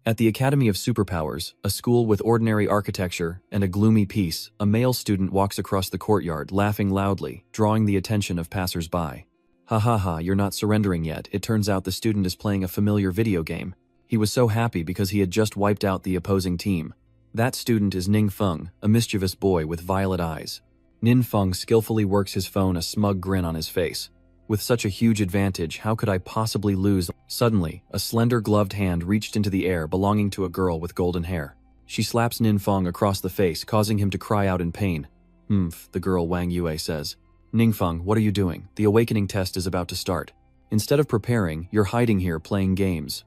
At the Academy of Superpowers, a school with ordinary architecture and a gloomy peace, a male student walks across the courtyard laughing loudly, drawing the attention of passers-by. Ha ha ha, you're not surrendering yet. It turns out the student is playing a familiar video game. He was so happy because he had just wiped out the opposing team. That student is Ning Feng, a mischievous boy with violet eyes. Nin Feng skillfully works his phone, a smug grin on his face. With such a huge advantage, how could I possibly lose? Suddenly, a slender gloved hand reached into the air belonging to a girl with golden hair. She slaps Nin Feng across the face, causing him to cry out in pain. The girl Wang Yua says. Ning Feng, what are you doing? The awakening test is about to start. Instead of preparing, you're hiding here playing games.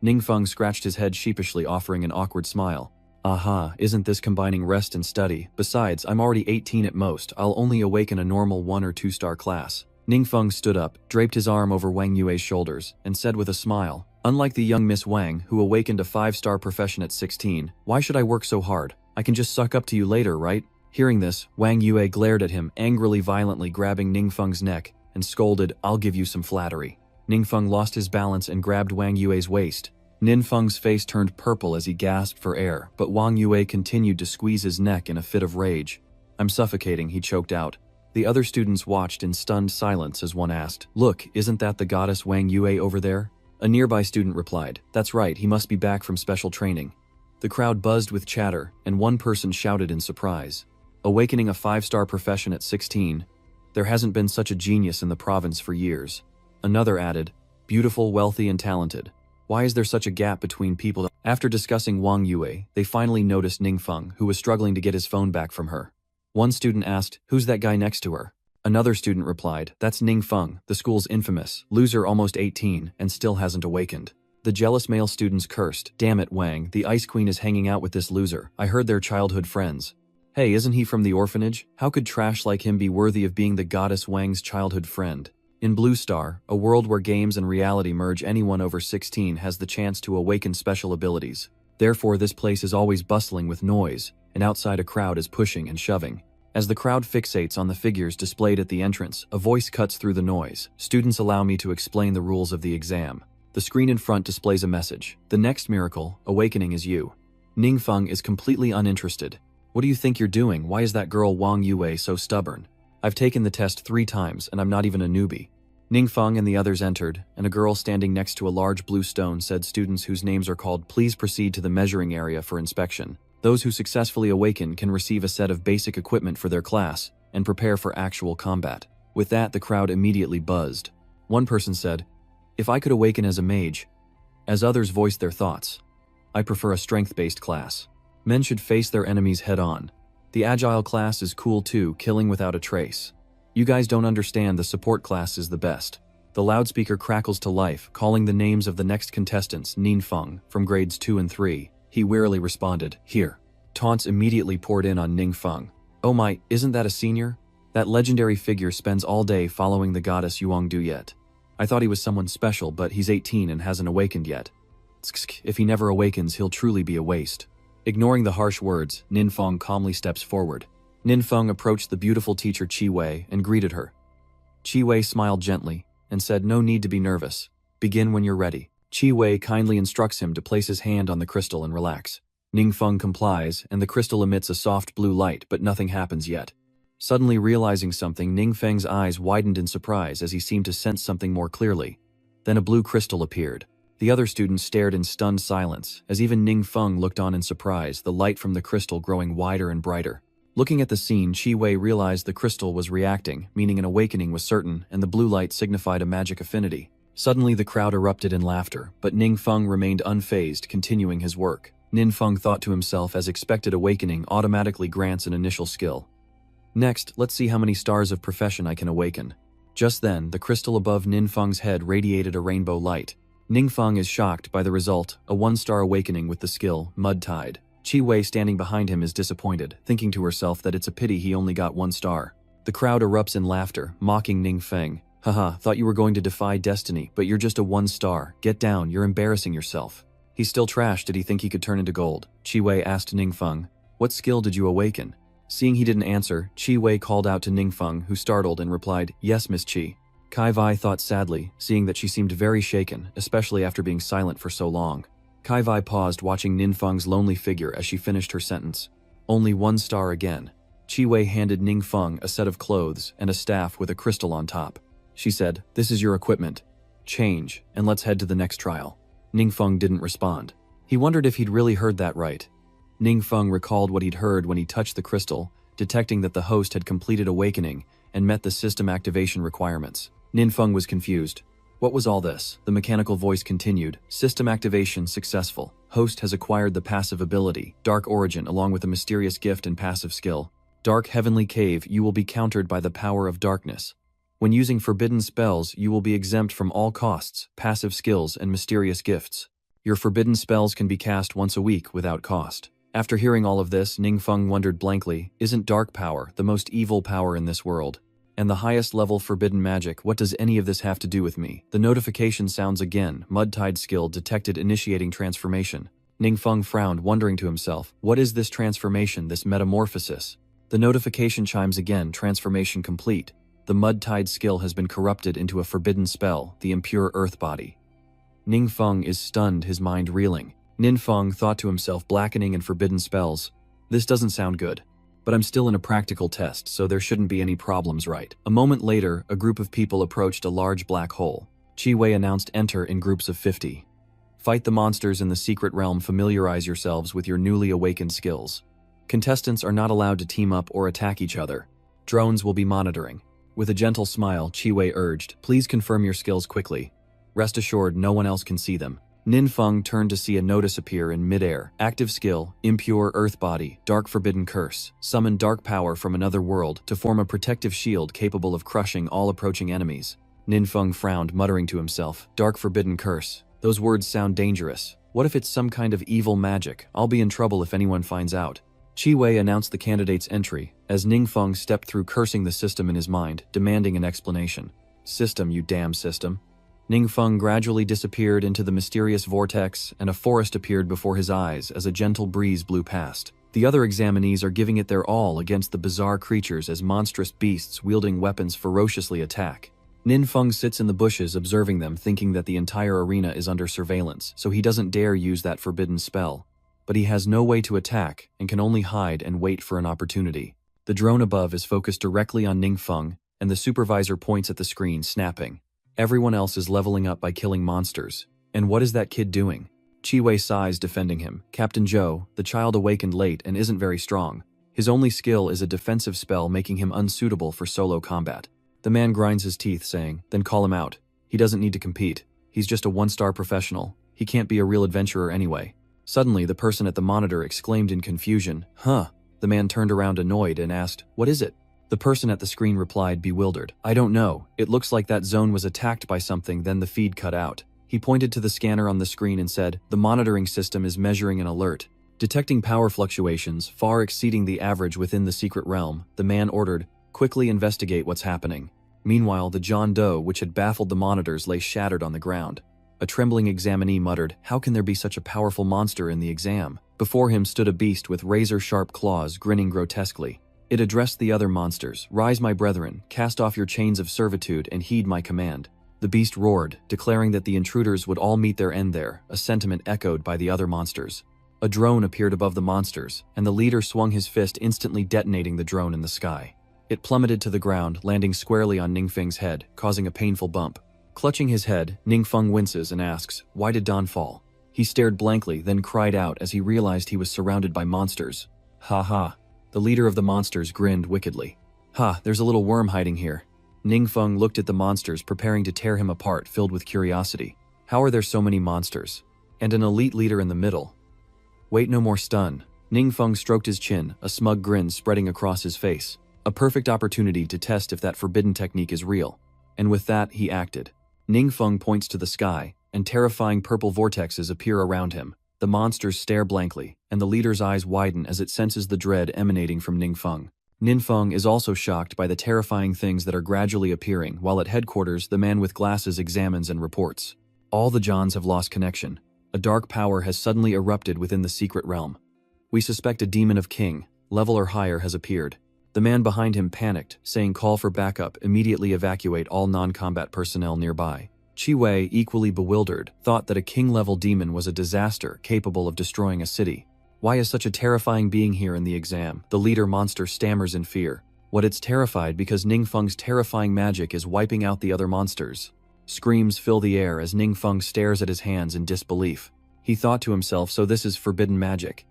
Ning Feng scratched his head sheepishly, offering an awkward smile. Aha, isn't this combining rest and study? Besides, I'm already 18 at most. I'll only awaken a normal 1 or 2 star class. Ning Feng stood up, draped his arm over Wang Yue's shoulders, and said with a smile, unlike the young Miss Wang, who awakened a 5-star profession at 16, why should I work so hard? I can just suck up to you later, right? Hearing this, Wang Yua glared at him, angrily violently grabbing Ning Feng's neck, and scolded, I'll give you some flattery. Ning Feng lost his balance and grabbed Wang Yue's waist. Nin Feng's face turned purple as he gasped for air, but Wang Yua continued to squeeze his neck in a fit of rage. I'm suffocating, he choked out. The other students watched in stunned silence as one asked, Look, isn't that the goddess Wang Yua over there? A nearby student replied, That's right, he must be back from special training. The crowd buzzed with chatter, and one person shouted in surprise. Awakening a 5-star profession at 16, there hasn't been such a genius in the province for years. Another added, Beautiful, wealthy, and talented. Why is there such a gap between people? After discussing Wang Yua, they finally noticed Ning Feng, who was struggling to get his phone back from her. One student asked, Who's that guy next to her? Another student replied, That's Ning Feng, the school's infamous loser, almost 18, and still hasn't awakened. The jealous male students cursed, Damn it, Wang, the Ice Queen is hanging out with this loser. I heard they're childhood friends. Hey, isn't he from the orphanage? How could trash like him be worthy of being the goddess Wang's childhood friend? In Blue Star, a world where games and reality merge, anyone over 16 has the chance to awaken special abilities. Therefore, this place is always bustling with noise, and outside a crowd is pushing and shoving. As the crowd fixates on the figures displayed at the entrance, a voice cuts through the noise. Students, allow me to explain the rules of the exam. The screen in front displays a message. The next miracle, awakening, is you. Ning Feng is completely uninterested. What do you think you're doing? Why is that girl Wang Yua so stubborn? I've taken the test 3 times and I'm not even a newbie. Ning Feng and the others entered, and a girl standing next to a large blue stone said, Students whose names are called, please proceed to the measuring area for inspection. Those who successfully awaken can receive a set of basic equipment for their class and prepare for actual combat. With that, the crowd immediately buzzed. One person said, If I could awaken as a mage. As others voiced their thoughts. I prefer a strength-based class. Men should face their enemies head-on. The agile class is cool too, killing without a trace. You guys don't understand, the support class is the best. The loudspeaker crackles to life, calling the names of the next contestants, Nin Feng, from grades 2 and 3. He wearily responded, Here. Taunts immediately poured in on Ning Feng. Oh my, isn't that a senior? That legendary figure spends all day following the goddess Yuang Du yet. I thought he was someone special, but he's 18 and hasn't awakened yet. If he never awakens, he'll truly be a waste. Ignoring the harsh words, Nin Feng calmly steps forward. Nin Feng approached the beautiful teacher Qi Wei and greeted her. Qi Wei smiled gently and said, No need to be nervous. Begin when you're ready. Qi Wei kindly instructs him to place his hand on the crystal and relax. Ning Feng complies, and the crystal emits a soft blue light, but nothing happens yet. Suddenly realizing something, Ning Feng's eyes widened in surprise as he seemed to sense something more clearly. Then a blue crystal appeared. The other students stared in stunned silence, as even Ning Feng looked on in surprise, the light from the crystal growing wider and brighter. Looking at the scene, Qi Wei realized the crystal was reacting, meaning an awakening was certain, and the blue light signified a magic affinity. Suddenly the crowd erupted in laughter, but Ning Feng remained unfazed, continuing his work. Nin Feng thought to himself, as expected, awakening automatically grants an initial skill. Next, let's see how many stars of profession I can awaken. Just then, the crystal above Nin Feng's head radiated a rainbow light. Ning Feng is shocked by the result, a 1-star awakening with the skill, Mud Tide. Qi Wei standing behind him is disappointed, thinking to herself that it's a pity he only got 1 star. The crowd erupts in laughter, mocking Ning Feng. Haha, thought you were going to defy destiny, but you're just a 1 star. Get down, you're embarrassing yourself. He's still trash, did he think he could turn into gold? Qi Wei asked Ning Feng. What skill did you awaken? Seeing he didn't answer, Qi Wei called out to Ning Feng, who startled and replied, Yes, Miss Qi. Kai Vai thought sadly, seeing that she seemed very shaken, especially after being silent for so long. Kai Vai paused, watching Ninfeng's lonely figure as she finished her sentence. Only 1 star again. Chi Wei handed Ningfeng a set of clothes and a staff with a crystal on top. She said, "This is your equipment. Change, and let's head to the next trial." Ningfeng didn't respond. He wondered if he'd really heard that right. Ningfeng recalled what he'd heard when he touched the crystal, detecting that the host had completed awakening and met the system activation requirements. Ningfeng was confused. What was all this? The mechanical voice continued. System activation successful. Host has acquired the passive ability, Dark Origin, along with a mysterious gift and passive skill. Dark Heavenly Cave, you will be countered by the power of darkness. When using forbidden spells, you will be exempt from all costs, passive skills, and mysterious gifts. Your forbidden spells can be cast once a week without cost. After hearing all of this, Ningfeng wondered blankly, isn't dark power the most evil power in this world? And the highest level forbidden magic, what does any of this have to do with me? The notification sounds again. Mud-Tide skill detected initiating transformation. Ningfeng frowned, wondering to himself, what is this transformation, this metamorphosis? The notification chimes again, transformation complete. The Mud-Tide skill has been corrupted into a forbidden spell, the impure earth body. Ningfeng is stunned, his mind reeling. Ningfeng thought to himself, blackening and forbidden spells. This doesn't sound good. But I'm still in a practical test, so there shouldn't be any problems, right? A moment later, a group of people approached a large black hole. Chi Wei announced, enter in groups of 50. Fight the monsters in the secret realm, familiarize yourselves with your newly awakened skills. Contestants are not allowed to team up or attack each other. Drones will be monitoring. With a gentle smile, Chi Wei urged, please confirm your skills quickly. Rest assured, no one else can see them. Ningfeng turned to see a notice appear in midair. Active skill, impure earth body, dark forbidden curse. Summon dark power from another world to form a protective shield capable of crushing all approaching enemies. Ningfeng frowned, muttering to himself, dark forbidden curse. Those words sound dangerous. What if it's some kind of evil magic? I'll be in trouble if anyone finds out. Chi Wei announced the candidate's entry, as Ningfeng stepped through, cursing the system in his mind, demanding an explanation. System, you damn system. Ningfeng gradually disappeared into the mysterious vortex, and a forest appeared before his eyes as a gentle breeze blew past. The other examinees are giving it their all against the bizarre creatures as monstrous beasts wielding weapons ferociously attack. Ningfeng sits in the bushes observing them, thinking that the entire arena is under surveillance, so he doesn't dare use that forbidden spell. But he has no way to attack and can only hide and wait for an opportunity. The drone above is focused directly on Ningfeng, and the supervisor points at the screen, snapping. Everyone else is leveling up by killing monsters. And what is that kid doing? Chi Wei sighs, defending him. Captain Zhou, the child awakened late and isn't very strong. His only skill is a defensive spell, making him unsuitable for solo combat. The man grinds his teeth, saying, then call him out. He doesn't need to compete. He's just a 1-star professional. He can't be a real adventurer anyway. Suddenly, the person at the monitor exclaimed in confusion, huh? The man turned around annoyed and asked, what is it? The person at the screen replied, bewildered, I don't know. It looks like that zone was attacked by something, then the feed cut out. He pointed to the scanner on the screen and said, the monitoring system is measuring an alert. Detecting power fluctuations far exceeding the average within the secret realm, the man ordered, quickly investigate what's happening. Meanwhile, the John Doe, which had baffled the monitors, lay shattered on the ground. A trembling examinee muttered, how can there be such a powerful monster in the exam? Before him stood a beast with razor-sharp claws, grinning grotesquely. It addressed the other monsters, rise my brethren, cast off your chains of servitude and heed my command. The beast roared, declaring that the intruders would all meet their end there, a sentiment echoed by the other monsters. A drone appeared above the monsters, and the leader swung his fist, instantly detonating the drone in the sky. It plummeted to the ground, landing squarely on Ningfeng's head, causing a painful bump. Clutching his head, Ningfeng winces and asks, why did Don fall? He stared blankly, then cried out as he realized he was surrounded by monsters. Ha ha. The leader of the monsters grinned wickedly. Ha, there's a little worm hiding here. Ningfeng looked at the monsters, preparing to tear him apart, filled with curiosity. How are there so many monsters? And an elite leader in the middle? Wait no more, stun. Ningfeng stroked his chin, a smug grin spreading across his face. A perfect opportunity to test if that forbidden technique is real. And with that, he acted. Ningfeng points to the sky, and terrifying purple vortexes appear around him. The monsters stare blankly, and the leader's eyes widen as it senses the dread emanating from Ningfeng. Ningfeng is also shocked by the terrifying things that are gradually appearing, while at headquarters, the man with glasses examines and reports. All the Johns have lost connection. A dark power has suddenly erupted within the secret realm. We suspect a demon of king, level or higher, has appeared. The man behind him panicked, saying, call for backup, immediately evacuate all non-combat personnel nearby. Qi Wei, equally bewildered, thought that a king-level demon was a disaster capable of destroying a city. Why is such a terrifying being here in the exam? The leader monster stammers in fear. What, it's terrified because Ningfeng's terrifying magic is wiping out the other monsters. Screams fill the air as Ningfeng stares at his hands in disbelief. He thought to himself, so this is forbidden magic.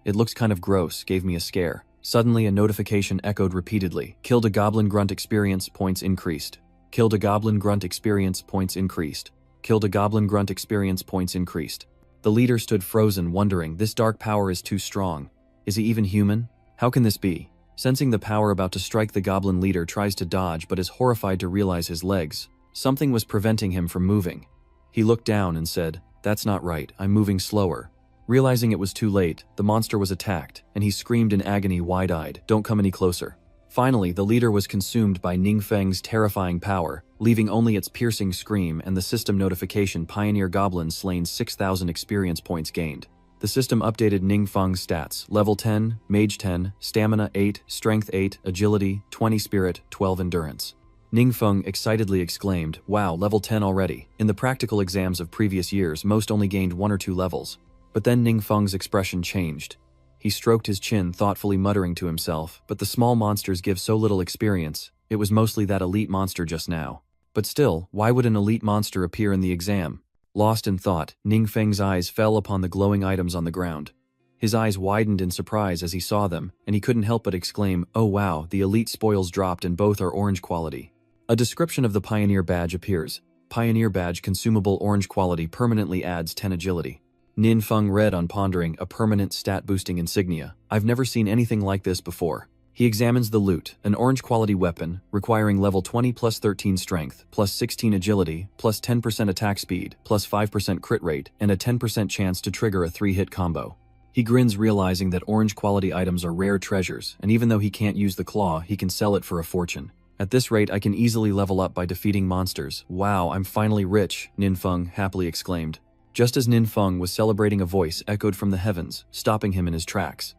It looks kind of gross, gave me a scare. Suddenly a notification echoed repeatedly. Killed a goblin grunt, experience points increased. Killed a goblin grunt, experience points increased. Killed a goblin grunt, experience points increased. The leader stood frozen, wondering, this dark power is too strong. Is he even human? How can this be? Sensing the power about to strike, the goblin leader tries to dodge but is horrified to realize his legs. Something was preventing him from moving. He looked down and said, that's not right, I'm moving slower. Realizing it was too late, the monster was attacked, and he screamed in agony, wide-eyed, don't come any closer. Finally, the leader was consumed by Ningfeng's terrifying power, leaving only its piercing scream and the system notification, Pioneer Goblin slain, 6,000 experience points gained. The system updated Ningfeng's stats, level 10, mage 10, stamina 8, strength 8, agility 20, spirit 12, endurance. Ningfeng excitedly exclaimed, wow, level 10 already. In the practical exams of previous years, most only gained 1 or 2 levels. But then Ningfeng's expression changed. He stroked his chin, thoughtfully muttering to himself, but the small monsters give so little experience. It was mostly that elite monster just now. But still, why would an elite monster appear in the exam? Lost in thought, Ningfeng's eyes fell upon the glowing items on the ground. His eyes widened in surprise as he saw them, and he couldn't help but exclaim, oh wow, the elite spoils dropped and both are orange quality. A description of the Pioneer badge appears. Pioneer badge, consumable, orange quality, permanently adds 10 agility. Ningfeng read on, pondering, a permanent stat-boosting insignia. I've never seen anything like this before. He examines the loot, an orange quality weapon, requiring level 20 plus 13 strength, plus 16 agility, plus 10% attack speed, plus 5% crit rate, and a 10% chance to trigger a 3-hit combo. He grins, realizing that orange quality items are rare treasures, and even though he can't use the claw, he can sell it for a fortune. At this rate, I can easily level up by defeating monsters. Wow, I'm finally rich, Ningfeng happily exclaimed. Just as Ningfeng was celebrating, a voice echoed from the heavens, stopping him in his tracks.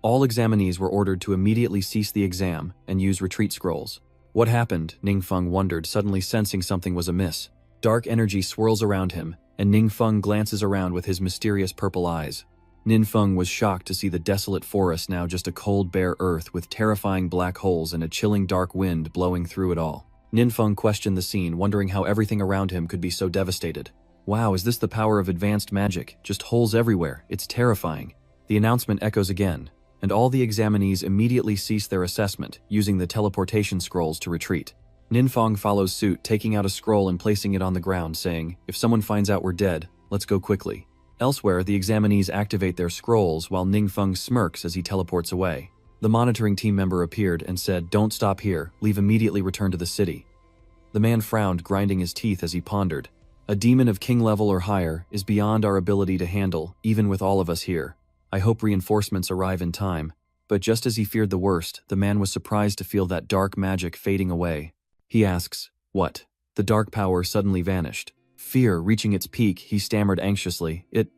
All examinees were ordered to immediately cease the exam and use retreat scrolls. What happened? Ningfeng wondered, suddenly sensing something was amiss. Dark energy swirls around him, and Ningfeng glances around with his mysterious purple eyes. Ningfeng was shocked to see the desolate forest now just a cold, bare earth with terrifying black holes and a chilling dark wind blowing through it all. Ningfeng questioned the scene, wondering how everything around him could be so devastated. Wow, is this the power of advanced magic? Just holes everywhere. It's terrifying. The announcement echoes again, and all the examinees immediately cease their assessment, using the teleportation scrolls to retreat. Ningfeng follows suit, taking out a scroll and placing it on the ground, saying, if someone finds out we're dead, let's go quickly. Elsewhere, the examinees activate their scrolls while Ningfeng smirks as he teleports away. The monitoring team member appeared and said, don't stop here, leave immediately, return to the city. The man frowned, grinding his teeth as he pondered. A demon of king level or higher is beyond our ability to handle, even with all of us here. I hope reinforcements arrive in time. But just as he feared the worst, the man was surprised to feel that dark magic fading away. He asks, what? The dark power suddenly vanished. Fear reaching its peak, he stammered anxiously, It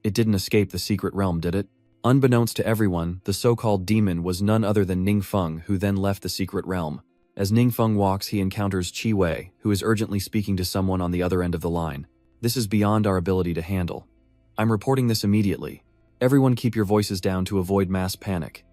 didn't escape the secret realm, did it? Unbeknownst to everyone, the so-called demon was none other than Ningfeng, who then left the secret realm. As Ningfeng walks, he encounters Qi Wei, who is urgently speaking to someone on the other end of the line. This is beyond our ability to handle. I'm reporting this immediately. Everyone keep your voices down to avoid mass panic.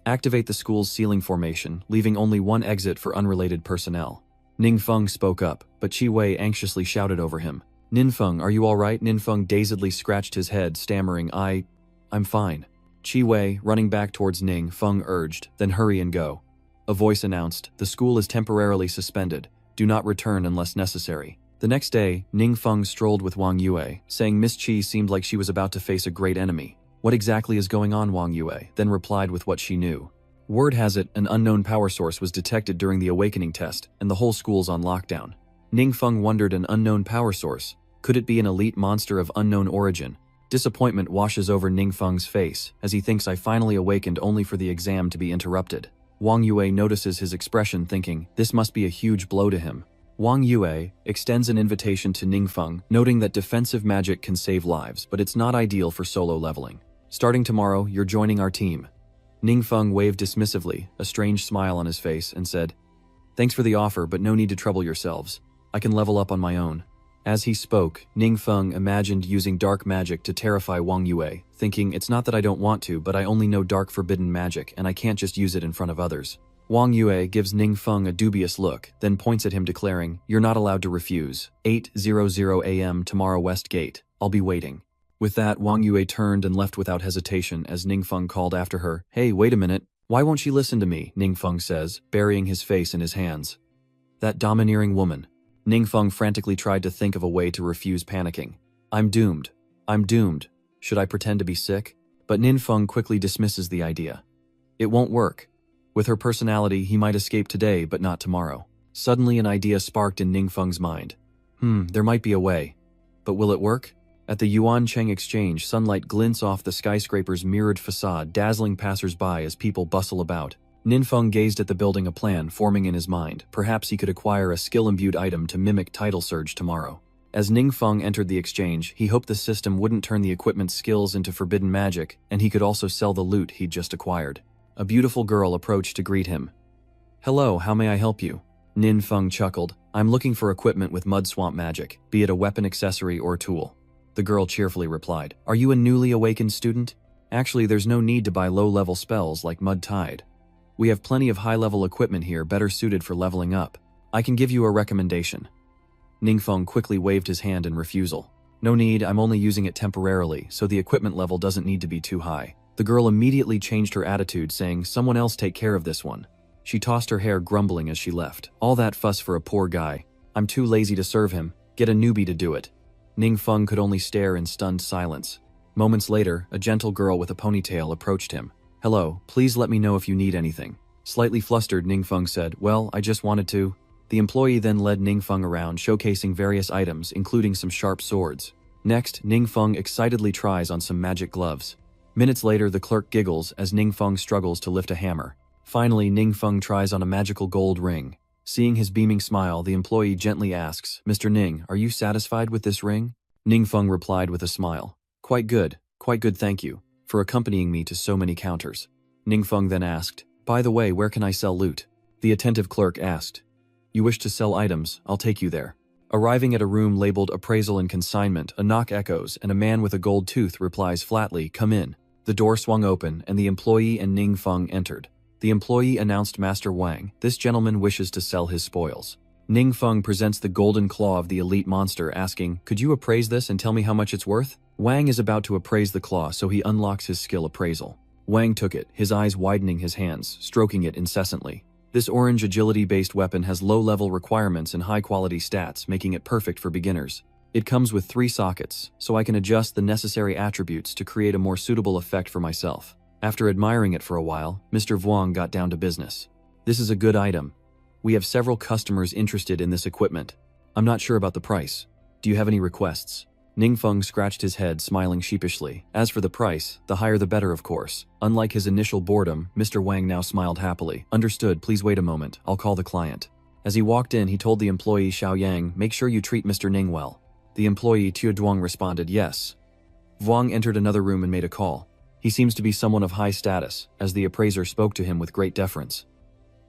Activate the school's ceiling formation, leaving only one exit for unrelated personnel. Ningfeng spoke up, but Qi Wei anxiously shouted over him. Ningfeng, are you all right? Ningfeng dazedly scratched his head, stammering, I'm fine. Qi Wei, running back towards Ningfeng, urged, then hurry and go. A voice announced, the school is temporarily suspended. Do not return unless necessary. The next day, Ningfeng strolled with Wong Yua, saying Miss Qi seemed like she was about to face a great enemy. What exactly is going on? Wong Yua then replied with what she knew. Word has it, an unknown power source was detected during the awakening test, and the whole school's on lockdown. Ningfeng wondered, an unknown power source. Could it be an elite monster of unknown origin? Disappointment washes over Ningfeng's face, as he thinks, I finally awakened only for the exam to be interrupted. Wong Yua notices his expression, thinking, this must be a huge blow to him. Wong Yua extends an invitation to Ningfeng, noting that defensive magic can save lives, but it's not ideal for solo leveling. Starting tomorrow, you're joining our team. Ningfeng waved dismissively, a strange smile on his face, and said, thanks for the offer, but no need to trouble yourselves. I can level up on my own. As he spoke, Ningfeng imagined using dark magic to terrify Wong Yua, thinking, it's not that I don't want to, but I only know dark forbidden magic and I can't just use it in front of others. Wong Yua gives Ningfeng a dubious look, then points at him declaring, you're not allowed to refuse. 8:00 a.m. tomorrow West Gate. I'll be waiting. With that, Wong Yua turned and left without hesitation as Ningfeng called after her, hey, wait a minute. Why won't she listen to me? Ningfeng says, burying his face in his hands. That domineering woman. Ningfeng frantically tried to think of a way to refuse panicking. I'm doomed. I'm doomed. Should I pretend to be sick? But Ningfeng quickly dismisses the idea. It won't work. With her personality, he might escape today, but not tomorrow. Suddenly an idea sparked in Ningfeng's mind. There might be a way. But will it work? At the Yuancheng Exchange, sunlight glints off the skyscraper's mirrored facade, dazzling passers-by as people bustle about. Ningfeng gazed at the building, a plan forming in his mind. Perhaps he could acquire a skill-imbued item to mimic Tidal Surge tomorrow. As Ningfeng entered the exchange, he hoped the system wouldn't turn the equipment's skills into forbidden magic, and he could also sell the loot he'd just acquired. A beautiful girl approached to greet him. Hello, how may I help you? Ningfeng chuckled. I'm looking for equipment with mud swamp magic, be it a weapon accessory or tool. The girl cheerfully replied, are you a newly awakened student? Actually, there's no need to buy low-level spells like Mud Tide. We have plenty of high-level equipment here better suited for leveling up. I can give you a recommendation. Ningfeng quickly waved his hand in refusal. No need, I'm only using it temporarily, so the equipment level doesn't need to be too high. The girl immediately changed her attitude, saying, someone else take care of this one. She tossed her hair, grumbling as she left. All that fuss for a poor guy. I'm too lazy to serve him. Get a newbie to do it. Ningfeng could only stare in stunned silence. Moments later, a gentle girl with a ponytail approached him. Hello, please let me know if you need anything. Slightly flustered, Ningfeng said, well, I just wanted to. The employee then led Ningfeng around, showcasing various items, including some sharp swords. Next, Ningfeng excitedly tries on some magic gloves. Minutes later, the clerk giggles as Ningfeng struggles to lift a hammer. Finally, Ningfeng tries on a magical gold ring. Seeing his beaming smile, the employee gently asks, Mr. Ning, are you satisfied with this ring? Ningfeng replied with a smile. Quite good, thank you, for accompanying me to so many counters. Ningfeng then asked, by the way, where can I sell loot? The attentive clerk asked, you wish to sell items, I'll take you there. Arriving at a room labeled Appraisal and Consignment, a knock echoes and a man with a gold tooth replies flatly, come in. The door swung open and the employee and Ningfeng entered. The employee announced Master Wang, this gentleman wishes to sell his spoils. Ningfeng presents the golden claw of the elite monster, asking, could you appraise this and tell me how much it's worth? Wang is about to appraise the claw, so he unlocks his skill appraisal. Wang took it, his eyes widening, his hands, stroking it incessantly. This orange agility-based weapon has low-level requirements and high-quality stats, making it perfect for beginners. It comes with 3 sockets, so I can adjust the necessary attributes to create a more suitable effect for myself. After admiring it for a while, Mr. Vuong got down to business. This is a good item. We have several customers interested in this equipment. I'm not sure about the price. Do you have any requests? Ningfeng scratched his head, smiling sheepishly. As for the price, the higher the better, of course. Unlike his initial boredom, Mr. Wang now smiled happily. Understood, please wait a moment. I'll call the client. As he walked in, he told the employee Xiao Yang, make sure you treat Mr. Ning well. The employee Tiu Duong responded, yes. Vuong entered another room and made a call. He seems to be someone of high status, as the appraiser spoke to him with great deference.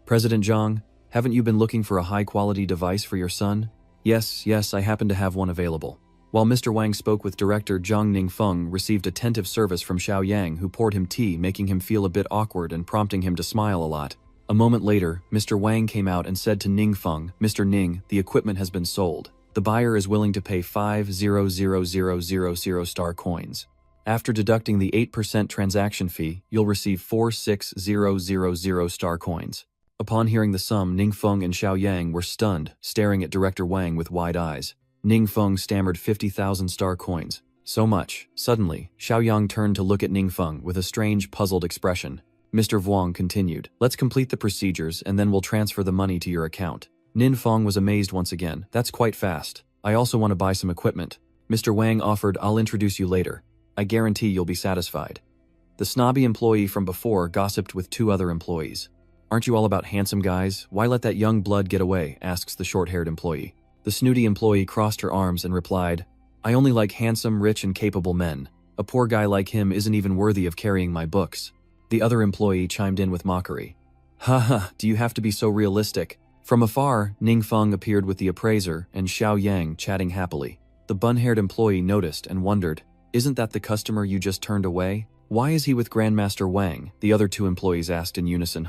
President Zhang, haven't you been looking for a high-quality device for your son? Yes, I happen to have one available. While Mr. Wang spoke with Director Zhang, Ningfeng received attentive service from Xiao Yang, who poured him tea, making him feel a bit awkward and prompting him to smile a lot. A moment later, Mr. Wang came out and said to Ningfeng, Mr. Ning, the equipment has been sold. The buyer is willing to pay 5,000,000 star coins. After deducting the 8% transaction fee, you'll receive 46,000 star coins. Upon hearing the sum, Ningfeng and Xiao Yang were stunned, staring at Director Wang with wide eyes. Ningfeng stammered 50,000 star coins. So much. Suddenly, Xiao Yang turned to look at Ningfeng with a strange, puzzled expression. Mr. Vuong continued, let's complete the procedures and then we'll transfer the money to your account. Ningfeng was amazed once again. That's quite fast. I also want to buy some equipment. Mr. Wang offered, I'll introduce you later. I guarantee you'll be satisfied. The snobby employee from before gossiped with 2 other employees. Aren't you all about handsome guys? Why let that young blood get away? Asks the short-haired employee. The snooty employee crossed her arms and replied, I only like handsome, rich, and capable men. A poor guy like him isn't even worthy of carrying my books. The other employee chimed in with mockery. Haha, do you have to be so realistic? From afar, Ning Feng appeared with the appraiser and Xiao Yang chatting happily. The bun-haired employee noticed and wondered, "Isn't that the customer you just turned away? Why is he with Grandmaster Wang?" The other two employees asked in unison.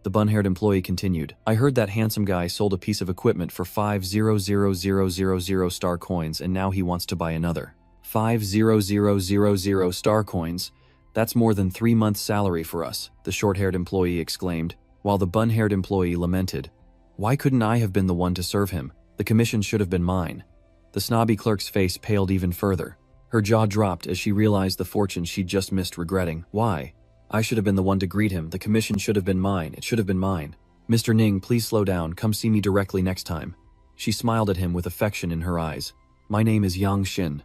The bun-haired employee continued, "I heard that handsome guy sold a piece of equipment for 5,000,000 star coins and now he wants to buy another. 5,000,000 star coins? That's more than 3 months' salary for us," the short-haired employee exclaimed, while the bun-haired employee lamented, "Why couldn't I have been the one to serve him? The commission should have been mine." The snobby clerk's face paled even further. Her jaw dropped as she realized the fortune she'd just missed, regretting, "Why? I should have been the one to greet him. The commission should have been mine. It should have been mine. Mr. Ning, please slow down. Come see me directly next time." She smiled at him with affection in her eyes. "My name is Yang Xin."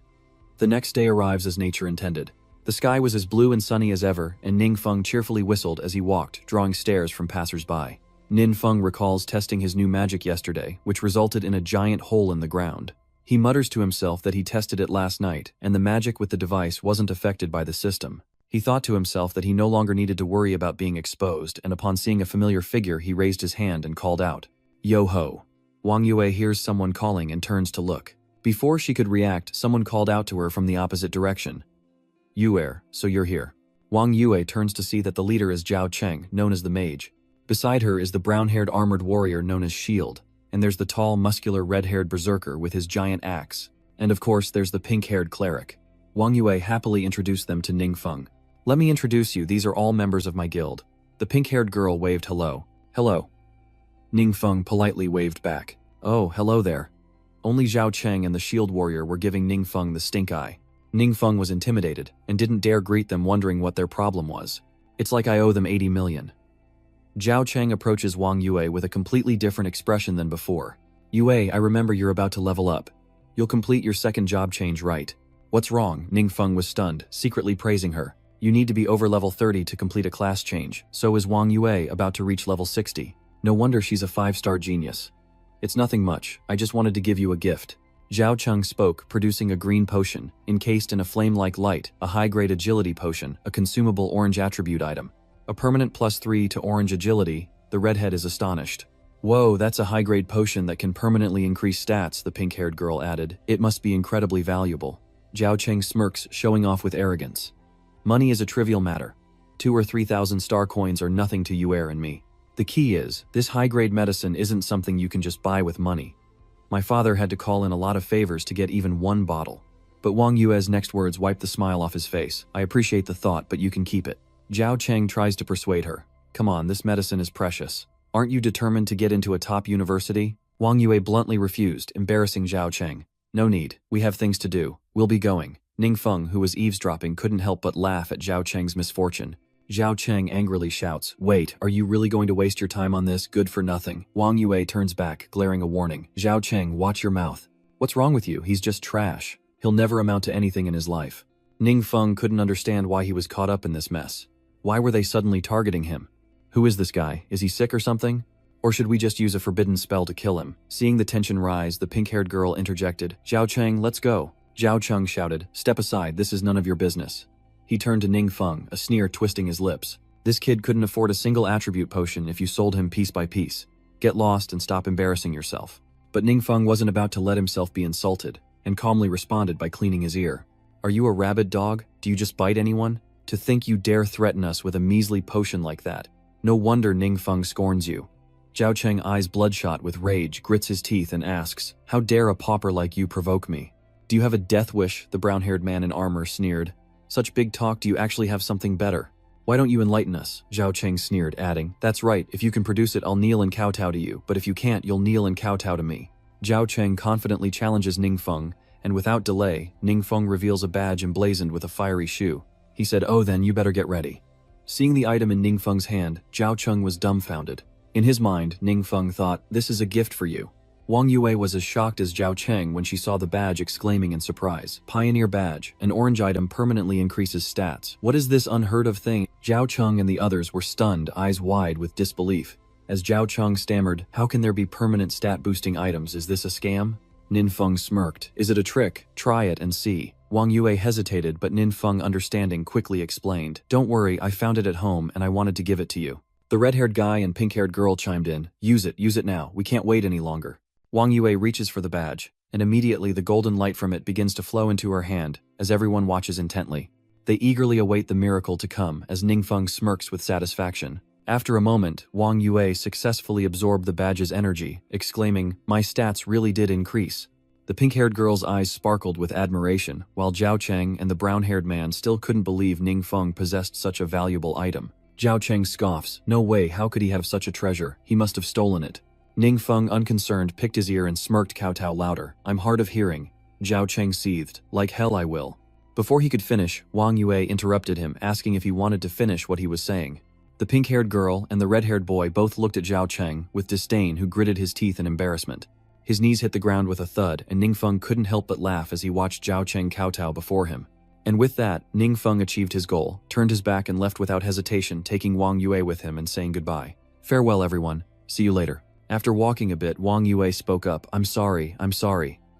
The next day arrives as nature intended. The sky was as blue and sunny as ever, and Ning Feng cheerfully whistled as he walked, drawing stares from passers-by. Ning Feng recalls testing his new magic yesterday, which resulted in a giant hole in the ground. He mutters to himself that he tested it last night, and the magic with the device wasn't affected by the system. He thought to himself that he no longer needed to worry about being exposed, and upon seeing a familiar figure, he raised his hand and called out, "Yo-ho." Wong Yua hears someone calling and turns to look. Before she could react, someone called out to her from the opposite direction. "Yue, so you're here." Wong Yue turns to see that the leader is Zhao Cheng, known as the Mage. Beside her is the brown-haired armored warrior known as Shield, and there's the tall, muscular, red-haired berserker with his giant axe. And of course, there's the pink-haired cleric. Wong Yue happily introduced them to Ning Feng. "Let me introduce you, these are all members of my guild." The pink-haired girl waved hello. "Hello." Ning Feng politely waved back. "Oh, hello there." Only Zhao Cheng and the shield warrior were giving Ning Feng the stink eye. Ning Feng was intimidated and didn't dare greet them, wondering what their problem was. "It's like I owe them 80 million. Zhao Cheng approaches Wang Yue with a completely different expression than before. "Yue, I remember you're about to level up. You'll complete your second job change, right?" "What's wrong?" Ning Feng was stunned, secretly praising her. "You need to be over level 30 to complete a class change. So is Wang Yue, about to reach level 60. No wonder she's a 5-star genius." "It's nothing much, I just wanted to give you a gift." Zhao Cheng spoke, producing a green potion, encased in a flame-like light, a high-grade agility potion, a consumable orange attribute item. A permanent +3 to orange agility. The redhead is astonished. "Whoa, that's a high-grade potion that can permanently increase stats," the pink-haired girl added. "It must be incredibly valuable." Zhao Cheng smirks, showing off with arrogance. "Money is a trivial matter. 2,000 or 3,000 star coins are nothing to Yue and me. The key is, this high-grade medicine isn't something you can just buy with money. My father had to call in a lot of favors to get even one bottle." But Wang Yue's next words wiped the smile off his face. "I appreciate the thought, but you can keep it." Zhao Cheng tries to persuade her. "Come on, this medicine is precious. Aren't you determined to get into a top university?" Wang Yue bluntly refused, embarrassing Zhao Cheng. "No need, we have things to do. We'll be going." Ning Feng, who was eavesdropping, couldn't help but laugh at Zhao Cheng's misfortune. Zhao Cheng angrily shouts, "Wait, are you really going to waste your time on this good for nothing?" Wang Yue turns back, glaring a warning. "Zhao Cheng, watch your mouth. What's wrong with you? He's just trash. He'll never amount to anything in his life." Ning Feng couldn't understand why he was caught up in this mess. Why were they suddenly targeting him? Who is this guy? Is he sick or something? Or should we just use a forbidden spell to kill him? Seeing the tension rise, the pink-haired girl interjected. "Zhao Cheng, let's go." Zhao Cheng shouted, "Step aside, this is none of your business." He turned to Ning Feng, a sneer twisting his lips. "This kid couldn't afford a single attribute potion if you sold him piece by piece. Get lost and stop embarrassing yourself." But Ning Feng wasn't about to let himself be insulted, and calmly responded by cleaning his ear. "Are you a rabid dog? Do you just bite anyone? To think you dare threaten us with a measly potion like that. No wonder Ning Feng scorns you." Zhao Cheng, eyes bloodshot with rage, grits his teeth and asks, "How dare a pauper like you provoke me? Do you have a death wish?" The brown-haired man in armor sneered. "Such big talk, do you actually have something better? Why don't you enlighten us?" Zhao Cheng sneered, adding, "That's right, if you can produce it, I'll kneel and kowtow to you, but if you can't, you'll kneel and kowtow to me." Zhao Cheng confidently challenges Ning Feng, and without delay, Ning Feng reveals a badge emblazoned with a fiery shoe. He said, "Oh, then you better get ready." Seeing the item in Ning Feng's hand, Zhao Cheng was dumbfounded. In his mind, Ning Feng thought, "This is a gift for you." Wang Yue was as shocked as Zhao Cheng when she saw the badge, exclaiming in surprise, "Pioneer badge, an orange item permanently increases stats. What is this unheard of thing?" Zhao Cheng and the others were stunned, eyes wide with disbelief. As Zhao Cheng stammered, "How can there be permanent stat-boosting items? Is this a scam?" Ning Feng smirked. "Is it a trick? Try it and see." Wang Yue hesitated, but Ning Feng, understanding, quickly explained, "Don't worry, I found it at home and I wanted to give it to you." The red-haired guy and pink-haired girl chimed in. Use it now, we can't wait any longer. Wong Yua reaches for the badge, and immediately the golden light from it begins to flow into her hand as everyone watches intently. They eagerly await the miracle to come as Ningfeng smirks with satisfaction. After a moment, Wong Yua successfully absorbed the badge's energy, exclaiming, "My stats really did increase." The pink-haired girl's eyes sparkled with admiration, while Zhao Cheng and the brown-haired man still couldn't believe Ningfeng possessed such a valuable item. Zhao Cheng scoffs, "No way, how could he have such a treasure? He must have stolen it." Ningfeng, unconcerned, picked his ear and smirked kowtow louder. "I'm hard of hearing." Zhao Cheng seethed, "Like hell I will." Before he could finish, Wang Yua interrupted him, asking if he wanted to finish what he was saying. The pink-haired girl and the red-haired boy both looked at Zhao Cheng with disdain, who gritted his teeth in embarrassment. His knees hit the ground with a thud, and Ningfeng couldn't help but laugh as he watched Zhao Cheng kowtow before him. And with that, Ningfeng achieved his goal, turned his back and left without hesitation, taking Wang Yua with him and saying goodbye. "Farewell everyone, see you later." After walking a bit, Wang Yua spoke up, I'm sorry.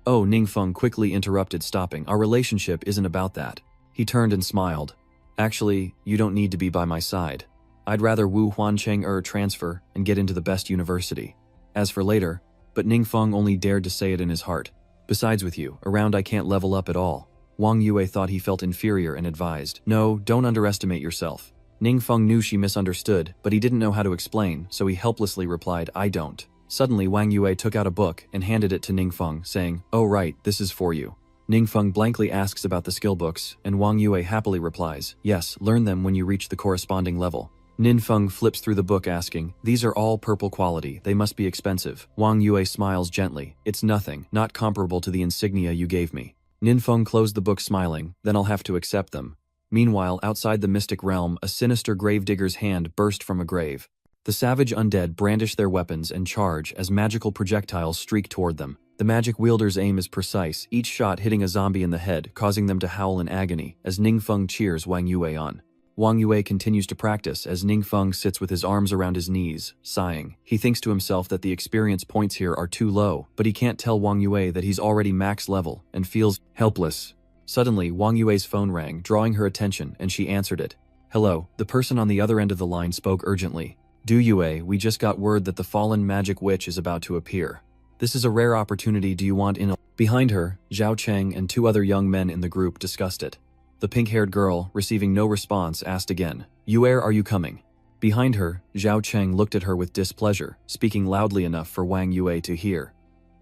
Oh, Ningfeng quickly interrupted, stopping. "Our relationship isn't about that." He turned and smiled. "Actually, you don't need to be by my side. I'd rather Wu Huancheng transfer and get into the best university. As for later," but Ningfeng only dared to say it in his heart. "Besides, with you around I can't level up at all." Wang Yua thought he felt inferior and advised, "No, don't underestimate yourself." Ningfeng knew she misunderstood, but he didn't know how to explain, so he helplessly replied, "I don't." Suddenly, Wang Yua took out a book and handed it to Ningfeng, saying, "Oh right, this is for you." Ningfeng blankly asks about the skill books, and Wang Yua happily replies, "Yes, learn them when you reach the corresponding level." Ningfeng flips through the book asking, "These are all purple quality, they must be expensive." Wang Yua smiles gently, "It's nothing, not comparable to the insignia you gave me." Ningfeng closed the book smiling, "Then I'll have to accept them." Meanwhile, outside the mystic realm, a sinister gravedigger's hand burst from a grave. The savage undead brandish their weapons and charge as magical projectiles streak toward them. The magic wielder's aim is precise, each shot hitting a zombie in the head, causing them to howl in agony as Ningfeng cheers Wang Yua on. Wang Yua continues to practice as Ningfeng sits with his arms around his knees, sighing. He thinks to himself that the experience points here are too low, but he can't tell Wang Yua that he's already max level and feels helpless. Suddenly, Wang Yue's phone rang, drawing her attention, and she answered it. "Hello," the person on the other end of the line spoke urgently. "Du Yue, we just got word that the fallen magic witch is about to appear. This is a rare opportunity, do you want in?" Behind her, Zhao Cheng and two other young men in the group discussed it. The pink-haired girl, receiving no response, asked again, "Yue, are you coming?" Behind her, Zhao Cheng looked at her with displeasure, speaking loudly enough for Wang Yua to hear.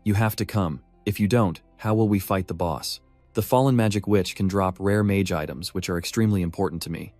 "You have to come. If you don't, how will we fight the boss? The fallen magic witch can drop rare mage items which are extremely important to me."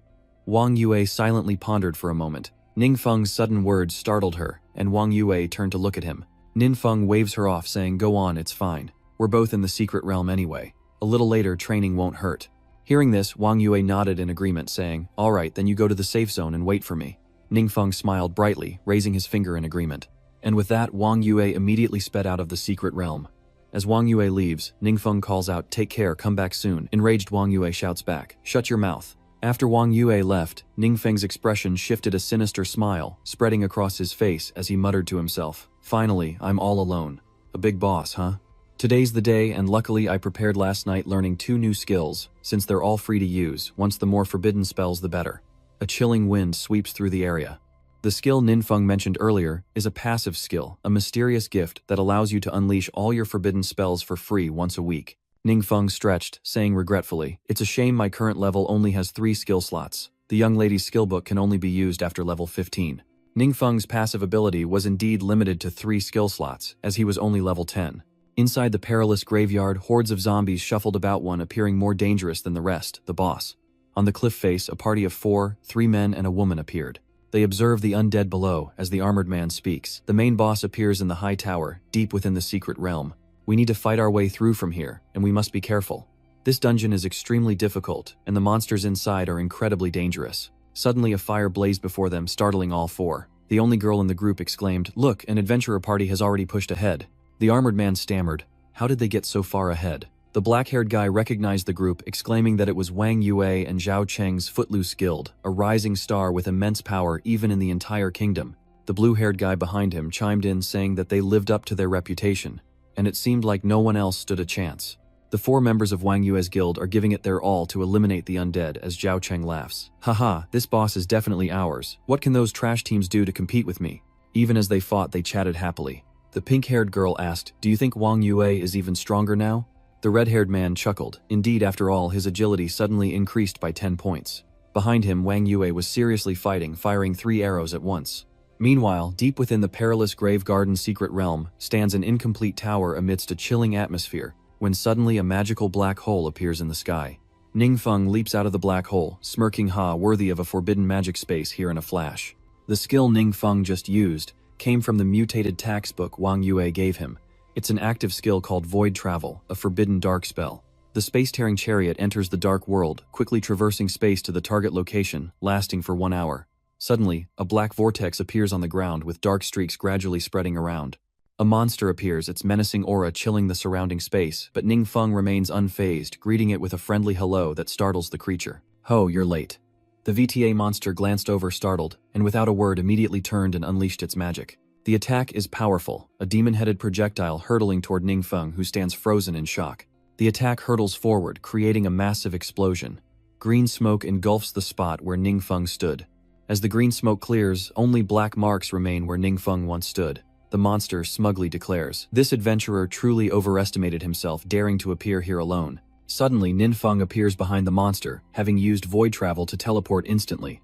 Wang Yua silently pondered for a moment. Ningfeng's sudden words startled her, and Wang Yua turned to look at him. Ningfeng waves her off, saying, "Go on, it's fine. We're both in the secret realm anyway. A little later, training won't hurt." Hearing this, Wang Yua nodded in agreement, saying, "All right, then you go to the safe zone and wait for me." Ningfeng smiled brightly, raising his finger in agreement. And with that, Wang Yua immediately sped out of the secret realm. As Wang Yua leaves, Ningfeng calls out, "Take care, come back soon." Enraged Wang Yua shouts back, "Shut your mouth." After Wang Yua left, Ningfeng's expression shifted, a sinister smile spreading across his face as he muttered to himself, "Finally, I'm all alone. A big boss, huh? Today's the day, and luckily I prepared last night learning 2 new skills, since they're all free to use. Once the more forbidden spells the better." A chilling wind sweeps through the area. The skill Ningfeng mentioned earlier is a passive skill, a mysterious gift that allows you to unleash all your forbidden spells for free once a week. Ningfeng stretched, saying regretfully, "It's a shame my current level only has 3 skill slots. The young lady's skill book can only be used after level 15. Ningfeng's passive ability was indeed limited to 3 skill slots, as he was only level 10. Inside the perilous graveyard, hordes of zombies shuffled about, one appearing more dangerous than the rest, the boss. On the cliff face, a party of 4, 3 men and a woman appeared. They observe the undead below as the armored man speaks. The main boss appears in the high tower, deep within the secret realm. "We need to fight our way through from here, and we must be careful. This dungeon is extremely difficult, and the monsters inside are incredibly dangerous." Suddenly a fire blazed before them, startling all 4. The only girl in the group exclaimed, "Look, an adventurer party has already pushed ahead." The armored man stammered, "How did they get so far ahead?" The black-haired guy recognized the group, exclaiming that it was Wang Yua and Zhao Cheng's Footloose Guild, a rising star with immense power even in the entire kingdom. The blue-haired guy behind him chimed in, saying that they lived up to their reputation, and it seemed like no one else stood a chance. The 4 members of Wang Yue's guild are giving it their all to eliminate the undead as Zhao Cheng laughs. Haha, this boss is definitely ours. What can those trash teams do to compete with me? Even as they fought, they chatted happily. The pink-haired girl asked, do you think Wang Yue is even stronger now? The red-haired man chuckled. Indeed, after all, his agility suddenly increased by 10 points. Behind him, Wang Yue was seriously fighting, firing 3 arrows at once. Meanwhile, deep within the perilous Grave Garden secret realm, stands an incomplete tower amidst a chilling atmosphere, when suddenly a magical black hole appears in the sky. Ningfeng leaps out of the black hole, smirking worthy of a forbidden magic space here in a flash. The skill Ningfeng just used came from the mutated textbook Wang Yue gave him. It's an active skill called Void Travel, a forbidden dark spell. The space-tearing chariot enters the dark world, quickly traversing space to the target location, lasting for 1 hour. Suddenly, a black vortex appears on the ground with dark streaks gradually spreading around. A monster appears, its menacing aura chilling the surrounding space, but Ningfeng remains unfazed, greeting it with a friendly hello that startles the creature. Ho, you're late. The VTA monster glanced over startled, and without a word immediately turned and unleashed its magic. The attack is powerful, a demon-headed projectile hurtling toward Ningfeng, who stands frozen in shock. The attack hurtles forward, creating a massive explosion. Green smoke engulfs the spot where Ningfeng stood. As the green smoke clears, only black marks remain where Ningfeng once stood. The monster smugly declares, this adventurer truly overestimated himself, daring to appear here alone. Suddenly, Ningfeng appears behind the monster, having used void travel to teleport instantly.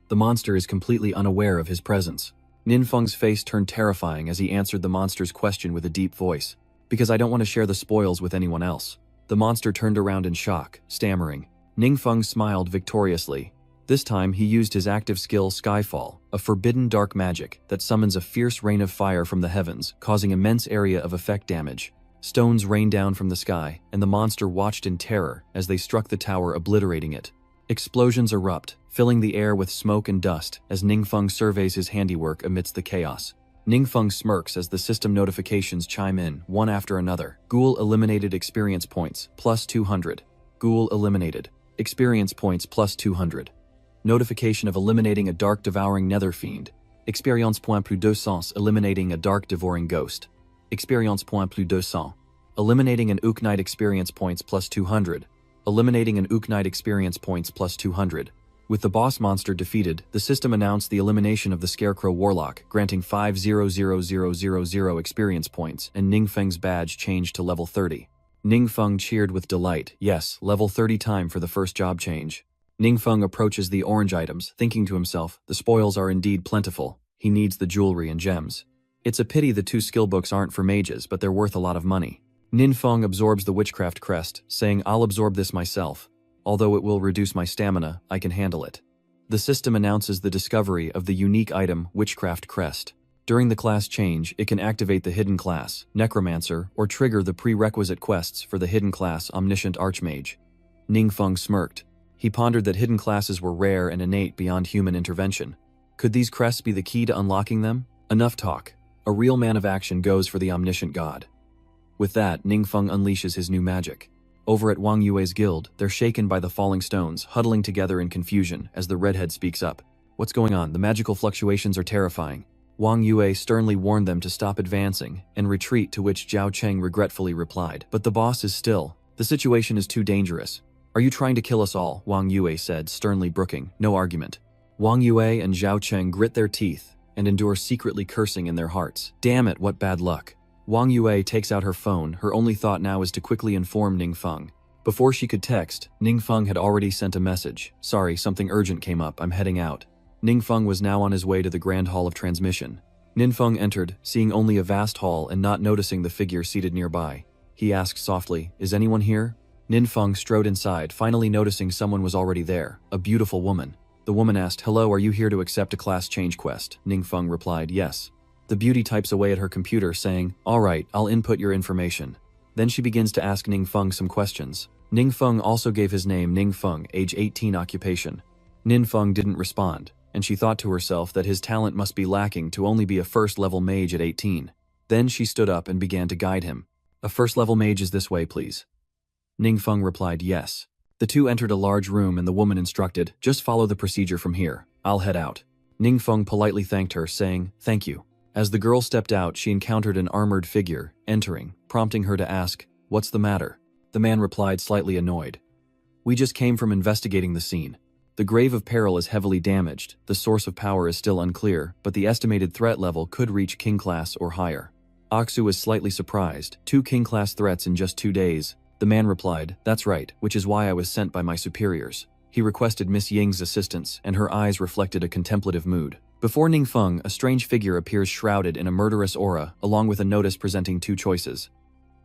The monster is completely unaware of his presence. Ningfeng's face turned terrifying as he answered the monster's question with a deep voice. Because I don't want to share the spoils with anyone else. The monster turned around in shock, stammering. Ningfeng smiled victoriously. This time, he used his active skill Skyfall, a forbidden dark magic that summons a fierce rain of fire from the heavens, causing immense area of effect damage. Stones rained down from the sky, and the monster watched in terror as they struck the tower, obliterating it. Explosions erupt, filling the air with smoke and dust as Ningfeng surveys his handiwork amidst the chaos. Ningfeng smirks as the system notifications chime in, one after another. Ghoul eliminated, experience points, plus 200. Ghoul eliminated. Experience points plus 200. Notification of eliminating a dark devouring nether fiend. Expérience point plus 200, eliminating a dark devouring ghost. Expérience point plus 200. Eliminating an Uknight, experience points plus 200. Eliminating an Uknight, experience points plus 200. With the boss monster defeated, the system announced the elimination of the Scarecrow Warlock, granting 5,000,000 experience points, and Ningfeng's badge changed to level 30. Ningfeng cheered with delight. Yes, level 30 time for the first job change. Ningfeng approaches the orange items, thinking to himself, the spoils are indeed plentiful. He needs the jewelry and gems. It's a pity the 2 skill books aren't for mages, but they're worth a lot of money. Ningfeng absorbs the witchcraft crest, saying, I'll absorb this myself. Although it will reduce my stamina, I can handle it. The system announces the discovery of the unique item, Witchcraft Crest. During the class change, it can activate the hidden class, Necromancer, or trigger the prerequisite quests for the hidden class, Omniscient Archmage. Ningfeng smirked. He pondered that hidden classes were rare and innate beyond human intervention. Could these crests be the key to unlocking them? Enough talk. A real man of action goes for the omniscient god. With that, Ningfeng unleashes his new magic. Over at Wang Yue's guild, they're shaken by the falling stones, huddling together in confusion as the redhead speaks up. What's going on? The magical fluctuations are terrifying. Wang Yue sternly warned them to stop advancing and retreat, to which Zhao Cheng regretfully replied, but the boss is still. The situation is too dangerous. Are you trying to kill us all? Wang Yue said, sternly brooking no argument. Wang Yue and Zhao Cheng grit their teeth and endure, secretly cursing in their hearts. Damn it, what bad luck. Wang Yue takes out her phone. Her only thought now is to quickly inform Ningfeng. Before she could text, Ningfeng had already sent a message. Sorry, something urgent came up, I'm heading out. Ningfeng was now on his way to the Grand Hall of Transmission. Ningfeng entered, seeing only a vast hall and not noticing the figure seated nearby. He asked softly, is anyone here? Ningfeng strode inside, finally noticing someone was already there, a beautiful woman. The woman asked, hello, are you here to accept a class change quest? Ningfeng replied, yes. The beauty types away at her computer, saying, all right, I'll input your information. Then she begins to ask Ningfeng some questions. Ningfeng also gave his name, Ningfeng, age 18, occupation. Ningfeng didn't respond, and she thought to herself that his talent must be lacking to only be a first-level mage at 18. Then she stood up and began to guide him. A first-level mage is this way, please. Ningfeng replied yes. The two entered a large room and the woman instructed, just follow the procedure from here. I'll head out. Ningfeng politely thanked her, saying, thank you. As the girl stepped out, she encountered an armored figure, entering, prompting her to ask, what's the matter? The man replied, slightly annoyed. We just came from investigating the scene. The grave of peril is heavily damaged, the source of power is still unclear, but the estimated threat level could reach King Class or higher. Aksu was slightly surprised. 2 King Class threats in just 2 days. The man replied, that's right, which is why I was sent by my superiors. He requested Miss Ying's assistance, and her eyes reflected a contemplative mood. Before Ningfeng, a strange figure appears shrouded in a murderous aura, along with a notice presenting 2 choices.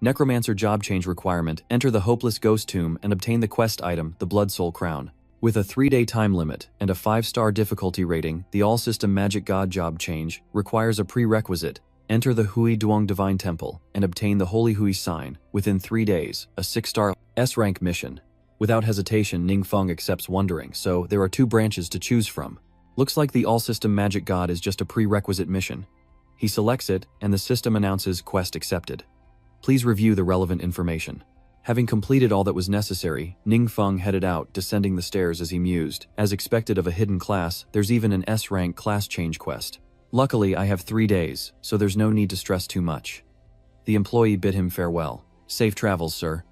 Necromancer job change requirement, enter the Hopeless Ghost Tomb and obtain the quest item, the Blood Soul Crown. With a 3-day time limit and a 5-star difficulty rating, the All-System Magic God job change requires a prerequisite. Enter the Hui Duong Divine Temple and obtain the Holy Hui Sign within 3 days, a 6-star S-rank mission. Without hesitation, Ningfeng accepts, wondering, so there are 2 branches to choose from. Looks like the All-System Magic God is just a prerequisite mission. He selects it, and the system announces quest accepted. Please review the relevant information. Having completed all that was necessary, Ningfeng headed out, descending the stairs as he mused. As expected of a hidden class, there's even an S-rank class change quest. Luckily, I have 3 days, so there's no need to stress too much. The employee bid him farewell. Safe travels, sir.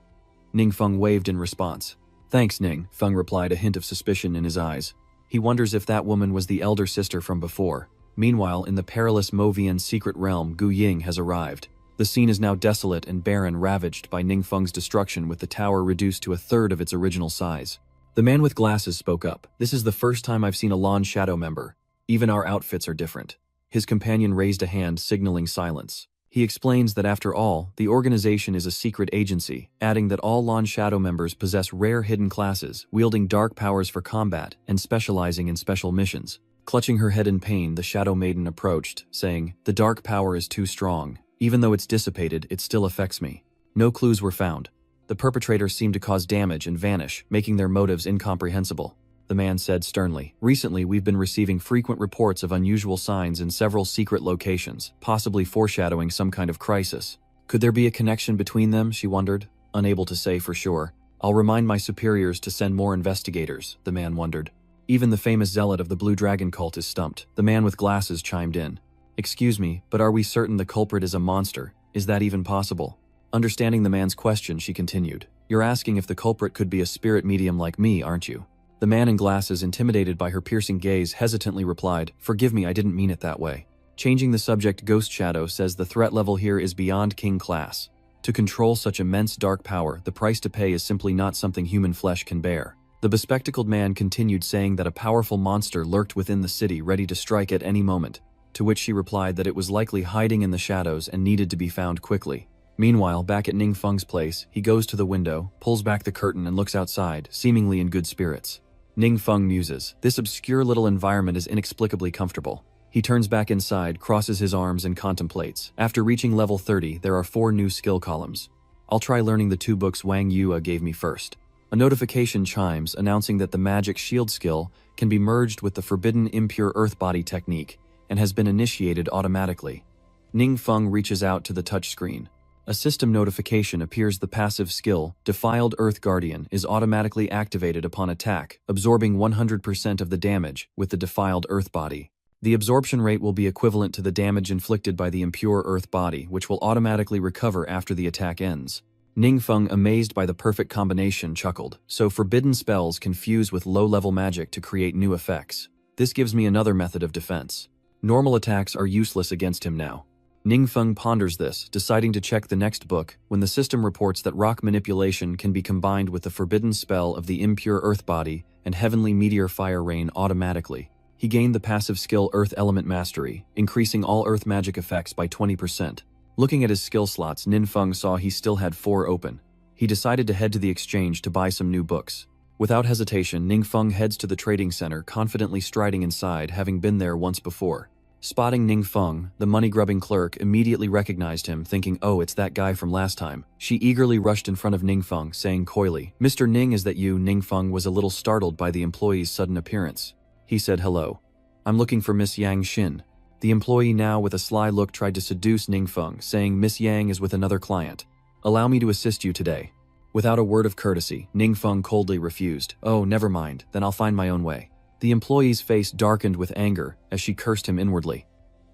Ningfeng waved in response. Thanks, Ning, Feng replied, a hint of suspicion in his eyes. He wonders if that woman was the elder sister from before. Meanwhile, in the perilous Movian secret realm, Gu Ying has arrived. The scene is now desolate and barren, ravaged by Ningfeng's destruction, with the tower reduced to 1/3 of its original size. The man with glasses spoke up. This is the first time I've seen a Lon Shadow member. Even our outfits are different. His companion raised a hand, signaling silence. He explains that after all, the organization is a secret agency, adding that all Lon Shadow members possess rare hidden classes, wielding dark powers for combat and specializing in special missions. Clutching her head in pain, the Shadow Maiden approached, saying, the dark power is too strong. Even though it's dissipated, it still affects me. No clues were found. The perpetrators seem to cause damage and vanish, making their motives incomprehensible. The man said sternly, recently we've been receiving frequent reports of unusual signs in several secret locations, possibly foreshadowing some kind of crisis. Could there be a connection between them, she wondered, unable to say for sure. I'll remind my superiors to send more investigators, the man wondered. Even the famous zealot of the Blue Dragon cult is stumped. The man with glasses chimed in. Excuse me, but are we certain the culprit is a monster? Is that even possible? Understanding the man's question, she continued. You're asking if the culprit could be a spirit medium like me, aren't you? The man in glasses, intimidated by her piercing gaze, hesitantly replied, forgive me, I didn't mean it that way. Changing the subject, Ghost Shadow says the threat level here is beyond King Class. To control such immense dark power, the price to pay is simply not something human flesh can bear. The bespectacled man continued, saying that a powerful monster lurked within the city, ready to strike at any moment, to which she replied that it was likely hiding in the shadows and needed to be found quickly. Meanwhile, back at Ningfeng's place, he goes to the window, pulls back the curtain and looks outside, seemingly in good spirits. Ningfeng muses, this obscure little environment is inexplicably comfortable. He turns back inside, crosses his arms and contemplates. After reaching level 30, there are 4 new skill columns. I'll try learning the 2 books Wong Yua gave me first. A notification chimes, announcing that the magic shield skill can be merged with the forbidden impure earth body technique and has been initiated automatically. Ningfeng reaches out to the touchscreen. A system notification appears. The passive skill, Defiled Earth Guardian, is automatically activated upon attack, absorbing 100% of the damage with the defiled earth body. The absorption rate will be equivalent to the damage inflicted by the impure earth body, which will automatically recover after the attack ends. Ningfeng, amazed by the perfect combination, chuckled. So forbidden spells can fuse with low-level magic to create new effects. This gives me another method of defense. Normal attacks are useless against him now. Ningfeng ponders this, deciding to check the next book, when the system reports that rock manipulation can be combined with the forbidden spell of the impure earth body and heavenly meteor fire rain automatically. He gained the passive skill Earth Element Mastery, increasing all earth magic effects by 20%. Looking at his skill slots, Ningfeng saw he still had 4 open. He decided to head to the exchange to buy some new books. Without hesitation, Ningfeng heads to the trading center, confidently striding inside, having been there once before. Spotting Ningfeng, the money-grubbing clerk immediately recognized him, thinking, oh, it's that guy from last time. She eagerly rushed in front of Ningfeng, saying coyly, Mr. Ning, is that you? Ningfeng was a little startled by the employee's sudden appearance. He said hello. I'm looking for Miss Yang Xin. The employee now, with a sly look, tried to seduce Ningfeng, saying Miss Yang is with another client. Allow me to assist you today. Without a word of courtesy, Ningfeng coldly refused. Oh, never mind, then I'll find my own way. The employee's face darkened with anger as she cursed him inwardly.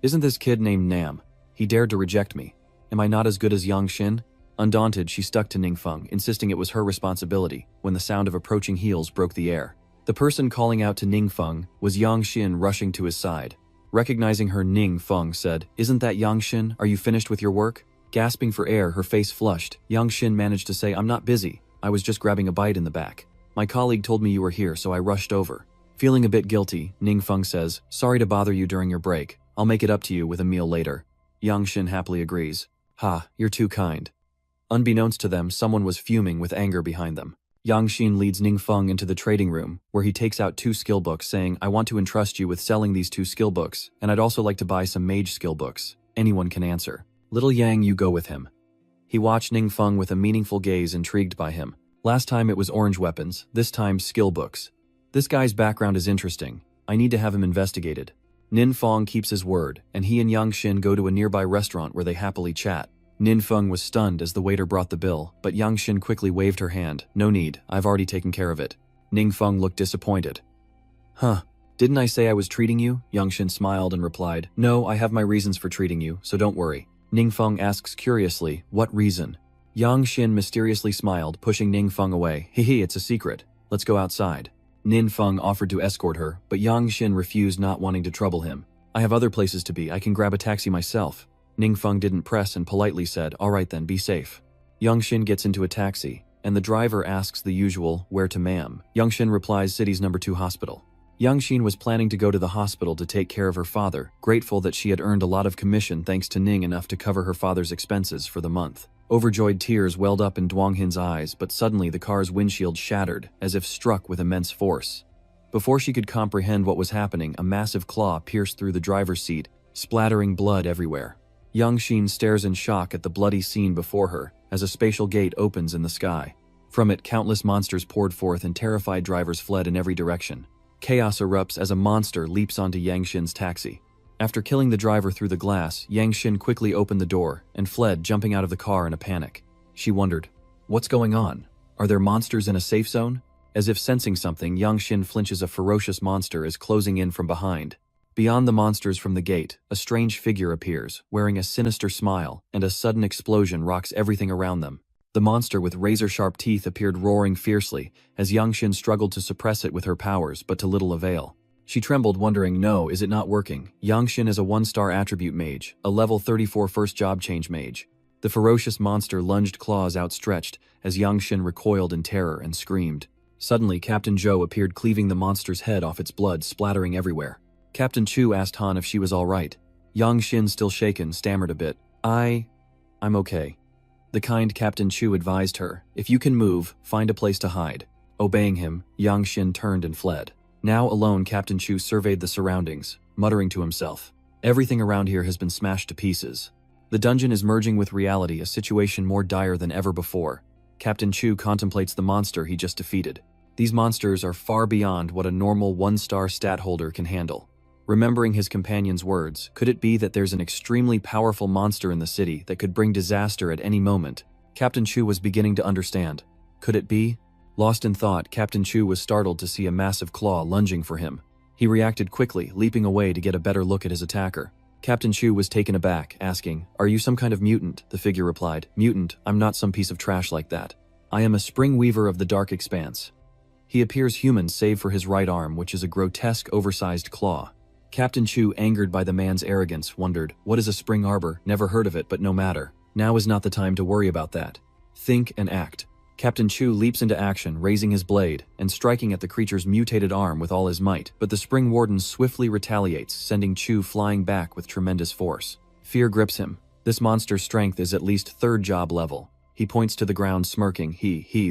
Isn't this kid named Nam? He dared to reject me. Am I not as good as Yang Xin? Undaunted, she stuck to Ningfeng, insisting it was her responsibility, when the sound of approaching heels broke the air. The person calling out to Ningfeng was Yang Xin, rushing to his side. Recognizing her, Ningfeng said, "Isn't that Yang Xin? Are you finished with your work?" Gasping for air, her face flushed, Yang Xin managed to say, "I'm not busy. I was just grabbing a bite in the back. My colleague told me you were here, so I rushed over." Feeling a bit guilty, Ningfeng says, "Sorry to bother you during your break. I'll make it up to you with a meal later." Yang Xin happily agrees. "Ha, you're too kind." Unbeknownst to them, someone was fuming with anger behind them. Yang Xin leads Ningfeng into the trading room, where he takes out 2 skill books, saying, "I want to entrust you with selling these 2 skill books, and I'd also like to buy some mage skill books. Anyone can answer." "Little Yang, you go with him." He watched Ningfeng with a meaningful gaze, intrigued by him. Last time it was orange weapons, this time skill books. This guy's background is interesting. I need to have him investigated. Ningfeng keeps his word, and he and Yang Xin go to a nearby restaurant where they happily chat. Ningfeng was stunned as the waiter brought the bill, but Yang Xin quickly waved her hand. "No need, I've already taken care of it." Ningfeng looked disappointed. "Huh, didn't I say I was treating you?" Yang Xin smiled and replied, "No, I have my reasons for treating you, so don't worry." Ningfeng asks curiously, "What reason?" Yang Xin mysteriously smiled, pushing Ningfeng away. "Hehe, it's a secret. Let's go outside." Ningfeng offered to escort her, but Yang Xin refused, not wanting to trouble him. "I have other places to be. I can grab a taxi myself." Ningfeng didn't press and politely said, "All right then, be safe." Yang Xin gets into a taxi, and the driver asks the usual, "Where to, ma'am?" Yang Xin replies, "City's number 2 hospital." Yang Xin was planning to go to the hospital to take care of her father, grateful that she had earned a lot of commission thanks to Ning, enough to cover her father's expenses for the month. Overjoyed tears welled up in Duanghin's eyes, but suddenly the car's windshield shattered, as if struck with immense force. Before she could comprehend what was happening, a massive claw pierced through the driver's seat, splattering blood everywhere. Yang Xin stares in shock at the bloody scene before her, as a spatial gate opens in the sky. From it, countless monsters poured forth and terrified drivers fled in every direction. Chaos erupts as a monster leaps onto Yang Xin's taxi. After killing the driver through the glass, Yang Xin quickly opened the door and fled, jumping out of the car in a panic. She wondered, "What's going on? Are there monsters in a safe zone?" As if sensing something, Yang Xin flinches. A ferocious monster is closing in from behind. Beyond the monsters from the gate, a strange figure appears, wearing a sinister smile, and a sudden explosion rocks everything around them. The monster with razor-sharp teeth appeared, roaring fiercely, as Yang Xin struggled to suppress it with her powers, but to little avail. She trembled, wondering, "No, is it not working?" Yang Xin is a 1-star attribute mage, a level 34 first job change mage. The ferocious monster lunged, claws outstretched, as Yang Xin recoiled in terror and screamed. Suddenly, Captain Zhou appeared, cleaving the monster's head off, its blood splattering everywhere. Captain Chu asked Han if she was all right. Yang Xin, still shaken, stammered a bit. I'm okay." The kind Captain Chu advised her, "If you can move, find a place to hide." Obeying him, Yang Xin turned and fled. Now alone, Captain Chu surveyed the surroundings, muttering to himself, "Everything around here has been smashed to pieces. The dungeon is merging with reality, a situation more dire than ever before." Captain Chu contemplates the monster he just defeated. These monsters are far beyond what a normal 1-star stat holder can handle. Remembering his companion's words, could it be that there's an extremely powerful monster in the city that could bring disaster at any moment? Captain Chu was beginning to understand. Could it be? Lost in thought, Captain Chu was startled to see a massive claw lunging for him. He reacted quickly, leaping away to get a better look at his attacker. Captain Chu was taken aback, asking, "Are you some kind of mutant?" The figure replied, "Mutant, I'm not some piece of trash like that. I am a spring weaver of the dark expanse." He appears human save for his right arm, which is a grotesque, oversized claw. Captain Chu, angered by the man's arrogance, wondered, "What is a spring arbor? Never heard of it, but no matter. Now is not the time to worry about that. Think and act." Captain Chu leaps into action, raising his blade and striking at the creature's mutated arm with all his might, but the spring warden swiftly retaliates, sending Chu flying back with tremendous force. Fear grips him. This monster's strength is at least 3rd job level. He points to the ground, smirking,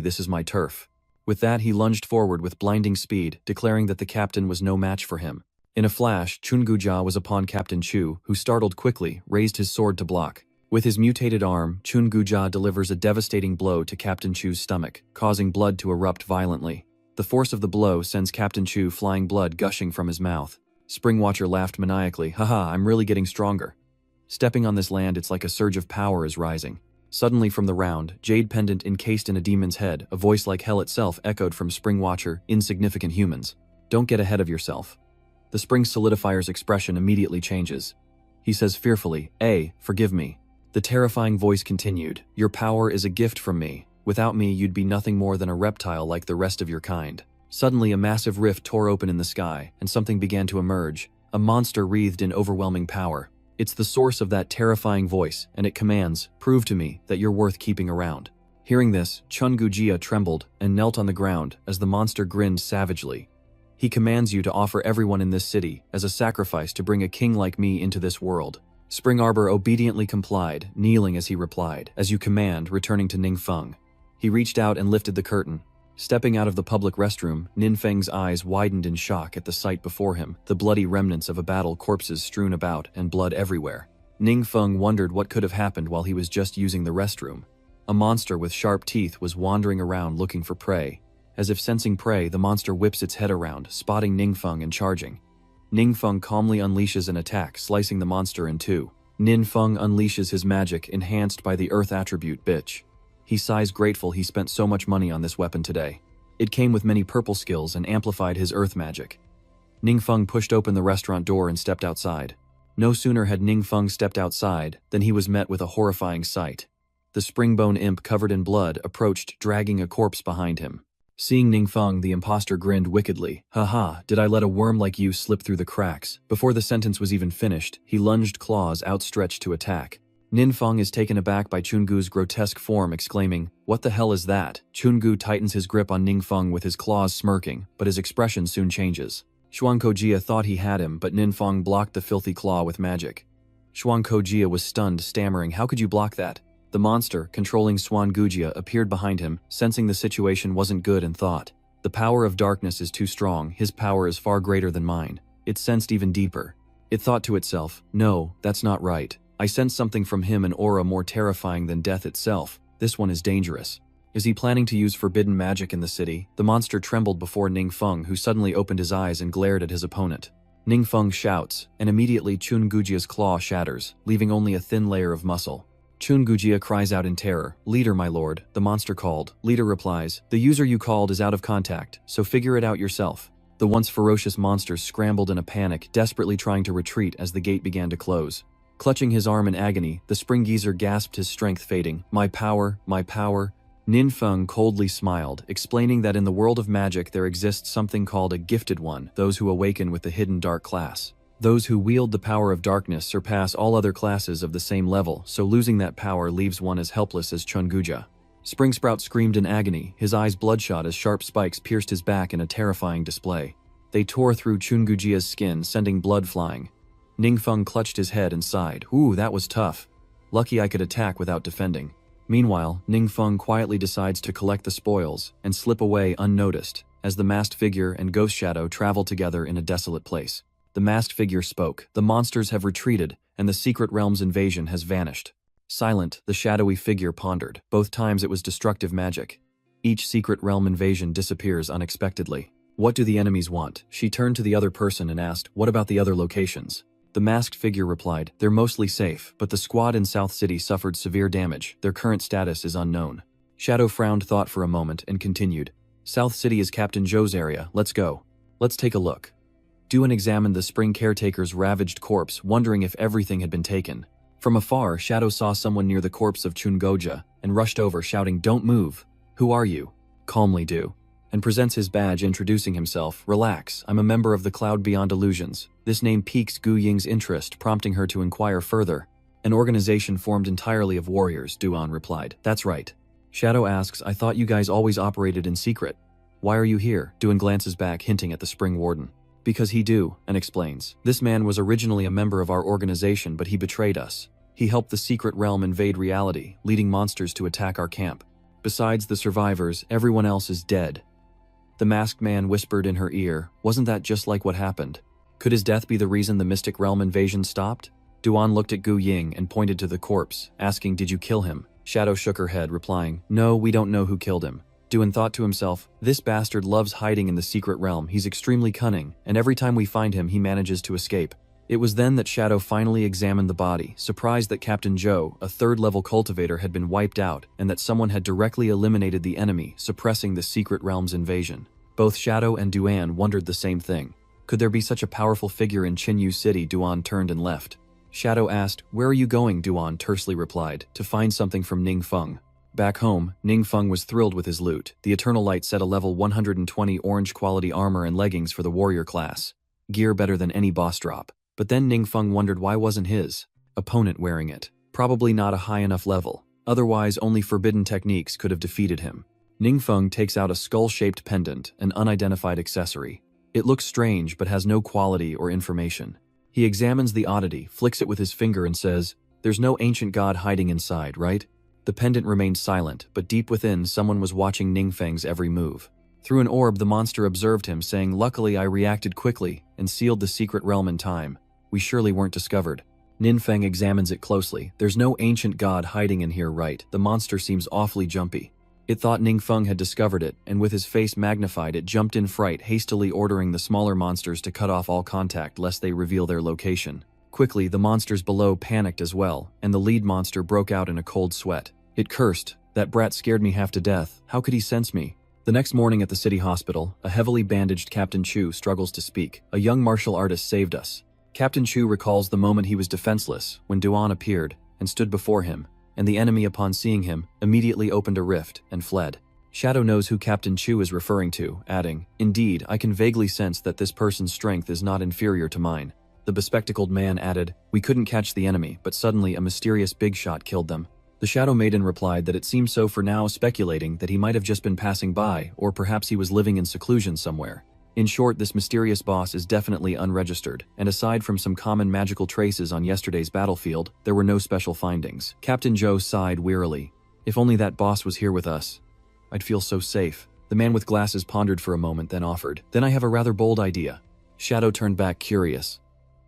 this is my turf." With that, he lunged forward with blinding speed, declaring that the captain was no match for him. In a flash, Chunguja was upon Captain Chu, who, startled quickly, raised his sword to block. With his mutated arm, Chunguja delivers a devastating blow to Captain Chu's stomach, causing blood to erupt violently. The force of the blow sends Captain Chu flying, blood gushing from his mouth. Springwatcher laughed maniacally, "Haha, I'm really getting stronger." Stepping on this land, it's like a surge of power is rising. Suddenly from the round, jade pendant encased in a demon's head, a voice like hell itself echoed from Springwatcher, "Insignificant humans. Don't get ahead of yourself." The spring solidifier's expression immediately changes. He says fearfully, "Forgive me." The terrifying voice continued, "Your power is a gift from me. Without me, you'd be nothing more than a reptile like the rest of your kind." Suddenly, a massive rift tore open in the sky, and something began to emerge, a monster wreathed in overwhelming power. It's the source of that terrifying voice, and it commands, "Prove to me that you're worth keeping around." Hearing this, Chungujia trembled and knelt on the ground as the monster grinned savagely. "He commands you to offer everyone in this city as a sacrifice to bring a king like me into this world." Spring Arbor obediently complied, kneeling as he replied, "As you command," returning to Ningfeng. He reached out and lifted the curtain. Stepping out of the public restroom, Ninfeng's eyes widened in shock at the sight before him, the bloody remnants of a battle, corpses strewn about, and blood everywhere. Ningfeng wondered what could have happened while he was just using the restroom. A monster with sharp teeth was wandering around looking for prey. As if sensing prey, the monster whips its head around, spotting Ningfeng and charging. Ningfeng calmly unleashes an attack, slicing the monster in two. Ninfeng unleashes his magic, enhanced by the earth attribute Bitch. He sighs, grateful he spent so much money on this weapon today. It came with many purple skills and amplified his earth magic. Ningfeng pushed open the restaurant door and stepped outside. No sooner had Ningfeng stepped outside than he was met with a horrifying sight. The springbone imp covered in blood approached, dragging a corpse behind him. Seeing Ningfeng, the imposter grinned wickedly. "Haha, did I let a worm like you slip through the cracks?" Before the sentence was even finished, he lunged, claws outstretched to attack. Ninfeng is taken aback by Chungu's grotesque form, exclaiming, "What the hell is that?" Chungu tightens his grip on Ningfeng with his claws, smirking, but his expression soon changes. Xuankojia thought he had him, but Ninfeng blocked the filthy claw with magic. Xuankojia was stunned, stammering, "How could you block that?" The monster, controlling Xuangujia, appeared behind him, sensing the situation wasn't good, and thought, "The power of darkness is too strong, his power is far greater than mine." It sensed even deeper. It thought to itself, "No, that's not right. I sense something from him, an aura more terrifying than death itself. This one is dangerous. Is he planning to use forbidden magic in the city?" The monster trembled before Ningfeng, who suddenly opened his eyes and glared at his opponent. Ningfeng shouts, and immediately Chungujia's claw shatters, leaving only a thin layer of muscle. Chungujia cries out in terror, "Leader, my lord," the monster called. Leader replies, "The user you called is out of contact, so figure it out yourself." The once ferocious monster scrambled in a panic, desperately trying to retreat as the gate began to close. Clutching his arm in agony, the spring geezer gasped, his strength fading. My power, my power." Ninfeng coldly smiled, explaining that in the world of magic there exists something called a gifted one, those who awaken with the hidden dark class. Those who wield the power of darkness surpass all other classes of the same level, so losing that power leaves one as helpless as Chunguja. Springsprout screamed in agony, his eyes bloodshot as sharp spikes pierced his back in a terrifying display. They tore through Chungujia's skin, sending blood flying. Ningfeng clutched his head and sighed, "Ooh, that was tough. Lucky I could attack without defending." Meanwhile, Ningfeng quietly decides to collect the spoils and slip away unnoticed, as the masked figure and ghost shadow travel together in a desolate place. The masked figure spoke, "The monsters have retreated, and the secret realm's invasion has vanished." Silent, the shadowy figure pondered. Both times it was destructive magic. Each secret realm invasion disappears unexpectedly. "What do the enemies want?" She turned to the other person and asked, "What about the other locations?" The masked figure replied, "They're mostly safe, but the squad in South City suffered severe damage. Their current status is unknown." Shadow frowned thought for a moment and continued, "South City is Captain Zhou's area. Let's go. Let's take a look." Duan examined the spring caretaker's ravaged corpse, wondering if everything had been taken. From afar, Shadow saw someone near the corpse of Chungoja and rushed over, shouting, "Don't move." "Who are you?" "Calmly do." And presents his badge, introducing himself. "Relax, I'm a member of the Cloud Beyond Illusions." This name piques Gu Ying's interest, prompting her to inquire further. "An organization formed entirely of warriors," Duan replied. "That's right." Shadow asks, "I thought you guys always operated in secret. Why are you here?" Duan glances back, hinting at the Spring Warden. "Because he do," and explains. "This man was originally a member of our organization, but he betrayed us. He helped the secret realm invade reality, leading monsters to attack our camp. Besides the survivors, everyone else is dead." The masked man whispered in her ear, "Wasn't that just like what happened? Could his death be the reason the mystic realm invasion stopped?" Duan looked at Gu Ying and pointed to the corpse, asking, "Did you kill him?" Shadow shook her head, replying, "No, we don't know who killed him." Duan thought to himself, "This bastard loves hiding in the secret realm. He's extremely cunning, and every time we find him, he manages to escape." It was then that Shadow finally examined the body, surprised that Captain Zhou, a third-level cultivator, had been wiped out, and that someone had directly eliminated the enemy, suppressing the secret realm's invasion. Both Shadow and Duan wondered the same thing. Could there be such a powerful figure in Qinyu City? Duan turned and left. Shadow asked. Where are you going? Duan tersely replied. To find something from Ning Feng. Back home, Ning Feng was thrilled with his loot. The Eternal Light set a level 120 orange quality armor and leggings for the warrior class. Gear better than any boss drop. But then Ning Feng wondered why wasn't his opponent wearing it. Probably not a high enough level. Otherwise, only forbidden techniques could have defeated him. Ning Feng takes out a skull-shaped pendant, an unidentified accessory. It looks strange but has no quality or information. He examines the oddity, flicks it with his finger and says, "There's no ancient god hiding inside, right?" The pendant remained silent, but deep within someone was watching Ning Feng's every move. Through an orb, the monster observed him, saying, "Luckily I reacted quickly and sealed the secret realm in time. We surely weren't discovered." Ning Feng examines it closely. There's no ancient god hiding in here, right? The monster seems awfully jumpy. It thought Ning Feng had discovered it, and with his face magnified, it jumped in fright, hastily ordering the smaller monsters to cut off all contact lest they reveal their location. Quickly, the monsters below panicked as well, and the lead monster broke out in a cold sweat. It cursed. "That brat scared me half to death. How could he sense me?" The next morning at the city hospital, a heavily bandaged Captain Chu struggles to speak. A young martial artist saved us. Captain Chu recalls the moment he was defenseless, when Duan appeared and stood before him, and the enemy, upon seeing him, immediately opened a rift and fled. Shadow knows who Captain Chu is referring to, adding, "Indeed, I can vaguely sense that this person's strength is not inferior to mine." The bespectacled man added, "We couldn't catch the enemy, but suddenly a mysterious big shot killed them." The Shadow Maiden replied that it seemed so for now, speculating that he might have just been passing by, or perhaps he was living in seclusion somewhere. In short, this mysterious boss is definitely unregistered, and aside from some common magical traces on yesterday's battlefield, there were no special findings. Captain Joe sighed wearily. "If only that boss was here with us. I'd feel so safe." The man with glasses pondered for a moment, then offered, "Then I have a rather bold idea." Shadow turned back, curious.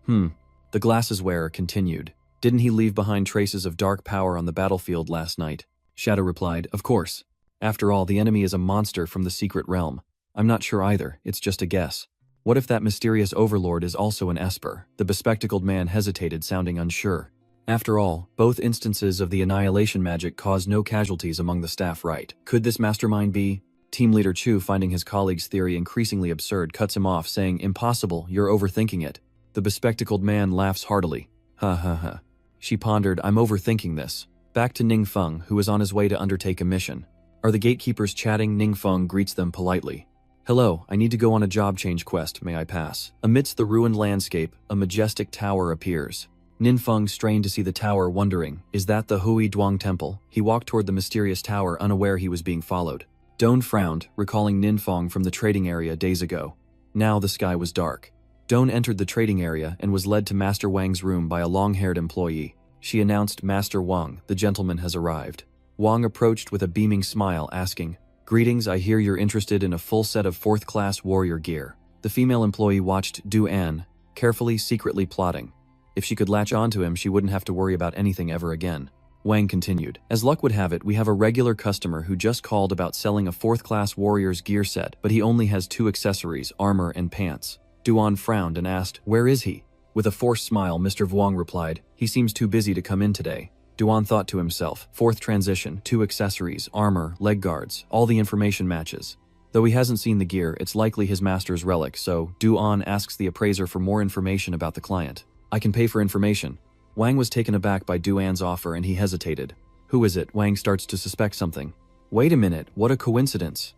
The glasses wearer continued. "Didn't he leave behind traces of dark power on the battlefield last night?" Shadow replied, "Of course. After all, the enemy is a monster from the secret realm. I'm not sure either, it's just a guess. What if that mysterious overlord is also an Esper?" The bespectacled man hesitated, sounding unsure. After all, both instances of the annihilation magic caused no casualties among the staff, right? Could this mastermind be? Team leader Chu, finding his colleague's theory increasingly absurd, cuts him off, saying, "Impossible, you're overthinking it." The bespectacled man laughs heartily. "Ha ha ha." She pondered, "I'm overthinking this." Back to Ning Feng, who is on his way to undertake a mission. Are the gatekeepers chatting? Ning Feng greets them politely. "Hello, I need to go on a job change quest, may I pass?" Amidst the ruined landscape, a majestic tower appears. Ning Feng strained to see the tower, wondering, is that the Hui Duang Temple? He walked toward the mysterious tower, unaware he was being followed. Doan frowned, recalling Ning Feng from the trading area days ago. Now the sky was dark. Doan entered the trading area and was led to Master Wang's room by a long-haired employee. She announced, "Master Wang, the gentleman has arrived." Wang approached with a beaming smile, asking, "Greetings, I hear you're interested in a full set of 4th class warrior gear." The female employee watched Du An, carefully, secretly plotting. If she could latch onto him, she wouldn't have to worry about anything ever again. Wang continued, "As luck would have it, we have a regular customer who just called about selling a 4th class warrior's gear set, but he only has 2 accessories, armor and pants." Duan frowned and asked, "Where is he?" With a forced smile, Mr. Vuong replied, "He seems too busy to come in today." Duan thought to himself, 4th transition, 2 accessories, armor, leg guards, all the information matches. Though he hasn't seen the gear, it's likely his master's relic, so Duan asks the appraiser for more information about the client. "I can pay for information." Wang was taken aback by Duan's offer and he hesitated. "Who is it?" Wang starts to suspect something. "Wait a minute, what a coincidence.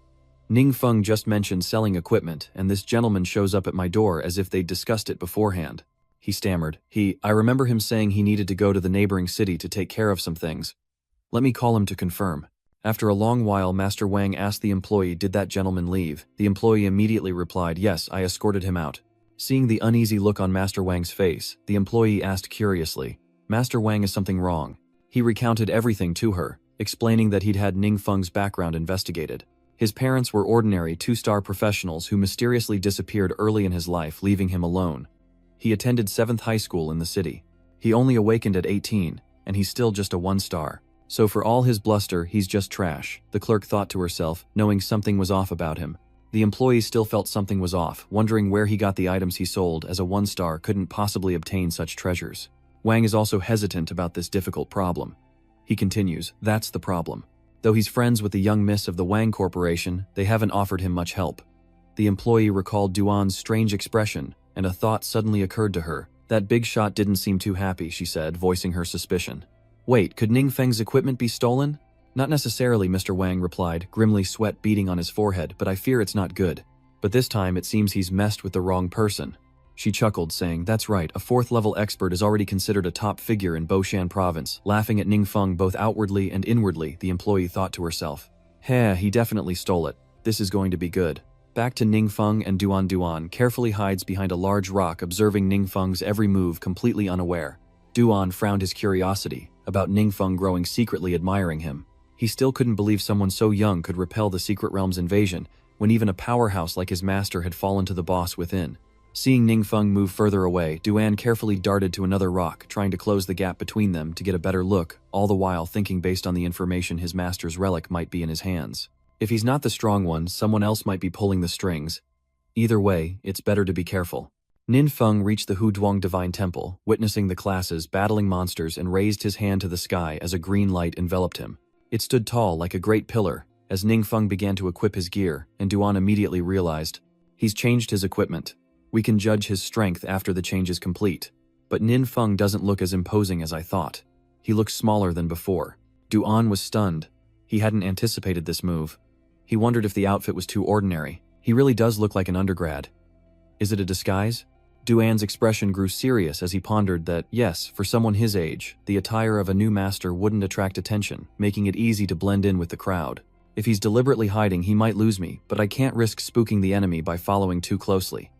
Ning Feng just mentioned selling equipment, and this gentleman shows up at my door as if they'd discussed it beforehand." He stammered. I remember him saying he needed to go to the neighboring city to take care of some things. Let me call him to confirm." After a long while, Master Wang asked the employee, "Did that gentleman leave?" The employee immediately replied, "Yes, I escorted him out." Seeing the uneasy look on Master Wang's face, the employee asked curiously, "Master Wang, is something wrong?" He recounted everything to her, explaining that he'd had Ning Feng's background investigated. His parents were ordinary 2-star professionals who mysteriously disappeared early in his life, leaving him alone. He attended 7th high school in the city. He only awakened at 18, and he's still just a 1-star. So for all his bluster, he's just trash, the clerk thought to herself, knowing something was off about him. The employee still felt something was off, wondering where he got the items he sold, as a 1-star couldn't possibly obtain such treasures. Wang is also hesitant about this difficult problem. He continues, "That's the problem. Though he's friends with the young miss of the Wang Corporation, they haven't offered him much help." The employee recalled Duan's strange expression, and a thought suddenly occurred to her. That big shot didn't seem too happy, she said, voicing her suspicion. Wait, could Ning Feng's equipment be stolen? Not necessarily, Mr. Wang replied, grimly, sweat beading on his forehead, but I fear it's not good. But this time it seems he's messed with the wrong person. She chuckled, saying, that's right, a 4th-level expert is already considered a top figure in Boshan province. Laughing at Ning Feng both outwardly and inwardly, the employee thought to herself. Heh, he definitely stole it. This is going to be good. Back to Ning Feng, and Duan carefully hides behind a large rock, observing Ning Feng's every move completely unaware. Duan frowned his curiosity about Ning Feng, growing secretly admiring him. He still couldn't believe someone so young could repel the Secret Realm's invasion, when even a powerhouse like his master had fallen to the boss within. Seeing Ning Feng move further away, Duan carefully darted to another rock, trying to close the gap between them to get a better look, all the while thinking based on the information his master's relic might be in his hands. If he's not the strong one, someone else might be pulling the strings. Either way, it's better to be careful. Nin Feng reached the Huduang Divine Temple, witnessing the classes battling monsters, and raised his hand to the sky as a green light enveloped him. It stood tall like a great pillar, as Ning Feng began to equip his gear, and Duan immediately realized, he's changed his equipment. We can judge his strength after the change is complete. But Nin Feng doesn't look as imposing as I thought. He looks smaller than before. Duan was stunned. He hadn't anticipated this move. He wondered if the outfit was too ordinary. He really does look like an undergrad. Is it a disguise? Duan's expression grew serious as he pondered that, yes, for someone his age, the attire of a new master wouldn't attract attention, making it easy to blend in with the crowd. If he's deliberately hiding, he might lose me, but I can't risk spooking the enemy by following too closely.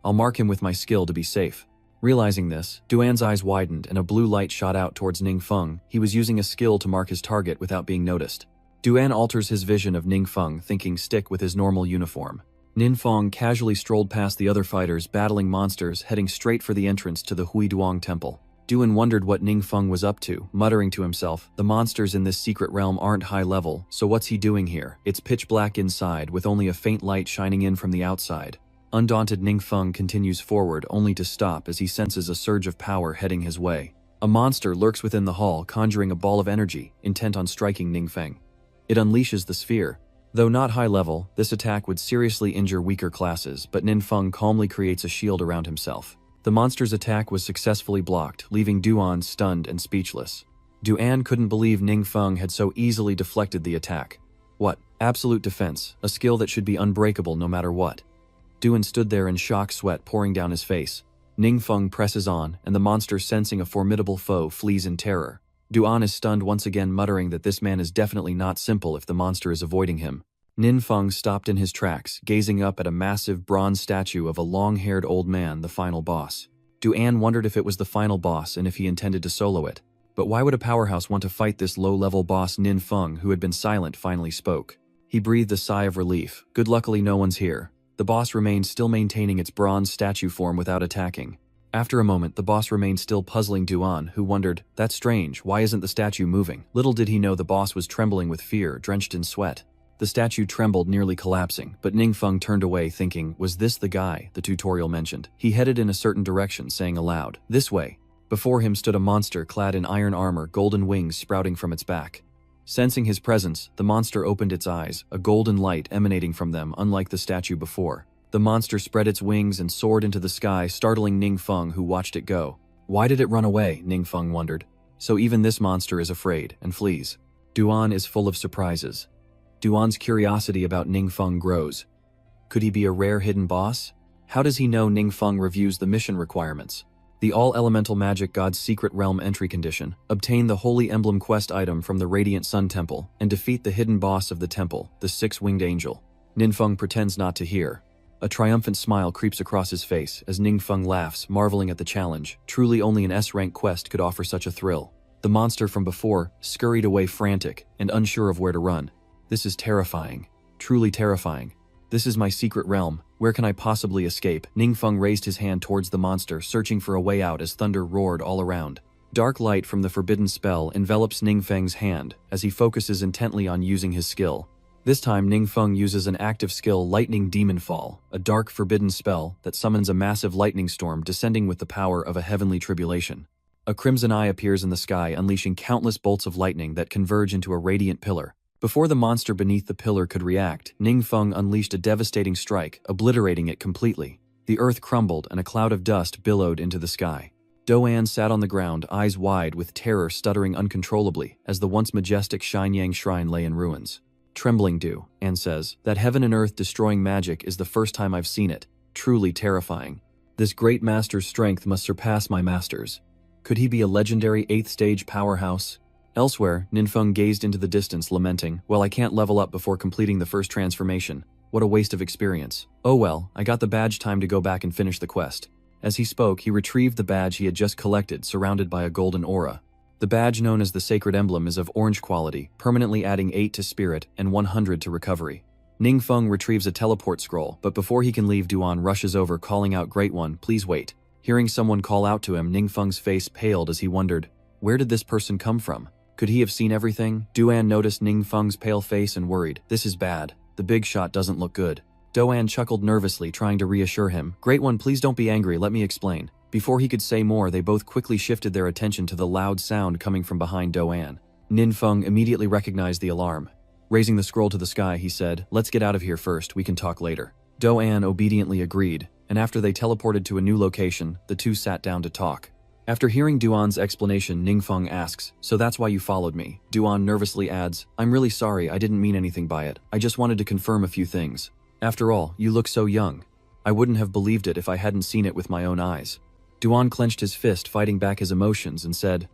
I'll mark him with my skill to be safe. Realizing this, Duan's eyes widened and a blue light shot out towards Ning Feng. He was using a skill to mark his target without being noticed. Duan alters his vision of Ning Feng, thinking stick with his normal uniform. Nin Feng casually strolled past the other fighters battling monsters, heading straight for the entrance to the Huiduang Temple. Duan wondered what Ning Feng was up to, muttering to himself, the monsters in this secret realm aren't high level, so what's he doing here? It's pitch black inside, with only a faint light shining in from the outside. Undaunted, Ning Feng continues forward, only to stop as he senses a surge of power heading his way. A monster lurks within the hall, conjuring a ball of energy, intent on striking Ning Feng. It unleashes the sphere. Though not high level, this attack would seriously injure weaker classes, but Nin Feng calmly creates a shield around himself. The monster's attack was successfully blocked, leaving Duan stunned and speechless. Duan couldn't believe Ning Feng had so easily deflected the attack. What? Absolute defense, a skill that should be unbreakable no matter what. Duan stood there in shock, sweat pouring down his face. Ning Feng presses on, and the monster, sensing a formidable foe, flees in terror. Duan is stunned once again, muttering that this man is definitely not simple if the monster is avoiding him. Nin Feng stopped in his tracks, gazing up at a massive bronze statue of a long-haired old man, the final boss. Duan wondered if it was the final boss and if he intended to solo it. But why would a powerhouse want to fight this low-level boss? Nin Feng, who had been silent, finally spoke. He breathed a sigh of relief. Good, luckily no one's here. The boss remained, still maintaining its bronze statue form without attacking. After a moment, the boss remained still, puzzling Duan, who wondered, that's strange, why isn't the statue moving? Little did he know the boss was trembling with fear, drenched in sweat. The statue trembled, nearly collapsing, but Ning Feng turned away, thinking, was this the guy the tutorial mentioned? He headed in a certain direction, saying aloud, this way. Before him stood a monster clad in iron armor, golden wings sprouting from its back. Sensing his presence, the monster opened its eyes, a golden light emanating from them, unlike the statue before. The monster spread its wings and soared into the sky, startling Ning Feng, who watched it go. Why did it run away? Ning Feng wondered. So even this monster is afraid, and flees. Duan is full of surprises. Duan's curiosity about Ning Feng grows. Could he be a rare hidden boss? How does he know Ning Feng reviews the mission requirements? The All-Elemental Magic God's Secret Realm entry condition: obtain the Holy Emblem quest item from the Radiant Sun Temple, and defeat the hidden boss of the temple, the Six-Winged Angel. Nin Feng pretends not to hear. A triumphant smile creeps across his face as Ning Feng laughs, marveling at the challenge. Truly only an S-rank quest could offer such a thrill. The monster from before scurried away, frantic and unsure of where to run. This is terrifying. Truly terrifying. This is my secret realm. Where can I possibly escape? Ning Feng raised his hand towards the monster, searching for a way out as thunder roared all around. Dark light from the forbidden spell envelops Ning Feng's hand as he focuses intently on using his skill. This time, Ning Feng uses an active skill, Lightning Demon Fall, a dark forbidden spell that summons a massive lightning storm descending with the power of a heavenly tribulation. A crimson eye appears in the sky, unleashing countless bolts of lightning that converge into a radiant pillar. Before the monster beneath the pillar could react, Ning Feng unleashed a devastating strike, obliterating it completely. The earth crumbled and a cloud of dust billowed into the sky. Do-an sat on the ground, eyes wide with terror, stuttering uncontrollably as the once majestic Shinyang shrine lay in ruins. Trembling Do-an says, that heaven and earth destroying magic is the first time I've seen it. Truly terrifying. This great master's strength must surpass my master's. Could he be a legendary 8th stage powerhouse? Elsewhere, Ninfeng gazed into the distance, lamenting, well, I can't level up before completing the first transformation. What a waste of experience. Oh well, I got the badge, time to go back and finish the quest. As he spoke, he retrieved the badge he had just collected, surrounded by a golden aura. The badge, known as the Sacred Emblem, is of orange quality, permanently adding 8 to spirit and 100 to recovery. Ningfeng retrieves a teleport scroll, but before he can leave, Do-an rushes over, calling out, Great One, please wait. Hearing someone call out to him, Ningfeng's face paled as he wondered, where did this person come from? Could he have seen everything? Do-an noticed Ningfeng's pale face and worried, this is bad. The big shot doesn't look good. Do-an chuckled nervously, trying to reassure him. Great One, please don't be angry, let me explain. Before he could say more, they both quickly shifted their attention to the loud sound coming from behind Do-an. Ninfeng immediately recognized the alarm. Raising the scroll to the sky, he said, let's get out of here first, we can talk later. Do-an obediently agreed, and after they teleported to a new location, the two sat down to talk. After hearing Do-an's explanation, Ningfeng asks, so that's why you followed me? Do-an nervously adds, I'm really sorry, I didn't mean anything by it. I just wanted to confirm a few things. After all, you look so young. I wouldn't have believed it if I hadn't seen it with my own eyes. Do-an clenched his fist, fighting back his emotions, and said,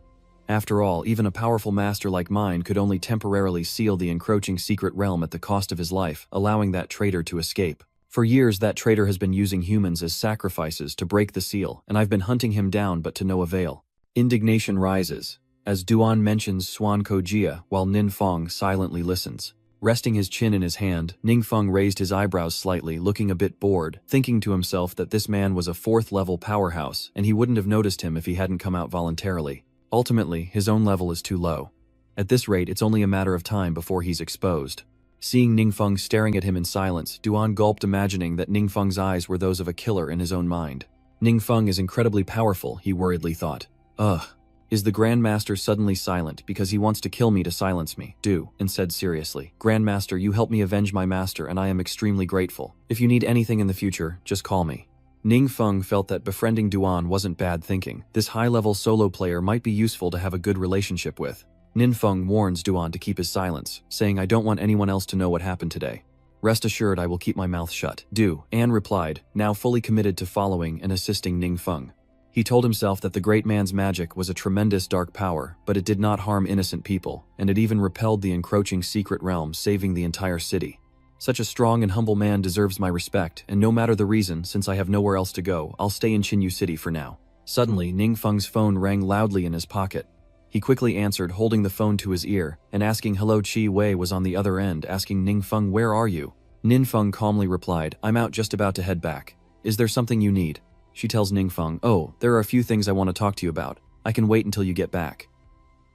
after all, even a powerful master like mine could only temporarily seal the encroaching secret realm at the cost of his life, allowing that traitor to escape. For years, that traitor has been using humans as sacrifices to break the seal, and I've been hunting him down but to no avail. Indignation rises as Do-an mentions Xuan Kojia while Ninfeng silently listens. Resting his chin in his hand, Ningfeng raised his eyebrows slightly, looking a bit bored, thinking to himself that this man was a 4th-level powerhouse, and he wouldn't have noticed him if he hadn't come out voluntarily. Ultimately, his own level is too low. At this rate, it's only a matter of time before he's exposed. Seeing Ningfeng staring at him in silence, Do-an gulped, imagining that Ningfeng's eyes were those of a killer in his own mind. Ningfeng is incredibly powerful, he worriedly thought. Ugh. Is the Grandmaster suddenly silent because he wants to kill me to silence me? Do-an said seriously. Grandmaster, you helped me avenge my master and I am extremely grateful. If you need anything in the future, just call me. Ningfeng felt that befriending Do-an wasn't bad thinking. This high-level solo player might be useful to have a good relationship with. Ningfeng warns Do-an to keep his silence, saying, I don't want anyone else to know what happened today. Rest assured I will keep my mouth shut. Do-an replied, now fully committed to following and assisting Ningfeng. He told himself that the great man's magic was a tremendous dark power, but it did not harm innocent people, and it even repelled the encroaching secret realm, saving the entire city. Such a strong and humble man deserves my respect, and no matter the reason, since I have nowhere else to go, I'll stay in Qinyu City for now. Suddenly, Ningfeng's phone rang loudly in his pocket. He quickly answered, holding the phone to his ear, and asking hello. Chi Wei was on the other end, asking Ningfeng, where are you? Ningfeng calmly replied, I'm out, just about to head back. Is there something you need? She tells Ningfeng, oh, there are a few things I want to talk to you about. I can wait until you get back.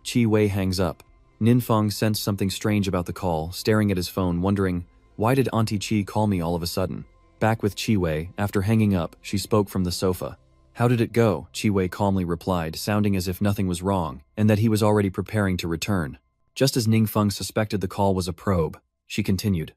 Chi Wei hangs up. Ningfeng sensed something strange about the call, staring at his phone, wondering, why did Auntie Chi call me all of a sudden? Back with Chi Wei, after hanging up, she spoke from the sofa. How did it go? Chi Wei calmly replied, sounding as if nothing was wrong, and that he was already preparing to return. Just as Ningfeng suspected the call was a probe, she continued.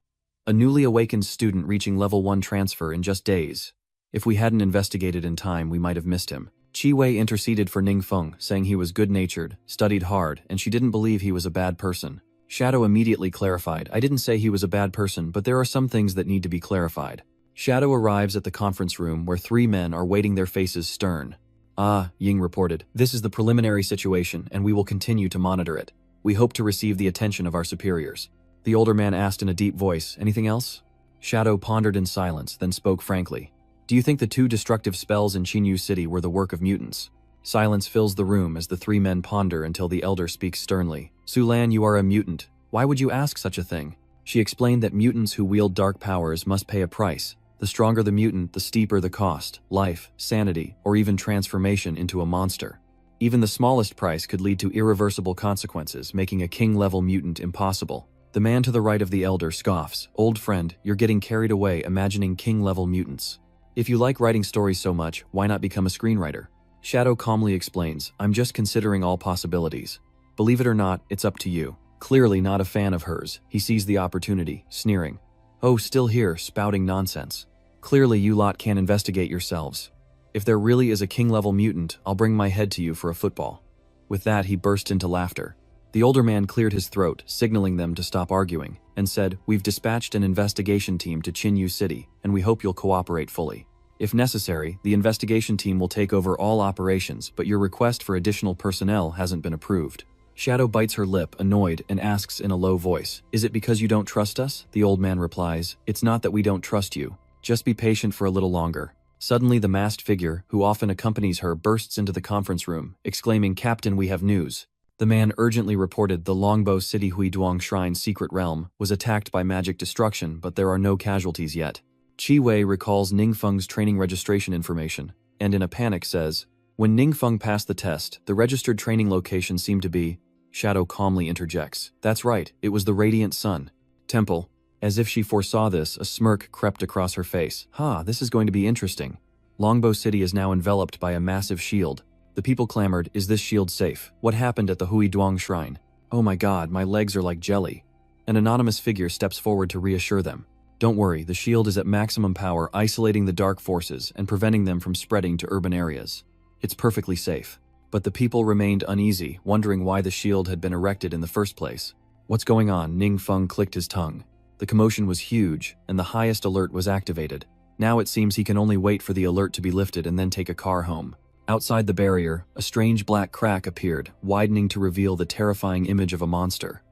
A newly awakened student reaching level 1 transfer in just days. If we hadn't investigated in time, we might have missed him. Chi Wei interceded for Ningfeng, saying he was good-natured, studied hard, and she didn't believe he was a bad person. Shadow immediately clarified, I didn't say he was a bad person, but there are some things that need to be clarified. Shadow arrives at the conference room where 3 men are waiting, their faces stern. Ah, Ying reported, this is the preliminary situation and we will continue to monitor it. We hope to receive the attention of our superiors. The older man asked in a deep voice, anything else? Shadow pondered in silence, then spoke frankly. Do you think the 2 destructive spells in Qinyu City were the work of mutants? Silence fills the room as the 3 men ponder until the elder speaks sternly. Sulan, you are a mutant. Why would you ask such a thing? She explained that mutants who wield dark powers must pay a price. The stronger the mutant, the steeper the cost, life, sanity, or even transformation into a monster. Even the smallest price could lead to irreversible consequences, making a king-level mutant impossible. The man to the right of the elder scoffs, old friend, you're getting carried away imagining king-level mutants. If you like writing stories so much, why not become a screenwriter? Shadow calmly explains, I'm just considering all possibilities. Believe it or not, it's up to you. Clearly not a fan of hers, he sees the opportunity, sneering. Oh, still here, spouting nonsense. Clearly you lot can't investigate yourselves. If there really is a king-level mutant, I'll bring my head to you for a football." With that, he burst into laughter. The older man cleared his throat, signaling them to stop arguing, and said, "We've dispatched an investigation team to Chinyu City, and we hope you'll cooperate fully. If necessary, the investigation team will take over all operations, but your request for additional personnel hasn't been approved." Shadow bites her lip, annoyed, and asks in a low voice, "Is it because you don't trust us?" The old man replies, "It's not that we don't trust you. Just be patient for a little longer." Suddenly, the masked figure, who often accompanies her, bursts into the conference room, exclaiming, "Captain, we have news." The man urgently reported the Longbow City Huiduang Shrine's secret realm was attacked by magic destruction, but there are no casualties yet. Chi Wei recalls Ningfeng's training registration information, and in a panic says, "When Ningfeng passed the test, the registered training location seemed to be..." Shadow calmly interjects, "That's right, it was the Radiant Sun Temple." As if she foresaw this, a smirk crept across her face. This is going to be interesting. Longbow City is now enveloped by a massive shield. The people clamored, "Is this shield safe? What happened at the Huiduang Shrine? Oh my god, my legs are like jelly." An anonymous figure steps forward to reassure them. "Don't worry, the shield is at maximum power, isolating the dark forces and preventing them from spreading to urban areas. It's perfectly safe." But the people remained uneasy, wondering why the shield had been erected in the first place. "What's going on?" Ningfeng clicked his tongue. The commotion was huge, and the highest alert was activated. Now it seems he can only wait for the alert to be lifted and then take a car home. Outside the barrier, a strange black crack appeared, widening to reveal the terrifying image of a monster.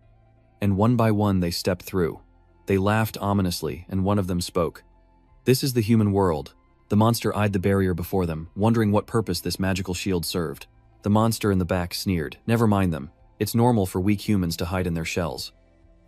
And one by one they stepped through. They laughed ominously, and one of them spoke. "This is the human world." The monster eyed the barrier before them, wondering what purpose this magical shield served. The monster in the back sneered, "Never mind them. It's normal for weak humans to hide in their shells."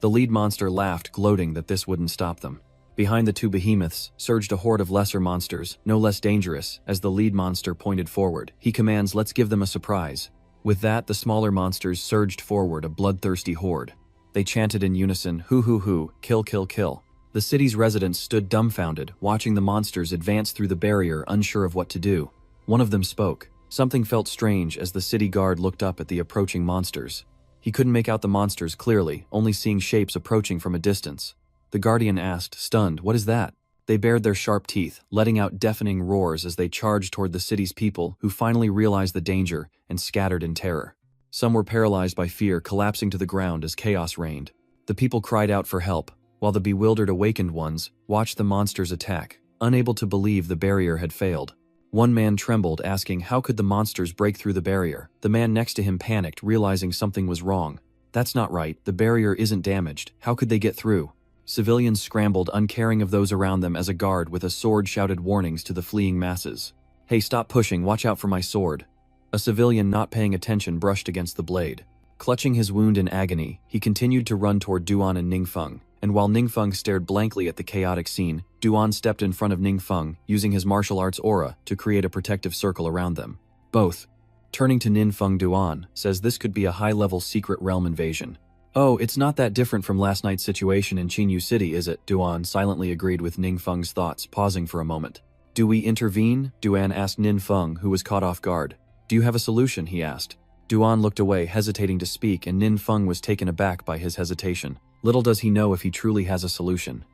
The lead monster laughed, gloating that this wouldn't stop them. Behind the two behemoths surged a horde of lesser monsters, no less dangerous. As the lead monster pointed forward, he commands, "Let's give them a surprise." With that, the smaller monsters surged forward, a bloodthirsty horde. They chanted in unison, "Hoo hoo hoo, kill kill kill." The city's residents stood dumbfounded, watching the monsters advance through the barrier, unsure of what to do. One of them spoke. Something felt strange as the city guard looked up at the approaching monsters. He couldn't make out the monsters clearly, only seeing shapes approaching from a distance. The guardian asked, stunned, "What is that?" They bared their sharp teeth, letting out deafening roars as they charged toward the city's people, who finally realized the danger and scattered in terror. Some were paralyzed by fear, collapsing to the ground as chaos reigned. The people cried out for help, while the bewildered awakened ones watched the monsters attack, unable to believe the barrier had failed. One man trembled, asking, "How could the monsters break through the barrier?" The man next to him panicked, realizing something was wrong. "That's not right, the barrier isn't damaged. How could they get through?" Civilians scrambled, uncaring of those around them, as a guard with a sword shouted warnings to the fleeing masses. "Hey, stop pushing, watch out for my sword." A civilian not paying attention brushed against the blade. Clutching his wound in agony, he continued to run toward Duan and Ningfeng, and while Ningfeng stared blankly at the chaotic scene, Duan stepped in front of Ningfeng, using his martial arts aura to create a protective circle around them. Both. Turning to Ningfeng, Duan says this could be a high-level secret realm invasion. "Oh, it's not that different from last night's situation in Chinyu City, is it?" Duan silently agreed with Ningfeng's thoughts, pausing for a moment. "Do we intervene?" Duan asked Ningfeng, who was caught off guard. "Do you have a solution?" he asked. Duan looked away, hesitating to speak, and Ningfeng was taken aback by his hesitation. Little does he know if he truly has a solution.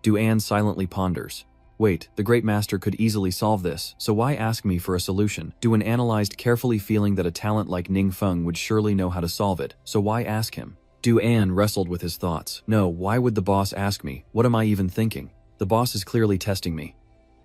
Duan silently ponders. "Wait, the Great Master could easily solve this, so why ask me for a solution?" Duan analyzed carefully, feeling that a talent like Ningfeng would surely know how to solve it, so why ask him? Duan wrestled with his thoughts. "No, why would the boss ask me? What am I even thinking? The boss is clearly testing me."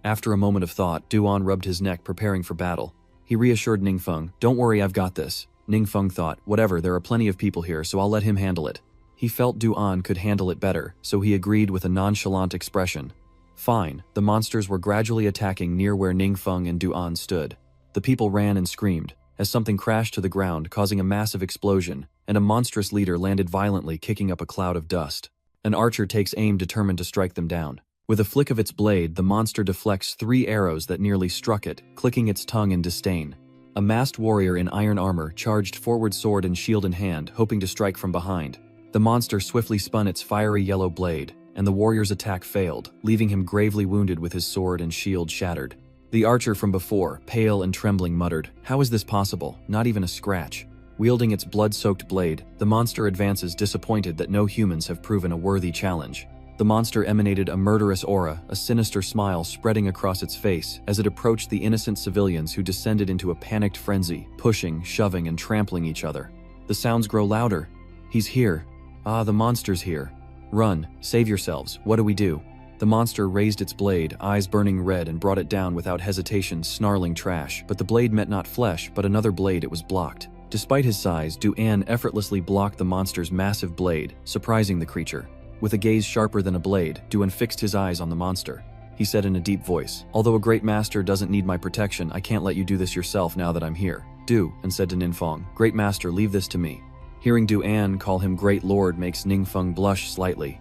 After a moment of thought, Duan rubbed his neck, preparing for battle. He reassured Ningfeng, "Don't worry, I've got this." Ningfeng thought, "Whatever, there are plenty of people here, so I'll let him handle it." He felt Duan could handle it better, so he agreed with a nonchalant expression. Fine. The monsters were gradually attacking near where Ningfeng and Duan stood. The people ran and screamed, as something crashed to the ground, causing a massive explosion, and a monstrous leader landed violently, kicking up a cloud of dust. An archer takes aim, determined to strike them down. With a flick of its blade, the monster deflects 3 arrows that nearly struck it, clicking its tongue in disdain. A masked warrior in iron armor charged forward, sword and shield in hand, hoping to strike from behind. The monster swiftly spun its fiery yellow blade, and the warrior's attack failed, leaving him gravely wounded with his sword and shield shattered. The archer from before, pale and trembling, muttered, "How is this possible? Not even a scratch." Wielding its blood-soaked blade, the monster advances, disappointed that no humans have proven a worthy challenge. The monster emanated a murderous aura, a sinister smile spreading across its face as it approached the innocent civilians who descended into a panicked frenzy, pushing, shoving, and trampling each other. The sounds grow louder. He's here. Ah, the monster's here. Run, save yourselves, what do we do? The monster raised its blade, eyes burning red, and brought it down without hesitation, snarling trash. But the blade met not flesh, but another blade. It was blocked. Despite his size, Du-An effortlessly blocked the monster's massive blade, surprising the creature. With a gaze sharper than a blade, Du-An fixed his eyes on the monster. He said in a deep voice, "Although a great master doesn't need my protection, I can't let you do this yourself now that I'm here." And said to Ningfeng, "Great master, leave this to me." Hearing Du-An call him Great Lord makes Ningfeng blush slightly.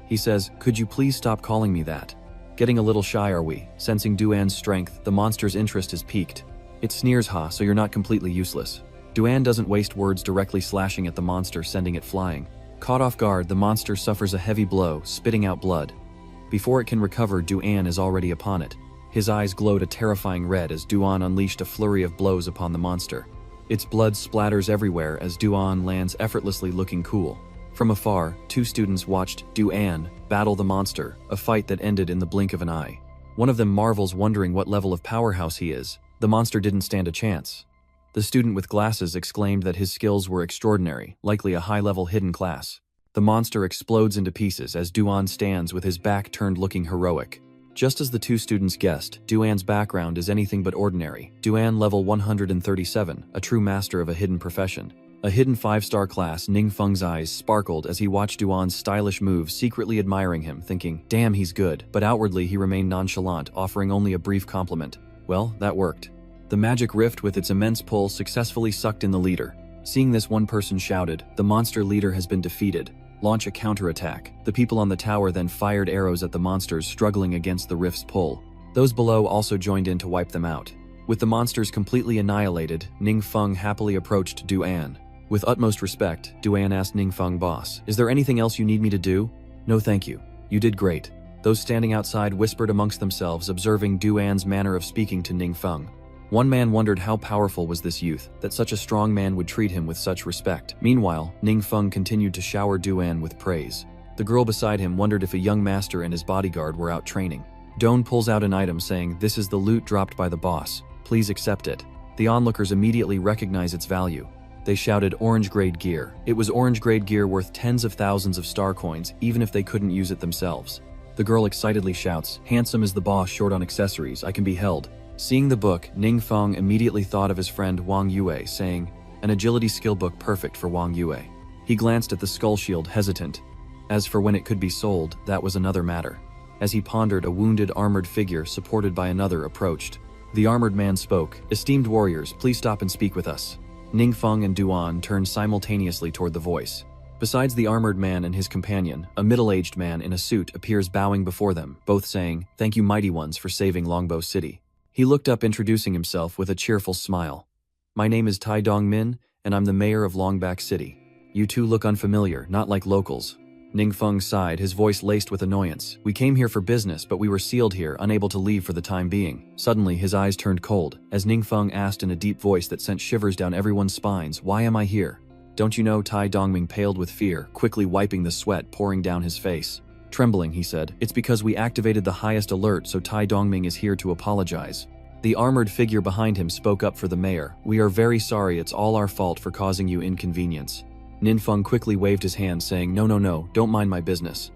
He says, "Could you please stop calling me that? Getting a little shy, are we?" Sensing Du-An's strength, the monster's interest is piqued. It sneers, "Ha, so you're not completely useless." Du-An doesn't waste words, directly slashing at the monster, sending it flying. Caught off guard, the monster suffers a heavy blow, spitting out blood. Before it can recover, Du-An is already upon it. His eyes glowed a terrifying red as Du-An unleashed a flurry of blows upon the monster. Its blood splatters everywhere as Du-An lands effortlessly, looking cool. From afar, two students watched Du-An battle the monster, a fight that ended in the blink of an eye. One of them marvels, wondering what level of powerhouse he is. The monster didn't stand a chance. The student with glasses exclaimed that his skills were extraordinary, likely a high-level hidden class. The monster explodes into pieces as Du-An stands with his back turned, looking heroic. Just as the two students guessed, Du-An's background is anything but ordinary. Du-An level 137, a true master of a hidden profession. A hidden 5-star class. Ningfeng's eyes sparkled as he watched Du-An's stylish moves, secretly admiring him, thinking, "Damn, he's good." But outwardly he remained nonchalant, offering only a brief compliment. Well, that worked. The magic rift with its immense pull successfully sucked in the leader. Seeing this, one person shouted, "The monster leader has been defeated. Launch a counterattack." The people on the tower then fired arrows at the monsters struggling against the rift's pull. Those below also joined in to wipe them out. With the monsters completely annihilated, Ningfeng happily approached Du-An. With utmost respect, Du-An asked Ningfeng, "Boss, is there anything else you need me to do?" "No thank you. You did great." Those standing outside whispered amongst themselves, observing Du-An's manner of speaking to Ningfeng. One man wondered how powerful was this youth, that such a strong man would treat him with such respect. Meanwhile, Ningfeng continued to shower Du-An with praise. The girl beside him wondered if a young master and his bodyguard were out training. Doan pulls out an item saying, "This is the loot dropped by the boss. Please accept it." The onlookers immediately recognize its value. They shouted, "Orange-grade gear." It was orange-grade gear worth tens of thousands of star coins, even if they couldn't use it themselves. The girl excitedly shouts, "Handsome is the boss short on accessories, I can be held." Seeing the book, Ningfeng immediately thought of his friend Wong Yua, saying, "An agility skill book perfect for Wong Yua." He glanced at the skull shield, hesitant. As for when it could be sold, that was another matter. As he pondered, a wounded armored figure supported by another approached. The armored man spoke, "Esteemed warriors, please stop and speak with us." Ningfeng and Du-An turned simultaneously toward the voice. Besides the armored man and his companion, a middle-aged man in a suit appears bowing before them, both saying, "Thank you, mighty ones, for saving Longbow City." He looked up, introducing himself with a cheerful smile. "My name is Tai Dong-min, and I'm the mayor of Longback City. You two look unfamiliar, not like locals." Ningfeng sighed, his voice laced with annoyance. "We came here for business, but we were sealed here, unable to leave for the time being." Suddenly, his eyes turned cold, as Ningfeng asked in a deep voice that sent shivers down everyone's spines, "Why am I here?" "Don't you know?" Tai Dongming paled with fear, quickly wiping the sweat pouring down his face. Trembling, he said, "It's because we activated the highest alert, so Tai Dongming is here to apologize." The armored figure behind him spoke up for the mayor. "We are very sorry, it's all our fault for causing you inconvenience." Ningfeng quickly waved his hand, saying, No, don't mind my business."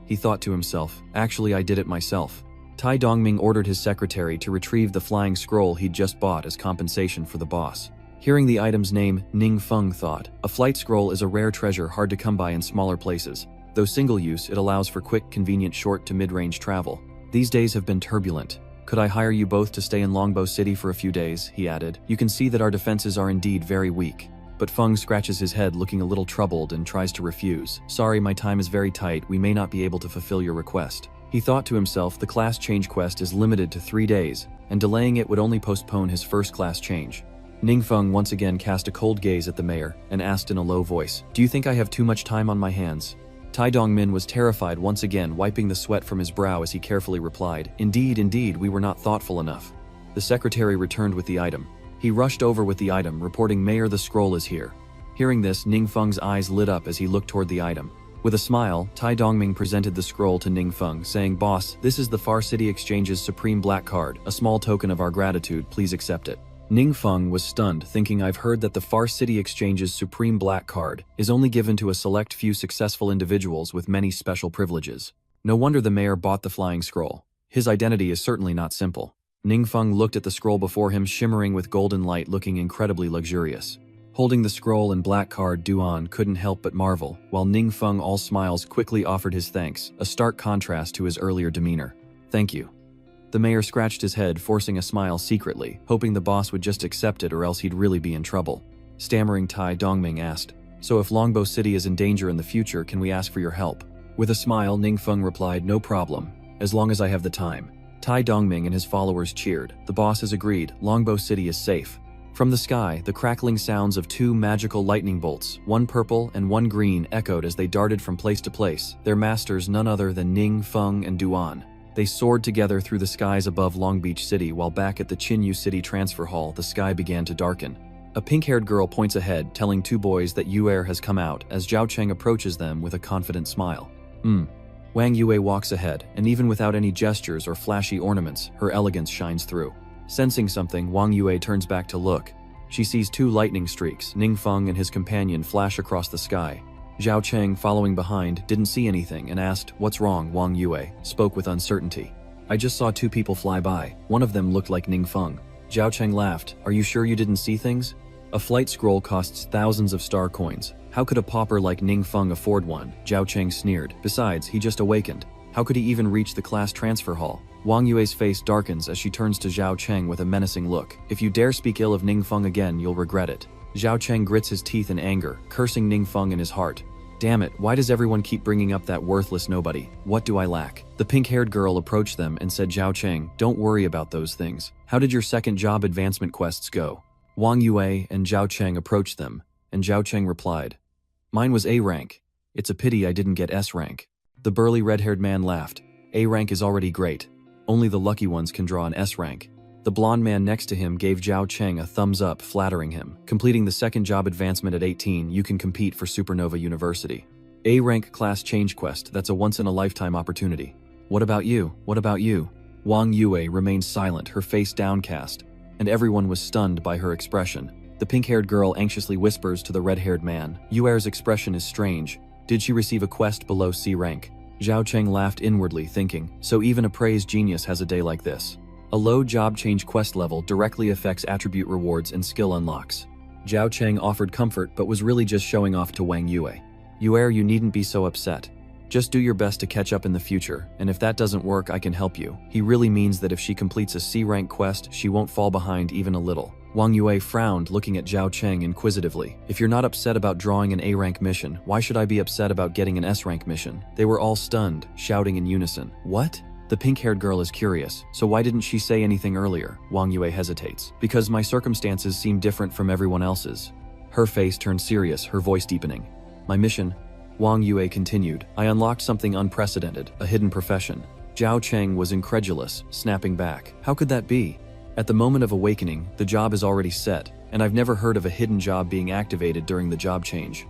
He thought to himself, "Actually, I did it myself." Tai Dongming ordered his secretary to retrieve the flying scroll he'd just bought as compensation for the boss. Hearing the item's name, Ningfeng thought, a flight scroll is a rare treasure hard to come by in smaller places. Though single-use, it allows for quick, convenient short to mid-range travel. "These days have been turbulent. Could I hire you both to stay in Longbow City for a few days?" he added. "You can see that our defenses are indeed very weak." But Feng scratches his head, looking a little troubled, and tries to refuse. "Sorry, my time is very tight, we may not be able to fulfill your request." He thought to himself, the class change quest is limited to 3 days, and delaying it would only postpone his first class change. Ningfeng once again cast a cold gaze at the mayor, and asked in a low voice, "Do you think I have too much time on my hands?" Tai Dongmin was terrified, once again wiping the sweat from his brow as he carefully replied, Indeed, we were not thoughtful enough." The secretary returned with the item. He rushed over with the item, reporting, "Mayor, the scroll is here." Hearing this, Ningfeng's eyes lit up as he looked toward the item. With a smile, Tai Dongming presented the scroll to Ningfeng, saying, "Boss, this is the Far City Exchange's supreme black card, a small token of our gratitude, please accept it." Ningfeng was stunned, thinking, "I've heard that the Far City Exchange's supreme black card is only given to a select few successful individuals with many special privileges. No wonder the mayor bought the flying scroll. His identity is certainly not simple." Ningfeng looked at the scroll before him, shimmering with golden light, looking incredibly luxurious. Holding the scroll and black card, Duan couldn't help but marvel, while Ningfeng, all smiles, quickly offered his thanks, a stark contrast to his earlier demeanor. "Thank you." The mayor scratched his head, forcing a smile secretly, hoping the boss would just accept it or else he'd really be in trouble. Stammering, Tai Dongming asked, "So if Longbow City is in danger in the future, can we ask for your help?" With a smile, Ningfeng replied, "No problem, as long as I have the time." Tai Dongming and his followers cheered. The boss has agreed, Longbow City is safe. From the sky, the crackling sounds of two magical lightning bolts, one purple and one green, echoed as they darted from place to place, their masters none other than Ningfeng and Duan. They soared together through the skies above Long Beach City, while back at the Chinyu City Transfer Hall, the sky began to darken. A pink-haired girl points ahead, telling two boys that Yue has come out, as Zhao Cheng approaches them with a confident smile. Wang Yue walks ahead, and even without any gestures or flashy ornaments, her elegance shines through. Sensing something, Wang Yue turns back to look. She sees two lightning streaks, Ningfeng and his companion, flash across the sky. Zhao Cheng, following behind, didn't see anything and asked, "What's wrong?" Wang Yue spoke with uncertainty. "I just saw two people fly by. One of them looked like Ningfeng." Zhao Cheng laughed. "Are you sure you didn't see things? A flight scroll costs thousands of star coins. How could a pauper like Ningfeng afford one?" Zhao Cheng sneered. "Besides, he just awakened. How could he even reach the class transfer hall?" Wang Yue's face darkens as she turns to Zhao Cheng with a menacing look. "If you dare speak ill of Ningfeng again, you'll regret it." Zhao Cheng grits his teeth in anger, cursing Ningfeng in his heart. "Damn it, why does everyone keep bringing up that worthless nobody? What do I lack?" The pink-haired girl approached them and said, "Zhao Cheng, don't worry about those things. How did your second job advancement quests go?" Wang Yue and Zhao Cheng approached them, and Zhao Cheng replied, "Mine was A rank. It's a pity I didn't get S rank." The burly red-haired man laughed. "A rank is already great. Only the lucky ones can draw an S rank." The blonde man next to him gave Zhao Cheng a thumbs up, flattering him. "Completing the second job advancement at 18, you can compete for Supernova University. A rank class change quest, that's a once-in-a-lifetime opportunity." "What about you? What about you?" Wang Yue remained silent, her face downcast, and everyone was stunned by her expression. The pink-haired girl anxiously whispers to the red-haired man. Yuer's expression is strange. Did she receive a quest below C rank? Zhao Cheng laughed inwardly, thinking, so even a praised genius has a day like this. A low job change quest level directly affects attribute rewards and skill unlocks. Zhao Cheng offered comfort but was really just showing off to Wang Yue. "Yuer, you needn't be so upset. Just do your best to catch up in the future, and if that doesn't work, I can help you." He really means that if she completes a C-rank quest, she won't fall behind even a little. Wang Yue frowned, looking at Zhao Cheng inquisitively. "If you're not upset about drawing an A-rank mission, why should I be upset about getting an S-rank mission?" They were all stunned, shouting in unison. "What?" The pink-haired girl is curious. "So why didn't she say anything earlier?" Wang Yue hesitates. "Because my circumstances seem different from everyone else's." Her face turned serious, her voice deepening. "My mission," Wang Yue continued, "I unlocked something unprecedented, a hidden profession." Zhao Cheng was incredulous, snapping back. "How could that be? At the moment of awakening, the job is already set, and I've never heard of a hidden job being activated during the job change."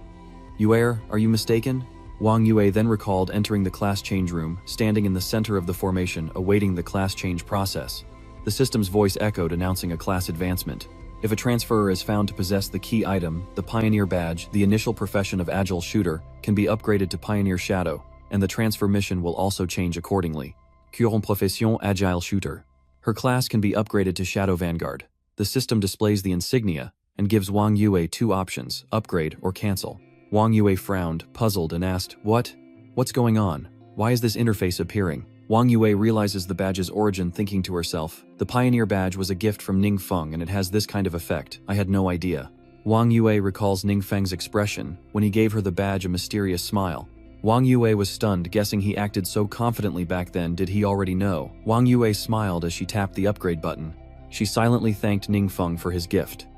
"Yuer, are you mistaken?" Wang Yue then recalled entering the class change room, standing in the center of the formation, awaiting the class change process. The system's voice echoed, announcing a class advancement. If a transferer is found to possess the key item, the Pioneer Badge, the initial profession of Agile Shooter, can be upgraded to Pioneer Shadow, and the transfer mission will also change accordingly. Current Profession Agile Shooter. Her class can be upgraded to Shadow Vanguard. The system displays the insignia and gives Wang Yue two options, upgrade or cancel. Wang Yue frowned, puzzled, and asked, What's going on? Why is this interface appearing?" Wang Yue realizes the badge's origin, thinking to herself, "The Pioneer Badge was a gift from Ningfeng and it has this kind of effect. I had no idea." Wang Yue recalls Ningfeng's expression when he gave her the badge, a mysterious smile. Wang Yue was stunned, guessing he acted so confidently back then. Did he already know? Wang Yue smiled as she tapped the upgrade button. She silently thanked Ningfeng for his gift.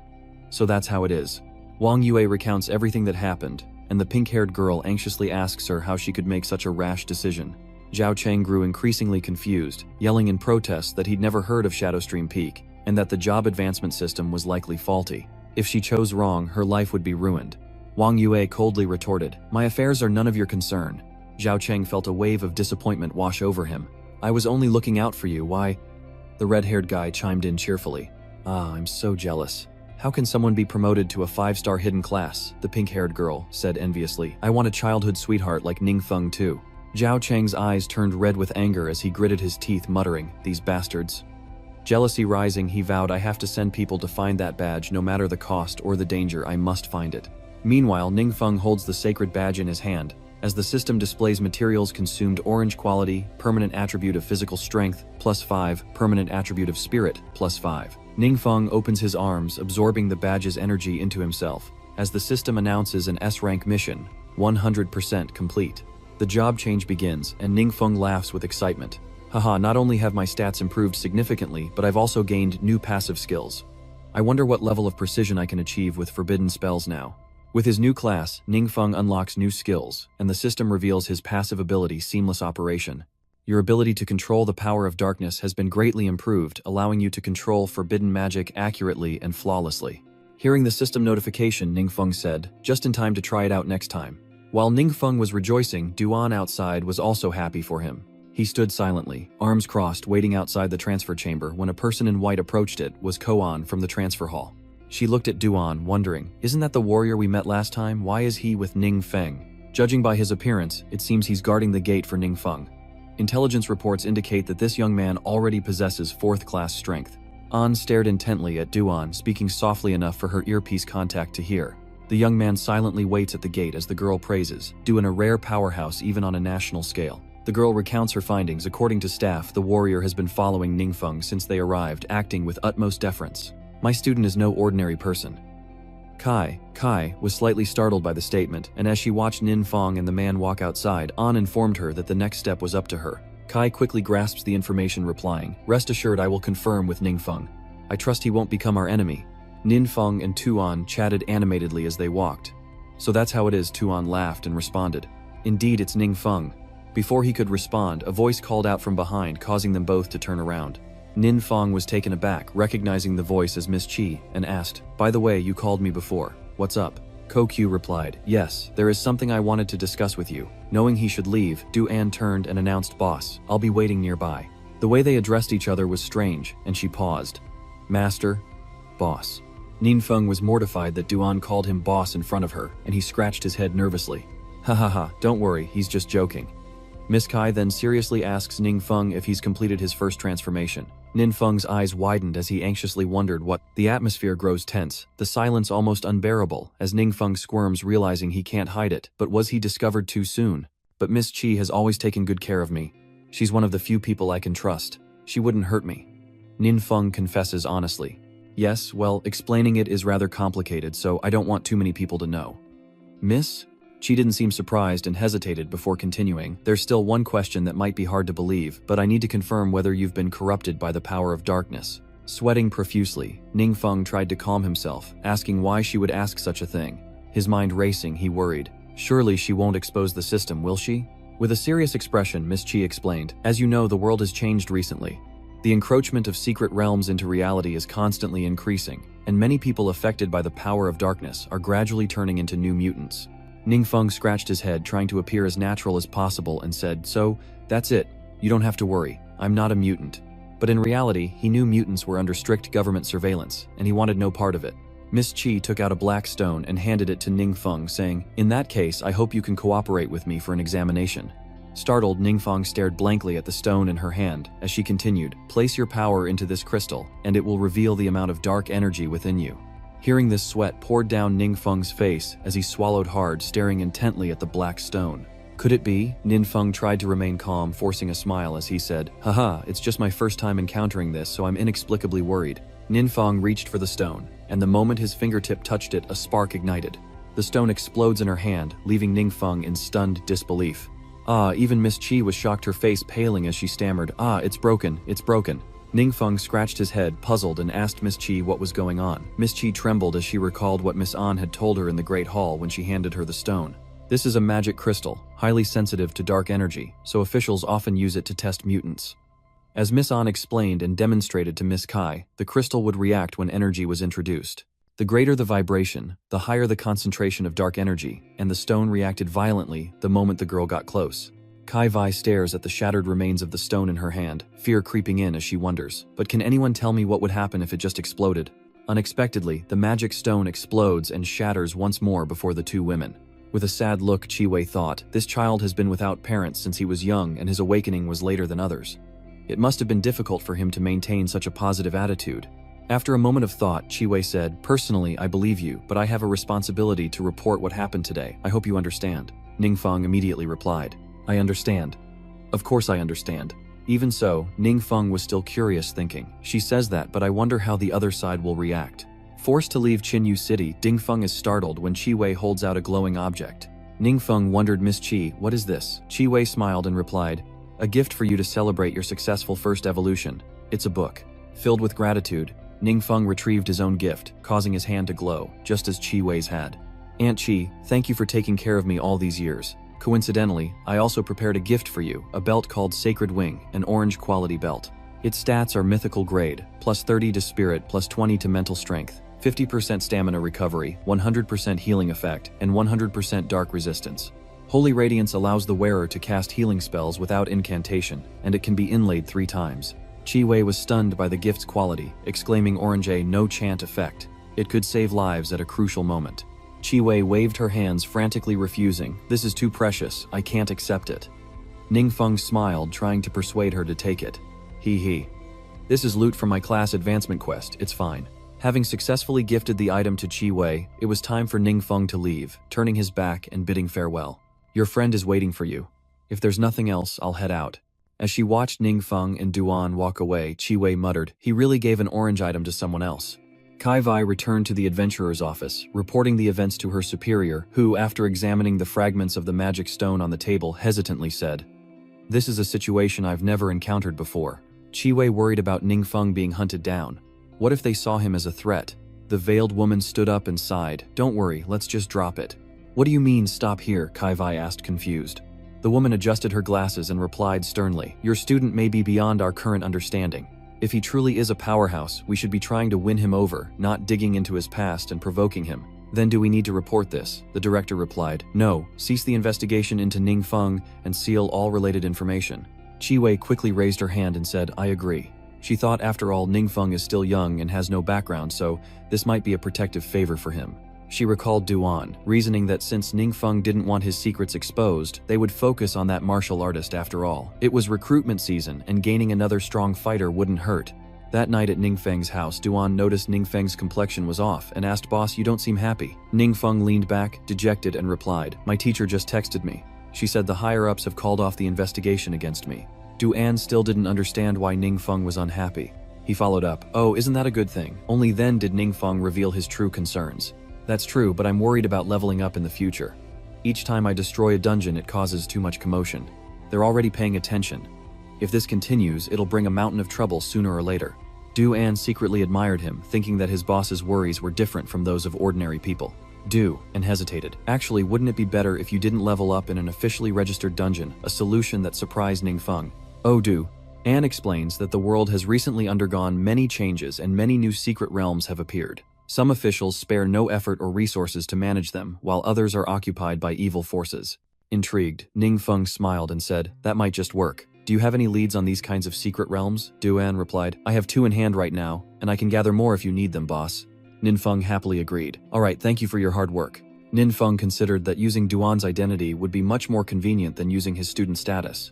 So that's how it is. Wang Yue recounts everything that happened, and the pink-haired girl anxiously asks her how she could make such a rash decision. Zhao Cheng grew increasingly confused, yelling in protest that he'd never heard of Shadowstream Peak, and that the job advancement system was likely faulty. If she chose wrong, her life would be ruined. Wong Yua coldly retorted, "My affairs are none of your concern." Zhao Cheng felt a wave of disappointment wash over him. "I was only looking out for you, why?" The red-haired guy chimed in cheerfully. "Ah, I'm so jealous. How can someone be promoted to a 5-star hidden class?" The pink-haired girl said enviously. "I want a childhood sweetheart like Ningfeng too." Zhao Cheng's eyes turned red with anger as he gritted his teeth, muttering, "These bastards." Jealousy rising, he vowed, "I have to send people to find that badge, no matter the cost or the danger, I must find it." Meanwhile, Ningfeng holds the sacred badge in his hand. As the system displays materials consumed: orange quality, permanent attribute of physical strength, +5, permanent attribute of spirit, +5. Ningfeng opens his arms, absorbing the badge's energy into himself. As the system announces an S-rank mission, 100% complete. The job change begins, and Ningfeng laughs with excitement. "Haha, not only have my stats improved significantly, but I've also gained new passive skills. I wonder what level of precision I can achieve with forbidden spells now." With his new class, Ningfeng unlocks new skills, and the system reveals his passive ability, Seamless Operation. Your ability to control the power of darkness has been greatly improved, allowing you to control forbidden magic accurately and flawlessly. Hearing the system notification, Ningfeng said, "Just in time to try it out next time." While Ningfeng was rejoicing, Duan outside was also happy for him. He stood silently, arms crossed, waiting outside the transfer chamber when a person in white approached. It was Koan from the transfer hall. She looked at Duan, wondering, "Isn't that the warrior we met last time? Why is he with Ningfeng?" Judging by his appearance, it seems he's guarding the gate for Ningfeng. Intelligence reports indicate that this young man already possesses 4th-class strength. An stared intently at Duan, speaking softly enough for her earpiece contact to hear. The young man silently waits at the gate as the girl praises, Duan a rare powerhouse even on a national scale. The girl recounts her findings. According to staff, the warrior has been following Ningfeng since they arrived, acting with utmost deference. "My student is no ordinary person." Kai was slightly startled by the statement, and as she watched Ningfeng and the man walk outside, An informed her that the next step was up to her. Kai quickly grasps the information, replying, "Rest assured I will confirm with Ningfeng. I trust he won't become our enemy." Ningfeng and Tuan chatted animatedly as they walked. "So that's how it is," Tuan laughed and responded. "Indeed, it's Ningfeng." Before he could respond, a voice called out from behind, causing them both to turn around. Ningfeng was taken aback, recognizing the voice as Miss Qi, and asked, "By the way, you called me before. What's up?" Kokyu replied, "Yes, there is something I wanted to discuss with you." Knowing he should leave, Duan turned and announced, "Boss, I'll be waiting nearby." The way they addressed each other was strange, and she paused. "Master? Boss." Ningfeng was mortified that Duan called him boss in front of her, and he scratched his head nervously. "Ha ha ha, don't worry, he's just joking." Miss Kai then seriously asks Ningfeng if he's completed his first transformation. Ningfeng's eyes widened as he anxiously wondered what. The atmosphere grows tense, the silence almost unbearable, as Ningfeng squirms, realizing he can't hide it. But was he discovered too soon? "But Miss Qi has always taken good care of me. She's one of the few people I can trust. She wouldn't hurt me." Ningfeng confesses honestly. "Yes, well, explaining it is rather complicated, so I don't want too many people to know." "Miss?" She didn't seem surprised and hesitated before continuing. "There's still one question that might be hard to believe, but I need to confirm whether you've been corrupted by the power of darkness." Sweating profusely, Ningfeng tried to calm himself, asking why she would ask such a thing. His mind racing, he worried. Surely she won't expose the system, will she? With a serious expression, Miss Qi explained, "As you know, the world has changed recently. The encroachment of secret realms into reality is constantly increasing, and many people affected by the power of darkness are gradually turning into new mutants." Ningfeng scratched his head, trying to appear as natural as possible, and said, "So, that's it. You don't have to worry. I'm not a mutant." But in reality, he knew mutants were under strict government surveillance, and he wanted no part of it. Miss Qi took out a black stone and handed it to Ningfeng, saying, "In that case, I hope you can cooperate with me for an examination." Startled, Ningfeng stared blankly at the stone in her hand, as she continued, "Place your power into this crystal, and it will reveal the amount of dark energy within you." Hearing this, sweat poured down Ningfeng's face as he swallowed hard, staring intently at the black stone. Could it be? Ningfeng tried to remain calm, forcing a smile as he said, "Haha, it's just my first time encountering this, so I'm inexplicably worried." Ningfeng reached for the stone, and the moment his fingertip touched it, a spark ignited. The stone explodes in her hand, leaving Ningfeng in stunned disbelief. Even Miss Qi was shocked, her face paling as she stammered, "It's broken, it's broken." Ningfeng scratched his head, puzzled, and asked Miss Qi what was going on. Miss Qi trembled as she recalled what Miss An had told her in the Great Hall when she handed her the stone. This is a magic crystal, highly sensitive to dark energy, so officials often use it to test mutants. As Miss An explained and demonstrated to Miss Kai, the crystal would react when energy was introduced. The greater the vibration, the higher the concentration of dark energy, and the stone reacted violently the moment the girl got close. Kai-Vi stares at the shattered remains of the stone in her hand, fear creeping in as she wonders, but can anyone tell me what would happen if it just exploded? Unexpectedly, the magic stone explodes and shatters once more before the two women. With a sad look, Chi-Wei thought, this child has been without parents since he was young and his awakening was later than others. It must have been difficult for him to maintain such a positive attitude. After a moment of thought, Chi-Wei said, personally, I believe you, but I have a responsibility to report what happened today. I hope you understand. Ningfeng immediately replied, I understand. Of course I understand. Even so, Ningfeng was still curious, thinking, she says that, but I wonder how the other side will react. Forced to leave Qinyu City, Dingfeng is startled when Chi-Wei holds out a glowing object. Ningfeng wondered, Miss Qi, what is this? Chi-Wei smiled and replied, a gift for you to celebrate your successful first evolution. It's a book. Filled with gratitude, Ningfeng retrieved his own gift, causing his hand to glow, just as Chi-Wei's had. Aunt Qi, thank you for taking care of me all these years. Coincidentally, I also prepared a gift for you, a belt called Sacred Wing, an orange quality belt. Its stats are mythical grade, plus 30 to spirit, plus 20 to mental strength, 50% stamina recovery, 100% healing effect, and 100% dark resistance. Holy Radiance allows the wearer to cast healing spells without incantation, and it can be inlaid 3 times. Chi-Wei was stunned by the gift's quality, exclaiming Orange A no chant effect. It could save lives at a crucial moment. Chi-Wei waved her hands, frantically refusing. This is too precious, I can't accept it. Ningfeng smiled, trying to persuade her to take it. Hee. This is loot from my class advancement quest, it's fine. Having successfully gifted the item to Chi-Wei, it was time for Ningfeng to leave, turning his back and bidding farewell. Your friend is waiting for you. If there's nothing else, I'll head out. As she watched Ningfeng and Duan walk away, Chi-Wei muttered, he really gave an orange item to someone else. Kai-Vi returned to the adventurer's office, reporting the events to her superior, who, after examining the fragments of the magic stone on the table, hesitantly said, this is a situation I've never encountered before. Chi-Wei worried about Ningfeng being hunted down. What if they saw him as a threat? The veiled woman stood up and sighed. Don't worry, let's just drop it. What do you mean, stop here? Kai-Vi asked, confused. The woman adjusted her glasses and replied sternly, your student may be beyond our current understanding. If he truly is a powerhouse, we should be trying to win him over, not digging into his past and provoking him. Then do we need to report this? The director replied, no, cease the investigation into Ningfeng and seal all related information. Chi-Wei quickly raised her hand and said, I agree. She thought, after all, Ningfeng is still young and has no background, so this might be a protective favor for him. She recalled Duan, reasoning that since Ningfeng didn't want his secrets exposed, they would focus on that martial artist after all. It was recruitment season, and gaining another strong fighter wouldn't hurt. That night at Ningfeng's house, Duan noticed Ningfeng's complexion was off and asked, boss, you don't seem happy. Ningfeng leaned back, dejected, and replied, my teacher just texted me. She said the higher-ups have called off the investigation against me. Duan still didn't understand why Ningfeng was unhappy. He followed up, oh, isn't that a good thing? Only then did Ningfeng reveal his true concerns. That's true, but I'm worried about leveling up in the future. Each time I destroy a dungeon, it causes too much commotion. They're already paying attention. If this continues, it'll bring a mountain of trouble sooner or later. Du-An secretly admired him, thinking that his boss's worries were different from those of ordinary people. Du-An hesitated. Actually, wouldn't it be better if you didn't level up in an officially registered dungeon, a solution that surprised Ningfeng? Oh, Du-An explains that the world has recently undergone many changes and many new secret realms have appeared. Some officials spare no effort or resources to manage them, while others are occupied by evil forces. Intrigued, Ningfeng smiled and said, that might just work. Do you have any leads on these kinds of secret realms? Du-An replied, I have 2 in hand right now, and I can gather more if you need them, boss. Ningfeng happily agreed. All right, thank you for your hard work. Ningfeng considered that using Duan's identity would be much more convenient than using his student status.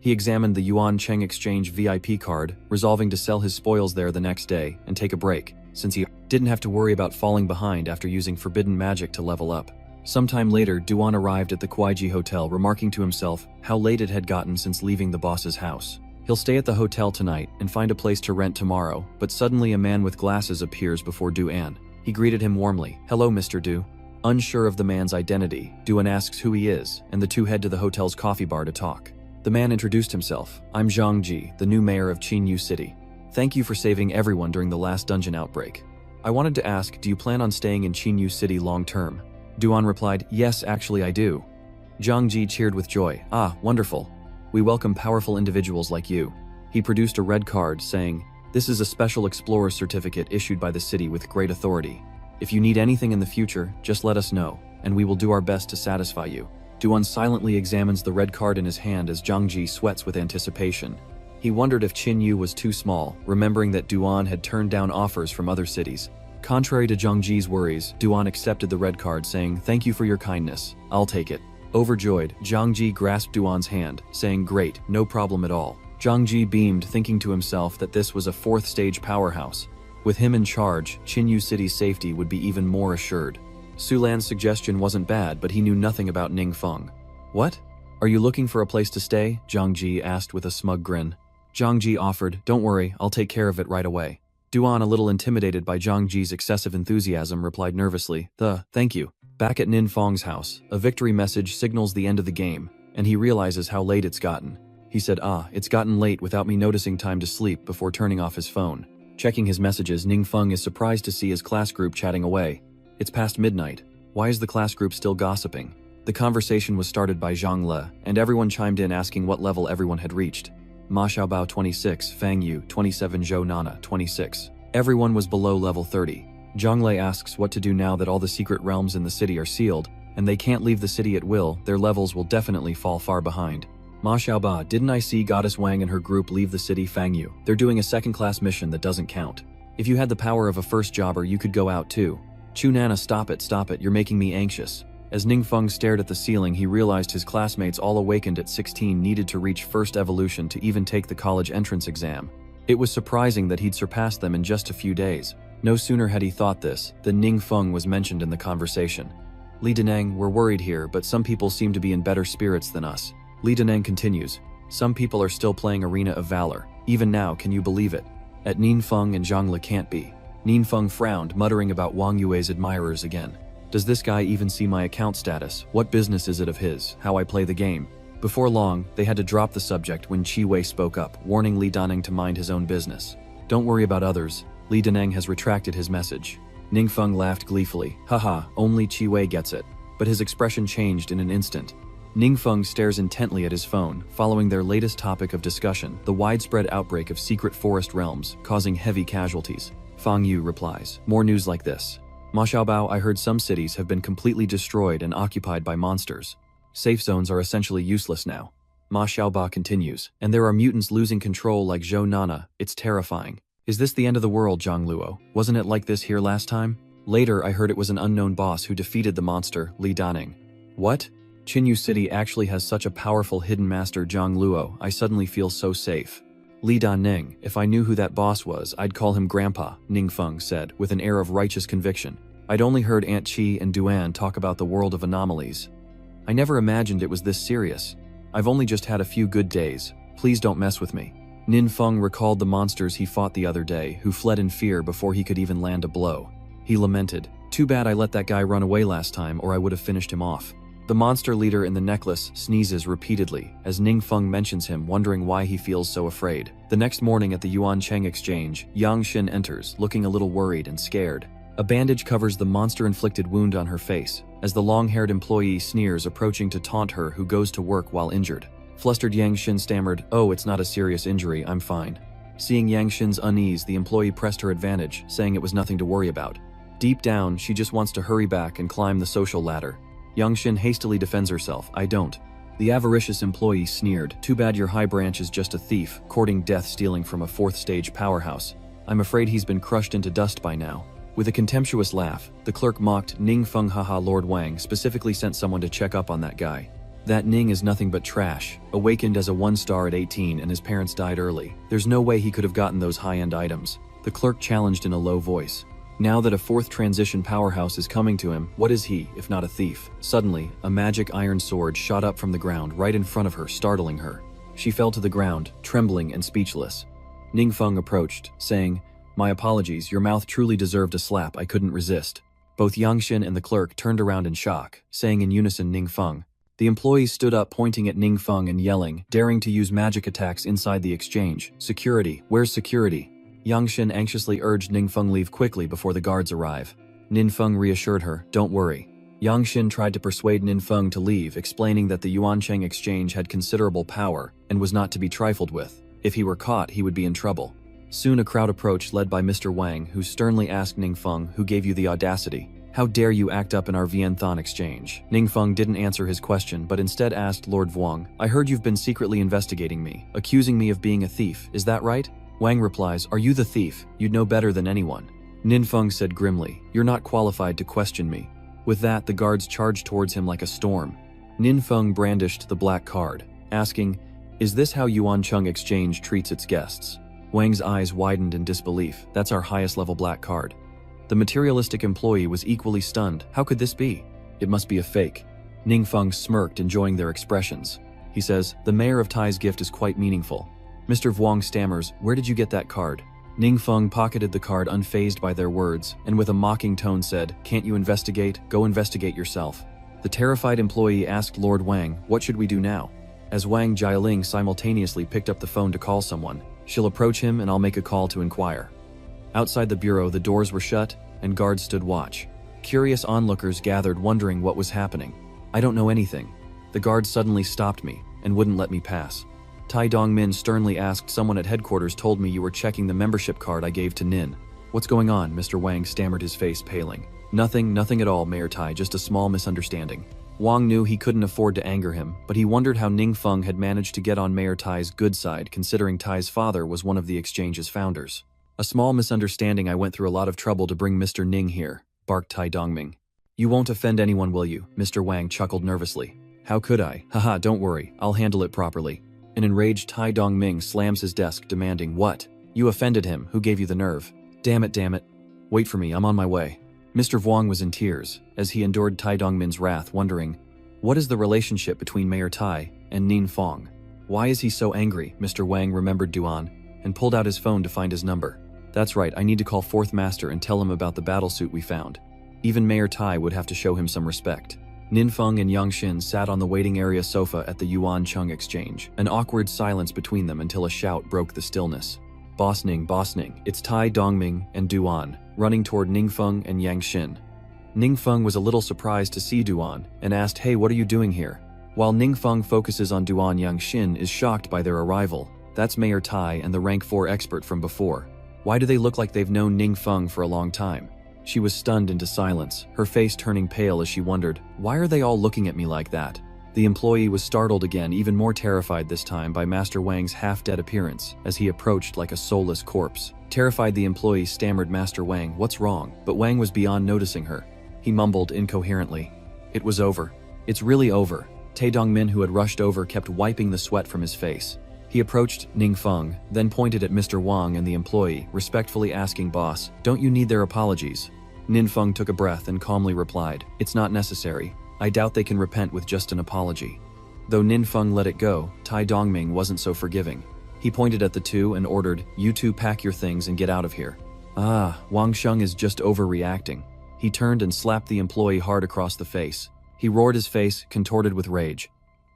He examined the Yuan Cheng Exchange VIP card, resolving to sell his spoils there the next day and take a break, since he didn't have to worry about falling behind after using forbidden magic to level up. Sometime later, Duan arrived at the Kuaiji Hotel, remarking to himself how late it had gotten since leaving the boss's house. He'll stay at the hotel tonight and find a place to rent tomorrow, but suddenly a man with glasses appears before Du-An. He greeted him warmly. Hello, Mr. Du. Unsure of the man's identity, Du-An asks who he is, and the two head to the hotel's coffee bar to talk. The man introduced himself. I'm Zhang Ji, the new mayor of Qinyu City. Thank you for saving everyone during the last dungeon outbreak. I wanted to ask, do you plan on staying in Qinyu City long term? Du-An replied, yes, actually I do. Zhang Ji cheered with joy. Ah, wonderful. We welcome powerful individuals like you. He produced a red card saying, this is a special explorer certificate issued by the city with great authority. If you need anything in the future, just let us know, and we will do our best to satisfy you. Duan silently examines the red card in his hand as Zhang Ji sweats with anticipation. He wondered if Qin Yu was too small, remembering that Duan had turned down offers from other cities. Contrary to Zhang Ji's worries, Duan accepted the red card, saying, "Thank you for your kindness. I'll take it." Overjoyed, Zhang Ji grasped Duan's hand, saying, "Great, no problem at all." Zhang Ji beamed, thinking to himself that this was a fourth-stage powerhouse. With him in charge, Qinyu City's safety would be even more assured. Su Lan's suggestion wasn't bad, but he knew nothing about Ningfeng. "What? Are you looking for a place to stay?" Zhang Ji asked with a smug grin. Zhang Ji offered, "Don't worry, I'll take care of it right away." Duan, a little intimidated by Zhang Ji's excessive enthusiasm, replied nervously, "Thank you." Back at Ningfeng's house, a victory message signals the end of the game, and he realizes how late it's gotten. He said, "It's gotten late," without me noticing time to sleep before turning off his phone. Checking his messages, Ningfeng is surprised to see his class group chatting away. It's past midnight. Why is the class group still gossiping? The conversation was started by Zhang Le, and everyone chimed in asking what level everyone had reached. Ma Xiaobao 26, Fang Yu 27, Zhou Nana 26. Everyone was below level 30. Zhang Le asks what to do now that all the secret realms in the city are sealed, and they can't leave the city at will. Their levels will definitely fall far behind. Ma Xiaoba, didn't I see Goddess Wang and her group leave the city? Fang Yu. They're doing a second-class mission that doesn't count. If you had the power of a first jobber, you could go out too. Chu Nana, stop it, you're making me anxious. As Ningfeng stared at the ceiling, he realized his classmates, all awakened at 16, needed to reach first evolution to even take the college entrance exam. It was surprising that he'd surpassed them in just a few days. No sooner had he thought this, than Ningfeng was mentioned in the conversation. Li Deneng, we're worried here, but some people seem to be in better spirits than us. Li Deneng continues, some people are still playing Arena of Valor. Even now, can you believe it? At Ningfeng and Zhang Le can't be. Ningfeng frowned, muttering about Wong Yua's admirers again. Does this guy even see my account status? What business is it of his, how I play the game? Before long, they had to drop the subject when Qi Wei spoke up, warning Li Daneng to mind his own business. Don't worry about others. Li Daneng has retracted his message. Ningfeng laughed gleefully. Haha, only Qi Wei gets it. But his expression changed in an instant. Ningfeng stares intently at his phone, following their latest topic of discussion, the widespread outbreak of secret forest realms, causing heavy casualties. Fang Yu replies, more news like this. Ma Xiaobao, I heard some cities have been completely destroyed and occupied by monsters. Safe zones are essentially useless now. Ma Xiaobao continues, and there are mutants losing control like Zhou Nana. It's terrifying. Is this the end of the world, Zhang Luo? Wasn't it like this here last time? Later, I heard it was an unknown boss who defeated the monster, Li Daneng. What? Qinyu City actually has such a powerful hidden master, Zhang Luo. I suddenly feel so safe. Li Daneng, if I knew who that boss was, I'd call him Grandpa, Ningfeng said, with an air of righteous conviction. I'd only heard Aunt Qi and Duan talk about the world of anomalies. I never imagined it was this serious. I've only just had a few good days. Please don't mess with me. Ningfeng recalled the monsters he fought the other day, who fled in fear before he could even land a blow. He lamented, too bad I let that guy run away last time, or I would have finished him off. The monster leader in the necklace sneezes repeatedly as Ningfeng mentions him, wondering why he feels so afraid. The next morning at the Yuancheng exchange, Yang Xin enters, looking a little worried and scared. A bandage covers the monster-inflicted wound on her face, as the long-haired employee sneers, approaching to taunt her, who goes to work while injured. Flustered Yang Xin stammered, "Oh, it's not a serious injury, I'm fine." Seeing Yang Xin's unease, the employee pressed her advantage, saying it was nothing to worry about. Deep down, she just wants to hurry back and climb the social ladder. Yang Xin hastily defends herself, "I don't." The avaricious employee sneered, "Too bad your high branch is just a thief, courting death, stealing from a fourth-stage powerhouse. I'm afraid he's been crushed into dust by now." With a contemptuous laugh, the clerk mocked, "Ningfeng, haha, Lord Wang specifically sent someone to check up on that guy. That Ning is nothing but trash, awakened as a 1-star at 18 and his parents died early. There's no way he could have gotten those high-end items." The clerk challenged in a low voice. Now that a fourth transition powerhouse is coming to him, what is he, if not a thief? Suddenly, a magic iron sword shot up from the ground right in front of her, startling her. She fell to the ground, trembling and speechless. Ningfeng approached, saying, "My apologies, your mouth truly deserved a slap, I couldn't resist." Both Yang Xin and the clerk turned around in shock, saying in unison, "Ningfeng." The employees stood up, pointing at Ningfeng and yelling, daring to use magic attacks inside the exchange. "Security, where's security?" Yang Xin anxiously urged Ningfeng leave quickly before the guards arrive. Ningfeng reassured her, "Don't worry." Yang Xin tried to persuade Ningfeng to leave, explaining that the Yuancheng exchange had considerable power and was not to be trifled with. If he were caught, he would be in trouble. Soon a crowd approached led by Mr. Wang, who sternly asked Ningfeng, "Who gave you the audacity? How dare you act up in our Vienthon exchange?" Ningfeng didn't answer his question but instead asked Lord Vuong, "I heard you've been secretly investigating me, accusing me of being a thief, is that right?" Wang replies, "Are you the thief? You'd know better than anyone." Ningfeng said grimly, "You're not qualified to question me." With that, the guards charged towards him like a storm. Ningfeng brandished the black card, asking, "Is this how Yuancheng Exchange treats its guests?" Wang's eyes widened in disbelief. "That's our highest level black card." The materialistic employee was equally stunned. How could this be? It must be a fake. Ningfeng smirked, enjoying their expressions. He says, "The mayor of Tai's gift is quite meaningful." Mr. Vuong stammers, "Where did you get that card?" Ningfeng pocketed the card unfazed by their words, and with a mocking tone said, "Can't you investigate? Go investigate yourself." The terrified employee asked Lord Wang, "What should we do now?" As Wang Jialing simultaneously picked up the phone to call someone, "She'll approach him and I'll make a call to inquire." Outside the bureau, the doors were shut, and guards stood watch. Curious onlookers gathered, wondering what was happening. "I don't know anything. The guards suddenly stopped me and wouldn't let me pass." Tai Dongmin sternly asked, "Someone at headquarters told me you were checking the membership card I gave to Nin." "What's going on?" Mr. Wang stammered, his face paling. Nothing at all, Mayor Tai, just a small misunderstanding." Wang knew he couldn't afford to anger him, but he wondered how Ningfeng had managed to get on Mayor Tai's good side, considering Tai's father was one of the exchange's founders. "A small misunderstanding. I went through a lot of trouble to bring Mr. Ning here," barked Tai Dongming. "You won't offend anyone, will you?" Mr. Wang chuckled nervously. "How could I? Haha, don't worry, I'll handle it properly." An enraged Tai Dongming slams his desk, demanding, "What? You offended him, who gave you the nerve?" Damn it. "Wait for me, I'm on my way." Mr. Vuong was in tears as he endured Tai Dongmin's wrath, wondering, what is the relationship between Mayor Tai and Ningfeng? Why is he so angry? Mr. Wang remembered Duan and pulled out his phone to find his number. "That's right, I need to call Fourth Master and tell him about the battlesuit we found. Even Mayor Tai would have to show him some respect." Ningfeng and Yang Xin sat on the waiting area sofa at the Yuancheng Exchange, an awkward silence between them until a shout broke the stillness. Boss Ning, it's Tai Dongming and Duan, running toward Ningfeng and Yang Xin. Ningfeng was a little surprised to see Duan and asked, "Hey, what are you doing here?" While Ningfeng focuses on Duan, Yang Xin is shocked by their arrival. That's Mayor Tai and the rank 4 expert from before. Why do they look like they've known Ningfeng for a long time? She was stunned into silence, her face turning pale as she wondered, why are they all looking at me like that? The employee was startled again, even more terrified this time by Master Wang's half-dead appearance as he approached like a soulless corpse. Terrified, the employee stammered, "Master Wang, what's wrong?" But Wang was beyond noticing her. He mumbled incoherently, "It was over. It's really over." Tai Dongmin, who had rushed over, kept wiping the sweat from his face. He approached Ningfeng, then pointed at Mr. Wang and the employee, respectfully asking, "Boss, don't you need their apologies?" Ningfeng took a breath and calmly replied, "It's not necessary. I doubt they can repent with just an apology." Though Ningfeng let it go, Tai Dongming wasn't so forgiving. He pointed at the two and ordered, "You two pack your things and get out of here." Wang Sheng is just overreacting. He turned and slapped the employee hard across the face. He roared, his face contorted with rage.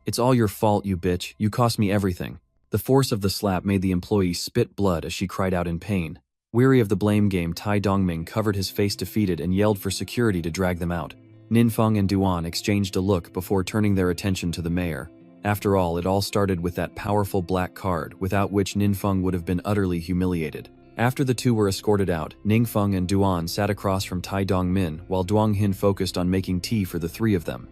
"It's all your fault, you bitch. You cost me everything." The force of the slap made the employee spit blood as she cried out in pain. Weary of the blame game, Tai Dongming covered his face defeated and yelled for security to drag them out. Ningfeng and Duan exchanged a look before turning their attention to the mayor. After all, it all started with that powerful black card, without which Ningfeng would have been utterly humiliated. After the two were escorted out, Ningfeng and Duan sat across from Tai Dongmin while Duang Hin focused on making tea for the three of them.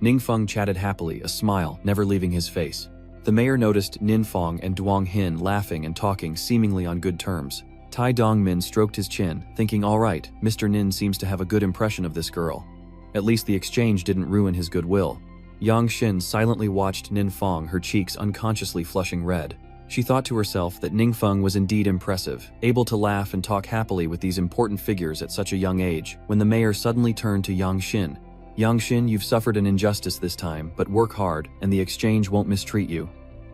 Ningfeng chatted happily, a smile never leaving his face. The mayor noticed Ningfeng and Duang Hin laughing and talking, seemingly on good terms. Tai Dongmin stroked his chin, thinking, all right, Mr. Nin seems to have a good impression of this girl. At least the exchange didn't ruin his goodwill. Yang Xin silently watched Ningfeng, her cheeks unconsciously flushing red. She thought to herself that Ningfeng was indeed impressive, able to laugh and talk happily with these important figures at such a young age, when the mayor suddenly turned to Yang Xin. "Yang Xin, you've suffered an injustice this time, but work hard, and the exchange won't mistreat you."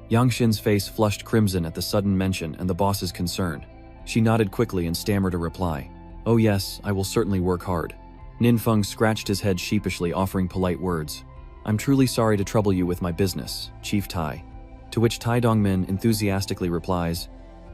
Yang Xin's face flushed crimson at the sudden mention and the boss's concern. She nodded quickly and stammered a reply. "Oh yes, I will certainly work hard." Ningfeng scratched his head sheepishly, offering polite words. "I'm truly sorry to trouble you with my business, Chief Tai." To which Tai Dongmin enthusiastically replies,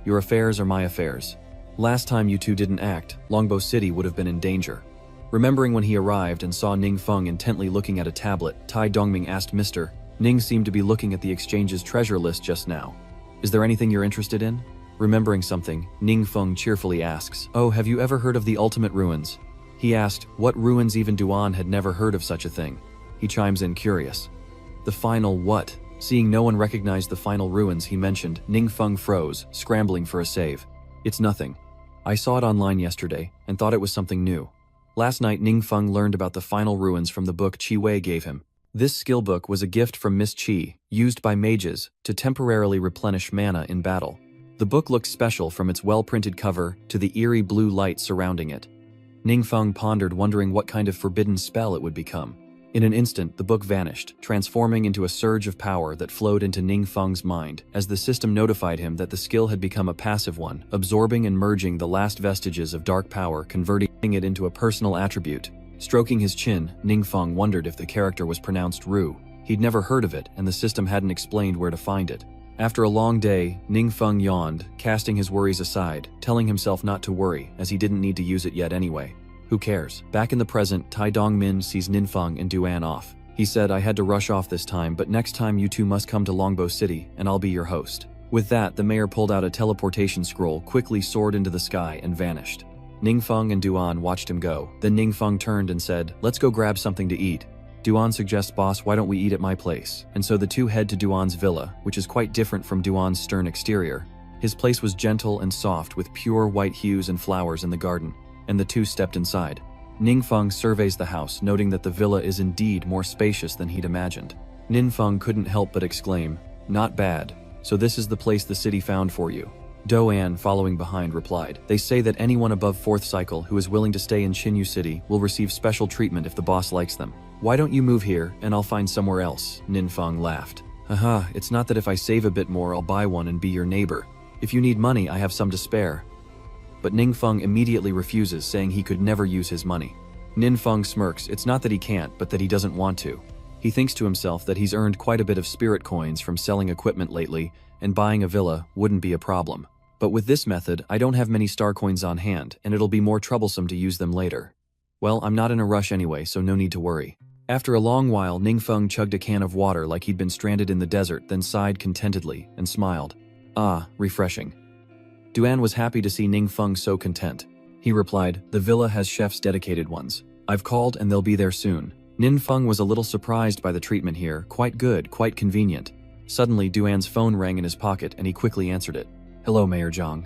"Your affairs are my affairs. Last time you two didn't act, Longbow City would have been in danger." Remembering when he arrived and saw Ningfeng intently looking at a tablet, Tai Dongming asked, "Mr. Ning seemed to be looking at the exchange's treasure list just now. Is there anything you're interested in?" Remembering something, Ningfeng cheerfully asks, "Oh, have you ever heard of the ultimate ruins?" He asked, what ruins? Even Duan had never heard of such a thing. He chimes in curious. The final what? Seeing no one recognize the final ruins he mentioned, Ningfeng froze, scrambling for a save. It's nothing. I saw it online yesterday and thought it was something new. Last night Ningfeng learned about the final ruins from the book Qi Wei gave him. This skill book was a gift from Miss Qi, used by mages to temporarily replenish mana in battle. The book looked special from its well-printed cover to the eerie blue light surrounding it. Ningfeng pondered, wondering what kind of forbidden spell it would become. In an instant, the book vanished, transforming into a surge of power that flowed into Ningfeng's mind as the system notified him that the skill had become a passive one, absorbing and merging the last vestiges of dark power, converting it into a personal attribute. Stroking his chin, Ningfeng wondered if the character was pronounced Ru. He'd never heard of it, and the system hadn't explained where to find it. After a long day, Ningfeng yawned, casting his worries aside, telling himself not to worry, as he didn't need to use it yet anyway. Who cares? Back in the present, Tai Dongmin sees Ningfeng and Duan off. He said, "I had to rush off this time, but next time you two must come to Longbow City, and I'll be your host." With that, the mayor pulled out a teleportation scroll, quickly soared into the sky, and vanished. Ningfeng and Duan watched him go. Then Ningfeng turned and said, "Let's go grab something to eat." Duan suggests, "Boss, why don't we eat at my place?" And so the two head to Duan's villa, which is quite different from Duan's stern exterior. His place was gentle and soft with pure white hues and flowers in the garden, and the two stepped inside. Ningfeng surveys the house, noting that the villa is indeed more spacious than he'd imagined. Ningfeng couldn't help but exclaim, "Not bad. So this is the place the city found for you." Doan, following behind, replied, "They say that anyone above 4th cycle who is willing to stay in Qinyu City will receive special treatment if the boss likes them. Why don't you move here, and I'll find somewhere else?" Ningfeng laughed. "Haha, it's not that if I save a bit more I'll buy one and be your neighbor. If you need money, I have some to spare." But Ningfeng immediately refuses, saying he could never use his money. Ningfeng smirks. It's not that he can't, but that he doesn't want to. He thinks to himself that he's earned quite a bit of spirit coins from selling equipment lately, and buying a villa wouldn't be a problem. But with this method, I don't have many star coins on hand, and it'll be more troublesome to use them later. Well, I'm not in a rush anyway, so no need to worry. After a long while, Ningfeng chugged a can of water like he'd been stranded in the desert, then sighed contentedly and smiled. Ah, refreshing. Duan was happy to see Ningfeng so content. He replied, "The villa has chefs, dedicated ones. I've called and they'll be there soon." Ningfeng was a little surprised by the treatment here. Quite good, quite convenient. Suddenly, Duan's phone rang in his pocket and he quickly answered it. "Hello, Mayor Zhang."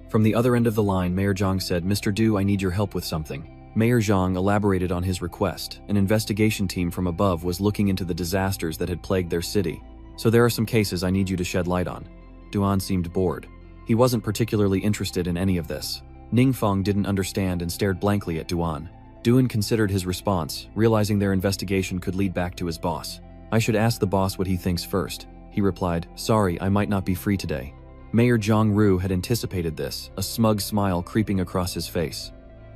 From the other end of the line, Mayor Zhang said, "Mr. Du, I need your help with something." Mayor Zhang elaborated on his request. An investigation team from above was looking into the disasters that had plagued their city. "So there are some cases I need you to shed light on." Duan seemed bored. He wasn't particularly interested in any of this. Ningfeng didn't understand and stared blankly at Duan. Duan considered his response, realizing their investigation could lead back to his boss. "I should ask the boss what he thinks first." He replied, "Sorry, I might not be free today." Mayor Zhang Ru had anticipated this, a smug smile creeping across his face.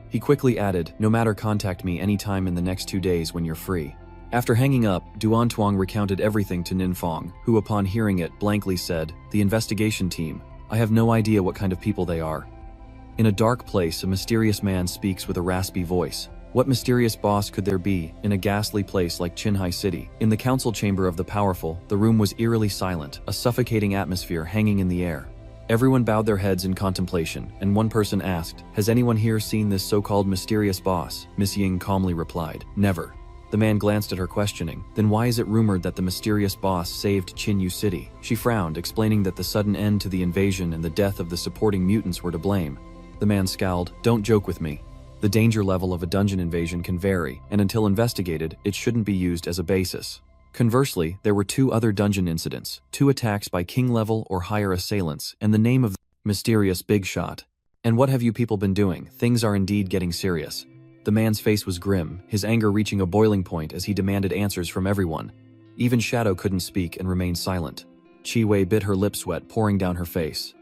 He quickly added, "No matter, contact me anytime in the next 2 days when you're free." After hanging up, Duan Tuang recounted everything to Ningfeng, who upon hearing it blankly said, "The investigation team. I have no idea what kind of people they are." In a dark place, a mysterious man speaks with a raspy voice. What mysterious boss could there be in a ghastly place like Qinhai City? In the council chamber of the powerful, the room was eerily silent, a suffocating atmosphere hanging in the air. Everyone bowed their heads in contemplation, and one person asked, "Has anyone here seen this so-called mysterious boss?" Miss Ying calmly replied, "Never." The man glanced at her, questioning, "Then why is it rumored that the mysterious boss saved Qinyu City?" She frowned, explaining that the sudden end to the invasion and the death of the supporting mutants were to blame. The man scowled, "Don't joke with me. The danger level of a dungeon invasion can vary, and until investigated, it shouldn't be used as a basis." Conversely, there were 2 other dungeon incidents, 2 attacks by king-level or higher assailants, and the name of the mysterious big shot. "And what have you people been doing? Things are indeed getting serious." The man's face was grim, his anger reaching a boiling point as he demanded answers from everyone. Even Shadow couldn't speak and remained silent. Qi Wei bit her lip, sweat pouring down her face.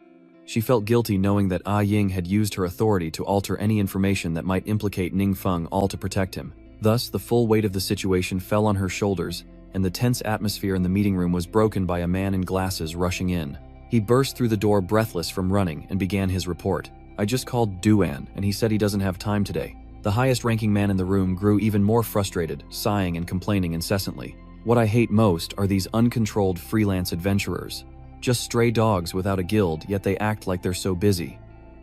She felt guilty knowing that Ying had used her authority to alter any information that might implicate Ningfeng, all to protect him. Thus, the full weight of the situation fell on her shoulders, and the tense atmosphere in the meeting room was broken by a man in glasses rushing in. He burst through the door breathless from running and began his report. "I just called Duan, and he said he doesn't have time today." The highest-ranking man in the room grew even more frustrated, sighing and complaining incessantly. "What I hate most are these uncontrolled freelance adventurers." Just stray dogs without a guild, yet they act like they're so busy.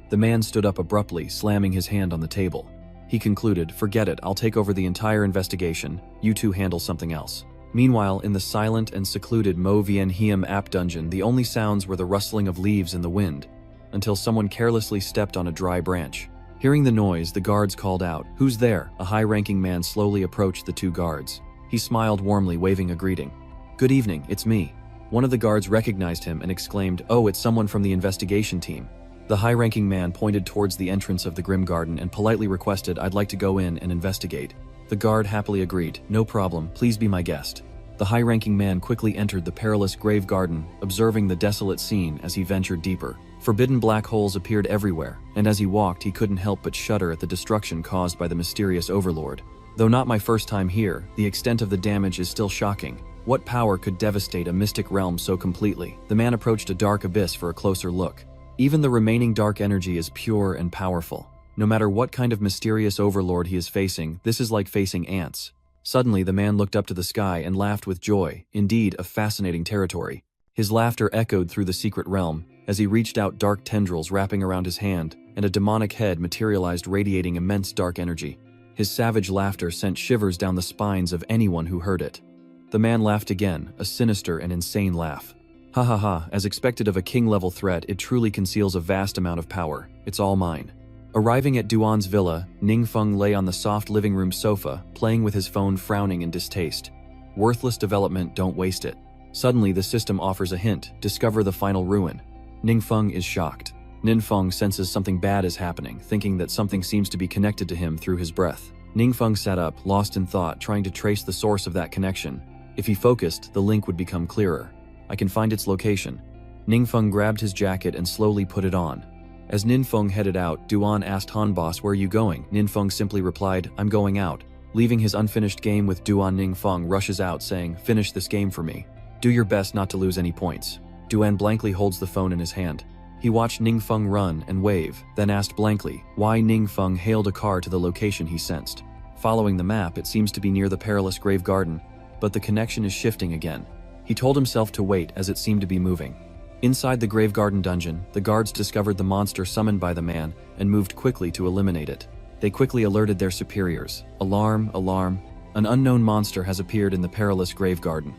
The man stood up abruptly, slamming his hand on the table. He concluded, "Forget it, I'll take over the entire investigation, you two handle something else." Meanwhile, in the silent and secluded Mo Vien Hiem app dungeon, the only sounds were the rustling of leaves in the wind, until someone carelessly stepped on a dry branch. Hearing the noise, the guards called out, "Who's there?" A high-ranking man slowly approached the two guards. He smiled warmly, waving a greeting. "Good evening, it's me." One of the guards recognized him and exclaimed, "Oh, it's someone from the investigation team." The high-ranking man pointed towards the entrance of the Grim Garden and politely requested, "I'd like to go in and investigate." The guard happily agreed, "No problem, please be my guest." The high-ranking man quickly entered the perilous grave garden, observing the desolate scene as he ventured deeper. Forbidden black holes appeared everywhere, and as he walked he couldn't help but shudder at the destruction caused by the mysterious overlord. Though not my first time here, the extent of the damage is still shocking. What power could devastate a mystic realm so completely? The man approached a dark abyss for a closer look. Even the remaining dark energy is pure and powerful. No matter what kind of mysterious overlord he is facing, this is like facing ants. Suddenly, the man looked up to the sky and laughed with joy. Indeed, a fascinating territory. His laughter echoed through the secret realm, as he reached out, dark tendrils wrapping around his hand, and a demonic head materialized, radiating immense dark energy. His savage laughter sent shivers down the spines of anyone who heard it. The man laughed again, a sinister and insane laugh. "Ha ha ha, as expected of a king-level threat, it truly conceals a vast amount of power. It's all mine." Arriving at Duan's villa, Ningfeng lay on the soft living room sofa, playing with his phone, frowning in distaste. Worthless development, don't waste it. Suddenly, the system offers a hint, discover the final ruin. Ningfeng is shocked. Ningfeng senses something bad is happening, thinking that something seems to be connected to him through his breath. Ningfeng sat up, lost in thought, trying to trace the source of that connection. If he focused, the link would become clearer. I can find its location. Ningfeng grabbed his jacket and slowly put it on. As Ningfeng headed out, Duan asked Han Boss, "Where are you going?" Ningfeng simply replied, "I'm going out." Leaving his unfinished game with Duan, Ningfeng rushes out saying, "Finish this game for me. Do your best not to lose any points." Duan blankly holds the phone in his hand. He watched Ningfeng run and wave, then asked blankly why Ningfeng hailed a car to the location he sensed. Following the map, it seems to be near the perilous grave garden, but the connection is shifting again. He told himself to wait as it seemed to be moving. Inside the grave garden dungeon, the guards discovered the monster summoned by the man and moved quickly to eliminate it. They quickly alerted their superiors. Alarm, alarm. An unknown monster has appeared in the perilous grave garden.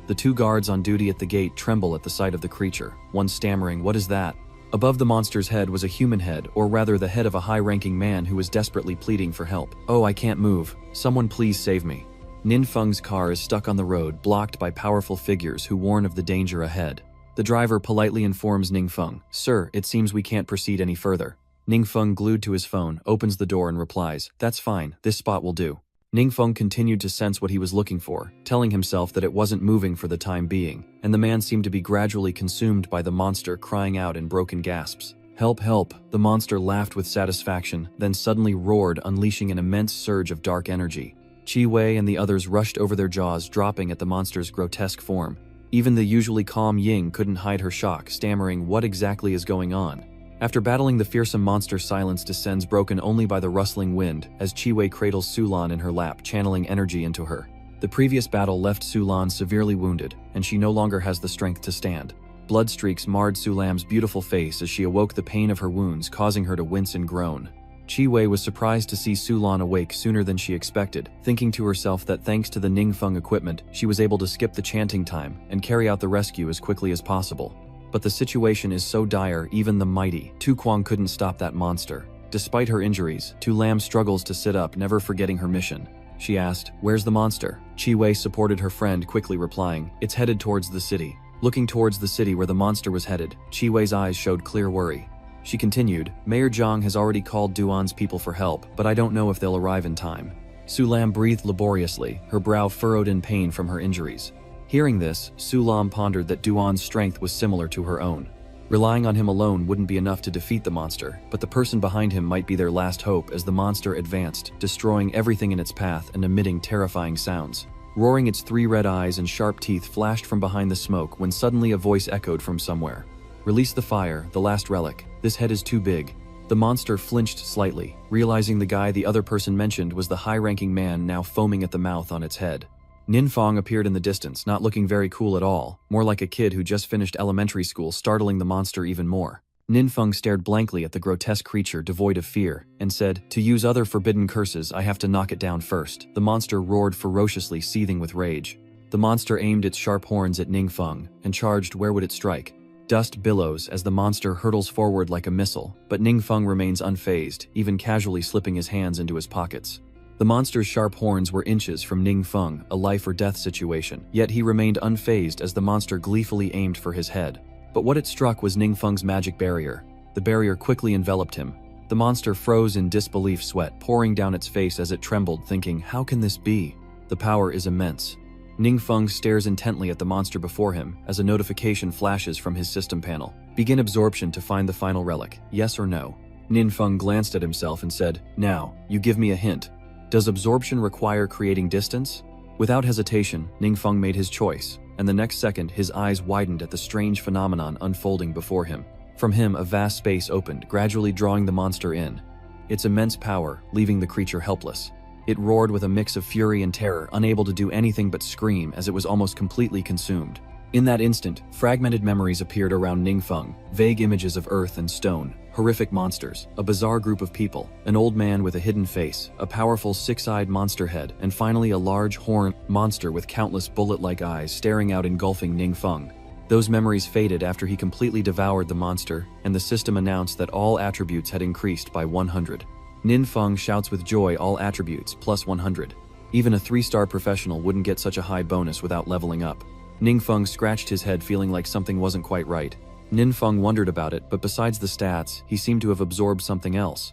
The two guards on duty at the gate tremble at the sight of the creature, one stammering, "What is that?" Above the monster's head was a human head, or rather the head of a high-ranking man who was desperately pleading for help. "Oh, I can't move. Someone please save me." Ningfeng's car is stuck on the road, blocked by powerful figures who warn of the danger ahead. The driver politely informs Ningfeng, "Sir, it seems we can't proceed any further." Ningfeng, glued to his phone, opens the door and replies, "That's fine, this spot will do." Ningfeng continued to sense what he was looking for, telling himself that it wasn't moving for the time being, and the man seemed to be gradually consumed by the monster, crying out in broken gasps. "Help, help!" The monster laughed with satisfaction, then suddenly roared, unleashing an immense surge of dark energy. Chi Wei and the others rushed over their jaws, dropping at the monster's grotesque form. Even the usually calm Ying couldn't hide her shock, stammering, "What exactly is going on?" After battling the fearsome monster, silence descends, broken only by the rustling wind, as Chi Wei cradles Sulan in her lap, channeling energy into her. The previous battle left Sulan severely wounded, and she no longer has the strength to stand. Blood streaks marred Sulam's beautiful face as she awoke the pain of her wounds, causing her to wince and groan. Chi Wei was surprised to see Sulan awake sooner than she expected, thinking to herself that thanks to the Ningfeng equipment, she was able to skip the chanting time and carry out the rescue as quickly as possible. But the situation is so dire, even the mighty Tu Kuang couldn't stop that monster. Despite her injuries, Tu Lam struggles to sit up, never forgetting her mission. She asked, "Where's the monster?" Chi Wei supported her friend, quickly replying, "It's headed towards the city." Looking towards the city where the monster was headed, Chi Wei's eyes showed clear worry. She continued, "Mayor Zhang has already called Duan's people for help, but I don't know if they'll arrive in time." Su Lam breathed laboriously, her brow furrowed in pain from her injuries. Hearing this, Su Lam pondered that Duan's strength was similar to her own. Relying on him alone wouldn't be enough to defeat the monster, but the person behind him might be their last hope as the monster advanced, destroying everything in its path and emitting terrifying sounds. Roaring, its three red eyes and sharp teeth flashed from behind the smoke when suddenly a voice echoed from somewhere. "Release the fire, the last relic. This head is too big." The monster flinched slightly, realizing the guy the other person mentioned was the high-ranking man now foaming at the mouth on its head. Ninfeng appeared in the distance, not looking very cool at all, more like a kid who just finished elementary school, startling the monster even more. Ninfeng stared blankly at the grotesque creature devoid of fear, and said, "To use other forbidden curses, I have to knock it down first." The monster roared ferociously, seething with rage. The monster aimed its sharp horns at Ninfeng, and charged. Where would it strike? Dust billows as the monster hurtles forward like a missile, but Ninfeng remains unfazed, even casually slipping his hands into his pockets. The monster's sharp horns were inches from Ninfeng, a life-or-death situation, yet he remained unfazed as the monster gleefully aimed for his head. But what it struck was Ninfeng's magic barrier. The barrier quickly enveloped him. The monster froze in disbelief, sweat pouring down its face as it trembled, thinking, "How can this be? The power is immense." Ninfeng stares intently at the monster before him as a notification flashes from his system panel. "Begin absorption to find the final relic, yes or no?" Ninfeng glanced at himself and said, "Now, you give me a hint. Does absorption require creating distance?" Without hesitation, Ninfeng made his choice, and the next second his eyes widened at the strange phenomenon unfolding before him. From him, a vast space opened, gradually drawing the monster in. Its immense power, leaving the creature helpless. It roared with a mix of fury and terror, unable to do anything but scream as it was almost completely consumed. In that instant, fragmented memories appeared around Ninfeng, vague images of earth and stone, horrific monsters, a bizarre group of people, an old man with a hidden face, a powerful six-eyed monster head, and finally a large horned monster with countless bullet-like eyes staring out, engulfing Ninfeng. Those memories faded after he completely devoured the monster, and the system announced that all attributes had increased by 100. Ninfeng shouts with joy, "All attributes, plus 100. Even a 3-star professional wouldn't get such a high bonus without leveling up." Ninfeng scratched his head, feeling like something wasn't quite right. Ninfeng wondered about it, but besides the stats, he seemed to have absorbed something else.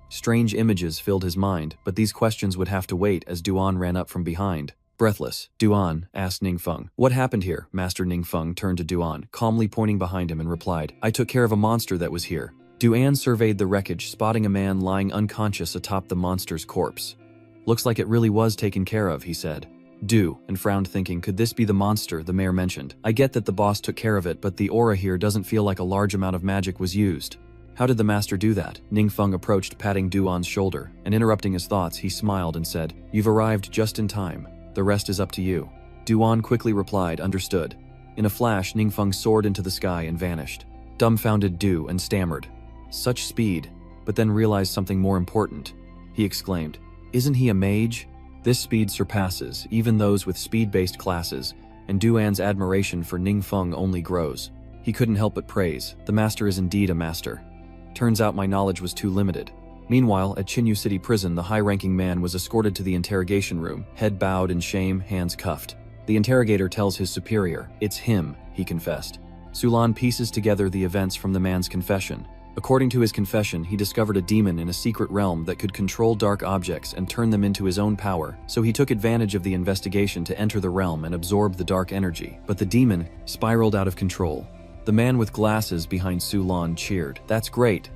Strange images filled his mind, but these questions would have to wait as Duan ran up from behind. Breathless, "Duan," asked Ninfeng. "What happened here?" Master Ninfeng turned to Duan, calmly pointing behind him, and replied, "I took care of a monster that was here." Duan surveyed the wreckage, spotting a man lying unconscious atop the monster's corpse. "Looks like it really was taken care of," he said. And frowned, thinking, could this be the monster the mayor mentioned? "I get that the boss took care of it, but the aura here doesn't feel like a large amount of magic was used." "How did the master do that?" Ninfeng approached, patting Duan's shoulder, and interrupting his thoughts, he smiled and said, "You've arrived just in time. The rest is up to you." Duan quickly replied, "Understood." In a flash, Ninfeng soared into the sky and vanished. Dumbfounded and stammered, "Such speed," but then realized something more important. He exclaimed, "Isn't he a mage?" This speed surpasses even those with speed-based classes, and Duan's admiration for Ninfeng only grows. He couldn't help but praise, "The master is indeed a master. Turns out my knowledge was too limited." Meanwhile, at Chinyu City Prison, the high-ranking man was escorted to the interrogation room, head bowed in shame, hands cuffed. The interrogator tells his superior, "It's him," he confessed. Sulan pieces together the events from the man's confession. According to his confession, he discovered a demon in a secret realm that could control dark objects and turn them into his own power, so he took advantage of the investigation to enter the realm and absorb the dark energy. But the demon spiraled out of control. The man with glasses behind Sulan cheered, that's great,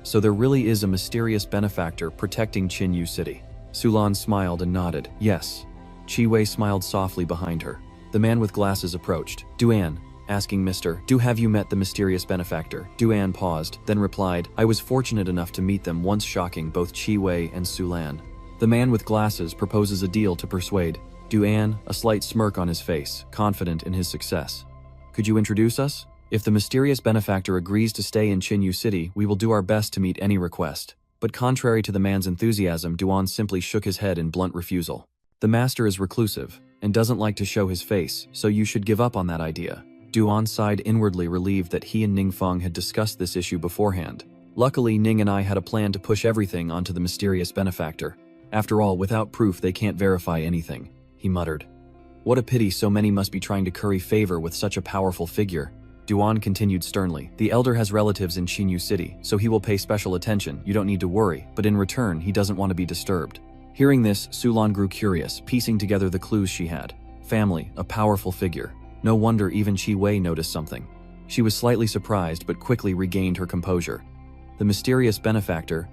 so there really is a mysterious benefactor protecting Chinyu City." Sulan smiled and nodded, "Yes." Chi Wei smiled softly behind her. The man with glasses approached. "Duan," asking Mr. "Do have you met the mysterious benefactor?" Duan paused, then replied, "I was fortunate enough to meet them once," shocking both Chi Wei and Sulan. The man with glasses proposes a deal to persuade Duan, a slight smirk on his face, confident in his success. "Could you introduce us? If the mysterious benefactor agrees to stay in Chinyu City, we will do our best to meet any request." But contrary to the man's enthusiasm, Duan simply shook his head in blunt refusal. "The master is reclusive and doesn't like to show his face, so you should give up on that idea." Duan sighed inwardly, relieved that he and Ninfeng had discussed this issue beforehand. "Luckily, Ning and I had a plan to push everything onto the mysterious benefactor. After all, without proof they can't verify anything," he muttered. "What a pity so many must be trying to curry favor with such a powerful figure." Duan continued sternly, "The elder has relatives in Chinyu City, so he will pay special attention, you don't need to worry, but in return he doesn't want to be disturbed." Hearing this, Sulan grew curious, piecing together the clues she had. Family, a powerful figure. No wonder even Chi Wei noticed something. She was slightly surprised but quickly regained her composure. The mysterious benefactor?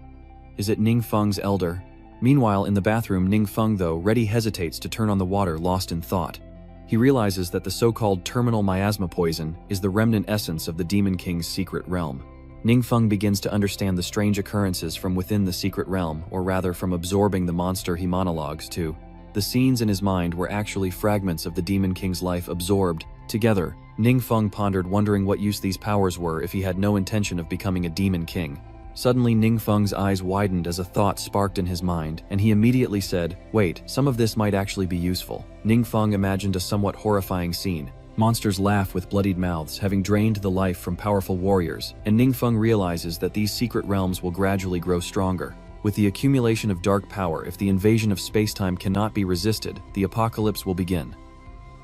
Is it Ninfeng's elder? Meanwhile, in the bathroom, Ninfeng, though, ready hesitates to turn on the water, lost in thought. He realizes that the so-called terminal miasma poison is the remnant essence of the Demon King's secret realm. Ninfeng begins to understand the strange occurrences from within the secret realm, or rather from absorbing the monster he monologues to. The scenes in his mind were actually fragments of the Demon King's life absorbed together. Ningfeng pondered, wondering what use these powers were if he had no intention of becoming a Demon King. Suddenly, Ningfeng's eyes widened as a thought sparked in his mind, and he immediately said, "Wait, some of this might actually be useful." Ningfeng imagined a somewhat horrifying scene. Monsters laugh with bloodied mouths, having drained the life from powerful warriors, and Ningfeng realizes that these secret realms will gradually grow stronger. With the accumulation of dark power, if the invasion of spacetime cannot be resisted, the apocalypse will begin.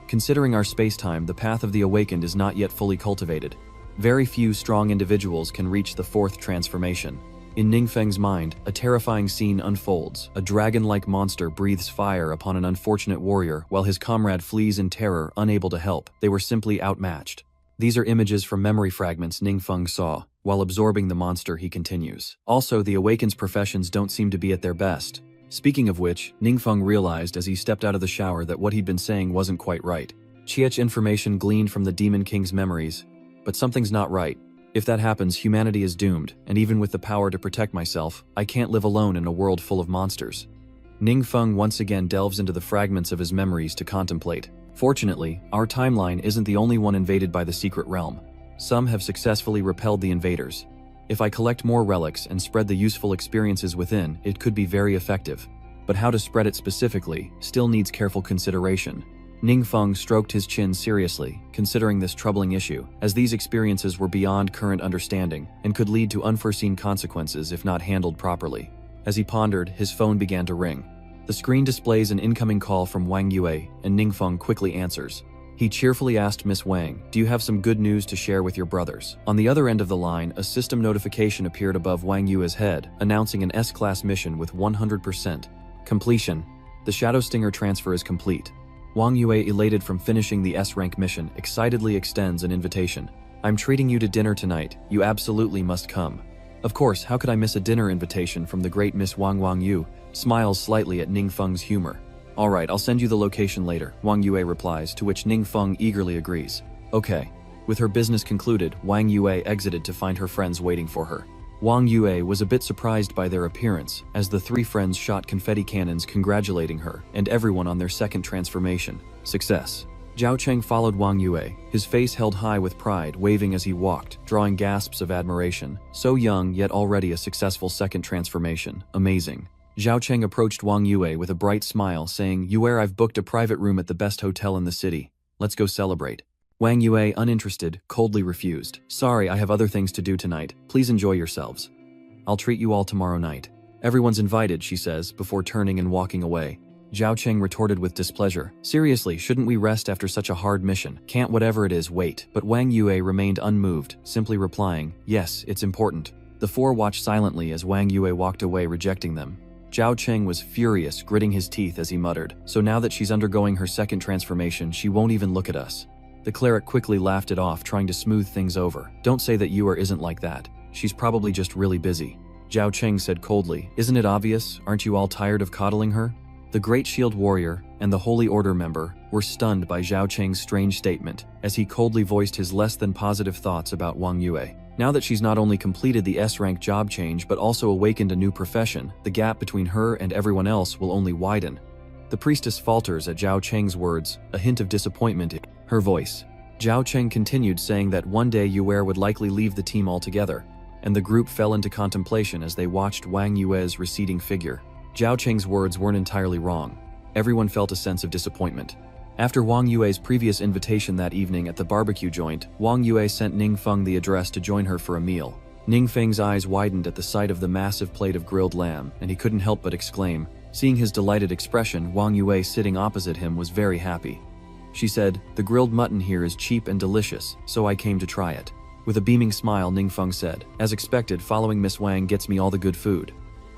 Considering our spacetime, the path of the awakened is not yet fully cultivated. Very few strong individuals can reach the fourth transformation. In Ningfeng's mind, a terrifying scene unfolds. A dragon-like monster breathes fire upon an unfortunate warrior, while his comrade flees in terror, unable to help. They were simply outmatched. These are images from memory fragments Ningfeng saw. While absorbing the monster, he continues. Also, the awakened's professions don't seem to be at their best. Speaking of which, Ningfeng realized as he stepped out of the shower that what he'd been saying wasn't quite right. Chiech information gleaned from the Demon King's memories. But something's not right. If that happens, humanity is doomed, and even with the power to protect myself, I can't live alone in a world full of monsters. Ningfeng once again delves into the fragments of his memories to contemplate. Fortunately, our timeline isn't the only one invaded by the secret realm. Some have successfully repelled the invaders. If I collect more relics and spread the useful experiences within, it could be very effective. But how to spread it specifically still needs careful consideration. Ningfeng stroked his chin seriously, considering this troubling issue, as these experiences were beyond current understanding and could lead to unforeseen consequences if not handled properly. As he pondered, his phone began to ring. The screen displays an incoming call from Wang Yua, and Ningfeng quickly answers. He cheerfully asked Miss Wang, "Do you have some good news to share with your brothers?" On the other end of the line, a system notification appeared above Wang Yua's head, announcing an S-Class mission with 100% completion. The Shadow Stinger transfer is complete. Wang Yua, elated from finishing the S-rank mission, excitedly extends an invitation. "I'm treating you to dinner tonight. You absolutely must come." Of course, how could I miss a dinner invitation from the great Miss Wang Yu? Smiles slightly at Ningfeng's humor. "Alright, I'll send you the location later," Wang Yua replies, to which Ningfeng eagerly agrees. Okay. With her business concluded, Wang Yua exited to find her friends waiting for her. Wang Yua was a bit surprised by their appearance, as the three friends shot confetti cannons congratulating her and everyone on their second transformation. Success. Zhao Cheng followed Wang Yua, his face held high with pride, waving as he walked, drawing gasps of admiration. So young, yet already a successful second transformation. Amazing. Zhao Cheng approached Wang Yua with a bright smile, saying, "Yua, I've booked a private room at the best hotel in the city. Let's go celebrate." Wang Yua, uninterested, coldly refused. "Sorry, I have other things to do tonight. Please enjoy yourselves. I'll treat you all tomorrow night." "Everyone's invited," she says, before turning and walking away. Zhao Cheng retorted with displeasure. "Seriously, shouldn't we rest after such a hard mission? Can't whatever it is wait?" But Wang Yua remained unmoved, simply replying, "Yes, it's important." The four watched silently as Wang Yua walked away, rejecting them. Zhao Cheng was furious, gritting his teeth as he muttered, "So now that she's undergoing her second transformation, she won't even look at us." The cleric quickly laughed it off, trying to smooth things over. "Don't say that Yua isn't like that. She's probably just really busy." Zhao Cheng said coldly, "Isn't it obvious? Aren't you all tired of coddling her?" The Great Shield Warrior and the Holy Order member were stunned by Zhao Cheng's strange statement, as he coldly voiced his less than positive thoughts about Wang Yua. Now that she's not only completed the S-rank job change but also awakened a new profession, the gap between her and everyone else will only widen. The priestess falters at Zhao Cheng's words, a hint of disappointment in her voice. Zhao Cheng continued, saying that one day Yua would likely leave the team altogether, and the group fell into contemplation as they watched Wang Yua's receding figure. Zhao Cheng's words weren't entirely wrong. Everyone felt a sense of disappointment. After Wang Yua's previous invitation that evening at the barbecue joint, Wang Yua sent Ningfeng the address to join her for a meal. Ningfeng's eyes widened at the sight of the massive plate of grilled lamb, and he couldn't help but exclaim. Seeing his delighted expression, Wang Yua sitting opposite him was very happy. She said, "The grilled mutton here is cheap and delicious, so I came to try it." With a beaming smile, Ningfeng said, "As expected, following Miss Wang gets me all the good food."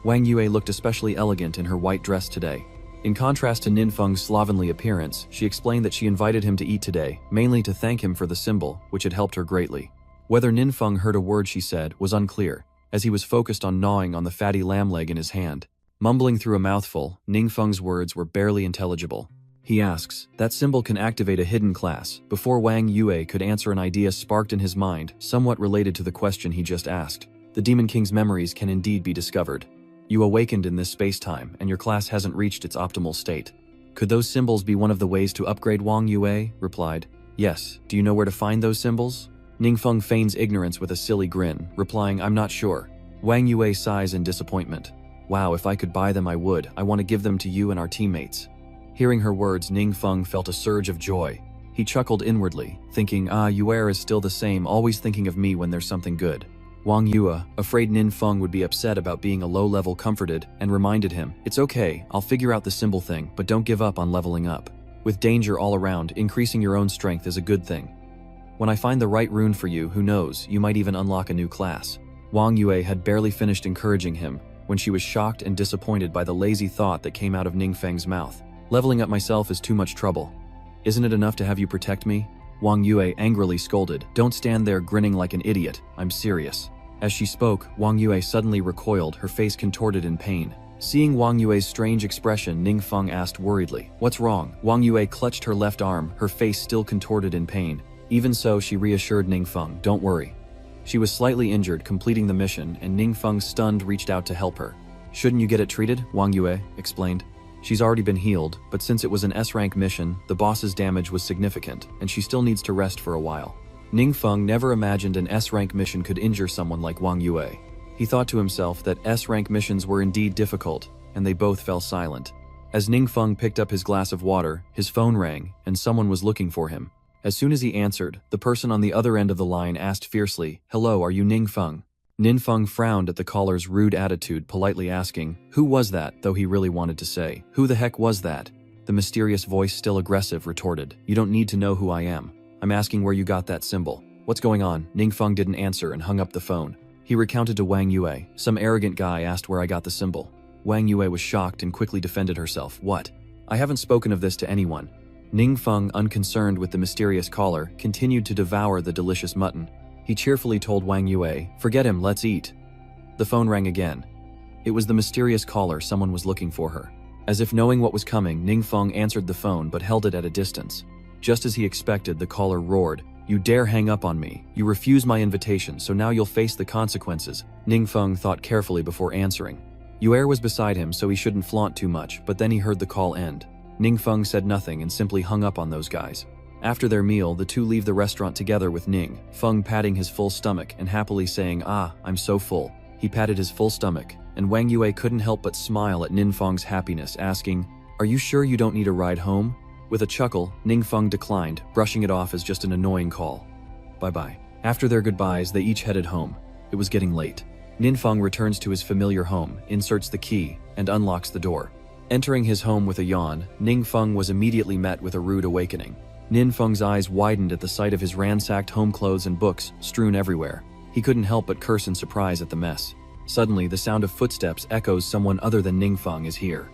Wang Yua looked especially elegant in her white dress today. In contrast to Ningfeng's slovenly appearance, she explained that she invited him to eat today, mainly to thank him for the symbol, which had helped her greatly. Whether Ningfeng heard a word she said was unclear, as he was focused on gnawing on the fatty lamb leg in his hand. Mumbling through a mouthful, Ningfeng's words were barely intelligible. He asks, "That symbol can activate a hidden class." Before Wang Yua could answer, an idea sparked in his mind, somewhat related to the question he just asked. The Demon King's memories can indeed be discovered. You awakened in this space-time, and your class hasn't reached its optimal state. Could those symbols be one of the ways to upgrade? Wong Yua replied. Yes, do you know where to find those symbols? Ningfeng feigns ignorance with a silly grin, replying, I'm not sure. Wang Yua sighs in disappointment. Wow, if I could buy them I would. I want to give them to you and our teammates. Hearing her words, Ningfeng felt a surge of joy. He chuckled inwardly, thinking, Yua is still the same, always thinking of me when there's something good. Wang Yua, afraid Ningfeng would be upset about being a low-level, comforted and reminded him, it's okay, I'll figure out the symbol thing, but don't give up on leveling up. With danger all around, increasing your own strength is a good thing. When I find the right rune for you, who knows, you might even unlock a new class. Wang Yua had barely finished encouraging him when she was shocked and disappointed by the lazy thought that came out of Ningfeng's mouth. Leveling up myself is too much trouble. Isn't it enough to have you protect me? Wang Yua angrily scolded. Don't stand there grinning like an idiot, I'm serious. As she spoke, Wang Yua suddenly recoiled, her face contorted in pain. Seeing Wang Yue's strange expression, Ningfeng asked worriedly, what's wrong? Wang Yua clutched her left arm, her face still contorted in pain. Even so, she reassured Ningfeng, don't worry. She was slightly injured completing the mission, and Ningfeng, stunned, reached out to help her. Shouldn't you get it treated? Wang Yua explained. She's already been healed, but since it was an S-rank mission, the boss's damage was significant, and she still needs to rest for a while. Ningfeng never imagined an S-rank mission could injure someone like Wang Yua. He thought to himself that S-rank missions were indeed difficult, and they both fell silent. As Ningfeng picked up his glass of water, his phone rang, and someone was looking for him. As soon as he answered, the person on the other end of the line asked fiercely, hello, are you Ningfeng? Ningfeng frowned at the caller's rude attitude, politely asking, who was that, though he really wanted to say, who the heck was that? The mysterious voice, still aggressive, retorted, you don't need to know who I am. I'm asking where you got that symbol. What's going on? Ningfeng didn't answer and hung up the phone. He recounted to Wang Yua, some arrogant guy asked where I got the symbol. Wang Yua was shocked and quickly defended herself. What? I haven't spoken of this to anyone. Ningfeng, unconcerned with the mysterious caller, continued to devour the delicious mutton. He cheerfully told Wang Yua, forget him, let's eat. The phone rang again. It was the mysterious caller, someone was looking for her. As if knowing what was coming, Ningfeng answered the phone but held it at a distance. Just as he expected, the caller roared, you dare hang up on me. You refuse my invitation, so now you'll face the consequences. Ningfeng thought carefully before answering. Yua was beside him, so he shouldn't flaunt too much, but then he heard the call end. Ningfeng said nothing and simply hung up on those guys. After their meal, the two leave the restaurant together with Ningfeng patting his full stomach and happily saying, I'm so full. He patted his full stomach, and Wang Yua couldn't help but smile at Ningfeng's happiness, asking, are you sure you don't need a ride home? With a chuckle, Ningfeng declined, brushing it off as just an annoying call. Bye-bye. After their goodbyes, they each headed home. It was getting late. Ningfeng returns to his familiar home, inserts the key, and unlocks the door. Entering his home with a yawn, Ningfeng was immediately met with a rude awakening. Ningfeng's eyes widened at the sight of his ransacked home clothes and books strewn everywhere. He couldn't help but curse in surprise at the mess. Suddenly, the sound of footsteps echoes. Someone other than Ningfeng is here.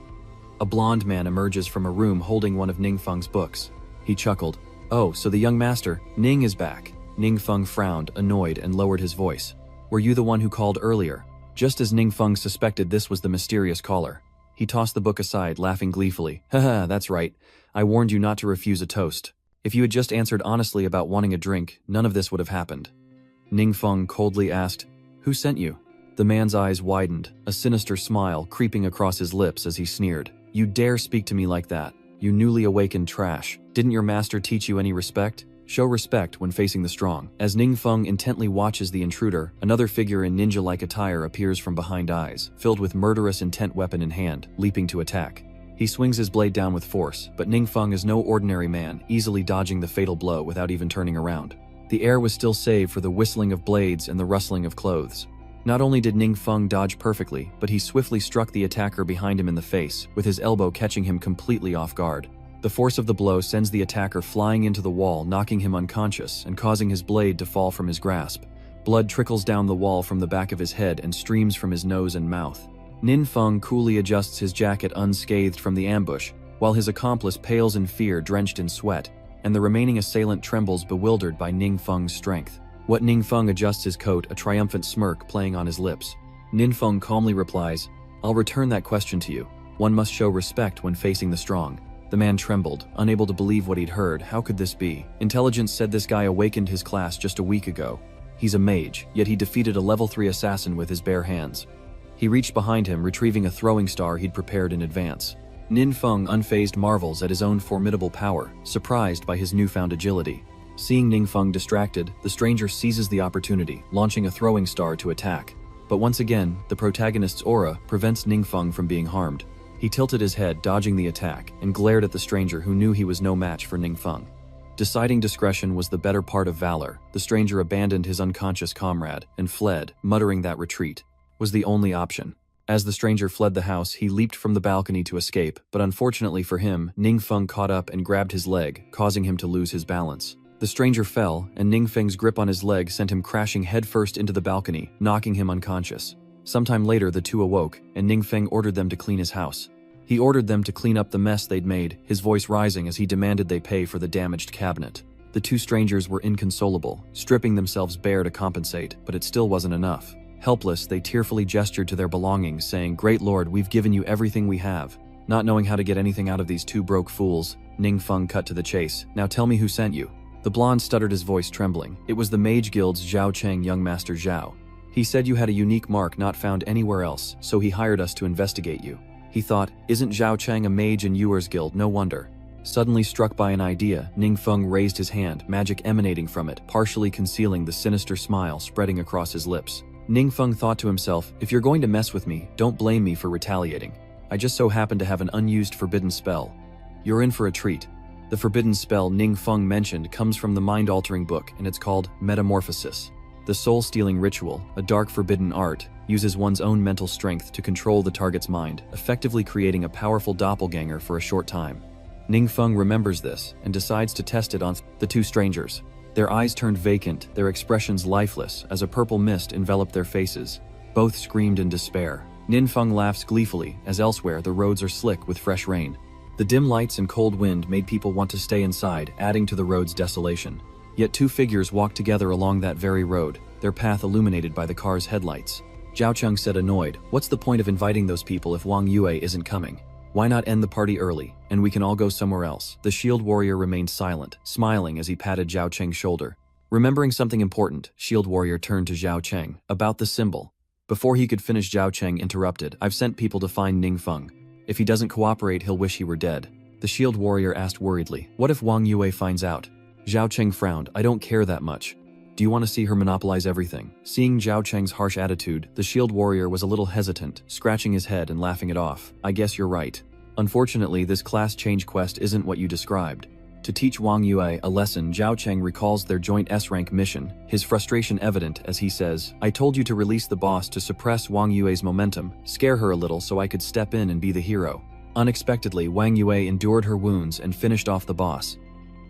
A blonde man emerges from a room holding one of Ningfeng's books. He chuckled. Oh, so the young master, Ning, is back. Ningfeng frowned, annoyed, and lowered his voice. Were you the one who called earlier? Just as Ningfeng suspected, this was the mysterious caller. He tossed the book aside, laughing gleefully. Haha, that's right. I warned you not to refuse a toast. If you had just answered honestly about wanting a drink, none of this would have happened. Ningfeng coldly asked, who sent you? The man's eyes widened, a sinister smile creeping across his lips as he sneered. You dare speak to me like that, you newly awakened trash. Didn't your master teach you any respect? Show respect when facing the strong. As Ningfeng intently watches the intruder, another figure in ninja-like attire appears from behind eyes, filled with murderous intent, weapon in hand, leaping to attack. He swings his blade down with force, but Ningfeng is no ordinary man, easily dodging the fatal blow without even turning around. The air was still saved for the whistling of blades and the rustling of clothes. Not only did Ningfeng dodge perfectly, but he swiftly struck the attacker behind him in the face, with his elbow catching him completely off guard. The force of the blow sends the attacker flying into the wall, knocking him unconscious and causing his blade to fall from his grasp. Blood trickles down the wall from the back of his head and streams from his nose and mouth. Ningfeng coolly adjusts his jacket unscathed from the ambush, while his accomplice pales in fear, drenched in sweat, and the remaining assailant trembles, bewildered by Ningfeng's strength. What Ningfeng adjusts his coat, a triumphant smirk playing on his lips. Ningfeng calmly replies, I'll return that question to you. One must show respect when facing the strong. The man trembled, unable to believe what he'd heard. How could this be? Intelligence said this guy awakened his class just a week ago. He's a mage, yet he defeated a level 3 assassin with his bare hands. He reached behind him, retrieving a throwing star he'd prepared in advance. Nin Feng unfazed marvels at his own formidable power, surprised by his newfound agility. Seeing Ning Feng distracted, the stranger seizes the opportunity, launching a throwing star to attack. But once again, the protagonist's aura prevents Ning Feng from being harmed. He tilted his head, dodging the attack, and glared at the stranger who knew he was no match for Ning Feng. Deciding discretion was the better part of valor, the stranger abandoned his unconscious comrade and fled, muttering that retreat was the only option. As the stranger fled the house, he leaped from the balcony to escape, but unfortunately for him, Ning Feng caught up and grabbed his leg, causing him to lose his balance. The stranger fell, and Ning Feng's grip on his leg sent him crashing headfirst into the balcony, knocking him unconscious. Sometime later, the two awoke, and Ning Feng ordered them to clean his house. He ordered them to clean up the mess they'd made, his voice rising as he demanded they pay for the damaged cabinet. The two strangers were inconsolable, stripping themselves bare to compensate, but it still wasn't enough. Helpless, they tearfully gestured to their belongings, saying, "Great Lord, we've given you everything we have." Not knowing how to get anything out of these two broke fools, Ning Feng cut to the chase. "Now tell me who sent you." The blonde stuttered, his voice trembling. "It was the Mage Guild's Zhao Cheng, young Master Zhao. He said you had a unique mark not found anywhere else, so he hired us to investigate you." He thought, "Isn't Zhao Cheng a mage in Yuer's guild? No wonder." Suddenly struck by an idea, Ning Feng raised his hand, magic emanating from it, partially concealing the sinister smile spreading across his lips. Ning Feng thought to himself, "If you're going to mess with me, don't blame me for retaliating. I just so happen to have an unused forbidden spell. You're in for a treat." The forbidden spell Ning Feng mentioned comes from the mind-altering book, and it's called Metamorphosis. The soul-stealing ritual, a dark forbidden art, uses one's own mental strength to control the target's mind, effectively creating a powerful doppelganger for a short time. Ning Feng remembers this and decides to test it on the two strangers. Their eyes turned vacant, their expressions lifeless, as a purple mist enveloped their faces. Both screamed in despair. Nin Feng laughs gleefully, as elsewhere the roads are slick with fresh rain. The dim lights and cold wind made people want to stay inside, adding to the road's desolation. Yet two figures walked together along that very road, their path illuminated by the car's headlights. Zhao Cheng said, annoyed, "What's the point of inviting those people if Wong Yua isn't coming? Why not end the party early, and we can all go somewhere else?" The shield warrior remained silent, smiling as he patted Zhao Cheng's shoulder. Remembering something important, shield warrior turned to Zhao Cheng, about the symbol. Before he could finish, Zhao Cheng interrupted, "I've sent people to find Ning Feng. If he doesn't cooperate, he'll wish he were dead." The shield warrior asked worriedly, "What if Wong Yua finds out?" Zhao Cheng frowned, "I don't care that much. Do you want to see her monopolize everything?" Seeing Zhao Cheng's harsh attitude, the shield warrior was a little hesitant, scratching his head and laughing it off. "I guess you're right. Unfortunately, this class change quest isn't what you described." To teach Wong Yua a lesson, Zhao Cheng recalls their joint S-rank mission, his frustration evident as he says, "I told you to release the boss to suppress Wong Yue's momentum, scare her a little so I could step in and be the hero." Unexpectedly, Wang Yue endured her wounds and finished off the boss.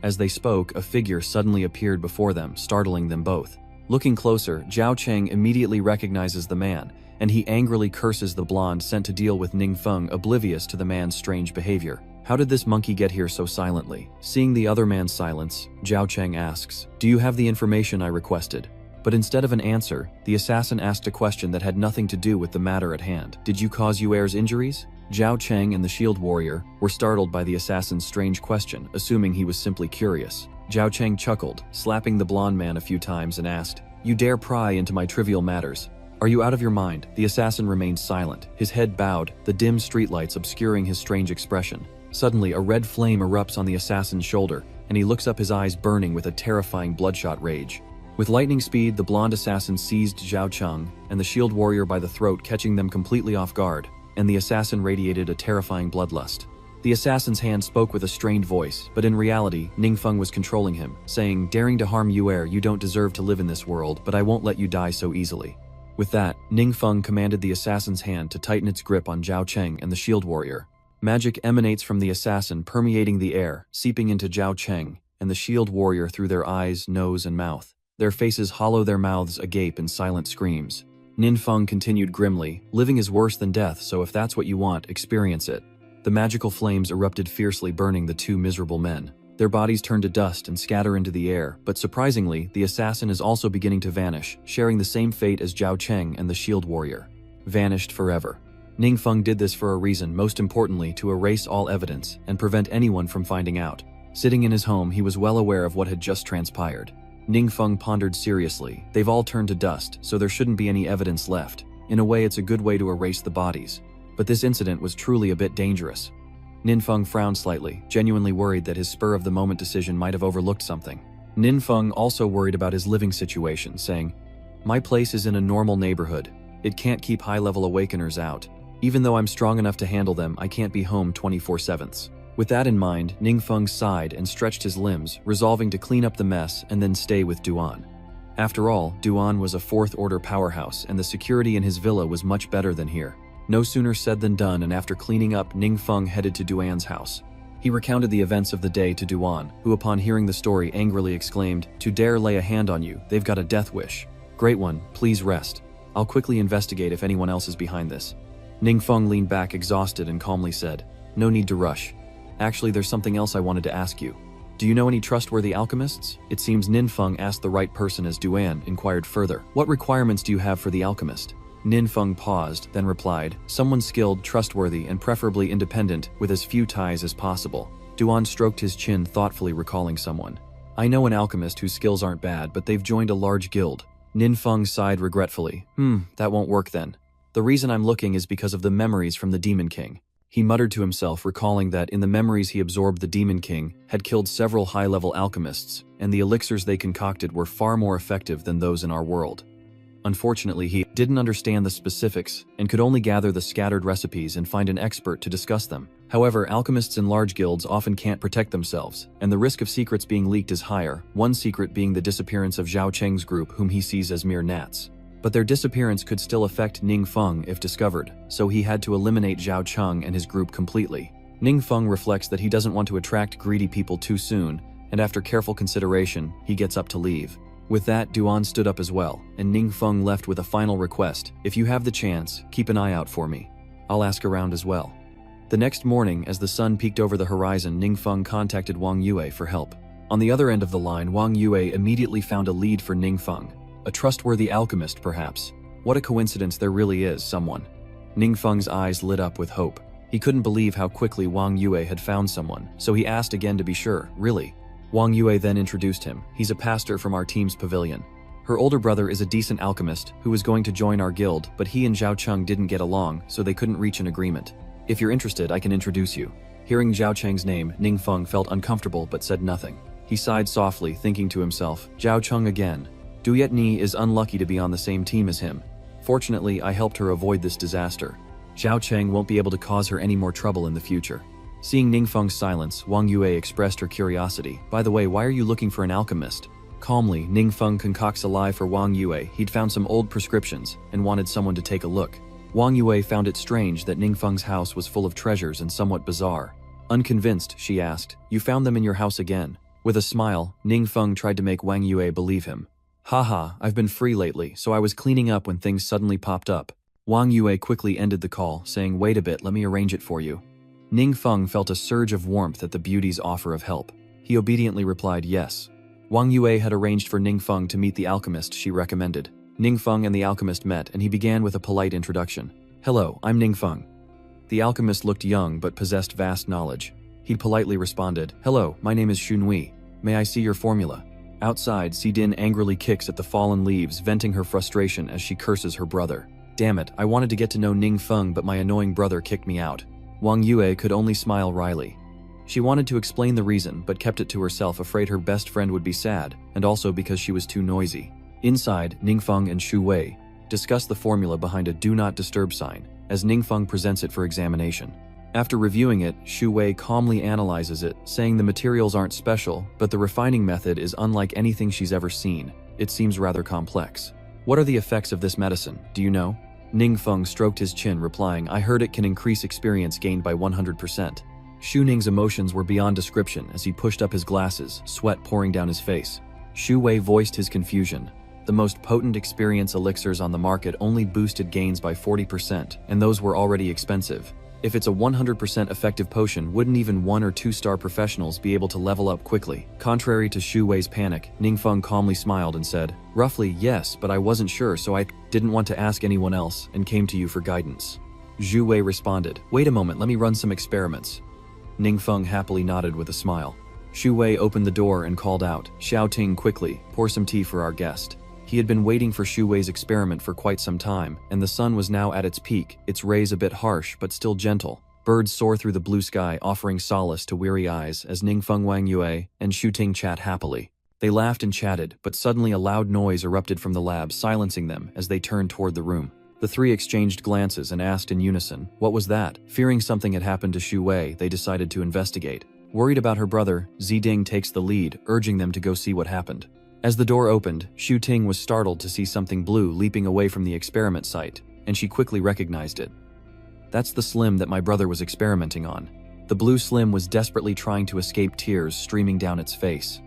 As they spoke, a figure suddenly appeared before them, startling them both. Looking closer, Zhao Cheng immediately recognizes the man, and he angrily curses the blonde sent to deal with Ning Feng, oblivious to the man's strange behavior. How did this monkey get here so silently? Seeing the other man's silence, Zhao Cheng asks, "Do you have the information I requested?" But instead of an answer, the assassin asked a question that had nothing to do with the matter at hand. "Did you cause Yuer's injuries?" Zhao Cheng and the shield warrior were startled by the assassin's strange question, assuming he was simply curious. Zhao Cheng chuckled, slapping the blonde man a few times and asked, "You dare pry into my trivial matters? Are you out of your mind?" The assassin remained silent, his head bowed, the dim streetlights obscuring his strange expression. Suddenly, a red flame erupts on the assassin's shoulder, and he looks up, his eyes burning with a terrifying bloodshot rage. With lightning speed, the blonde assassin seized Zhao Cheng and the shield warrior by the throat, catching them completely off guard, and the assassin radiated a terrifying bloodlust. The assassin's hand spoke with a strained voice, but in reality, Ning Feng was controlling him, saying, "Daring to harm Yuer, you don't deserve to live in this world, but I won't let you die so easily." With that, Ning Feng commanded the assassin's hand to tighten its grip on Zhao Cheng and the shield warrior. Magic emanates from the assassin, permeating the air, seeping into Zhao Cheng and the shield warrior through their eyes, nose, and mouth. Their faces hollow, their mouths agape in silent screams. Nin Feng continued grimly, "Living is worse than death, so if that's what you want, experience it." The magical flames erupted fiercely, burning the two miserable men. Their bodies turn to dust and scatter into the air, but surprisingly, the assassin is also beginning to vanish, sharing the same fate as Zhao Cheng and the shield warrior. Vanished forever. Ning Feng did this for a reason, most importantly to erase all evidence and prevent anyone from finding out. Sitting in his home, he was well aware of what had just transpired. Ning Feng pondered seriously. They've all turned to dust, so there shouldn't be any evidence left. In a way, it's a good way to erase the bodies. But this incident was truly a bit dangerous. Ninfeng frowned slightly, genuinely worried that his spur-of-the-moment decision might have overlooked something. Ninfeng also worried about his living situation, saying, "My place is in a normal neighborhood. It can't keep high-level awakeners out. Even though I'm strong enough to handle them, I can't be home 24/7. With that in mind, Ninfeng sighed and stretched his limbs, resolving to clean up the mess and then stay with Duan. After all, Duan was a fourth-order powerhouse, and the security in his villa was much better than here. No sooner said than done, and after cleaning up, Ninfeng headed to Duan's house. He recounted the events of the day to Duan, who upon hearing the story angrily exclaimed, "To dare lay a hand on you, they've got a death wish. Great one, please rest. I'll quickly investigate if anyone else is behind this." Ninfeng leaned back exhausted and calmly said, "No need to rush. Actually, there's something else I wanted to ask you. Do you know any trustworthy alchemists?" It seems Ninfeng asked the right person as Duan inquired further, "What requirements do you have for the alchemist?" Ninfeng paused, then replied, "Someone skilled, trustworthy, and preferably independent, with as few ties as possible." Duan stroked his chin, thoughtfully recalling someone. "I know an alchemist whose skills aren't bad, but they've joined a large guild." Ninfeng sighed regretfully. That won't work then. The reason I'm looking is because of the memories from the Demon King." He muttered to himself, recalling that in the memories he absorbed, the Demon King had killed several high-level alchemists, and the elixirs they concocted were far more effective than those in our world. Unfortunately, he didn't understand the specifics and could only gather the scattered recipes and find an expert to discuss them. However, alchemists in large guilds often can't protect themselves, and the risk of secrets being leaked is higher, one secret being the disappearance of Zhao Cheng's group, whom he sees as mere gnats. But their disappearance could still affect Ninfeng if discovered, so he had to eliminate Zhao Cheng and his group completely. Ninfeng reflects that he doesn't want to attract greedy people too soon, and after careful consideration, he gets up to leave. With that, Duan stood up as well, and Ninfeng left with a final request: "If you have the chance, keep an eye out for me. I'll ask around as well." The next morning, as the sun peeked over the horizon, Ninfeng contacted Wong Yua for help. On the other end of the line, Wong Yua immediately found a lead for Ninfeng. A trustworthy alchemist, perhaps. What a coincidence there really is someone. Ninfeng's eyes lit up with hope. He couldn't believe how quickly Wong Yua had found someone, so he asked again to be sure, "Really?" Wong Yua then introduced him. "He's a pastor from our team's pavilion. Her older brother is a decent alchemist who was going to join our guild, but he and Zhao Cheng didn't get along, so they couldn't reach an agreement. If you're interested, I can introduce you." Hearing Zhao Cheng's name, Ninfeng felt uncomfortable but said nothing. He sighed softly, thinking to himself, "Zhao Cheng again. Duyet Ni is unlucky to be on the same team as him. Fortunately, I helped her avoid this disaster. Zhao Cheng won't be able to cause her any more trouble in the future." Seeing Ninfeng's silence, Wang Yue expressed her curiosity. "By the way, why are you looking for an alchemist?" Calmly, Ninfeng concocts a lie for Wang Yue. He'd found some old prescriptions and wanted someone to take a look. Wang Yue found it strange that Ninfeng's house was full of treasures and somewhat bizarre. Unconvinced, she asked, "You found them in your house again?" With a smile, Ninfeng tried to make Wang Yue believe him. "Haha, I've been free lately, so I was cleaning up when things suddenly popped up." Wang Yue quickly ended the call, saying, "Wait a bit, let me arrange it for you." Ninfeng felt a surge of warmth at the beauty's offer of help. He obediently replied yes. Wang Yue had arranged for Ninfeng to meet the alchemist she recommended. Ninfeng and the alchemist met, and he began with a polite introduction. "Hello, I'm Ninfeng." The alchemist looked young but possessed vast knowledge. He politely responded, "Hello, my name is Xunhui. May I see your formula?" Outside, Sidin angrily kicks at the fallen leaves, venting her frustration as she curses her brother. "Damn it, I wanted to get to know Ninfeng, but my annoying brother kicked me out." Wang Yue could only smile wryly. She wanted to explain the reason, but kept it to herself, afraid her best friend would be sad, and also because she was too noisy. Inside, Ninfeng and Shu Wei discuss the formula behind a "Do Not Disturb" sign, as Ninfeng presents it for examination. After reviewing it, Shu Wei calmly analyzes it, saying the materials aren't special, but the refining method is unlike anything she's ever seen. It seems rather complex. "What are the effects of this medicine, do you know?" Ninfeng stroked his chin, replying, "I heard it can increase experience gained by 100%. Shu Ning's emotions were beyond description as he pushed up his glasses, sweat pouring down his face. Shu Wei voiced his confusion. The most potent experience elixirs on the market only boosted gains by 40%, and those were already expensive. If it's a 100% effective potion, wouldn't even 1- or 2-star professionals be able to level up quickly? Contrary to Shu Wei's panic, Ninfeng calmly smiled and said, "Roughly, yes, but I wasn't sure, so I didn't want to ask anyone else and came to you for guidance." Zhu Wei responded, "Wait a moment, let me run some experiments." Ninfeng happily nodded with a smile. Shu Wei opened the door and called out, "Xiao Ting, quickly, pour some tea for our guest." He had been waiting for Shu Wei's experiment for quite some time, and the sun was now at its peak, its rays a bit harsh but still gentle. Birds soar through the blue sky, offering solace to weary eyes as Ningfeng, Wang Yua, and Shuting chat happily. They laughed and chatted, but suddenly a loud noise erupted from the lab, silencing them as they turned toward the room. The three exchanged glances and asked in unison, "What was that?" Fearing something had happened to Shu Wei, they decided to investigate. Worried about her brother, Ziding takes the lead, urging them to go see what happened. As the door opened, Shu Ting was startled to see something blue leaping away from the experiment site, and she quickly recognized it. "That's the slim that my brother was experimenting on." The blue slim was desperately trying to escape tears streaming down its face.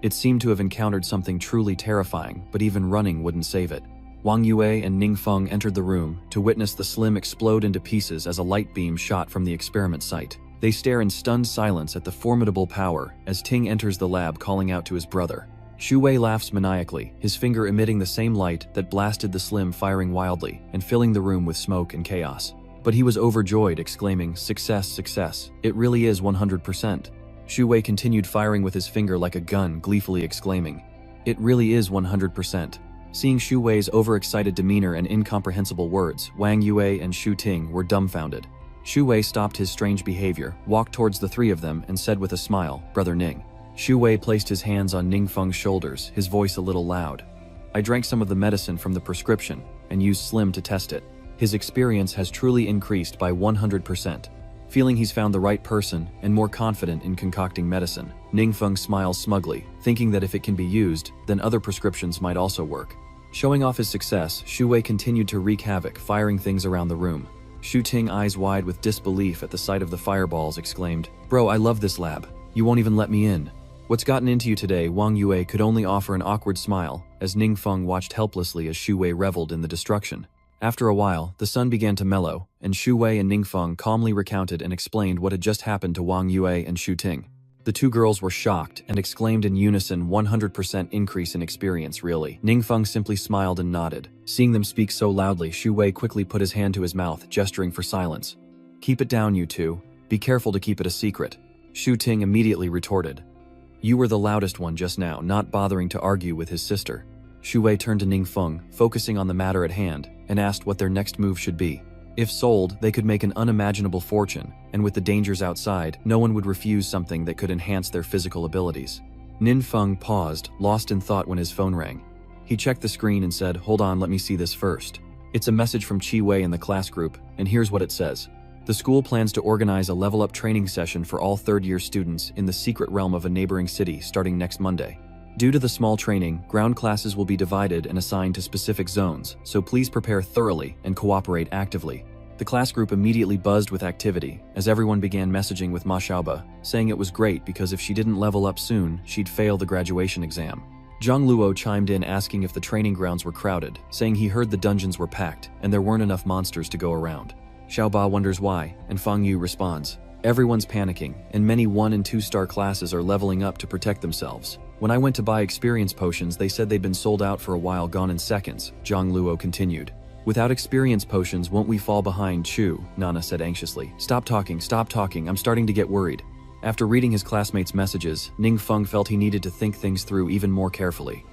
It seemed to have encountered something truly terrifying, but even running wouldn't save it. Wang Yua and Ningfeng entered the room to witness the slim explode into pieces as a light beam shot from the experiment site. They stare in stunned silence at the formidable power as Ting enters the lab calling out to his brother. Shu Wei laughs maniacally, his finger emitting the same light that blasted the slim, firing wildly and filling the room with smoke and chaos. But he was overjoyed, exclaiming, "Success, success. It really is 100%. Shu Wei continued firing with his finger like a gun, gleefully exclaiming, "It really is 100%. Seeing Shu Wei's overexcited demeanor and incomprehensible words, Wang Yua and Shu Ting were dumbfounded. Shu Wei stopped his strange behavior, walked towards the three of them, and said with a smile, "Brother Ning." Shu Wei placed his hands on Ningfeng's shoulders, his voice a little loud. "I drank some of the medicine from the prescription and used Slim to test it. His experience has truly increased by 100%. Feeling he's found the right person and more confident in concocting medicine, Ningfeng smiles smugly, thinking that if it can be used, then other prescriptions might also work. Showing off his success, Shu Wei continued to wreak havoc, firing things around the room. Shu Ting, eyes wide with disbelief at the sight of the fireballs, exclaimed, "Bro, I love this lab. You won't even let me in." "What's gotten into you today?" Wang Yua could only offer an awkward smile as Ningfeng watched helplessly as Shu Wei reveled in the destruction. After a while, the sun began to mellow, and Shu Wei and Ningfeng calmly recounted and explained what had just happened to Wang Yua and Shu Ting. The two girls were shocked and exclaimed in unison, 100% increase in experience, really. Ningfeng simply smiled and nodded. Seeing them speak so loudly, Shu Wei quickly put his hand to his mouth, gesturing for silence. "Keep it down, you two. Be careful to keep it a secret." Shu Ting immediately retorted, "You were the loudest one just now," not bothering to argue with his sister. Shu Wei turned to Ningfeng, focusing on the matter at hand, and asked what their next move should be. If sold, they could make an unimaginable fortune, and with the dangers outside, no one would refuse something that could enhance their physical abilities. Ningfeng paused, lost in thought when his phone rang. He checked the screen and said, "Hold on, let me see this first." It's a message from Chi Wei in the class group, and here's what it says. The school plans to organize a level-up training session for all third-year students in the secret realm of a neighboring city starting next Monday. Due to the small training, ground classes will be divided and assigned to specific zones, so please prepare thoroughly and cooperate actively. The class group immediately buzzed with activity, as everyone began messaging with Ma Xiaoba, saying it was great because if she didn't level up soon, she'd fail the graduation exam. Zhang Luo chimed in asking if the training grounds were crowded, saying he heard the dungeons were packed and there weren't enough monsters to go around. Xiaoba wonders why, and Fang Yu responds, "Everyone's panicking, and many 1- and 2-star classes are leveling up to protect themselves. When I went to buy experience potions, they said they'd been sold out for a while, gone in seconds," Zhang Luo continued. "Without experience potions, won't we fall behind, Chu?" Nana said anxiously. Stop talking, I'm starting to get worried." After reading his classmates' messages, Ningfeng felt he needed to think things through even more carefully.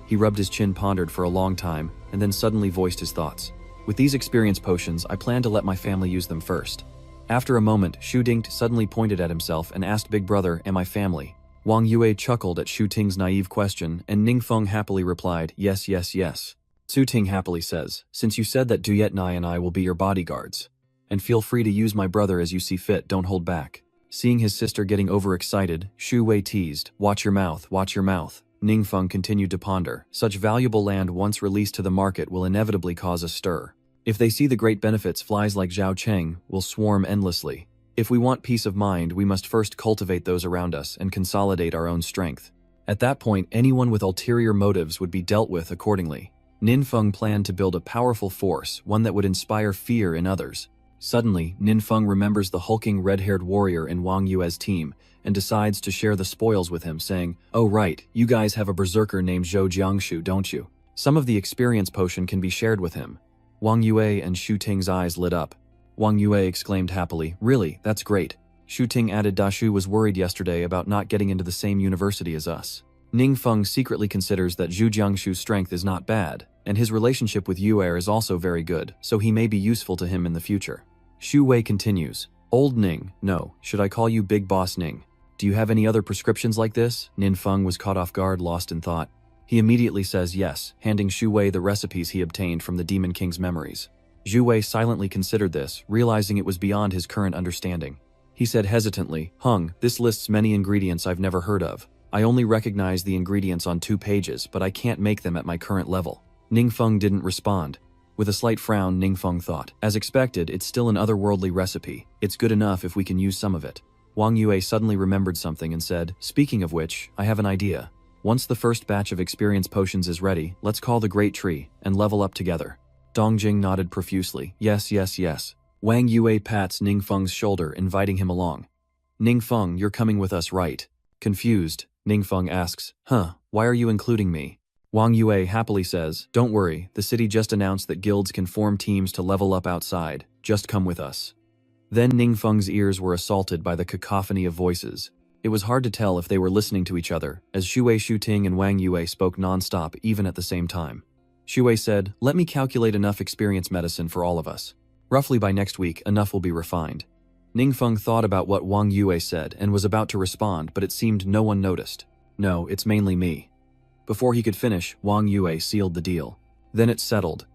He rubbed his chin, pondered for a long time, and then suddenly voiced his thoughts. "With these experience potions, I plan to let my family use them first." After a moment, Shu Ting suddenly pointed at himself and asked Big Brother, "Am I family?" Wang Yua chuckled at Shu Ting's naive question, and Ningfeng happily replied, "Yes, yes, yes." Su Ting happily says, "Since you said that, Duyet Nai and I will be your bodyguards. And feel free to use my brother as you see fit, don't hold back." Seeing his sister getting overexcited, Shu Wei teased, "Watch your mouth, watch your mouth." Ningfeng continued to ponder, "Such valuable land once released to the market will inevitably cause a stir. If they see the great benefits, flies like Zhao Cheng will swarm endlessly. If we want peace of mind, we must first cultivate those around us and consolidate our own strength. At that point, anyone with ulterior motives would be dealt with accordingly." Ningfeng planned to build a powerful force, one that would inspire fear in others. Suddenly, Ningfeng remembers the hulking red-haired warrior in Wang Yua's team and decides to share the spoils with him, saying, "Oh right, you guys have a berserker named Zhou Jiangshu, don't you? Some of the experience potion can be shared with him." Wang Yua and Shu Ting's eyes lit up. Wang Yua exclaimed happily, "Really, that's great." Shu Ting added, "Dashu was worried yesterday about not getting into the same university as us." Ningfeng secretly considers that Zhu Jiangshu's strength is not bad, and his relationship with Yuer is also very good, so he may be useful to him in the future. Shu Wei continues, Old Ning, no, should I call you Big Boss Ning? Do you have any other prescriptions like this? Nin Feng was caught off guard, lost in thought. He immediately says yes, handing Xu Wei the recipes he obtained from the Demon King's memories. Xu Wei silently considered this, realizing it was beyond his current understanding. He said hesitantly, Hung, this lists many ingredients I've never heard of. I only recognize the ingredients on 2 pages, but I can't make them at my current level. Ning Feng didn't respond. With a slight frown, Ning Feng thought, as expected, it's still an otherworldly recipe. It's good enough if we can use some of it. Wong Yua suddenly remembered something and said, speaking of which, I have an idea. Once the first batch of experience potions is ready, let's call the Great Tree and level up together. Dongjing nodded profusely. Yes, yes, yes. Wang Yue pats Ning Feng's shoulder, inviting him along. Ning Feng, you're coming with us, right? Confused, Ning Feng asks, why are you including me? Wang Yue happily says, don't worry, the city just announced that guilds can form teams to level up outside. Just come with us. Then Ning Feng's ears were assaulted by the cacophony of voices. It was hard to tell if they were listening to each other, as Xue Shuting and Wang Yue spoke non-stop even at the same time. Xue said, let me calculate enough experience medicine for all of us. Roughly by next week, enough will be refined. Ning Feng thought about what Wang Yue said and was about to respond, but it seemed no one noticed. No, it's mainly me. Before he could finish, Wang Yue sealed the deal. Then it's settled.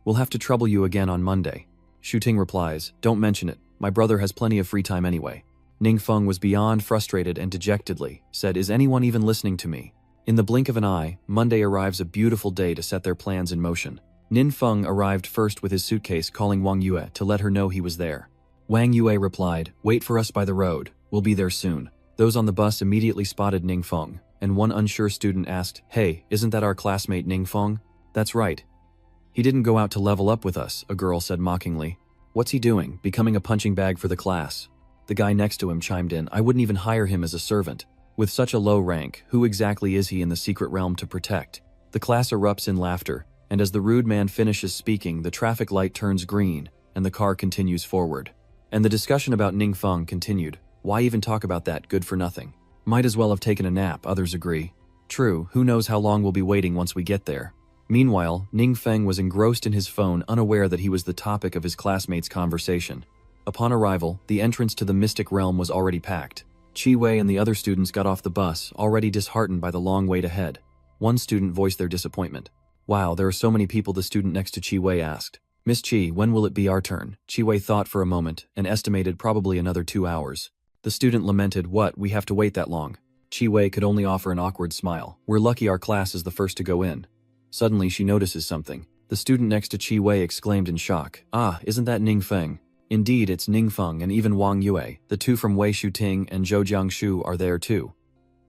We'll have to trouble you again on Monday. Shuting replies, don't mention it. My brother has plenty of free time anyway. Ning Feng was beyond frustrated and dejectedly said, is anyone even listening to me? In the blink of an eye, Monday arrives a beautiful day to set their plans in motion. Nin Feng arrived first with his suitcase, calling Wang Yue to let her know he was there. Wang Yue replied, wait for us by the road. We'll be there soon. Those on the bus immediately spotted Ning Feng, and one unsure student asked, hey, isn't that our classmate Ning Feng? That's right. He didn't go out to level up with us, a girl said mockingly. What's he doing, becoming a punching bag for the class? The guy next to him chimed in, I wouldn't even hire him as a servant. With such a low rank, who exactly is he in the secret realm to protect? The class erupts in laughter, and as the rude man finishes speaking, the traffic light turns green, and the car continues forward. And the discussion about Ning Feng continued. Why even talk about that, good for nothing? Might as well have taken a nap, others agree. True, who knows how long we'll be waiting once we get there. Meanwhile, Ning Feng was engrossed in his phone, unaware that he was the topic of his classmates' conversation. Upon arrival, the entrance to the mystic realm was already packed. Chi Wei and the other students got off the bus, already disheartened by the long wait ahead. One student voiced their disappointment. Wow, there are so many people, the student next to Chi Wei asked. Miss Chi, when will it be our turn? Chi Wei thought for a moment, and estimated probably another 2 hours. The student lamented, what, we have to wait that long? Chi Wei could only offer an awkward smile. We're lucky our class is the first to go in. Suddenly she notices something. The student next to Chi Wei exclaimed in shock, ah, isn't that Ning Feng? Indeed, it's Ning Feng and even Wang Yue, the two from Wei Shuting and Zhou Jiangshu are there too.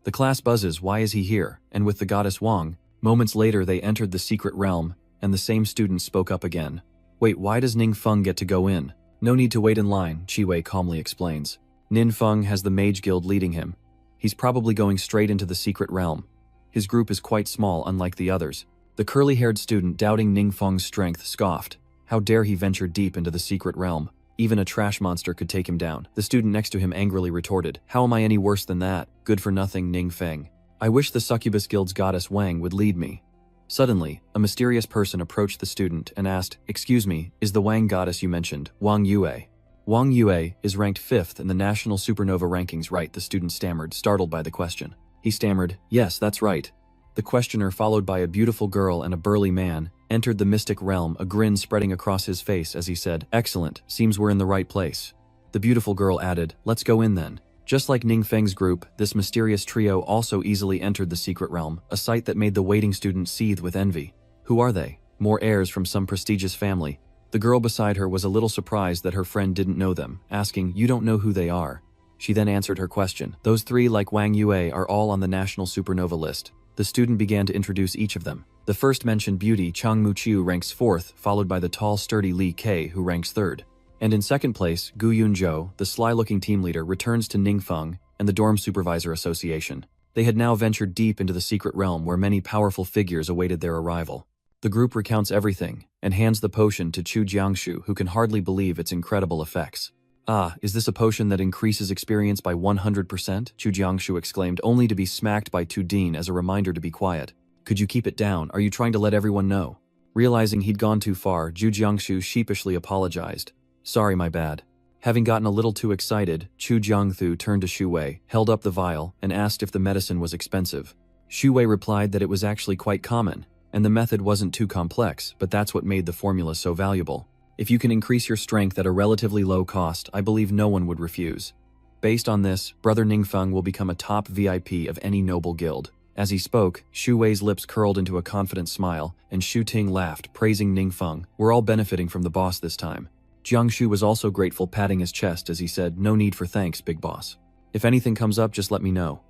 The class buzzes, why is he here? And with the goddess Wang, moments later they entered the secret realm, and the same student spoke up again. Wait, why does Ning Feng get to go in? No need to wait in line, Chi Wei calmly explains. Nin Feng has the Mage Guild leading him. He's probably going straight into the secret realm. His group is quite small, unlike the others. The curly-haired student, doubting Ning Feng's strength, scoffed. How dare he venture deep into the secret realm? Even a trash monster could take him down. The student next to him angrily retorted, how am I any worse than that? Good for nothing, Ning Feng. I wish the Succubus Guild's goddess Wang would lead me. Suddenly, a mysterious person approached the student and asked, excuse me, is the Wang goddess you mentioned, Wang Yue? Wang Yue is ranked 5th in the national supernova rankings, right? The student stammered, startled by the question. He stammered, yes, that's right. The questioner, followed by a beautiful girl and a burly man, entered the mystic realm, a grin spreading across his face as he said, excellent, seems we're in the right place. The beautiful girl added, let's go in then. Just like Ning Feng's group, this mysterious trio also easily entered the secret realm, a sight that made the waiting student seethe with envy. Who are they? More heirs from some prestigious family. The girl beside her was a little surprised that her friend didn't know them, asking, you don't know who they are? She then answered her question. Those three, like Wang Yue, are all on the national supernova list. The student began to introduce each of them. The first mentioned beauty, Chang Muqiu, ranks 4th, followed by the tall, sturdy Li Ke, who ranks 3rd. And in 2nd place, Gu Yunzhou, the sly-looking team leader, returns to Ning Feng and the Dorm Supervisor Association. They had now ventured deep into the secret realm where many powerful figures awaited their arrival. The group recounts everything and hands the potion to Chu Jiangshu, who can hardly believe its incredible effects. Ah, is this a potion that increases experience by 100%? Chu Jiangshu exclaimed, only to be smacked by Tu Din as a reminder to be quiet. Could you keep it down? Are you trying to let everyone know? Realizing he'd gone too far, Zhu Jiangshu sheepishly apologized. Sorry, my bad. Having gotten a little too excited, Chu Jiangthu turned to Xu Wei, held up the vial, and asked if the medicine was expensive. Xu Wei replied that it was actually quite common, and the method wasn't too complex, but that's what made the formula so valuable. If you can increase your strength at a relatively low cost, I believe no one would refuse. Based on this, Brother Ningfeng will become a top VIP of any noble guild. As he spoke, Xu Wei's lips curled into a confident smile, and Xu Ting laughed, praising Ningfeng. We're all benefiting from the boss this time. Jiangshu was also grateful, patting his chest as he said, no need for thanks, big boss. If anything comes up, just let me know.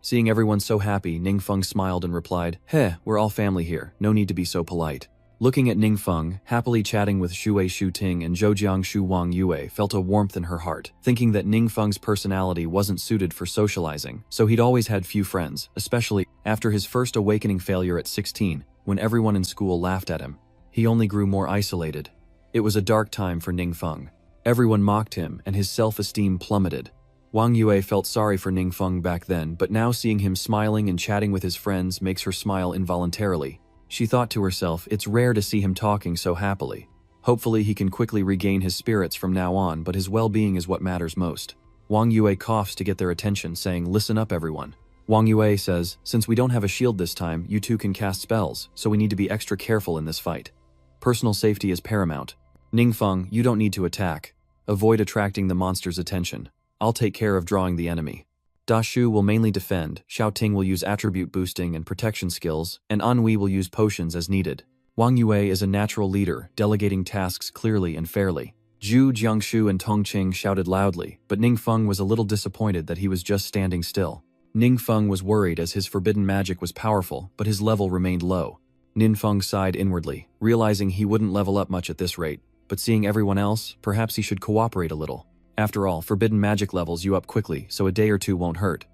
Seeing everyone so happy, Ningfeng smiled and replied, we're all family here, no need to be so polite. Looking at Ningfeng, happily chatting with Xu Wei Xu Ting and Zhoujiangshu Wong Yua felt a warmth in her heart, thinking that Ningfeng's personality wasn't suited for socializing, so he'd always had few friends, especially after his first awakening failure at 16, when everyone in school laughed at him. He only grew more isolated. It was a dark time for Ningfeng. Everyone mocked him and his self-esteem plummeted. Wang Yue felt sorry for Ningfeng back then, but now seeing him smiling and chatting with his friends makes her smile involuntarily. She thought to herself, it's rare to see him talking so happily. Hopefully he can quickly regain his spirits from now on, but his well-being is what matters most. Wang Yue coughs to get their attention, saying, listen up everyone. Wang Yue says, since we don't have a shield this time, you two can cast spells, so we need to be extra careful in this fight. Personal safety is paramount. Ningfeng, you don't need to attack. Avoid attracting the monster's attention. I'll take care of drawing the enemy. Da Shu will mainly defend, Xiaoting will use attribute boosting and protection skills, and Anhui will use potions as needed. Wang Yue is a natural leader, delegating tasks clearly and fairly. Zhu Jiangshu and Tongqing shouted loudly, but Ningfeng was a little disappointed that he was just standing still. Ningfeng was worried as his forbidden magic was powerful, but his level remained low. Ningfeng sighed inwardly, realizing he wouldn't level up much at this rate, but seeing everyone else, perhaps he should cooperate a little. After all, forbidden magic levels you up quickly, so a day or two won't hurt.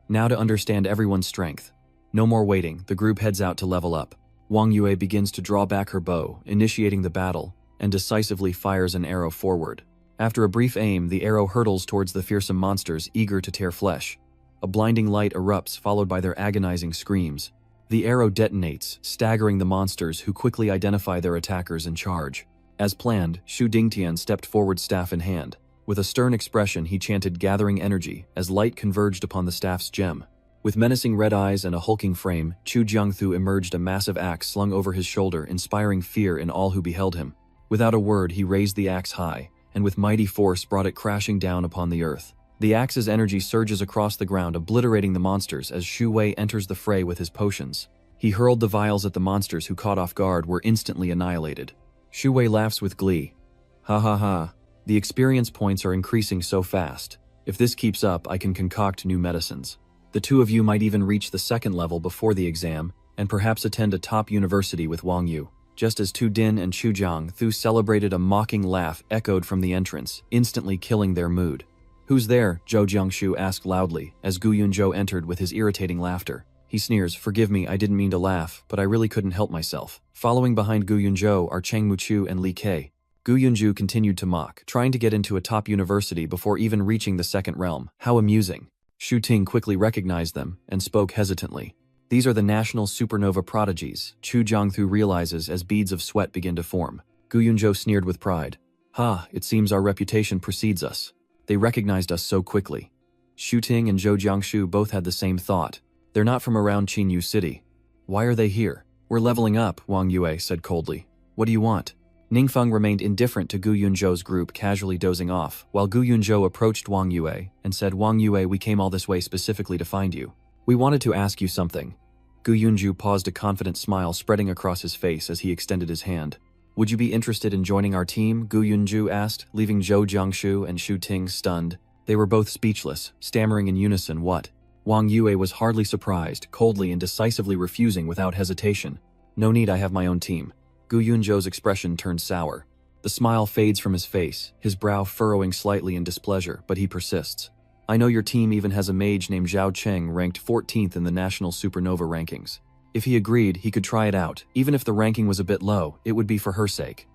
Now to understand everyone's strength. No more waiting, the group heads out to level up. Wang Yue begins to draw back her bow, initiating the battle, and decisively fires an arrow forward. After a brief aim, the arrow hurtles towards the fearsome monsters eager to tear flesh. A blinding light erupts, followed by their agonizing screams. The arrow detonates, staggering the monsters, who quickly identify their attackers and charge. As planned, Xu Dingtian stepped forward, staff in hand. With a stern expression, he chanted gathering energy as light converged upon the staff's gem. With menacing red eyes and a hulking frame, Chu Jiangthu emerged, a massive axe slung over his shoulder, inspiring fear in all who beheld him. Without a word, he raised the axe high, and with mighty force brought it crashing down upon the earth. The axe's energy surges across the ground, obliterating the monsters as Xu Wei enters the fray with his potions. He hurled the vials at the monsters, who, caught off guard, were instantly annihilated. Xu Wei laughs with glee. Ha ha ha. The experience points are increasing so fast. If this keeps up, I can concoct new medicines. The two of you might even reach the second level before the exam, and perhaps attend a top university with Wang Yu. Just as Tu Din and Chu Jiangthu celebrated, a mocking laugh echoed from the entrance, instantly killing their mood. Who's there? Zhou Jiangshu asked loudly, as Gu Yunzhou entered with his irritating laughter. He sneers, forgive me, I didn't mean to laugh, but I really couldn't help myself. Following behind Gu Yunzhou are Cheng Muchu and Li Kei. Gu Yunzhu continued to mock, trying to get into a top university before even reaching the second realm. How amusing. Xu Ting quickly recognized them and spoke hesitantly. These are the national supernova prodigies, Chu Jiangthu realizes as beads of sweat begin to form. Gu Yunzhou sneered with pride. Ha, it seems our reputation precedes us. They recognized us so quickly. Xu Ting and Zhou Jiangshu both had the same thought. They're not from around Qinyu City. Why are they here? We're leveling up, Wang Yue said coldly. What do you want? Ningfeng remained indifferent to Gu Yunzhou's group, casually dozing off, while Gu Yunzhou approached Wang Yue and said, Wang Yue, we came all this way specifically to find you. We wanted to ask you something. Gu Yunzhu paused, a confident smile spreading across his face as he extended his hand. Would you be interested in joining our team? Gu Yunzhu asked, leaving Zhou Jiangshu and Xu Ting stunned. They were both speechless, stammering in unison, what? Wang Yue was hardly surprised, coldly and decisively refusing without hesitation. No need, I have my own team. Gu Yunzhou's expression turned sour. The smile fades from his face, his brow furrowing slightly in displeasure, but he persists. I know your team even has a mage named Zhao Cheng ranked 14th in the national supernova rankings. If he agreed, he could try it out. Even if the ranking was a bit low, it would be for her sake.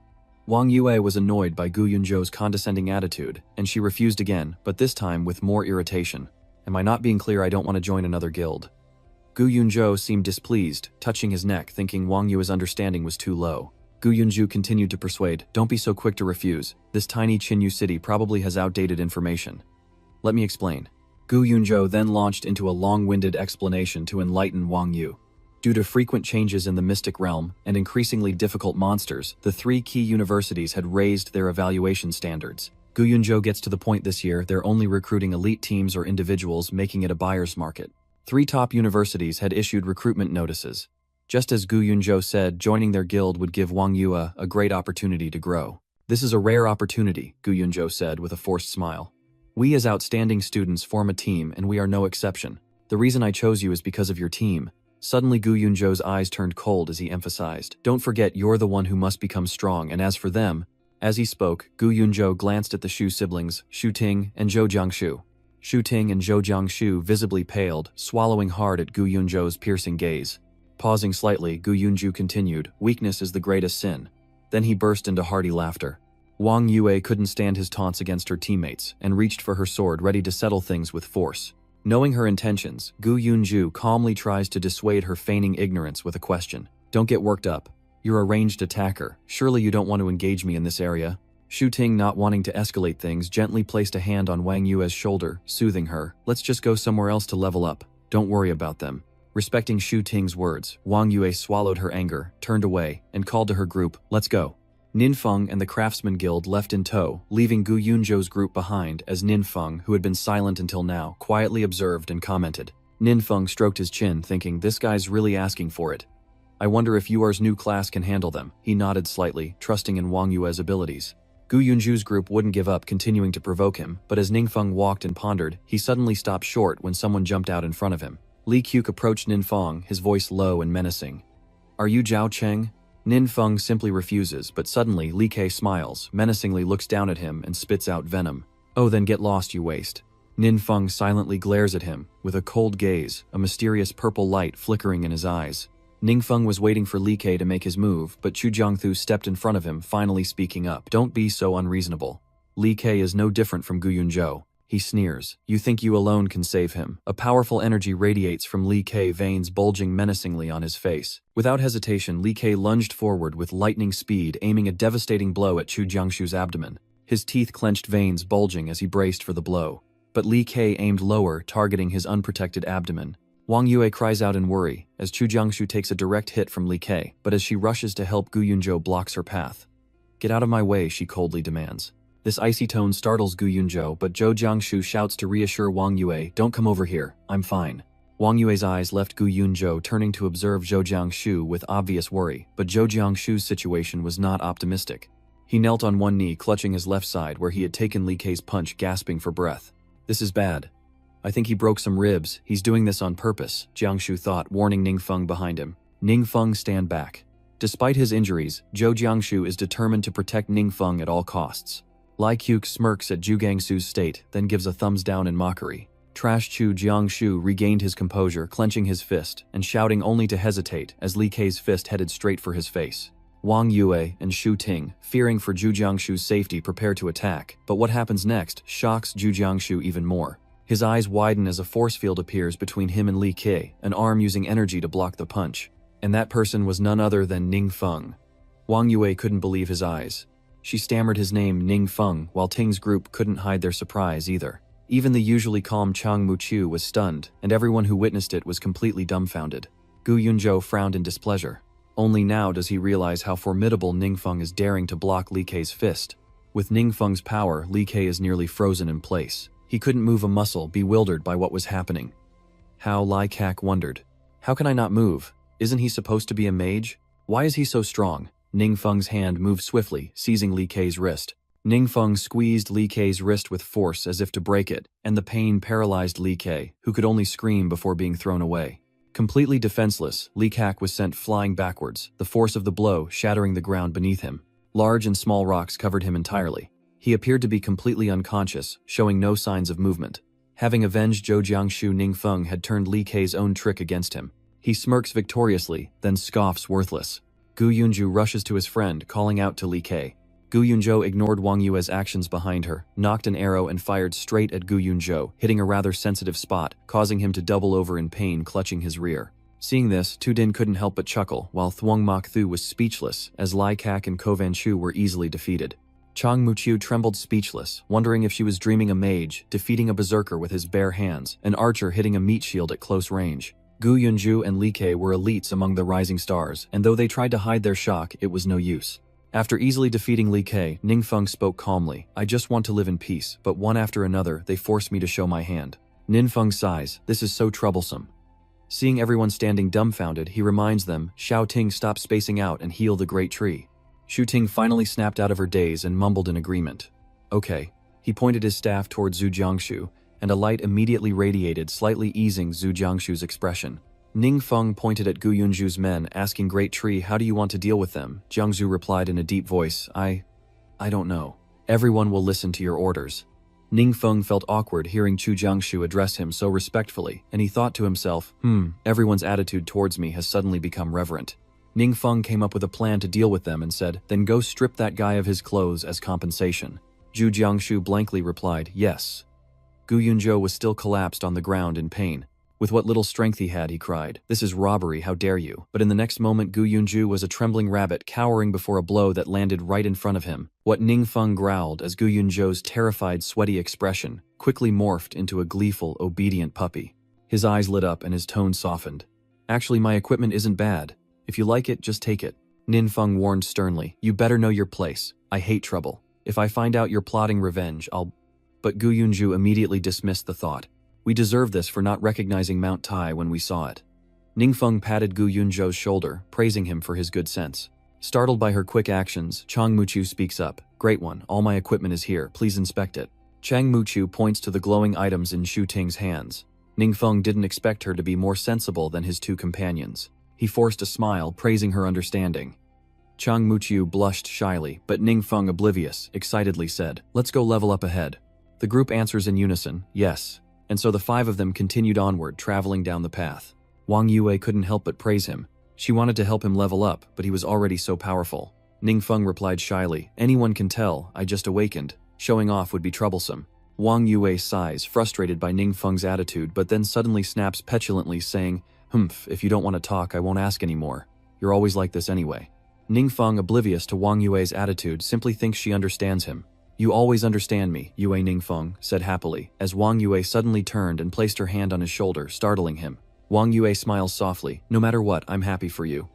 Wang Yue was annoyed by Gu Yunzhou's condescending attitude, and she refused again, but this time with more irritation. Am I not being clear? I don't want to join another guild. Gu Yunzhou seemed displeased, touching his neck, thinking Wang Yue's understanding was too low. Gu Yunju continued to persuade, don't be so quick to refuse. This tiny Chinyu city probably has outdated information. Let me explain. Gu Yunzhou then launched into a long-winded explanation to enlighten Wang Yu. Due to frequent changes in the mystic realm and increasingly difficult monsters, the 3 key universities had raised their evaluation standards. Gu Yunzhou gets to the point this year they're only recruiting elite teams or individuals, making it a buyer's market. 3 top universities had issued recruitment notices. Just as Gu Yunzhou said, joining their guild would give Wang Yua a great opportunity to grow. This is a rare opportunity, Gu Yunzhou said with a forced smile. We as outstanding students form a team and we are no exception. The reason I chose you is because of your team. Suddenly Gu Yunzhou's eyes turned cold as he emphasized, don't forget you're the one who must become strong, and as for them… As he spoke, Gu Yunzhou glanced at the Shu siblings, Shu Ting and Zhou Jiangshu. Shu Ting and Zhou Jiangshu visibly paled, swallowing hard at Gu Yunzhou's piercing gaze. Pausing slightly, Gu Yunju continued, weakness is the greatest sin. Then he burst into hearty laughter. Wang Yue couldn't stand his taunts against her teammates, and reached for her sword ready to settle things with force. Knowing her intentions, Gu Yunju calmly tries to dissuade her feigning ignorance with a question. Don't get worked up. You're a ranged attacker. Surely you don't want to engage me in this area? Shu Ting, not wanting to escalate things, gently placed a hand on Wang Yue's shoulder, soothing her. Let's just go somewhere else to level up. Don't worry about them. Respecting Shu Ting's words, Wang Yue swallowed her anger, turned away, and called to her group, let's go. Ninfeng and the Craftsman Guild left in tow, leaving Gu Yunzhou's group behind as Ninfeng, who had been silent until now, quietly observed and commented. Ninfeng stroked his chin, thinking, this guy's really asking for it. I wonder if Yuer's new class can handle them. He nodded slightly, trusting in Wang Yue's abilities. Gu Yunzhu's group wouldn't give up, continuing to provoke him, but as Ninfeng walked and pondered, he suddenly stopped short when someone jumped out in front of him. Li Qiu approached Ninfeng, his voice low and menacing. Are you Zhao Cheng? Ninfeng simply refuses, but suddenly Li Ke smiles, menacingly looks down at him and spits out venom. Oh, then get lost, you waste. Ninfeng silently glares at him, with a cold gaze, a mysterious purple light flickering in his eyes. Ningfeng was waiting for Li Ke to make his move, but Chu Jiangthu stepped in front of him, finally speaking up. Don't be so unreasonable. Li Ke is no different from Gu Yunzhou. He sneers. You think you alone can save him. A powerful energy radiates from Li Ke, veins bulging menacingly on his face. Without hesitation, Li Ke lunged forward with lightning speed, aiming a devastating blow at Chu Jiangshu's abdomen. His teeth clenched, veins bulging as he braced for the blow. But Li Ke aimed lower, targeting his unprotected abdomen. Wang Yue cries out in worry, as Chu Jiangshu takes a direct hit from Li Ke, but as she rushes to help, Gu Yunzhou blocks her path. Get out of my way, she coldly demands. This icy tone startles Gu Yunzhou, but Zhou Jiangshu shouts to reassure Wang Yue, don't come over here, I'm fine. Wang Yue's eyes left Gu Yunzhou, turning to observe Zhou Jiangshu with obvious worry, but Zhou Jiangshu's situation was not optimistic. He knelt on one knee, clutching his left side where he had taken Li Ke's punch, gasping for breath. This is bad. I think he broke some ribs. He's doing this on purpose, Jiangshu thought, warning Ningfeng behind him. Ningfeng, stand back. Despite his injuries, Zhou Jiangshu is determined to protect Ningfeng at all costs. Lai Qiu smirks at Zhu Gangsu's state, then gives a thumbs down in mockery. Trash Chu Jiangshu regained his composure, clenching his fist, and shouting only to hesitate as Li Ke's fist headed straight for his face. Wang Yue and Shu Ting, fearing for Zhu Jiangshu's safety, prepare to attack, but what happens next shocks Zhu Jiangshu even more. His eyes widen as a force field appears between him and Li Ke, an arm using energy to block the punch. And that person was none other than Ningfeng. Wang Yue couldn't believe his eyes. She stammered his name, Ningfeng, while Ting's group couldn't hide their surprise either. Even the usually calm Chang Muqiu was stunned, and everyone who witnessed it was completely dumbfounded. Gu Yunzhou frowned in displeasure. Only now does he realize how formidable Ningfeng is, daring to block Li Ke's fist. With Ningfeng's power, Li Ke is nearly frozen in place. He couldn't move a muscle, bewildered by what was happening. How, Lai Kak wondered. How can I not move? Isn't he supposed to be a mage? Why is he so strong? Ningfeng's hand moved swiftly, seizing Li Ke's wrist. Ningfeng squeezed Li Ke's wrist with force as if to break it, and the pain paralyzed Li Ke, who could only scream before being thrown away. Completely defenseless, Li Kak was sent flying backwards, the force of the blow shattering the ground beneath him. Large and small rocks covered him entirely. He appeared to be completely unconscious, showing no signs of movement. Having avenged Zhou Jiangshu, Ningfeng had turned Li Ke's own trick against him. He smirks victoriously, then scoffs, worthless. Gu Yunzhou rushes to his friend, calling out to Li Ke. Gu Yunzhou ignored Wang Yue's actions behind her, knocked an arrow and fired straight at Gu Yunzhou, hitting a rather sensitive spot, causing him to double over in pain, clutching his rear. Seeing this, Tudin couldn't help but chuckle, while Thuong Mok Thu was speechless, as Lai Kak and Kovan Chu were easily defeated. Chang Muqiu trembled speechless, wondering if she was dreaming a mage, defeating a berserker with his bare hands, an archer hitting a meat shield at close range. Gu Yunju and Li Ke were elites among the rising stars, and though they tried to hide their shock, it was no use. After easily defeating Li Ke, Ningfeng spoke calmly. I just want to live in peace, but one after another, they force me to show my hand. Ninfeng sighs, this is so troublesome. Seeing everyone standing dumbfounded, he reminds them, Xiao Ting stop spacing out and heal the great tree. Shu Ting finally snapped out of her daze and mumbled in agreement. Okay. He pointed his staff toward Zhu Jiangshu, and a light immediately radiated, slightly easing Zhu Jiangshu's expression. Ningfeng pointed at Gu Yunju's men, asking Great Tree, how do you want to deal with them? Jiangzhu replied in a deep voice, I don't know. Everyone will listen to your orders. Ningfeng felt awkward hearing Chu Jiangshu address him so respectfully, and he thought to himself, everyone's attitude towards me has suddenly become reverent. Ningfeng came up with a plan to deal with them and said, then go strip that guy of his clothes as compensation. Zhu Jiangshu blankly replied, yes. Gu Yunzhou was still collapsed on the ground in pain. With what little strength he had, he cried, this is robbery, how dare you? But in the next moment Gu Yunzhu was a trembling rabbit cowering before a blow that landed right in front of him. What Ningfeng growled as Gu Yunzhou's terrified, sweaty expression quickly morphed into a gleeful, obedient puppy. His eyes lit up and his tone softened. Actually, my equipment isn't bad. If you like it, just take it. Ningfeng warned sternly, you better know your place. I hate trouble. If I find out you're plotting revenge, I'll... But Gu Yunzhu immediately dismissed the thought. We deserve this for not recognizing Mount Tai when we saw it. Ningfeng patted Gu Yunzhou's shoulder, praising him for his good sense. Startled by her quick actions, Chang Muqiu speaks up. Great one, all my equipment is here, please inspect it. Chang Muqiu points to the glowing items in Shu Ting's hands. Ningfeng didn't expect her to be more sensible than his two companions. He forced a smile, praising her understanding. Chang Muqiu blushed shyly, but Ningfeng, oblivious, excitedly said, let's go level up ahead. The group answers in unison, yes. And so the five of them continued onward, traveling down the path. Wong Yua couldn't help but praise him. She wanted to help him level up, but he was already so powerful. Ningfeng replied shyly, anyone can tell, I just awakened. Showing off would be troublesome. Wong Yua sighs, frustrated by Ningfeng's attitude, but then suddenly snaps petulantly, saying, if you don't want to talk, I won't ask anymore. You're always like this anyway. Ningfeng, oblivious to Wong Yue's attitude, simply thinks she understands him. You always understand me, Yue Ningfeng said happily, as Wang Yue suddenly turned and placed her hand on his shoulder, startling him. Wang Yue smiles softly, no matter what, I'm happy for you.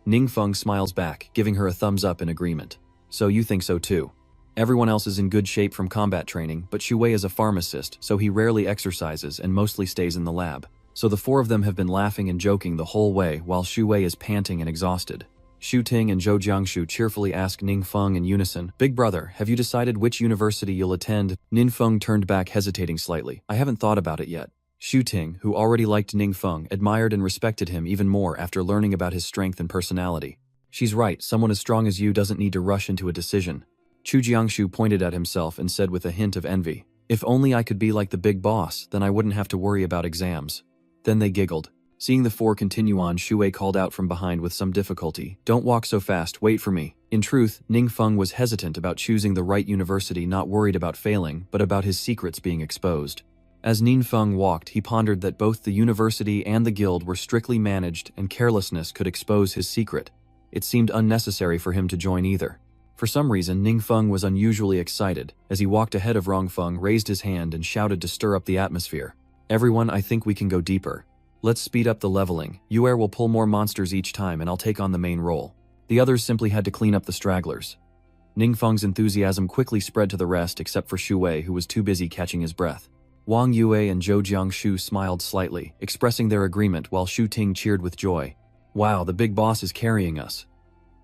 Ningfeng smiles back, giving her a thumbs up in agreement. So you think so too. Everyone else is in good shape from combat training, but Shu Wei is a pharmacist, so he rarely exercises and mostly stays in the lab. So the four of them have been laughing and joking the whole way while Shu Wei is panting and exhausted. Shu Ting and Zhou Jiangshu cheerfully ask Ningfeng in unison, Big brother, have you decided which university you'll attend? Ningfeng turned back hesitating slightly. I haven't thought about it yet. Shu Ting, who already liked Ningfeng, admired and respected him even more after learning about his strength and personality. She's right, someone as strong as you doesn't need to rush into a decision. Chu Jiangshu pointed at himself and said with a hint of envy, if only I could be like the big boss, then I wouldn't have to worry about exams. Then they giggled. Seeing the four continue on, Shu Wei called out from behind with some difficulty, don't walk so fast, wait for me. In truth, Ningfeng was hesitant about choosing the right university, not worried about failing, but about his secrets being exposed. As Ningfeng walked, he pondered that both the university and the guild were strictly managed and carelessness could expose his secret. It seemed unnecessary for him to join either. For some reason, Ningfeng was unusually excited. As he walked ahead of Rongfeng, raised his hand and shouted to stir up the atmosphere. Everyone, I think we can go deeper. Let's speed up the leveling. Yuer will pull more monsters each time and I'll take on the main role. The others simply had to clean up the stragglers. Ningfeng's enthusiasm quickly spread to the rest except for Shu Wei, who was too busy catching his breath. Wang Yue and Zhou Jiangshu smiled slightly, expressing their agreement while Shu Ting cheered with joy. Wow, the big boss is carrying us.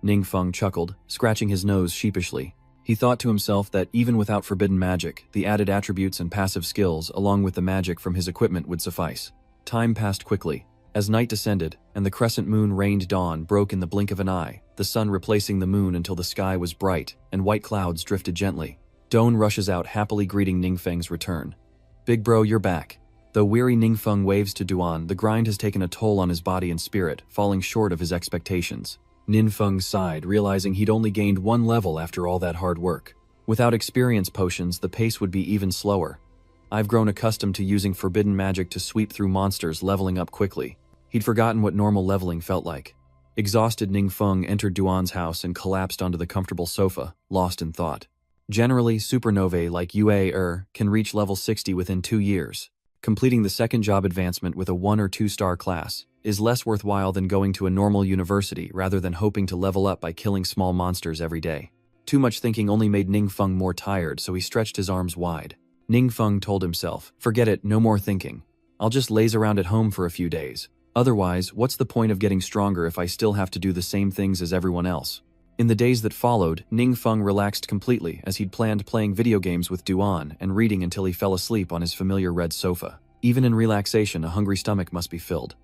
Ningfeng chuckled, scratching his nose sheepishly. He thought to himself that even without forbidden magic, the added attributes and passive skills along with the magic from his equipment would suffice. Time passed quickly. As night descended, and the crescent moon rained, dawn broke in the blink of an eye, the sun replacing the moon until the sky was bright, and white clouds drifted gently. Doan rushes out, happily greeting Ningfeng's return. Big bro, you're back. Though weary, Ningfeng waves to Duan, the grind has taken a toll on his body and spirit, falling short of his expectations. Ningfeng sighed, realizing he'd only gained one level after all that hard work. Without experience potions, the pace would be even slower. I've grown accustomed to using forbidden magic to sweep through monsters, leveling up quickly. He'd forgotten what normal leveling felt like. Exhausted, Ning Feng entered Duan's house and collapsed onto the comfortable sofa, lost in thought. Generally, supernovae like Yua can reach level 60 within 2 years. Completing the second job advancement with a 1 or 2 star class is less worthwhile than going to a normal university rather than hoping to level up by killing small monsters every day. Too much thinking only made Ning Feng more tired, so he stretched his arms wide. Ning Feng told himself, "Forget it, no more thinking. I'll just laze around at home for a few days. Otherwise, what's the point of getting stronger if I still have to do the same things as everyone else?" In the days that followed, Ning Feng relaxed completely as he'd planned playing video games with Duan and reading until he fell asleep on his familiar red sofa. Even in relaxation, a hungry stomach must be filled.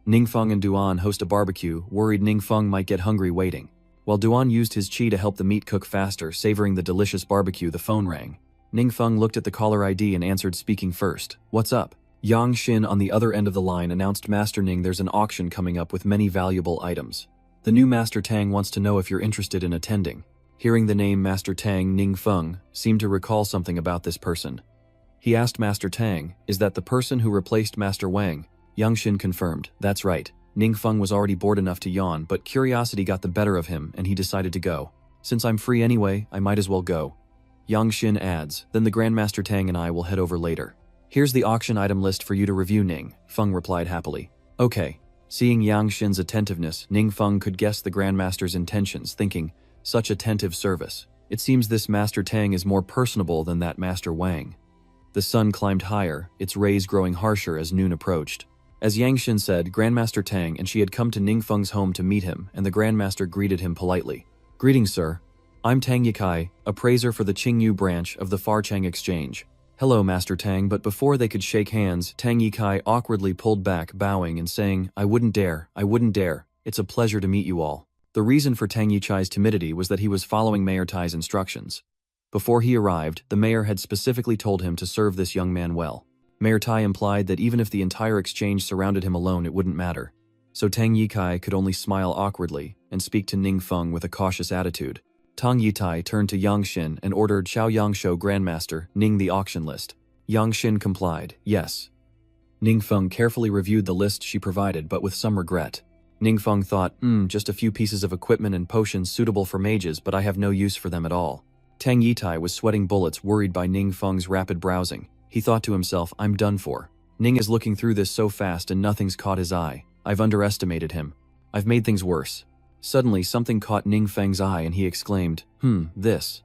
Ning Feng and Duan host a barbecue, worried Ning Feng might get hungry waiting. While Duan used his chi to help the meat cook faster, savoring the delicious barbecue, the phone rang. Ning Feng looked at the caller ID and answered, speaking first. "What's up?" Yang Xin on the other end of the line announced, "Master Ning, there's an auction coming up with many valuable items. The new Master Tang wants to know if you're interested in attending." Hearing the name Master Tang, Ning Feng seemed to recall something about this person. He asked Master Tang, "Is that the person who replaced Master Wang?" Yang Xin confirmed, "That's right." Ning Feng was already bored enough to yawn, but curiosity got the better of him and he decided to go. "Since I'm free anyway, I might as well go." Yang Xin adds, "Then the Grandmaster Tang and I will head over later." "Here's the auction item list for you to review, Ning," Feng replied happily. "Okay." Seeing Yang Xin's attentiveness, Ning Feng could guess the Grandmaster's intentions, thinking, "Such attentive service. It seems this Master Tang is more personable than that Master Wang." The sun climbed higher, its rays growing harsher as noon approached. As Yang Xin said, Grandmaster Tang, and she had come to Ning Feng's home to meet him, and the Grandmaster greeted him politely. "Greetings, sir. I'm Tang Yikai, appraiser for the Qingyu branch of the Farchang Exchange." "Hello, Master Tang," but before they could shake hands, Tang Yikai awkwardly pulled back, bowing and saying, I wouldn't dare. It's a pleasure to meet you all." The reason for Tang Yikai's timidity was that he was following Mayor Tai's instructions. Before he arrived, the mayor had specifically told him to serve this young man well. Mayor Tai implied that even if the entire exchange surrounded him alone, it wouldn't matter. So Tang Yikai could only smile awkwardly and speak to Ning Feng with a cautious attitude. Tang Yitai turned to Yang Xin and ordered Xiao Yangshuo Grandmaster, Ning the auction list. Yang Xin complied, "Yes." Ning Feng carefully reviewed the list she provided, but with some regret. Ning Feng thought, just a few pieces of equipment and potions suitable for mages, but I have no use for them at all. Tang Yitai was sweating bullets, worried by Ning Feng's rapid browsing. He thought to himself, I'm done for. Ning is looking through this so fast and nothing's caught his eye. I've underestimated him. I've made things worse. Suddenly, something caught Ning Feng's eye and he exclaimed, this.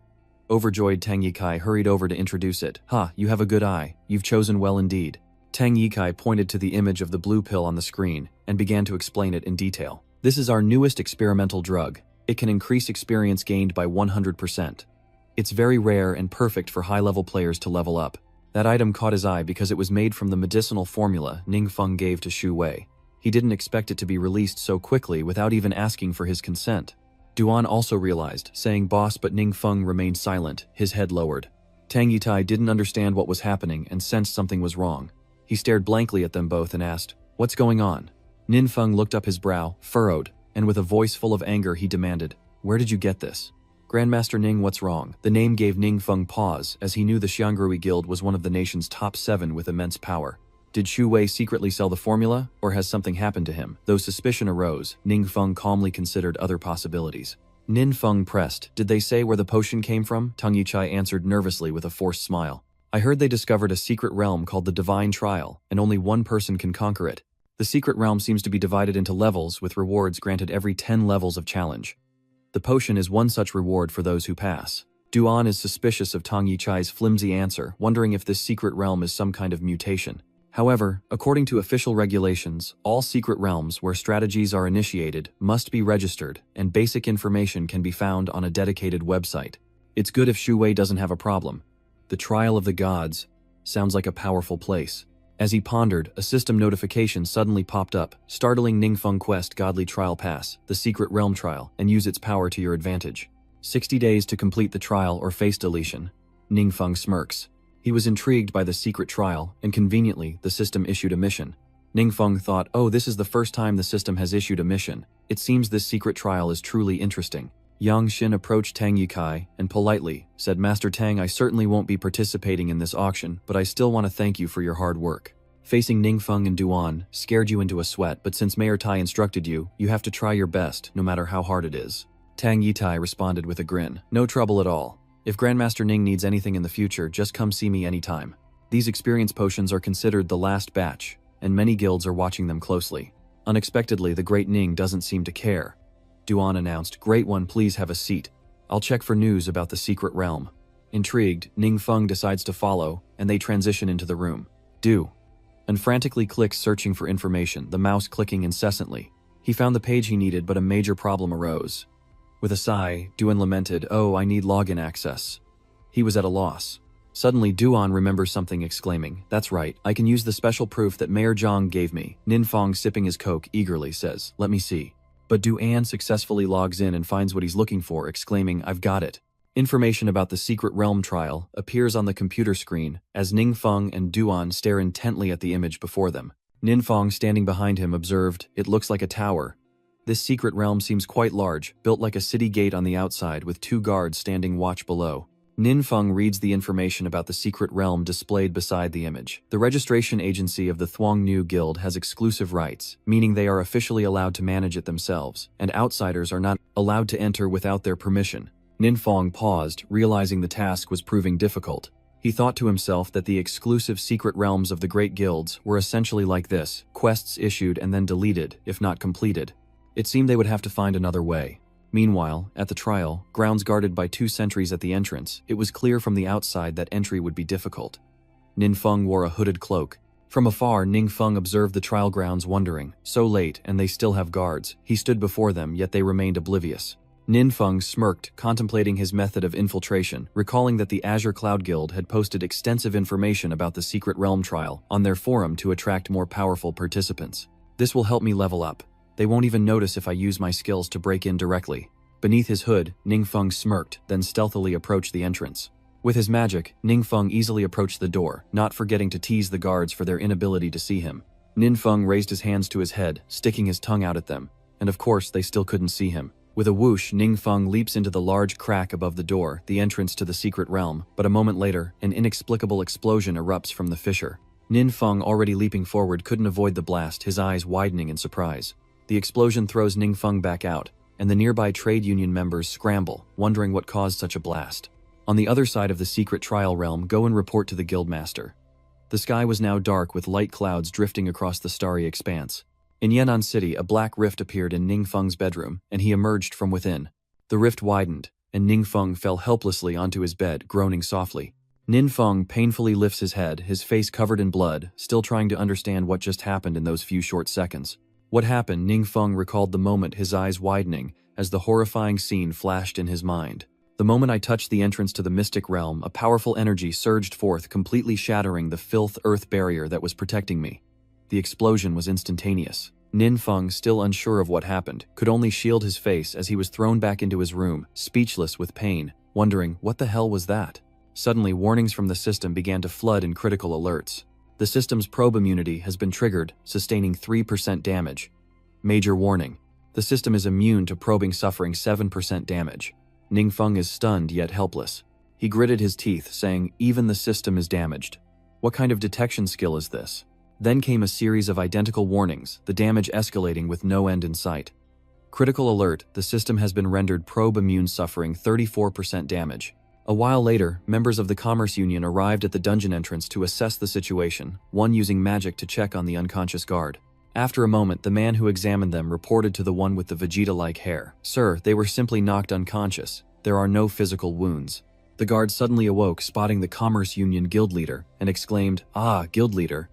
Overjoyed, Tang Yikai hurried over to introduce it. "Ha, you have a good eye. You've chosen well indeed." Tang Yikai pointed to the image of the blue pill on the screen and began to explain it in detail. "This is our newest experimental drug. It can increase experience gained by 100%. It's very rare and perfect for high-level players to level up." That item caught his eye because it was made from the medicinal formula Ning Feng gave to Xu Wei. He didn't expect it to be released so quickly without even asking for his consent. Duan also realized, saying boss, but Ning Feng remained silent, his head lowered. Tang Yitai didn't understand what was happening and sensed something was wrong. He stared blankly at them both and asked, "What's going on?" Ning Feng looked up, his brow furrowed, and with a voice full of anger he demanded, "Where did you get this?" "Grandmaster Ning, what's wrong?" The name gave Ning Feng pause, as he knew the Xiangrui Guild was one of the nation's top 7 with immense power. Did Xu Wei secretly sell the formula, or has something happened to him? Though suspicion arose, Ning Feng calmly considered other possibilities. Ning Feng pressed, "Did they say where the potion came from?" Tang Yichai answered nervously with a forced smile. "I heard they discovered a secret realm called the Divine Trial, and only one person can conquer it. The secret realm seems to be divided into levels, with rewards granted every 10 levels of challenge. The potion is one such reward for those who pass." Duan is suspicious of Tang Yichai's flimsy answer, wondering if this secret realm is some kind of mutation. However, according to official regulations, all secret realms where strategies are initiated must be registered, and basic information can be found on a dedicated website. It's good if Xu Wei doesn't have a problem. The Trial of the Gods sounds like a powerful place. As he pondered, a system notification suddenly popped up, startling Ning Feng. Quest Godly Trial Pass, the Secret Realm Trial, and use its power to your advantage. 60 days to complete the trial or face deletion. Ning Feng smirks. He was intrigued by the secret trial, and conveniently, the system issued a mission. Ning Feng thought, oh, this is the first time the system has issued a mission. It seems this secret trial is truly interesting. Yang Xin approached Tang Yikai and politely said, "Master Tang, I certainly won't be participating in this auction, but I still want to thank you for your hard work." Facing Ningfeng and Duan scared you into a sweat, but since Mayor Tai instructed you, you have to try your best, no matter how hard it is. Tang Yitai responded with a grin. No trouble at all. If Grandmaster Ning needs anything in the future, just come see me anytime. These experience potions are considered the last batch, and many guilds are watching them closely. Unexpectedly, the great Ning doesn't seem to care. Duan announced, "Great one, please have a seat. I'll check for news about the secret realm." Intrigued, Ningfeng decides to follow, and they transition into the room. And frantically clicks searching for information, the mouse clicking incessantly. He found the page he needed, but a major problem arose. With a sigh, Duan lamented, "Oh, I need login access." He was at a loss. Suddenly, Duan remembers something, exclaiming, "That's right, I can use the special proof that Mayor Zhang gave me." Ninfeng, sipping his coke, eagerly says, "Let me see." But Duan successfully logs in and finds what he's looking for, exclaiming, "I've got it." Information about the secret realm trial appears on the computer screen as Ningfeng and Duan stare intently at the image before them. Ninfeng, standing behind him, observed, "It looks like a tower. This secret realm seems quite large, built like a city gate on the outside with 2 guards standing watch below." Ninfeng reads the information about the secret realm displayed beside the image. The registration agency of the Thuong New Guild has exclusive rights, meaning they are officially allowed to manage it themselves, and outsiders are not allowed to enter without their permission. Ninfeng paused, realizing the task was proving difficult. He thought to himself that the exclusive secret realms of the great guilds were essentially like this, quests issued and then deleted, if not completed. It seemed they would have to find another way. Meanwhile, at the trial, grounds guarded by 2 sentries at the entrance, it was clear from the outside that entry would be difficult. Ninfeng wore a hooded cloak. From afar, Ningfeng observed the trial grounds, wondering, so late and they still have guards. He stood before them, yet they remained oblivious. Ninfeng smirked, contemplating his method of infiltration, recalling that the Azure Cloud Guild had posted extensive information about the secret realm trial on their forum to attract more powerful participants. This will help me level up. They won't even notice if I use my skills to break in directly. Beneath his hood, Ningfeng smirked, then stealthily approached the entrance. With his magic, Ningfeng easily approached the door, not forgetting to tease the guards for their inability to see him. Ninfeng raised his hands to his head, sticking his tongue out at them, and of course they still couldn't see him. With a whoosh, Ningfeng leaps into the large crack above the door, the entrance to the secret realm, but a moment later, an inexplicable explosion erupts from the fissure. Ninfeng, already leaping forward, couldn't avoid the blast, his eyes widening in surprise. The explosion throws Ningfeng back out, and the nearby trade union members scramble, wondering what caused such a blast. On the other side of the secret trial realm, go and report to the guildmaster. The sky was now dark with light clouds drifting across the starry expanse. In Yan'an City, a black rift appeared in Ningfeng's bedroom, and he emerged from within. The rift widened, and Ningfeng fell helplessly onto his bed, groaning softly. Ninfeng painfully lifts his head, his face covered in blood, still trying to understand what just happened in those few short seconds. What happened? Ningfeng recalled the moment, his eyes widening, as the horrifying scene flashed in his mind. The moment I touched the entrance to the mystic realm, a powerful energy surged forth, completely shattering the filth earth barrier that was protecting me. The explosion was instantaneous. Ninfeng, still unsure of what happened, could only shield his face as he was thrown back into his room, speechless with pain, wondering, what the hell was that? Suddenly, warnings from the system began to flood in critical alerts. The system's probe immunity has been triggered, sustaining 3% damage. Major warning. The system is immune to probing, suffering 7% damage. Ningfeng is stunned yet helpless. He gritted his teeth, saying, even the system is damaged. What kind of detection skill is this? Then came a series of identical warnings, the damage escalating with no end in sight. Critical alert, the system has been rendered probe immune, suffering 34% damage. A while later, members of the Commerce Union arrived at the dungeon entrance to assess the situation, one using magic to check on the unconscious guard. After a moment, the man who examined them reported to the one with the Vegeta-like hair, "Sir, they were simply knocked unconscious. There are no physical wounds." The guard suddenly awoke, spotting the Commerce Union guild leader, and exclaimed, "Ah, guild leader."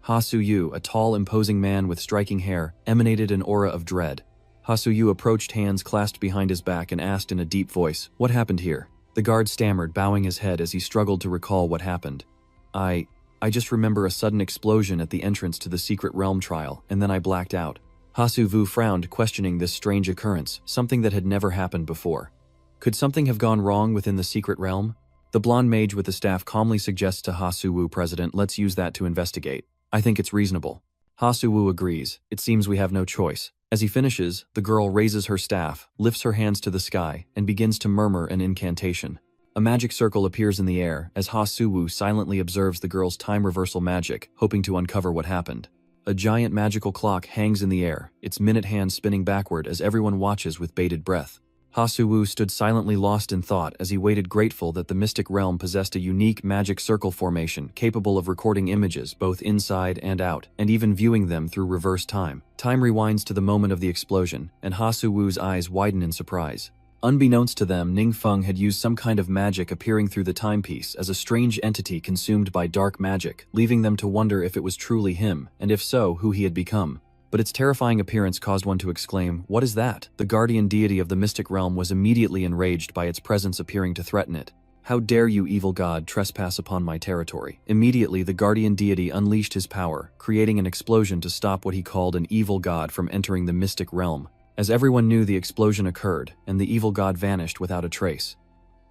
Ha Su-yu, a tall, imposing man with striking hair, emanated an aura of dread. Ha Su-yu approached, hands clasped behind his back, and asked in a deep voice, "What happened here?" The guard stammered, bowing his head as he struggled to recall what happened. I just remember a sudden explosion at the entrance to the secret realm trial, and then I blacked out." Ha Su-vu frowned, questioning this strange occurrence, something that had never happened before. Could something have gone wrong within the secret realm? The blonde mage with the staff calmly suggests to Ha Su-wu, "President, let's use that to investigate. I think it's reasonable." Ha Su-wu agrees. "It seems we have no choice." As he finishes, the girl raises her staff, lifts her hands to the sky, and begins to murmur an incantation. A magic circle appears in the air as Ha Suwoo silently observes the girl's time reversal magic, hoping to uncover what happened. A giant magical clock hangs in the air, its minute hand spinning backward as everyone watches with bated breath. Ha Suwoo stood silently lost in thought as he waited, grateful that the mystic realm possessed a unique magic circle formation capable of recording images both inside and out, and even viewing them through reverse time. Time rewinds to the moment of the explosion, and Ha Suwoo's eyes widen in surprise. Unbeknownst to them, Ning Feng had used some kind of magic appearing through the timepiece as a strange entity consumed by dark magic, leaving them to wonder if it was truly him, and if so, who he had become. But its terrifying appearance caused one to exclaim, "What is that?" The guardian deity of the mystic realm was immediately enraged by its presence appearing to threaten it. "How dare you, evil god, trespass upon my territory?" Immediately, the guardian deity unleashed his power, creating an explosion to stop what he called an evil god from entering the mystic realm. As everyone knew, the explosion occurred, and the evil god vanished without a trace.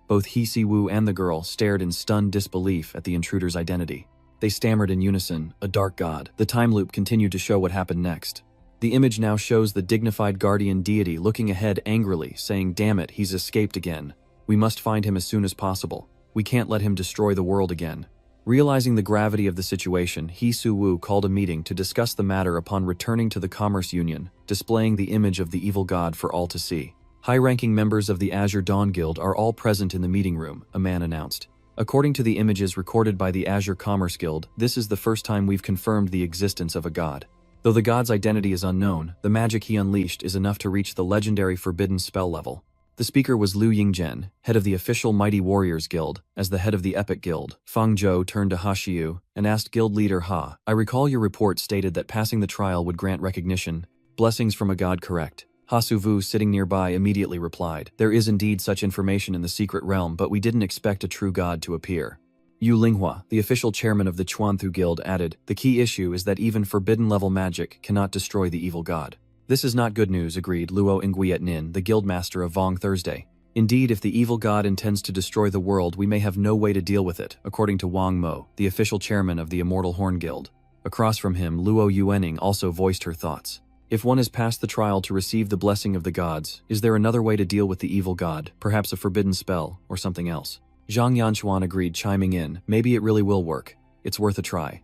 Both He Si-woo and the girl stared in stunned disbelief at the intruder's identity. They stammered in unison, "A dark god." The time loop continued to show what happened next. The image now shows the dignified guardian deity looking ahead angrily, saying, "Damn it, he's escaped again. We must find him as soon as possible. We can't let him destroy the world again." Realizing the gravity of the situation, He Si-woo called a meeting to discuss the matter upon returning to the Commerce Union, displaying the image of the evil god for all to see. "High-ranking members of the Azure Dawn Guild are all present in the meeting room," a man announced. "According to the images recorded by the Azure Commerce Guild, this is the first time we've confirmed the existence of a god. Though the god's identity is unknown, the magic he unleashed is enough to reach the legendary forbidden spell level." The speaker was Liu Yingzhen, head of the official Mighty Warriors Guild. As the head of the Epic Guild, Feng Zhou turned to Ha Xiu and asked guild leader Ha, "I recall your report stated that passing the trial would grant recognition. Blessings from a god, correct?" Ha Suwu, sitting nearby, immediately replied, "There is indeed such information in the secret realm, but we didn't expect a true god to appear." Yu Linghua, the official chairman of the Chuanthu Guild, added, "The key issue is that even forbidden-level magic cannot destroy the evil god." "This is not good news," agreed Luo Nguyen Nin, the guildmaster of Vong Thursday. "Indeed, if the evil god intends to destroy the world, we may have no way to deal with it," according to Wang Mo, the official chairman of the Immortal Horn Guild. Across from him, Luo Yuening also voiced her thoughts. "If one has passed the trial to receive the blessing of the gods, is there another way to deal with the evil god, perhaps a forbidden spell, or something else?" Zhang Yanchuan agreed, chiming in, "Maybe it really will work. It's worth a try."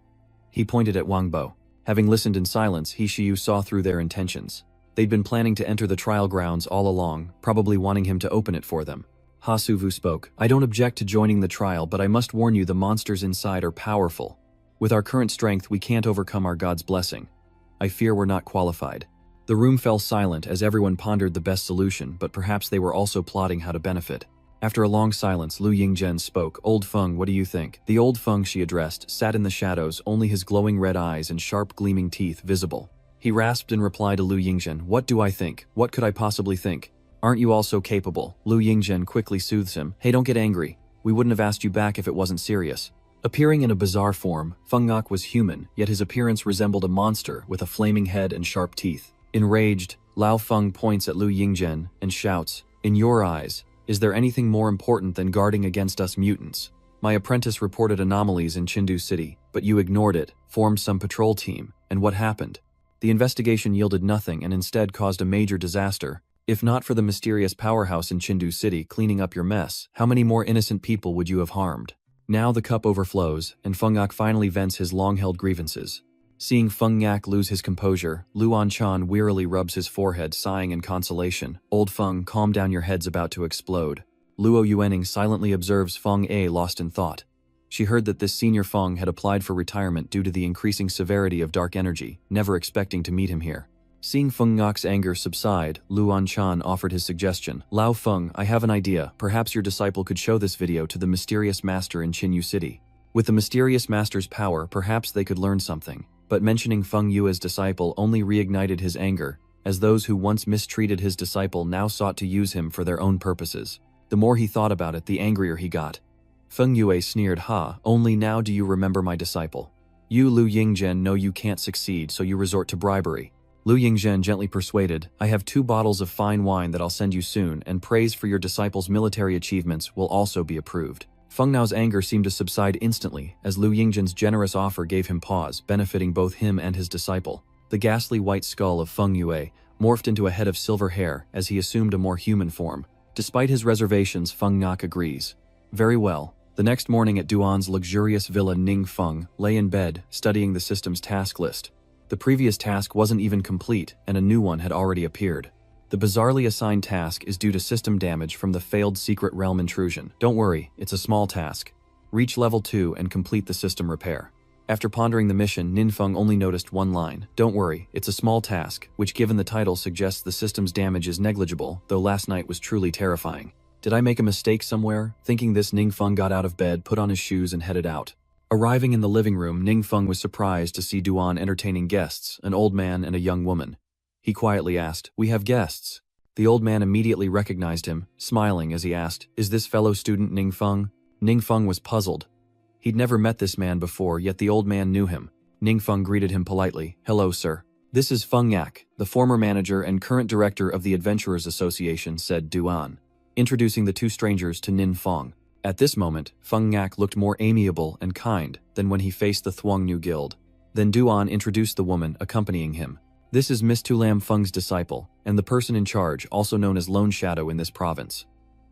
He pointed at Wang Bo. Having listened in silence, He Shiyu saw through their intentions. They'd been planning to enter the trial grounds all along, probably wanting him to open it for them. Ha Suvu spoke, "I don't object to joining the trial, but I must warn you the monsters inside are powerful. With our current strength, we can't overcome our god's blessing. I fear we're not qualified." The room fell silent as everyone pondered the best solution, but perhaps they were also plotting how to benefit. After a long silence, Liu Yingzhen spoke. "Old Feng, what do you think?" The old Feng she addressed sat in the shadows, only his glowing red eyes and sharp gleaming teeth visible. He rasped in reply to Liu Yingzhen, "What do I think? What could I possibly think? Aren't you all so capable?" Liu Yingzhen quickly soothes him. "Hey, don't get angry. We wouldn't have asked you back if it wasn't serious." Appearing in a bizarre form, Feng Ngok was human, yet his appearance resembled a monster with a flaming head and sharp teeth. Enraged, Lao Feng points at Liu Yingzhen and shouts, "In your eyes, is there anything more important than guarding against us mutants? My apprentice reported anomalies in Chindu City, but you ignored it, formed some patrol team, and what happened? The investigation yielded nothing and instead caused a major disaster. If not for the mysterious powerhouse in Chindu City cleaning up your mess, how many more innocent people would you have harmed?" Now the cup overflows, and Feng Ngok finally vents his long-held grievances. Seeing Feng Ngok lose his composure, Luan Chan wearily rubs his forehead, sighing in consolation. "Old Feng, calm down, your head's about to explode." Luo Yuening silently observes Feng A lost in thought. She heard that this senior Feng had applied for retirement due to the increasing severity of dark energy, never expecting to meet him here. Seeing Feng Ngok's anger subside, Luan Chan offered his suggestion. "Lao Feng, I have an idea. Perhaps your disciple could show this video to the mysterious master in Chinyu City. With the mysterious master's power, perhaps they could learn something." But mentioning Feng Yue's disciple only reignited his anger, as those who once mistreated his disciple now sought to use him for their own purposes. The more he thought about it, the angrier he got. Feng Yue sneered, "Ha, only now do you remember my disciple. You, Liu Yingzhen, know you can't succeed, so you resort to bribery." Liu Yingzhen gently persuaded, "I have 2 bottles of fine wine that I'll send you soon, and praise for your disciple's military achievements will also be approved." Feng Nao's anger seemed to subside instantly, as Liu Yingzhen's generous offer gave him pause, benefiting both him and his disciple. The ghastly white skull of Feng Yue morphed into a head of silver hair as he assumed a more human form. Despite his reservations, Feng Ngok agrees. Very well. The next morning at Duan's luxurious villa, Ning Feng lay in bed, studying the system's task list. The previous task wasn't even complete, and a new one had already appeared. The bizarrely assigned task is due to system damage from the failed secret realm intrusion. Don't worry, it's a small task. Reach level 2 and complete the system repair. After pondering the mission, Ninfeng only noticed one line. Don't worry, it's a small task, which given the title suggests the system's damage is negligible, though last night was truly terrifying. Did I make a mistake somewhere? Thinking this, Ningfeng got out of bed, put on his shoes, and headed out. Arriving in the living room, Ningfeng was surprised to see Duan entertaining guests, an old man and a young woman. He quietly asked, "We have guests." The old man immediately recognized him, smiling as he asked, "Is this fellow student Ningfeng?" Ningfeng was puzzled. He'd never met this man before, yet the old man knew him. Ningfeng greeted him politely. "Hello, sir. This is Feng Yak, the former manager and current director of the Adventurers Association," said Duan, introducing the two strangers to Ninfeng. At this moment, Feng Yak looked more amiable and kind than when he faced the Thuongnu Guild. Then Duan introduced the woman accompanying him. "This is Miss Tulam Feng's disciple, and the person in charge, also known as Lone Shadow in this province.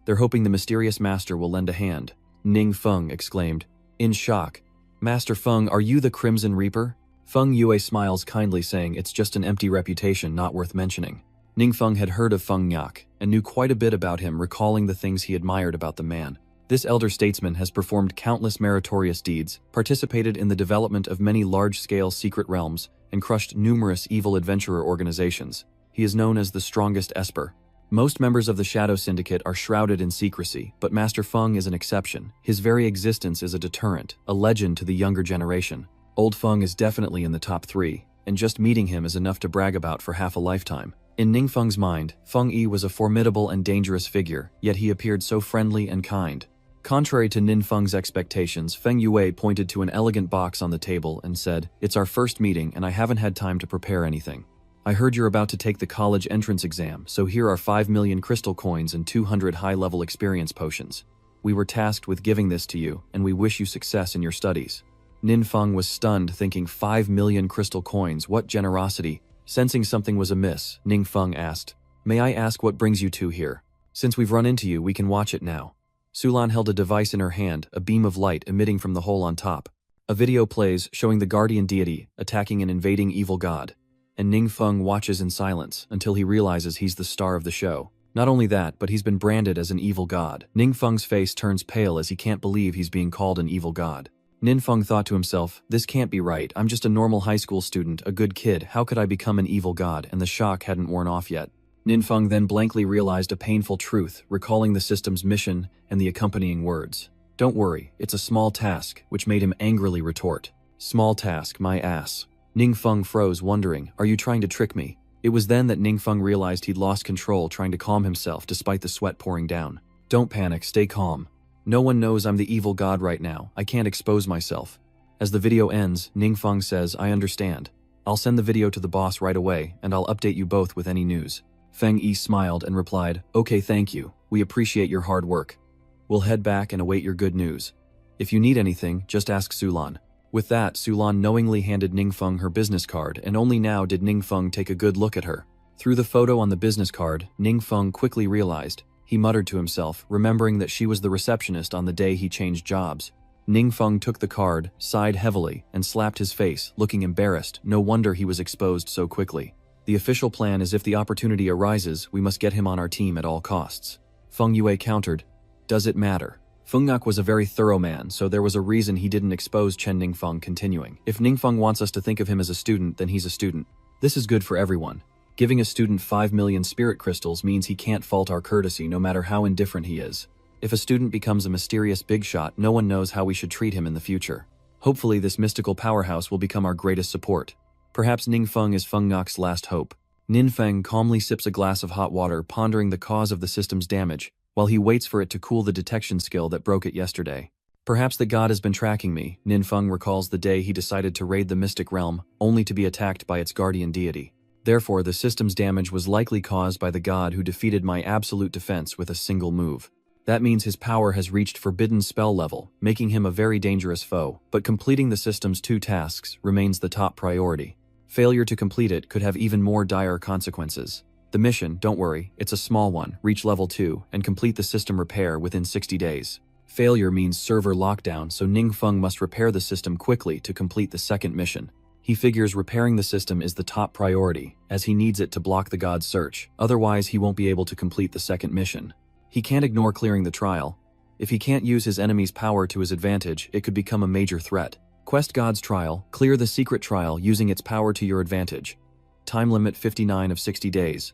They're hoping the mysterious master will lend a hand." Ning Feng exclaimed, in shock. "Master Feng, are you the Crimson Reaper?" Feng Yue smiles kindly, saying it's just an empty reputation not worth mentioning. Ning Feng had heard of Feng Yak and knew quite a bit about him, recalling the things he admired about the man. This elder statesman has performed countless meritorious deeds, participated in the development of many large-scale secret realms, and crushed numerous evil adventurer organizations. He is known as the strongest Esper. Most members of the Shadow Syndicate are shrouded in secrecy, but Master Feng is an exception. His very existence is a deterrent, a legend to the younger generation. Old Feng is definitely in the top 3, and just meeting him is enough to brag about for half a lifetime. In Ning Feng's mind, Feng Yi was a formidable and dangerous figure, yet he appeared so friendly and kind. Contrary to Nin Feng's expectations, Feng Yue pointed to an elegant box on the table and said, "It's our first meeting and I haven't had time to prepare anything. I heard you're about to take the college entrance exam, so here are 5 million crystal coins and 200 high-level experience potions. We were tasked with giving this to you, and we wish you success in your studies." Nin Feng was stunned, thinking 5 million crystal coins, what generosity. Sensing something was amiss, Ning Feng asked, "May I ask what brings you two here? Since we've run into you, we can watch it now." Sulan held a device in her hand, a beam of light emitting from the hole on top. A video plays showing the guardian deity attacking an invading evil god, and Ning Feng watches in silence until he realizes he's the star of the show. Not only that, but he's been branded as an evil god. Ning Feng's face turns pale as he can't believe he's being called an evil god. Nin Feng thought to himself, "This can't be right. I'm just a normal high school student, a good kid. How could I become an evil god?" And the shock hadn't worn off yet. Nin Feng then blankly realized a painful truth, recalling the system's mission and the accompanying words. "Don't worry, it's a small task," which made him angrily retort, "Small task, my ass." Ning Feng froze, wondering, "Are you trying to trick me?" It was then that Ning Feng realized he'd lost control, trying to calm himself despite the sweat pouring down. "Don't panic, stay calm. No one knows I'm the evil god right now. I can't expose myself." As the video ends, Ning Feng says, "I understand. I'll send the video to the boss right away, and I'll update you both with any news." Feng Yi smiled and replied, "Okay, thank you. We appreciate your hard work. We'll head back and await your good news. If you need anything, just ask Sulan." With that, Sulan knowingly handed Ning Feng her business card, and only now did Ning Feng take a good look at her. Through the photo on the business card, Ning Feng quickly realized. He muttered to himself, remembering that she was the receptionist on the day he changed jobs. Ning Feng took the card, sighed heavily, and slapped his face, looking embarrassed. No wonder he was exposed so quickly. The official plan is if the opportunity arises, we must get him on our team at all costs. Feng Yue countered, "Does it matter?" Feng Ngak was a very thorough man, so there was a reason he didn't expose Chen Ningfeng, continuing. "If Ningfeng wants us to think of him as a student, then he's a student. This is good for everyone. Giving a student 5 million spirit crystals means he can't fault our courtesy no matter how indifferent he is. If a student becomes a mysterious big shot, no one knows how we should treat him in the future. Hopefully this mystical powerhouse will become our greatest support. Perhaps Ningfeng is Feng Ngak's last hope." Ninfeng calmly sips a glass of hot water, pondering the cause of the system's damage, while he waits for it to cool the detection skill that broke it yesterday. "Perhaps the god has been tracking me." Ninfeng recalls the day he decided to raid the mystic realm, only to be attacked by its guardian deity. Therefore, the system's damage was likely caused by the god who defeated my absolute defense with a single move. That means his power has reached forbidden spell level, making him a very dangerous foe, but completing the system's 2 tasks remains the top priority. Failure to complete it could have even more dire consequences. The mission, don't worry, it's a small one, reach level 2, and complete the system repair within 60 days. Failure means server lockdown, so Ningfeng must repair the system quickly to complete the second mission. He figures repairing the system is the top priority, as he needs it to block the god's search, otherwise he won't be able to complete the second mission. He can't ignore clearing the trial. If he can't use his enemy's power to his advantage, it could become a major threat. Quest God's Trial, clear the secret trial using its power to your advantage. Time limit 59 of 60 days.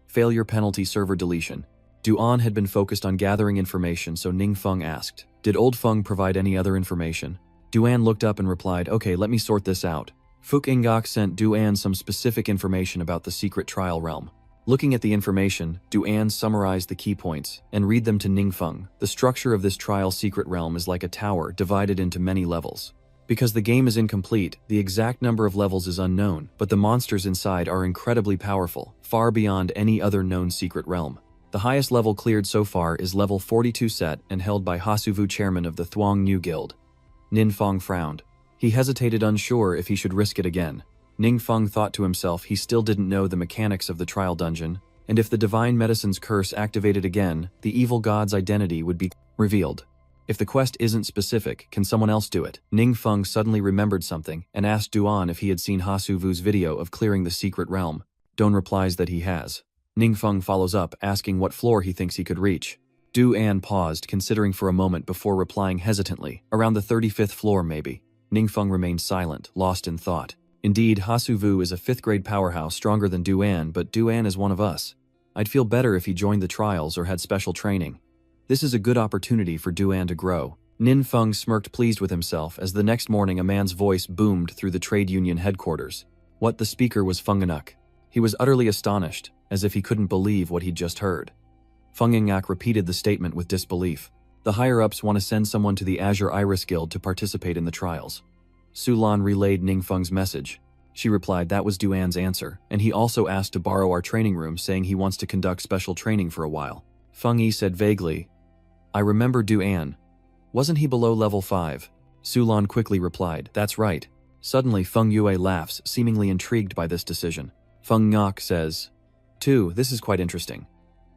Failure penalty server deletion. Duan had been focused on gathering information, so Ningfeng asked, "Did Old Feng provide any other information?" Duan looked up and replied, "Okay, let me sort this out." Fuk Ingok sent Duan some specific information about the secret trial realm. Looking at the information, Duan summarized the key points and read them to Ningfeng. The structure of this trial secret realm is like a tower divided into many levels. Because the game is incomplete, the exact number of levels is unknown, but the monsters inside are incredibly powerful, far beyond any other known secret realm. The highest level cleared so far is level 42 set and held by Hasuvu, chairman of the Thuong New Guild. Ningfeng frowned. He hesitated, unsure if he should risk it again. Ningfeng thought to himself he still didn't know the mechanics of the trial dungeon, and if the divine medicine's curse activated again, the evil god's identity would be revealed. If the quest isn't specific, can someone else do it? Ningfeng suddenly remembered something and asked Duan if he had seen Hasuvu's video of clearing the secret realm. Duan replies that he has. Ningfeng follows up, asking what floor he thinks he could reach. Duan paused, considering for a moment before replying hesitantly, "Around the 35th floor, maybe." Ningfeng remained silent, lost in thought. Indeed, Hasuvu is a 5th grade powerhouse stronger than Duan, but Duan is one of us. I'd feel better if he joined the trials or had special training. This is a good opportunity for Duan to grow. Ningfeng smirked, pleased with himself, as the next morning a man's voice boomed through the trade union headquarters. What? The speaker was Feng Inuk. He was utterly astonished, as if he couldn't believe what he'd just heard. Feng Inuk repeated the statement with disbelief. The higher-ups want to send someone to the Azure Iris Guild to participate in the trials. Sulan relayed Ningfeng's message. She replied that was Duan's answer, and he also asked to borrow our training room, saying he wants to conduct special training for a while. Feng Yi said vaguely, "I remember Duan. Wasn't he below level 5? Sulan quickly replied, "That's right." Suddenly Feng Yue laughs, seemingly intrigued by this decision. Feng Ngok says, "Too, this is quite interesting."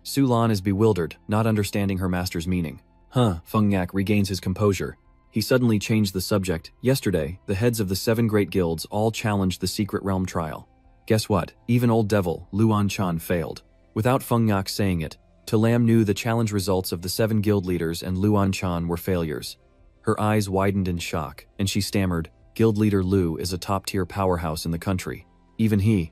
Sulan is bewildered, not understanding her master's meaning. Feng Ngok regains his composure. He suddenly changed the subject. Yesterday, the heads of the 7 great guilds all challenged the secret realm trial. Guess what? Even old devil, Luan Chan, failed. Without Feng Ngok saying it, Talam knew the challenge results of the 7 guild leaders and Luan Chan were failures. Her eyes widened in shock, and she stammered, "Guild leader Lu is a top-tier powerhouse in the country. Even he."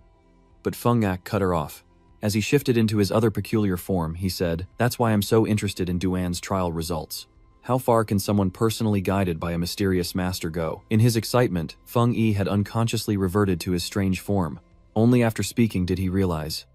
But Feng Ngok cut her off. As he shifted into his other peculiar form, he said, "That's why I'm so interested in Duan's trial results. How far can someone personally guided by a mysterious master go?" In his excitement, Feng Yi had unconsciously reverted to his strange form. Only after speaking did he realize.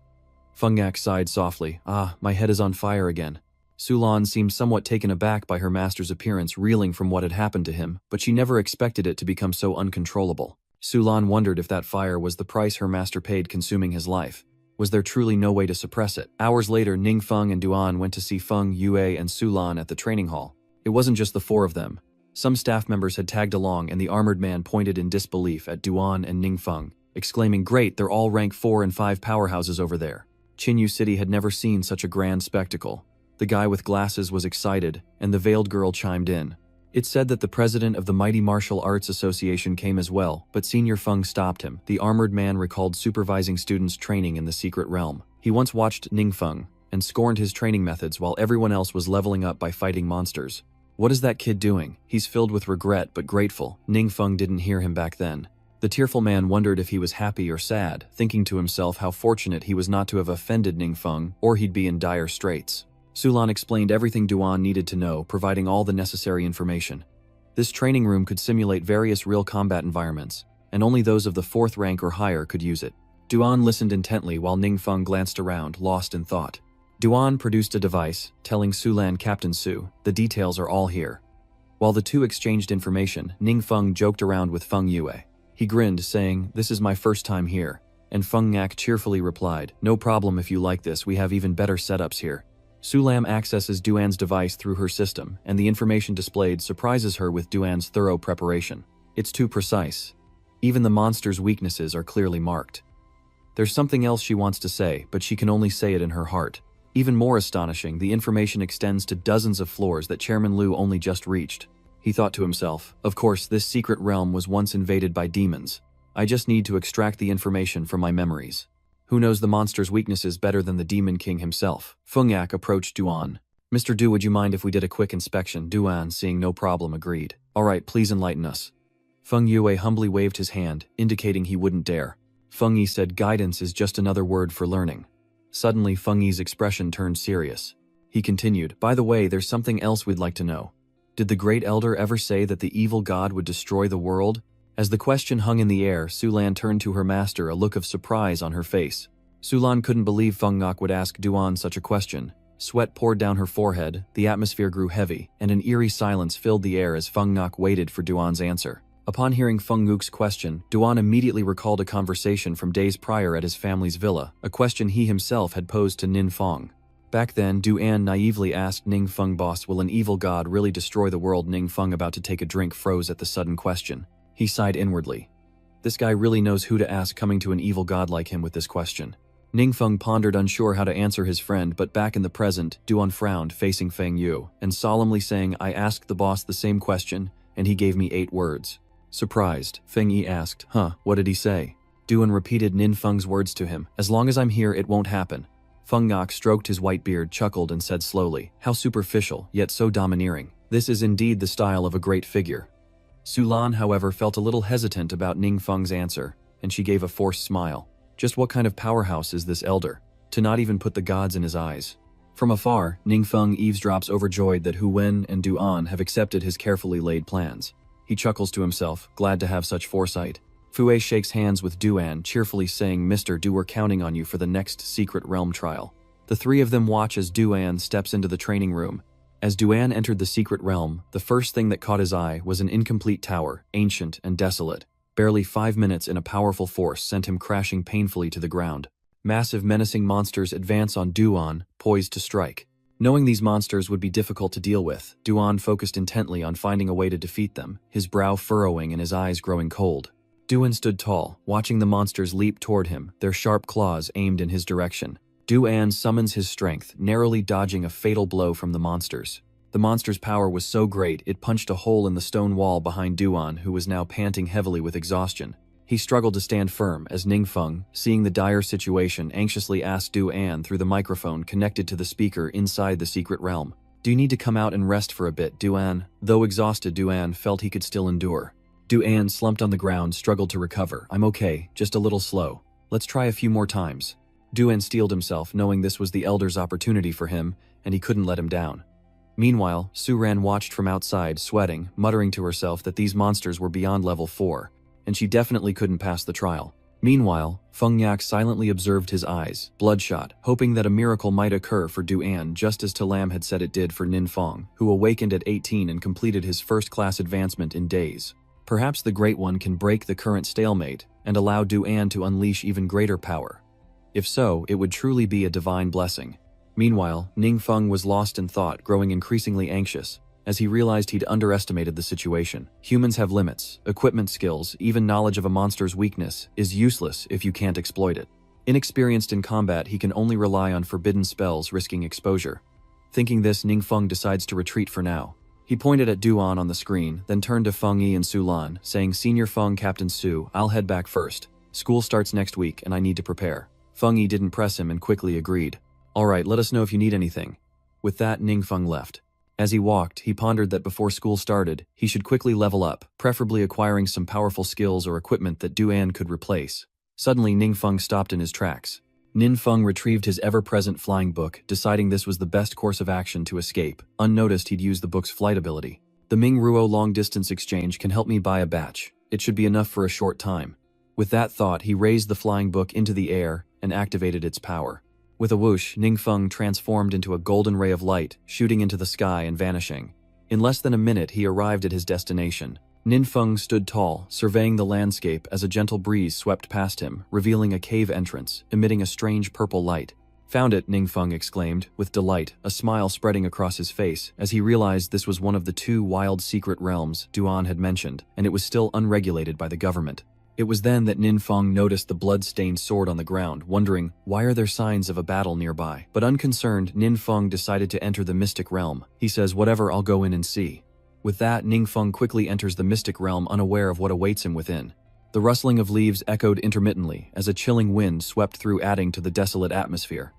Feng Ngok sighed softly. My head is on fire again." Sulan seemed somewhat taken aback by her master's appearance, reeling from what had happened to him, but she never expected it to become so uncontrollable. Sulan wondered if that fire was the price her master paid consuming his life. Was there truly no way to suppress it? Hours later, Ningfeng and Duan went to see Feng Yue and Sulan at the training hall. It wasn't just the 4 of them. Some staff members had tagged along, and the armored man pointed in disbelief at Duan and Ningfeng, exclaiming, "Great, they're all rank 4 and 5 powerhouses over there." Qinyu City had never seen such a grand spectacle. The guy with glasses was excited, and the veiled girl chimed in. It said that the president of the Mighty Martial Arts Association came as well, but Senior Feng stopped him. The armored man recalled supervising students' training in the secret realm. He once watched Ningfeng and scorned his training methods while everyone else was leveling up by fighting monsters. What is that kid doing? He's filled with regret but grateful. Ningfeng didn't hear him back then. The tearful man wondered if he was happy or sad, thinking to himself how fortunate he was not to have offended Ningfeng, or he'd be in dire straits. Sulan explained everything Duan needed to know, providing all the necessary information. This training room could simulate various real combat environments, and only those of the 4th rank or higher could use it. Duan listened intently while Ningfeng glanced around, lost in thought. Duan produced a device, telling Sulan, "Captain Su, the details are all here." While the two exchanged information, Ningfeng joked around with Feng Yue. He grinned, saying, "This is my first time here." And Feng Ngok cheerfully replied, "No problem if you like this, we have even better setups here." Sulam accesses Duan's device through her system, and the information displayed surprises her with Duan's thorough preparation. It's too precise. Even the monster's weaknesses are clearly marked. There's something else she wants to say, but she can only say it in her heart. Even more astonishing, the information extends to dozens of floors that Chairman Liu only just reached. He thought to himself, of course, this secret realm was once invaded by demons. I just need to extract the information from my memories. Who knows the monster's weaknesses better than the Demon King himself? Feng Yak approached Duan. Mr. Du, would you mind if we did a quick inspection? Duan, seeing no problem, agreed. Alright, please enlighten us. Feng Yue humbly waved his hand, indicating he wouldn't dare. Feng Yi said guidance is just another word for learning. Suddenly, Feng Yi's expression turned serious. He continued, by the way, there's something else we'd like to know. Did the Great Elder ever say that the evil god would destroy the world? As the question hung in the air, Sulan turned to her master, a look of surprise on her face. Sulan couldn't believe Feng Ngok would ask Duan such a question. Sweat poured down her forehead, the atmosphere grew heavy, and an eerie silence filled the air as Feng Ngok waited for Duan's answer. Upon hearing Feng Ngok's question, Duan immediately recalled a conversation from days prior at his family's villa, a question he himself had posed to Nin Feng. Back then, Duan naively asked Ning Feng, boss, will an evil god really destroy the world? Ning Feng, about to take a drink, froze at the sudden question. He sighed inwardly. This guy really knows who to ask coming to an evil god like him with this question. Ning Feng pondered, unsure how to answer his friend, but back in the present, Duan frowned, facing Feng Yu, and solemnly saying, I asked the boss the same question, and he gave me 8 words. Surprised, Feng Yi asked, what did he say? Duan repeated Nin Feng's words to him, as long as I'm here, it won't happen. Feng Ngok stroked his white beard, chuckled, and said slowly, how superficial, yet so domineering. This is indeed the style of a great figure. Sulan, however, felt a little hesitant about Ning Feng's answer, and she gave a forced smile. Just what kind of powerhouse is this elder? To not even put the gods in his eyes. From afar, Ning Feng eavesdrops, overjoyed that Hu Wen and Duan have accepted his carefully laid plans. He chuckles to himself, glad to have such foresight. Fue shakes hands with Duan, cheerfully saying, Mr. Du, we're counting on you for the next secret realm trial. The 3 of them watch as Duan steps into the training room. As Duan entered the secret realm, the first thing that caught his eye was an incomplete tower, ancient and desolate. Barely 5 minutes in, a powerful force sent him crashing painfully to the ground. Massive menacing monsters advance on Duan, poised to strike. Knowing these monsters would be difficult to deal with, Duan focused intently on finding a way to defeat them, his brow furrowing and his eyes growing cold. Duan stood tall, watching the monsters leap toward him, their sharp claws aimed in his direction. Duan summons his strength, narrowly dodging a fatal blow from the monsters. The monster's power was so great, it punched a hole in the stone wall behind Duan, who was now panting heavily with exhaustion. He struggled to stand firm as Ning Feng, seeing the dire situation, anxiously asked Duan through the microphone connected to the speaker inside the secret realm. Do you need to come out and rest for a bit, Duan? Though exhausted, Duan felt he could still endure. Duan slumped on the ground, struggled to recover. I'm okay, just a little slow. Let's try a few more times. Duan steeled himself, knowing this was the elder's opportunity for him, and he couldn't let him down. Meanwhile, Su Ran watched from outside, sweating, muttering to herself that these monsters were beyond level 4. And she definitely couldn't pass the trial. Meanwhile, Feng Yak silently observed his eyes, bloodshot, hoping that a miracle might occur for Duan, just as Talam had said it did for Nin Feng, who awakened at 18 and completed his first-class advancement in days. Perhaps the Great One can break the current stalemate and allow Duan to unleash even greater power. If so, it would truly be a divine blessing. Meanwhile, Ning Feng was lost in thought, growing increasingly anxious, as he realized he'd underestimated the situation. Humans have limits, equipment, skills, even knowledge of a monster's weakness is useless if you can't exploit it. Inexperienced in combat, he can only rely on forbidden spells, risking exposure. Thinking this, Ning Feng decides to retreat for now. He pointed at Duan on the screen, then turned to Feng Yi and Su Lan, saying, Senior Feng, Captain Su, I'll head back first. School starts next week and I need to prepare. Feng Yi didn't press him and quickly agreed. Alright, let us know if you need anything. With that, Ning Feng left. As he walked, he pondered that before school started, he should quickly level up, preferably acquiring some powerful skills or equipment that Duan could replace. Suddenly, Ning Feng stopped in his tracks. Nin Feng retrieved his ever-present flying book, deciding this was the best course of action to escape. Unnoticed, he'd use the book's flight ability. The Ming Ruo long-distance exchange can help me buy a batch. It should be enough for a short time. With that thought, he raised the flying book into the air and activated its power. With a whoosh, Ning Feng transformed into a golden ray of light, shooting into the sky and vanishing. In less than a minute, he arrived at his destination. Nin Feng stood tall, surveying the landscape as a gentle breeze swept past him, revealing a cave entrance, emitting a strange purple light. Found it, Ning Feng exclaimed, with delight, a smile spreading across his face, as he realized this was one of the 2 wild secret realms Duan had mentioned, and it was still unregulated by the government. It was then that Ninfeng noticed the blood-stained sword on the ground, wondering, why are there signs of a battle nearby? But unconcerned, Ninfeng decided to enter the mystic realm. He says, whatever, I'll go in and see. With that, Ningfeng quickly enters the mystic realm, unaware of what awaits him within. The rustling of leaves echoed intermittently as a chilling wind swept through, adding to the desolate atmosphere.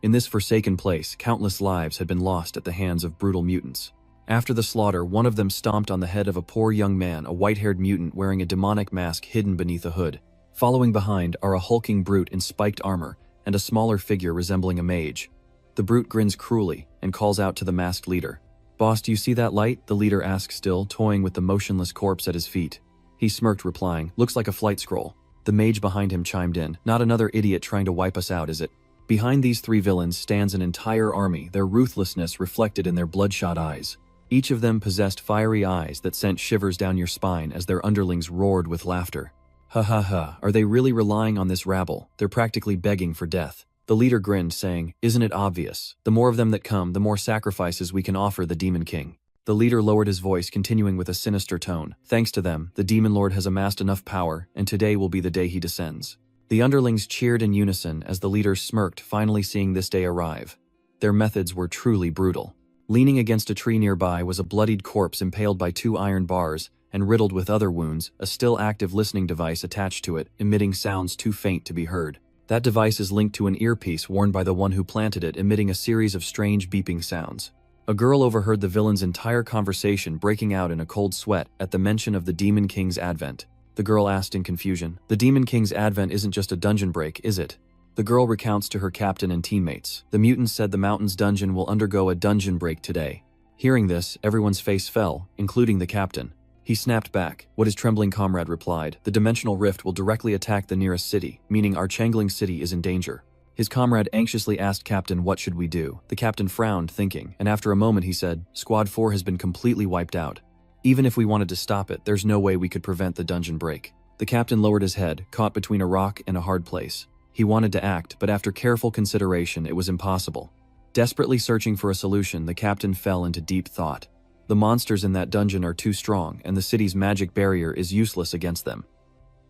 In this forsaken place, countless lives had been lost at the hands of brutal mutants. After the slaughter, one of them stomped on the head of a poor young man, a white-haired mutant wearing a demonic mask hidden beneath a hood. Following behind are a hulking brute in spiked armor and a smaller figure resembling a mage. The brute grins cruelly and calls out to the masked leader. "Boss, do you see that light?" the leader asks, still toying with the motionless corpse at his feet. He smirked, replying, "Looks like a flight scroll." The mage behind him chimed in, "Not another idiot trying to wipe us out, is it?" Behind these three villains stands an entire army, their ruthlessness reflected in their bloodshot eyes. Each of them possessed fiery eyes that sent shivers down your spine as their underlings roared with laughter. "Ha ha ha, are they really relying on this rabble? They're practically begging for death." The leader grinned, saying, "Isn't it obvious? The more of them that come, the more sacrifices we can offer the Demon King." The leader lowered his voice, continuing with a sinister tone. "Thanks to them, the Demon Lord has amassed enough power, and today will be the day he descends." The underlings cheered in unison as the leader smirked, finally seeing this day arrive. Their methods were truly brutal. Leaning against a tree nearby was a bloodied corpse impaled by 2 iron bars and riddled with other wounds, a still active listening device attached to it, emitting sounds too faint to be heard. That device is linked to an earpiece worn by the one who planted it, emitting a series of strange beeping sounds. A girl overheard the villain's entire conversation, breaking out in a cold sweat at the mention of the Demon King's advent. The girl asked in confusion, "The Demon King's advent isn't just a dungeon break, is it?" The girl recounts to her captain and teammates. "The mutants said the mountain's dungeon will undergo a dungeon break today." Hearing this, everyone's face fell, including the captain. He snapped back. What his trembling comrade replied, "The dimensional rift will directly attack the nearest city, meaning our Changling city is in danger." His comrade anxiously asked Captain, "What should we do?" The captain frowned, thinking, and after a moment he said, "Squad 4 has been completely wiped out. Even if we wanted to stop it, there's no way we could prevent the dungeon break." The captain lowered his head, caught between a rock and a hard place. He wanted to act, but after careful consideration, it was impossible. Desperately searching for a solution, the captain fell into deep thought. The monsters in that dungeon are too strong, and the city's magic barrier is useless against them.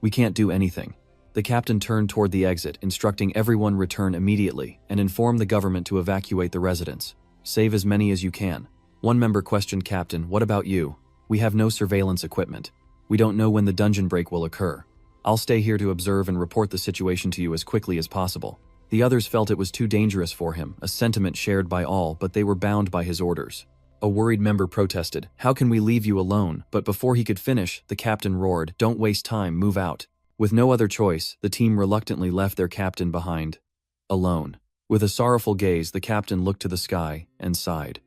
"We can't do anything." The captain turned toward the exit, instructing everyone return immediately, and inform the government to evacuate the residents. "Save as many as you can." One member questioned Captain, "What about you?" "We have no surveillance equipment. We don't know when the dungeon break will occur. I'll stay here to observe and report the situation to you as quickly as possible." The others felt it was too dangerous for him, a sentiment shared by all, but they were bound by his orders. A worried member protested, "How can we leave you alone?" But before he could finish, the captain roared, "Don't waste time, move out." With no other choice, the team reluctantly left their captain behind. Alone. With a sorrowful gaze, the captain looked to the sky and sighed.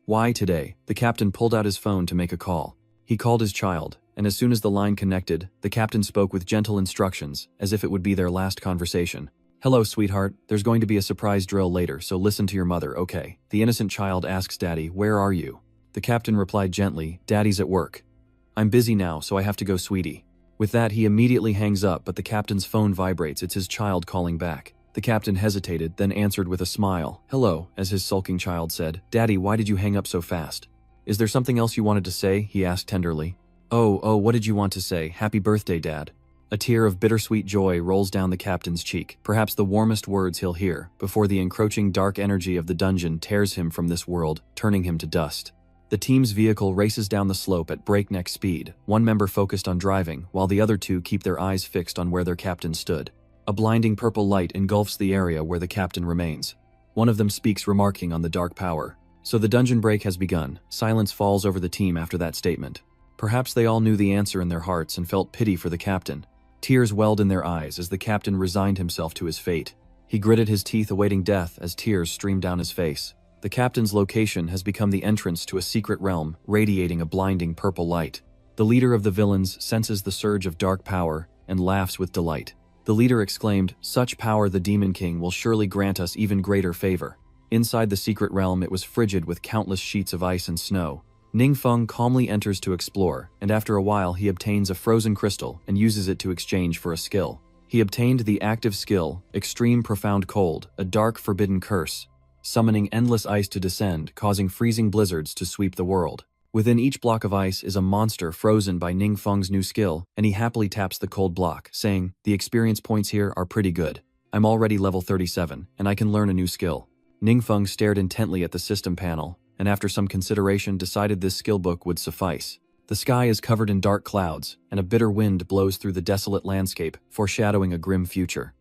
Why today? The captain pulled out his phone to make a call. He called his child, and as soon as the line connected, the captain spoke with gentle instructions, as if it would be their last conversation. "Hello, sweetheart. There's going to be a surprise drill later, so listen to your mother, okay?" The innocent child asks Daddy, "Where are you?" The captain replied gently, "Daddy's at work." "I'm busy now, so I have to go, sweetie." With that, he immediately hangs up, but the captain's phone vibrates. It's his child calling back. The captain hesitated, then answered with a smile, "Hello," as his sulking child said, "Daddy, why did you hang up so fast?" "Is there something else you wanted to say?" he asked tenderly. Oh, what did you want to say? Happy birthday, Dad." A tear of bittersweet joy rolls down the captain's cheek, perhaps the warmest words he'll hear, before the encroaching dark energy of the dungeon tears him from this world, turning him to dust. The team's vehicle races down the slope at breakneck speed, one member focused on driving, while the other two keep their eyes fixed on where their captain stood. A blinding purple light engulfs the area where the captain remains. One of them speaks, remarking on the dark power. So the dungeon break has begun. Silence falls over the team after that statement. Perhaps they all knew the answer in their hearts and felt pity for the captain. Tears welled in their eyes as the captain resigned himself to his fate. He gritted his teeth, awaiting death as tears streamed down his face. The captain's location has become the entrance to a secret realm, radiating a blinding purple light. The leader of the villains senses the surge of dark power and laughs with delight. The leader exclaimed, "Such power the Demon King will surely grant us even greater favor." Inside the secret realm, it was frigid with countless sheets of ice and snow. Ningfeng calmly enters to explore, and after a while he obtains a frozen crystal and uses it to exchange for a skill. He obtained the active skill, Extreme Profound Cold, a dark forbidden curse, summoning endless ice to descend, causing freezing blizzards to sweep the world. Within each block of ice is a monster frozen by Ning Feng's new skill, and he happily taps the cold block, saying, "The experience points here are pretty good. I'm already level 37, and I can learn a new skill." Ning Feng stared intently at the system panel, and after some consideration decided this skill book would suffice. The sky is covered in dark clouds, and a bitter wind blows through the desolate landscape, foreshadowing a grim future.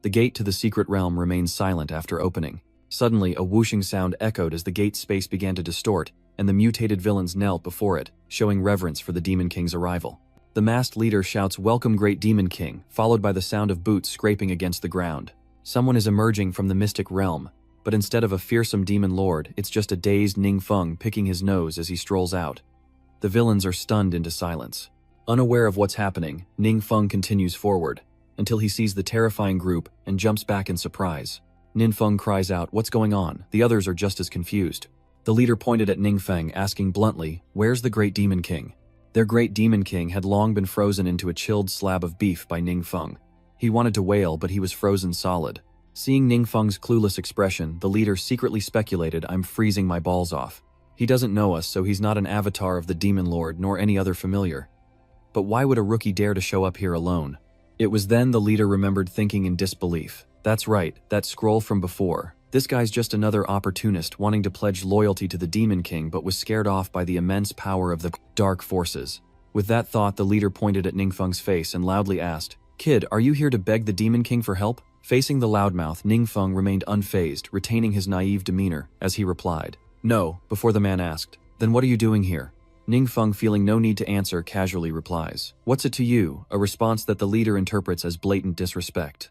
The gate to the secret realm remains silent after opening. Suddenly, a whooshing sound echoed as the gate space began to distort, and the mutated villains knelt before it, showing reverence for the Demon King's arrival. The masked leader shouts, "Welcome, great Demon King," followed by the sound of boots scraping against the ground. Someone is emerging from the mystic realm, but instead of a fearsome demon lord, it's just a dazed Ning Feng picking his nose as he strolls out. The villains are stunned into silence. Unaware of what's happening, Ning Feng continues forward, until he sees the terrifying group and jumps back in surprise. Ning Feng cries out, "What's going on?" The others are just as confused. The leader pointed at Ning Feng, asking bluntly, "Where's the great Demon King?" Their great Demon King had long been frozen into a chilled slab of beef by Ning Feng. He wanted to wail, but he was frozen solid. Seeing Ning Feng's clueless expression, the leader secretly speculated, "I'm freezing my balls off. He doesn't know us, so he's not an avatar of the Demon Lord nor any other familiar. But why would a rookie dare to show up here alone?" It was then the leader remembered, thinking in disbelief. That's right, that scroll from before. This guy's just another opportunist wanting to pledge loyalty to the Demon King but was scared off by the immense power of the dark forces. With that thought, the leader pointed at Ning Feng's face and loudly asked, "Kid, are you here to beg the Demon King for help?" Facing the loudmouth, Ning Feng remained unfazed, retaining his naive demeanor, as he replied, "No," before the man asked, "Then what are you doing here?" Ning Feng, feeling no need to answer, casually replies, "What's it to you?" a response that the leader interprets as blatant disrespect.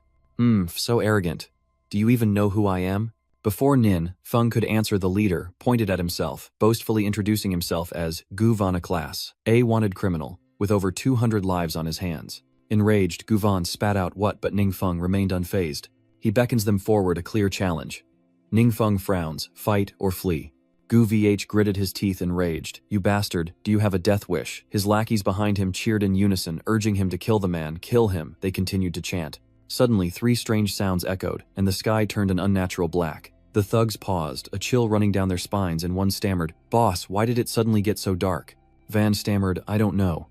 So arrogant. Do you even know who I am?" Before Ning Feng could answer, the leader pointed at himself, boastfully introducing himself as Guvan, a class A wanted criminal, with over 200 lives on his hands. Enraged, Guvan spat out what, but Ning Feng remained unfazed. He beckons them forward, a clear challenge. Ning Feng frowns, fight or flee. Gu Vh gritted his teeth, enraged. "You bastard, do you have a death wish?" His lackeys behind him cheered in unison, urging him to kill the man, kill him, they continued to chant. Suddenly, three strange sounds echoed, and the sky turned an unnatural black. The thugs paused, a chill running down their spines, and one stammered, "Boss, why did it suddenly get so dark?" Van stammered, "I don't know."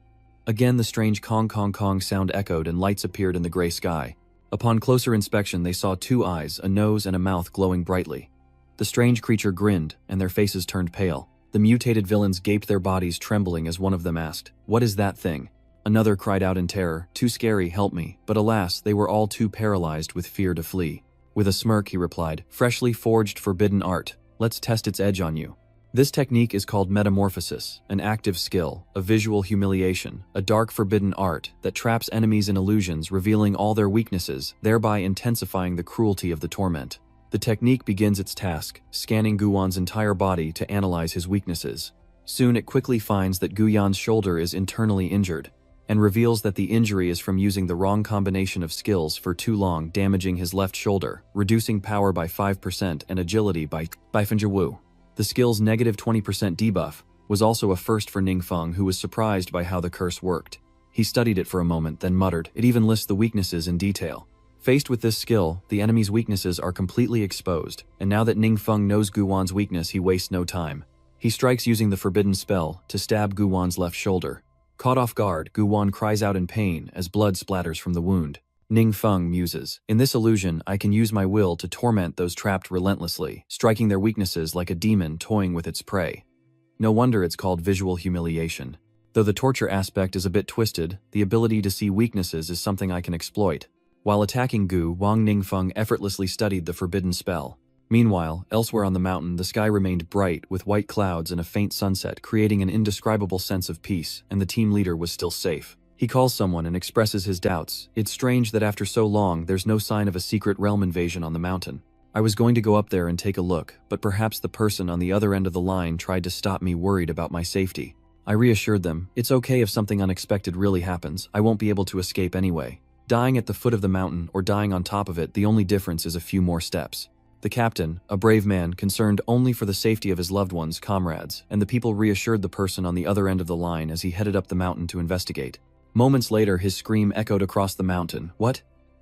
Again the strange kong kong kong sound echoed and lights appeared in the gray sky. Upon closer inspection they saw two eyes, a nose and a mouth glowing brightly. The strange creature grinned, and their faces turned pale. The mutated villains gaped, their bodies trembling, as one of them asked, "What is that thing?" Another cried out in terror, "Too scary, help me," but alas, they were all too paralyzed with fear to flee. With a smirk he replied, "Freshly forged forbidden art. Let's test its edge on you." This technique is called metamorphosis, an active skill, a visual humiliation, a dark forbidden art that traps enemies in illusions, revealing all their weaknesses, thereby intensifying the cruelty of the torment. The technique begins its task, scanning Guwan's entire body to analyze his weaknesses. Soon it quickly finds that Guyan's shoulder is internally injured, and reveals that the injury is from using the wrong combination of skills for too long, damaging his left shoulder, reducing power by 5% and agility by 5%. The skill's negative 20% debuff was also a first for Ning Feng, who was surprised by how the curse worked. He studied it for a moment, then muttered, "It even lists the weaknesses in detail." Faced with this skill, the enemy's weaknesses are completely exposed, and now that Ning Feng knows Guwan's weakness, he wastes no time. He strikes using the forbidden spell to stab Guwan's left shoulder. Caught off guard, Guwan cries out in pain as blood splatters from the wound. Ning Feng muses, "In this illusion, I can use my will to torment those trapped relentlessly, striking their weaknesses like a demon toying with its prey." No wonder it's called visual humiliation. Though the torture aspect is a bit twisted, the ability to see weaknesses is something I can exploit. While attacking Gu, Ning Feng effortlessly studied the forbidden spell. Meanwhile, elsewhere on the mountain, the sky remained bright with white clouds and a faint sunset, creating an indescribable sense of peace, and the team leader was still safe. He calls someone and expresses his doubts. It's strange that after so long, there's no sign of a secret realm invasion on the mountain. I was going to go up there and take a look, but perhaps the person on the other end of the line tried to stop me, worried about my safety. I reassured them, "It's okay if something unexpected really happens, I won't be able to escape anyway. Dying at the foot of the mountain or dying on top of it, the only difference is a few more steps." The captain, a brave man concerned only for the safety of his loved ones, comrades, and the people, reassured the person on the other end of the line as he headed up the mountain to investigate. Moments later, his scream echoed across the mountain. What?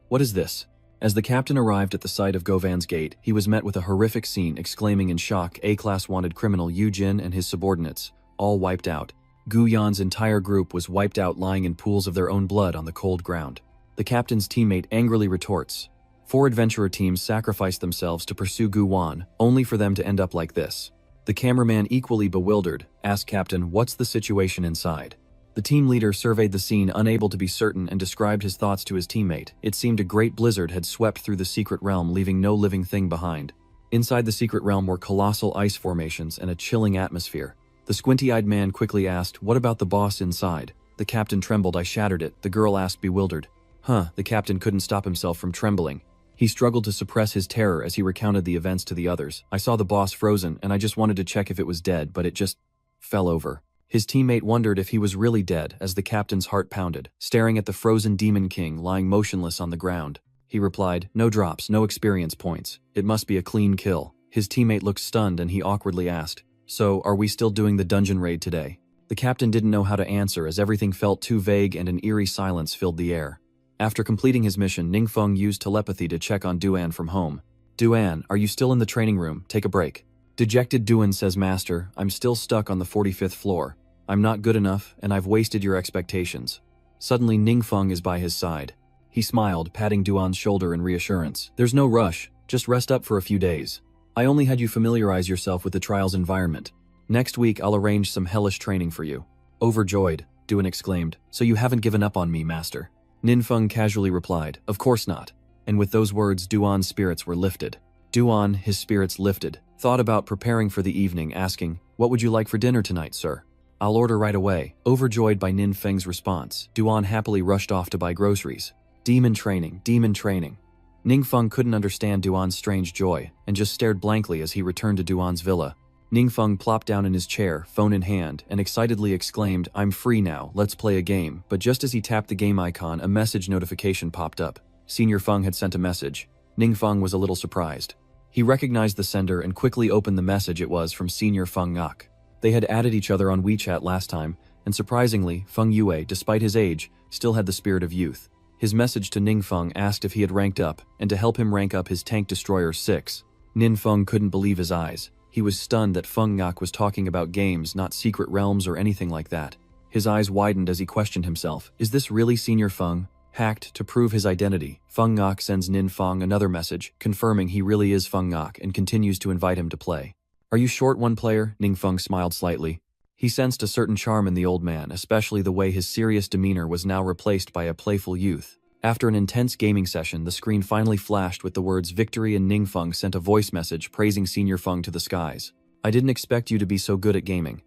What is this?" As the captain arrived at the site of Govan's gate, he was met with a horrific scene, exclaiming in shock, "A-class wanted criminal Yu Jin and his subordinates, all wiped out. Gu Yan's entire group was wiped out, lying in pools of their own blood on the cold ground. The captain's teammate angrily retorts, 4 adventurer teams sacrificed themselves to pursue Gu Wan, only for them to end up like this. The cameraman, equally bewildered, asked Captain, what's the situation inside? The team leader surveyed the scene, unable to be certain, and described his thoughts to his teammate. It seemed a great blizzard had swept through the secret realm, leaving no living thing behind. Inside the secret realm were colossal ice formations and a chilling atmosphere. The squinty-eyed man quickly asked, what about the boss inside? The captain trembled. I shattered it, the girl asked, bewildered. The captain couldn't stop himself from trembling. He struggled to suppress his terror as he recounted the events to the others. I saw the boss frozen, and I just wanted to check if it was dead, but it just fell over. His teammate wondered if he was really dead as the captain's heart pounded, staring at the frozen Demon King lying motionless on the ground. He replied, no drops, no experience points. It must be a clean kill. His teammate looked stunned and he awkwardly asked, so, are we still doing the dungeon raid today? The captain didn't know how to answer as everything felt too vague and an eerie silence filled the air. After completing his mission, Ningfeng used telepathy to check on Duan from home. Duan, are you still in the training room? Take a break. Dejected Duan says, Master, I'm still stuck on the 45th floor. I'm not good enough, and I've wasted your expectations. Suddenly Ningfeng is by his side. He smiled, patting Duan's shoulder in reassurance. There's no rush, just rest up for a few days. I only had you familiarize yourself with the trial's environment. Next week I'll arrange some hellish training for you. Overjoyed, Duan exclaimed, so you haven't given up on me, Master? Ningfeng casually replied, of course not. And with those words Duan's spirits were lifted. Duan, his spirits lifted, thought about preparing for the evening, asking, what would you like for dinner tonight, sir? I'll order right away. Overjoyed by Ningfeng's response, Duan happily rushed off to buy groceries. Demon training, demon training. Ningfeng couldn't understand Duan's strange joy, and just stared blankly as he returned to Duan's villa. Ningfeng plopped down in his chair, phone in hand, and excitedly exclaimed, I'm free now, let's play a game. But just as he tapped the game icon, a message notification popped up. Senior Feng had sent a message. Ningfeng was a little surprised. He recognized the sender and quickly opened the message. It was from Senior Feng Ngok. They had added each other on WeChat last time, and surprisingly, Feng Yue, despite his age, still had the spirit of youth. His message to Ningfeng asked if he had ranked up, and to help him rank up his tank destroyer 6. Ningfeng couldn't believe his eyes. He was stunned that Feng Ngok was talking about games, not secret realms or anything like that. His eyes widened as he questioned himself. Is this really Senior Feng? Hacked to prove his identity, Feng Ngok sends Ningfeng another message, confirming he really is Feng Ngok and continues to invite him to play. Are you short one player? Ningfeng smiled slightly. He sensed a certain charm in the old man, especially the way his serious demeanor was now replaced by a playful youth. After an intense gaming session, the screen finally flashed with the words victory, and Ningfeng sent a voice message praising Senior Feng to the skies. I didn't expect you to be so good at gaming.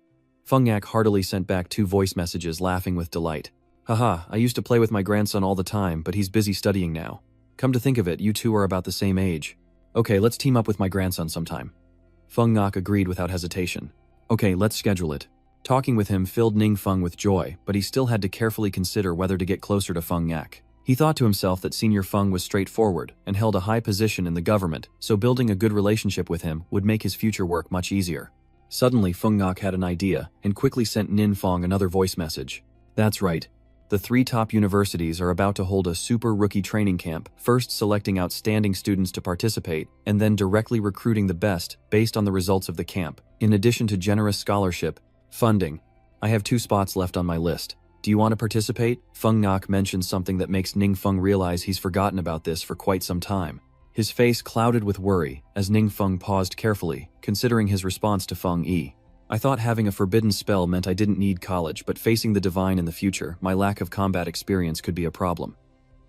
Feng Ngok heartily sent back 2 voice messages, laughing with delight. Haha, I used to play with my grandson all the time, but he's busy studying now. Come to think of it, you two are about the same age. Okay, let's team up with my grandson sometime. Feng Ngok agreed without hesitation. Okay, let's schedule it. Talking with him filled Ningfeng with joy, but he still had to carefully consider whether to get closer to Feng Ngok. He thought to himself that Senior Feng was straightforward and held a high position in the government, so building a good relationship with him would make his future work much easier. Suddenly, Feng Ngok had an idea and quickly sent Ningfeng another voice message. That's right. The 3 top universities are about to hold a super rookie training camp, first selecting outstanding students to participate, and then directly recruiting the best based on the results of the camp, in addition to generous scholarship funding. I have 2 spots left on my list. Do you want to participate? Feng Ngok mentioned something that makes Ningfeng realize he's forgotten about this for quite some time. His face clouded with worry as Ningfeng paused carefully, considering his response to Feng Yi. I thought having a forbidden spell meant I didn't need college, but facing the divine in the future, my lack of combat experience could be a problem.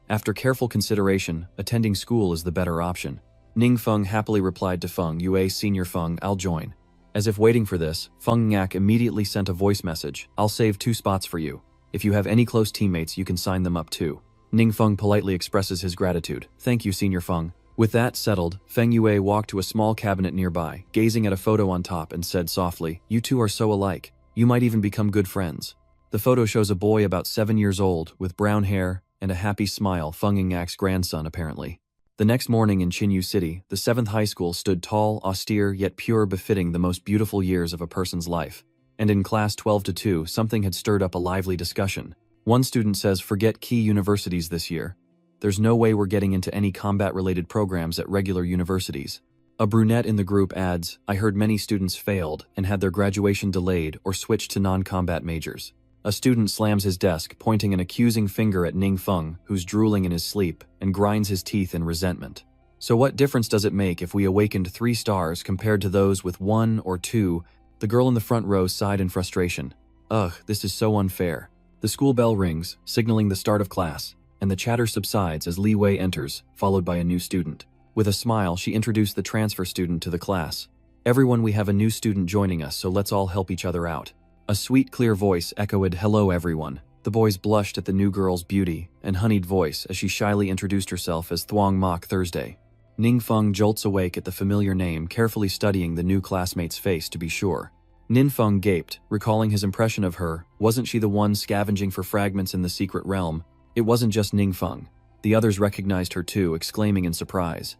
After careful consideration, attending school is the better option. Ningfeng happily replied to Feng Yue, Senior Feng, I'll join. As if waiting for this, Feng Ngok immediately sent a voice message. I'll save 2 spots for you. If you have any close teammates, you can sign them up too. Ningfeng politely expresses his gratitude. Thank you, Senior Feng. With that settled, Feng Yue walked to a small cabinet nearby, gazing at a photo on top, and said softly, you two are so alike. You might even become good friends. The photo shows a boy about 7 years old, with brown hair and a happy smile, Feng Ngok's grandson apparently. The next morning in Chinyu City, the 7th high school stood tall, austere, yet pure, befitting the most beautiful years of a person's life. And in class 12-2, something had stirred up a lively discussion. One student says, forget key universities this year. There's no way we're getting into any combat-related programs at regular universities. A brunette in the group adds, I heard many students failed and had their graduation delayed or switched to non-combat majors. A student slams his desk, pointing an accusing finger at Ningfeng, who's drooling in his sleep, and grinds his teeth in resentment. So what difference does it make if we awakened 3 stars compared to those with 1 or 2? The girl in the front row sighed in frustration. Ugh, this is so unfair. The school bell rings, signaling the start of class, and the chatter subsides as Li Wei enters, followed by a new student. With a smile, she introduced the transfer student to the class. Everyone, we have a new student joining us, so let's all help each other out. A sweet, clear voice echoed, hello everyone. The boys blushed at the new girl's beauty and honeyed voice as she shyly introduced herself as Thuong Mok Thursday. Ningfeng jolts awake at the familiar name, carefully studying the new classmate's face to be sure. Ninfeng gaped, recalling his impression of her. Wasn't she the one scavenging for fragments in the secret realm? It wasn't just Ningfeng. The others recognized her too, exclaiming in surprise.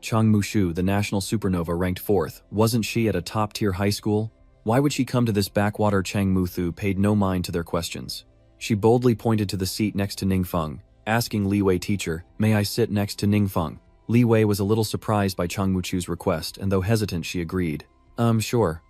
Chang Mushu, the national supernova, ranked 4th. Wasn't she at a top-tier high school? Why would she come to this backwater? Chang Muthu paid no mind to their questions. She boldly pointed to the seat next to Ningfeng, asking Li Wei, teacher, may I sit next to Ningfeng? Li Wei was a little surprised by Chang Muchu's request, and though hesitant, she agreed. Sure.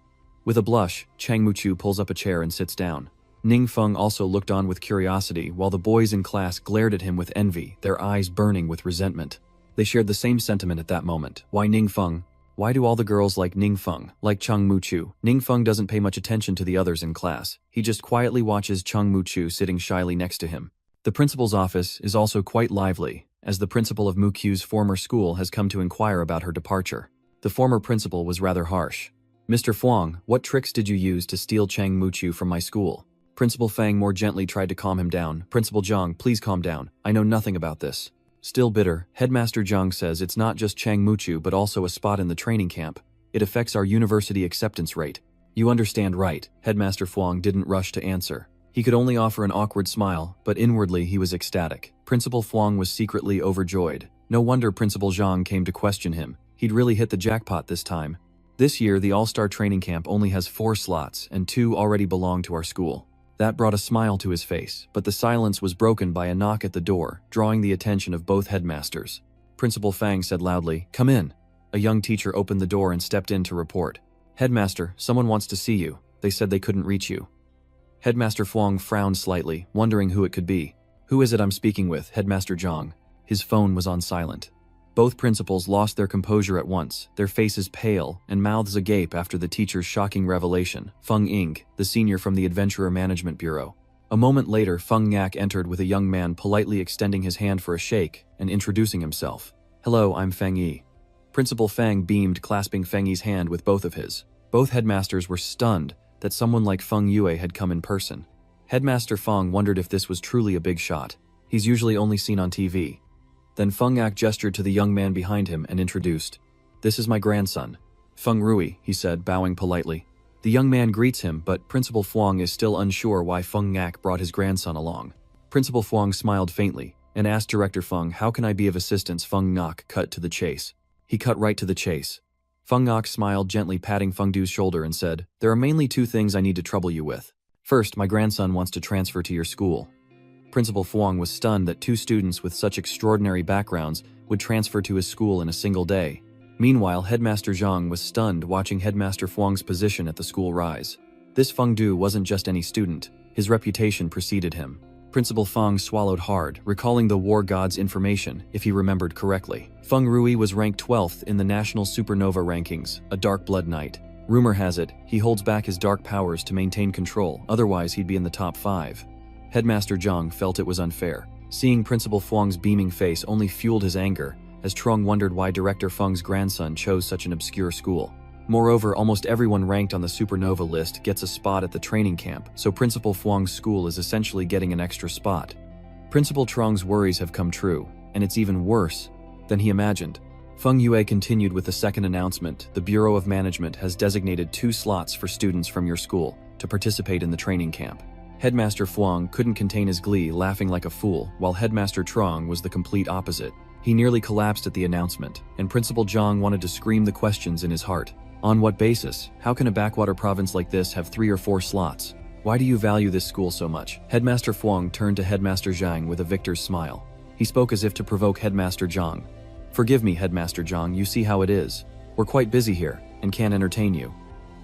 With a blush, Chang Muchu pulls up a chair and sits down. Ningfeng also looked on with curiosity, while the boys in class glared at him with envy, their eyes burning with resentment. They shared the same sentiment at that moment. Why Ningfeng? Why do all the girls like Ningfeng, like Chang Muchu? Ningfeng doesn't pay much attention to the others in class. He just quietly watches Chang Muchu sitting shyly next to him. The principal's office is also quite lively, as the principal of Mukyu's former school has come to inquire about her departure. The former principal was rather harsh. Mr. Fuang, what tricks did you use to steal Chang Muchu from my school? Principal Fang more gently tried to calm him down. Principal Zhang, please calm down. I know nothing about this. Still bitter, Headmaster Zhang says it's not just Chang Muchu but also a spot in the training camp. It affects our university acceptance rate. You understand, right? Headmaster Fuang didn't rush to answer. He could only offer an awkward smile, but inwardly he was ecstatic. Principal Fuang was secretly overjoyed. No wonder Principal Zhang came to question him. He'd really hit the jackpot this time. This year, the All-Star Training Camp only has 4 slots, and 2 already belong to our school. That brought a smile to his face, but the silence was broken by a knock at the door, drawing the attention of both headmasters. Principal Fang said loudly, "Come in." A young teacher opened the door and stepped in to report. "Headmaster, someone wants to see you. They said they couldn't reach you." Headmaster Fuang frowned slightly, wondering who it could be. "Who is it I'm speaking with, Headmaster Zhang?" His phone was on silent. Both principals lost their composure at once, their faces pale and mouths agape after the teacher's shocking revelation. Feng Ying, the senior from the Adventurer Management Bureau. A moment later, Feng Yak entered with a young man politely extending his hand for a shake and introducing himself. "Hello, I'm Feng Yi." Principal Feng beamed, clasping Feng Yi's hand with both of his. Both headmasters were stunned that someone like Feng Yue had come in person. Headmaster Feng wondered if this was truly a big shot. He's usually only seen on TV. Then Feng Yak gestured to the young man behind him and introduced. "This is my grandson, Feng Rui," he said, bowing politely. The young man greets him, but Principal Fuang is still unsure why Feng Yak brought his grandson along. Principal Fuang smiled faintly and asked Director Feng, "How can I be of assistance?" Feng Ngok cut to the chase. He cut right to the chase. Feng Ngok smiled, gently patting Feng Du's shoulder and said, "There are mainly 2 things I need to trouble you with. First, my grandson wants to transfer to your school." Principal Fuang was stunned that 2 students with such extraordinary backgrounds would transfer to his school in a single day. Meanwhile, Headmaster Zhang was stunned watching Headmaster Fuang's position at the school rise. This Feng Du wasn't just any student, his reputation preceded him. Principal Feng swallowed hard, recalling the war god's information, if he remembered correctly. Feng Rui was ranked 12th in the National Supernova rankings, a dark blood knight. Rumor has it, he holds back his dark powers to maintain control, otherwise he'd be in the top 5. Headmaster Zhang felt it was unfair. Seeing Principal Fuang's beaming face only fueled his anger, as Trong wondered why Director Feng's grandson chose such an obscure school. Moreover, almost everyone ranked on the Supernova list gets a spot at the training camp, so Principal Fuang's school is essentially getting an extra spot. Principal Trong's worries have come true, and it's even worse than he imagined. Feng Yue continued with the second announcement. The Bureau of Management has designated 2 slots for students from your school to participate in the training camp. Headmaster Fuang couldn't contain his glee, laughing like a fool, while Headmaster Trong was the complete opposite. He nearly collapsed at the announcement, and Principal Zhang wanted to scream the questions in his heart. On what basis? How can a backwater province like this have 3 or 4 slots? Why do you value this school so much? Headmaster Fuang turned to Headmaster Zhang with a victor's smile. He spoke as if to provoke Headmaster Zhang. "Forgive me, Headmaster Zhang, you see how it is. We're quite busy here, and can't entertain you.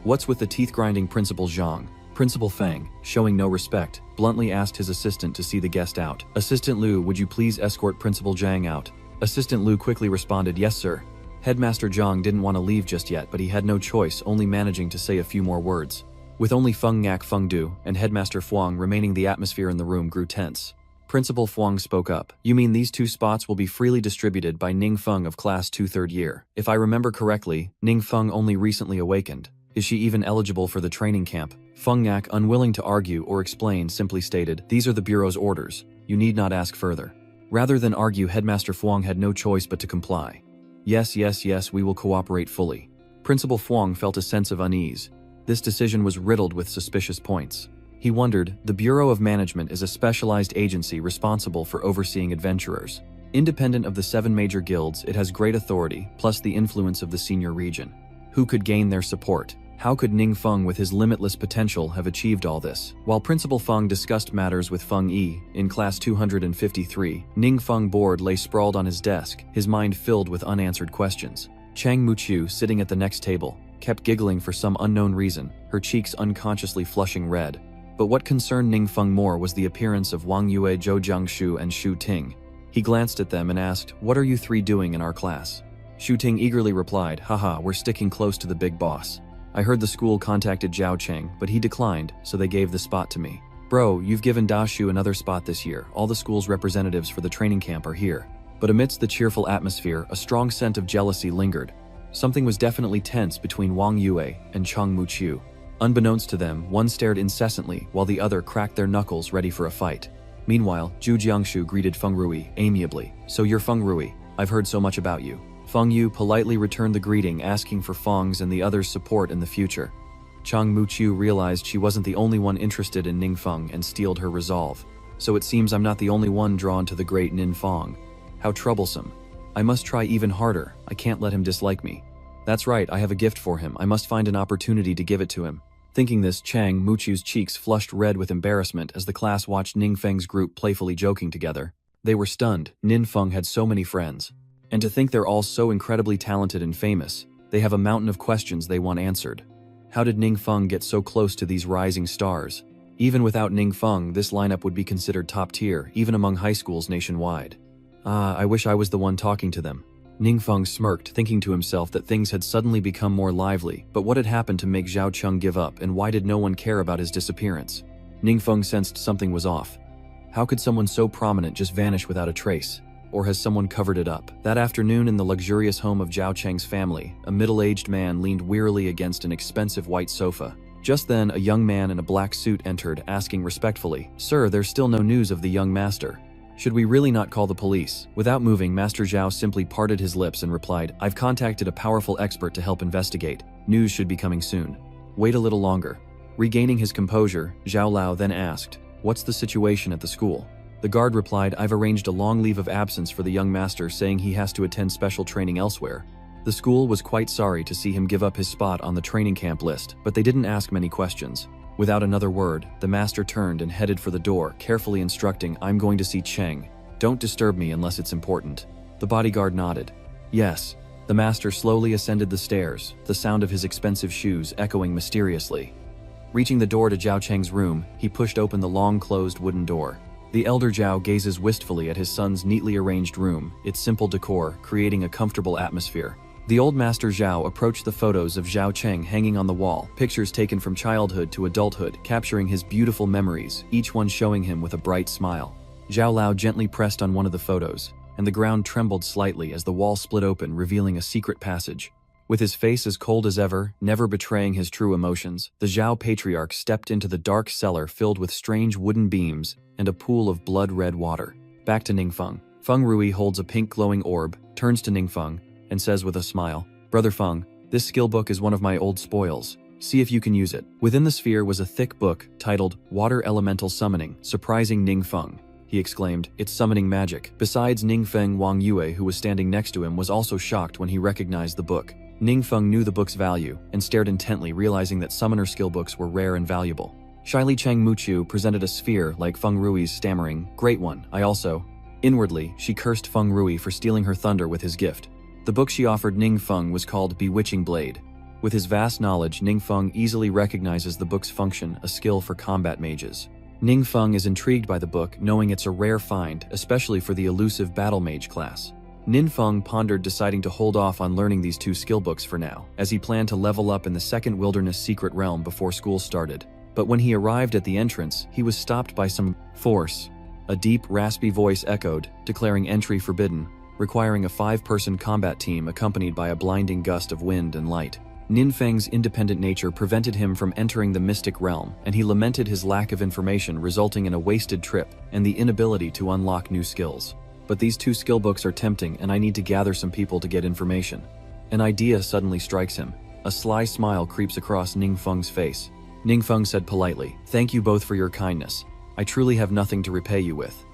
What's with the teeth-grinding Principal Zhang? Principal Feng, showing no respect, bluntly asked his assistant to see the guest out. Assistant Liu, would you please escort Principal Zhang out? Assistant Liu quickly responded, yes sir. Headmaster Zhang didn't want to leave just yet, but he had no choice, only managing to say a few more words. With only Feng Ngak Feng Du and Headmaster Fuang remaining, the atmosphere in the room grew tense. Principal Fuang spoke up. You mean these 2 spots will be freely distributed by Ning Feng of class 2 third year? If I remember correctly, Ning Feng only recently awakened. Is she even eligible for the training camp? Feng Ngak, unwilling to argue or explain, simply stated, these are the Bureau's orders. You need not ask further. Rather than argue, Headmaster Fuang had no choice but to comply. Yes, we will cooperate fully. Principal Fuang felt a sense of unease. This decision was riddled with suspicious points. He wondered, the Bureau of Management is a specialized agency responsible for overseeing adventurers. Independent of the 7 major guilds, it has great authority, plus the influence of the senior region. Who could gain their support? How could Ning Feng with his limitless potential have achieved all this? While Principal Feng discussed matters with Feng Yi, in class 253, Ning Feng bored lay sprawled on his desk, his mind filled with unanswered questions. Chang Muqiu, sitting at the next table, kept giggling for some unknown reason, her cheeks unconsciously flushing red. But what concerned Ning Feng more was the appearance of Wong Yua, Zhou Jiangshu, and Shu Ting. He glanced at them and asked, what are you 3 doing in our class? Shu Ting eagerly replied, haha, we're sticking close to the big boss. I heard the school contacted Zhao Cheng, but he declined, so they gave the spot to me. Bro, you've given Da Shu another spot this year. All the school's representatives for the training camp are here. But amidst the cheerful atmosphere, a strong scent of jealousy lingered. Something was definitely tense between Wang Yue and Chang Muqiu. Unbeknownst to them, one stared incessantly while the other cracked their knuckles ready for a fight. Meanwhile, Zhu Jiangshu greeted Feng Rui amiably. So you're Feng Rui. I've heard so much about you. Feng Yu politely returned the greeting, asking for Feng's and the others' support in the future. Chang Muqiu realized she wasn't the only one interested in Ning Feng and steeled her resolve. So it seems I'm not the only one drawn to the great Nin Feng. How troublesome. I must try even harder. I can't let him dislike me. That's right, I have a gift for him. I must find an opportunity to give it to him. Thinking this, Chang Muqiu's cheeks flushed red with embarrassment as the class watched Ning Feng's group playfully joking together. They were stunned. Nin Feng had so many friends. And to think they're all so incredibly talented and famous, they have a mountain of questions they want answered. How did Ning Feng get so close to these rising stars? Even without Ning Feng, this lineup would be considered top tier, even among high schools nationwide. I wish I was the one talking to them. Ning Feng smirked, thinking to himself that things had suddenly become more lively, but what had happened to make Zhao Cheng give up, and why did no one care about his disappearance? Ning Feng sensed something was off. How could someone so prominent just vanish without a trace? Or has someone covered it up? That afternoon in the luxurious home of Zhao Cheng's family, a middle-aged man leaned wearily against an expensive white sofa. Just then, a young man in a black suit entered, asking respectfully, "Sir, there's still no news of the young master. Should we really not call the police?" Without moving, Master Zhao simply parted his lips and replied, "I've contacted a powerful expert to help investigate. News should be coming soon. Wait a little longer." Regaining his composure, Zhao Lao then asked, "What's the situation at the school?" The guard replied, "I've arranged a long leave of absence for the young master, saying he has to attend special training elsewhere." The school was quite sorry to see him give up his spot on the training camp list, but they didn't ask many questions. Without another word, the master turned and headed for the door, carefully instructing, "I'm going to see Cheng. Don't disturb me unless it's important." The bodyguard nodded. "Yes." The master slowly ascended the stairs, the sound of his expensive shoes echoing mysteriously. Reaching the door to Zhao Cheng's room, he pushed open the long-closed wooden door. The elder Zhao gazes wistfully at his son's neatly arranged room, its simple decor creating a comfortable atmosphere. The old master Zhao approached the photos of Zhao Cheng hanging on the wall, pictures taken from childhood to adulthood, capturing his beautiful memories, each one showing him with a bright smile. Zhao Lao gently pressed on one of the photos, and the ground trembled slightly as the wall split open, revealing a secret passage. With his face as cold as ever, never betraying his true emotions, the Zhao patriarch stepped into the dark cellar filled with strange wooden beams and a pool of blood-red water. Back to Ning Feng. Feng Rui holds a pink glowing orb, turns to Ning Feng, and says with a smile, "Brother Feng, this skill book is one of my old spoils. See if you can use it." Within the sphere was a thick book titled Water Elemental Summoning, surprising Ning Feng. He exclaimed, "It's summoning magic." Besides Ning Feng, Wang Yue, who was standing next to him, was also shocked when he recognized the book. Ning Feng knew the book's value and stared intently, realizing that summoner skill books were rare and valuable. Shyly Chang Muqiu presented a sphere like Feng Rui's, stammering, "Great one, I also..." Inwardly, she cursed Feng Rui for stealing her thunder with his gift. The book she offered Ningfeng was called Bewitching Blade. With his vast knowledge, Ningfeng easily recognizes the book's function, a skill for combat mages. Ningfeng is intrigued by the book, knowing it's a rare find, especially for the elusive battle mage class. Ningfeng pondered deciding to hold off on learning these two skill books for now, as he planned to level up in the second wilderness secret realm before school started. But when he arrived at the entrance, he was stopped by some force. A deep, raspy voice echoed, declaring entry forbidden, requiring a 5-person combat team accompanied by a blinding gust of wind and light. Ningfeng's independent nature prevented him from entering the mystic realm, and he lamented his lack of information, resulting in a wasted trip and the inability to unlock new skills. But these two skill books are tempting, and I need to gather some people to get information. An idea suddenly strikes him. A sly smile creeps across Ningfeng's face. Ningfeng said politely, "Thank you both for your kindness. I truly have nothing to repay you with."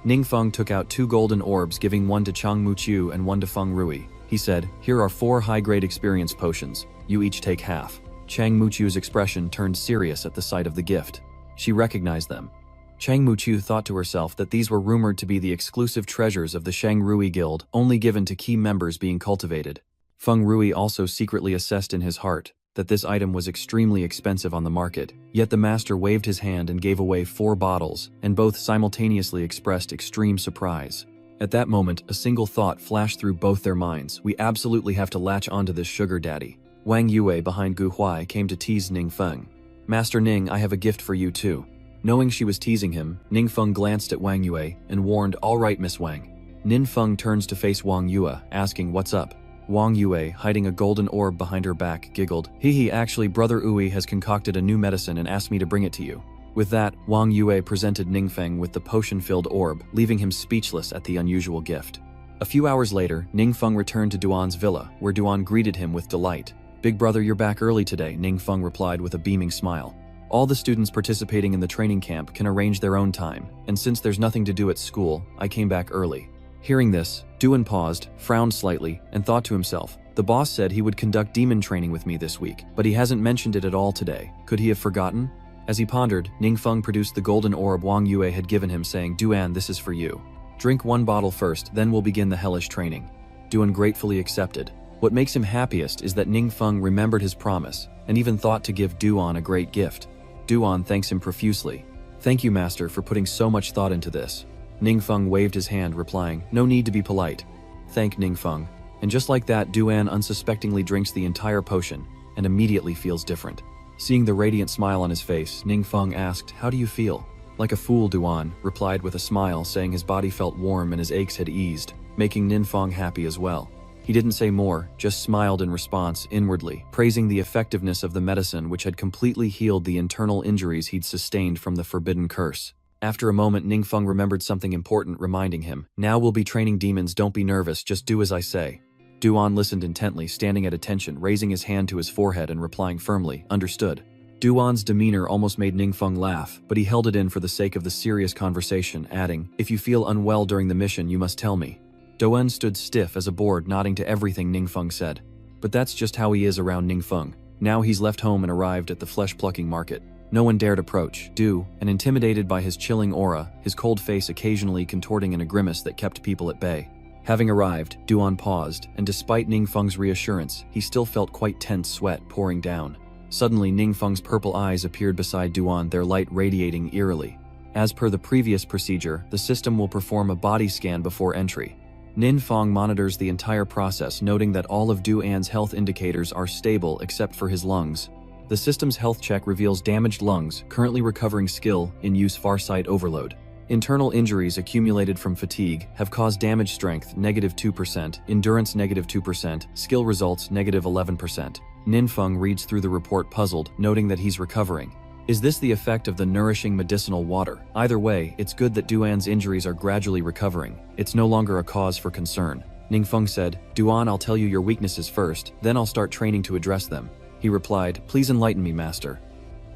Ningfeng took out 2 golden orbs, giving one to Chang Muqiu and one to Feng Rui. He said, "Here are 4 high-grade experience potions. You each take half." Chang Muqiu's expression turned serious at the sight of the gift. She recognized them. Chang Muqiu thought to herself that these were rumored to be the exclusive treasures of the Shang Rui Guild, only given to key members being cultivated. Feng Rui also secretly assessed in his heart that this item was extremely expensive on the market, yet the master waved his hand and gave away 4 bottles, and both simultaneously expressed extreme surprise. At that moment, a single thought flashed through both their minds: we absolutely have to latch onto this sugar daddy. Wang Yua behind Gu Huai came to tease Ningfeng. "Master Ning, I have a gift for you too." Knowing she was teasing him, Ningfeng glanced at Wang Yua and warned, "All right, Miss Wang." Ningfeng turns to face Wang Yua, asking, "What's up?" Wang Yua, hiding a golden orb behind her back, giggled, "Hee, actually Brother Ui has concocted a new medicine and asked me to bring it to you." With that, Wang Yua presented Ningfeng with the potion-filled orb, leaving him speechless at the unusual gift. A few hours later, Ningfeng returned to Duan's villa, where Duan greeted him with delight. "Big brother, you're back early today," Ningfeng replied with a beaming smile. "All the students participating in the training camp can arrange their own time, and since there's nothing to do at school, I came back early." Hearing this, Duan paused, frowned slightly, and thought to himself, "The boss said he would conduct demon training with me this week, but he hasn't mentioned it at all today. Could he have forgotten?" As he pondered, Ningfeng produced the golden orb Wang Yua had given him, saying, "Duan, this is for you. Drink 1 bottle first, then we'll begin the hellish training." Duan gratefully accepted. What makes him happiest is that Ningfeng remembered his promise, and even thought to give Duan a great gift. Duan thanks him profusely. "Thank you, master, for putting so much thought into this." Ningfeng waved his hand, replying, "No need to be polite." Thank Ningfeng. And just like that, Duan unsuspectingly drinks the entire potion, and immediately feels different. Seeing the radiant smile on his face, Ningfeng asked, "How do you feel?" "Like a fool," Duan replied with a smile, saying his body felt warm and his aches had eased, making Ningfeng happy as well. He didn't say more, just smiled in response, inwardly, praising the effectiveness of the medicine which had completely healed the internal injuries he'd sustained from the forbidden curse. After a moment, Ningfeng remembered something important, reminding him, "Now we'll be training demons, don't be nervous, just do as I say." Duan listened intently, standing at attention, raising his hand to his forehead and replying firmly, "Understood." Duan's demeanor almost made Ningfeng laugh, but he held it in for the sake of the serious conversation, adding, "If you feel unwell during the mission, you must tell me." Duan stood stiff as a board, nodding to everything Ningfeng said. But that's just how he is around Ningfeng. Now he's left home and arrived at the flesh-plucking market. No one dared approach, and intimidated by his chilling aura, his cold face occasionally contorting in a grimace that kept people at bay. Having arrived, Duan paused, and despite Ningfeng's reassurance, he still felt quite tense, sweat pouring down. Suddenly, Ningfeng's purple eyes appeared beside Duan, their light radiating eerily. As per the previous procedure, the system will perform a body scan before entry. Ningfeng monitors the entire process, noting that all of Duan's health indicators are stable except for his lungs. The system's health check reveals damaged lungs, currently recovering skill, in use farsight overload. Internal injuries accumulated from fatigue have caused damage strength -2%, endurance -2%, skill results -11%. Ningfeng reads through the report puzzled, noting that he's recovering. Is this the effect of the nourishing medicinal water? Either way, it's good that Duan's injuries are gradually recovering. It's no longer a cause for concern. Ningfeng said, "Duan, I'll tell you your weaknesses first, then I'll start training to address them." He replied, "Please enlighten me, master."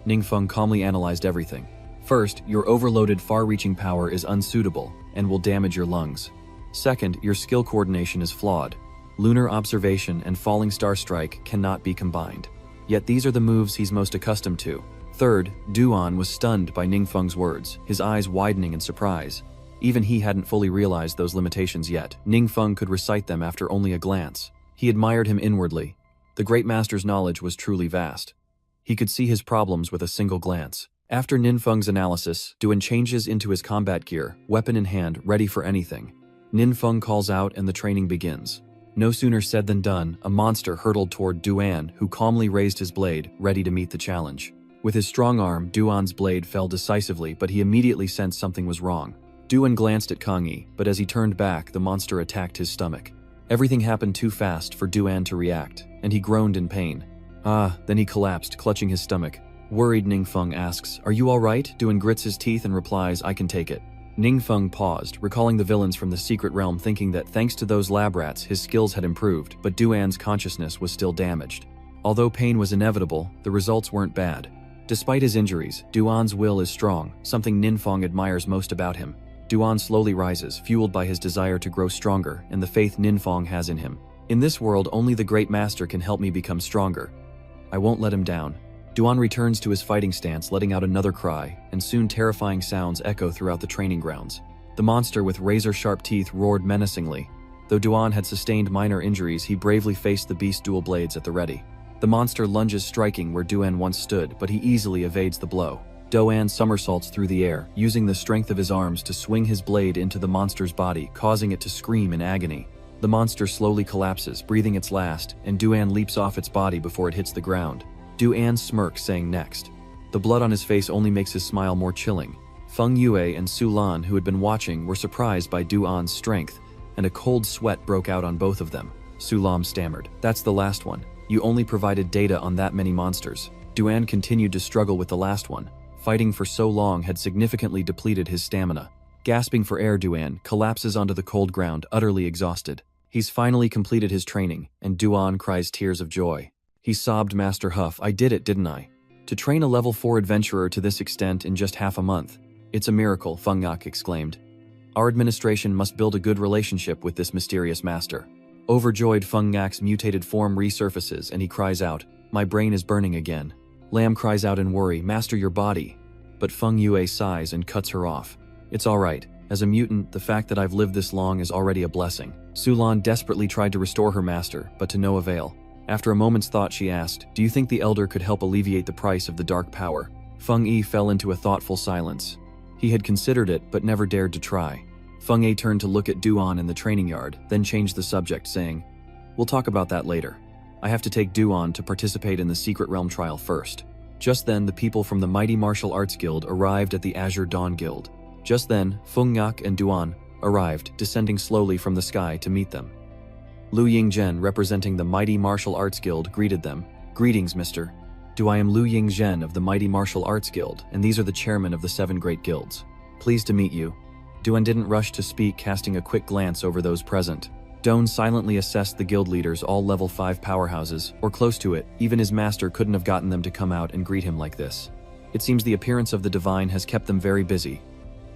Ningfeng calmly analyzed everything. First, your overloaded far-reaching power is unsuitable and will damage your lungs. Second, your skill coordination is flawed. Lunar observation and falling star strike cannot be combined. Yet these are the moves he's most accustomed to. Third, Duan was stunned by Ningfeng's words, his eyes widening in surprise. Even he hadn't fully realized those limitations yet. Ningfeng could recite them after only a glance. He admired him inwardly. The great master's knowledge was truly vast. He could see his problems with a single glance. After Ningfeng's analysis, Duan changes into his combat gear, weapon in hand, ready for anything. Ningfeng calls out and the training begins. No sooner said than done, a monster hurtled toward Duan, who calmly raised his blade, ready to meet the challenge. With his strong arm, Duan's blade fell decisively, but he immediately sensed something was wrong. Duan glanced at Kang Yi, but as he turned back, the monster attacked his stomach. Everything happened too fast for Duan to react, and he groaned in pain. Then he collapsed, clutching his stomach. Worried, Ningfeng asks, "Are you all right?" Duan grits his teeth and replies, "I can take it." Ningfeng paused, recalling the villains from the secret realm, thinking that thanks to those lab rats, his skills had improved, but Duan's consciousness was still damaged. Although pain was inevitable, the results weren't bad. Despite his injuries, Duan's will is strong, something Ningfeng admires most about him. Duan slowly rises, fueled by his desire to grow stronger and the faith Ningfeng has in him. "In this world, only the great master can help me become stronger. I won't let him down." Duan returns to his fighting stance, letting out another cry, and soon terrifying sounds echo throughout the training grounds. The monster with razor-sharp teeth roared menacingly. Though Duan had sustained minor injuries, he bravely faced the beast's dual blades at the ready. The monster lunges, striking where Duan once stood, but he easily evades the blow. Duan somersaults through the air, using the strength of his arms to swing his blade into the monster's body, causing it to scream in agony. The monster slowly collapses, breathing its last, and Duan leaps off its body before it hits the ground. Duan smirks, saying next. The blood on his face only makes his smile more chilling. Feng Yue and Su Lan, who had been watching, were surprised by Duan's strength, and a cold sweat broke out on both of them. Su Lan stammered, "That's the last one. You only provided data on that many monsters." Duan continued to struggle with the last one. Fighting for so long had significantly depleted his stamina. Gasping for air, Duan collapses onto the cold ground, utterly exhausted. He's finally completed his training, and Duan cries tears of joy. He sobbed, "Master Huff, I did it, didn't I? To train a level 4 adventurer to this extent in just half a month. It's a miracle," Feng Ngak exclaimed. "Our administration must build a good relationship with this mysterious master." Overjoyed, Feng Ngak's mutated form resurfaces and he cries out, "My brain is burning again." Lam cries out in worry, "Master, your body." But Feng Yue sighs and cuts her off. "It's all right. As a mutant, the fact that I've lived this long is already a blessing." Su Lan desperately tried to restore her master, but to no avail. After a moment's thought, she asked, "Do you think the Elder could help alleviate the price of the dark power?" Feng Yi fell into a thoughtful silence. He had considered it, but never dared to try. Feng Yi turned to look at Duan in the training yard, then changed the subject, saying, "We'll talk about that later. I have to take Duan to participate in the Secret Realm trial first." Just then, the people from the Mighty Martial Arts Guild arrived at the Azure Dawn Guild. Just then, Feng Ngak and Duan arrived, descending slowly from the sky to meet them. Lu Yingzhen, representing the Mighty Martial Arts Guild, greeted them. "Greetings, Mr. I am Lu Yingzhen of the Mighty Martial Arts Guild, and these are the chairmen of the 7 great guilds. Pleased to meet you." Duan didn't rush to speak, casting a quick glance over those present. Duan silently assessed the guild leaders, all level 5 powerhouses, or close to it. Even his master couldn't have gotten them to come out and greet him like this. It seems the appearance of the divine has kept them very busy.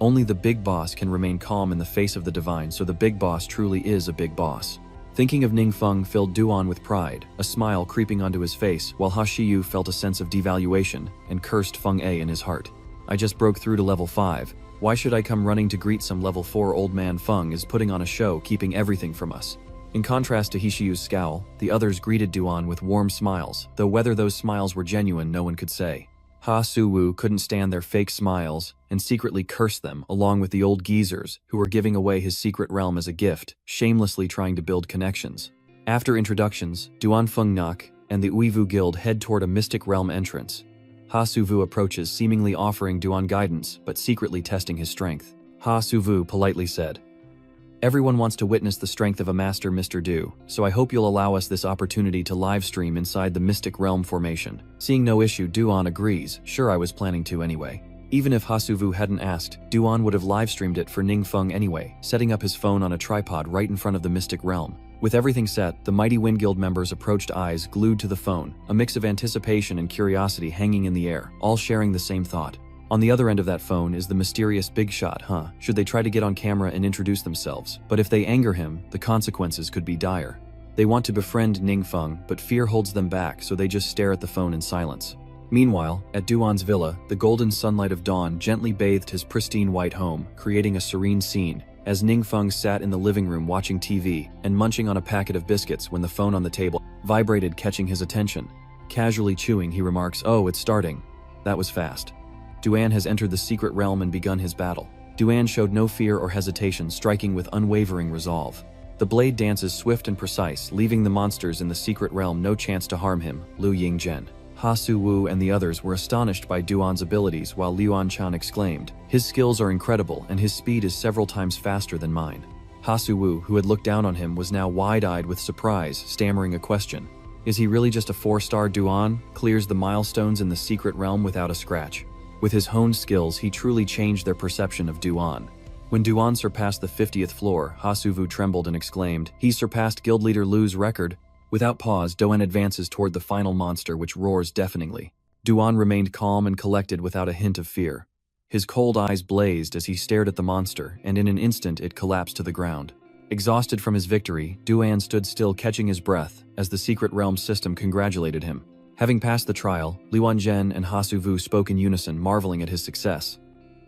Only the big boss can remain calm in the face of the divine, so the big boss truly is a big boss. Thinking of Ningfeng filled Duan with pride, a smile creeping onto his face, while Ha Shiyu felt a sense of devaluation and cursed Feng A in his heart. "I just broke through to level 5. Why should I come running to greet some level 4 old man? Feng is putting on a show, keeping everything from us." In contrast to Hishiyu's scowl, the others greeted Duan with warm smiles, though whether those smiles were genuine no one could say. Ha Suwu couldn't stand their fake smiles and secretly cursed them, along with the old geezers who were giving away his secret realm as a gift, shamelessly trying to build connections. After introductions, Duan Feng Ngak and the Uivu Guild head toward a mystic realm entrance. Ha Suvu approaches, seemingly offering Duan guidance, but secretly testing his strength. Ha Suvu politely said, "Everyone wants to witness the strength of a master, Mr. Du, so I hope you'll allow us this opportunity to live stream inside the Mystic Realm formation." Seeing no issue, Duan agrees. "Sure, I was planning to anyway." Even if Hasuvu hadn't asked, Duan would have live-streamed it for Ningfeng anyway, setting up his phone on a tripod right in front of the Mystic Realm. With everything set, the Mighty Wind Guild members approached, eyes glued to the phone, a mix of anticipation and curiosity hanging in the air, all sharing the same thought. On the other end of that phone is the mysterious big shot, Should they try to get on camera and introduce themselves? But if they anger him, the consequences could be dire. They want to befriend Ningfeng, but fear holds them back, so they just stare at the phone in silence. Meanwhile, at Duan's villa, the golden sunlight of dawn gently bathed his pristine white home, creating a serene scene, as Ningfeng sat in the living room watching TV and munching on a packet of biscuits when the phone on the table vibrated, catching his attention. Casually chewing, he remarks, "Oh, it's starting. That was fast." Duan has entered the secret realm and begun his battle. Duan showed no fear or hesitation, striking with unwavering resolve. The blade dances swift and precise, leaving the monsters in the secret realm no chance to harm him. Liu Yingzhen, Ha Su-Wu and the others were astonished by Duan's abilities, while Liuan Chan exclaimed, "His skills are incredible and his speed is several times faster than mine." Ha Su-Wu, who had looked down on him, was now wide-eyed with surprise, stammering a question. Is he really just a 4-star? Duan clears the milestones in the secret realm without a scratch. With his honed skills, he truly changed their perception of Duan. When Duan surpassed the 50th floor, Ha Su-Wu trembled and exclaimed, "He surpassed guild leader Lu's record." Without pause, Duan advances toward the final monster, which roars deafeningly. Duan remained calm and collected without a hint of fear. His cold eyes blazed as he stared at the monster, and in an instant it collapsed to the ground. Exhausted from his victory, Duan stood still, catching his breath, as the secret realm system congratulated him. Having passed the trial, Liuan Zhen and Ha Su-Wu spoke in unison, marveling at his success.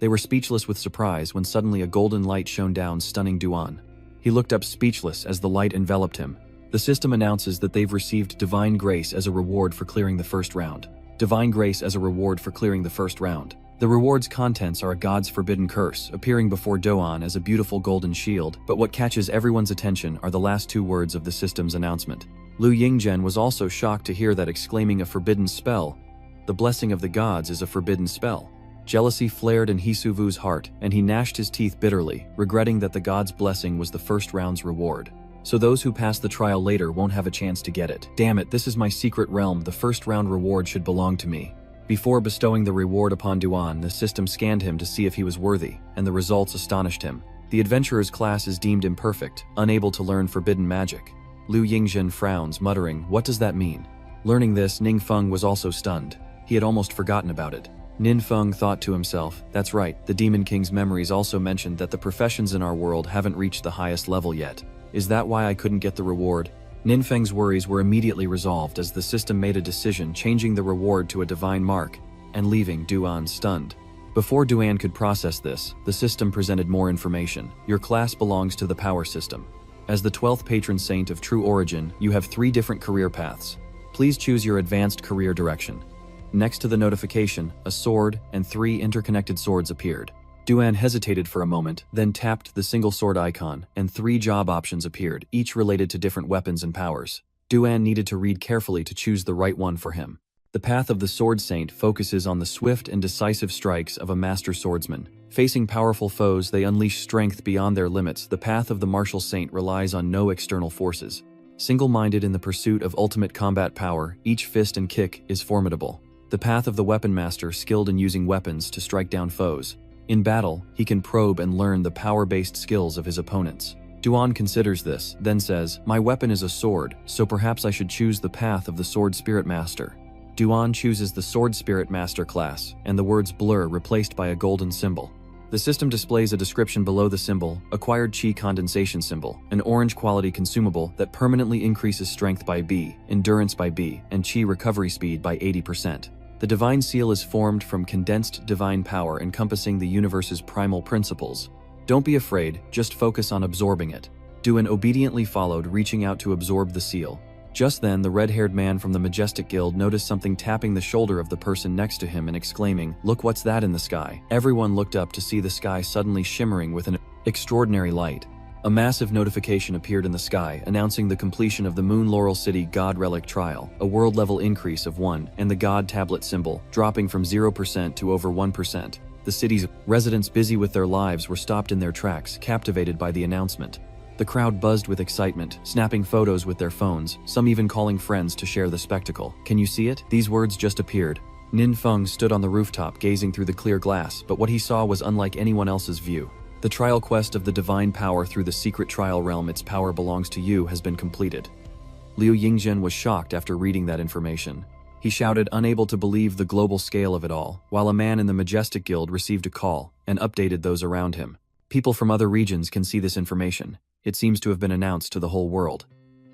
They were speechless with surprise when suddenly a golden light shone down, stunning Duan. He looked up speechless as the light enveloped him. The system announces that they've received divine grace as a reward for clearing the first round. Divine grace as a reward for clearing the first round. The reward's contents are a god's forbidden curse, appearing before Duan as a beautiful golden shield, but what catches everyone's attention are the last 2 words of the system's announcement. Liu Yingzhen was also shocked to hear that, exclaiming, "A forbidden spell. The blessing of the gods is a forbidden spell." Jealousy flared in He Su-Wu's heart, and he gnashed his teeth bitterly, regretting that the god's blessing was the first round's reward. So those who pass the trial later won't have a chance to get it. Damn it, this is my secret realm. The first round reward should belong to me. Before bestowing the reward upon Duan, the system scanned him to see if he was worthy, and the results astonished him. The adventurer's class is deemed imperfect, unable to learn forbidden magic. Liu Yingzhen frowns, muttering, "What does that mean?" Learning this, Ningfeng was also stunned. He had almost forgotten about it. Ningfeng thought to himself, "That's right, the Demon King's memories also mentioned that the professions in our world haven't reached the highest level yet. Is that why I couldn't get the reward?" Ningfeng's worries were immediately resolved as the system made a decision, changing the reward to a divine mark and leaving Duan stunned. Before Duan could process this, the system presented more information. Your class belongs to the power system. As the 12th patron saint of true origin, you have 3 different career paths. Please choose your advanced career direction. Next to the notification, a sword and 3 interconnected swords appeared. Duan hesitated for a moment, then tapped the single sword icon, and 3 job options appeared, each related to different weapons and powers. Duan needed to read carefully to choose the right one for him. The path of the Sword Saint focuses on the swift and decisive strikes of a master swordsman. Facing powerful foes, they unleash strength beyond their limits. The path of the Martial Saint relies on no external forces. Single-minded in the pursuit of ultimate combat power, each fist and kick is formidable. The path of the Weapon Master, skilled in using weapons to strike down foes. In battle, he can probe and learn the power-based skills of his opponents. Duan considers this, then says, "My weapon is a sword, so perhaps I should choose the path of the Sword Spirit Master." Duan chooses the Sword Spirit Master class, and the words blur, replaced by a golden symbol. The system displays a description below the symbol: acquired Qi condensation symbol, an orange quality consumable that permanently increases strength by B, endurance by B, and Qi recovery speed by 80%. The divine seal is formed from condensed divine power encompassing the universe's primal principles. Don't be afraid, just focus on absorbing it. Duan obediently followed, reaching out to absorb the seal. Just then, the red-haired man from the Majestic Guild noticed something tapping the shoulder of the person next to him and exclaiming, "Look, what's that in the sky?" Everyone looked up to see the sky suddenly shimmering with an extraordinary light. A massive notification appeared in the sky, announcing the completion of the Moon Laurel City God Relic trial, a world-level increase of 1, and the God Tablet symbol, dropping from 0% to over 1%. The city's residents, busy with their lives, were stopped in their tracks, captivated by the announcement. The crowd buzzed with excitement, snapping photos with their phones, some even calling friends to share the spectacle. "Can you see it?" These words just appeared. Ningfeng stood on the rooftop, gazing through the clear glass, but what he saw was unlike anyone else's view. The trial quest of the divine power through the secret trial realm, its power belongs to you, has been completed. Liu Yingzhen was shocked after reading that information. He shouted, unable to believe the global scale of it all, while a man in the Majestic Guild received a call and updated those around him. People from other regions can see this information. It seems to have been announced to the whole world.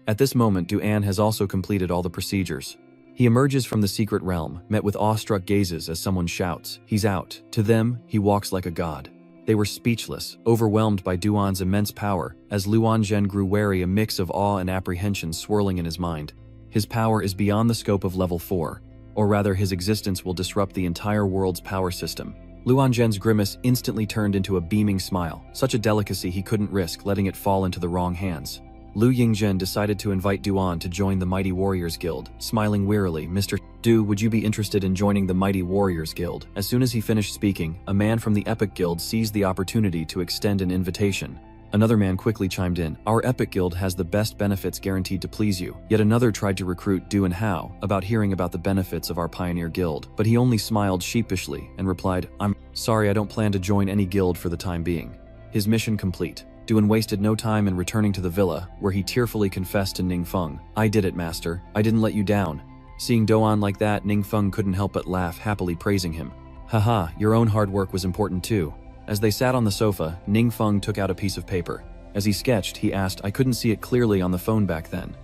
At this moment, Duan has also completed all the procedures. He emerges from the secret realm, met with awestruck gazes as someone shouts, "He's out." To them, he walks like a god. They were speechless, overwhelmed by Duan's immense power, as Luan Zhen grew wary, a mix of awe and apprehension swirling in his mind. His power is beyond the scope of level 4, or rather his existence will disrupt the entire world's power system. Luan Zhen's grimace instantly turned into a beaming smile, such a delicacy he couldn't risk letting it fall into the wrong hands. Lu Yingzhen decided to invite Duan to join the Mighty Warriors Guild, smiling wearily. "Mr. Du, would you be interested in joining the Mighty Warriors Guild?" As soon as he finished speaking, a man from the Epic Guild seized the opportunity to extend an invitation. Another man quickly chimed in, "Our Epic Guild has the best benefits guaranteed to please you." Yet another tried to recruit Du and Hao about hearing about the benefits of our Pioneer Guild, but he only smiled sheepishly and replied, "I'm sorry, I don't plan to join any guild for the time being." His mission complete, Duan wasted no time in returning to the villa, where he tearfully confessed to Ningfeng, "I did it, master. I didn't let you down." Seeing Duan like that, Ningfeng couldn't help but laugh, happily praising him. "Haha, your own hard work was important too." As they sat on the sofa, Ningfeng took out a piece of paper. As he sketched, he asked, "I couldn't see it clearly on the phone back then.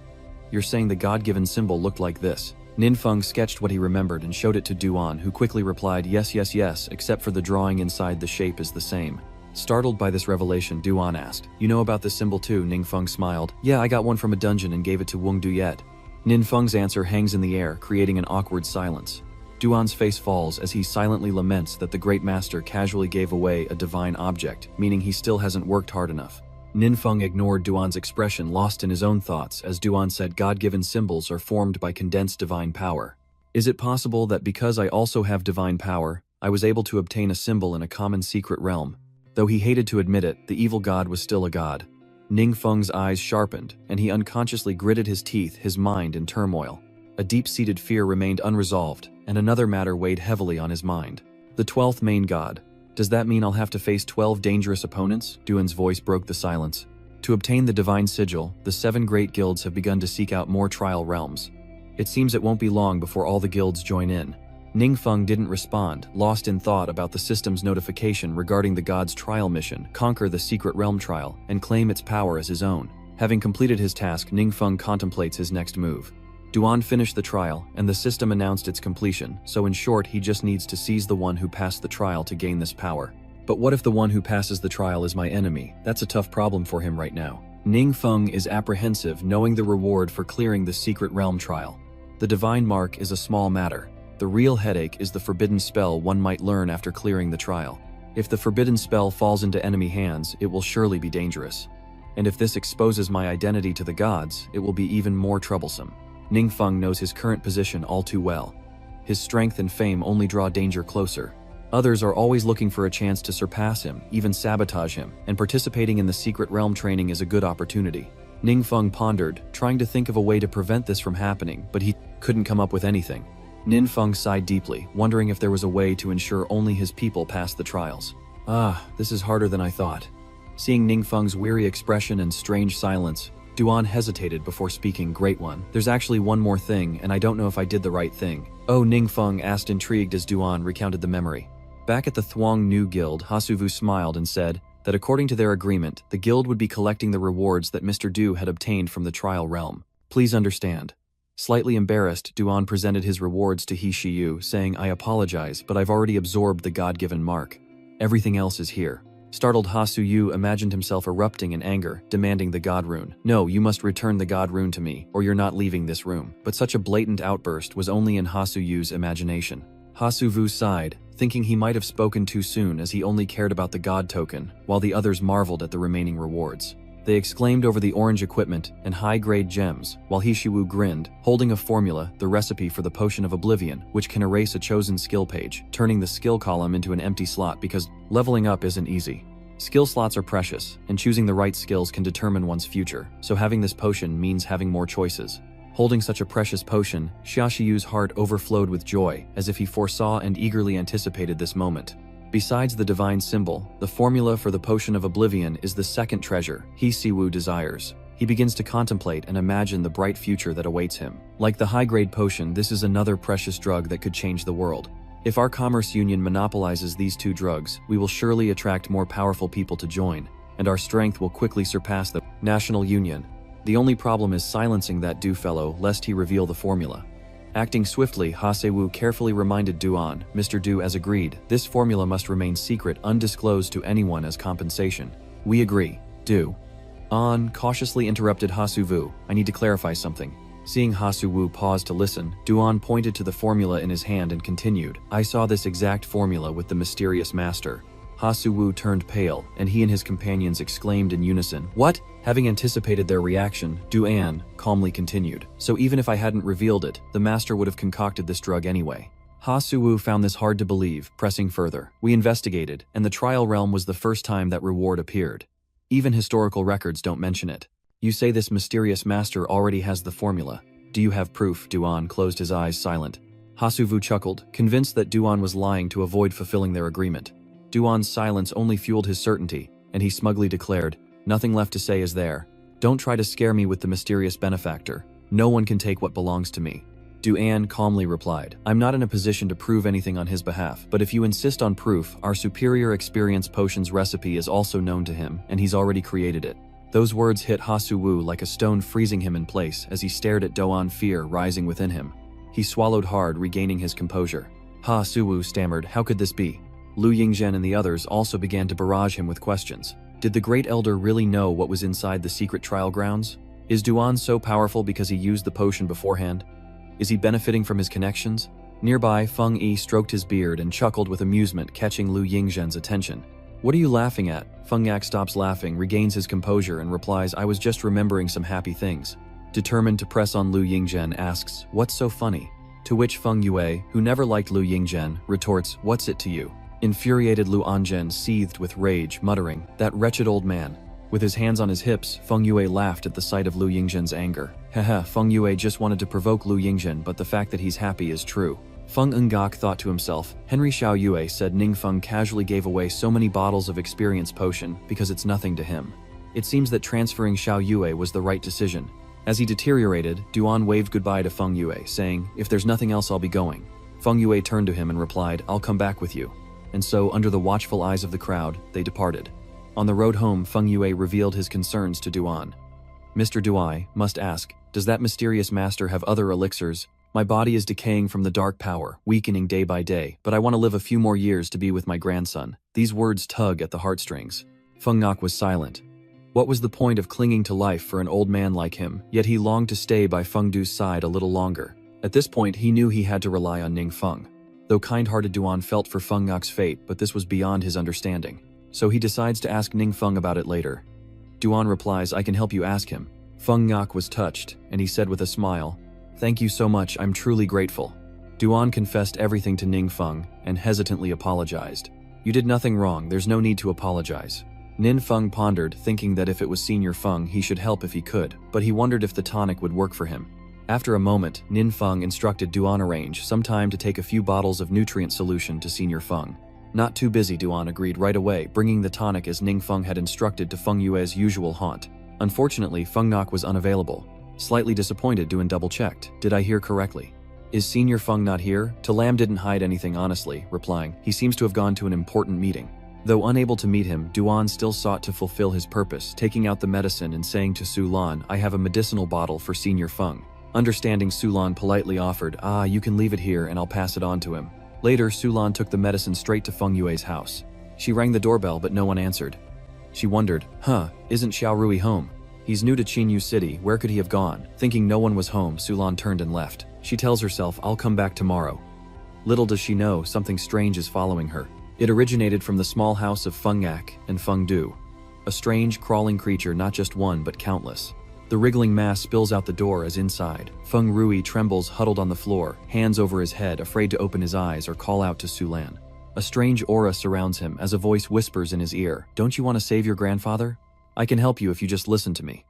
You're saying the God-given symbol looked like this?" Ningfeng sketched what he remembered and showed it to Duan, who quickly replied, "Yes, yes, yes, except for the drawing inside, the shape is the same." Startled by this revelation, Duan asked, "You know about this symbol too?" Ningfeng smiled. "Yeah, I got one from a dungeon and gave it to Wong Yua." Ningfeng's answer hangs in the air, creating an awkward silence. Duan's face falls as he silently laments that the great master casually gave away a divine object, meaning he still hasn't worked hard enough. Ningfeng ignored Duan's expression, lost in his own thoughts, as Duan said, "God-given symbols are formed by condensed divine power. Is it possible that because I also have divine power, I was able to obtain a symbol in a common secret realm?" Though he hated to admit it, the evil god was still a god. Ningfeng's eyes sharpened, and he unconsciously gritted his teeth, his mind in turmoil. A deep-seated fear remained unresolved, and another matter weighed heavily on his mind. The 12th main god. Does that mean I'll have to face 12 dangerous opponents? Duan's voice broke the silence. To obtain the divine sigil, the 7 great guilds have begun to seek out more trial realms. It seems it won't be long before all the guilds join in. Ningfeng didn't respond, lost in thought about the system's notification regarding the god's trial mission, conquer the secret realm trial, and claim its power as his own. Having completed his task, Ningfeng contemplates his next move. Duan finished the trial, and the system announced its completion, so in short, he just needs to seize the one who passed the trial to gain this power. But what if the one who passes the trial is my enemy? That's a tough problem for him right now. Ningfeng is apprehensive, knowing the reward for clearing the secret realm trial. The divine mark is a small matter. The real headache is the forbidden spell one might learn after clearing the trial. If the forbidden spell falls into enemy hands, it will surely be dangerous. And if this exposes my identity to the gods, it will be even more troublesome. Ningfeng knows his current position all too well. His strength and fame only draw danger closer. Others are always looking for a chance to surpass him, even sabotage him, and participating in the secret realm training is a good opportunity. Ningfeng pondered, trying to think of a way to prevent this from happening, but he couldn't come up with anything. Ningfeng sighed deeply, wondering if there was a way to ensure only his people passed the trials. This is harder than I thought. Seeing Ningfeng's weary expression and strange silence, Duan hesitated before speaking. Great one. There's actually one more thing, and I don't know if I did the right thing. Oh, Ningfeng asked, intrigued as Duan recounted the memory. Back at the Thuong New Guild, Hasuvu smiled and said that according to their agreement, the guild would be collecting the rewards that Mr. Du had obtained from the trial realm. Please understand. Slightly embarrassed, Duan presented his rewards to He Shiyu, saying, "I apologize, but I've already absorbed the God-given mark. Everything else is here." Startled Hasuyu imagined himself erupting in anger, demanding the God rune. "No, you must return the God rune to me, or you're not leaving this room." But such a blatant outburst was only in Hasuyu's imagination. Hasuvu sighed, thinking he might have spoken too soon as he only cared about the God token, while the others marveled at the remaining rewards. They exclaimed over the orange equipment and high-grade gems, while Hishiwu grinned, holding a formula, the recipe for the Potion of Oblivion, which can erase a chosen skill page, turning the skill column into an empty slot because leveling up isn't easy. Skill slots are precious, and choosing the right skills can determine one's future, so having this potion means having more choices. Holding such a precious potion, Xiaoshiyu's heart overflowed with joy, as if he foresaw and eagerly anticipated this moment. Besides the divine symbol, the formula for the Potion of Oblivion is the second treasure He Siwu desires. He begins to contemplate and imagine the bright future that awaits him. Like the high-grade potion, this is another precious drug that could change the world. If our commerce union monopolizes these two drugs, we will surely attract more powerful people to join, and our strength will quickly surpass the national union. The only problem is silencing that fellow lest he reveal the formula. Acting swiftly, Hasewu carefully reminded Duan, Mr. Du as agreed, this formula must remain secret, undisclosed to anyone as compensation. We agree. Du. An cautiously interrupted Hasuvu, I need to clarify something. Seeing Hasuwu pause to listen, Duan pointed to the formula in his hand and continued, I saw this exact formula with the mysterious master. Hasuwu turned pale, and he and his companions exclaimed in unison, What? Having anticipated their reaction, Duan calmly continued, So even if I hadn't revealed it, the master would have concocted this drug anyway. Hasuwu found this hard to believe, pressing further. We investigated, and the trial realm was the first time that reward appeared. Even historical records don't mention it. You say this mysterious master already has the formula. Do you have proof? Duan closed his eyes silent. Hasuvu chuckled, convinced that Duan was lying to avoid fulfilling their agreement. Duan's silence only fueled his certainty, and he smugly declared, Nothing left to say is there. Don't try to scare me with the mysterious benefactor. No one can take what belongs to me. Duan calmly replied, I'm not in a position to prove anything on his behalf, but if you insist on proof, our superior experience potions recipe is also known to him, and he's already created it. Those words hit Hasuwu like a stone, freezing him in place as he stared at Duan, fear rising within him. He swallowed hard, regaining his composure. Hasuwu stammered, How could this be? Lu Yingzhen and the others also began to barrage him with questions. Did the Great Elder really know what was inside the secret trial grounds? Is Duan so powerful because he used the potion beforehand? Is he benefiting from his connections? Nearby, Feng Yi stroked his beard and chuckled with amusement, catching Lu Yingzhen's attention. What are you laughing at? Feng Yak stops laughing, regains his composure, and replies, I was just remembering some happy things. Determined to press on, Lu Yingzhen asks, What's so funny? To which Feng Yue, who never liked Lu Yingzhen, retorts, What's it to you? Infuriated Lu Anzhen seethed with rage, muttering, That wretched old man. With his hands on his hips, Feng Yue laughed at the sight of Lu Yingzhen's anger. Haha, Feng Yue just wanted to provoke Lu Yingzhen, but the fact that he's happy is true. Feng Ngok thought to himself, Henry Xiao Yue said Ningfeng casually gave away so many bottles of experience potion because it's nothing to him. It seems that transferring Xiao Yue was the right decision. As he deteriorated, Duan waved goodbye to Feng Yue, saying, If there's nothing else, I'll be going. Feng Yue turned to him and replied, I'll come back with you. And so, under the watchful eyes of the crowd, they departed. On the road home, Feng Yue revealed his concerns to Duan. Mr. Duai must ask, does that mysterious master have other elixirs? My body is decaying from the dark power, weakening day by day, but I want to live a few more years to be with my grandson. These words tug at the heartstrings. Feng Nok was silent. What was the point of clinging to life for an old man like him? Yet he longed to stay by Feng Du's side a little longer. At this point, he knew he had to rely on Ning Feng. Though kind-hearted Duan felt for Feng Ngok's fate, but this was beyond his understanding. So he decides to ask Ning Feng about it later. Duan replies, I can help you ask him. Feng Ngok was touched, and he said with a smile, Thank you so much, I'm truly grateful. Duan confessed everything to Ning Feng, and hesitantly apologized. You did nothing wrong, there's no need to apologize. Nin Feng pondered, thinking that if it was Senior Feng, he should help if he could, but he wondered if the tonic would work for him. After a moment, Nin Feng instructed Duan arrange some time to take a few bottles of nutrient solution to Senior Feng. Not too busy, Duan agreed right away, bringing the tonic as Ning Feng had instructed to Feng Yue's usual haunt. Unfortunately, Feng Nok was unavailable. Slightly disappointed, Duan double-checked. Did I hear correctly? Is Senior Feng not here? Talam didn't hide anything honestly, replying, he seems to have gone to an important meeting. Though unable to meet him, Duan still sought to fulfill his purpose, taking out the medicine and saying to Su Lan, I have a medicinal bottle for Senior Feng. Understanding, Su Lan politely offered, you can leave it here and I'll pass it on to him. Later, Su Lan took the medicine straight to Feng Yue's house. She rang the doorbell but no one answered. She wondered, isn't Xiao Rui home? He's new to Qinyu City, where could he have gone? Thinking no one was home, Su Lan turned and left. She tells herself, I'll come back tomorrow. Little does she know, something strange is following her. It originated from the small house of Feng Yak and Feng Du. A strange, crawling creature, not just one but countless. The wriggling mass spills out the door as inside. Feng Rui trembles, huddled on the floor, hands over his head, afraid to open his eyes or call out to Su Lan. A strange aura surrounds him as a voice whispers in his ear, Don't you want to save your grandfather? I can help you if you just listen to me.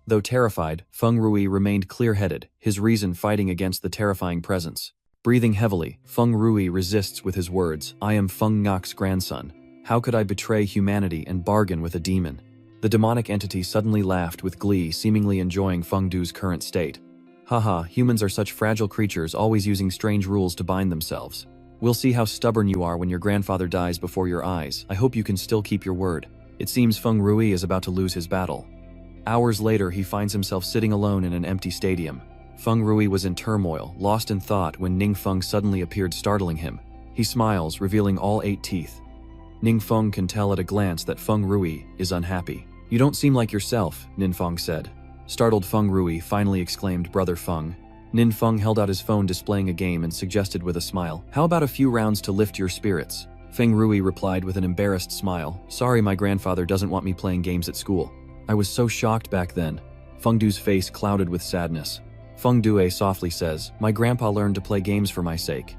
Though terrified, Feng Rui remained clear-headed, his reason fighting against the terrifying presence. Breathing heavily, Feng Rui resists with his words, I am Feng Ngok's grandson. How could I betray humanity and bargain with a demon? The demonic entity suddenly laughed with glee, seemingly enjoying Feng Du's current state. Haha, humans are such fragile creatures, always using strange rules to bind themselves. We'll see how stubborn you are when your grandfather dies before your eyes. I hope you can still keep your word. It seems Feng Rui is about to lose his battle. Hours later, he finds himself sitting alone in an empty stadium. Feng Rui was in turmoil, lost in thought when Ning Feng suddenly appeared, startling him. He smiles, revealing all 8 teeth. Ning Feng can tell at a glance that Feng Rui is unhappy. "You don't seem like yourself," Nin Feng said. Startled, Feng Rui finally exclaimed, "Brother Feng." Nin Feng held out his phone displaying a game and suggested with a smile, "How about a few rounds to lift your spirits?" Feng Rui replied with an embarrassed smile, "Sorry, my grandfather doesn't want me playing games at school." I was so shocked back then. Feng Du's face clouded with sadness. Feng Due softly says, "My grandpa learned to play games for my sake."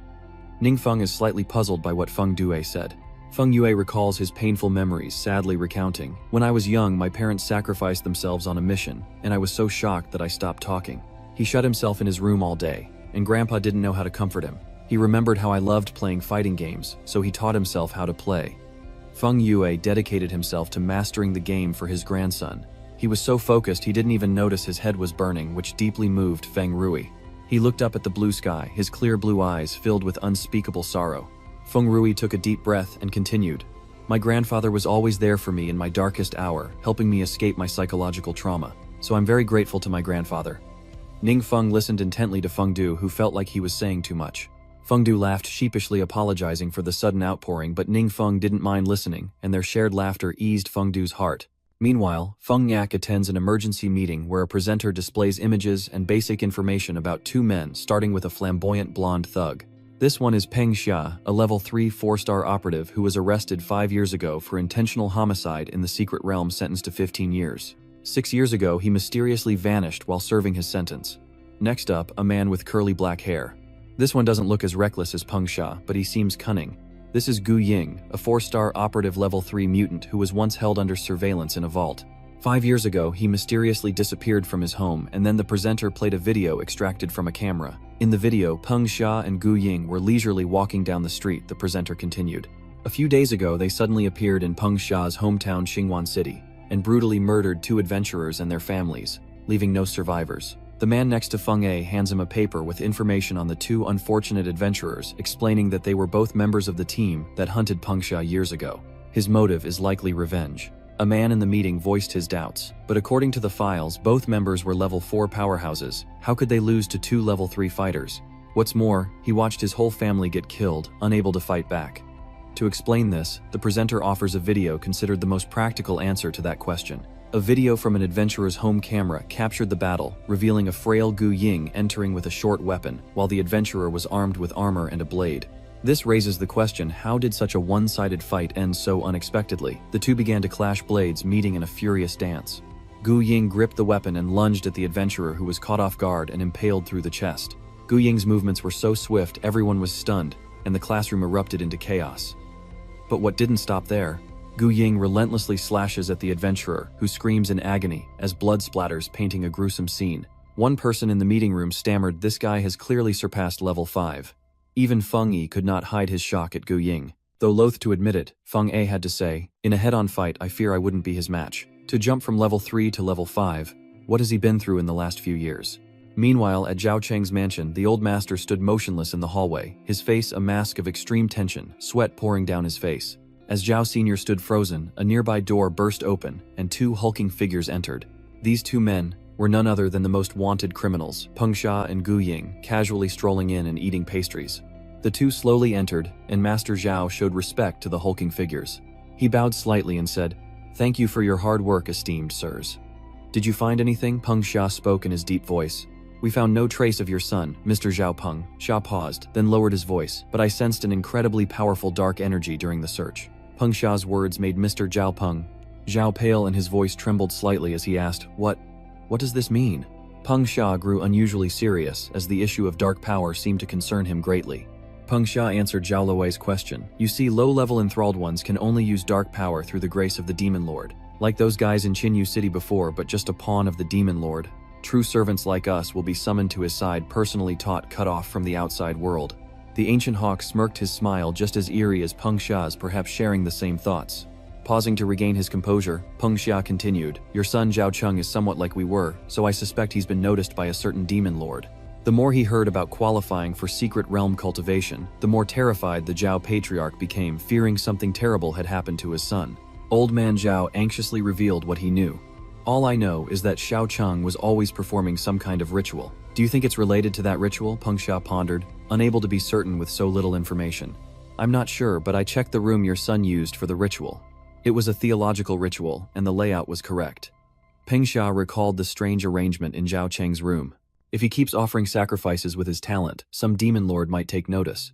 Ning Feng is slightly puzzled by what Feng Due said. Feng Yue recalls his painful memories, sadly recounting, "When I was young, my parents sacrificed themselves on a mission, and I was so shocked that I stopped talking. He shut himself in his room all day, and Grandpa didn't know how to comfort him. He remembered how I loved playing fighting games, so he taught himself how to play." Feng Yue dedicated himself to mastering the game for his grandson. He was so focused he didn't even notice his head was burning, which deeply moved Feng Rui. He looked up at the blue sky, his clear blue eyes filled with unspeakable sorrow. Feng Rui took a deep breath and continued, "My grandfather was always there for me in my darkest hour, helping me escape my psychological trauma, so I'm very grateful to my grandfather." Ning Feng listened intently to Feng Du, who felt like he was saying too much. Feng Du laughed sheepishly, apologizing for the sudden outpouring, but Ning Feng didn't mind listening, and their shared laughter eased Feng Du's heart. Meanwhile, Feng Yak attends an emergency meeting where a presenter displays images and basic information about 2 men, starting with a flamboyant blonde thug. This one is Peng Xia, a level 3 4-star operative who was arrested 5 years ago for intentional homicide in the secret realm, sentenced to 15 years. 6 years ago, he mysteriously vanished while serving his sentence. Next up, a man with curly black hair. This one doesn't look as reckless as Peng Xia, but he seems cunning. This is Gu Ying, a 4-star operative level 3 mutant who was once held under surveillance in a vault. 5 years ago, he mysteriously disappeared from his home, and then the presenter played a video extracted from a camera. In the video, Peng Xia and Gu Ying were leisurely walking down the street, the presenter continued. A few days ago, they suddenly appeared in Peng Xia's hometown Xingwan City, and brutally murdered 2 adventurers and their families, leaving no survivors. The man next to Feng A hands him a paper with information on the 2 unfortunate adventurers, explaining that they were both members of the team that hunted Peng Xia years ago. His motive is likely revenge. A man in the meeting voiced his doubts, but according to the files, both members were level 4 powerhouses. How could they lose to 2 level 3 fighters? What's more, he watched his whole family get killed, unable to fight back. To explain this, the presenter offers a video considered the most practical answer to that question. A video from an adventurer's home camera captured the battle, revealing a frail Gu Ying entering with a short weapon, while the adventurer was armed with armor and a blade. This raises the question, how did such a one-sided fight end so unexpectedly? The 2 began to clash blades, meeting in a furious dance. Gu Ying gripped the weapon and lunged at the adventurer, who was caught off guard and impaled through the chest. Gu Ying's movements were so swift, everyone was stunned, and the classroom erupted into chaos. But what didn't stop there? Gu Ying relentlessly slashes at the adventurer, who screams in agony as blood splatters, painting a gruesome scene. One person in the meeting room stammered, "This guy has clearly surpassed level 5. Even Feng Yi could not hide his shock at Gu Ying. Though loath to admit it, Feng A had to say, "In a head-on fight, I fear I wouldn't be his match. To jump from level 3 to level 5, what has he been through in the last few years?" Meanwhile, at Zhao Cheng's mansion, the old master stood motionless in the hallway, his face a mask of extreme tension, sweat pouring down his face. As Zhao Sr. stood frozen, a nearby door burst open, and 2 hulking figures entered. These 2 men were none other than the most wanted criminals, Peng Xia and Gu Ying, casually strolling in and eating pastries. The 2 slowly entered, and Master Zhao showed respect to the hulking figures. He bowed slightly and said, "Thank you for your hard work, esteemed sirs." "Did you find anything?" Peng Xia spoke in his deep voice. "We found no trace of your son, Mr. Zhao." Peng Xia paused, then lowered his voice, "But I sensed an incredibly powerful dark energy during the search." Peng Xia's words made Mr. Zhao pale, and his voice trembled slightly as he asked, What does this mean?" Peng Xia grew unusually serious, as the issue of dark power seemed to concern him greatly. Peng Xia answered Zhao Luo's question. "You see, low-level enthralled ones can only use dark power through the grace of the Demon Lord. Like those guys in Qinyu City before, but just a pawn of the Demon Lord. True servants like us will be summoned to his side, personally taught, cut off from the outside world." The ancient hawk smirked, his smile just as eerie as Peng Xia's, perhaps sharing the same thoughts. Pausing to regain his composure, Peng Xia continued, "Your son Zhao Cheng is somewhat like we were, so I suspect he's been noticed by a certain demon lord." The more he heard about qualifying for secret realm cultivation, the more terrified the Zhao patriarch became, fearing something terrible had happened to his son. Old man Zhao anxiously revealed what he knew. "All I know is that Xiao Cheng was always performing some kind of ritual. Do you think it's related to that ritual? Peng Xia pondered, unable to be certain with so little information. I'm not sure, but I checked the room your son used for the ritual. It was a theological ritual, and the layout was correct. Peng Xia recalled the strange arrangement in Zhao Cheng's room. If he keeps offering sacrifices with his talent, some demon lord might take notice.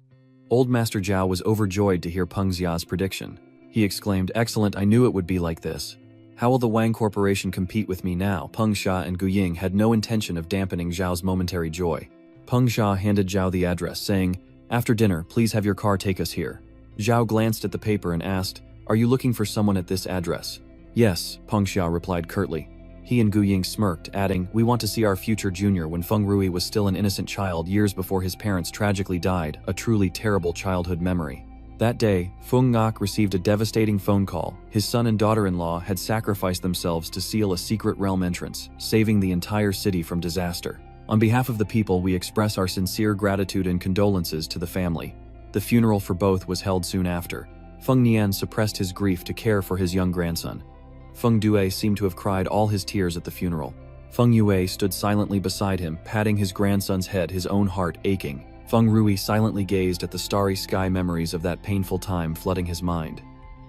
Old Master Zhao was overjoyed to hear Peng Xia's prediction. He exclaimed, "Excellent, I knew it would be like this. How will the Wang Corporation compete with me now?" Peng Xia and Gu Ying had no intention of dampening Zhao's momentary joy. Peng Xia handed Zhao the address, saying, "After dinner, please have your car take us here." Zhao glanced at the paper and asked, "Are you looking for someone at this address?" "Yes," Peng Xia replied curtly. He and Gu Ying smirked, adding, "We want to see our future junior when Feng Rui was still an innocent child years before his parents tragically died, a truly terrible childhood memory." That day, Feng Ngok received a devastating phone call. His son and daughter-in-law had sacrificed themselves to seal a secret realm entrance, saving the entire city from disaster. On behalf of the people, we express our sincere gratitude and condolences to the family. The funeral for both was held soon after. Feng Nian suppressed his grief to care for his young grandson. Feng Due seemed to have cried all his tears at the funeral. Feng Yue stood silently beside him, patting his grandson's head, his own heart aching. Feng Rui silently gazed at the starry sky, memories of that painful time flooding his mind.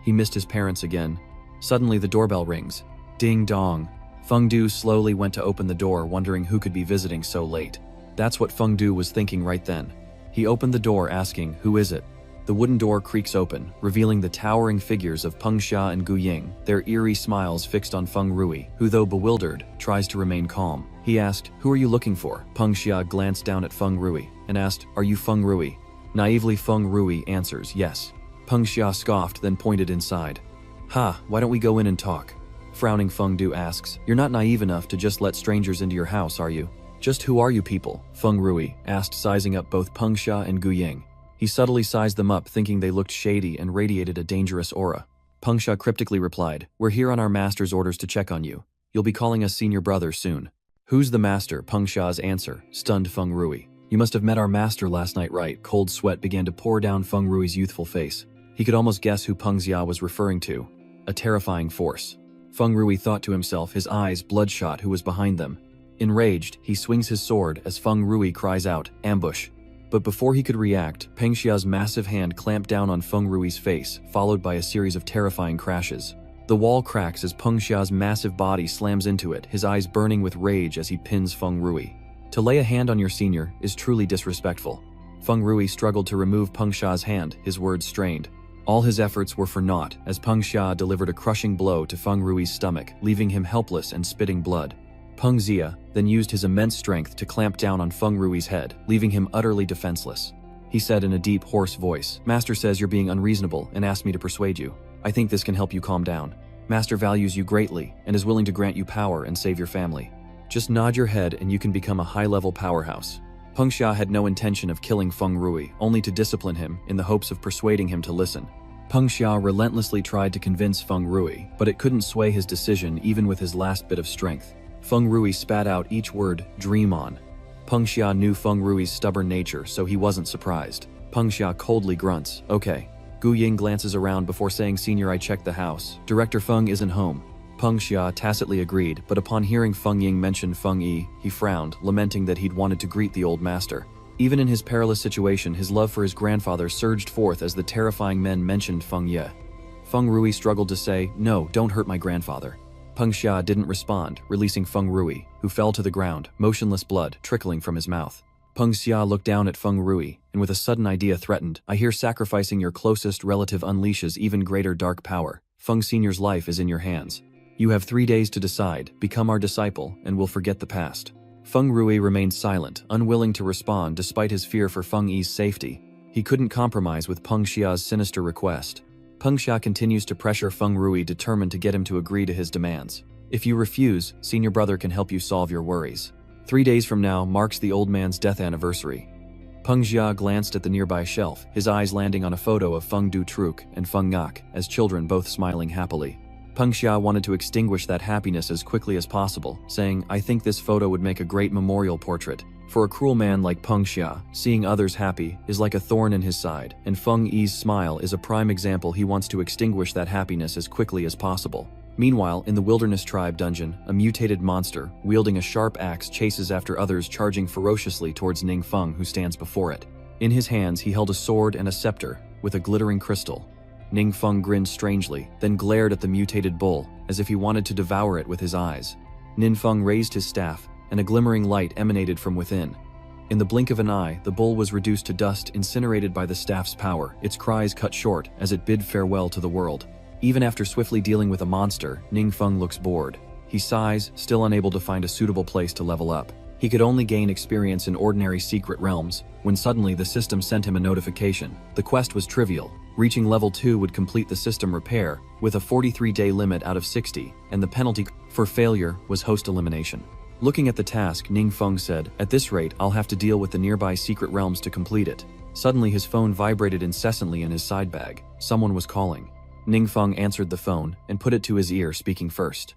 He missed his parents again. Suddenly the doorbell rings. Ding dong. Feng Du slowly went to open the door, wondering who could be visiting so late. That's what Feng Du was thinking right then. He opened the door, asking, "Who is it?" The wooden door creaks open, revealing the towering figures of Peng Xia and Gu Ying, their eerie smiles fixed on Feng Rui, who, though bewildered, tries to remain calm. He asked, "Who are you looking for?" Peng Xia glanced down at Feng Rui and asked, "Are you Feng Rui?" Naively, Feng Rui answers, "Yes." Peng Xia scoffed, then pointed inside. "Ha, why don't we go in and talk?" Frowning, Feng Du asks, "You're not naive enough to just let strangers into your house, are you?" "Just who are you people?" Feng Rui asked, sizing up both Peng Xia and Gu Ying. He subtly sized them up, thinking they looked shady and radiated a dangerous aura. Peng Xia cryptically replied, "We're here on our master's orders to check on you. You'll be calling us senior brother soon." "Who's the master?" Peng Xia's answer stunned Feng Rui. "You must have met our master last night, right?" Cold sweat began to pour down Feng Rui's youthful face. He could almost guess who Peng Xia was referring to. A terrifying force. Feng Rui thought to himself, his eyes bloodshot, who was behind them. Enraged, he swings his sword as Feng Rui cries out, "Ambush!" But before he could react, Peng Xia's massive hand clamped down on Feng Rui's face, followed by a series of terrifying crashes. The wall cracks as Peng Xia's massive body slams into it, his eyes burning with rage as he pins Feng Rui. To lay a hand on your senior is truly disrespectful. Feng Rui struggled to remove Peng Xia's hand, his words strained. All his efforts were for naught, as Peng Xia delivered a crushing blow to Feng Rui's stomach, leaving him helpless and spitting blood. Peng Xia then used his immense strength to clamp down on Feng Rui's head, leaving him utterly defenseless. He said in a deep, hoarse voice, "Master says you're being unreasonable and asked me to persuade you. I think this can help you calm down. Master values you greatly and is willing to grant you power and save your family. Just nod your head and you can become a high-level powerhouse." Peng Xia had no intention of killing Feng Rui, only to discipline him in the hopes of persuading him to listen. Peng Xia relentlessly tried to convince Feng Rui, but it couldn't sway his decision even with his last bit of strength. Feng Rui spat out each word, "Dream on." Peng Xia knew Feng Rui's stubborn nature, so he wasn't surprised. Peng Xia coldly grunts, "Okay." Gu Ying glances around before saying, "Senior, I checked the house. Director Feng isn't home." Peng Xia tacitly agreed, but upon hearing Feng Ying mention Feng Yi, he frowned, lamenting that he'd wanted to greet the old master. Even in his perilous situation, his love for his grandfather surged forth as the terrifying men mentioned Feng Ye. Feng Rui struggled to say, "No, don't hurt my grandfather." Peng Xia didn't respond, releasing Feng Rui, who fell to the ground, motionless, blood trickling from his mouth. Peng Xia looked down at Feng Rui, and with a sudden idea threatened, "I hear sacrificing your closest relative unleashes even greater dark power. Feng Senior's life is in your hands. You have 3 days to decide, become our disciple, and we'll forget the past." Feng Rui remained silent, unwilling to respond despite his fear for Feng Yi's safety. He couldn't compromise with Peng Xia's sinister request. Peng Xia continues to pressure Feng Rui, determined to get him to agree to his demands. "If you refuse, senior brother can help you solve your worries. 3 days from now marks the old man's death anniversary." Peng Xia glanced at the nearby shelf, his eyes landing on a photo of Feng Du Truk and Feng Ngok, as children both smiling happily. Peng Xia wanted to extinguish that happiness as quickly as possible, saying, "I think this photo would make a great memorial portrait. For a cruel man like Peng Xia, seeing others happy is like a thorn in his side, and Feng Yi's smile is a prime example. He wants to extinguish that happiness as quickly as possible." Meanwhile, in the Wilderness Tribe dungeon, a mutated monster, wielding a sharp axe, chases after others, charging ferociously towards Ningfeng, who stands before it. In his hands, he held a sword and a scepter, with a glittering crystal. Ningfeng grinned strangely, then glared at the mutated bull, as if he wanted to devour it with his eyes. Ningfeng raised his staff, and a glimmering light emanated from within. In the blink of an eye, the bull was reduced to dust, incinerated by the staff's power, its cries cut short as it bid farewell to the world. Even after swiftly dealing with a monster, Ningfeng looks bored. He sighs, still unable to find a suitable place to level up. He could only gain experience in ordinary secret realms, when suddenly the system sent him a notification. The quest was trivial. Reaching level 2 would complete the system repair, with a 43-day limit out of 60, and the penalty for failure was host elimination. Looking at the task, Ningfeng said, "At this rate, I'll have to deal with the nearby secret realms to complete it." Suddenly his phone vibrated incessantly in his side bag. Someone was calling. Ningfeng answered the phone and put it to his ear, speaking first.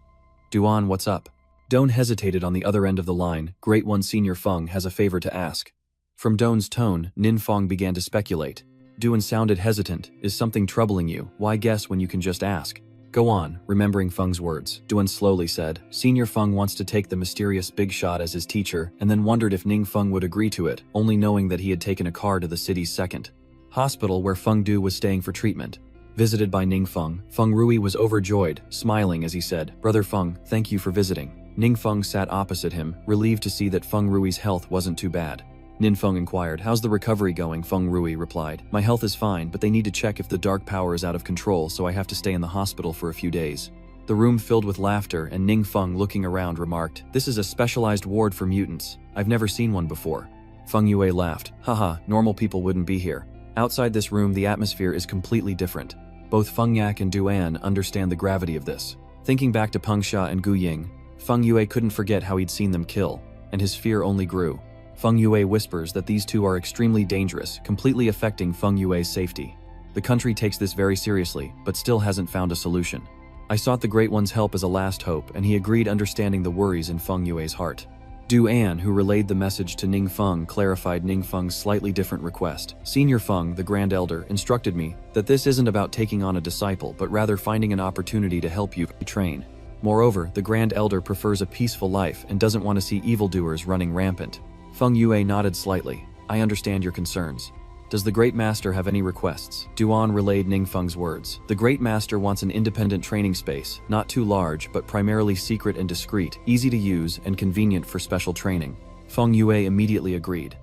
"Duan, what's up?" Doan hesitated on the other end of the line. "Great One Senior Feng has a favor to ask." From Doan's tone, Ningfeng began to speculate. Duan sounded hesitant. "Is something troubling you? Why guess when you can just ask?" "Go on," remembering Feng's words. Duan slowly said, "Senior Feng wants to take the mysterious big shot as his teacher, and then wondered if Ningfeng would agree to it, only knowing that he had taken a car to the city's second hospital where Feng Du was staying for treatment." Visited by Ningfeng, Feng Rui was overjoyed, smiling as he said, "Brother Feng, thank you for visiting." Ningfeng sat opposite him, relieved to see that Feng Rui's health wasn't too bad. Ningfeng inquired, "How's the recovery going?" Feng Rui replied, "My health is fine, but they need to check if the dark power is out of control, so I have to stay in the hospital for a few days." The room filled with laughter, and Ningfeng, looking around, remarked, "This is a specialized ward for mutants. I've never seen one before." Feng Yue laughed, "Haha, normal people wouldn't be here. Outside this room, the atmosphere is completely different." Both Feng Yak and Duan understand the gravity of this. Thinking back to Peng Xia and Gu Ying, Feng Yue couldn't forget how he'd seen them kill, and his fear only grew. Feng Yue whispers that these two are extremely dangerous, completely affecting Feng Yue's safety. The country takes this very seriously, but still hasn't found a solution. I sought the Great One's help as a last hope, and he agreed, understanding the worries in Feng Yue's heart. Duan, who relayed the message to Ningfeng, clarified Ningfeng's slightly different request. Senior Feng, the Grand Elder, instructed me that this isn't about taking on a disciple, but rather finding an opportunity to help you train. Moreover, the Grand Elder prefers a peaceful life and doesn't want to see evildoers running rampant. Feng Yue nodded slightly. "I understand your concerns. Does the Great Master have any requests?" Duan relayed Ningfeng's words. "The Great Master wants an independent training space, not too large, but primarily secret and discreet, easy to use, and convenient for special training." Feng Yue immediately agreed.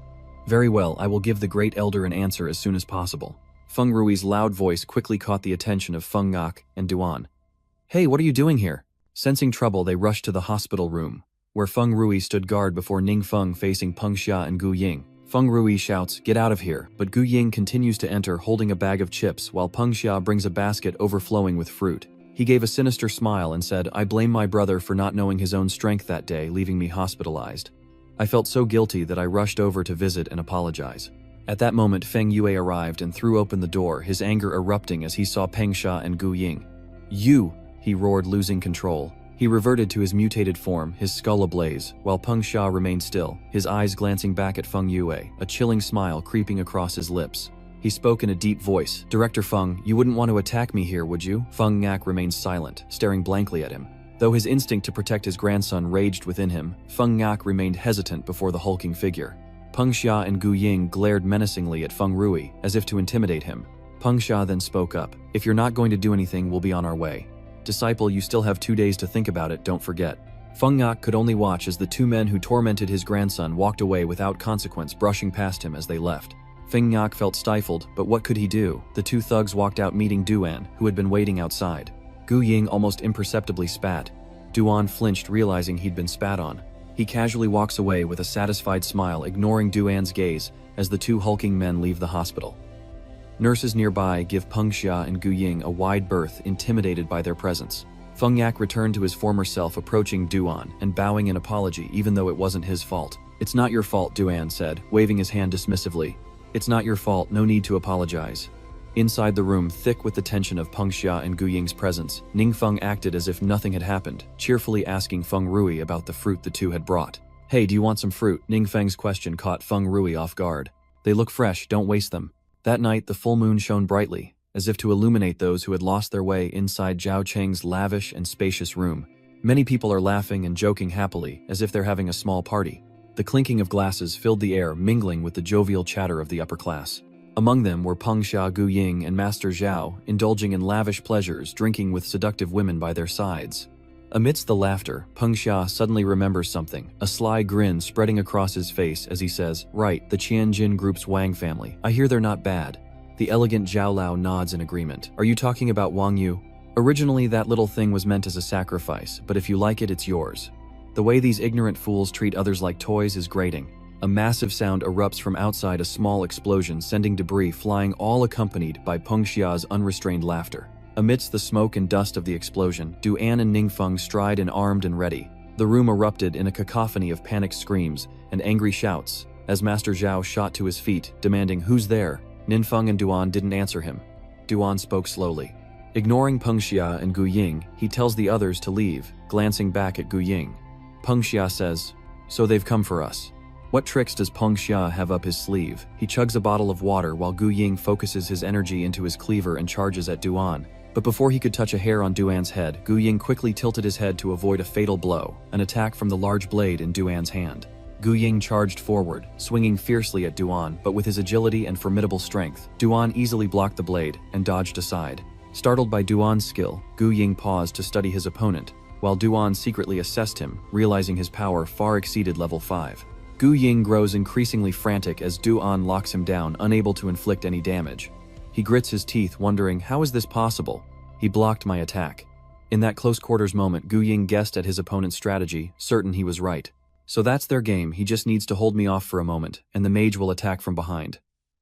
"Very well, I will give the Great Elder an answer as soon as possible." Feng Rui's loud voice quickly caught the attention of Feng Ngok and Duan. "Hey, what are you doing here?" Sensing trouble, they rushed to the hospital room, where Feng Rui stood guard before Ningfeng, facing Peng Xia and Gu Ying. Feng Rui shouts, "Get out of here," but Gu Ying continues to enter, holding a bag of chips, while Peng Xia brings a basket overflowing with fruit. He gave a sinister smile and said, "I blame my brother for not knowing his own strength that day, leaving me hospitalized. I felt so guilty that I rushed over to visit and apologize." At that moment, Feng Yue arrived and threw open the door, his anger erupting as he saw Peng Xia and Gu Ying. "You!" he roared, losing control. He reverted to his mutated form, his skull ablaze, while Peng Xia remained still, his eyes glancing back at Feng Yue, a chilling smile creeping across his lips. He spoke in a deep voice, "Director Feng, you wouldn't want to attack me here, would you?" Feng Ngak remained silent, staring blankly at him. Though his instinct to protect his grandson raged within him, Feng Ngak remained hesitant before the hulking figure. Peng Xia and Gu Ying glared menacingly at Feng Rui, as if to intimidate him. Peng Xia then spoke up, "If you're not going to do anything, we'll be on our way. Disciple, you still have 2 days to think about it, don't forget." Feng Ngak could only watch as the two men who tormented his grandson walked away without consequence, brushing past him as they left. Feng Ngak felt stifled, but what could he do? The two thugs walked out, meeting Duan, who had been waiting outside. Gu Ying almost imperceptibly spat. Duan flinched, realizing he'd been spat on. He casually walks away with a satisfied smile, ignoring Duan's gaze as the two hulking men leave the hospital. Nurses nearby give Peng Xia and Gu Ying a wide berth, intimidated by their presence. Feng Yak returned to his former self, approaching Duan and bowing in apology, even though it wasn't his fault. "It's not your fault," Duan said, waving his hand dismissively. "It's not your fault, no need to apologize." Inside the room, thick with the tension of Peng Xia and Gu Ying's presence, Ningfeng acted as if nothing had happened, cheerfully asking Feng Rui about the fruit the two had brought. "Hey, do you want some fruit?" Ningfeng's question caught Feng Rui off guard. "They look fresh, don't waste them." That night, the full moon shone brightly, as if to illuminate those who had lost their way inside Zhao Cheng's lavish and spacious room. Many people are laughing and joking happily, as if they're having a small party. The clinking of glasses filled the air, mingling with the jovial chatter of the upper class. Among them were Peng Xia, Gu Ying, and Master Zhao, indulging in lavish pleasures, drinking with seductive women by their sides. Amidst the laughter, Peng Xia suddenly remembers something, a sly grin spreading across his face as he says, "Right, the Qianjin Group's Wang family. I hear they're not bad." The elegant Zhao Lao nods in agreement. "Are you talking about Wang Yu? Originally, that little thing was meant as a sacrifice, but if you like it, it's yours." The way these ignorant fools treat others like toys is grating. A massive sound erupts from outside a small explosion, sending debris flying, all accompanied by Peng Xia's unrestrained laughter. Amidst the smoke and dust of the explosion, Duan and Ningfeng stride in armed and ready. The room erupted in a cacophony of panicked screams and angry shouts as Master Zhao shot to his feet, demanding, "Who's there?" Ningfeng and Duan didn't answer him. Duan spoke slowly. Ignoring Peng Xia and Gu Ying, he tells the others to leave, glancing back at Gu Ying. Peng Xia says, "So they've come for us." What tricks does Peng Xia have up his sleeve? He chugs a bottle of water while Gu Ying focuses his energy into his cleaver and charges at Duan. But before he could touch a hair on Duan's head, Gu Ying quickly tilted his head to avoid a fatal blow, an attack from the large blade in Duan's hand. Gu Ying charged forward, swinging fiercely at Duan, but with his agility and formidable strength, Duan easily blocked the blade and dodged aside. Startled by Duan's skill, Gu Ying paused to study his opponent, while Duan secretly assessed him, realizing his power far exceeded level 5. Gu Ying grows increasingly frantic as Duan locks him down, unable to inflict any damage. He grits his teeth, wondering, how is this possible? He blocked my attack. In that close-quarters moment, Gu Ying guessed at his opponent's strategy, certain he was right. So that's their game, he just needs to hold me off for a moment, and the mage will attack from behind.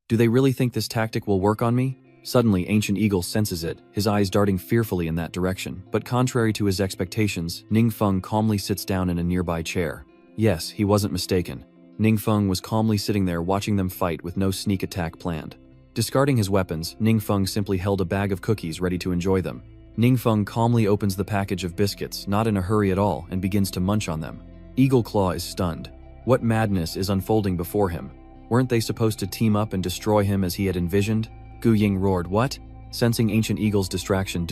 Do they really think this tactic will work on me? Suddenly, Ancient Eagle senses it, his eyes darting fearfully in that direction, but contrary to his expectations, Ningfeng calmly sits down in a nearby chair. Yes, he wasn't mistaken. Ningfeng was calmly sitting there watching them fight with no sneak attack planned. Discarding his weapons, Ningfeng simply held a bag of cookies ready to enjoy them. Ningfeng calmly opens the package of biscuits, not in a hurry at all, and begins to munch on them. Eagle Claw is stunned. What madness is unfolding before him? Weren't they supposed to team up and destroy him as he had envisioned? Gu Ying roared, "What?" Sensing Ancient Eagle's distraction,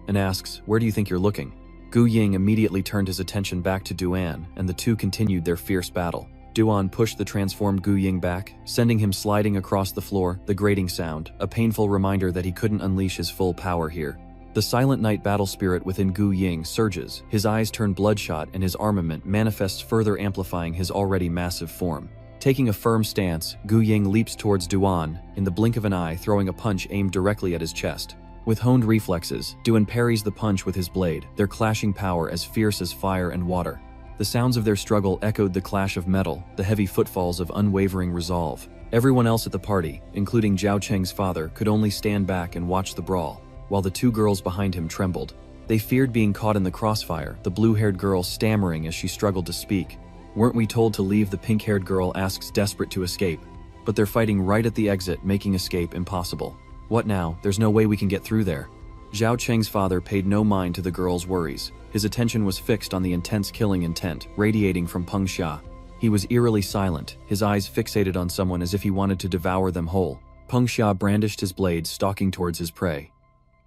and asks, "Where do you think you're looking?" Gu Ying immediately turned his attention back to Duan, and the two continued their fierce battle. Duan pushed the transformed Gu Ying back, sending him sliding across the floor, the grating sound, a painful reminder that he couldn't unleash his full power here. The silent night battle spirit within Gu Ying surges, his eyes turn bloodshot and his armament manifests, further amplifying his already massive form. Taking a firm stance, Gu Ying leaps towards Duan, in the blink of an eye throwing a punch aimed directly at his chest. With honed reflexes, Duan parries the punch with his blade, their clashing power as fierce as fire and water. The sounds of their struggle echoed the clash of metal, the heavy footfalls of unwavering resolve. Everyone else at the party, including Zhao Cheng's father, could only stand back and watch the brawl, while the two girls behind him trembled. They feared being caught in the crossfire, the blue-haired girl stammering as she struggled to speak. "Weren't we told to leave?" the pink-haired girl asks, desperate to escape. But they're fighting right at the exit, making escape impossible. What now? There's no way we can get through there. Zhao Cheng's father paid no mind to the girl's worries. His attention was fixed on the intense killing intent, radiating from Peng Xia. He was eerily silent, his eyes fixated on someone as if he wanted to devour them whole. Peng Xia brandished his blade, stalking towards his prey.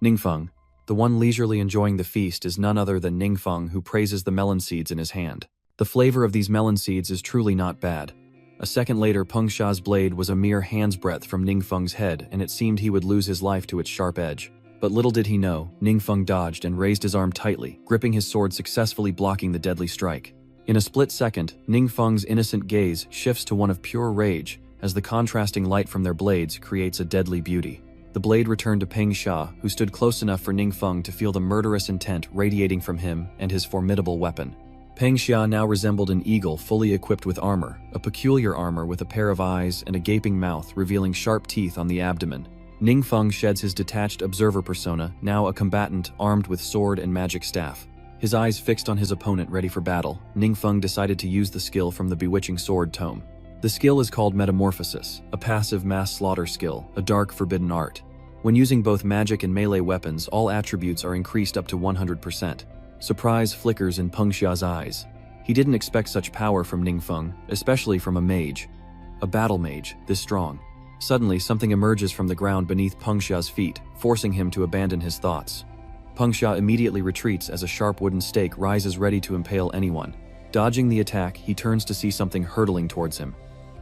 Ningfeng, the one leisurely enjoying the feast, is none other than Ningfeng, who praises the melon seeds in his hand. The flavor of these melon seeds is truly not bad. A second later, Peng Xia's blade was a mere hand's breadth from Ningfeng's head, and it seemed he would lose his life to its sharp edge. But little did he know, Ningfeng dodged and raised his arm tightly, gripping his sword, successfully blocking the deadly strike. In a split second, Ningfeng's innocent gaze shifts to one of pure rage, as the contrasting light from their blades creates a deadly beauty. The blade returned to Peng Xia, who stood close enough for Ningfeng to feel the murderous intent radiating from him and his formidable weapon. Peng Xia now resembled an eagle fully equipped with armor, a peculiar armor with a pair of eyes and a gaping mouth revealing sharp teeth on the abdomen. Ningfeng sheds his detached observer persona, now a combatant armed with sword and magic staff. His eyes fixed on his opponent ready for battle, Ningfeng decided to use the skill from the bewitching sword tome. The skill is called Metamorphosis, a passive mass slaughter skill, a dark forbidden art. When using both magic and melee weapons, all attributes are increased up to 100%. Surprise flickers in Peng Xia's eyes. He didn't expect such power from Ningfeng, especially from a mage. A battle mage, this strong. Suddenly, something emerges from the ground beneath Peng Xia's feet, forcing him to abandon his thoughts. Peng Xia immediately retreats as a sharp wooden stake rises ready to impale anyone. Dodging the attack, he turns to see something hurtling towards him.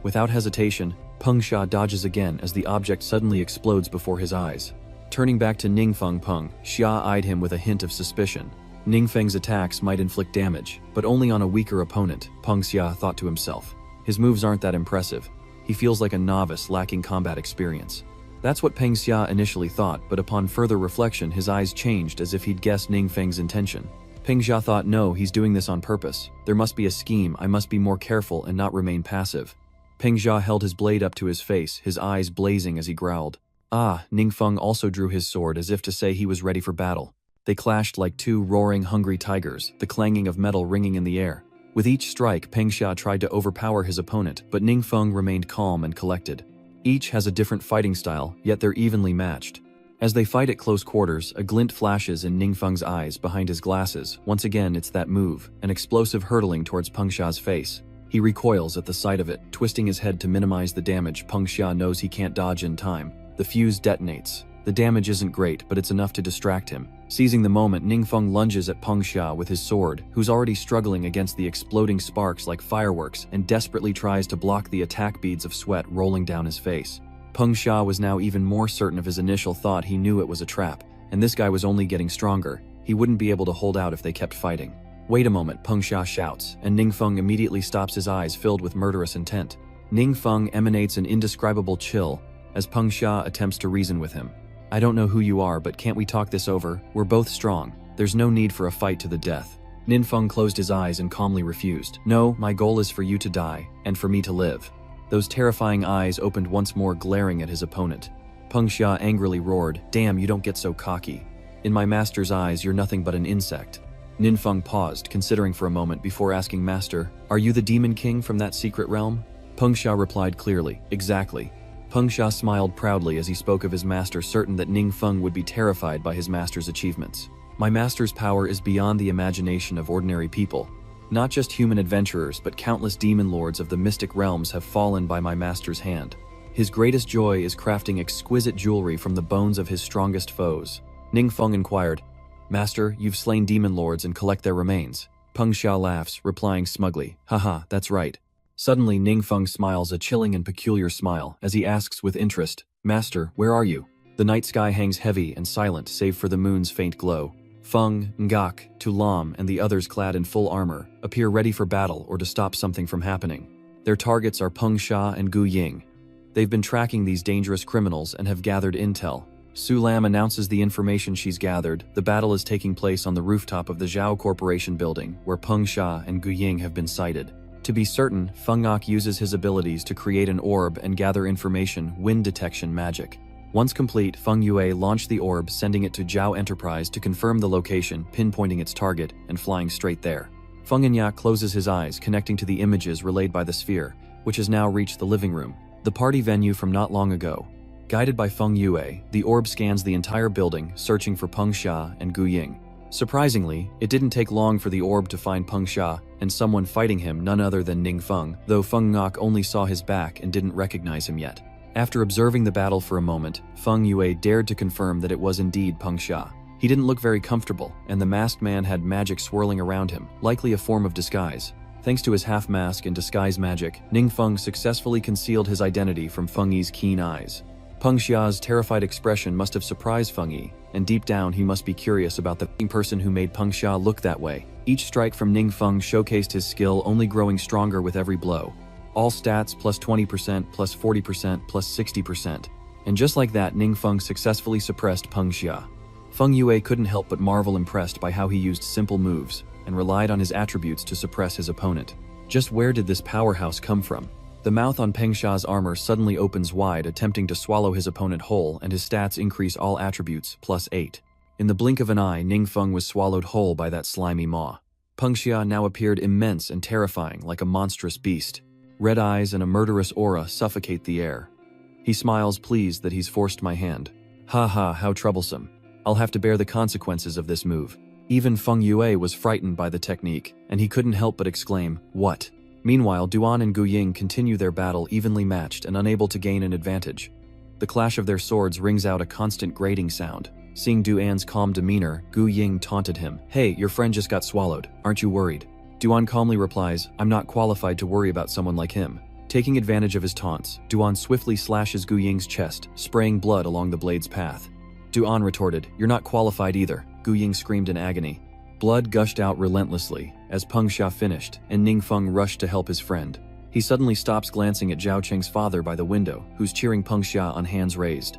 Without hesitation, Peng Xia dodges again as the object suddenly explodes before his eyes. Turning back to Ningfeng, Peng Xia eyed him with a hint of suspicion. Ningfeng's attacks might inflict damage, but only on a weaker opponent, Peng Xia thought to himself. His moves aren't that impressive. He feels like a novice lacking combat experience. That's what Peng Xia initially thought, but upon further reflection his eyes changed as if he'd guessed Ningfeng's intention. Peng Xia thought, no, he's doing this on purpose. There must be a scheme, I must be more careful and not remain passive. Peng Xia held his blade up to his face, his eyes blazing as he growled. Ah, Ningfeng also drew his sword as if to say he was ready for battle. They clashed like two roaring, hungry tigers, the clanging of metal ringing in the air. With each strike, Peng Xia tried to overpower his opponent, but Ningfeng remained calm and collected. Each has a different fighting style, yet they're evenly matched. As they fight at close quarters, a glint flashes in Ningfeng's eyes behind his glasses. Once again, it's that move, an explosive hurtling towards Peng Xia's face. He recoils at the sight of it, twisting his head to minimize the damage. Peng Xia knows he can't dodge in time. The fuse detonates. The damage isn't great, but it's enough to distract him. Seizing the moment, Ningfeng lunges at Peng Xia with his sword, who's already struggling against the exploding sparks like fireworks, and desperately tries to block the attack, beads of sweat rolling down his face. Peng Xia was now even more certain of his initial thought. He knew it was a trap, and this guy was only getting stronger. He wouldn't be able to hold out if they kept fighting. Wait a moment, Peng Xia shouts, and Ningfeng immediately stops, his eyes filled with murderous intent. Ningfeng emanates an indescribable chill as Peng Xia attempts to reason with him. I don't know who you are, but can't we talk this over? We're both strong. There's no need for a fight to the death. Ningfeng closed his eyes and calmly refused. No, my goal is for you to die, and for me to live. Those terrifying eyes opened once more, glaring at his opponent. Peng Xia angrily roared, damn, you don't get so cocky. In my master's eyes, you're nothing but an insect. Ningfeng paused, considering for a moment before asking, Master, are you the Demon King from that secret realm? Peng Xia replied clearly, exactly. Peng Xia smiled proudly as he spoke of his master, certain that Ningfeng would be terrified by his master's achievements. My master's power is beyond the imagination of ordinary people. Not just human adventurers, but countless demon lords of the mystic realms have fallen by my master's hand. His greatest joy is crafting exquisite jewelry from the bones of his strongest foes. Ningfeng inquired, Master, you've slain demon lords and collect their remains. Peng Xia laughs, replying smugly, haha, that's right. Suddenly, Ningfeng smiles a chilling and peculiar smile as he asks with interest, Master, where are you? The night sky hangs heavy and silent save for the moon's faint glow. Feng, Ngak, Tulam, and the others clad in full armor appear ready for battle or to stop something from happening. Their targets are Peng Xia and Gu Ying. They've been tracking these dangerous criminals and have gathered intel. Su Lam announces the information she's gathered. The battle is taking place on the rooftop of the Zhao Corporation building, where Peng Xia and Gu Ying have been sighted. To be certain, Feng Ngak uses his abilities to create an orb and gather information, wind detection magic. Once complete, Feng Yue launched the orb, sending it to Zhao Enterprise to confirm the location, pinpointing its target, and flying straight there. Feng Ngak closes his eyes, connecting to the images relayed by the sphere, which has now reached the living room, the party venue from not long ago. Guided by Feng Yue, the orb scans the entire building, searching for Peng Xia and Gu Ying. Surprisingly, it didn't take long for the orb to find Peng Xia and someone fighting him, none other than Ningfeng, though Feng Ngak only saw his back and didn't recognize him yet. After observing the battle for a moment, Feng Yue dared to confirm that it was indeed Peng Xia. He didn't look very comfortable, and the masked man had magic swirling around him, likely a form of disguise. Thanks to his half-mask and disguise magic, Ningfeng successfully concealed his identity from Feng Yi's keen eyes. Peng Xia's terrified expression must have surprised Feng Yi, and deep down he must be curious about the person who made Peng Xia look that way. Each strike from Ningfeng showcased his skill, only growing stronger with every blow. All stats plus 20%, plus 40%, plus 60%. And just like that, Ningfeng successfully suppressed Peng Xia. Feng Yue couldn't help but marvel, impressed by how he used simple moves and relied on his attributes to suppress his opponent. Just where did this powerhouse come from? The mouth on Peng Xia's armor suddenly opens wide, attempting to swallow his opponent whole, and his stats increase all attributes, plus 8. In the blink of an eye, Ningfeng was swallowed whole by that slimy maw. Peng Xia now appeared immense and terrifying, like a monstrous beast. Red eyes and a murderous aura suffocate the air. He smiles, pleased that he's forced my hand. Ha ha, how troublesome. I'll have to bear the consequences of this move. Even Feng Yue was frightened by the technique, and he couldn't help but exclaim, what? Meanwhile, Duan and Gu Ying continue their battle evenly matched and unable to gain an advantage. The clash of their swords rings out a constant grating sound. Seeing Duan's calm demeanor, Gu Ying taunted him. "Hey, your friend just got swallowed. Aren't you worried?" Duan calmly replies, "I'm not qualified to worry about someone like him." Taking advantage of his taunts, Duan swiftly slashes Gu Ying's chest, spraying blood along the blade's path. Duan retorted, "You're not qualified either," Gu Ying screamed in agony. Blood gushed out relentlessly as Peng Xia finished, and Ningfeng rushed to help his friend. He suddenly stops glancing at Zhao Cheng's father by the window, who's cheering Peng Xia on hands raised.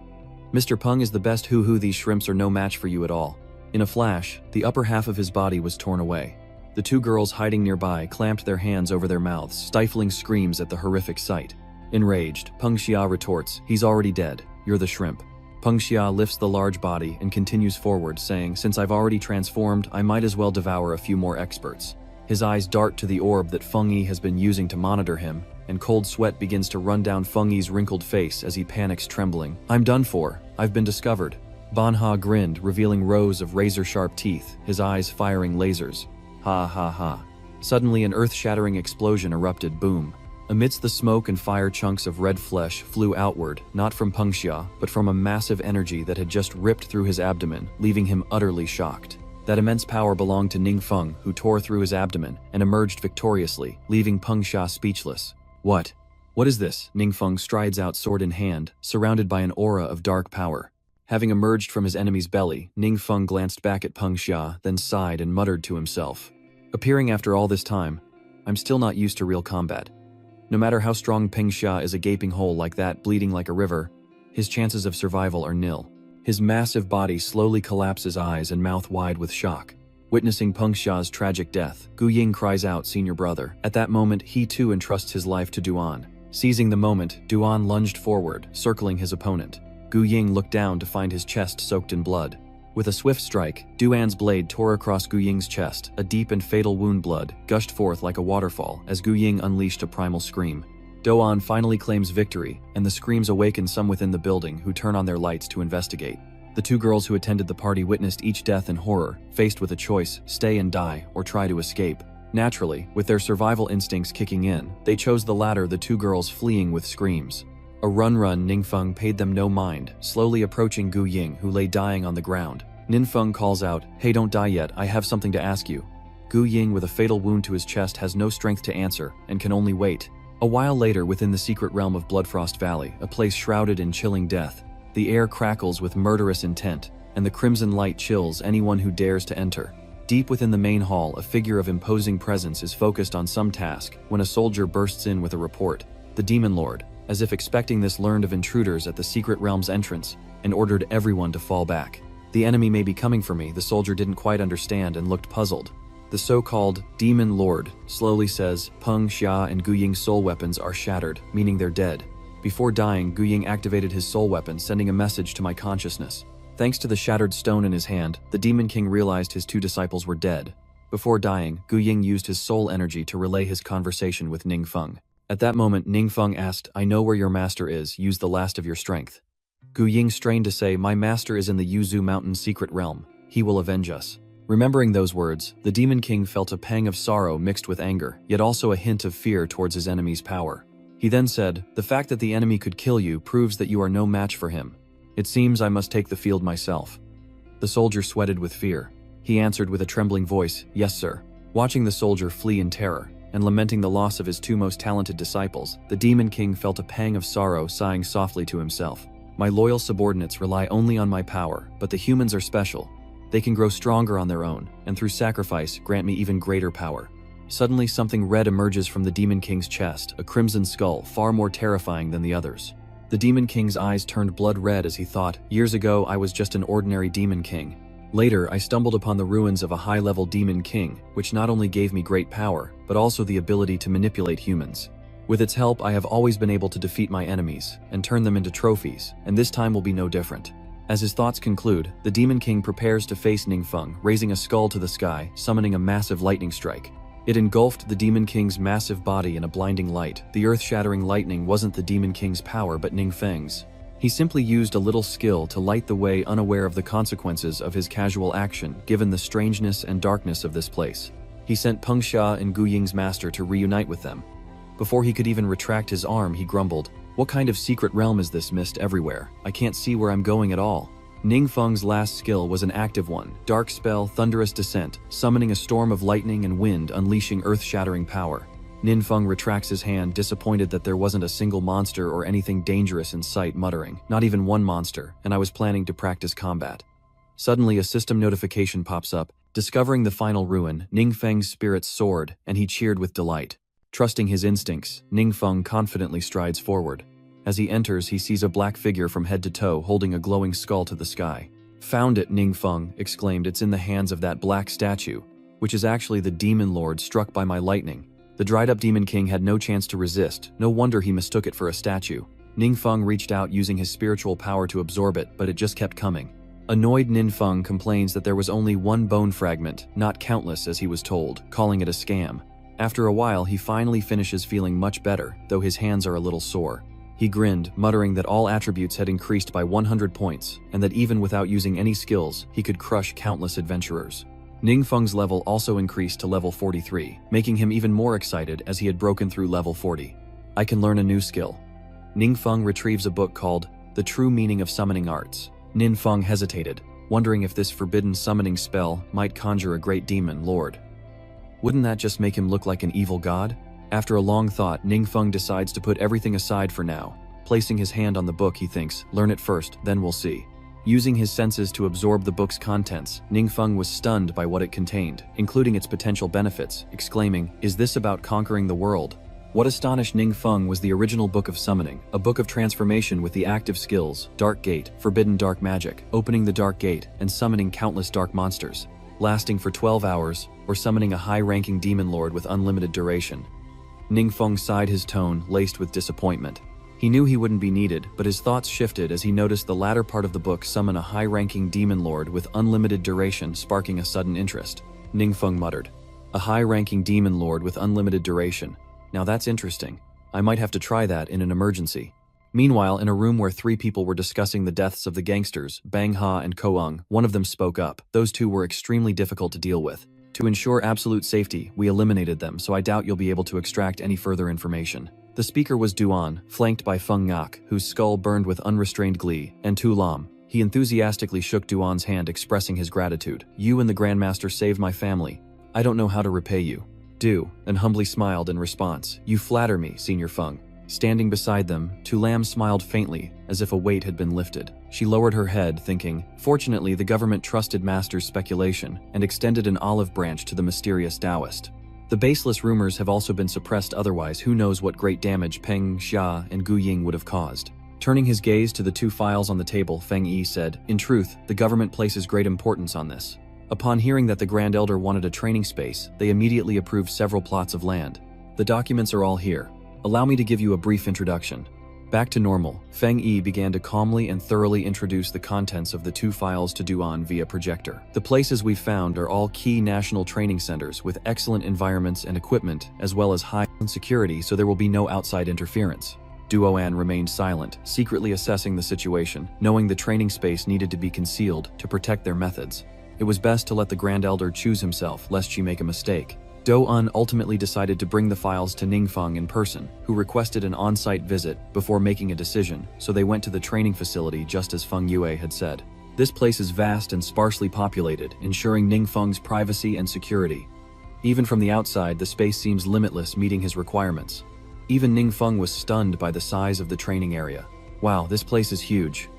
"Mr. Peng is the best, hoo-hoo, these shrimps are no match for you at all." In a flash, the upper half of his body was torn away. The two girls hiding nearby clamped their hands over their mouths, stifling screams at the horrific sight. Enraged, Peng Xia retorts, "He's already dead. You're the shrimp." Peng Xia lifts the large body and continues forward, saying, "Since I've already transformed, I might as well devour a few more experts." His eyes dart to the orb that Feng Yi has been using to monitor him, and cold sweat begins to run down Feng Yi's wrinkled face as he panics, trembling. "I'm done for. I've been discovered." Banha grinned, revealing rows of razor-sharp teeth, his eyes firing lasers. Ha ha ha. Suddenly an earth-shattering explosion erupted, boom. Amidst the smoke and fire, chunks of red flesh flew outward, not from Peng Xia, but from a massive energy that had just ripped through his abdomen, leaving him utterly shocked. That immense power belonged to Ningfeng, who tore through his abdomen and emerged victoriously, leaving Peng Xia speechless. What is this?" Ningfeng strides out, sword in hand, surrounded by an aura of dark power. Having emerged from his enemy's belly, Ningfeng glanced back at Peng Xia, then sighed and muttered to himself. "Appearing after all this time, I'm still not used to real combat. No matter how strong Peng Xia is, a gaping hole like that, bleeding like a river, his chances of survival are nil." His massive body slowly collapses, eyes and mouth wide with shock. Witnessing Peng Xia's tragic death, Gu Ying cries out, "Senior brother." At that moment, he too entrusts his life to Duan. Seizing the moment, Duan lunged forward, circling his opponent. Gu Ying looked down to find his chest soaked in blood. With a swift strike, Duan's blade tore across Gu Ying's chest. A deep and fatal wound, blood gushed forth like a waterfall as Gu Ying unleashed a primal scream. Duan finally claims victory, and the screams awaken some within the building, who turn on their lights to investigate. The two girls who attended the party witnessed each death in horror, faced with a choice: stay and die, or try to escape. Naturally, with their survival instincts kicking in, they chose the latter, the two girls fleeing with screams. A run, Ningfeng paid them no mind, slowly approaching Gu Ying, who lay dying on the ground. Ningfeng calls out, "Hey, don't die yet, I have something to ask you." Gu Ying, with a fatal wound to his chest, has no strength to answer, and can only wait. A while later, within the secret realm of Bloodfrost Valley, a place shrouded in chilling death, the air crackles with murderous intent, and the crimson light chills anyone who dares to enter. Deep within the main hall, a figure of imposing presence is focused on some task when a soldier bursts in with a report. The Demon Lord, as if expecting this, learned of intruders at the secret realm's entrance and ordered everyone to fall back. "The enemy may be coming for me," the soldier didn't quite understand and looked puzzled. The so-called Demon Lord slowly says, "Peng Xia and Gu Ying's soul weapons are shattered, meaning they're dead. Before dying, Gu Ying activated his soul weapon, sending a message to my consciousness." Thanks to the shattered stone in his hand, the Demon King realized his two disciples were dead. Before dying, Gu Ying used his soul energy to relay his conversation with Ningfeng. At that moment, Ningfeng asked, "I know where your master is, use the last of your strength." Gu Ying strained to say, "My master is in the Yuzu Mountain secret realm. He will avenge us." Remembering those words, the Demon King felt a pang of sorrow mixed with anger, yet also a hint of fear towards his enemy's power. He then said, "The fact that the enemy could kill you proves that you are no match for him. It seems I must take the field myself." The soldier sweated with fear. He answered with a trembling voice, "Yes, sir." Watching the soldier flee in terror, and lamenting the loss of his two most talented disciples, the Demon King felt a pang of sorrow, sighing softly to himself. "My loyal subordinates rely only on my power, but the humans are special. They can grow stronger on their own, and through sacrifice grant me even greater power." Suddenly something red emerges from the Demon King's chest, a crimson skull, far more terrifying than the others. The Demon King's eyes turned blood red as he thought, "Years ago I was just an ordinary Demon King. Later I stumbled upon the ruins of a high-level Demon King, which not only gave me great power, but also the ability to manipulate humans. With its help I have always been able to defeat my enemies, and turn them into trophies, and this time will be no different." As his thoughts conclude, the Demon King prepares to face Ningfeng, raising a skull to the sky, summoning a massive lightning strike. It engulfed the Demon King's massive body in a blinding light. The earth-shattering lightning wasn't the Demon King's power, but Ningfeng's. He simply used a little skill to light the way, unaware of the consequences of his casual action, given the strangeness and darkness of this place. He sent Peng Xia and Gu Ying's master to reunite with them, Before he could even retract his arm, he grumbled, "What kind of secret realm is this mist everywhere? I can't see where I'm going at all." Ningfeng's last skill was an active one, Dark Spell, Thunderous Descent, summoning a storm of lightning and wind, unleashing earth-shattering power. Ningfeng retracts his hand, disappointed that there wasn't a single monster or anything dangerous in sight, muttering, "Not even one monster, and I was planning to practice combat." Suddenly, a system notification pops up. Discovering the final ruin, Ningfeng's spirits soared, and he cheered with delight. Trusting his instincts, Ningfeng confidently strides forward. As he enters, he sees a black figure from head to toe holding a glowing skull to the sky. "Found it," Ningfeng exclaimed. "It's in the hands of that black statue, which is actually the demon lord struck by my lightning." The dried-up demon king had no chance to resist. No wonder he mistook it for a statue. Ningfeng reached out using his spiritual power to absorb it, but it just kept coming. Annoyed, Ningfeng complains that there was only one bone fragment, not countless as he was told, calling it a scam. After a while, he finally finishes feeling much better, though his hands are a little sore. He grinned, muttering that all attributes had increased by 100 points, and that even without using any skills, he could crush countless adventurers. Ningfeng's level also increased to level 43, making him even more excited as he had broken through level 40. "I can learn a new skill." Ningfeng retrieves a book called The True Meaning of Summoning Arts. Ningfeng hesitated, wondering if this forbidden summoning spell might conjure a great demon lord. Wouldn't that just make him look like an evil god? After a long thought, Ningfeng decides to put everything aside for now. Placing his hand on the book, he thinks, "Learn it first, then we'll see." Using his senses to absorb the book's contents, Ningfeng was stunned by what it contained, including its potential benefits, exclaiming, "Is this about conquering the world?" What astonished Ningfeng was the original Book of Summoning, a book of transformation with the active skills, Dark Gate, Forbidden Dark Magic, opening the Dark Gate, and summoning countless dark monsters, lasting for 12 hours, or summoning a high-ranking demon lord with unlimited duration. Ningfeng sighed, his tone laced with disappointment. He knew he wouldn't be needed, but his thoughts shifted as he noticed the latter part of the book summon a high-ranking demon lord with unlimited duration, sparking a sudden interest. Ningfeng muttered, "A high-ranking demon lord with unlimited duration. Now that's interesting. I might have to try that in an emergency." Meanwhile, in a room where three people were discussing the deaths of the gangsters, Bang Ha and Koung, one of them spoke up. Those two were extremely difficult to deal with. "To ensure absolute safety, we eliminated them, so I doubt you'll be able to extract any further information." The speaker was Duan, flanked by Feng Ngak, whose skull burned with unrestrained glee, and Tu Lam. He enthusiastically shook Duan's hand, expressing his gratitude. "You and the Grandmaster saved my family. I don't know how to repay you." Du, and humbly smiled in response. "You flatter me, Senior Feng." Standing beside them, Tu Lam smiled faintly, as if a weight had been lifted. She lowered her head, thinking, "Fortunately, the government trusted Master's speculation, and extended an olive branch to the mysterious Taoist. The baseless rumors have also been suppressed, otherwise who knows what great damage Peng Xia and Gu Ying would have caused." Turning his gaze to the two files on the table, Feng Yi said, "In truth, the government places great importance on this." Upon hearing that the Grand Elder wanted a training space, they immediately approved several plots of land. "The documents are all here. Allow me to give you a brief introduction." Back to normal, Feng Yi began to calmly and thoroughly introduce the contents of the two files to Duan via projector. "The places we've found are all key national training centers with excellent environments and equipment, as well as high security, so there will be no outside interference." Duoan remained silent, secretly assessing the situation, knowing the training space needed to be concealed to protect their methods. It was best to let the Grand Elder choose himself, lest she make a mistake. Do-un ultimately decided to bring the files to Ningfeng in person, who requested an on-site visit before making a decision, so they went to the training facility just as Feng Yue had said. This place is vast and sparsely populated, ensuring Ningfeng's privacy and security. Even from the outside, the space seems limitless, meeting his requirements. Even Ningfeng was stunned by the size of the training area. "Wow, this place is huge."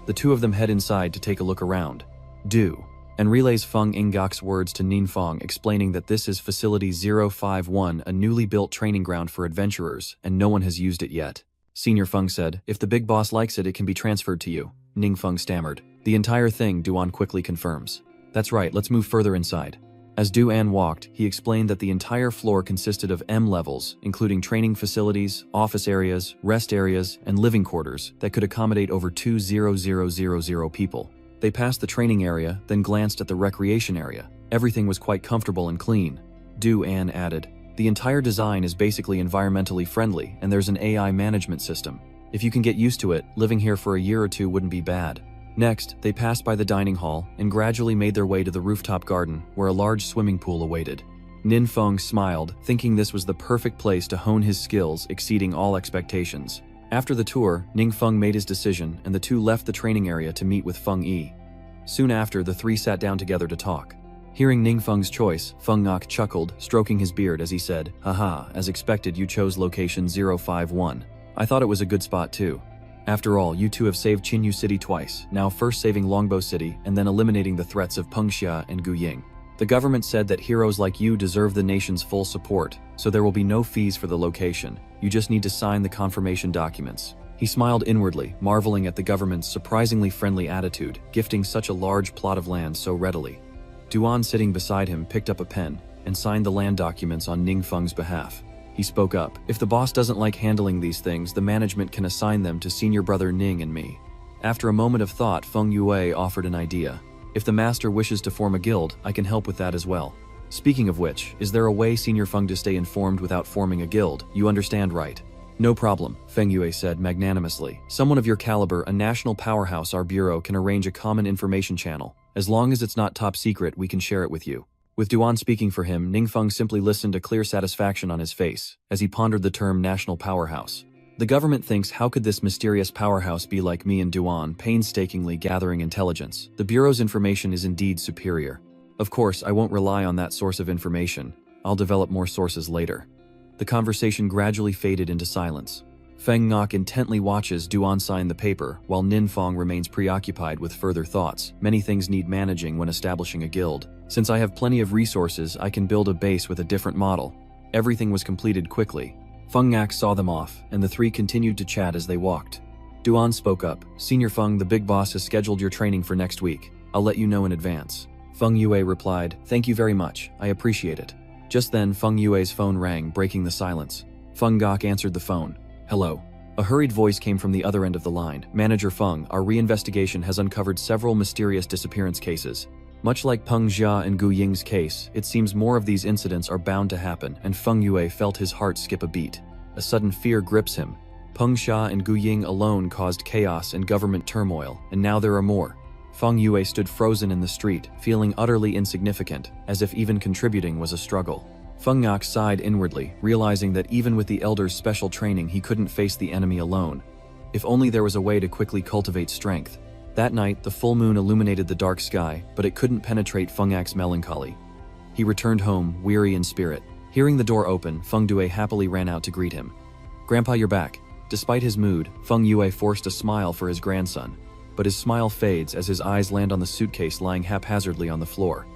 The two of them head inside to take a look around. "Do." And relays Feng Ingok's words to Ningfeng, explaining that this is Facility 051, a newly built training ground for adventurers, and no one has used it yet. Senior Feng said, "If the big boss likes it, it can be transferred to you." Ningfeng stammered. "The entire thing," Duan quickly confirms. "That's right, let's move further inside." As Duan walked, he explained that the entire floor consisted of M levels, including training facilities, office areas, rest areas, and living quarters that could accommodate over 2,000 people. They passed the training area, then glanced at the recreation area. Everything was quite comfortable and clean. Du-an added, "The entire design is basically environmentally friendly, and there's an AI management system. If you can get used to it, living here for a year or two wouldn't be bad." Next, they passed by the dining hall and gradually made their way to the rooftop garden, where a large swimming pool awaited. Nin Feng smiled, thinking this was the perfect place to hone his skills, exceeding all expectations. After the tour, Ning Feng made his decision, and the two left the training area to meet with Feng Yi. Soon after, the three sat down together to talk. Hearing Ning Feng's choice, Feng Ngok chuckled, stroking his beard as he said, "Haha, as expected you chose location 051. I thought it was a good spot too. After all, you two have saved Qinyu City twice, now first saving Longbo City and then eliminating the threats of Pengxia and Guying. The government said that heroes like you deserve the nation's full support, so there will be no fees for the location. You just need to sign the confirmation documents." He smiled inwardly, marveling at the government's surprisingly friendly attitude, gifting such a large plot of land so readily. Duan, sitting beside him, picked up a pen and signed the land documents on Ning Feng's behalf. He spoke up, "If the boss doesn't like handling these things, the management can assign them to senior brother Ning and me." After a moment of thought, Feng Yue offered an idea. "If the master wishes to form a guild, I can help with that as well. Speaking of which, is there a way Senior Feng to stay informed without forming a guild? You understand, right?" "No problem," Feng Yue said magnanimously. "Someone of your caliber, a national powerhouse, our bureau can arrange a common information channel. As long as it's not top secret, we can share it with you." With Duan speaking for him, Ning Feng simply listened, a clear satisfaction on his face, as he pondered the term national powerhouse. The government thinks, how could this mysterious powerhouse be like me and Duan, painstakingly gathering intelligence? The bureau's information is indeed superior. Of course, I won't rely on that source of information. I'll develop more sources later. The conversation gradually faded into silence. Feng Ngok intently watches Duan sign the paper, while Nin Feng remains preoccupied with further thoughts. Many things need managing when establishing a guild. Since I have plenty of resources, I can build a base with a different model. Everything was completed quickly. Feng Ngok saw them off, and the three continued to chat as they walked. Duan spoke up. "Senior Feng, the big boss has scheduled your training for next week. I'll let you know in advance." Feng Yue replied, "Thank you very much, I appreciate it." Just then, Feng Yue's phone rang, breaking the silence. Feng Ngok answered the phone. "Hello." A hurried voice came from the other end of the line. "Manager Feng, our reinvestigation has uncovered several mysterious disappearance cases. Much like Peng Jia and Gu Ying's case, it seems more of these incidents are bound to happen," and Feng Yue felt his heart skip a beat. A sudden fear grips him. Peng Xia and Gu Ying alone caused chaos and government turmoil, and now there are more. Feng Yue stood frozen in the street, feeling utterly insignificant, as if even contributing was a struggle. Feng Ngok sighed inwardly, realizing that even with the Elder's special training, he couldn't face the enemy alone. If only there was a way to quickly cultivate strength. That night, the full moon illuminated the dark sky, but it couldn't penetrate Feng Ngok's melancholy. He returned home, weary in spirit. Hearing the door open, Feng Due happily ran out to greet him. "Grandpa, you're back." Despite his mood, Feng Yue forced a smile for his grandson. But his smile fades as his eyes land on the suitcase lying haphazardly on the floor.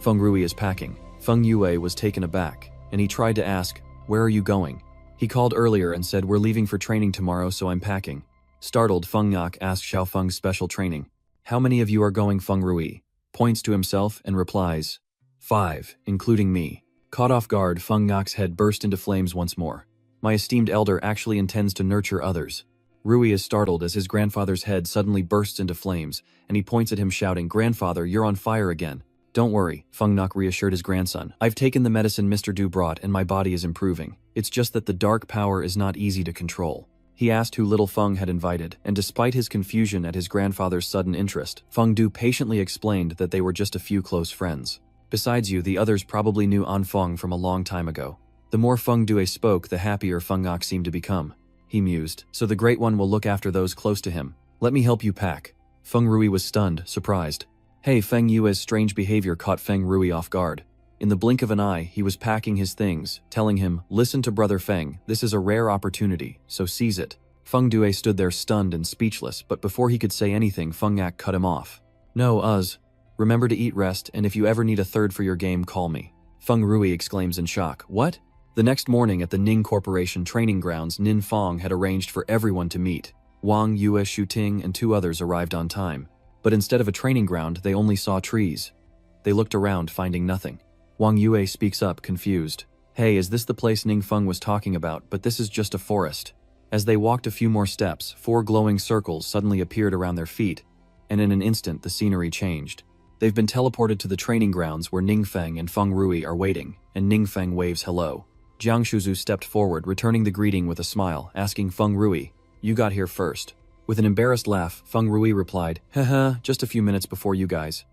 Feng Rui is packing. Feng Yue was taken aback, and he tried to ask, "Where are you going?" He called earlier and said, "We're leaving for training tomorrow, so I'm packing." Startled, Feng Ngok asked Xiao Feng's special training. "How many of you are going?" Feng Rui points to himself and replies, "5, including me." Caught off guard, Feng Ngok's head burst into flames once more. "My esteemed elder actually intends to nurture others." Rui is startled as his grandfather's head suddenly bursts into flames, and he points at him shouting, "Grandfather, you're on fire again." "Don't worry," Feng Ngok reassured his grandson. "I've taken the medicine Mr. Du brought and my body is improving. It's just that the dark power is not easy to control." He asked who little Feng had invited, and despite his confusion at his grandfather's sudden interest, Feng Du patiently explained that they were just a few close friends. "Besides you, the others probably knew An Feng from a long time ago." The more Feng Due spoke, the happier Feng Ngok seemed to become. He mused, "So the Great One will look after those close to him. Let me help you pack." Feng Rui was stunned, surprised. Hey, Feng Yue's strange behavior caught Feng Rui off guard. In the blink of an eye, he was packing his things, telling him, "Listen to Brother Feng, this is a rare opportunity, so seize it." Feng Due stood there stunned and speechless, but before he could say anything, Feng Ngok cut him off. "No, remember to eat, rest, and if you ever need a third for your game, call me." Feng Rui exclaims in shock, "What?" The next morning at the Ning Corporation training grounds, Nin Feng had arranged for everyone to meet. Wong Yua, Shuting, and 2 others arrived on time. But instead of a training ground, they only saw trees. They looked around, finding nothing. Wang Yue speaks up, confused. "Hey, is this the place Ning Feng was talking about? But this is just a forest." As they walked a few more steps, 4 glowing circles suddenly appeared around their feet, and in an instant the scenery changed. They've been teleported to the training grounds where Ning Feng and Feng Rui are waiting, and Ning Feng waves hello. Jiang Shuzu stepped forward, returning the greeting with a smile, asking Feng Rui, "You got here first." With an embarrassed laugh, Feng Rui replied, "Haha, just a few minutes before you guys."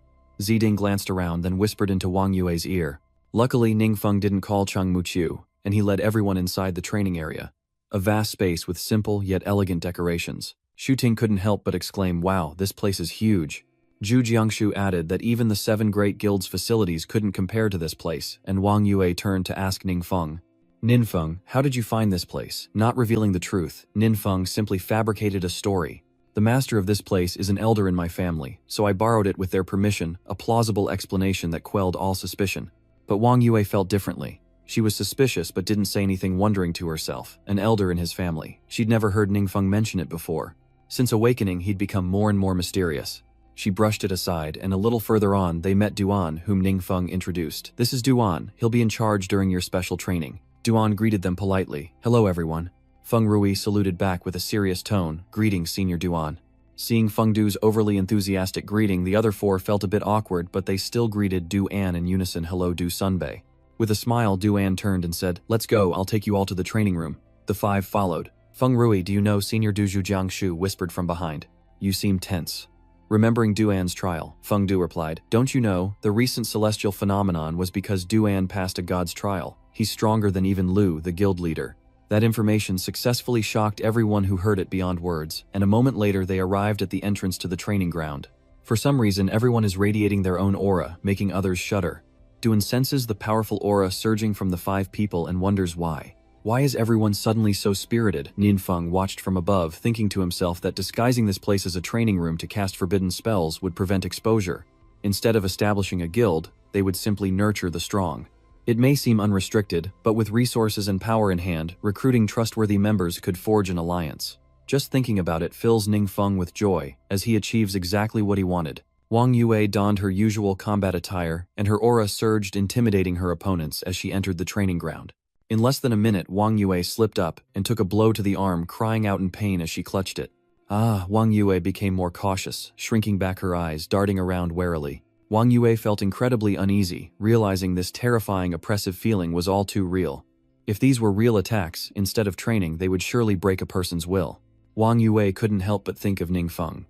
Ziding glanced around, then whispered into Wang Yue's ear, Luckily, Ningfeng didn't call Cheng Muqiu, and he led everyone inside the training area. A vast space with simple yet elegant decorations. Xu Ting couldn't help but exclaim, "Wow, this place is huge." Zhu Jiangshu added that even the 7 Great Guilds' facilities couldn't compare to this place, and Wang Yua turned to ask Ningfeng, "Ninfeng, how did you find this place?" Not revealing the truth, Ninfeng simply fabricated a story. "The master of this place is an elder in my family, so I borrowed it with their permission," a plausible explanation that quelled all suspicion. But Wang Yua felt differently. She was suspicious but didn't say anything, wondering to herself, an elder in his family. She'd never heard Ningfeng mention it before. Since awakening, he'd become more and more mysterious. She brushed it aside, and a little further on, they met Duan, whom Ningfeng introduced. "This is Duan. He'll be in charge during your special training." Duan greeted them politely. "Hello, everyone." Feng Rui saluted back with a serious tone. "Greetings, Senior Duan." Seeing Feng Du's overly enthusiastic greeting, the other 4 felt a bit awkward, but they still greeted Duan in unison. "Hello, Du Sunbei." With a smile, Duan turned and said, "Let's go, I'll take you all to the training room." The 5 followed. "Feng Rui, do you know Senior Du Jiangshu?" whispered from behind. "You seem tense." Remembering Duan's trial, Feng Du replied, "Don't you know, the recent celestial phenomenon was because Duan passed a god's trial. He's stronger than even Lu, the guild leader." That information successfully shocked everyone who heard it beyond words, and a moment later they arrived at the entrance to the training ground. For some reason, everyone is radiating their own aura, making others shudder. Duan senses the powerful aura surging from the 5 people and wonders why. Why is everyone suddenly so spirited? Ninfeng watched from above, thinking to himself that disguising this place as a training room to cast forbidden spells would prevent exposure. Instead of establishing a guild, they would simply nurture the strong. It may seem unrestricted, but with resources and power in hand, recruiting trustworthy members could forge an alliance. Just thinking about it fills Ningfeng with joy, as he achieves exactly what he wanted. Wang Yua donned her usual combat attire, and her aura surged, intimidating her opponents as she entered the training ground. In less than a minute, Wang Yua slipped up and took a blow to the arm, crying out in pain as she clutched it. Wang Yua became more cautious, shrinking back her eyes, darting around warily. Wang Yua felt incredibly uneasy, realizing this terrifying, oppressive feeling was all too real. If these were real attacks, instead of training, they would surely break a person's will. Wang Yua couldn't help but think of Ningfeng.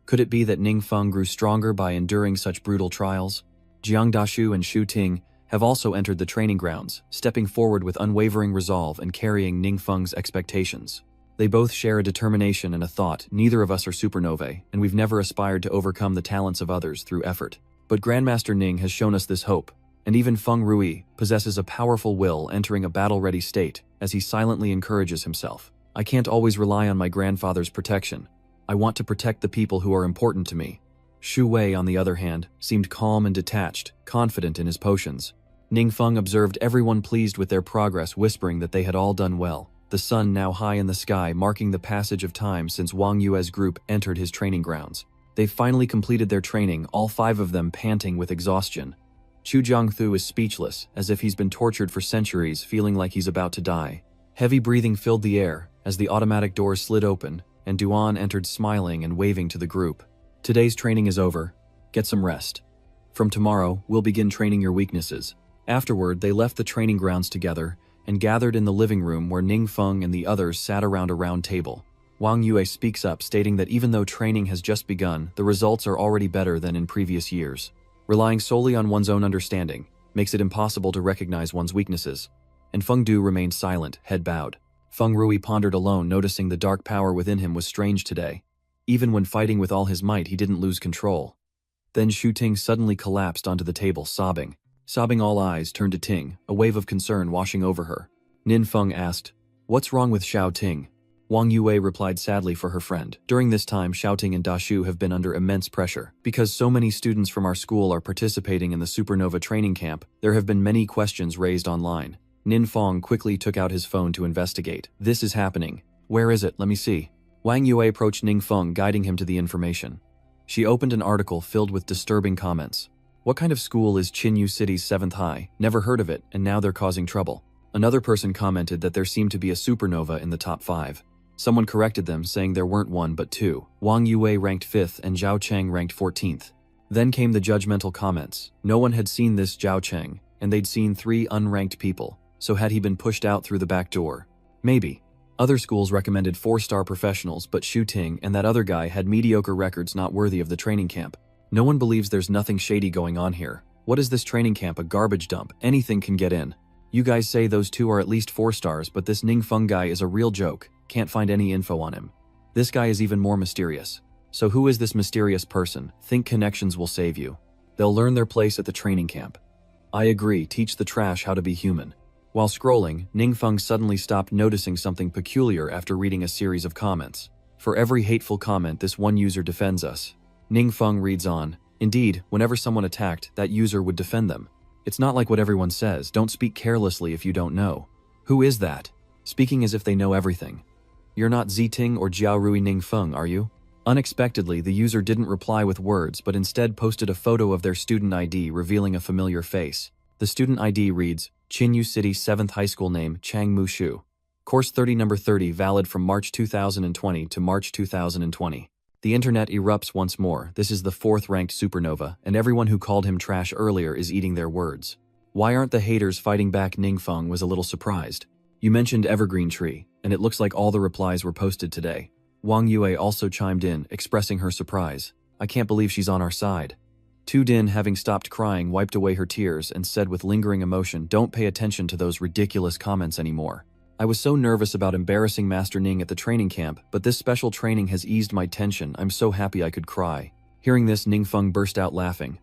Could it be that Ningfeng grew stronger by enduring such brutal trials? Jiang Dashu and Xu Ting have also entered the training grounds, stepping forward with unwavering resolve and carrying Ningfeng's expectations. They both share a determination and a thought: neither of us are supernovae, and we've never aspired to overcome the talents of others through effort. But Grandmaster Ning has shown us this hope, and even Feng Rui possesses a powerful will, entering a battle-ready state, as he silently encourages himself. "I can't always rely on my grandfather's protection. I want to protect the people who are important to me." Shu Wei, on the other hand, seemed calm and detached, confident in his potions. Ningfeng observed everyone pleased with their progress, whispering that they had all done well. The sun now high in the sky, marking the passage of time since Wang Yua's group entered his training grounds. They finally completed their training, all 5 of them panting with exhaustion. Chu Jiangthu is speechless, as if he's been tortured for centuries, feeling like he's about to die. Heavy breathing filled the air as the automatic doors slid open, and Duan entered smiling and waving to the group. "Today's training is over. Get some rest. From tomorrow, we'll begin training your weaknesses." Afterward, they left the training grounds together and gathered in the living room where Ningfeng and the others sat around a round table. Wang Yua speaks up, stating that even though training has just begun, the results are already better than in previous years. Relying solely on one's own understanding makes it impossible to recognize one's weaknesses. And Feng Du remained silent, head bowed. Feng Rui pondered alone, noticing the dark power within him was strange today. Even when fighting with all his might, he didn't lose control. Then Xu Ting suddenly collapsed onto the table, sobbing. Sobbing, all eyes turned to Ting, a wave of concern washing over her. Ninfeng asked, "What's wrong with Xiao Ting?" Wang Yua replied sadly for her friend. During this time, Xiao Ting and Dashu have been under immense pressure. Because so many students from our school are participating in the Supernova training camp, there have been many questions raised online. Ninfeng quickly took out his phone to investigate. "This is happening. Where is it? Let me see." Wang Yua approached Ningfeng, guiding him to the information. She opened an article filled with disturbing comments. "What kind of school is Qinyu City's 7th High? Never heard of it, and now they're causing trouble." Another person commented that there seemed to be a supernova in the top 5. Someone corrected them, saying there weren't 1 but 2. Wang Yua ranked 5th and Zhao Cheng ranked 14th. Then came the judgmental comments. No one had seen this Zhao Cheng, and they'd seen 3 unranked people, so had he been pushed out through the back door? Maybe. Other schools recommended 4-star professionals, but Xu Ting and that other guy had mediocre records not worthy of the training camp. No one believes there's nothing shady going on here. What is this training camp, a garbage dump? Anything can get in. You guys say those two are at least 4 stars, but this Ningfeng guy is a real joke. Can't find any info on him. This guy is even more mysterious. So who is this mysterious person? Think connections will save you. They'll learn their place at the training camp. I agree, teach the trash how to be human. While scrolling, Ningfeng suddenly stopped noticing something peculiar after reading a series of comments. For every hateful comment, this one user defends us. Ningfeng reads on. Indeed, whenever someone attacked, that user would defend them. It's not like what everyone says, don't speak carelessly if you don't know. Who is that? Speaking as if they know everything. You're not Ziting or Jiaorui Ningfeng, are you? Unexpectedly, the user didn't reply with words but instead posted a photo of their student ID revealing a familiar face. The student ID reads, Qinyu City 7th High School name, Chang Mushu. Course 30 number 30 valid from March 2020 to March 2020. The internet erupts once more. This is the 4th ranked Supernova, and everyone who called him trash earlier is eating their words. Why aren't the haters fighting back? Ningfeng was a little surprised. You mentioned Evergreen Tree, and it looks like all the replies were posted today. Wong Yua also chimed in, expressing her surprise. I can't believe she's on our side. Tu Din, having stopped crying, wiped away her tears and said with lingering emotion, don't pay attention to those ridiculous comments anymore. I was so nervous about embarrassing Master Ning at the training camp, but this special training has eased my tension. I'm so happy I could cry. Hearing this, Ningfeng burst out laughing.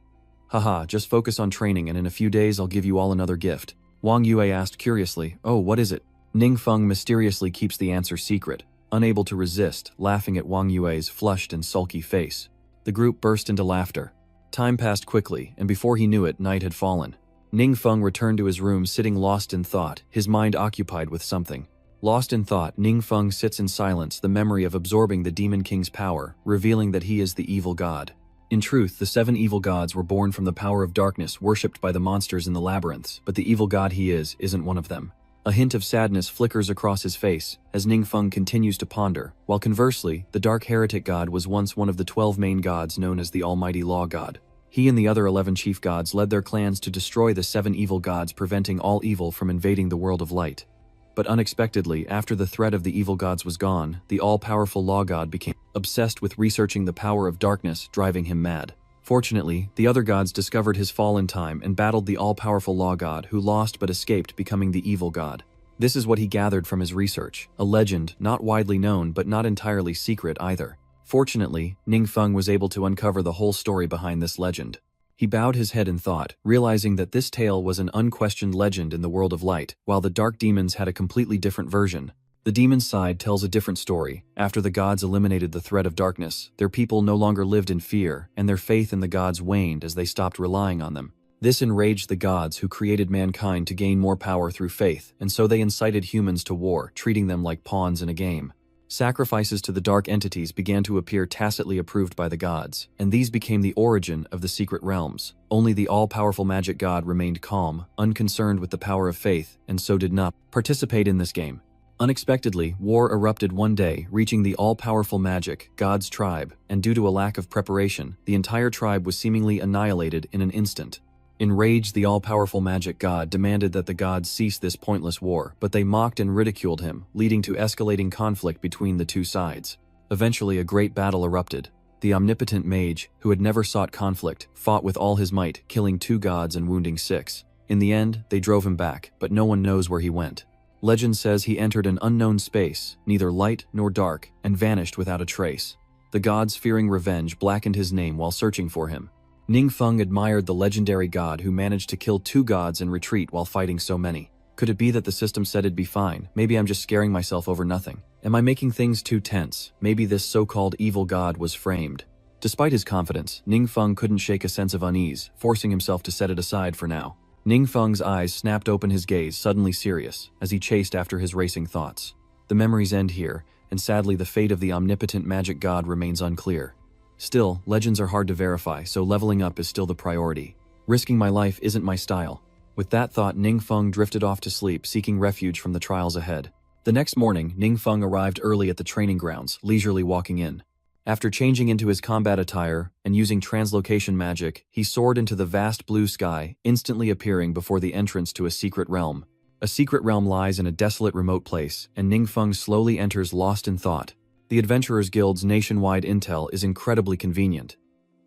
Haha, just focus on training and in a few days I'll give you all another gift. Wong Yua asked curiously, oh, what is it? Ningfeng mysteriously keeps the answer secret, unable to resist, laughing at Wong Yue's flushed and sulky face. The group burst into laughter. Time passed quickly, and before he knew it, night had fallen. Ningfeng returned to his room sitting lost in thought, his mind occupied with something. Lost in thought, Ningfeng sits in silence, the memory of absorbing the Demon King's power, revealing that he is the evil god. In truth, the 7 evil gods were born from the power of darkness worshipped by the monsters in the labyrinths, but the evil god he isn't one of them. A hint of sadness flickers across his face as Ningfeng continues to ponder, while conversely, the Dark Heretic God was once one of the 12 main gods known as the Almighty Law God. He and the other 11 chief gods led their clans to destroy the 7 evil gods, preventing all evil from invading the world of light. But unexpectedly, after the threat of the evil gods was gone, the all-powerful Law God became obsessed with researching the power of darkness, driving him mad. Fortunately, the other gods discovered his fall in time and battled the all-powerful Law God, who lost but escaped, becoming the evil god. This is what he gathered from his research, a legend not widely known but not entirely secret either. Fortunately, Ningfeng was able to uncover the whole story behind this legend. He bowed his head in thought, realizing that this tale was an unquestioned legend in the world of light, while the dark demons had a completely different version. The demons' side tells a different story. After the gods eliminated the threat of darkness, their people no longer lived in fear, and their faith in the gods waned as they stopped relying on them. This enraged the gods who created mankind to gain more power through faith, and so they incited humans to war, treating them like pawns in a game. Sacrifices to the dark entities began to appear tacitly approved by the gods, and these became the origin of the secret realms. Only the all-powerful magic god remained calm, unconcerned with the power of faith, and so did not participate in this game. Unexpectedly, war erupted one day, reaching the all-powerful magic god's tribe, and due to a lack of preparation, the entire tribe was seemingly annihilated in an instant. Enraged, the all-powerful magic god demanded that the gods cease this pointless war, but they mocked and ridiculed him, leading to escalating conflict between the two sides. Eventually, a great battle erupted. The omnipotent mage, who had never sought conflict, fought with all his might, killing 2 gods and wounding 6. In the end, they drove him back, but no one knows where he went. Legend says he entered an unknown space, neither light nor dark, and vanished without a trace. The gods, fearing revenge, blackened his name while searching for him. Ningfeng admired the legendary god who managed to kill 2 gods and retreat while fighting so many. Could it be that the system said it'd be fine? Maybe I'm just scaring myself over nothing. Am I making things too tense? Maybe this so-called evil god was framed. Despite his confidence, Ningfeng couldn't shake a sense of unease, forcing himself to set it aside for now. Ningfeng's eyes snapped open, his gaze suddenly serious, as he chased after his racing thoughts. The memories end here, and sadly the fate of the omnipotent magic god remains unclear. Still, legends are hard to verify, so leveling up is still the priority. Risking my life isn't my style. With that thought, Ningfeng drifted off to sleep, seeking refuge from the trials ahead. The next morning, Ningfeng arrived early at the training grounds, leisurely walking in. After changing into his combat attire and using translocation magic, he soared into the vast blue sky, instantly appearing before the entrance to a secret realm. A secret realm lies in a desolate remote place, and Ningfeng slowly enters lost in thought. The Adventurers Guild's nationwide intel is incredibly convenient.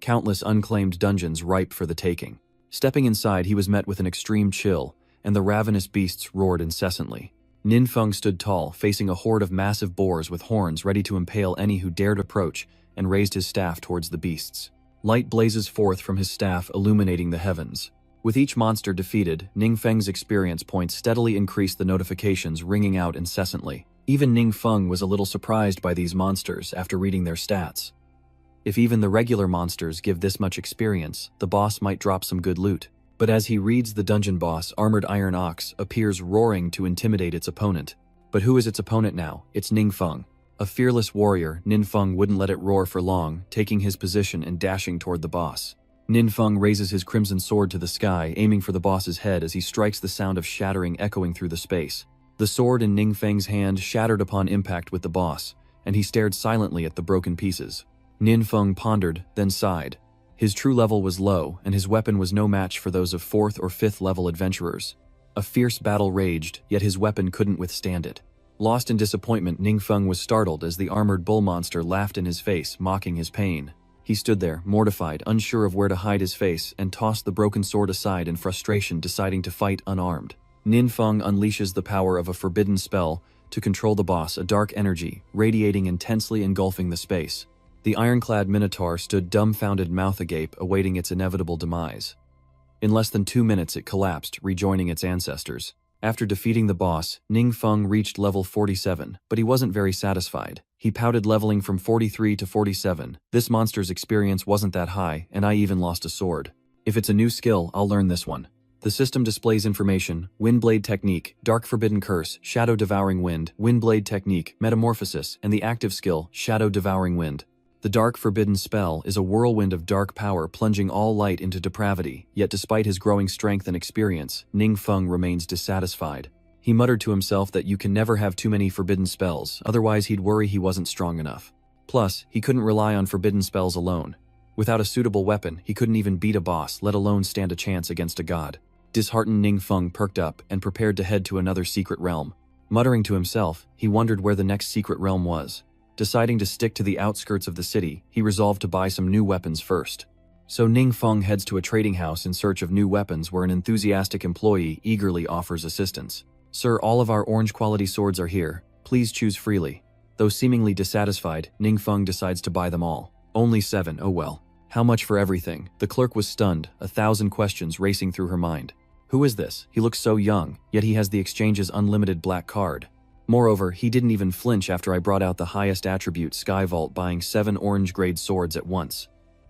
Countless unclaimed dungeons ripe for the taking. Stepping inside, he was met with an extreme chill, and the ravenous beasts roared incessantly. Ninfeng stood tall, facing a horde of massive boars with horns ready to impale any who dared approach, and raised his staff towards the beasts. Light blazes forth from his staff, illuminating the heavens. With each monster defeated, Ningfeng's experience points steadily increased, the notifications ringing out incessantly. Even Ningfeng was a little surprised by these monsters after reading their stats. If even the regular monsters give this much experience, the boss might drop some good loot. But as he reads, the dungeon boss, Armored Iron Ox, appears roaring to intimidate its opponent. But who is its opponent now? It's Ningfeng. A fearless warrior, Ninfeng wouldn't let it roar for long, taking his position and dashing toward the boss. Ninfeng raises his crimson sword to the sky, aiming for the boss's head as he strikes, the sound of shattering echoing through the space. The sword in Ningfeng's hand shattered upon impact with the boss, and he stared silently at the broken pieces. Ninfeng pondered, then sighed. His true level was low, and his weapon was no match for those of 4th or 5th level adventurers. A fierce battle raged, yet his weapon couldn't withstand it. Lost in disappointment, Ningfeng was startled as the armored bull monster laughed in his face, mocking his pain. He stood there, mortified, unsure of where to hide his face, and tossed the broken sword aside in frustration, deciding to fight unarmed. Ninfeng unleashes the power of a forbidden spell to control the boss, a dark energy, radiating intensely, engulfing the space. The ironclad minotaur stood dumbfounded, mouth agape, awaiting its inevitable demise. In less than 2 minutes it collapsed, rejoining its ancestors. After defeating the boss, Ningfeng reached level 47, but he wasn't very satisfied. He pouted, leveling from 43 to 47. This monster's experience wasn't that high, and I even lost a sword. If it's a new skill, I'll learn this one. The system displays information: Windblade Technique, Dark Forbidden Curse, Shadow Devouring Wind, Windblade Technique, Metamorphosis, and the active skill, Shadow Devouring Wind. The Dark Forbidden spell is a whirlwind of dark power, plunging all light into depravity, yet despite his growing strength and experience, Ningfeng remains dissatisfied. He muttered to himself that you can never have too many forbidden spells, otherwise he'd worry he wasn't strong enough. Plus, he couldn't rely on forbidden spells alone. Without a suitable weapon, he couldn't even beat a boss, let alone stand a chance against a god. Disheartened, Ningfeng perked up and prepared to head to another secret realm. Muttering to himself, he wondered where the next secret realm was. Deciding to stick to the outskirts of the city, he resolved to buy some new weapons first. So Ningfeng heads to a trading house in search of new weapons, where an enthusiastic employee eagerly offers assistance. "Sir, all of our orange quality swords are here. Please choose freely." Though seemingly dissatisfied, Ningfeng decides to buy them all. Only 7, oh well. How much for everything? The clerk was stunned, 1,000 questions racing through her mind. Who is this? He looks so young, yet he has the exchange's unlimited black card. Moreover, he didn't even flinch after I brought out the highest attribute Skyvault, buying 7 orange-grade swords at once.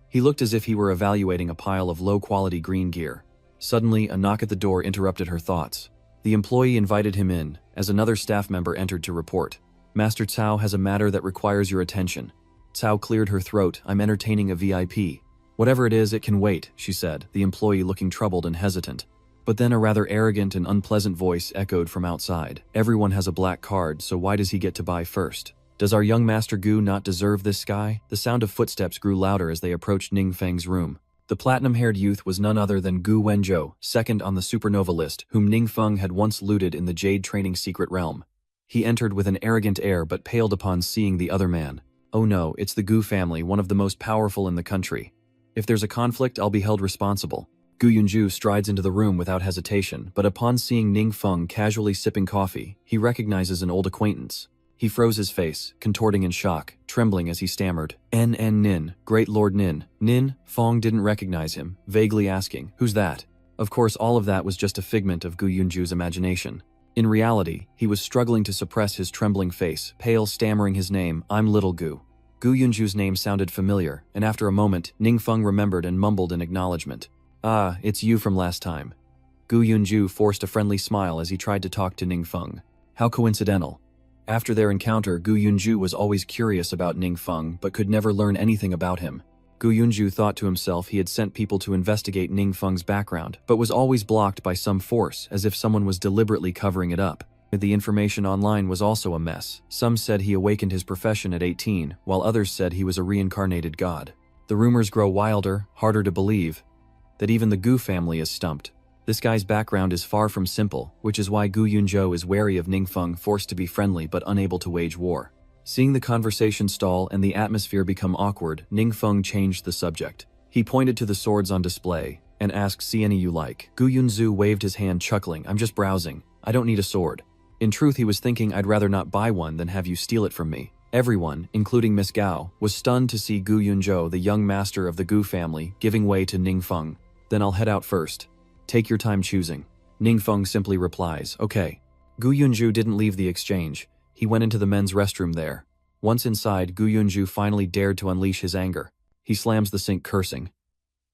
He looked as if he were evaluating a pile of low-quality green gear. Suddenly, a knock at the door interrupted her thoughts. The employee invited him in, as another staff member entered to report. "Master Cao has a matter that requires your attention." Cao cleared her throat. "I'm entertaining a VIP." "Whatever it is, it can wait," she said, the employee looking troubled and hesitant. But then a rather arrogant and unpleasant voice echoed from outside. "Everyone has a black card, so why does he get to buy first? Does our young Master Gu not deserve this sky?" The sound of footsteps grew louder as they approached Ningfeng's room. The platinum-haired youth was none other than Gu Wenzhou, second on the Supernova list, whom Ningfeng had once looted in the Jade Training Secret Realm. He entered with an arrogant air but paled upon seeing the other man. "Oh no, it's the Gu family, one of the most powerful in the country. If there's a conflict, I'll be held responsible." Gu Yunju strides into the room without hesitation, but upon seeing Ningfeng casually sipping coffee, he recognizes an old acquaintance. He froze his face, contorting in shock, trembling as he stammered, Nin, Great Lord Nin." Nin Fong didn't recognize him, vaguely asking, "Who's that?" Of course, all of that was just a figment of Gu Yunju's imagination. In reality, he was struggling to suppress his trembling face, pale, stammering his name, "I'm Little Gu." Gu Yunju's name sounded familiar, and after a moment, Ningfeng remembered and mumbled in acknowledgement. "Ah, it's you from last time." Gu Yunju forced a friendly smile as he tried to talk to Ningfeng. How coincidental. After their encounter, Gu Yunju was always curious about Ningfeng but could never learn anything about him. Gu Yunju thought to himself he had sent people to investigate Ningfeng's background, but was always blocked by some force, as if someone was deliberately covering it up. The information online was also a mess. Some said he awakened his profession at 18, while others said he was a reincarnated god. The rumors grow wilder, harder to believe, that even the Gu family is stumped. This guy's background is far from simple, which is why Gu Yunzhou is wary of Ningfeng, forced to be friendly but unable to wage war. Seeing the conversation stall and the atmosphere become awkward, Ningfeng changed the subject. He pointed to the swords on display. and ask see any you like. Gu Yunzu waved his hand chuckling, I'm just browsing. I don't need a sword. In truth, he was thinking I'd rather not buy one than have you steal it from me. Everyone, including Miss Gao, was stunned to see Gu Yunzhou, the young master of the Gu family, giving way to Ningfeng. Then I'll head out first. Take your time choosing. Ningfeng simply replies, okay. Gu Yunzhu didn't leave the exchange. He went into the men's restroom there. Once inside, Gu Yunzhu finally dared to unleash his anger. He slams the sink cursing.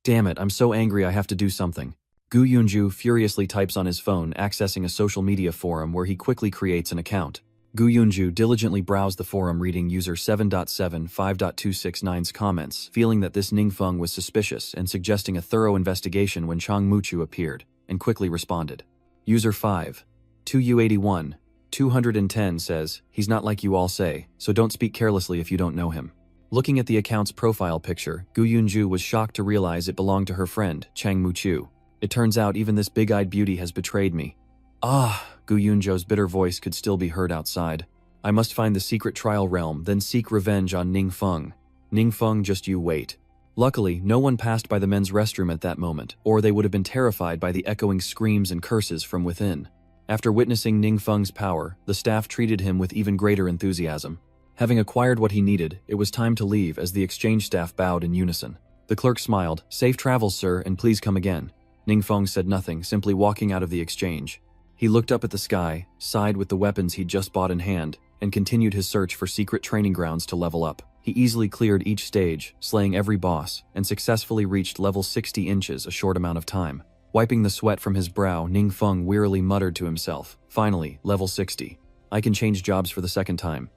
Damn it, I'm so angry I have to do something. Gu Yunzhu furiously types on his phone, accessing a social media forum where he quickly creates an account. Gu Yunzhu diligently browsed the forum reading user 7.7.5.269's comments, feeling that this Ningfeng was suspicious and suggesting a thorough investigation when Chang Muchu appeared, and quickly responded. User 5.2U81 210 says, he's not like you all say, so don't speak carelessly if you don't know him. Looking at the account's profile picture, Gu Yunzhu was shocked to realize it belonged to her friend, Chang Muchu. It turns out even this big-eyed beauty has betrayed me. Ah, Gu Yunzhou's bitter voice could still be heard outside. I must find the secret trial realm, then seek revenge on Ningfeng. Ningfeng, just you wait. Luckily, no one passed by the men's restroom at that moment, or they would have been terrified by the echoing screams and curses from within. After witnessing Ningfeng's power, the staff treated him with even greater enthusiasm. Having acquired what he needed, it was time to leave as the exchange staff bowed in unison. The clerk smiled, safe travels, sir, and please come again. Ningfeng said nothing, simply walking out of the exchange. He looked up at the sky, sighed with the weapons he'd just bought in hand, and continued his search for secret training grounds to level up. He easily cleared each stage, slaying every boss, and successfully reached level 60 inches a short amount of time. Wiping the sweat from his brow, Ningfeng wearily muttered to himself, finally, level 60. I can change jobs for the second time.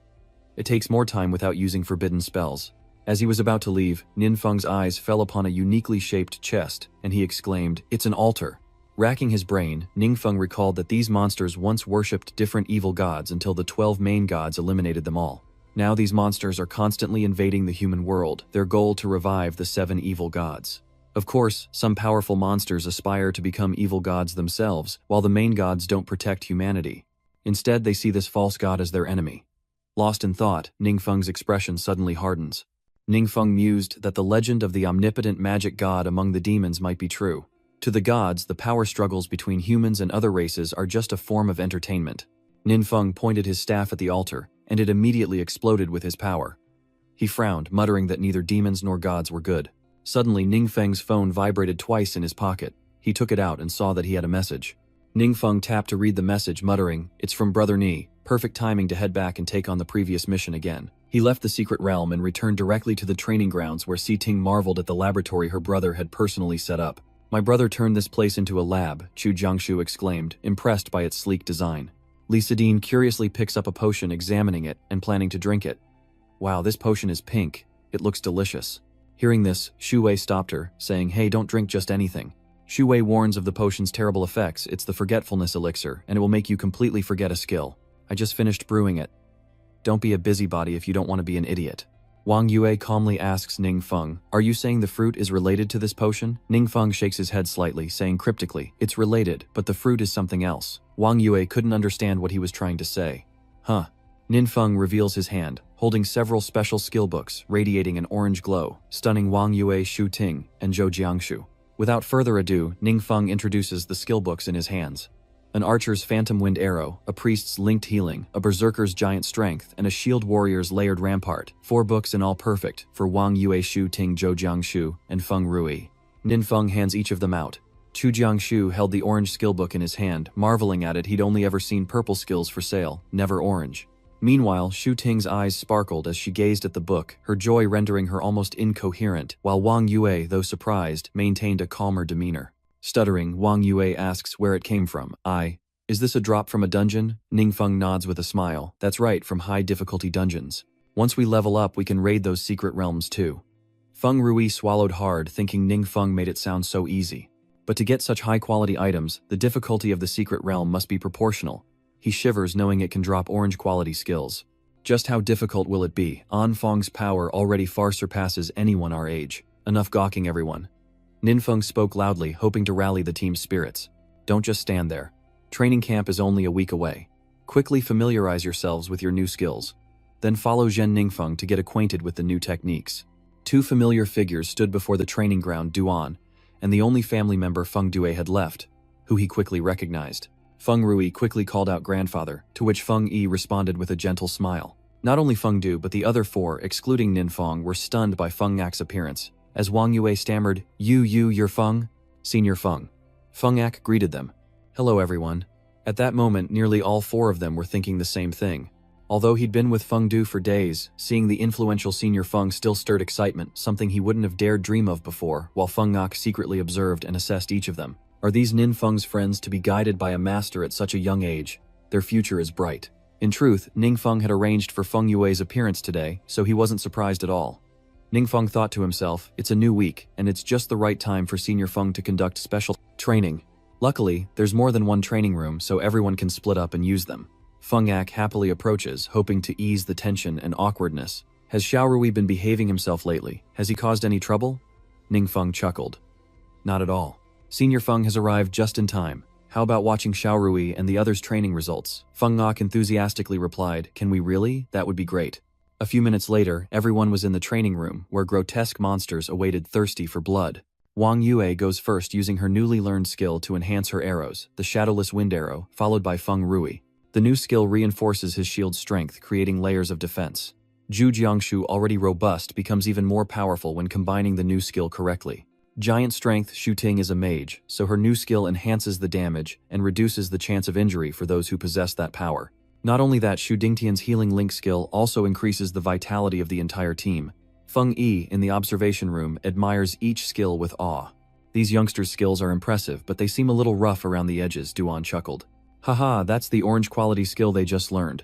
It takes more time without using forbidden spells. As he was about to leave, Ningfeng's eyes fell upon a uniquely shaped chest, and he exclaimed, it's an altar. Racking his brain, Ningfeng recalled that these monsters once worshipped different evil gods until the 12 main gods eliminated them all. Now these monsters are constantly invading the human world, their goal to revive the 7 evil gods. Of course, some powerful monsters aspire to become evil gods themselves, while the main gods don't protect humanity. Instead, they see this false god as their enemy. Lost in thought, Ningfeng's expression suddenly hardens. Ningfeng mused that the legend of the omnipotent magic god among the demons might be true. To the gods, the power struggles between humans and other races are just a form of entertainment. Ningfeng pointed his staff at the altar, and it immediately exploded with his power. He frowned, muttering that neither demons nor gods were good. Suddenly, Ningfeng's phone vibrated twice in his pocket. He took it out and saw that he had a message. Ningfeng tapped to read the message, muttering, it's from Brother Ni. Perfect timing to head back and take on the previous mission again. He left the secret realm and returned directly to the training grounds where Si Ting marveled at the laboratory her brother had personally set up. My brother turned this place into a lab, Chu Jiangshu exclaimed, impressed by its sleek design. Li Sidine curiously picks up a potion, examining it and planning to drink it. Wow, this potion is pink. It looks delicious. Hearing this, Shu Wei stopped her, saying, hey, don't drink just anything. Shu Wei warns of the potion's terrible effects. It's the forgetfulness elixir, and it will make you completely forget a skill. I just finished brewing it. Don't be a busybody if you don't want to be an idiot. Wong Yua calmly asks Ningfeng, are you saying the fruit is related to this potion? Ningfeng shakes his head slightly, saying cryptically, it's related, but the fruit is something else. Wong Yua couldn't understand what he was trying to say. Huh. Ningfeng reveals his hand, holding several special skill books, radiating an orange glow, stunning Wong Yua, Shu Ting, and Zhou Jiangshu. Without further ado, Ningfeng introduces the skill books in his hands. An archer's phantom wind arrow, a priest's linked healing, a berserker's giant strength, and a shield warrior's layered rampart. 4 books in all perfect, for Wang Yue, Shu Ting, Zhou Jiangshu, and Feng Rui. Ningfeng hands each of them out. Chu Jiangshu held the orange skill book in his hand, marveling at it. He'd only ever seen purple skills for sale, never orange. Meanwhile, Shu Ting's eyes sparkled as she gazed at the book, her joy rendering her almost incoherent, while Wang Yue, though surprised, maintained a calmer demeanor. Stuttering, Wang Yue asks where it came from. Is this a drop from a dungeon? Ningfeng nods with a smile. That's right, from high difficulty dungeons. Once we level up, we can raid those secret realms too. Feng Rui swallowed hard, thinking Ningfeng made it sound so easy. But to get such high quality items, the difficulty of the secret realm must be proportional. He shivers knowing it can drop orange quality skills. Just how difficult will it be? An Feng's power already far surpasses anyone our age. Enough gawking, everyone. Ningfeng spoke loudly, hoping to rally the team's spirits. Don't just stand there. Training camp is only a week away. Quickly familiarize yourselves with your new skills. Then follow Zhen Ningfeng to get acquainted with the new techniques. 2 familiar figures stood before the training ground Duan, and the only family member Feng Due had left, who he quickly recognized. Feng Rui quickly called out grandfather, to which Feng Yi responded with a gentle smile. Not only Feng Du but the other four, excluding Ninfeng, were stunned by Feng Ak's appearance, as Wong Yua stammered, you're Feng? Senior Feng. Feng Ak greeted them. Hello everyone. At that moment, nearly all four of them were thinking the same thing. Although he'd been with Feng Du for days, seeing the influential Senior Feng still stirred excitement, something he wouldn't have dared dream of before, while Feng Ak secretly observed and assessed each of them. Are these Ninfeng's friends to be guided by a master at such a young age? Their future is bright. In truth, Ningfeng had arranged for Feng Yue's appearance today, so he wasn't surprised at all. Ningfeng thought to himself, it's a new week, and it's just the right time for Senior Feng to conduct special training. Luckily, there's more than one training room, so everyone can split up and use them. Feng Ak happily approaches, hoping to ease the tension and awkwardness. Has Xiao Rui been behaving himself lately? Has he caused any trouble? Ningfeng chuckled. Not at all. Senior Feng has arrived just in time. How about watching Xiao Rui and the others' training results? Feng Ak enthusiastically replied, can we really? That would be great. A few minutes later, everyone was in the training room, where grotesque monsters awaited thirsty for blood. Wong Yua goes first using her newly learned skill to enhance her arrows, the Shadowless Wind Arrow, followed by Feng Rui. The new skill reinforces his shield's strength, creating layers of defense. Zhu Jiangshu, already robust, becomes even more powerful when combining the new skill correctly. Giant Strength Shu Ting is a mage, so her new skill enhances the damage and reduces the chance of injury for those who possess that power. Not only that, Shu Dingtian's Healing Link skill also increases the vitality of the entire team. Feng Yi, in the observation room, admires each skill with awe. These youngsters' skills are impressive, but they seem a little rough around the edges, Duan chuckled. Haha, that's the orange quality skill they just learned.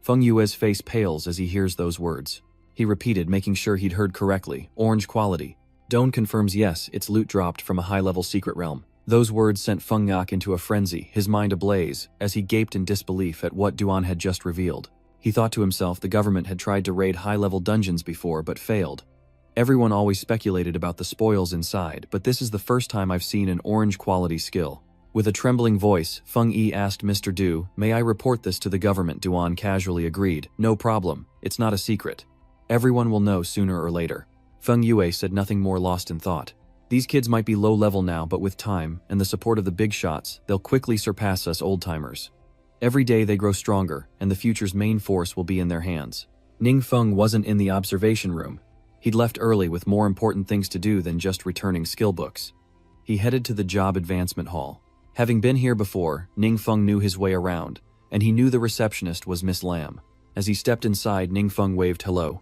Feng Yue's face pales as he hears those words. He repeated, making sure he'd heard correctly, orange quality. Doan confirms yes, it's loot dropped from a high-level secret realm. Those words sent Feng Ak into a frenzy, his mind ablaze, as he gaped in disbelief at what Duan had just revealed. He thought to himself the government had tried to raid high-level dungeons before, but failed. Everyone always speculated about the spoils inside, but this is the first time I've seen an orange-quality skill. With a trembling voice, Feng Yi asked Mr. Du, may I report this to the government? Duan casually agreed, no problem, it's not a secret. Everyone will know sooner or later. Feng Yue said nothing more, lost in thought. These kids might be low level now, but with time, and the support of the big shots, they'll quickly surpass us old-timers. Every day they grow stronger, and the future's main force will be in their hands. Ningfeng wasn't in the observation room. He'd left early with more important things to do than just returning skill books. He headed to the job advancement hall. Having been here before, Ningfeng knew his way around, and he knew the receptionist was Miss Lam. As he stepped inside, Ningfeng waved hello.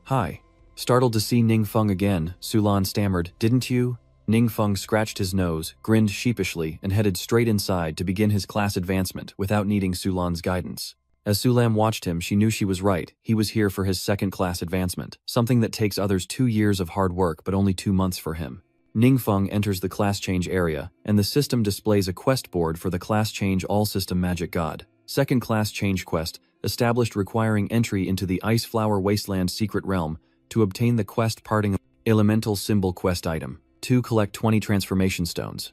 Hi. Startled to see Ningfeng again, Sulan stammered, didn't you? Ningfeng scratched his nose, grinned sheepishly, and headed straight inside to begin his class advancement without needing Sulan's guidance. As Sulam watched him, she knew she was right. He was here for his second class advancement, something that takes others 2 years of hard work but only 2 months for him. Ningfeng enters the class change area, and the system displays a quest board for the class change all-system magic god. Second class change quest, established requiring entry into the Ice Flower Wasteland secret realm to obtain the quest parting elemental symbol quest item. 2. Collect 20 transformation stones.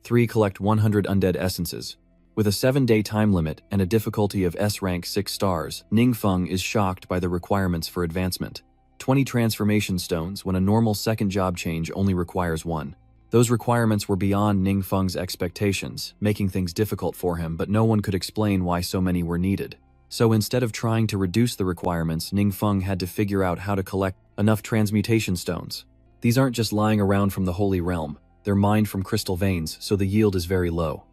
3. Collect 100 undead essences. With a 7-day time limit and a difficulty of S rank 6 stars, Ningfeng is shocked by the requirements for advancement. 20 transformation stones when a normal second job change only requires 1. Those requirements were beyond Ningfeng's expectations, making things difficult for him, but no one could explain why so many were needed. So instead of trying to reduce the requirements, Ningfeng had to figure out how to collect enough transmutation stones. These aren't just lying around from the Holy Realm, they're mined from crystal veins, so the yield is very low.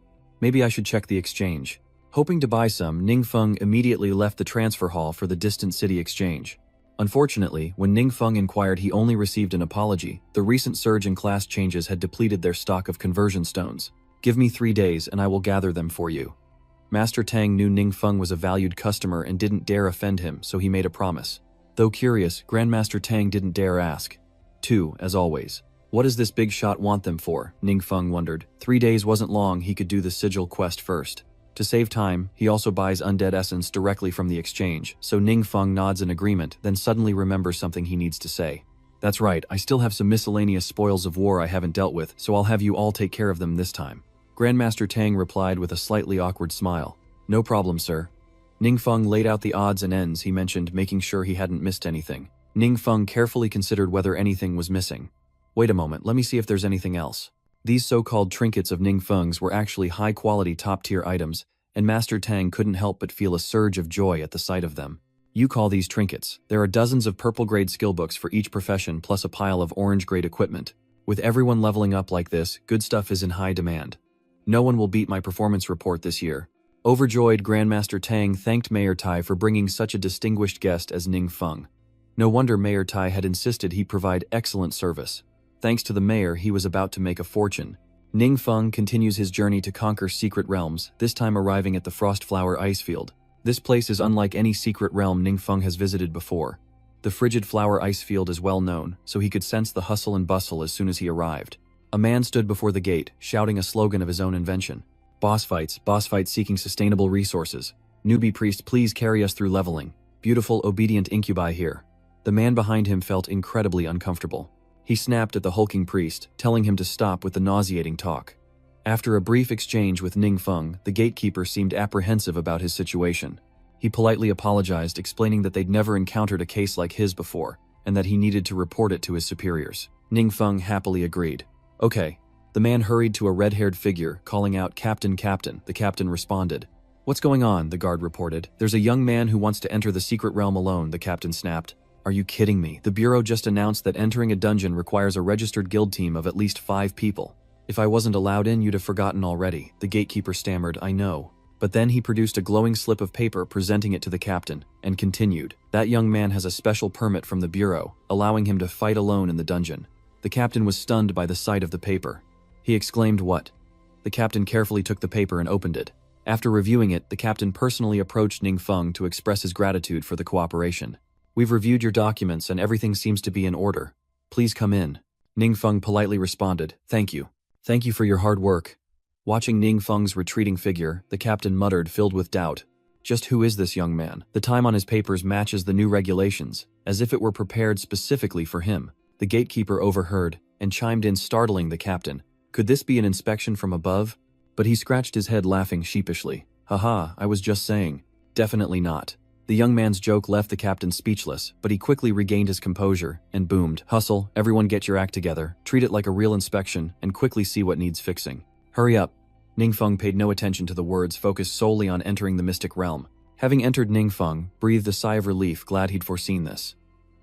Maybe I should check the exchange. Hoping to buy some, Ningfeng immediately left the transfer hall for the distant city exchange. Unfortunately, when Ningfeng inquired, he only received an apology. The recent surge in class changes had depleted their stock of conversion stones. Give me 3 days and I will gather them for you. Master Tang knew Ningfeng was a valued customer and didn't dare offend him, so he made a promise. Though curious, Grandmaster Tang didn't dare ask. 2, as always. What does this big shot want them for? Ningfeng wondered. 3 days wasn't long, he could do the sigil quest first. To save time, he also buys undead essence directly from the exchange, so Ningfeng nods in agreement, then suddenly remembers something he needs to say. That's right, I still have some miscellaneous spoils of war I haven't dealt with, so I'll have you all take care of them this time. Grandmaster Tang replied with a slightly awkward smile. No problem, sir. Ningfeng laid out the odds and ends he mentioned, making sure he hadn't missed anything. Ningfeng carefully considered whether anything was missing. Wait a moment, let me see if there's anything else. These so-called trinkets of Ningfeng's were actually high-quality top-tier items, and Master Tang couldn't help but feel a surge of joy at the sight of them. You call these trinkets. There are dozens of purple-grade skillbooks for each profession plus a pile of orange-grade equipment. With everyone leveling up like this, good stuff is in high demand. No one will beat my performance report this year. Overjoyed, Grandmaster Tang thanked Mayor Tai for bringing such a distinguished guest as Ningfeng. No wonder Mayor Tai had insisted he provide excellent service. Thanks to the mayor, he was about to make a fortune. Ningfeng continues his journey to conquer secret realms, this time arriving at the Frostflower Icefield. This place is unlike any secret realm Ningfeng has visited before. The frigid flower ice field is well known, so he could sense the hustle and bustle as soon as he arrived. A man stood before the gate, shouting a slogan of his own invention. Boss fights seeking sustainable resources. Newbie priest, please carry us through leveling. Beautiful, obedient incubi here. The man behind him felt incredibly uncomfortable. He snapped at the hulking priest, telling him to stop with the nauseating talk. After a brief exchange with Ningfeng, the gatekeeper seemed apprehensive about his situation. He politely apologized, explaining that they'd never encountered a case like his before, and that he needed to report it to his superiors. Ningfeng happily agreed. Okay. The man hurried to a red-haired figure, calling out, "Captain, Captain." The captain responded. "What's going on?" the guard reported. "There's a young man who wants to enter the secret realm alone," the captain snapped. "Are you kidding me? The bureau just announced that entering a dungeon requires a registered guild team of at least 5 people. If I wasn't allowed in, you'd have forgotten already." The gatekeeper stammered, "I know." But then he produced a glowing slip of paper, presenting it to the captain, and continued, "That young man has a special permit from the bureau, allowing him to fight alone in the dungeon." The captain was stunned by the sight of the paper. He exclaimed, "What?" The captain carefully took the paper and opened it. After reviewing it, the captain personally approached Ningfeng to express his gratitude for the cooperation. "We've reviewed your documents and everything seems to be in order. Please come in." Ningfeng politely responded, "Thank you. Thank you for your hard work." Watching Ningfeng's retreating figure, the captain muttered, filled with doubt. Just who is this young man? The time on his papers matches the new regulations, as if it were prepared specifically for him. The gatekeeper overheard, and chimed in, startling the captain. Could this be an inspection from above? But he scratched his head, laughing sheepishly. "Haha, I was just saying." "Definitely not." The young man's joke left the captain speechless, but he quickly regained his composure and boomed, "Hustle, everyone get your act together, treat it like a real inspection, and quickly see what needs fixing. Hurry up." Ningfeng paid no attention to the words, focused solely on entering the mystic realm. Having entered, Ningfeng breathed a sigh of relief, glad he'd foreseen this.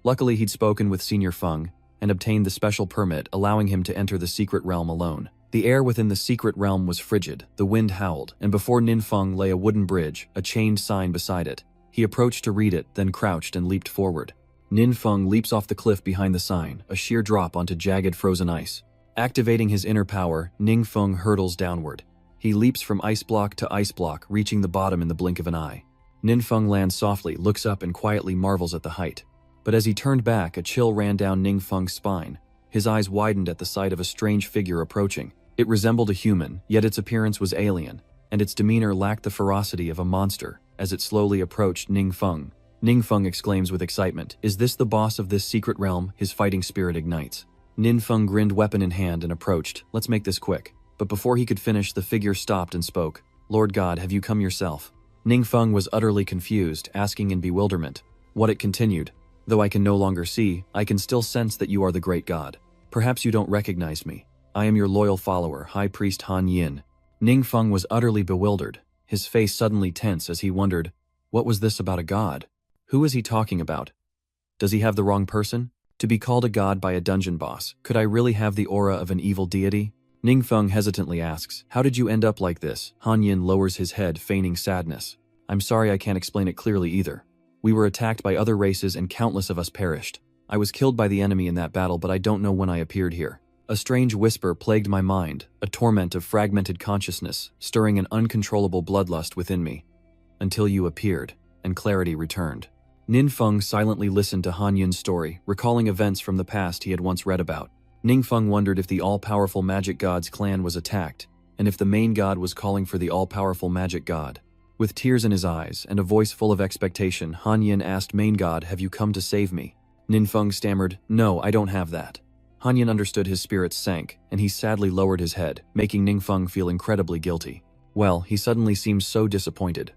Luckily, he'd spoken with Senior Feng and obtained the special permit allowing him to enter the secret realm alone. The air within the secret realm was frigid, the wind howled, and before Ningfeng lay a wooden bridge, a chained sign beside it. He approached to read it, then crouched and leaped forward. Ningfeng leaps off the cliff behind the sign, a sheer drop onto jagged frozen ice. Activating his inner power, Ningfeng hurtles downward. He leaps from ice block to ice block, reaching the bottom in the blink of an eye. Ningfeng lands softly, looks up and quietly marvels at the height. But as he turned back, a chill ran down Ningfeng's spine. His eyes widened at the sight of a strange figure approaching. It resembled a human, yet its appearance was alien, and its demeanor lacked the ferocity of a monster. As it slowly approached Ningfeng, Ningfeng exclaims with excitement, "Is this the boss of this secret realm?" His fighting spirit ignites. Ningfeng grinned, weapon in hand, and approached. "Let's make this quick." But before he could finish, the figure stopped and spoke. "Lord God, have you come yourself?" Ningfeng was utterly confused, asking in bewilderment. What it continued. "Though I can no longer see, I can still sense that you are the great god. Perhaps you don't recognize me. I am your loyal follower, High Priest Han Yin." Ningfeng was utterly bewildered, his face suddenly tense as he wondered, what was this about a god? Who is he talking about? Does he have the wrong person? To be called a god by a dungeon boss, could I really have the aura of an evil deity? Ningfeng hesitantly asks, "How did you end up like this?" Han Yin lowers his head, feigning sadness. "I'm sorry, I can't explain it clearly either. We were attacked by other races and countless of us perished. I was killed by the enemy in that battle, but I don't know when I appeared here." A strange whisper plagued my mind, a torment of fragmented consciousness, stirring an uncontrollable bloodlust within me. Until you appeared, and clarity returned. Ningfeng silently listened to Han Yin's story, recalling events from the past he had once read about. Ningfeng wondered if the all-powerful magic god's clan was attacked, and if the main god was calling for the all-powerful magic god. With tears in his eyes and a voice full of expectation, Han Yin asked, "Main god, have you come to save me?" Ningfeng stammered, "No, I don't have that." Han Yin understood, his spirits sank, and he sadly lowered his head, making Ningfeng feel incredibly guilty. Well, he suddenly seemed so disappointed.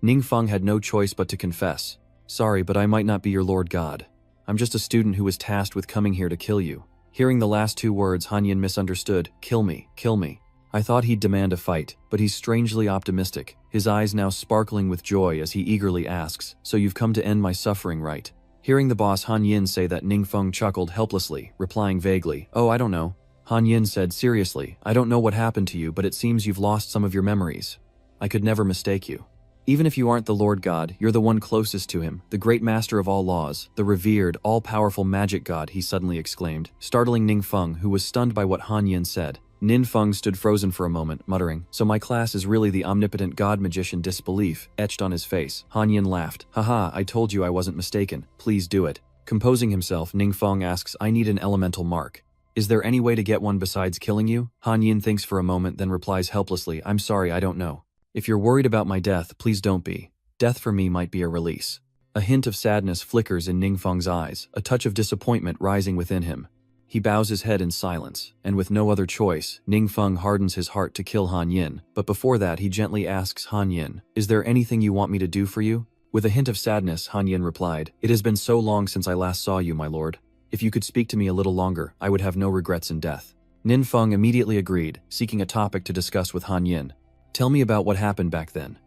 Ningfeng had no choice but to confess. "Sorry, but I might not be your Lord God. I'm just a student who was tasked with coming here to kill you." Hearing the last two words, Han Yin misunderstood. Kill me, kill me. I thought he'd demand a fight, but he's strangely optimistic, his eyes now sparkling with joy as he eagerly asks, so you've come to end my suffering, right? Hearing the boss Han Yin say that, Ningfeng chuckled helplessly, replying vaguely, oh, I don't know. Han Yin said seriously, I don't know what happened to you, but it seems you've lost some of your memories. I could never mistake you. Even if you aren't the Lord God, you're the one closest to him, the great master of all laws, the revered, all-powerful magic god, he suddenly exclaimed, startling Ningfeng, who was stunned by what Han Yin said. Ningfeng stood frozen for a moment, muttering, so my class is really the omnipotent god-magician, disbelief etched on his face. Han Yin laughed. Haha, I told you I wasn't mistaken. Please do it. Composing himself, Ningfeng asks, I need an elemental mark. Is there any way to get one besides killing you? Han Yin thinks for a moment, then replies helplessly, I'm sorry, I don't know. If you're worried about my death, please don't be. Death for me might be a release. A hint of sadness flickers in Ningfeng's eyes, a touch of disappointment rising within him. He bows his head in silence, and with no other choice, Ningfeng hardens his heart to kill Han Yin, but before that he gently asks Han Yin, is there anything you want me to do for you? With a hint of sadness, Han Yin replied, it has been so long since I last saw you, my lord. If you could speak to me a little longer, I would have no regrets in death. Ningfeng immediately agreed, seeking a topic to discuss with Han Yin. Tell me about what happened back then.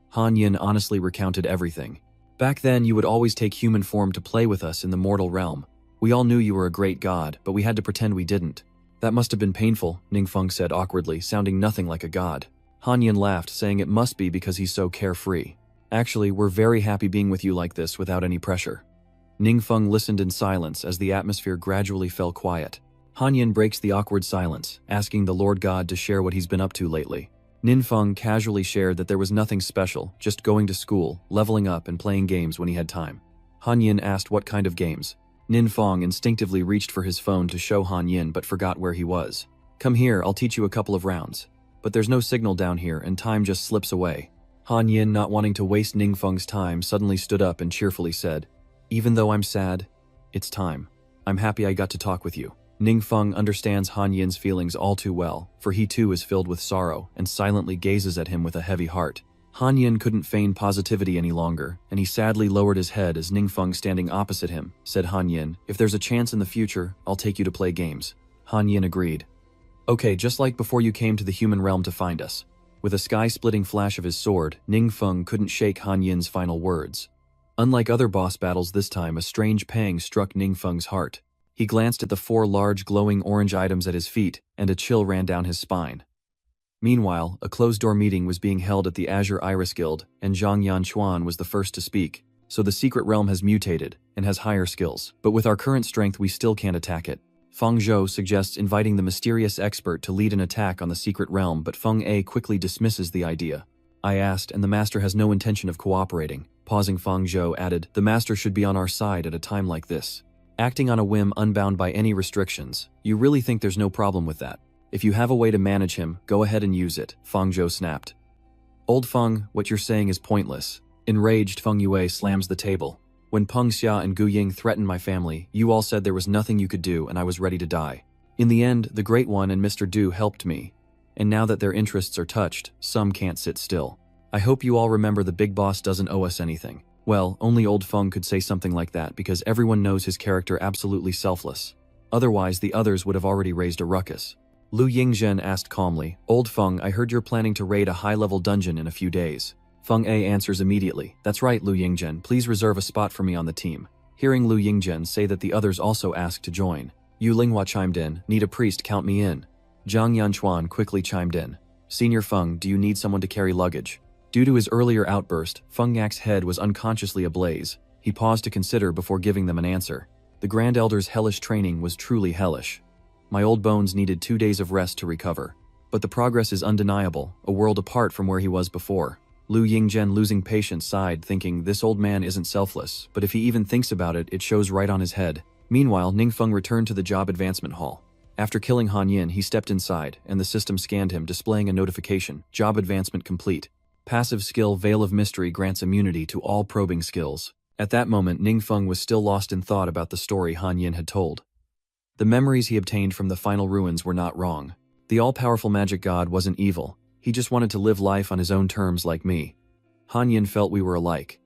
Han Yin honestly recounted everything. Back then, you would always take human form to play with us in the mortal realm. We all knew you were a great god, but we had to pretend we didn't. That must have been painful, Ningfeng said awkwardly, sounding nothing like a god. Han Yin laughed, saying it must be because he's so carefree. Actually, we're very happy being with you like this without any pressure. Ningfeng listened in silence as the atmosphere gradually fell quiet. Han Yin breaks the awkward silence, asking the Lord God to share what he's been up to lately. Ningfeng casually shared that there was nothing special, just going to school, leveling up and playing games when he had time. Han Yin asked what kind of games. Ningfeng instinctively reached for his phone to show Han Yin but forgot where he was. Come here, I'll teach you a couple of rounds. But there's no signal down here and time just slips away. Han Yin, not wanting to waste Ningfeng's time, suddenly stood up and cheerfully said, even though I'm sad, it's time. I'm happy I got to talk with you. Ningfeng understands Han Yin's feelings all too well, for he too is filled with sorrow and silently gazes at him with a heavy heart. Han Yin couldn't feign positivity any longer, and he sadly lowered his head as Ningfeng, standing opposite him, said, Han Yin, if there's a chance in the future, I'll take you to play games. Han Yin agreed. Okay, just like before you came to the human realm to find us. With a sky-splitting flash of his sword, Ningfeng couldn't shake Han Yin's final words. Unlike other boss battles this time, a strange pang struck Ningfeng's heart. He glanced at the 4 large glowing orange items at his feet, and a chill ran down his spine. Meanwhile, a closed-door meeting was being held at the Azure Iris Guild, and Zhang Yanchuan was the first to speak. So the secret realm has mutated, and has higher skills, but with our current strength we still can't attack it. Feng Zhou suggests inviting the mysterious expert to lead an attack on the secret realm, but Feng A quickly dismisses the idea. I asked, and the master has no intention of cooperating. Pausing, Feng Zhou added, the master should be on our side at a time like this. Acting on a whim unbound by any restrictions, you really think there's no problem with that? If you have a way to manage him, go ahead and use it, Feng Zhou snapped. Old Feng, what you're saying is pointless. Enraged, Feng Yue slams the table. When Peng Xia and Gu Ying threatened my family, you all said there was nothing you could do and I was ready to die. In the end, the Great One and Mr. Du helped me. And now that their interests are touched, some can't sit still. I hope you all remember the big boss doesn't owe us anything. Well, only Old Feng could say something like that because everyone knows his character absolutely selfless. Otherwise, the others would have already raised a ruckus. Lu Yingzhen asked calmly, Old Feng, I heard you're planning to raid a high-level dungeon in a few days. Feng A answers immediately, that's right, Lu Yingzhen, please reserve a spot for me on the team. Hearing Lu Yingzhen say that the others also asked to join, Yu Linghua chimed in, need a priest, count me in. Zhang Yanchuan quickly chimed in, Senior Feng, do you need someone to carry luggage? Due to his earlier outburst, Feng Yak's head was unconsciously ablaze. He paused to consider before giving them an answer. The Grand Elder's hellish training was truly hellish. My old bones needed 2 days of rest to recover. But the progress is undeniable, a world apart from where he was before. Lu Yingzhen, losing patience, sighed, thinking this old man isn't selfless, but if he even thinks about it, it shows right on his head. Meanwhile, Ningfeng returned to the job advancement hall. After killing Han Yin, he stepped inside, and the system scanned him, displaying a notification, job advancement complete. Passive skill Veil of Mystery grants immunity to all probing skills. At that moment, Ningfeng was still lost in thought about the story Han Yin had told. The memories he obtained from the final ruins were not wrong. The all-powerful magic god wasn't evil. He just wanted to live life on his own terms like me. Han Yin felt we were alike.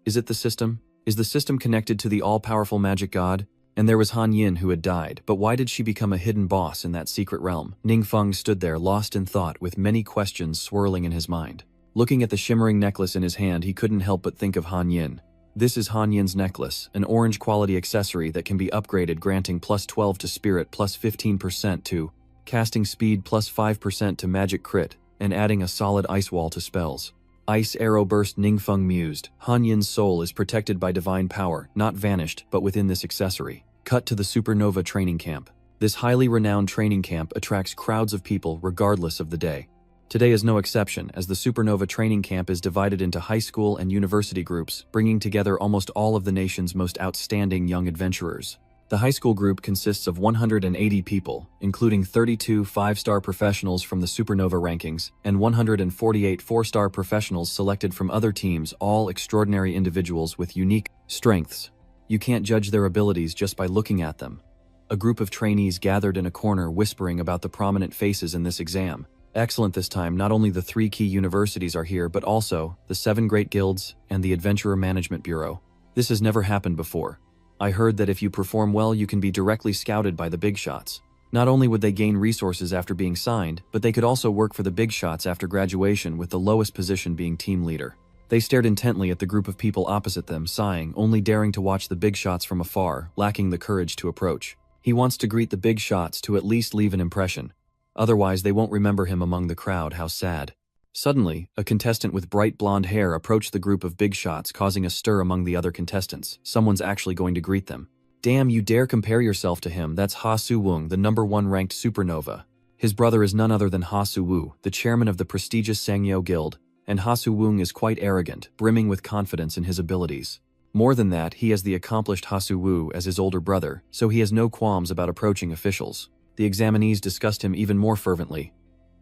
Is it the system? Is the system connected to the all-powerful magic god? And there was Han Yin who had died, but why did she become a hidden boss in that secret realm? Ningfeng stood there lost in thought with many questions swirling in his mind. Looking at the shimmering necklace in his hand, he couldn't help but think of Han Yin. This is Han Yin's necklace, an orange quality accessory that can be upgraded, granting plus 12 to spirit, plus 15% to casting speed, plus 5% to magic crit, and adding a solid ice wall to spells. Ice arrow burst, Ningfeng mused. Han Yin's soul is protected by divine power, not vanished, but within this accessory. Cut to the Supernova training camp. This highly renowned training camp attracts crowds of people regardless of the day. Today is no exception, as the Supernova training camp is divided into high school and university groups, bringing together almost all of the nation's most outstanding young adventurers. The high school group consists of 180 people, including 32 5-star professionals from the Supernova rankings and 148 4-star professionals selected from other teams, all extraordinary individuals with unique strengths. You can't judge their abilities just by looking at them. A group of trainees gathered in a corner whispering about the prominent faces in this exam. Excellent this time, not only the 3 key universities are here, but also the 7 great guilds and the Adventurer Management Bureau. This has never happened before. I heard that if you perform well, you can be directly scouted by the big shots. Not only would they gain resources after being signed, but they could also work for the big shots after graduation, with the lowest position being team leader. They stared intently at the group of people opposite them, sighing, only daring to watch the big shots from afar, lacking the courage to approach. He wants to greet the big shots to at least leave an impression. Otherwise, they won't remember him among the crowd. How sad. Suddenly, a contestant with bright blonde hair approached the group of big shots, causing a stir among the other contestants. Someone's actually going to greet them. Damn, you dare compare yourself to him? That's Ha Su-wung, the #1 ranked Supernova. His brother is none other than Ha Su-woo, the chairman of the prestigious Sangyo Guild, and Ha Su-wung is quite arrogant, brimming with confidence in his abilities. More than that, he has the accomplished Ha Su-woo as his older brother, so he has no qualms about approaching officials. The examinees discussed him even more fervently.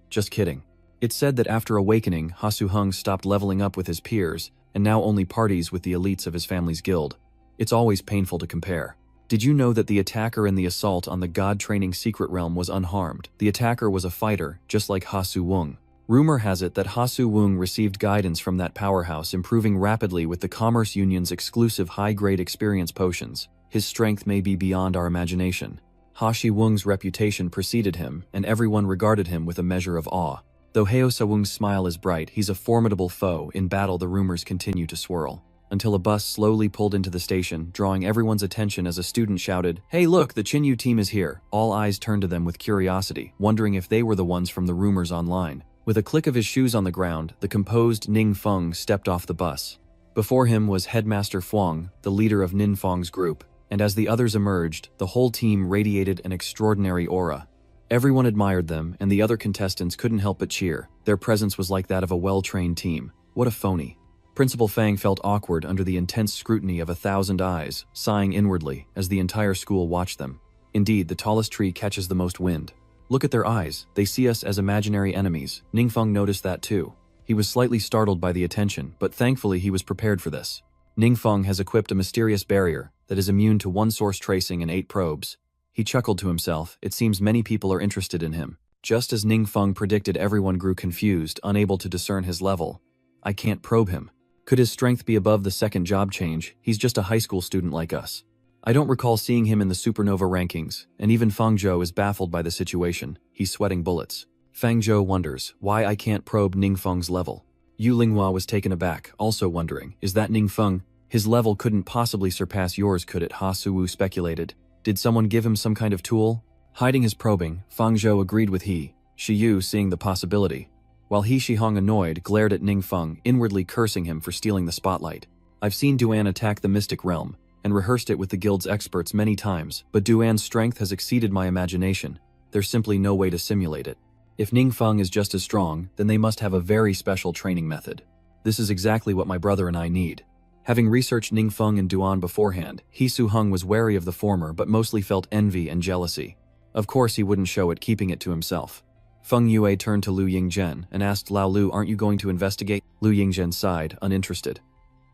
Just kidding. It's said that after awakening, Ha Su-hung stopped leveling up with his peers, and now only parties with the elites of his family's guild. It's always painful to compare. Did you know that the attacker in the assault on the God Training Secret Realm was unharmed? The attacker was a fighter, just like Ha Su-wung. Rumor has it that Ha Su-wung received guidance from that powerhouse, improving rapidly with the Commerce Union's exclusive high-grade experience potions. His strength may be beyond our imagination. Ha Shi-wung's reputation preceded him, and everyone regarded him with a measure of awe. Though Heo Sa-wung's smile is bright, he's a formidable foe. In battle, the rumors continue to swirl. Until a bus slowly pulled into the station, drawing everyone's attention as a student shouted, "Hey look, the Chinyu team is here." All eyes turned to them with curiosity, wondering if they were the ones from the rumors online. With a click of his shoes on the ground, the composed Ningfeng stepped off the bus. Before him was Headmaster Fuang, the leader of Ningfeng's group, and as the others emerged, the whole team radiated an extraordinary aura. Everyone admired them, and the other contestants couldn't help but cheer. Their presence was like that of a well-trained team. What a phony. Principal Fang felt awkward under the intense scrutiny of 1,000 eyes, sighing inwardly as the entire school watched them. Indeed, the tallest tree catches the most wind. Look at their eyes. They see us as imaginary enemies. Ningfeng noticed that too. He was slightly startled by the attention, but thankfully he was prepared for this. Ningfeng has equipped a mysterious barrier that is immune to 1 source tracing and 8 probes. He chuckled to himself. It seems many people are interested in him. Just as Ningfeng predicted, everyone grew confused, unable to discern his level. I can't probe him. Could his strength be above the second job change? He's just a high school student like us. I don't recall seeing him in the Supernova rankings, and even Fang Zhou is baffled by the situation. He's sweating bullets. Fang Zhou wonders why I can't probe Ningfeng's level. Yu Linghua was taken aback, also wondering, is that Ningfeng? His level couldn't possibly surpass yours, could it? Ha Su-woo speculated. Did someone give him some kind of tool? Hiding his probing, Fang Zhou agreed with He Shi-yu, seeing the possibility, while He Shi-hung, annoyed, glared at Ningfeng, inwardly cursing him for stealing the spotlight. I've seen Duan attack the Mystic Realm, and rehearsed it with the guild's experts many times, but Duan's strength has exceeded my imagination. There's simply no way to simulate it. If Ningfeng is just as strong, then they must have a very special training method. This is exactly what my brother and I need. Having researched Ningfeng and Duan beforehand, He Su-hung was wary of the former but mostly felt envy and jealousy. Of course he wouldn't show it, keeping it to himself. Feng Yue turned to Lu Yingzhen and asked Lao Lu, aren't you going to investigate? Lu Yingzhen sighed, uninterested.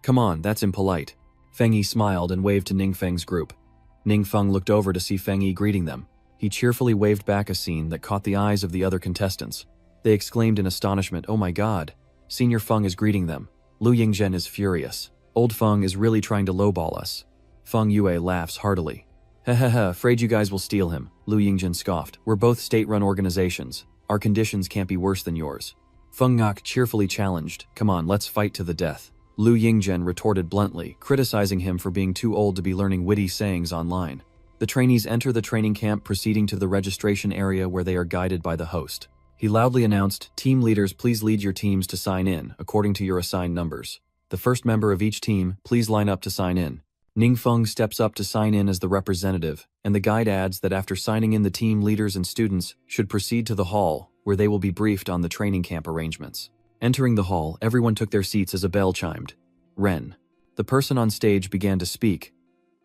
Come on, that's impolite. Feng Yi smiled and waved to Ningfeng's group. Ningfeng looked over to see Feng Yi greeting them. He cheerfully waved back, a scene that caught the eyes of the other contestants. They exclaimed in astonishment, oh my god. Senior Feng is greeting them. Lu Yingzhen is furious. Old Feng is really trying to lowball us. Feng Yue laughs heartily. Hehehe, afraid you guys will steal him, Lu Yingjin scoffed. We're both state-run organizations. Our conditions can't be worse than yours. Feng Ngok cheerfully challenged, come on, let's fight to the death. Lu Yingjian retorted bluntly, criticizing him for being too old to be learning witty sayings online. The trainees enter the training camp, proceeding to the registration area where they are guided by the host. He loudly announced, team leaders, please lead your teams to sign in, according to your assigned numbers. The first member of each team, please line up to sign in. Ningfeng steps up to sign in as the representative, and the guide adds that after signing in, the team leaders and students should proceed to the hall, where they will be briefed on the training camp arrangements. Entering the hall, everyone took their seats as a bell chimed. Ren. The person on stage began to speak.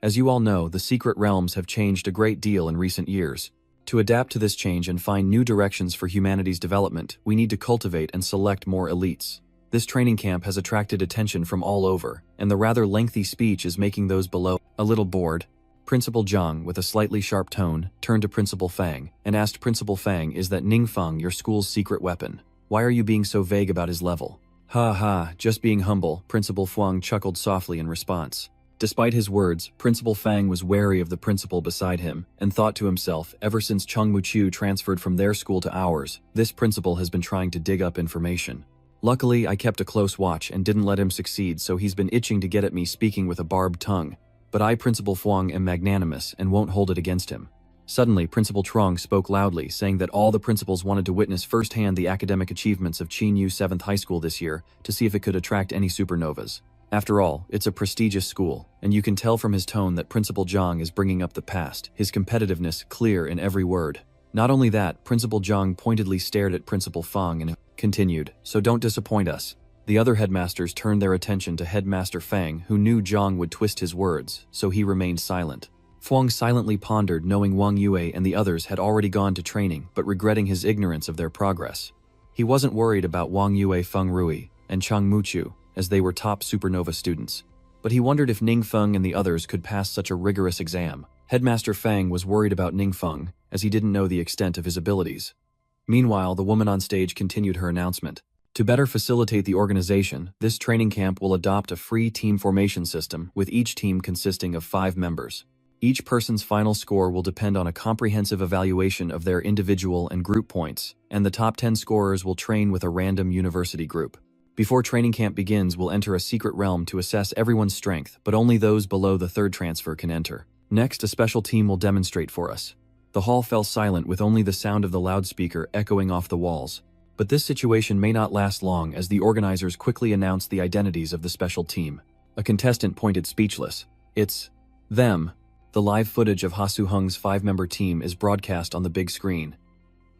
As you all know, the secret realms have changed a great deal in recent years. To adapt to this change and find new directions for humanity's development, we need to cultivate and select more elites. This training camp has attracted attention from all over, and the rather lengthy speech is making those below a little bored. Principal Zhang, with a slightly sharp tone, turned to Principal Fang and asked, Principal Fang, is that Ningfeng your school's secret weapon? Why are you being so vague about his level? Ha ha, just being humble, Principal Fuang chuckled softly in response. Despite his words, Principal Fang was wary of the principal beside him and thought to himself, ever since Cheng Muqiu transferred from their school to ours, this principal has been trying to dig up information. Luckily, I kept a close watch and didn't let him succeed, so he's been itching to get at me speaking with a barbed tongue. But I, Principal Fuang, am magnanimous and won't hold it against him. Suddenly, Principal Trong spoke loudly, saying that all the principals wanted to witness firsthand the academic achievements of Qinyu 7th High School this year to see if it could attract any supernovas. After all, it's a prestigious school, and you can tell from his tone that Principal Zhang is bringing up the past, his competitiveness clear in every word. Not only that, Principal Zhang pointedly stared at Principal Fang and continued, so don't disappoint us. The other headmasters turned their attention to Headmaster Fang, who knew Zhang would twist his words, so he remained silent. Fuang silently pondered, knowing Wong Yua and the others had already gone to training, but regretting his ignorance of their progress. He wasn't worried about Wong Yua, Feng Rui, and Cheng Muqiu, as they were top supernova students. But he wondered if Ningfeng and the others could pass such a rigorous exam. Headmaster Fang was worried about Ningfeng, as he didn't know the extent of his abilities. Meanwhile, the woman on stage continued her announcement. To better facilitate the organization, this training camp will adopt a free team formation system, with each team consisting of 5 members. Each person's final score will depend on a comprehensive evaluation of their individual and group points, and the top 10 scorers will train with a random university group. Before training camp begins, we'll enter a secret realm to assess everyone's strength, but only those below the 3rd transfer can enter. Next, a special team will demonstrate for us. The hall fell silent with only the sound of the loudspeaker echoing off the walls. But this situation may not last long, as the organizers quickly announced the identities of the special team. A contestant pointed speechless. It's them. The live footage of Ha Su-hung's 5-member team is broadcast on the big screen.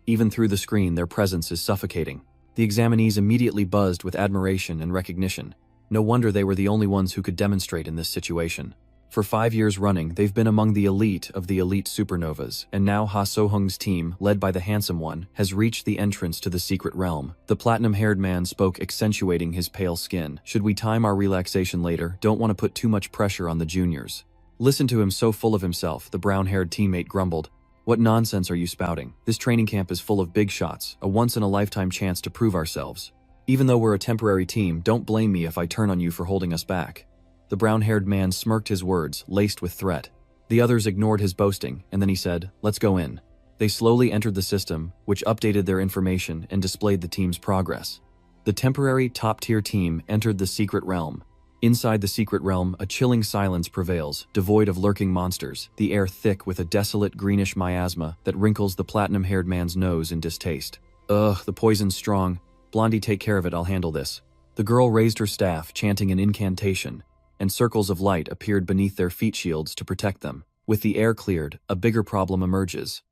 Even through the screen, their presence is suffocating. The examinees immediately buzzed with admiration and recognition. No wonder they were the only ones who could demonstrate in this situation. For 5 years running, they've been among the elite of the elite supernovas, and now Ha So-hung's team, led by the handsome one, has reached the entrance to the secret realm. The platinum-haired man spoke, accentuating his pale skin. Should we time our relaxation later? Don't want to put too much pressure on the juniors. Listen to him, so full of himself, the brown-haired teammate grumbled. What nonsense are you spouting? This training camp is full of big shots, a once-in-a-lifetime chance to prove ourselves. Even though we're a temporary team, don't blame me if I turn on you for holding us back. The brown-haired man smirked his words, laced with threat. The others ignored his boasting, and then he said, let's go in. They slowly entered the system, which updated their information and displayed the team's progress. The temporary top-tier team entered the secret realm. Inside the secret realm, a chilling silence prevails, devoid of lurking monsters, the air thick with a desolate greenish miasma that wrinkles the platinum-haired man's nose in distaste. Ugh, the poison's strong. Blondie, take care of it, I'll handle this. The girl raised her staff, chanting an incantation, and circles of light appeared beneath their feet shields to protect them. With the air cleared, a bigger problem emerges.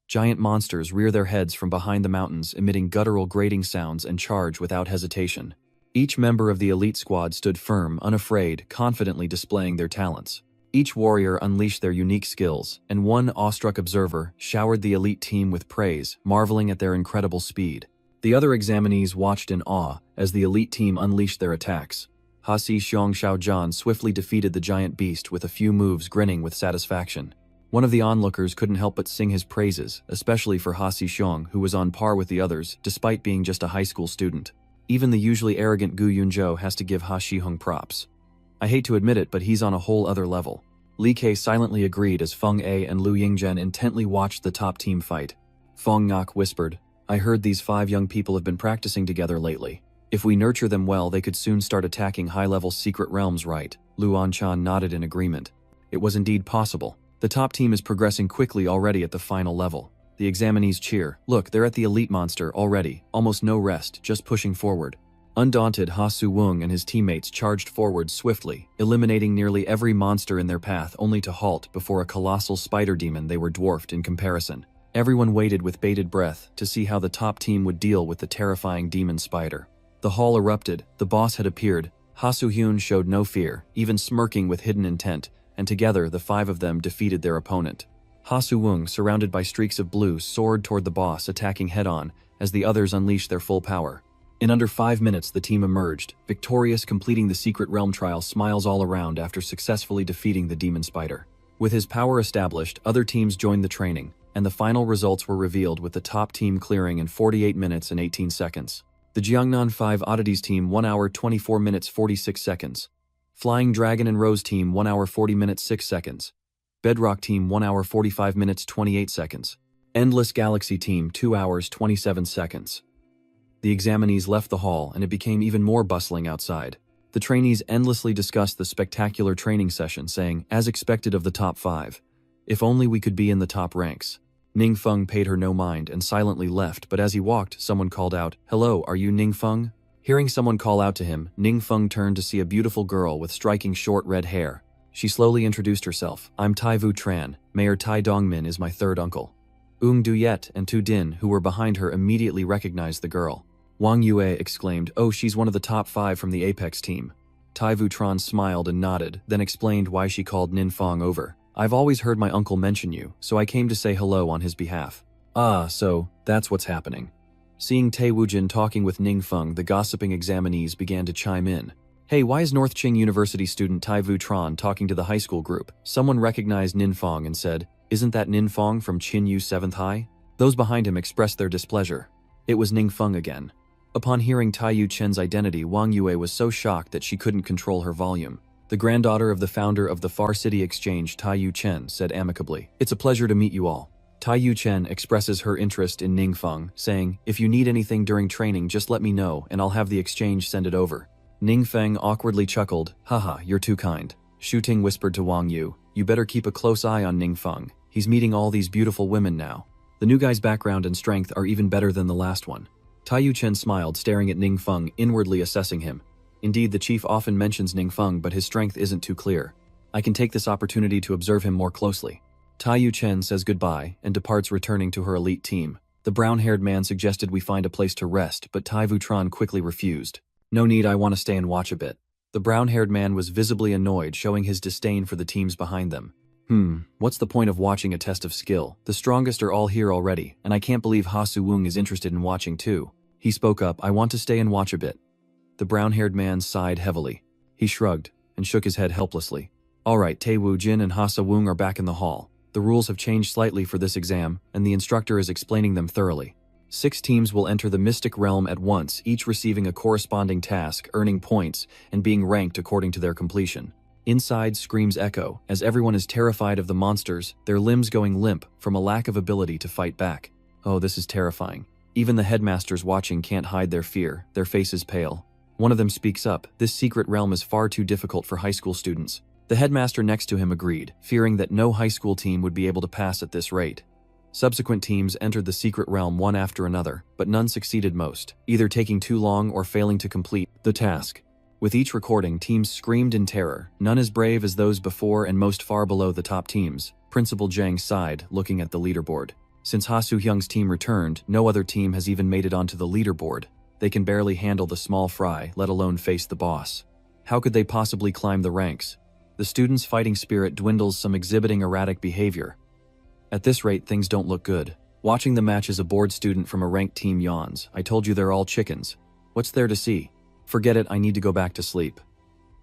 Giant monsters rear their heads from behind the mountains, emitting guttural grating sounds, and charge without hesitation. Each member of the elite squad stood firm, unafraid, confidently displaying their talents. Each warrior unleashed their unique skills, and one awestruck observer showered the elite team with praise, marveling at their incredible speed. The other examinees watched in awe as the elite team unleashed their attacks. Ha Si Xiong Xiaojian swiftly defeated the giant beast with a few moves, grinning with satisfaction. One of the onlookers couldn't help but sing his praises, especially for Ha Si Xiong, who was on par with the others, despite being just a high school student. Even the usually arrogant Gu Yunzhou has to give Ha Shihong props. I hate to admit it, but he's on a whole other level. Li Ke silently agreed as Feng A and Lu Yingzhen intently watched the top team fight. Feng Ngok whispered, I heard these 5 young people have been practicing together lately. If we nurture them well, they could soon start attacking high-level secret realms, right? Lu Anchan nodded in agreement. It was indeed possible. The top team is progressing quickly already at the final level. The examinees cheer. Look, they're at the elite monster already. Almost no rest, just pushing forward. Undaunted, Ha Su-wung and his teammates charged forward swiftly, eliminating nearly every monster in their path only to halt before a colossal spider demon they were dwarfed in comparison. Everyone waited with bated breath to see how the top team would deal with the terrifying demon spider. The hall erupted, the boss had appeared. Ha Su-hyun showed no fear, even smirking with hidden intent, and together the 5 of them defeated their opponent. Ha Su-wung, surrounded by streaks of blue, soared toward the boss, attacking head-on, as the others unleashed their full power. In under 5 minutes, the team emerged, victorious, completing the secret realm trial, smiles all around after successfully defeating the demon spider. With his power established, other teams joined the training, and the final results were revealed with the top team clearing in 48 minutes and 18 seconds. The Jiangnan 5 Oddities team 1 hour 24 minutes 46 seconds. Flying Dragon and Rose team 1 hour 40 minutes 6 seconds. Bedrock team 1 hour 45 minutes 28 seconds. Endless Galaxy team 2 hours 27 seconds. The examinees left the hall and it became even more bustling outside. The trainees endlessly discussed the spectacular training session, saying, as expected of the top 5. If only we could be in the top ranks. Ning Feng paid her no mind and silently left, but as he walked, someone called out, Hello, are you Ning Feng? Hearing someone call out to him, Ning Feng turned to see a beautiful girl with striking short red hair. She slowly introduced herself. I'm Tai Vu Tran. Mayor Tai Dongmin is my 3rd uncle. Duyet and Tu Din, who were behind her, immediately recognized the girl. Wong Yua exclaimed, Oh, she's one of the top 5 from the Apex team. Tai Vu Tran smiled and nodded, then explained why she called Nin Feng over. I've always heard my uncle mention you, so I came to say hello on his behalf. Ah, so that's what's happening. Seeing Tai Wujin talking with Ning Feng, the gossiping examinees began to chime in. Hey, why is North Qing University student Tai Vu Tran talking to the high school group? Someone recognized Nin Feng and said, Isn't that Nin Feng from Qin Yu 7th High? Those behind him expressed their displeasure. It was Ning Feng again. Upon hearing Tai Yu Chen's identity, Wang Yue was so shocked that she couldn't control her volume. The granddaughter of the founder of the Far City Exchange, Tai Yu Chen, said amicably, It's a pleasure to meet you all. Tai Yu Chen expresses her interest in Ning Feng, saying, If you need anything during training, just let me know and I'll have the exchange send it over. Ning Feng awkwardly chuckled, Haha, you're too kind. Shu Ting whispered to Wang Yu, You better keep a close eye on Ning Feng. He's meeting all these beautiful women now. The new guy's background and strength are even better than the last one. Tai Yu Chen smiled, staring at Ning Feng, inwardly assessing him. Indeed, the chief often mentions Ning Feng, but his strength isn't too clear. I can take this opportunity to observe him more closely. Tai Yu Chen says goodbye and departs, returning to her elite team. The brown-haired man suggested we find a place to rest, but Tai Vu Tran quickly refused. No need, I want to stay and watch a bit. The brown-haired man was visibly annoyed, showing his disdain for the teams behind them. What's the point of watching a test of skill? The strongest are all here already, and I can't believe Ha Su-wung is interested in watching too. He spoke up, I want to stay and watch a bit. The brown-haired man sighed heavily. He shrugged and shook his head helplessly. Alright, Tae Woo Jin and Ha Sa-wung are back in the hall. The rules have changed slightly for this exam, and the instructor is explaining them thoroughly. 6 teams will enter the Mystic Realm at once, each receiving a corresponding task, earning points, and being ranked according to their completion. Inside, screams echo, as everyone is terrified of the monsters, their limbs going limp from a lack of ability to fight back. Oh, this is terrifying. Even the headmasters watching can't hide their fear, their faces pale. One of them speaks up, this secret realm is far too difficult for high school students. The headmaster next to him agreed, fearing that no high school team would be able to pass at this rate. Subsequent teams entered the secret realm one after another, but none succeeded, most either taking too long or failing to complete the task. With each recording, teams screamed in terror, none as brave as those before and most far below the top teams. Principal Zhang sighed, looking at the leaderboard. Since Ha Su-hyung's team returned, no other team has even made it onto the leaderboard. They can barely handle the small fry, let alone face the boss. How could they possibly climb the ranks? The students' fighting spirit dwindles, some exhibiting erratic behavior. At this rate, things don't look good. Watching the match as a bored student from a ranked team yawns. I told you they're all chickens. What's there to see? Forget it, I need to go back to sleep.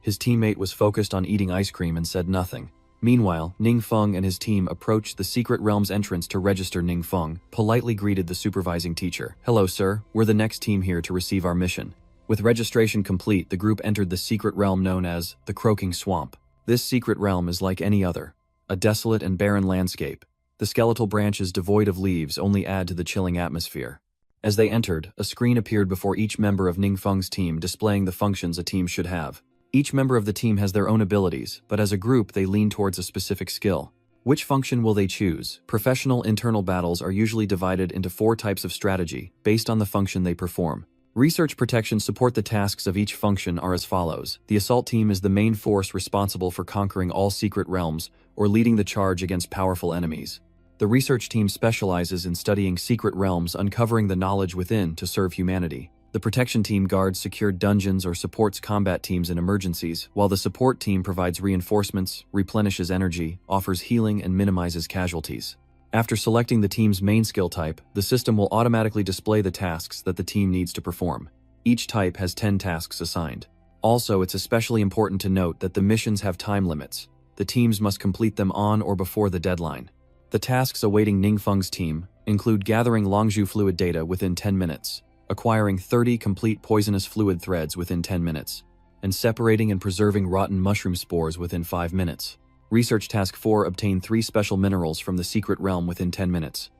His teammate was focused on eating ice cream and said nothing. Meanwhile, Ning Feng and his team approached the secret realm's entrance to register. Ning Feng politely greeted the supervising teacher. Hello, sir. We're the next team here to receive our mission. With registration complete, the group entered the secret realm known as the Croaking Swamp. This secret realm is like any other, a desolate and barren landscape. The skeletal branches devoid of leaves only add to the chilling atmosphere. As they entered, a screen appeared before each member of Ningfeng's team displaying the functions a team should have. Each member of the team has their own abilities, but as a group they lean towards a specific skill. Which function will they choose? Professional internal battles are usually divided into 4 types of strategy, based on the function they perform. Research protection support the tasks of each function are as follows. The assault team is the main force responsible for conquering all secret realms or leading the charge against powerful enemies. The research team specializes in studying secret realms, uncovering the knowledge within to serve humanity. The protection team guards secured dungeons or supports combat teams in emergencies, while the support team provides reinforcements, replenishes energy, offers healing, and minimizes casualties. After selecting the team's main skill type, the system will automatically display the tasks that the team needs to perform. Each type has 10 tasks assigned. Also, it's especially important to note that the missions have time limits. The teams must complete them on or before the deadline. The tasks awaiting Ningfeng's team include gathering Longzhu fluid data within 10 minutes, acquiring 30 complete poisonous fluid threads within 10 minutes, and separating and preserving rotten mushroom spores within 5 minutes. Research Task 4 obtain 3 special minerals from the secret realm within 10 minutes.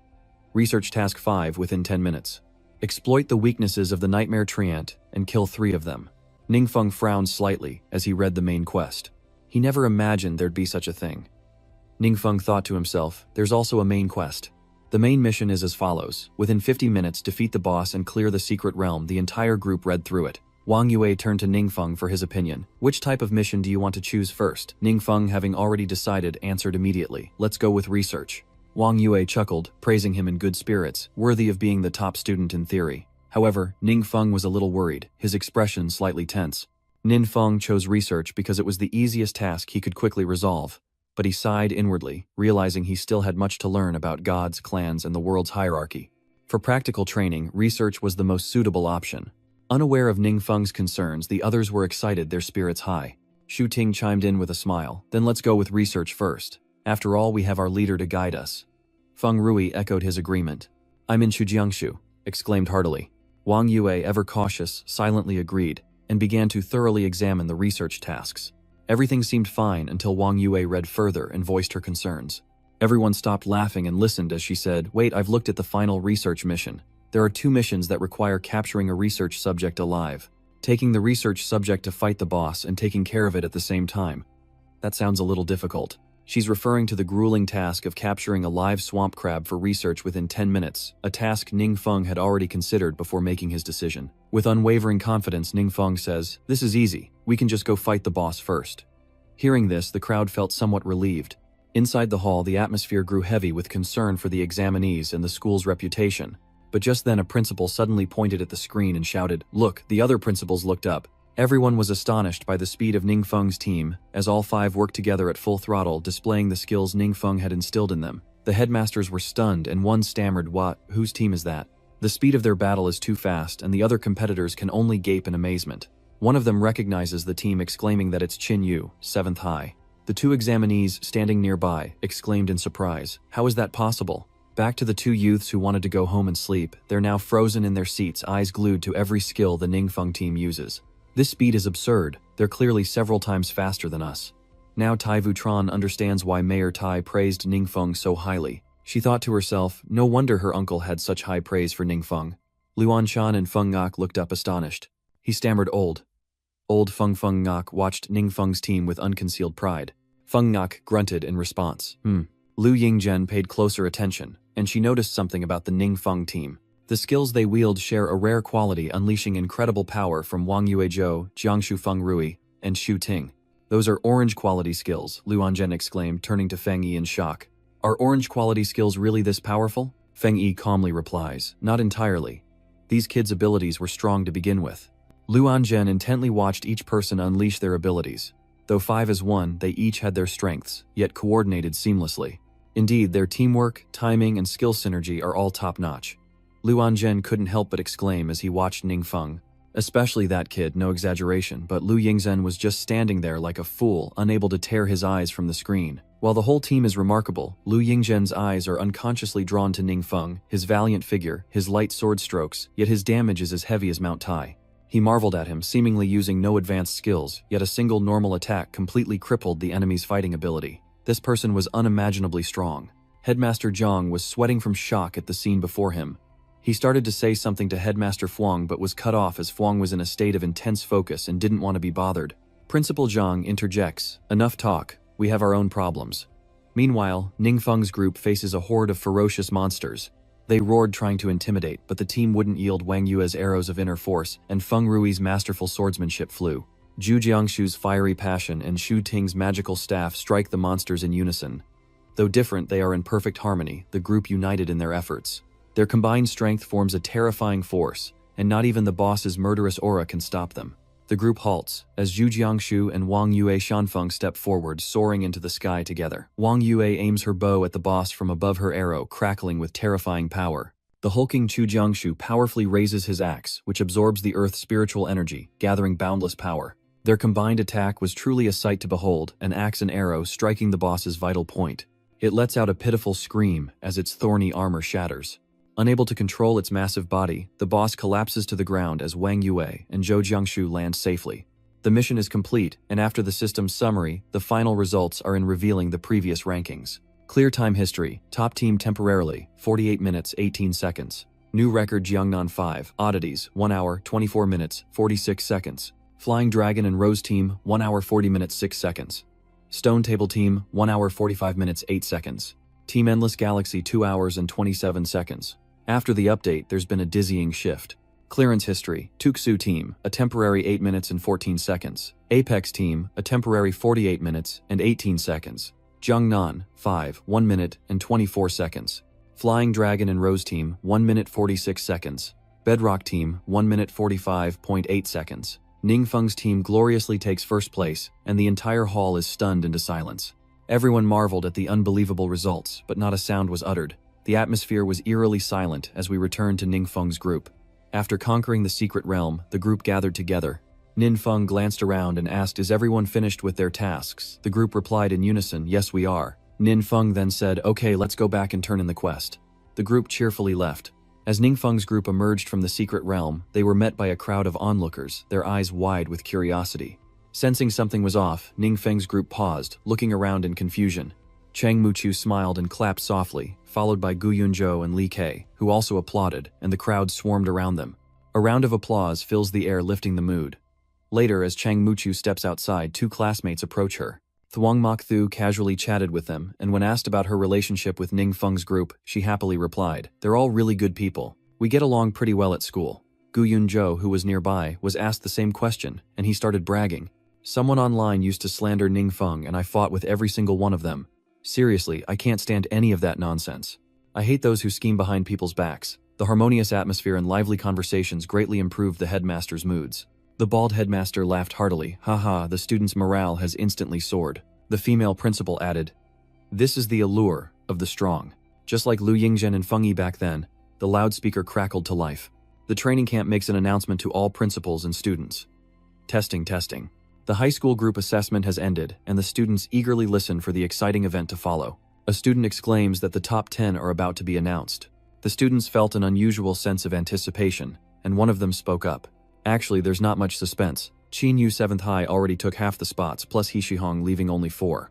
Research Task 5 within 10 minutes. Exploit the weaknesses of the Nightmare Treant and kill 3 of them. Ningfeng frowned slightly as he read the main quest. He never imagined there'd be such a thing. Ningfeng thought to himself, there's also a main quest. The main mission is as follows. Within 50 minutes, defeat the boss and clear the secret realm. The entire group read through it. Wong Yua turned to Ningfeng for his opinion. Which type of mission do you want to choose first? Ningfeng, having already decided, answered immediately. Let's go with research. Wong Yua chuckled, praising him in good spirits, worthy of being the top student in theory. However, Ningfeng was a little worried, his expression slightly tense. Ningfeng chose research because it was the easiest task he could quickly resolve. But he sighed inwardly, realizing he still had much to learn about gods, clans, and the world's hierarchy. For practical training, research was the most suitable option. Unaware of Ningfeng's concerns, the others were excited, their spirits high. Shu Ting chimed in with a smile. Then let's go with research first. After all, we have our leader to guide us. Feng Rui echoed his agreement. I'm in Shujiangshu, exclaimed heartily. Wang Yue, ever cautious, silently agreed, and began to thoroughly examine the research tasks. Everything seemed fine until Wang Yue read further and voiced her concerns. Everyone stopped laughing and listened as she said, Wait, I've looked at the final research mission. There are 2 missions that require capturing a research subject alive, taking the research subject to fight the boss and taking care of it at the same time. That sounds a little difficult. She's referring to the grueling task of capturing a live swamp crab for research within 10 minutes, a task Ningfeng had already considered before making his decision. With unwavering confidence, Ningfeng says, This is easy, we can just go fight the boss first. Hearing this, the crowd felt somewhat relieved. Inside the hall, the atmosphere grew heavy with concern for the examinees and the school's reputation. But just then a principal suddenly pointed at the screen and shouted, Look! The other principals looked up. Everyone was astonished by the speed of Ningfeng's team, as all 5 worked together at full throttle, displaying the skills Ningfeng had instilled in them. The headmasters were stunned and one stammered, What? Whose team is that? The speed of their battle is too fast and the other competitors can only gape in amazement. One of them recognizes the team, exclaiming that it's Qin Yu, 7th High. The 2 examinees standing nearby exclaimed in surprise, How is that possible? Back to the 2 youths who wanted to go home and sleep, they're now frozen in their seats, eyes glued to every skill the Ningfeng team uses. This speed is absurd, they're clearly several times faster than us. Now Tai Vutron understands why Mayor Tai praised Ningfeng so highly. She thought to herself, no wonder her uncle had such high praise for Ningfeng. Luan Shan and Feng Ngok looked up astonished. He stammered, Old Feng Ngok watched Ningfeng's team with unconcealed pride. Feng Ngok grunted in response. Lu Yingzhen paid closer attention, and she noticed something about the Ningfeng team. The skills they wield share a rare quality, unleashing incredible power from Wang Yuezhou, Jiangshu Feng Rui, and Shu Ting. Those are orange quality skills, Luan Zhen exclaimed, turning to Feng Yi in shock. Are orange quality skills really this powerful? Feng Yi calmly replies, Not entirely. These kids' abilities were strong to begin with. Luan Zhen intently watched each person unleash their abilities. Though 5 as 1, they each had their strengths, yet coordinated seamlessly. Indeed, their teamwork, timing, and skill synergy are all top-notch. Luan Zhen couldn't help but exclaim as he watched Ningfeng. Especially that kid, no exaggeration, but Lu Yingzhen was just standing there like a fool, unable to tear his eyes from the screen. While the whole team is remarkable, Lu Yingzhen's eyes are unconsciously drawn to Ningfeng, his valiant figure, his light sword strokes, yet his damage is as heavy as Mount Tai. He marveled at him, seemingly using no advanced skills, yet a single normal attack completely crippled the enemy's fighting ability. This person was unimaginably strong. Headmaster Zhang was sweating from shock at the scene before him. He started to say something to Headmaster Fuang but was cut off as Fuang was in a state of intense focus and didn't want to be bothered. Principal Zhang interjects, "Enough talk, we have our own problems." Meanwhile, Ningfeng's group faces a horde of ferocious monsters. They roared trying to intimidate, but the team wouldn't yield. Wang Yua's arrows of inner force and Feng Rui's masterful swordsmanship flew. Zhu Jiangshu's fiery passion and Xu Ting's magical staff strike the monsters in unison. Though different, they are in perfect harmony, the group united in their efforts. Their combined strength forms a terrifying force, and not even the boss's murderous aura can stop them. The group halts, as Zhu Jiangshu and Wang Yue Shanfeng step forward, soaring into the sky together. Wang Yue aims her bow at the boss from above, her arrow crackling with terrifying power. The hulking Zhu Jiangshu powerfully raises his axe, which absorbs the earth's spiritual energy, gathering boundless power. Their combined attack was truly a sight to behold, an axe and arrow striking the boss's vital point. It lets out a pitiful scream as its thorny armor shatters. Unable to control its massive body, the boss collapses to the ground as Wang Yue and Zhou Jiangshu land safely. The mission is complete, and after the system's summary, the final results are in revealing the previous rankings. Clear time history, top team temporarily, 48 minutes 18 seconds. New record Jiangnan 5, oddities, 1 hour 24 minutes 46 seconds. Flying Dragon and Rose team, 1 hour 40 minutes 6 seconds. Stone Table team, 1 hour 45 minutes 8 seconds. Team Endless Galaxy 2 hours and 27 seconds. After the update, there's been a dizzying shift. Clearance history, Tuxu team, a temporary 8 minutes and 14 seconds. Apex team, a temporary 48 minutes and 18 seconds. Jiangnan, 5, 1 minute and 24 seconds. Flying Dragon and Rose team, 1 minute 46 seconds. Bedrock team, 1 minute 45.8 seconds. Ningfeng's team gloriously takes first place, and the entire hall is stunned into silence. Everyone marveled at the unbelievable results, but not a sound was uttered. The atmosphere was eerily silent as we returned to Ningfeng's group. After conquering the secret realm, the group gathered together. Ningfeng glanced around and asked, "Is everyone finished with their tasks?" The group replied in unison, "Yes, we are." Ningfeng then said, "Okay, let's go back and turn in the quest." The group cheerfully left. As Ningfeng's group emerged from the secret realm, they were met by a crowd of onlookers, their eyes wide with curiosity. Sensing something was off, Ningfeng's group paused, looking around in confusion. Chang Muchu smiled and clapped softly, followed by Gu Yunzhou and Li Kei, who also applauded, and the crowd swarmed around them. A round of applause fills the air, lifting the mood. Later, as Chang Muchu steps outside, two classmates approach her. Thuong Mok Thu casually chatted with them, and when asked about her relationship with Ningfeng's group, she happily replied, "They're all really good people. We get along pretty well at school." Gu Yunzhou, who was nearby, was asked the same question, and he started bragging. "Someone online used to slander Ningfeng, and I fought with every single one of them. Seriously, I can't stand any of that nonsense. I hate those who scheme behind people's backs." The harmonious atmosphere and lively conversations greatly improved the headmaster's moods. The bald headmaster laughed heartily. "Haha, the students' morale has instantly soared." The female principal added, "This is the allure of the strong." Just like Lu Yingzhen and Feng Yi back then, the loudspeaker crackled to life. The training camp makes an announcement to all principals and students. Testing, testing. The high school group assessment has ended, and the students eagerly listen for the exciting event to follow. A student exclaims that the top 10 are about to be announced. The students felt an unusual sense of anticipation, and one of them spoke up. "Actually, there's not much suspense. Qin Yu 7th High already took half the spots, plus He Shihong leaving only 4.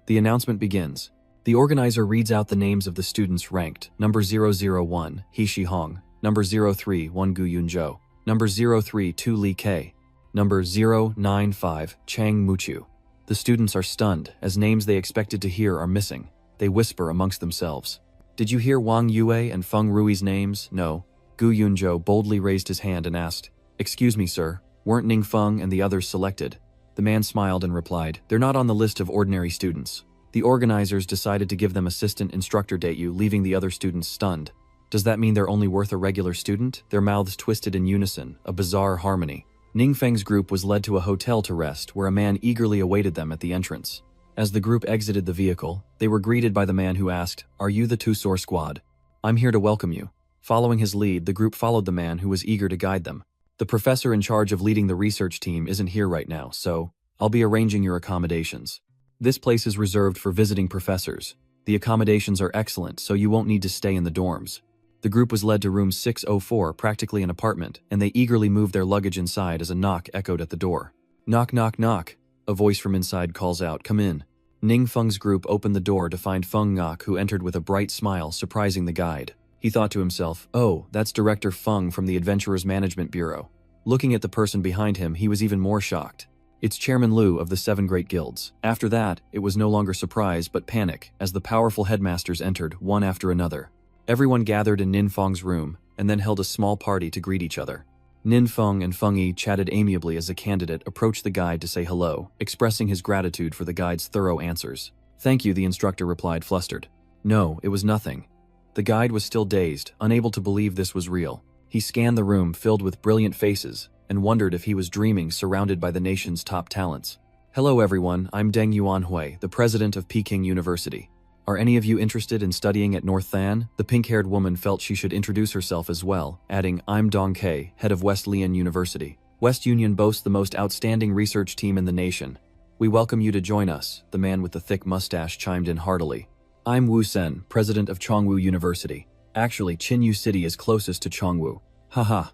The announcement begins. The organizer reads out the names of the students ranked. Number 001, He Shihong. Number 03, 1 Gu Yunzhou. Number 03, 2 Li Kei. Number 095, Chang Muchu. The students are stunned, as names they expected to hear are missing. They whisper amongst themselves. "Did you hear Wang Yue and Feng Rui's names?" "No." Gu Yunzhou boldly raised his hand and asked, "Excuse me, sir, weren't Ningfeng and the others selected?" The man smiled and replied, "They're not on the list of ordinary students. The organizers decided to give them assistant instructor date, leaving the other students stunned." "Does that mean they're only worth a regular student?" Their mouths twisted in unison, a bizarre harmony. Ningfeng's group was led to a hotel to rest, where a man eagerly awaited them at the entrance. As the group exited the vehicle, they were greeted by the man who asked, "Are you the Tusor squad? I'm here to welcome you." Following his lead, the group followed the man who was eager to guide them. "The professor in charge of leading the research team isn't here right now, so I'll be arranging your accommodations. This place is reserved for visiting professors. The accommodations are excellent, so you won't need to stay in the dorms." The group was led to room 604, practically an apartment, and they eagerly moved their luggage inside as a knock echoed at the door. Knock, knock, knock. A voice from inside calls out, "Come in." Ning Feng's group opened the door to find Feng Ngok, who entered with a bright smile, surprising the guide. He thought to himself, "Oh, that's Director Feng from the Adventurers Management Bureau." Looking at the person behind him, he was even more shocked. It's Chairman Liu of the 7 Great Guilds. After that, it was no longer surprise but panic as the powerful headmasters entered, one after another. Everyone gathered in Nin Feng's room and then held a small party to greet each other. Nin Feng and Feng Yi chatted amiably as the candidate approached the guide to say hello, expressing his gratitude for the guide's thorough answers. "Thank you," the instructor replied, flustered. "No, it was nothing." The guide was still dazed, unable to believe this was real. He scanned the room filled with brilliant faces and wondered if he was dreaming, surrounded by the nation's top talents. "Hello everyone, I'm Deng Yuanhui, the president of Peking University. Are any of you interested in studying at North Than?" The pink-haired woman felt she should introduce herself as well, adding, "I'm Dong Kei, head of Wesleyan University. West Union boasts the most outstanding research team in the nation. We welcome you to join us," the man with the thick mustache chimed in heartily. "I'm Wu Sen, president of Chongwu University. Actually, Qinyu City is closest to Chongwu. Haha."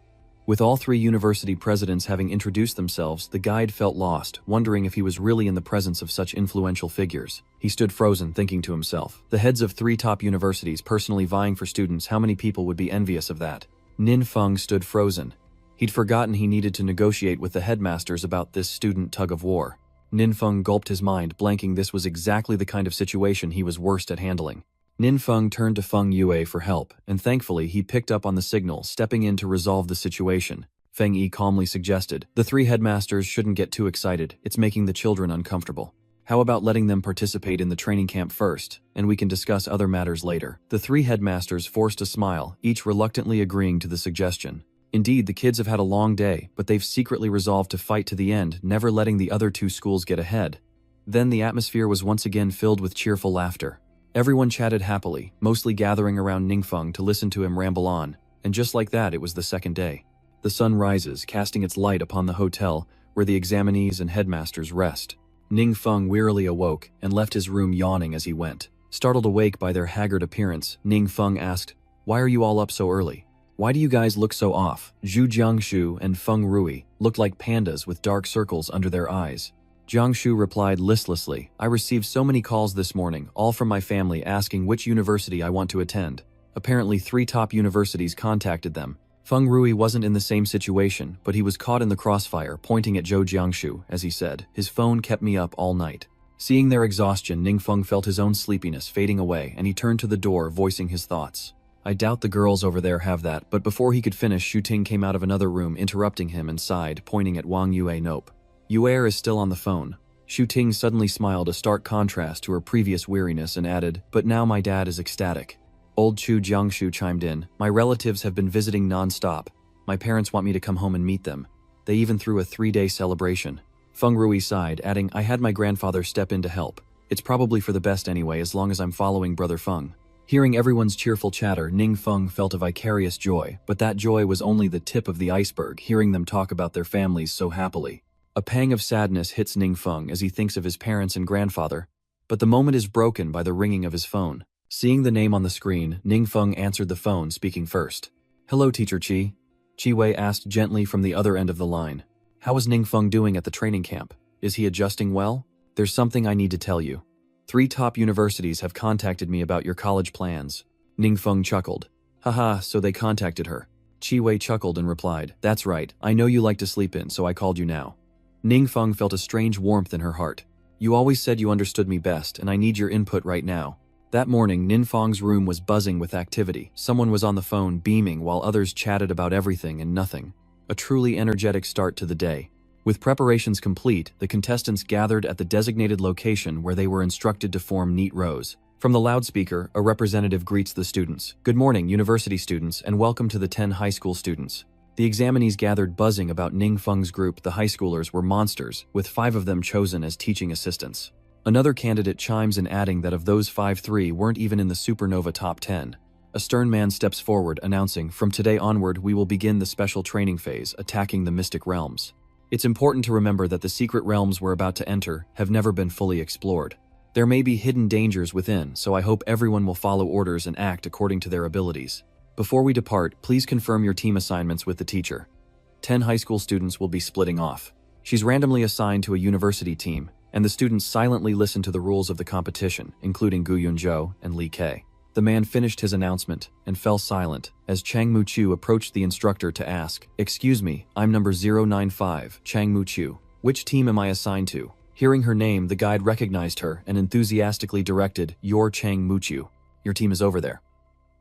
With all 3 university presidents having introduced themselves, the guide felt lost, wondering if he was really in the presence of such influential figures. He stood frozen, thinking to himself, the heads of 3 top universities personally vying for students, how many people would be envious of that? Nin Feng stood frozen. He'd forgotten he needed to negotiate with the headmasters about this student tug-of-war. Nin Feng gulped his mind, blanking. This was exactly the kind of situation he was worst at handling. Nin Feng turned to Feng Yue for help, and thankfully he picked up on the signal, stepping in to resolve the situation. Feng Yi calmly suggested, "The 3 headmasters shouldn't get too excited, it's making the children uncomfortable. How about letting them participate in the training camp first, and we can discuss other matters later?" The 3 headmasters forced a smile, each reluctantly agreeing to the suggestion. Indeed, the kids have had a long day, but they've secretly resolved to fight to the end, never letting the other 2 schools get ahead. Then the atmosphere was once again filled with cheerful laughter. Everyone chatted happily, mostly gathering around Ning Feng to listen to him ramble on, and just like that it was the second day. The sun rises, casting its light upon the hotel where the examinees and headmasters rest. Ning Feng wearily awoke and left his room yawning as he went. Startled awake by their haggard appearance, Ning Feng asked, "Why are you all up so early? Why do you guys look so off?" Zhu Jiangshu and Feng Rui looked like pandas with dark circles under their eyes. Jiangshu replied listlessly, "I received so many calls this morning, all from my family asking which university I want to attend. Apparently 3 top universities contacted them." Feng Rui wasn't in the same situation, but he was caught in the crossfire, pointing at Zhou Jiangshu, as he said, "His phone kept me up all night." Seeing their exhaustion, Ning Feng felt his own sleepiness fading away, and he turned to the door, voicing his thoughts. "I doubt the girls over there have that," but before he could finish, Shu Ting came out of another room, interrupting him, and sighed, pointing at Wang Yua. "Nope. Yuer is still on the phone." Shu Ting suddenly smiled, a stark contrast to her previous weariness, and added, "But now my dad is ecstatic." Old Chu Jiangshu chimed in, "My relatives have been visiting non-stop. My parents want me to come home and meet them. They even threw a 3-day celebration." Feng Rui sighed, adding, "I had my grandfather step in to help. It's probably for the best anyway, as long as I'm following Brother Feng." Hearing everyone's cheerful chatter, Ning Feng felt a vicarious joy, but that joy was only the tip of the iceberg, hearing them talk about their families so happily. A pang of sadness hits Ning Feng as he thinks of his parents and grandfather, but the moment is broken by the ringing of his phone. Seeing the name on the screen, Ning Feng answered the phone, speaking first. "Hello, Teacher Chi." Chi Wei asked gently from the other end of the line. "How is Ning Feng doing at the training camp? Is he adjusting well? There's something I need to tell you. 3 top universities have contacted me about your college plans." Ning Feng chuckled. "Haha, so they contacted her." Chi Wei chuckled and replied, "That's right, I know you like to sleep in, so I called you now." Ning Feng felt a strange warmth in her heart. "You always said you understood me best, and I need your input right now." That morning, Nin Feng's room was buzzing with activity. Someone was on the phone, beaming, while others chatted about everything and nothing. A truly energetic start to the day. With preparations complete, the contestants gathered at the designated location where they were instructed to form neat rows. From the loudspeaker, a representative greets the students. "Good morning, university students, and welcome to the 10 high school students." The examinees gathered, buzzing about Ning Feng's group. The high schoolers were monsters, with 5 of them chosen as teaching assistants. Another candidate chimes in, adding that of those 5, 3 weren't even in the Supernova top 10. A stern man steps forward, announcing, "From today onward, we will begin the special training phase, attacking the mystic realms. It's important to remember that the secret realms we're about to enter have never been fully explored. There may be hidden dangers within, so I hope everyone will follow orders and act according to their abilities." Before we depart, please confirm your team assignments with the teacher. 10 high school students will be splitting off. She's randomly assigned to a university team, and the students silently listen to the rules of the competition, including Gu Yunzhou and Li Kei. The man finished his announcement and fell silent as Chang Muqiu approached the instructor to ask, "Excuse me, I'm number 095, Chang Muqiu. Which team am I assigned to?" Hearing her name, the guide recognized her and enthusiastically directed, "You're Chang Muqiu. Your team is over there."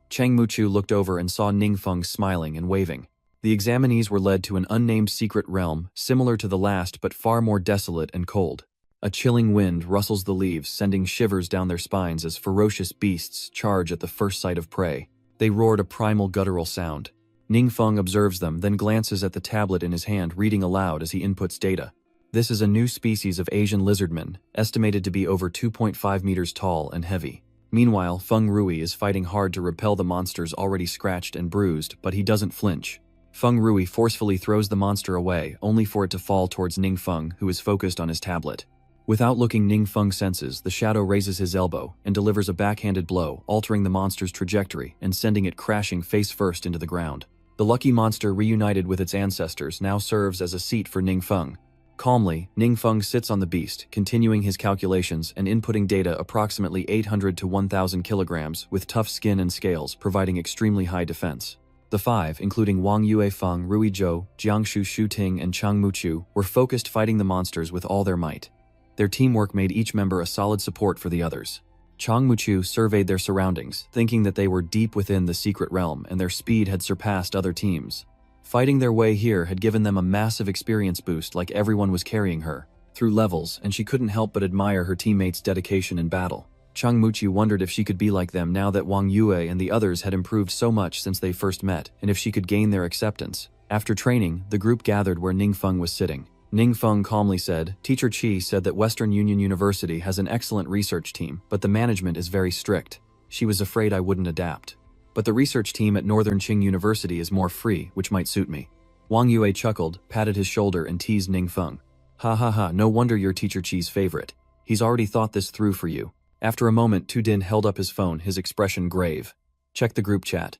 Chang Muqiu looked over and saw Ningfeng smiling and waving. The examinees were led to an unnamed secret realm, similar to the last but far more desolate and cold. A chilling wind rustles the leaves, sending shivers down their spines as ferocious beasts charge at the first sight of prey. They roared a primal guttural sound. Ningfeng observes them, then glances at the tablet in his hand, reading aloud as he inputs data. This is a new species of Asian lizardman, estimated to be over 2.5 meters tall and heavy. Meanwhile, Feng Rui is fighting hard to repel the monsters already scratched and bruised, but he doesn't flinch. Feng Rui forcefully throws the monster away, only for it to fall towards Ningfeng, who is focused on his tablet. Without looking, Ningfeng senses the shadow raises his elbow and delivers a backhanded blow, altering the monster's trajectory and sending it crashing face first into the ground. The lucky monster, reunited with its ancestors, now serves as a seat for Ningfeng. Calmly, Ningfeng sits on the beast, continuing his calculations and inputting data approximately 800 to 1,000 kilograms, with tough skin and scales, providing extremely high defense. The five, including Wong Yua, Feng Rui Zhou, Jiangshu Shuting, and Chang Muqiu, were focused, fighting the monsters with all their might. Their teamwork made each member a solid support for the others. Chang Muqiu surveyed their surroundings, thinking that they were deep within the secret realm and their speed had surpassed other teams. Fighting their way here had given them a massive experience boost, like everyone was carrying her through levels, and she couldn't help but admire her teammates' dedication in battle. Chang Muqiu wondered if she could be like them now that Wang Yue and the others had improved so much since they first met, and if she could gain their acceptance. After training, the group gathered where Ningfeng was sitting. Ningfeng calmly said, "Teacher Qi said that Western Union University has an excellent research team, but the management is very strict. She was afraid I wouldn't adapt. But the research team at Northern Qing University is more free, which might suit me." Wang Yue chuckled, patted his shoulder, and teased Ningfeng. "Ha ha ha, no wonder you're Teacher Qi's favorite. He's already thought this through for you." After a moment, Tu Din held up his phone, his expression grave. "Check the group chat."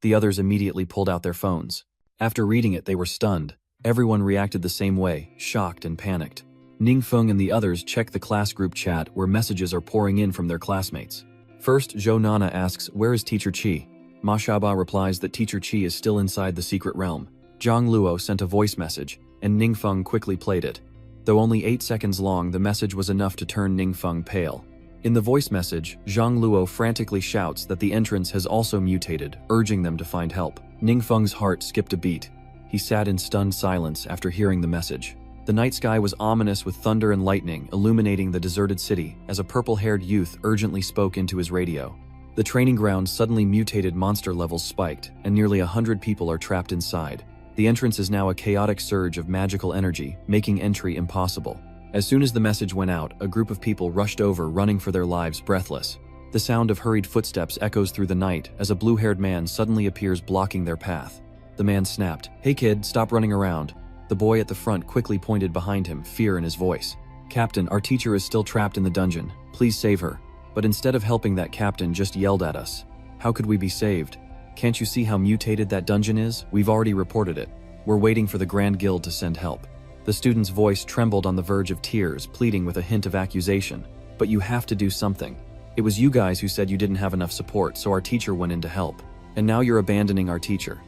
The others immediately pulled out their phones. After reading it, they were stunned. Everyone reacted the same way, shocked and panicked. Ningfeng and the others checked the class group chat, where messages are pouring in from their classmates. First, Zhou Nana asks, "Where is Teacher Qi?" Ma Xiaoba replies that Teacher Qi is still inside the secret realm. Zhang Luo sent a voice message, and Ningfeng quickly played it. Though only 8 seconds long, the message was enough to turn Ningfeng pale. In the voice message, Zhang Luo frantically shouts that the entrance has also mutated, urging them to find help. Ningfeng's heart skipped a beat. He sat in stunned silence after hearing the message. The night sky was ominous with thunder and lightning illuminating the deserted city as a purple-haired youth urgently spoke into his radio. The training ground suddenly mutated, monster levels spiked, and nearly 100 people are trapped inside. The entrance is now a chaotic surge of magical energy, making entry impossible. As soon as the message went out, a group of people rushed over, running for their lives, breathless. The sound of hurried footsteps echoes through the night as a blue-haired man suddenly appears, blocking their path. The man snapped, "Hey kid, stop running around." The boy at the front quickly pointed behind him, fear in his voice. "Captain, our teacher is still trapped in the dungeon. Please save her." But instead of helping, that captain just yelled at us. "How could we be saved? Can't you see how mutated that dungeon is? We've already reported it. We're waiting for the Grand Guild to send help." The student's voice trembled on the verge of tears, pleading with a hint of accusation. "But you have to do something. It was you guys who said you didn't have enough support, so our teacher went in to help. And now you're abandoning our teacher."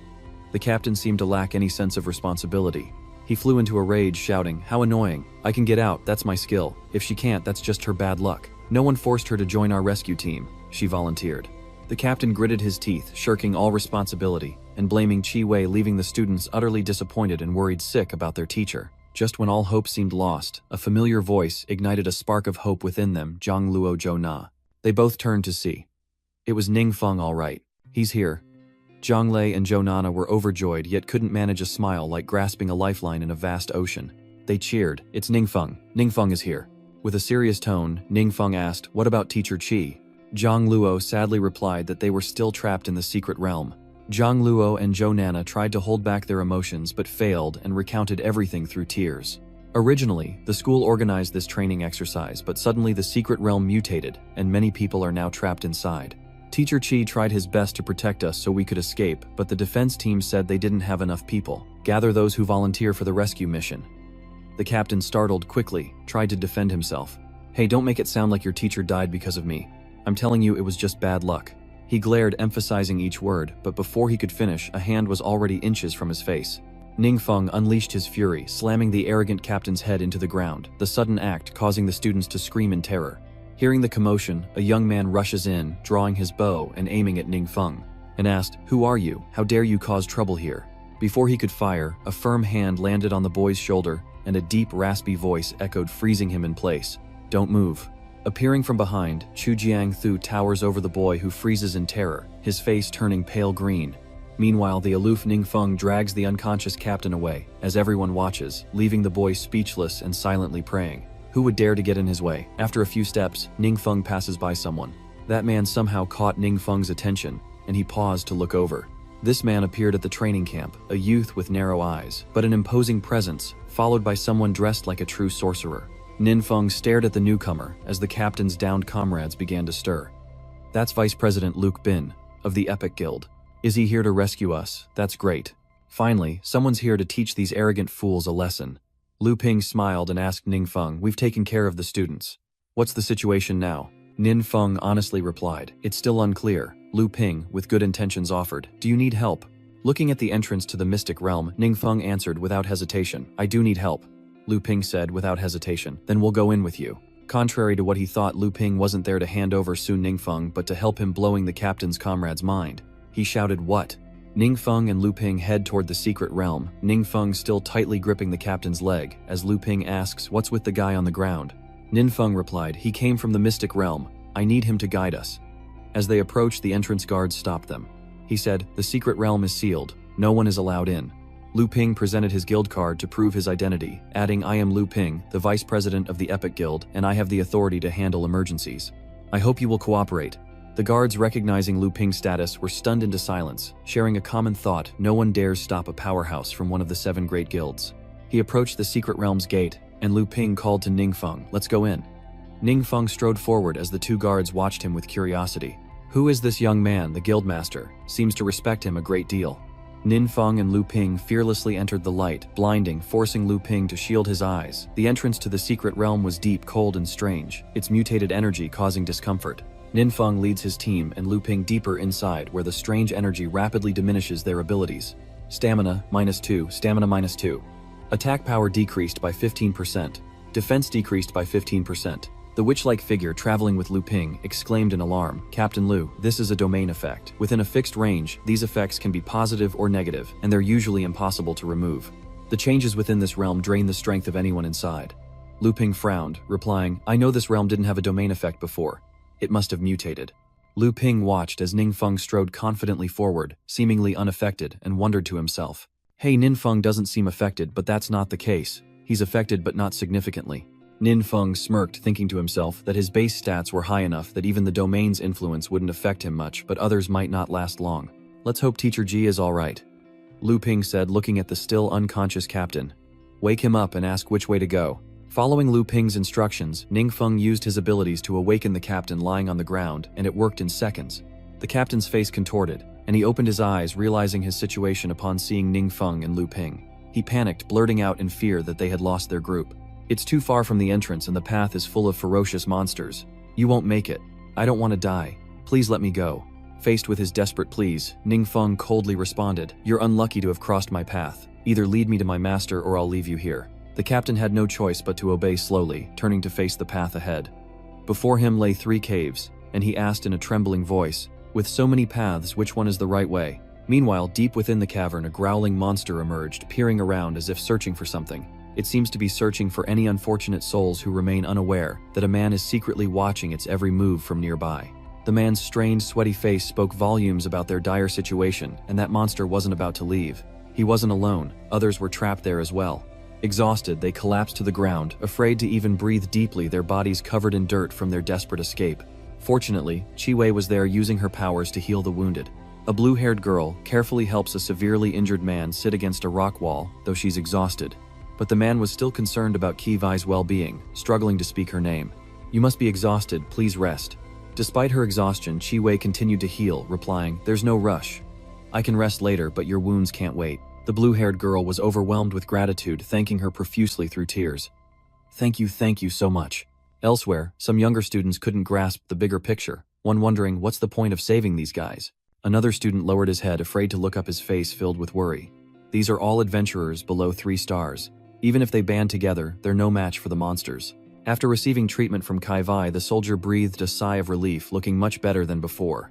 The captain seemed to lack any sense of responsibility. He flew into a rage, shouting, "How annoying. I can get out, that's my skill. If she can't, that's just her bad luck. No one forced her to join our rescue team. She volunteered." The captain gritted his teeth, shirking all responsibility, and blaming Qi Wei, leaving the students utterly disappointed and worried sick about their teacher. Just when all hope seemed lost, a familiar voice ignited a spark of hope within them, Zhang Luo, Zhou Na. They both turned to see. It was Ningfeng, all right. He's here. Zhang Lei and Zhou Nana were overjoyed, yet couldn't manage a smile, like grasping a lifeline in a vast ocean. They cheered, "It's Ningfeng. Ningfeng is here." With a serious tone, Ningfeng asked, "What about Teacher Qi?" Zhang Luo sadly replied that they were still trapped in the secret realm. Zhang Luo and Zhou Nana tried to hold back their emotions but failed and recounted everything through tears. Originally, the school organized this training exercise, but suddenly the secret realm mutated, and many people are now trapped inside. Teacher Chi tried his best to protect us so we could escape, but the defense team said they didn't have enough people. Gather those who volunteer for the rescue mission. The captain, startled quickly, tried to defend himself. Hey, don't make it sound like your teacher died because of me. I'm telling you it was just bad luck. He glared, emphasizing each word, but before he could finish, a hand was already inches from his face. Ningfeng unleashed his fury, slamming the arrogant captain's head into the ground, the sudden act causing the students to scream in terror. Hearing the commotion, a young man rushes in, drawing his bow and aiming at Ningfeng, and asked, "Who are you? How dare you cause trouble here?" Before he could fire, a firm hand landed on the boy's shoulder, and a deep, raspy voice echoed, freezing him in place. "Don't move." Appearing from behind, Chu Jiangthu towers over the boy, who freezes in terror, his face turning pale green. Meanwhile, the aloof Ningfeng drags the unconscious captain away, as everyone watches, leaving the boy speechless and silently praying. Who would dare to get in his way? After a few steps, Ningfeng passes by someone. That man somehow caught Ningfeng's attention, and he paused to look over. This man appeared at the training camp, a youth with narrow eyes, but an imposing presence, followed by someone dressed like a true sorcerer. Ningfeng stared at the newcomer as the captain's downed comrades began to stir. "That's Vice President Luke Bin, of the Epic Guild. Is he here to rescue us? That's great. Finally, someone's here to teach these arrogant fools a lesson." Lu Ping smiled and asked Ningfeng, "We've taken care of the students. What's the situation now?" Ningfeng honestly replied, "It's still unclear." Lu Ping, with good intentions, offered, "Do you need help?" Looking at the entrance to the mystic realm, Ningfeng answered without hesitation, "I do need help." Lu Ping said without hesitation, "Then we'll go in with you." Contrary to what he thought, Lu Ping wasn't there to hand over Su Ningfeng, but to help him, blowing the captain's comrade's mind. He shouted, "What?" Ningfeng and Lu Ping head toward the secret realm, Ningfeng still tightly gripping the captain's leg, as Lu Ping asks, "What's with the guy on the ground?" Ningfeng replied, "He came from the mystic realm. I need him to guide us." As they approached, the entrance guards stopped them. He said, "The secret realm is sealed. No one is allowed in." Lu Ping presented his guild card to prove his identity, adding, "I am Lu Ping, the vice president of the Epic Guild, and I have the authority to handle emergencies. I hope you will cooperate." The guards, recognizing Lu Ping's status, were stunned into silence, sharing a common thought: no one dares stop a powerhouse from one of the 7 great guilds. He approached the secret realm's gate, and Lu Ping called to Ningfeng, "Let's go in." Ningfeng strode forward as the 2 guards watched him with curiosity. "Who is this young man? The guildmaster seems to respect him a great deal." Ningfeng and Lu Ping fearlessly entered the light, blinding, forcing Lu Ping to shield his eyes. The entrance to the secret realm was deep, cold, and strange, its mutated energy causing discomfort. Ningfeng leads his team and Lu Ping deeper inside, where the strange energy rapidly diminishes their abilities. Stamina -2, stamina -2. Attack power decreased by 15%. Defense decreased by 15%. The witch-like figure traveling with Lu Ping exclaimed in alarm, "Captain Lu, this is a domain effect. Within a fixed range, these effects can be positive or negative, and they're usually impossible to remove. The changes within this realm drain the strength of anyone inside." Lu Ping frowned, replying, "I know this realm didn't have a domain effect before. It must have mutated." Lu Ping watched as Ningfeng strode confidently forward, seemingly unaffected, and wondered to himself, "Hey, Ningfeng doesn't seem affected, but that's not the case. He's affected but not significantly." Ningfeng smirked, thinking to himself that his base stats were high enough that even the domain's influence wouldn't affect him much, but others might not last long. "Let's hope Teacher Ji is alright," Lu Ping said, looking at the still unconscious captain. "Wake him up and ask which way to go." Following Lu Ping's instructions, Ningfeng used his abilities to awaken the captain lying on the ground, and it worked in seconds. The captain's face contorted, and he opened his eyes, realizing his situation upon seeing Ningfeng and Lu Ping. He panicked, blurting out in fear that they had lost their group. "It's too far from the entrance and the path is full of ferocious monsters. You won't make it. I don't want to die. Please let me go." Faced with his desperate pleas, Ningfeng coldly responded, "You're unlucky to have crossed my path. Either lead me to my master or I'll leave you here." The captain had no choice but to obey slowly, turning to face the path ahead. Before him lay 3 caves, and he asked in a trembling voice, "With so many paths, which one is the right way?" Meanwhile, deep within the cavern, a growling monster emerged, peering around as if searching for something. It seems to be searching for any unfortunate souls who remain unaware that a man is secretly watching its every move from nearby. The man's strained, sweaty face spoke volumes about their dire situation, and that monster wasn't about to leave. He wasn't alone. Others were trapped there as well. Exhausted, they collapsed to the ground, afraid to even breathe deeply, their bodies covered in dirt from their desperate escape. Fortunately, Chi-Wei was there, using her powers to heal the wounded. A blue-haired girl carefully helps a severely injured man sit against a rock wall, though she's exhausted. But the man was still concerned about Ki-Wei's well-being, struggling to speak her name. "You must be exhausted, please rest." Despite her exhaustion, Chi Wei continued to heal, replying, "There's no rush. I can rest later, but your wounds can't wait." The blue-haired girl was overwhelmed with gratitude, thanking her profusely through tears. Thank you so much." Elsewhere, some younger students couldn't grasp the bigger picture, one wondering what's the point of saving these guys. Another student lowered his head, afraid to look up, his face filled with worry. These are all adventurers below 3 stars. Even if they band together, they're no match for the monsters. After receiving treatment from Kai Vai, the soldier breathed a sigh of relief, looking much better than before.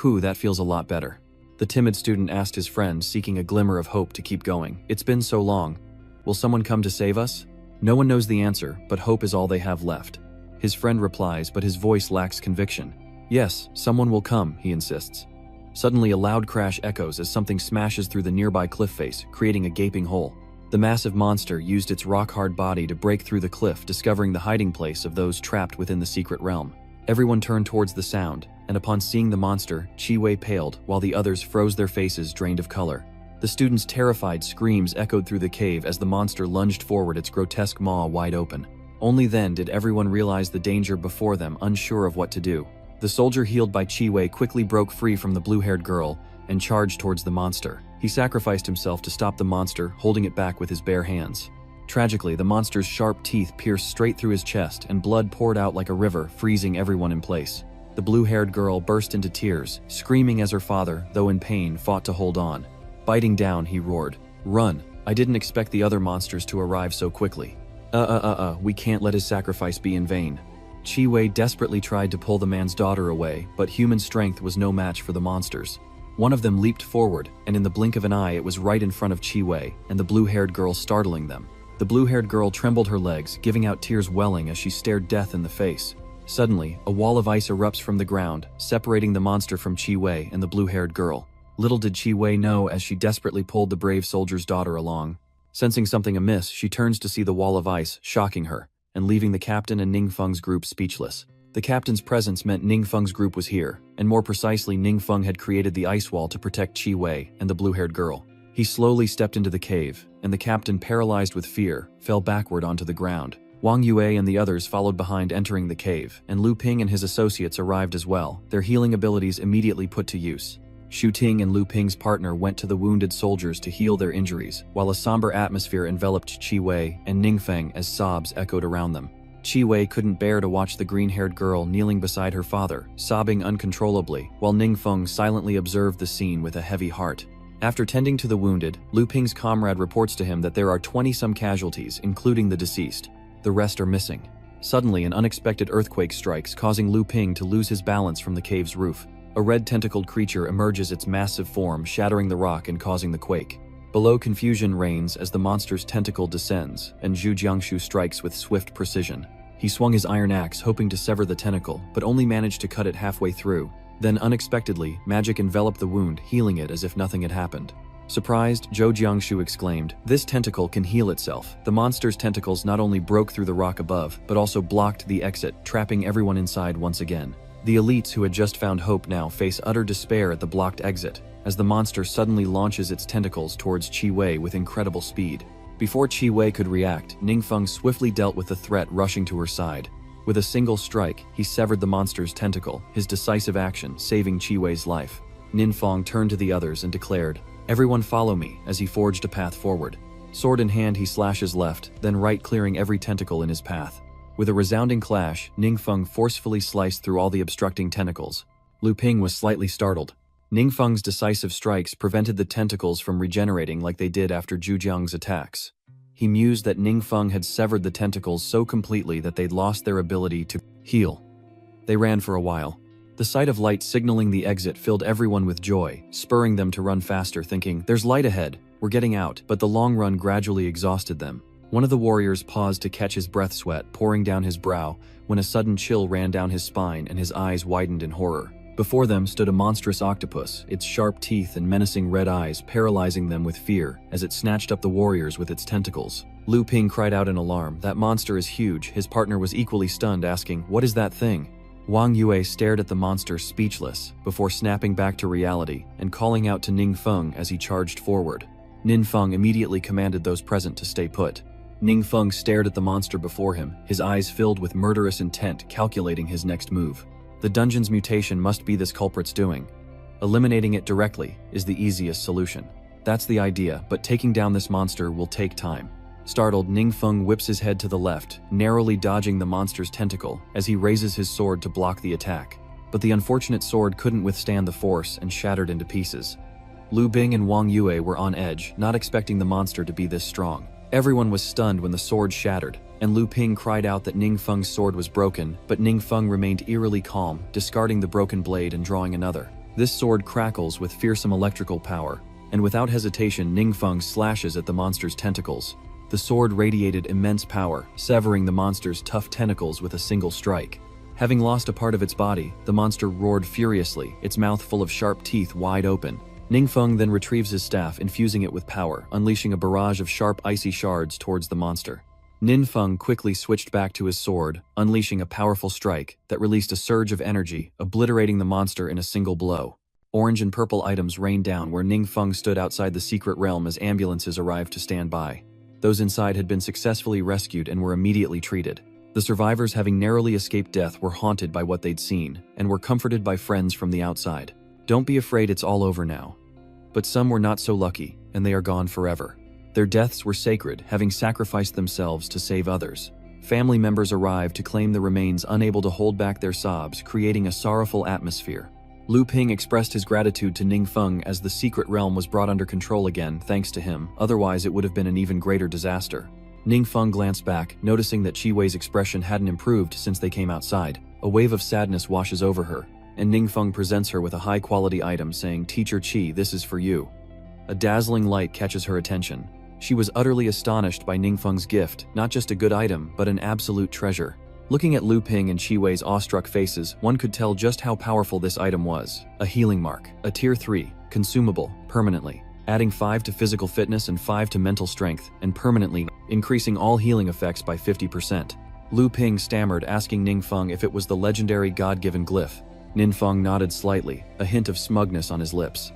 That feels a lot better." The timid student asked his friend, seeking a glimmer of hope to keep going. "It's been so long. Will someone come to save us?" No one knows the answer, but hope is all they have left. His friend replies, but his voice lacks conviction. "Yes, someone will come," he insists. Suddenly, a loud crash echoes as something smashes through the nearby cliff face, creating a gaping hole. The massive monster used its rock-hard body to break through the cliff, discovering the hiding place of those trapped within the secret realm. Everyone turned towards the sound, and upon seeing the monster, Chi Wei paled, while the others froze, their faces drained of color. The students' terrified screams echoed through the cave as the monster lunged forward, its grotesque maw wide open. Only then did everyone realize the danger before them, unsure of what to do. The soldier healed by Chi Wei quickly broke free from the blue-haired girl and charged towards the monster. He sacrificed himself to stop the monster, holding it back with his bare hands. Tragically, the monster's sharp teeth pierced straight through his chest, and blood poured out like a river, freezing everyone in place. The blue-haired girl burst into tears, screaming as her father, though in pain, fought to hold on. Biting down, he roared, "Run! I didn't expect the other monsters to arrive so quickly. We can't let his sacrifice be in vain." Chi Wei desperately tried to pull the man's daughter away, but human strength was no match for the monsters. One of them leaped forward, and in the blink of an eye it was right in front of Chi Wei and the blue-haired girl, startling them. The blue-haired girl trembled her legs, giving out tears welling as she stared death in the face. Suddenly, a wall of ice erupts from the ground, separating the monster from Chi Wei and the blue-haired girl. Little did Chi Wei know as she desperately pulled the brave soldier's daughter along. Sensing something amiss, she turns to see the wall of ice, shocking her, and leaving the captain and Ning Feng's group speechless. The captain's presence meant Ning Feng's group was here, and more precisely, Ning Feng had created the ice wall to protect Chi Wei and the blue-haired girl. He slowly stepped into the cave, and the captain, paralyzed with fear, fell backward onto the ground. Wong Yua and the others followed behind, entering the cave, and Lu Ping and his associates arrived as well, their healing abilities immediately put to use. Shu Ting and Lu Ping's partner went to the wounded soldiers to heal their injuries, while a somber atmosphere enveloped Chi Wei and Ning Feng as sobs echoed around them. Chi Wei couldn't bear to watch the green-haired girl kneeling beside her father, sobbing uncontrollably, while Ning Feng silently observed the scene with a heavy heart. After tending to the wounded, Lu Ping's comrade reports to him that there are 20-some casualties, including the deceased. The rest are missing. Suddenly, an unexpected earthquake strikes, causing Lu Ping to lose his balance from the cave's roof. A red tentacled creature emerges, its massive form shattering the rock and causing the quake. Below, confusion reigns as the monster's tentacle descends, and Zhu Jiangshu strikes with swift precision. He swung his iron axe, hoping to sever the tentacle, but only managed to cut it halfway through. Then, unexpectedly, magic enveloped the wound, healing it as if nothing had happened. Surprised, Zhou Jiangshu exclaimed, "This tentacle can heal itself." The monster's tentacles not only broke through the rock above, but also blocked the exit, trapping everyone inside once again. The elites who had just found hope now face utter despair at the blocked exit, as the monster suddenly launches its tentacles towards Chi Wei with incredible speed. Before Chi Wei could react, Ning Feng swiftly dealt with the threat rushing to her side. With a single strike, he severed the monster's tentacle, his decisive action saving Chi Wei's life. Nin Feng turned to the others and declared, "Everyone follow me," as he forged a path forward. Sword in hand, he slashes left, then right, clearing every tentacle in his path. With a resounding clash, Ning Feng forcefully sliced through all the obstructing tentacles. Lu Ping was slightly startled. Ning Feng's decisive strikes prevented the tentacles from regenerating like they did after Zhu Jiang's attacks. He mused that Ning Feng had severed the tentacles so completely that they'd lost their ability to heal. They ran for a while. The sight of light signaling the exit filled everyone with joy, spurring them to run faster, thinking, "There's light ahead, we're getting out." But the long run gradually exhausted them. One of the warriors paused to catch his breath, sweat pouring down his brow, when a sudden chill ran down his spine and his eyes widened in horror. Before them stood a monstrous octopus, its sharp teeth and menacing red eyes paralyzing them with fear as it snatched up the warriors with its tentacles. Lu Ping cried out in alarm, "That monster is huge." His partner was equally stunned, asking, "What is that thing?" Wang Yua stared at the monster, speechless, before snapping back to reality and calling out to Ning Feng as he charged forward. Nin Feng immediately commanded those present to stay put. Ning Feng stared at the monster before him, his eyes filled with murderous intent, calculating his next move. The dungeon's mutation must be this culprit's doing. Eliminating it directly is the easiest solution. That's the idea, but taking down this monster will take time. Startled, Ningfeng whips his head to the left, narrowly dodging the monster's tentacle as he raises his sword to block the attack. But the unfortunate sword couldn't withstand the force and shattered into pieces. Lu Bing and Wong Yua were on edge, not expecting the monster to be this strong. Everyone was stunned when the sword shattered, and Lu Ping cried out that Ningfeng's sword was broken, but Ningfeng remained eerily calm, discarding the broken blade and drawing another. This sword crackles with fearsome electrical power, and without hesitation Ningfeng slashes at the monster's tentacles. The sword radiated immense power, severing the monster's tough tentacles with a single strike. Having lost a part of its body, the monster roared furiously, its mouth full of sharp teeth wide open. Ningfeng then retrieves his staff, infusing it with power, unleashing a barrage of sharp icy shards towards the monster. Ningfeng quickly switched back to his sword, unleashing a powerful strike that released a surge of energy, obliterating the monster in a single blow. Orange and purple items rained down where Ningfeng stood outside the secret realm as ambulances arrived to stand by. Those inside had been successfully rescued and were immediately treated. The survivors, having narrowly escaped death, were haunted by what they'd seen, and were comforted by friends from the outside. Don't be afraid, it's all over now. But some were not so lucky, and they are gone forever. Their deaths were sacred, having sacrificed themselves to save others. Family members arrived to claim the remains, unable to hold back their sobs, creating a sorrowful atmosphere. Lu Ping expressed his gratitude to Ningfeng as the secret realm was brought under control again thanks to him, otherwise it would have been an even greater disaster. Ningfeng glanced back, noticing that Qi Wei's expression hadn't improved since they came outside. A wave of sadness washes over her, and Ningfeng presents her with a high-quality item saying, "Teacher Qi, this is for you." A dazzling light catches her attention. She was utterly astonished by Ningfeng's gift, not just a good item, but an absolute treasure. Looking at Lu Ping and Qi Wei's awestruck faces, one could tell just how powerful this item was. A healing mark, a tier 3, consumable, permanently, adding 5 to physical fitness and 5 to mental strength, and permanently increasing all healing effects by 50%. Lu Ping stammered, asking Ningfeng if it was the legendary God-given glyph. Ningfeng nodded slightly, a hint of smugness on his lips.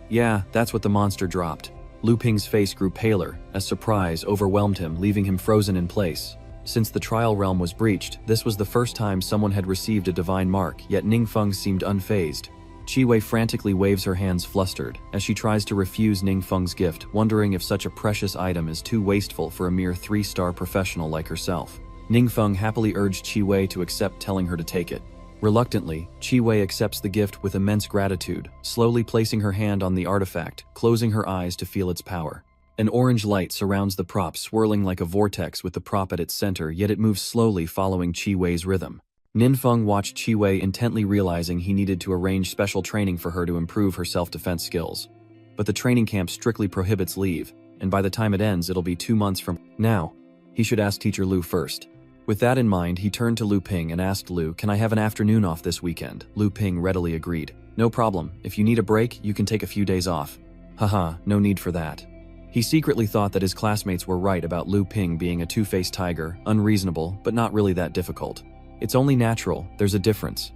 Yeah, that's what the monster dropped. Lu Ping's face grew paler, as surprise overwhelmed him, leaving him frozen in place. Since the trial realm was breached, this was the first time someone had received a divine mark, yet Ningfeng seemed unfazed. Qi Wei frantically waves her hands flustered, as she tries to refuse Ningfeng's gift, wondering if such a precious item is too wasteful for a mere 3-star professional like herself. Ningfeng happily urged Qi Wei to accept, telling her to take it. Reluctantly, Qi Wei accepts the gift with immense gratitude, slowly placing her hand on the artifact, closing her eyes to feel its power. An orange light surrounds the prop, swirling like a vortex with the prop at its center, yet it moves slowly following Qi Wei's rhythm. Ningfeng watched Qi Wei intently, realizing he needed to arrange special training for her to improve her self-defense skills. But the training camp strictly prohibits leave, and by the time it ends it'll be 2 months from now. He should ask Teacher Lu first. With that in mind, he turned to Lu Ping and asked Lu, "Can I have an afternoon off this weekend?" Lu Ping readily agreed. "No problem. If you need a break, you can take a few days off." Haha, no need for that. He secretly thought that his classmates were right about Lu Ping being a two-faced tiger, unreasonable, but not really that difficult. It's only natural, there's a difference.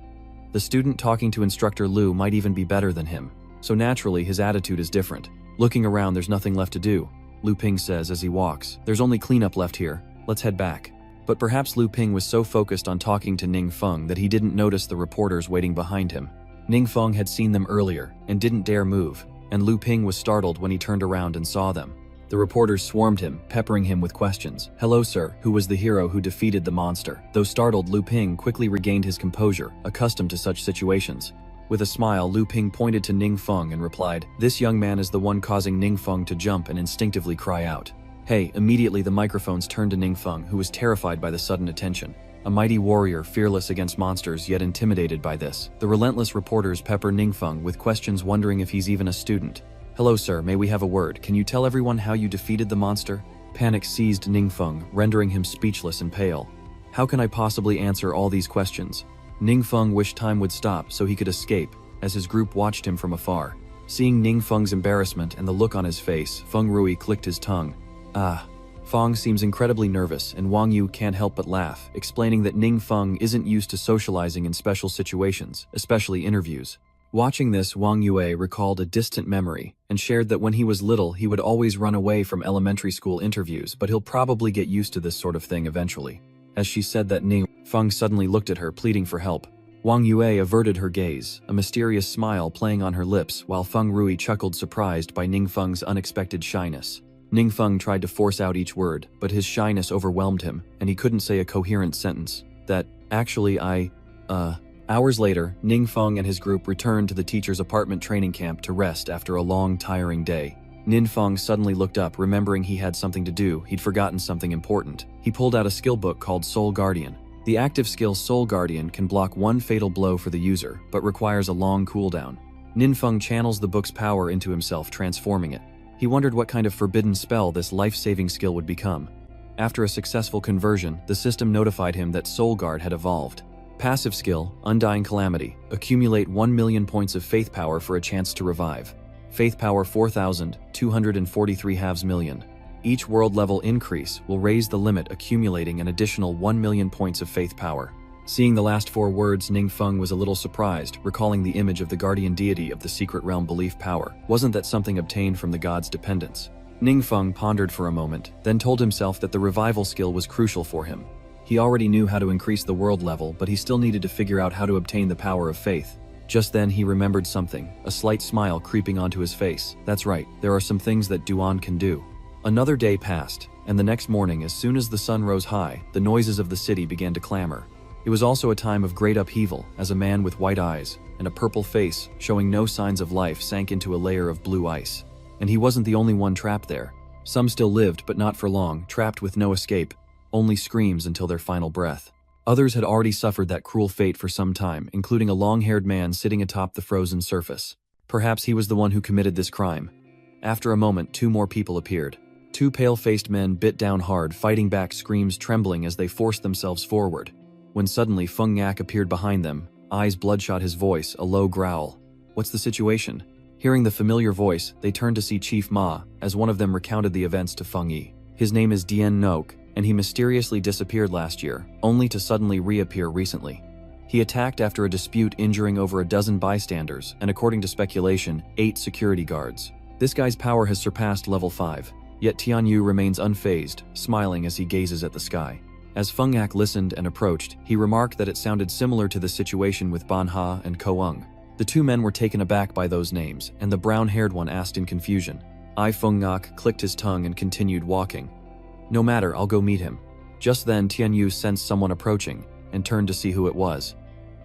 The student talking to Instructor Lu might even be better than him, so naturally his attitude is different. Looking around, there's nothing left to do, Lu Ping says as he walks. There's only cleanup left here, let's head back. But perhaps Lu Ping was so focused on talking to Ningfeng that he didn't notice the reporters waiting behind him. Ningfeng had seen them earlier and didn't dare move, and Lu Ping was startled when he turned around and saw them. The reporters swarmed him, peppering him with questions. "Hello, sir, who was the hero who defeated the monster?" Though startled, Lu Ping quickly regained his composure, accustomed to such situations. With a smile, Lu Ping pointed to Ningfeng and replied, "This young man is the one causing Ningfeng to jump and instinctively cry out." "Hey!" Immediately the microphones turned to Ningfeng, who was terrified by the sudden attention. A mighty warrior, fearless against monsters yet intimidated by this. The relentless reporters pepper Ningfeng with questions, wondering if he's even a student. "Hello sir, may we have a word? Can you tell everyone how you defeated the monster?" Panic seized Ningfeng, rendering him speechless and pale. How can I possibly answer all these questions? Ningfeng wished time would stop so he could escape, as his group watched him from afar. Seeing Ningfeng's embarrassment and the look on his face, Feng Rui clicked his tongue. Feng seems incredibly nervous, and Wang Yu can't help but laugh, explaining that Ningfeng isn't used to socializing in special situations, especially interviews. Watching this, Wang Yua recalled a distant memory, and shared that when he was little he would always run away from elementary school interviews, but he'll probably get used to this sort of thing eventually. As she said that, Ningfeng suddenly looked at her, pleading for help. Wong Yua averted her gaze, a mysterious smile playing on her lips while Feng Rui chuckled, surprised by Ningfeng's unexpected shyness. Ningfeng tried to force out each word, but his shyness overwhelmed him, and he couldn't say a coherent sentence. Hours later, Ningfeng and his group returned to the teacher's apartment training camp to rest after a long, tiring day. Ningfeng suddenly looked up, remembering he had something to do. He'd forgotten something important. He pulled out a skill book called Soul Guardian. The active skill Soul Guardian can block one fatal blow for the user, but requires a long cooldown. Ningfeng channels the book's power into himself, transforming it. He wondered what kind of forbidden spell this life-saving skill would become. After a successful conversion, the system notified him that Soul Guard had evolved. Passive skill, Undying Calamity. Accumulate 1 million points of faith power for a chance to revive. Faith power 4,243 halves million. Each world level increase will raise the limit, accumulating an additional 1 million points of faith power. Seeing the last 4 words, Ningfeng was a little surprised, recalling the image of the guardian deity of the secret realm belief power. Wasn't that something obtained from the god's dependence? Ningfeng pondered for a moment, then told himself that the revival skill was crucial for him. He already knew how to increase the world level, but he still needed to figure out how to obtain the power of faith. Just then he remembered something, a slight smile creeping onto his face. That's right, there are some things that Duan can do. Another day passed, and the next morning, as soon as the sun rose high, the noises of the city began to clamor. It was also a time of great upheaval, as a man with white eyes and a purple face, showing no signs of life, sank into a layer of blue ice. And he wasn't the only one trapped there. Some still lived, but not for long, trapped with no escape, only screams until their final breath. Others had already suffered that cruel fate for some time, including a long-haired man sitting atop the frozen surface. Perhaps he was the one who committed this crime. After a moment, 2 more people appeared. 2 pale-faced men bit down hard, fighting back screams, trembling as they forced themselves forward. When suddenly Feng Yak appeared behind them, eyes bloodshot, his voice a low growl. What's the situation? Hearing the familiar voice, they turned to see Chief Ma, as one of them recounted the events to Feng Yi. His name is Dian Nok, and he mysteriously disappeared last year, only to suddenly reappear recently. He attacked after a dispute, injuring over a dozen bystanders, and according to speculation, 8 security guards. This guy's power has surpassed level 5. Yet Tianyu remains unfazed, smiling as he gazes at the sky. As Feng Yak listened and approached, he remarked that it sounded similar to the situation with Ban Ha and Koung. The 2 men were taken aback by those names, and the brown-haired one asked in confusion. Feng Yak clicked his tongue and continued walking. No matter, I'll go meet him. Just then Tianyu sensed someone approaching, and turned to see who it was.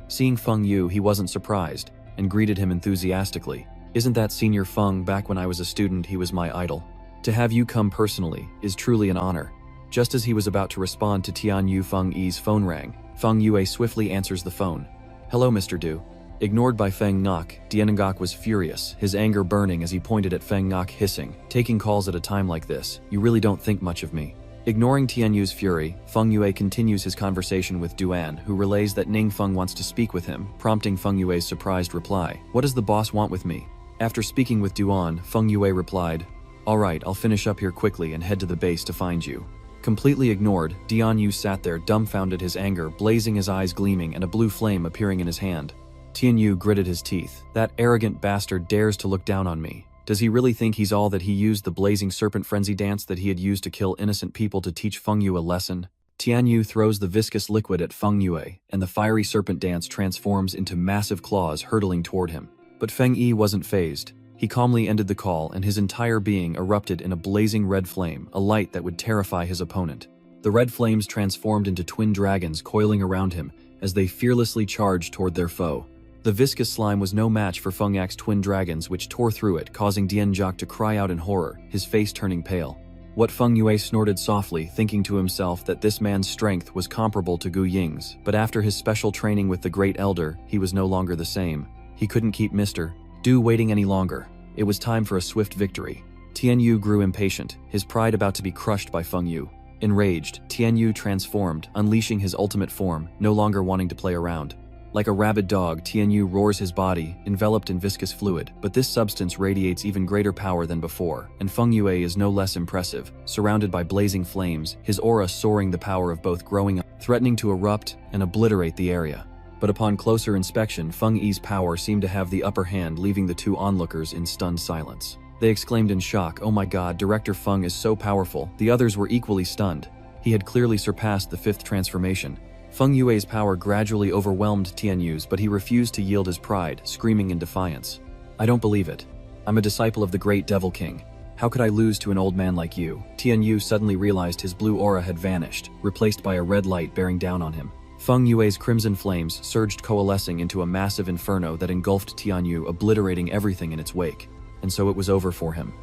Seeing Feng Yu, he wasn't surprised, and greeted him enthusiastically. Isn't that Senior Feng? Back when I was a student, he was my idol. To have you come personally is truly an honor. Just as he was about to respond to Tianyu, Feng Yi's phone rang. Feng Yue swiftly answers the phone. Hello, Mr. Du. Ignored by Feng Nok, Dianengok was furious, his anger burning as he pointed at Feng Nok, hissing, taking calls at a time like this, you really don't think much of me. Ignoring Tianyu's fury, Feng Yue continues his conversation with Duan, who relays that Ningfeng wants to speak with him, prompting Feng Yue's surprised reply. What does the boss want with me? After speaking with Duan, Feng Yue replied, Alright, I'll finish up here quickly and head to the base to find you. Completely ignored, Dianyu sat there dumbfounded, his anger blazing, his eyes gleaming, and a blue flame appearing in his hand. Tianyu gritted his teeth. That arrogant bastard dares to look down on me. Does he really think he's all that? He used the blazing serpent frenzy dance that he had used to kill innocent people to teach Feng Yue a lesson? Tianyu throws the viscous liquid at Feng Yue, and the fiery serpent dance transforms into massive claws hurtling toward him. But Feng Yi wasn't fazed. He calmly ended the call, and his entire being erupted in a blazing red flame, a light that would terrify his opponent. The red flames transformed into twin dragons coiling around him as they fearlessly charged toward their foe. The viscous slime was no match for Feng Yak's twin dragons, which tore through it, causing Dianjok to cry out in horror, his face turning pale. What Feng Yue snorted softly, thinking to himself that this man's strength was comparable to Gu Ying's, but after his special training with the Great Elder, he was no longer the same. He couldn't keep Mr. Du waiting any longer. It was time for a swift victory. Tianyu grew impatient, his pride about to be crushed by Feng Yu. Enraged, Tianyu transformed, unleashing his ultimate form, no longer wanting to play around. Like a rabid dog, Tianyu roars his body, enveloped in viscous fluid, but this substance radiates even greater power than before, and Feng Yue is no less impressive, surrounded by blazing flames, his aura soaring, the power of both growing, threatening to erupt and obliterate the area. But upon closer inspection, Feng Yi's power seemed to have the upper hand, leaving the 2 onlookers in stunned silence. They exclaimed in shock, "Oh my god, Director Feng is so powerful." The others were equally stunned. He had clearly surpassed the 5th transformation. Feng Yue's power gradually overwhelmed Tianyu's, but he refused to yield his pride, screaming in defiance. I don't believe it. I'm a disciple of the great Devil King. How could I lose to an old man like you? Tianyu suddenly realized his blue aura had vanished, replaced by a red light bearing down on him. Feng Yue's crimson flames surged, coalescing into a massive inferno that engulfed Tianyu, obliterating everything in its wake. And so it was over for him.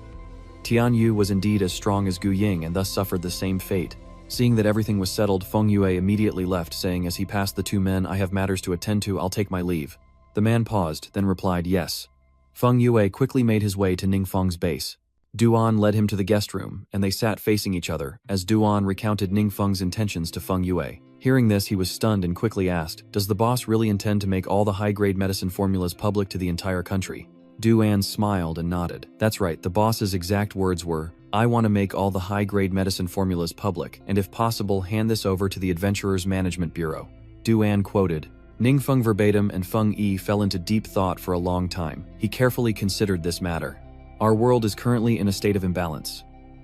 Tianyu was indeed as strong as Gu Ying and thus suffered the same fate. Seeing that everything was settled, Feng Yue immediately left, saying as he passed the two men, I have matters to attend to, I'll take my leave. The man paused, then replied yes. Feng Yue quickly made his way to Ningfeng's base. Duan led him to the guest room, and they sat facing each other, as Duan recounted Ningfeng's intentions to Feng Yue. Hearing this, he was stunned and quickly asked, does the boss really intend to make all the high-grade medicine formulas public to the entire country? Duan smiled and nodded. That's right, the boss's exact words were, I want to make all the high-grade medicine formulas public, and if possible, hand this over to the Adventurers Management Bureau. Duan quoted. Ningfeng verbatim, and Feng Yi fell into deep thought for a long time. He carefully considered this matter. Our world is currently in a state of imbalance.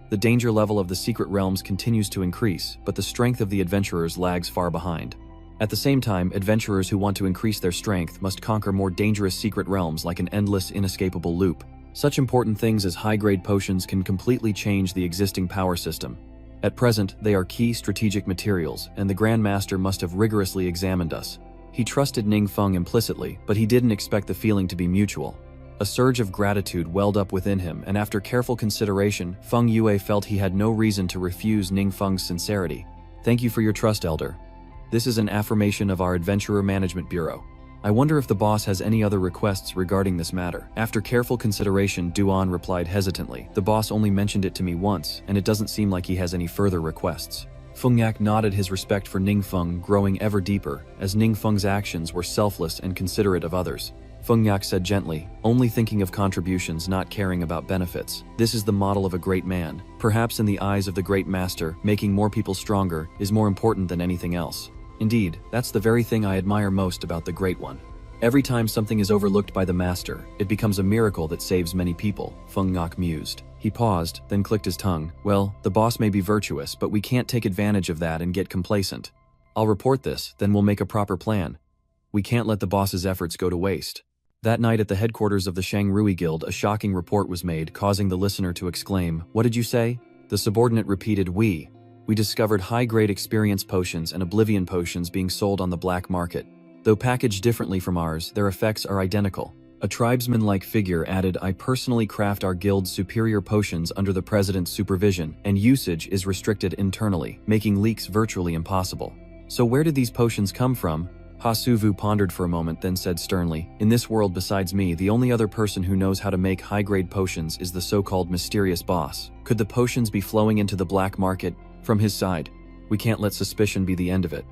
The danger level of the secret realms continues to increase, but the strength of the adventurers lags far behind. At the same time, adventurers who want to increase their strength must conquer more dangerous secret realms like an endless, inescapable loop. Such important things as high-grade potions can completely change the existing power system. At present, they are key strategic materials, and the Grand Master must have rigorously examined us. He trusted Ningfeng implicitly, but he didn't expect the feeling to be mutual. A surge of gratitude welled up within him, and after careful consideration, Feng Yue felt he had no reason to refuse Ningfeng's sincerity. Thank you for your trust, Elder. This is an affirmation of our Adventurer Management Bureau. I wonder if the boss has any other requests regarding this matter. After careful consideration, Duan replied hesitantly, the boss only mentioned it to me once, and it doesn't seem like he has any further requests. Feng Yak nodded, his respect for Ningfeng growing ever deeper, as Ningfeng's actions were selfless and considerate of others. Feng Yak said gently, only thinking of contributions, not caring about benefits. This is the model of a great man. Perhaps in the eyes of the great master, making more people stronger is more important than anything else. Indeed, that's the very thing I admire most about the Great One. Every time something is overlooked by the master, it becomes a miracle that saves many people, Feng Yak mused. He paused, then clicked his tongue. Well, the boss may be virtuous, but we can't take advantage of that and get complacent. I'll report this, then we'll make a proper plan. We can't let the boss's efforts go to waste. That night at the headquarters of the Shangrui Guild, a shocking report was made, causing the listener to exclaim, what did you say? The subordinate repeated, we discovered high-grade experience potions and oblivion potions being sold on the black market. Though packaged differently from ours, their effects are identical. A tribesman-like figure added, I personally craft our guild's superior potions under the president's supervision, and usage is restricted internally, making leaks virtually impossible. So where did these potions come from? Hasuvu pondered for a moment, then said sternly, in this world besides me, the only other person who knows how to make high-grade potions is the so-called mysterious boss. Could the potions be flowing into the black market? From his side, we can't let suspicion be the end of it.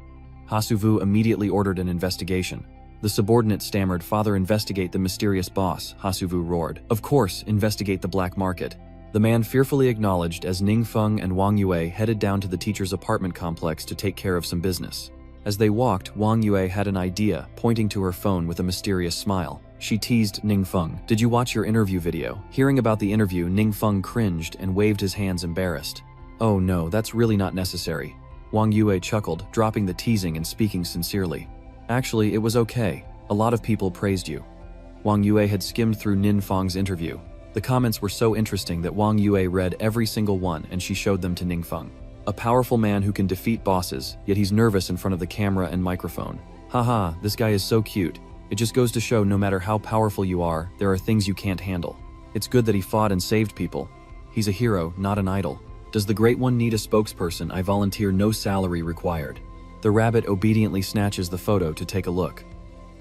Hasuvu immediately ordered an investigation. The subordinate stammered, Father, investigate the mysterious boss, Hasuvu roared. Of course, investigate the black market. The man fearfully acknowledged as Ningfeng and Wong Yue headed down to the teacher's apartment complex to take care of some business. As they walked, Wong Yue had an idea, pointing to her phone with a mysterious smile. She teased Ningfeng. Did you watch your interview video? Hearing about the interview, Ningfeng cringed and waved his hands embarrassed. Oh no, that's really not necessary. Wong Yue chuckled, dropping the teasing and speaking sincerely. Actually, it was okay. A lot of people praised you. Wong Yue had skimmed through Ningfeng's interview. The comments were so interesting that Wong Yue read every single one, and she showed them to Ningfeng. A powerful man who can defeat bosses, yet he's nervous in front of the camera and microphone. Haha, this guy is so cute. It just goes to show no matter how powerful you are, there are things you can't handle. It's good that he fought and saved people. He's a hero, not an idol. Does the Great One need a spokesperson? I volunteer, no salary required. The rabbit obediently snatches the photo to take a look.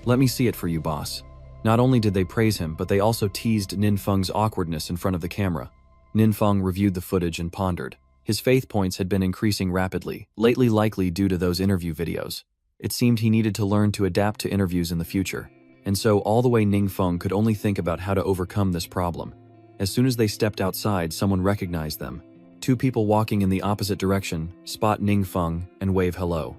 Let me see it for you, boss. Not only did they praise him, but they also teased Ningfeng's awkwardness in front of the camera. Ningfeng reviewed the footage and pondered. His faith points had been increasing rapidly, lately likely due to those interview videos. It seemed he needed to learn to adapt to interviews in the future. And so all the way Ningfeng could only think about how to overcome this problem. As soon as they stepped outside, someone recognized them. Two people walking in the opposite direction spot Ningfeng and wave hello.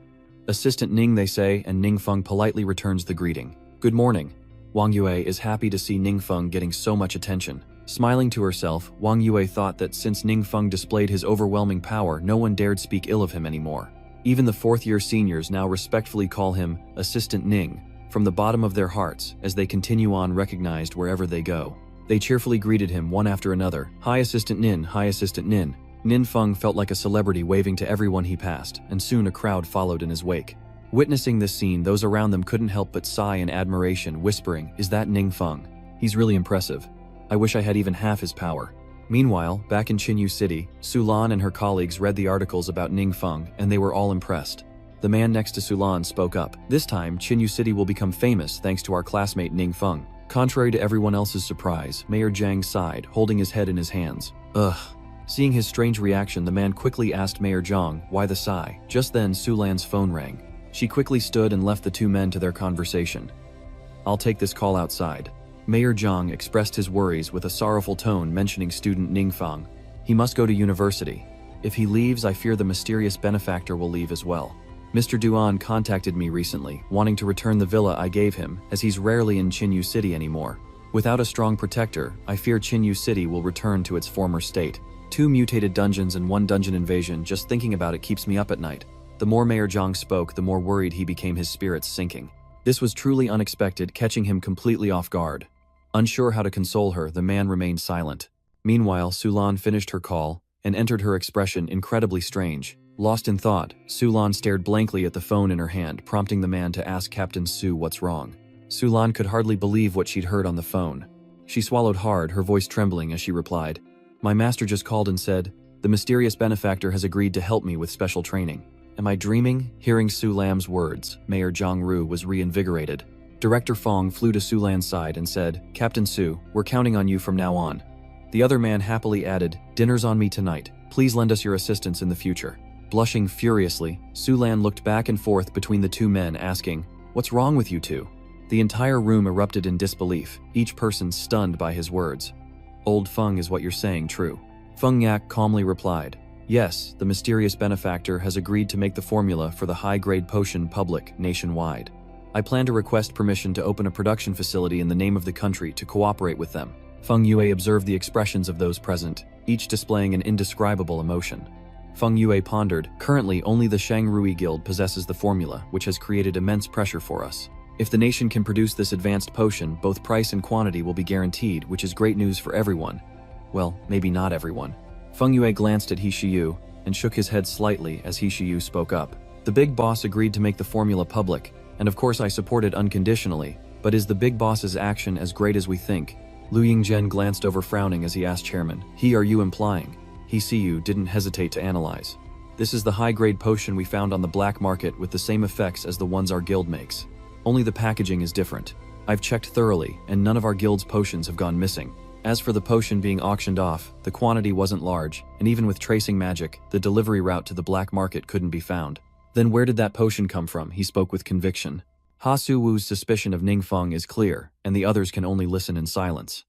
Assistant Ning, they say, and Ningfeng politely returns the greeting. Good morning. Wang Yue is happy to see Ningfeng getting so much attention. Smiling to herself, Wang Yue thought that since Ningfeng displayed his overwhelming power, no one dared speak ill of him anymore. Even the fourth-year seniors now respectfully call him Assistant Ning, from the bottom of their hearts, as they continue on recognized wherever they go. They cheerfully greeted him one after another. Hi Assistant Nin, hi Assistant Nin. Nin Feng felt like a celebrity waving to everyone he passed, and soon a crowd followed in his wake. Witnessing this scene, those around them couldn't help but sigh in admiration, whispering, "Is that Ning Feng? He's really impressive. I wish I had even half his power." Meanwhile, back in Chinyu City, Sulan and her colleagues read the articles about Ning Feng, and they were all impressed. The man next to Sulan spoke up. "This time, Chinyu City will become famous thanks to our classmate Ning Feng." Contrary to everyone else's surprise, Mayor Zhang sighed, holding his head in his hands. Ugh. Seeing his strange reaction, the man quickly asked Mayor Zhang, "Why the sigh?" Just then, Sulan's phone rang. She quickly stood and left the two men to their conversation. "I'll take this call outside." Mayor Zhang expressed his worries with a sorrowful tone, mentioning student Ning Feng. "He must go to university. If he leaves, I fear the mysterious benefactor will leave as well. Mr. Duan contacted me recently, wanting to return the villa I gave him, as he's rarely in Chinyu City anymore. Without a strong protector, I fear Chinyu City will return to its former state. 2 mutated dungeons and 1 dungeon invasion, just thinking about it keeps me up at night." The more Mayor Zhang spoke, the more worried he became, his spirits sinking. This was truly unexpected, catching him completely off guard. Unsure how to console her, the man remained silent. Meanwhile, Sulan finished her call and entered her expression incredibly strange. Lost in thought, Sulan stared blankly at the phone in her hand, prompting the man to ask Captain Su what's wrong. Sulan could hardly believe what she'd heard on the phone. She swallowed hard, her voice trembling as she replied, "My master just called and said, the mysterious benefactor has agreed to help me with special training." Am I dreaming? Hearing Su Lam's words, Mayor Zhang Ru was reinvigorated. Director Fong flew to Su Lan's side and said, "Captain Su, we're counting on you from now on." The other man happily added, "Dinner's on me tonight. Please lend us your assistance in the future." Blushing furiously, Su Lan looked back and forth between the two men, asking, "What's wrong with you two?" The entire room erupted in disbelief, each person stunned by his words. "Old Feng, is what you're saying true?" Feng Yak calmly replied, "Yes, the mysterious benefactor has agreed to make the formula for the high-grade potion public nationwide. I plan to request permission to open a production facility in the name of the country to cooperate with them." Feng Yue observed the expressions of those present, each displaying an indescribable emotion. Feng Yue pondered, "Currently, only the Shangrui Guild possesses the formula, which has created immense pressure for us. If the nation can produce this advanced potion, both price and quantity will be guaranteed, which is great news for everyone. Well, maybe not everyone." Feng Yue glanced at He Shiyu and shook his head slightly as He Shiyu spoke up. "The big boss agreed to make the formula public, and of course I support it unconditionally, but is the big boss's action as great as we think?" Lu Yingzhen glanced over frowning as he asked Chairman, "He, are you implying?" He Shiyu didn't hesitate to analyze. "This is the high-grade potion we found on the black market with the same effects as the ones our guild makes. Only the packaging is different. I've checked thoroughly, and none of our guild's potions have gone missing. As for the potion being auctioned off, the quantity wasn't large, and even with tracing magic, the delivery route to the black market couldn't be found." "Then where did that potion come from?" He spoke with conviction. Ha Su-wu's suspicion of Ning Feng is clear, and the others can only listen in silence.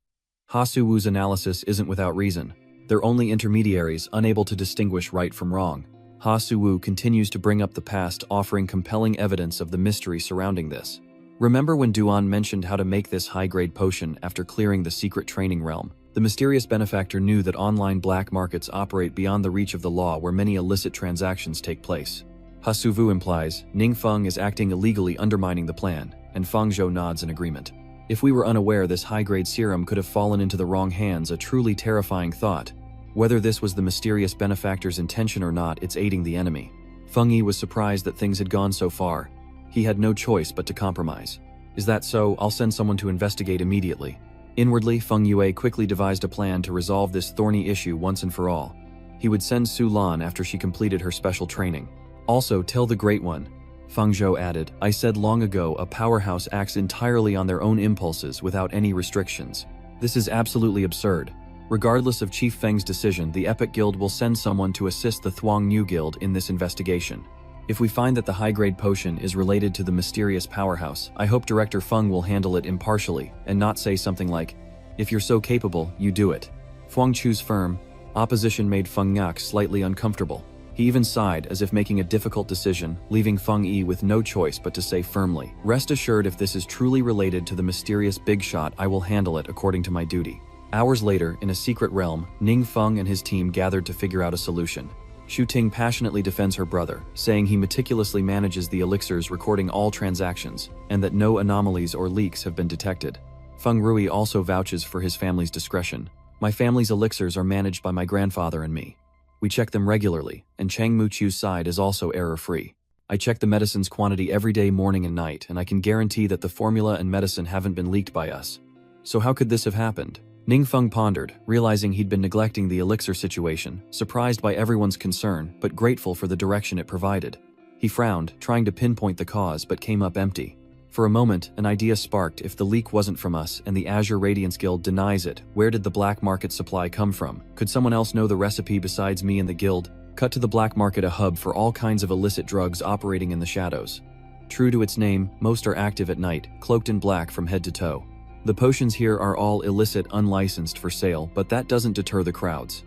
Ha Su-wu's analysis isn't without reason. They're only intermediaries, unable to distinguish right from wrong. Ha Su-wu continues to bring up the past, offering compelling evidence of the mystery surrounding this. Remember when Duan mentioned how to make this high-grade potion after clearing the secret training realm? The mysterious benefactor knew that online black markets operate beyond the reach of the law, where many illicit transactions take place. Ha Su-wu implies Ning Feng is acting illegally, undermining the plan, and Fang Zhou nods in agreement. If we were unaware this high-grade serum could have fallen into the wrong hands, a truly terrifying thought. Whether this was the mysterious benefactor's intention or not, it's aiding the enemy. Feng Yi was surprised that things had gone so far. He had no choice but to compromise. "Is that so? I'll send someone to investigate immediately." Inwardly, Feng Yue quickly devised a plan to resolve this thorny issue once and for all. He would send Su Lan after she completed her special training. "Also, tell the Great One," Fang Zhou added, "I said long ago a powerhouse acts entirely on their own impulses without any restrictions. This is absolutely absurd. Regardless of Chief Feng's decision, the Epic Guild will send someone to assist the Thuong New Guild in this investigation. If we find that the high-grade potion is related to the mysterious powerhouse, I hope Director Feng will handle it impartially and not say something like, 'If you're so capable, you do it.'" Fuang Chu's firm opposition made Feng Yak slightly uncomfortable. He even sighed as if making a difficult decision, leaving Feng Yi with no choice but to say firmly, "Rest assured, if this is truly related to the mysterious big shot, I will handle it according to my duty." Hours later, in a secret realm, Ning Feng and his team gathered to figure out a solution. Shu Ting passionately defends her brother, saying he meticulously manages the elixirs, recording all transactions, and that no anomalies or leaks have been detected. Feng Rui also vouches for his family's discretion. My family's elixirs are managed by my grandfather and me. We check them regularly, and Chang Muqiu's side is also error-free. I check the medicine's quantity every day, morning and night, and I can guarantee that the formula and medicine haven't been leaked by us. So how could this have happened? Ningfeng pondered, realizing he'd been neglecting the elixir situation, surprised by everyone's concern, but grateful for the direction it provided. He frowned, trying to pinpoint the cause, but came up empty. For a moment, an idea sparked. If the leak wasn't from us and the Azure Radiance Guild denies it, where did the black market supply come from? Could someone else know the recipe besides me and the guild? Cut to the black market, a hub for all kinds of illicit drugs operating in the shadows. True to its name, most are active at night, cloaked in black from head to toe. The potions here are all illicit, unlicensed for sale, but that doesn't deter the crowds.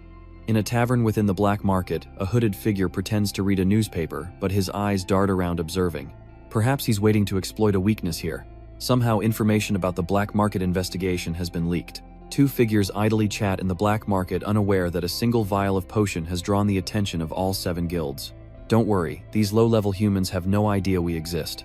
In a tavern within the black market, a hooded figure pretends to read a newspaper, but his eyes dart around observing. Perhaps he's waiting to exploit a weakness here. Somehow information about the black market investigation has been leaked. Two figures idly chat in the black market, unaware that a single vial of potion has drawn the attention of all 7 guilds. Don't worry, these low-level humans have no idea we exist.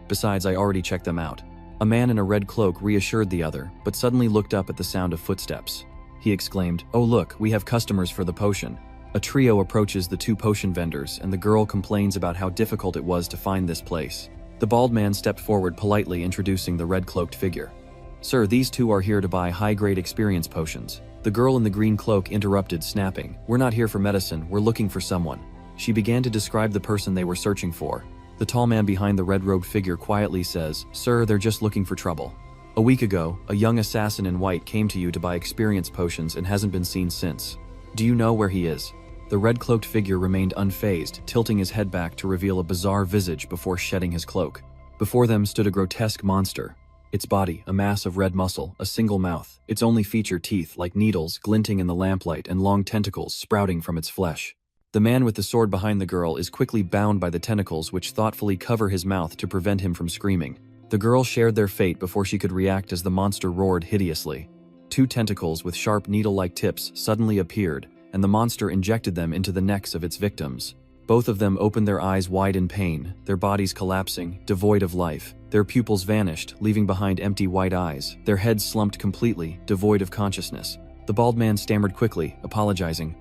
Besides, I already checked them out. A man in a red cloak reassured the other, but suddenly looked up at the sound of footsteps. He exclaimed, "Oh look, we have customers for the potion." A trio approaches the 2 potion vendors, and the girl complains about how difficult it was to find this place. The bald man stepped forward, politely introducing the red-cloaked figure. "Sir, these 2 are here to buy high-grade experience potions." The girl in the green cloak interrupted, snapping, "We're not here for medicine, we're looking for someone." She began to describe the person they were searching for. The tall man behind the red-robed figure quietly says, "Sir, they're just looking for trouble. A week ago, a young assassin in white came to you to buy experience potions and hasn't been seen since. Do you know where he is?" The red-cloaked figure remained unfazed, tilting his head back to reveal a bizarre visage before shedding his cloak. Before them stood a grotesque monster. Its body, a mass of red muscle, a single mouth, its only feature teeth like needles glinting in the lamplight and long tentacles sprouting from its flesh. The man with the sword behind the girl is quickly bound by the tentacles which thoughtfully cover his mouth to prevent him from screaming. The girl shared their fate before she could react as the monster roared hideously. 2 tentacles with sharp needle-like tips suddenly appeared, and the monster injected them into the necks of its victims. Both of them opened their eyes wide in pain, their bodies collapsing, devoid of life. Their pupils vanished, leaving behind empty white eyes, their heads slumped completely, devoid of consciousness. The bald man stammered quickly, apologizing.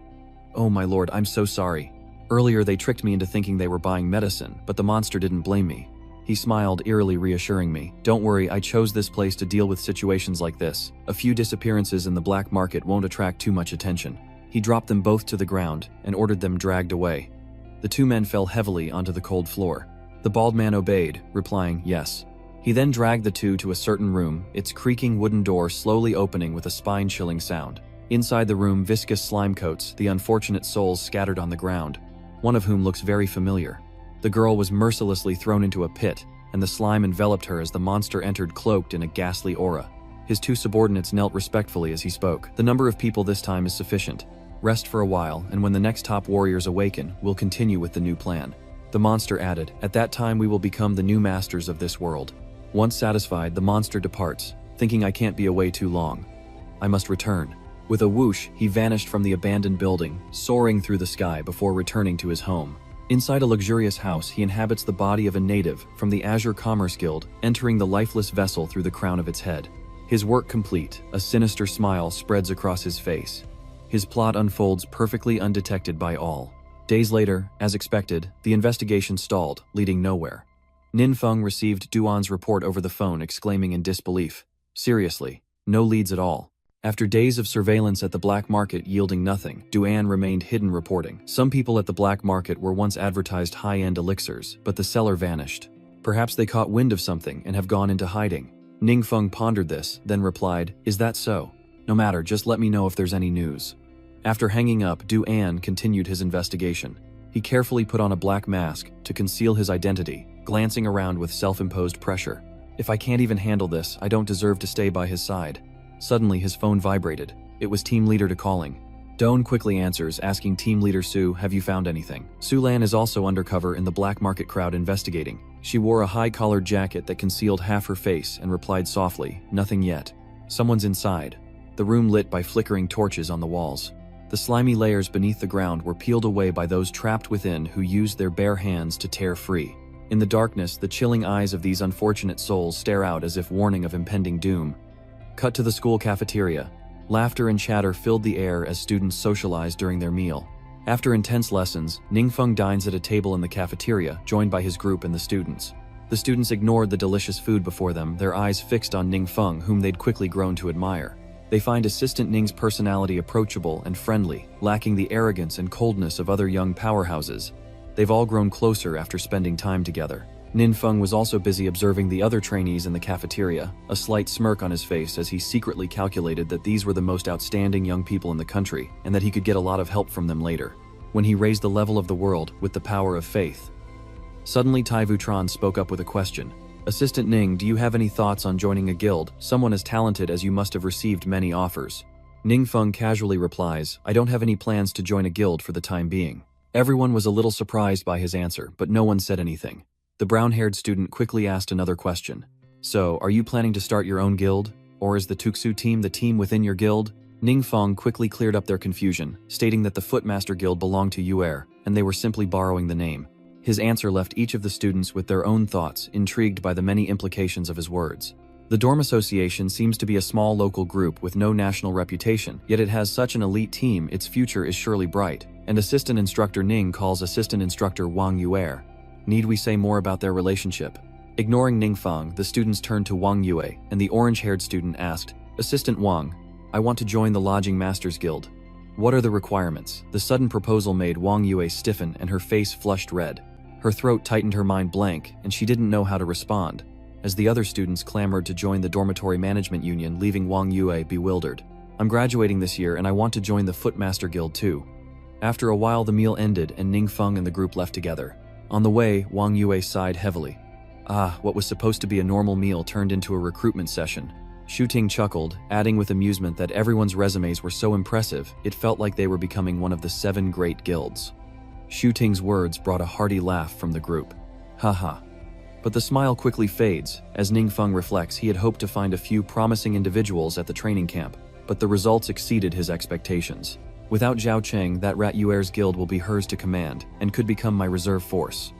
"Oh my lord, I'm so sorry. Earlier they tricked me into thinking they were buying medicine, but the monster didn't blame me." He smiled, eerily reassuring me. "Don't worry, I chose this place to deal with situations like this. A few disappearances in the black market won't attract too much attention." He dropped them both to the ground and ordered them dragged away. The 2 men fell heavily onto the cold floor. The bald man obeyed, replying, "Yes." He then dragged the 2 to a certain room, its creaking wooden door slowly opening with a spine-chilling sound. Inside the room, viscous slime coats the unfortunate souls scattered on the ground, one of whom looks very familiar. The girl was mercilessly thrown into a pit, and the slime enveloped her as the monster entered, cloaked in a ghastly aura. His 2 subordinates knelt respectfully as he spoke. "The number of people this time is sufficient. Rest for a while, and when the next top warriors awaken, we'll continue with the new plan." The monster added, "At that time we will become the new masters of this world." Once satisfied, the monster departs, thinking, "I can't be away too long. I must return." With a whoosh, he vanished from the abandoned building, soaring through the sky before returning to his home. Inside a luxurious house, he inhabits the body of a native from the Azure Commerce Guild, entering the lifeless vessel through the crown of its head. His work complete, a sinister smile spreads across his face. His plot unfolds perfectly undetected by all. Days later, as expected, the investigation stalled, leading nowhere. Ninfeng received Duan's report over the phone, exclaiming in disbelief, "Seriously, no leads at all." After days of surveillance at the black market yielding nothing, Duan remained hidden, reporting. Some people at the black market were once advertised high-end elixirs, but the seller vanished. Perhaps they caught wind of something and have gone into hiding. Ningfeng pondered this, then replied, "Is that so? No matter, just let me know if there's any news." After hanging up, Duan continued his investigation. He carefully put on a black mask to conceal his identity, glancing around with self-imposed pressure. "If I can't even handle this, I don't deserve to stay by his side." Suddenly, his phone vibrated. It was Team Leader De calling. Doan quickly answers, asking Team Leader Su, "Have you found anything?" Su Lan is also undercover in the black market crowd investigating. She wore a high-collared jacket that concealed half her face and replied softly, "Nothing yet." "Someone's inside." The room lit by flickering torches on the walls. The slimy layers beneath the ground were peeled away by those trapped within who used their bare hands to tear free. In the darkness, the chilling eyes of these unfortunate souls stare out as if warning of impending doom. Cut to the school cafeteria. Laughter and chatter filled the air as students socialized during their meal. After intense lessons, Ningfeng dines at a table in the cafeteria, joined by his group and the students. The students ignored the delicious food before them, their eyes fixed on Ningfeng, whom they'd quickly grown to admire. They find Assistant Ning's personality approachable and friendly, lacking the arrogance and coldness of other young powerhouses. They've all grown closer after spending time together. Ningfeng was also busy observing the other trainees in the cafeteria, a slight smirk on his face as he secretly calculated that these were the most outstanding young people in the country and that he could get a lot of help from them later, when he raised the level of the world with the power of faith. Suddenly Tai Vutron spoke up with a question. Assistant Ning, do you have any thoughts on joining a guild, someone as talented as you must have received many offers? Ningfeng casually replies, I don't have any plans to join a guild for the time being. Everyone was a little surprised by his answer, but no one said anything. The brown-haired student quickly asked another question. So, are you planning to start your own guild? Or is the Tuxu team the team within your guild? Ningfeng quickly cleared up their confusion, stating that the Footmaster Guild belonged to Yuer, and they were simply borrowing the name. His answer left each of the students with their own thoughts, intrigued by the many implications of his words. The dorm association seems to be a small local group with no national reputation, yet it has such an elite team, its future is surely bright, and Assistant Instructor Ning calls Assistant Instructor Wong Yua. Need we say more about their relationship? Ignoring Ningfeng, the students turned to Wong Yua, and the orange-haired student asked, Assistant Wang, I want to join the Lodging Masters Guild. What are the requirements? The sudden proposal made Wong Yua stiffen and her face flushed red. Her throat tightened, her mind blank, and she didn't know how to respond, as the other students clamored to join the Dormitory Management Union, leaving Wong Yua bewildered. I'm graduating this year and I want to join the Footmaster Guild too. After a while the meal ended and Ningfeng and the group left together. On the way, Wong Yua sighed heavily. What was supposed to be a normal meal turned into a recruitment session. Shu Ting chuckled, adding with amusement that everyone's resumes were so impressive, it felt like they were becoming one of the 7 great guilds. Shu Ting's words brought a hearty laugh from the group. Haha. But the smile quickly fades, as Ningfeng reflects he had hoped to find a few promising individuals at the training camp, but the results exceeded his expectations. Without Zhao Cheng, that Rat Yuer's guild will be hers to command, and could become my reserve force.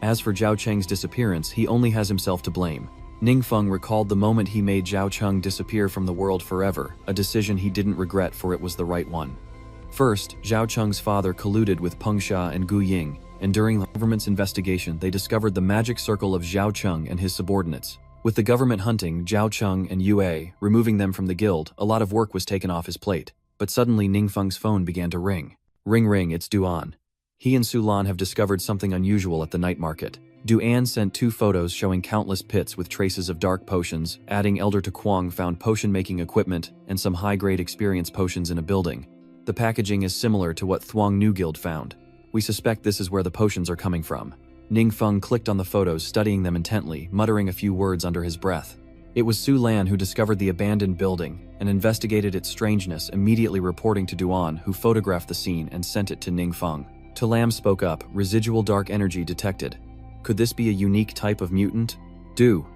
As for Zhao Cheng's disappearance, he only has himself to blame. Ningfeng recalled the moment he made Zhao Cheng disappear from the world forever, a decision he didn't regret for it was the right one. First, Zhao Cheng's father colluded with Peng Xia and Gu Ying, and during the government's investigation they discovered the magic circle of Zhao Cheng and his subordinates. With the government hunting Zhao Cheng and Yue, removing them from the guild, a lot of work was taken off his plate. But suddenly Ningfeng's phone began to ring. Ring ring, it's Duan. He and Sulan have discovered something unusual at the night market. Duan sent 2 photos showing countless pits with traces of dark potions, adding Elder to Kwang found potion-making equipment and some high-grade experience potions in a building. The packaging is similar to what Thuong New Guild found. We suspect this is where the potions are coming from. Ningfeng clicked on the photos, studying them intently, muttering a few words under his breath. It was Su Lan who discovered the abandoned building and investigated its strangeness, immediately reporting to Duan, who photographed the scene and sent it to Ningfeng. Talam spoke up, residual dark energy detected. Could this be a unique type of mutant?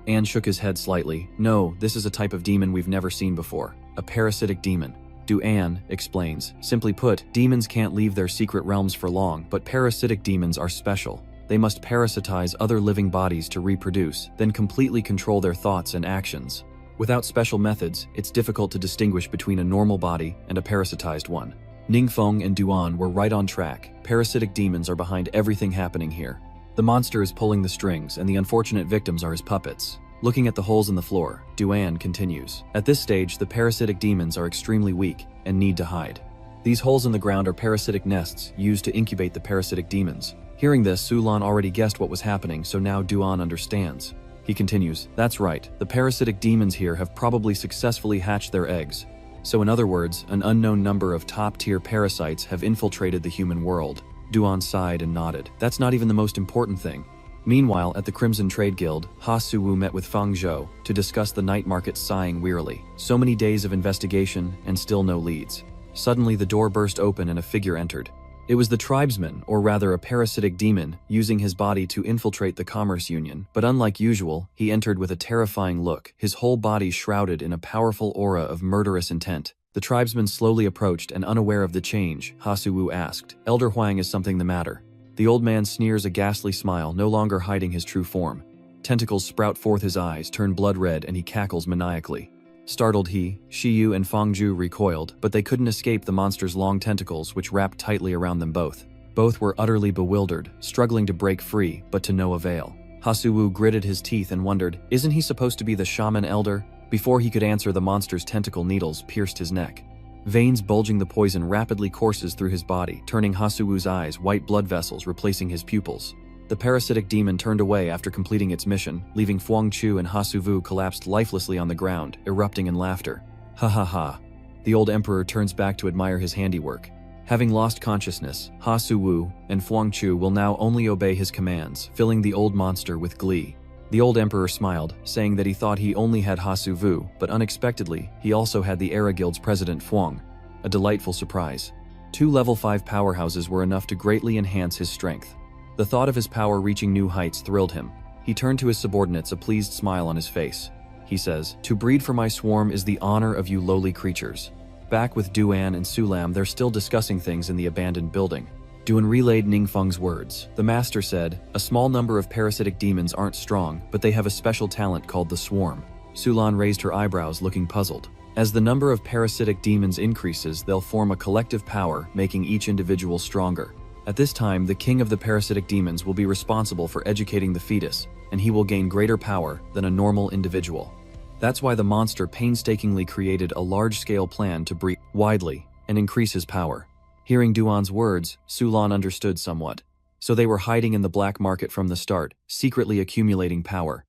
An shook his head slightly. No, this is a type of demon we've never seen before. A parasitic demon. An explains. Simply put, demons can't leave their secret realms for long, but parasitic demons are special. They must parasitize other living bodies to reproduce, then completely control their thoughts and actions. Without special methods, it's difficult to distinguish between a normal body and a parasitized one. Ningfeng and Duan were right on track. Parasitic demons are behind everything happening here. The monster is pulling the strings, and the unfortunate victims are his puppets. Looking at the holes in the floor, Duan continues. At this stage, the parasitic demons are extremely weak and need to hide. These holes in the ground are parasitic nests used to incubate the parasitic demons. Hearing this, Sulan already guessed what was happening, so now Duan understands. He continues, that's right, the parasitic demons here have probably successfully hatched their eggs. So in other words, an unknown number of top-tier parasites have infiltrated the human world. Duan sighed and nodded. That's not even the most important thing. Meanwhile, at the Crimson Trade Guild, Ha Suwu met with Fang Zhou to discuss the night market, sighing wearily. So many days of investigation and still no leads. Suddenly the door burst open and a figure entered. It was the tribesman, or rather a parasitic demon, using his body to infiltrate the commerce union, but unlike usual, he entered with a terrifying look, his whole body shrouded in a powerful aura of murderous intent. The tribesman slowly approached and, unaware of the change, Hasuwu asked, "Elder Huang, is something the matter?" The old man sneers a ghastly smile, no longer hiding his true form. Tentacles sprout forth, his eyes turn blood red, and he cackles maniacally. Startled, he, Shiyu, and Fangju recoiled, but they couldn't escape the monster's long tentacles, which wrapped tightly around them both. Both were utterly bewildered, struggling to break free, but to no avail. Hasuwu gritted his teeth and wondered, isn't he supposed to be the shaman elder? Before he could answer, the monster's tentacle needles pierced his neck. Veins bulging, the poison rapidly courses through his body, turning Hasuwu's eyes white blood vessels, replacing his pupils. The parasitic demon turned away after completing its mission, leaving Fuangchu and Hasuwu collapsed lifelessly on the ground, erupting in laughter. Ha ha ha. The old emperor turns back to admire his handiwork. Having lost consciousness, Hasuwu and Fuangchu will now only obey his commands, filling the old monster with glee. The old emperor smiled, saying that he thought he only had Hasuwu, but unexpectedly, he also had the Era Guild's president Fuang. A delightful surprise. 2 level 5 powerhouses were enough to greatly enhance his strength. The thought of his power reaching new heights thrilled him. He turned to his subordinates, a pleased smile on his face. He says, "To breed for my swarm is the honor of you lowly creatures." Back with Duan and Sulam, they're still discussing things in the abandoned building. Duan relayed Ningfeng's words. The master said, "A small number of parasitic demons aren't strong, but they have a special talent called the swarm." Sulan raised her eyebrows, looking puzzled. As the number of parasitic demons increases, they'll form a collective power, making each individual stronger. At this time, the king of the parasitic demons will be responsible for educating the fetus, and he will gain greater power than a normal individual. That's why the monster painstakingly created a large-scale plan to breed widely and increase his power. Hearing Duan's words, Sulan understood somewhat. So they were hiding in the black market from the start, secretly accumulating power.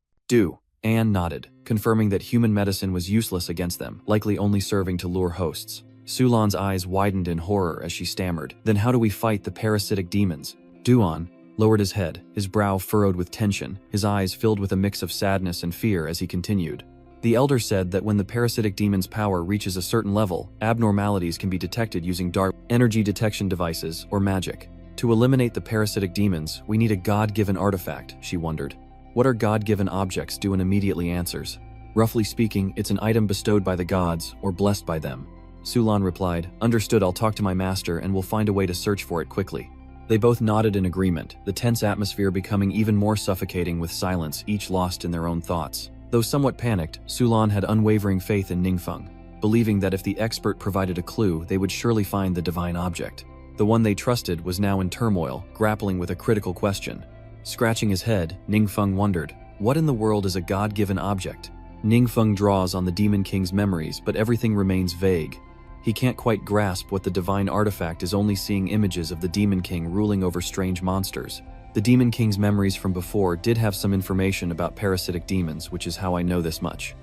Anne nodded, confirming that human medicine was useless against them, likely only serving to lure hosts. Sulan's eyes widened in horror as she stammered, "Then how do we fight the parasitic demons?" Duan lowered his head, his brow furrowed with tension, his eyes filled with a mix of sadness and fear as he continued. The elder said that when the parasitic demon's power reaches a certain level, abnormalities can be detected using dark energy detection devices or magic. To eliminate the parasitic demons, we need a God-given artifact, she wondered. What are God-given objects? Duan immediately answers. Roughly speaking, it's an item bestowed by the gods or blessed by them. Sulan replied, "Understood, I'll talk to my master and we'll find a way to search for it quickly." They both nodded in agreement, the tense atmosphere becoming even more suffocating with silence, each lost in their own thoughts. Though somewhat panicked, Sulan had unwavering faith in Ningfeng, believing that if the expert provided a clue, they would surely find the divine object. The one they trusted was now in turmoil, grappling with a critical question. Scratching his head, Ningfeng wondered, what in the world is a God-given object? Ningfeng draws on the Demon King's memories, but everything remains vague. He can't quite grasp what the divine artifact is, only seeing images of the Demon King ruling over strange monsters. The Demon King's memories from before did have some information about parasitic demons, which is how I know this much.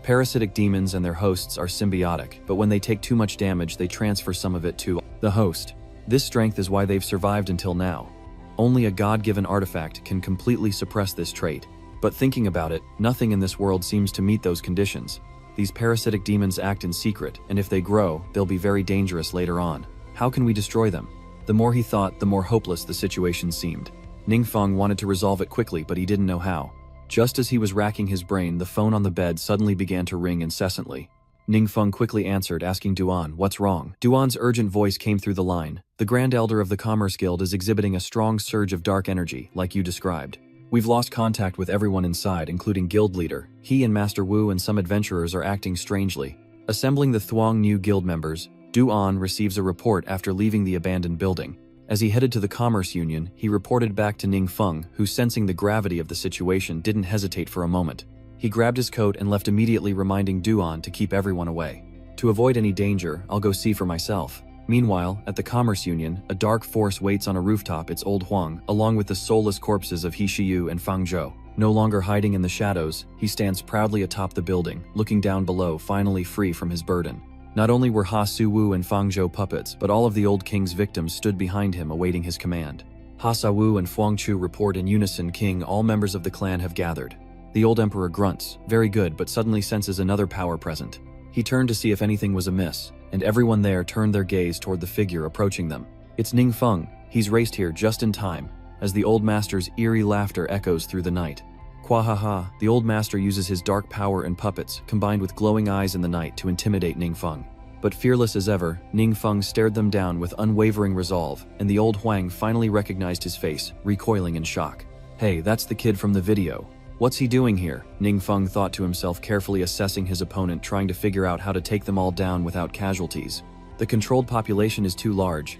Parasitic demons and their hosts are symbiotic, but when they take too much damage, they transfer some of it to the host. This strength is why they've survived until now. Only a God-given artifact can completely suppress this trait. But thinking about it, nothing in this world seems to meet those conditions. These parasitic demons act in secret, and if they grow, they'll be very dangerous later on. How can we destroy them? The more he thought, the more hopeless the situation seemed. Ningfeng wanted to resolve it quickly, but he didn't know how. Just as he was racking his brain, the phone on the bed suddenly began to ring incessantly. Ningfeng quickly answered, asking Duan, "What's wrong?" Duan's urgent voice came through the line. "The Grand Elder of the Commerce Guild is exhibiting a strong surge of dark energy, like you described. We've lost contact with everyone inside, including Guild Leader. He and Master Wu and some adventurers are acting strangely." Assembling the Thuong new guild members, Duan receives a report after leaving the abandoned building. As he headed to the Commerce Union, he reported back to Ningfeng, who, sensing the gravity of the situation, didn't hesitate for a moment. He grabbed his coat and left immediately, reminding Duan to keep everyone away. "To avoid any danger, I'll go see for myself." Meanwhile, at the Commerce Union, a dark force waits on a rooftop. It's Old Huang, along with the soulless corpses of He Shiyu and Fang Zhou. No longer hiding in the shadows, he stands proudly atop the building, looking down below, finally free from his burden. Not only were Ha Su-Wu and Fang Zhou puppets, but all of the old king's victims stood behind him, awaiting his command. Ha Sa-Wu and Fuang Chu report in unison, "King, all members of the clan have gathered." The old emperor grunts, very good, but suddenly senses another power present. He turned to see if anything was amiss, and everyone there turned their gaze toward the figure approaching them. It's Ningfeng. He's raced here just in time, as the old master's eerie laughter echoes through the night. Kwahaha, the old master uses his dark power and puppets, combined with glowing eyes in the night, to intimidate Ningfeng. But fearless as ever, Ningfeng stared them down with unwavering resolve, and the old Huang finally recognized his face, recoiling in shock. Hey, that's the kid from the video. What's he doing here? Ningfeng thought to himself, carefully assessing his opponent, trying to figure out how to take them all down without casualties. The controlled population is too large.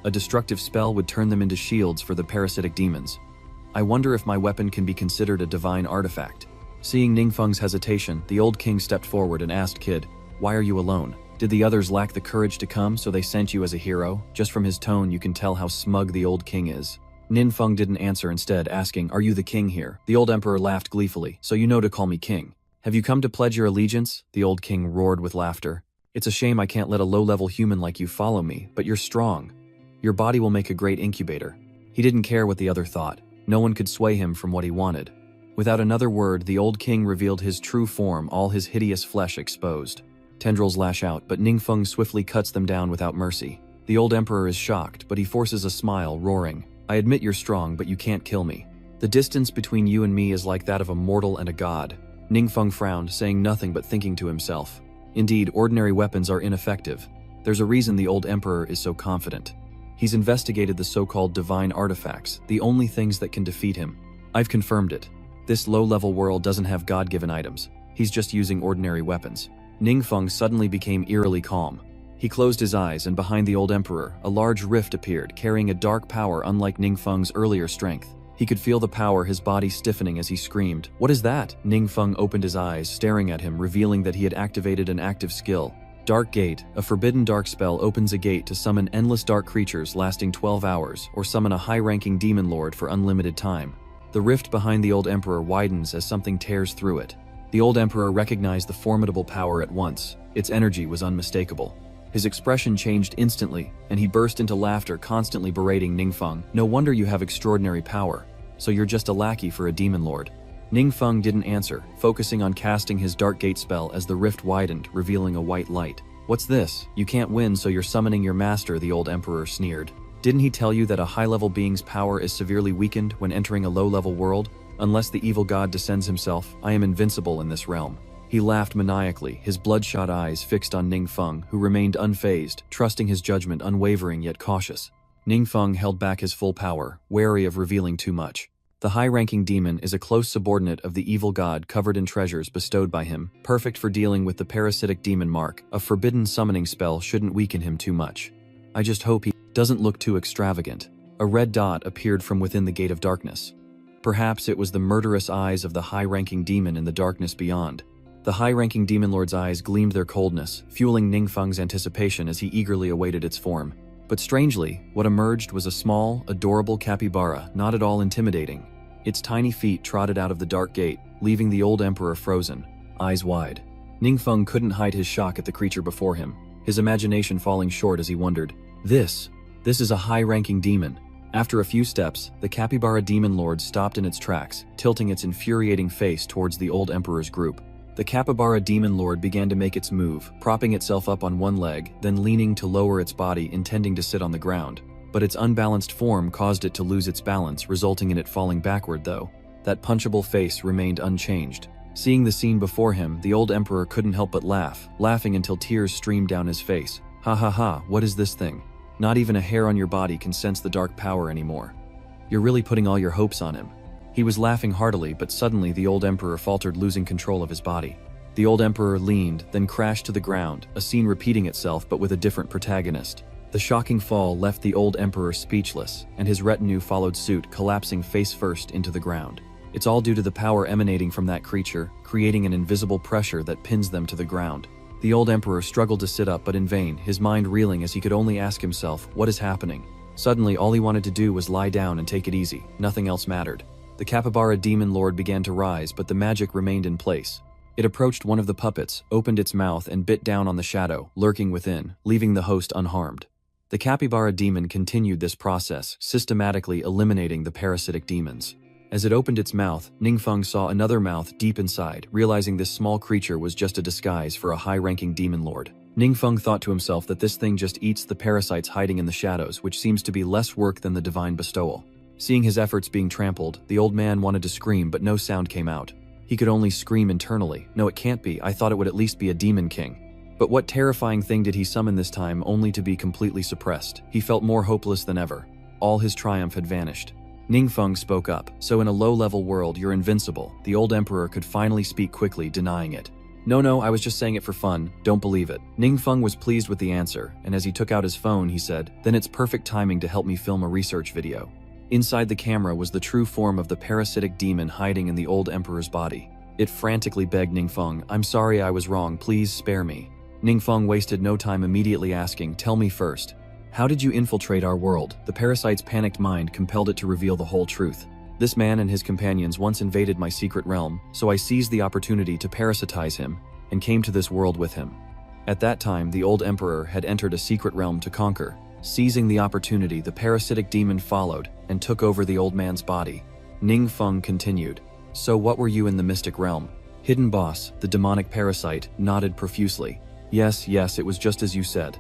A destructive spell would turn them into shields for the parasitic demons. I wonder if my weapon can be considered a divine artifact. Seeing Ningfeng's hesitation, the old king stepped forward and asked Kid, "Why are you alone? Did the others lack the courage to come, so they sent you as a hero?" Just from his tone, you can tell how smug the old king is. Ningfeng didn't answer, instead asking, "Are you the king here?" The old emperor laughed gleefully. "So you know to call me king. Have you come to pledge your allegiance?" The old king roared with laughter. "It's a shame I can't let a low-level human like you follow me, but you're strong. Your body will make a great incubator." He didn't care what the other thought. No one could sway him from what he wanted. Without another word, the old king revealed his true form, all his hideous flesh exposed. Tendrils lash out, but Ningfeng swiftly cuts them down without mercy. The old emperor is shocked, but he forces a smile, roaring, "I admit you're strong, but you can't kill me. The distance between you and me is like that of a mortal and a god." Ningfeng frowned, saying nothing but thinking to himself. Indeed, ordinary weapons are ineffective. There's a reason the old emperor is so confident. He's investigated the so-called divine artifacts, the only things that can defeat him. I've confirmed it. This low-level world doesn't have God-given items. He's just using ordinary weapons. Ningfeng suddenly became eerily calm. He closed his eyes, and behind the old emperor, a large rift appeared, carrying a dark power unlike Ningfeng's earlier strength. He could feel the power, his body stiffening as he screamed, "What is that?" Ningfeng opened his eyes, staring at him, revealing that he had activated an active skill. Dark Gate, a forbidden dark spell, opens a gate to summon endless dark creatures lasting 12 hours, or summon a high-ranking demon lord for unlimited time. The rift behind the old emperor widens as something tears through it. The old emperor recognized the formidable power at once. Its energy was unmistakable. His expression changed instantly, and he burst into laughter, constantly berating Ningfeng. "No wonder you have extraordinary power. So you're just a lackey for a demon lord." Ningfeng didn't answer, focusing on casting his Dark Gate spell as the rift widened, revealing a white light. "What's this? You can't win, so you're summoning your master," the old emperor sneered. "Didn't he tell you that a high-level being's power is severely weakened when entering a low-level world? Unless the evil god descends himself, I am invincible in this realm." He laughed maniacally, his bloodshot eyes fixed on Ningfeng, who remained unfazed, trusting his judgment, unwavering yet cautious. Ningfeng held back his full power, wary of revealing too much. The high-ranking demon is a close subordinate of the evil god, covered in treasures bestowed by him, perfect for dealing with the parasitic demon mark. A forbidden summoning spell shouldn't weaken him too much. I just hope he doesn't look too extravagant. A red dot appeared from within the Gate of Darkness. Perhaps it was the murderous eyes of the high-ranking demon in the darkness beyond. The high-ranking demon lord's eyes gleamed their coldness, fueling Ningfeng's anticipation as he eagerly awaited its form. But strangely, what emerged was a small, adorable capybara, not at all intimidating. Its tiny feet trotted out of the dark gate, leaving the old emperor frozen, eyes wide. Ningfeng couldn't hide his shock at the creature before him, his imagination falling short as he wondered, This is a high-ranking demon." After a few steps, the capybara demon lord stopped in its tracks, tilting its infuriating face towards the old emperor's group. The capybara demon lord began to make its move, propping itself up on one leg, then leaning to lower its body, intending to sit on the ground. But its unbalanced form caused it to lose its balance, resulting in it falling backward though. That punchable face remained unchanged. Seeing the scene before him, the old emperor couldn't help but laugh, laughing until tears streamed down his face. "Ha ha ha, what is this thing? Not even a hair on your body can sense the dark power anymore. You're really putting all your hopes on him." He was laughing heartily, but suddenly the old emperor faltered, losing control of his body. The old emperor leaned, then crashed to the ground, a scene repeating itself but with a different protagonist. The shocking fall left the old emperor speechless, and his retinue followed suit, collapsing face first into the ground. It's all due to the power emanating from that creature, creating an invisible pressure that pins them to the ground. The old emperor struggled to sit up, but in vain, his mind reeling as he could only ask himself, what is happening? Suddenly, all he wanted to do was lie down and take it easy. Nothing else mattered. The capybara demon lord began to rise, but the magic remained in place. It approached one of the puppets, opened its mouth, and bit down on the shadow, lurking within, leaving the host unharmed. The capybara demon continued this process, systematically eliminating the parasitic demons. As it opened its mouth, Ningfeng saw another mouth deep inside, realizing this small creature was just a disguise for a high-ranking demon lord. Ningfeng thought to himself that this thing just eats the parasites hiding in the shadows, which seems to be less work than the divine bestowal. Seeing his efforts being trampled, the old man wanted to scream, but no sound came out. He could only scream internally. "No, it can't be. I thought it would at least be a demon king." But what terrifying thing did he summon this time only to be completely suppressed? He felt more hopeless than ever. All his triumph had vanished. Ningfeng spoke up. So in a low-level world, you're invincible. The old emperor could finally speak quickly, denying it. No, I was just saying it for fun. Don't believe it. Ningfeng was pleased with the answer, and as he took out his phone, he said, then it's perfect timing to help me film a research video. Inside the camera was the true form of the parasitic demon hiding in the old emperor's body. It frantically begged Ningfeng, I'm sorry I was wrong, please spare me. Ningfeng wasted no time immediately asking, tell me first. How did you infiltrate our world? The parasite's panicked mind compelled it to reveal the whole truth. This man and his companions once invaded my secret realm, so I seized the opportunity to parasitize him and came to this world with him. At that time, the old emperor had entered a secret realm to conquer. Seizing the opportunity, the parasitic demon followed and took over the old man's body. Ningfeng continued, so what were you in the mystic realm? Hidden boss, the demonic parasite, nodded profusely. Yes, it was just as you said.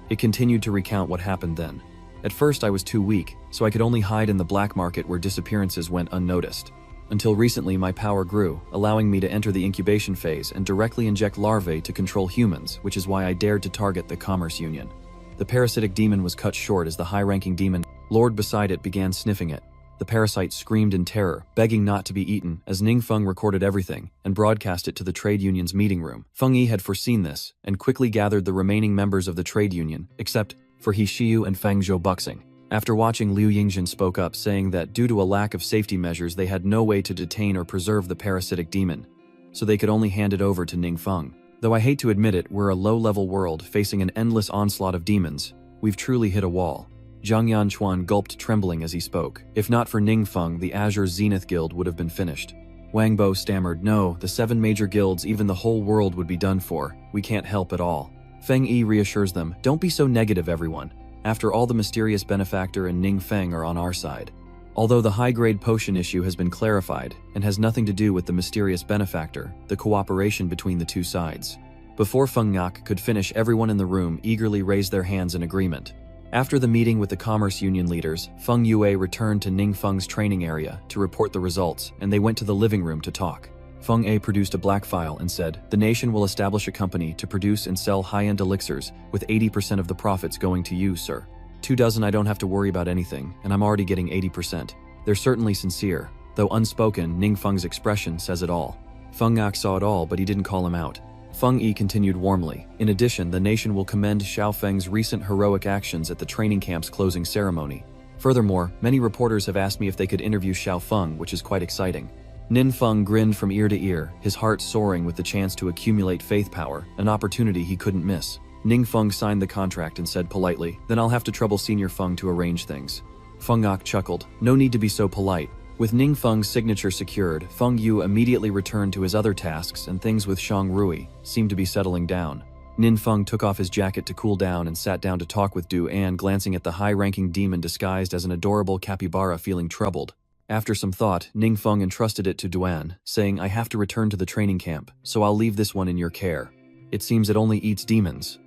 It continued to recount what happened then. At first I was too weak, so I could only hide in the black market where disappearances went unnoticed. Until recently my power grew, allowing me to enter the incubation phase and directly inject larvae to control humans, which is why I dared to target the Commerce Union. The parasitic demon was cut short as the high-ranking demon lord beside it began sniffing it. The parasite screamed in terror, begging not to be eaten, as Ningfeng recorded everything and broadcast it to the trade union's meeting room. Feng Yi had foreseen this and quickly gathered the remaining members of the trade union, except for He Shiyu and Fang Zhou Buxing. After watching, Liu Yingjin spoke up, saying that due to a lack of safety measures they had no way to detain or preserve the parasitic demon, so they could only hand it over to Ningfeng. Though I hate to admit it, we're a low-level world facing an endless onslaught of demons. We've truly hit a wall. Zhang Yanchuan gulped, trembling as he spoke. If not for Ningfeng, the Azure Zenith Guild would have been finished. Wang Bo stammered, no, the 7 major guilds, even the whole world would be done for. We can't help at all. Feng Yi reassures them, don't be so negative, everyone. After all, the mysterious benefactor and Ningfeng are on our side. Although the high-grade potion issue has been clarified and has nothing to do with the mysterious benefactor, the cooperation between the two sides. Before Feng Ngak could finish, everyone in the room eagerly raised their hands in agreement. After the meeting with the Commerce Union leaders, Feng Yue returned to Ningfeng's training area to report the results, and they went to the living room to talk. Feng A produced a black file and said, the nation will establish a company to produce and sell high-end elixirs, with 80% of the profits going to you, sir. 24 I don't have to worry about anything, and I'm already getting 80%. They're certainly sincere. Though unspoken, Ningfeng's expression says it all. Feng Ngak saw it all, but he didn't call him out. Feng Yi continued warmly. In addition, the nation will commend Xiao Feng's recent heroic actions at the training camp's closing ceremony. Furthermore, many reporters have asked me if they could interview Xiao Feng, which is quite exciting. Ningfeng grinned from ear to ear, his heart soaring with the chance to accumulate faith power, an opportunity he couldn't miss. Ningfeng signed the contract and said politely, then I'll have to trouble Senior Feng to arrange things. Feng Ngak chuckled, no need to be so polite. With Ningfeng's signature secured, Feng Yu immediately returned to his other tasks, and things with Shang Rui seemed to be settling down. Ningfeng took off his jacket to cool down and sat down to talk with Du An, glancing at the high-ranking demon disguised as an adorable capybara feeling troubled. After some thought, Ningfeng entrusted it to Duan, saying, I have to return to the training camp, so I'll leave this one in your care. It seems it only eats demons.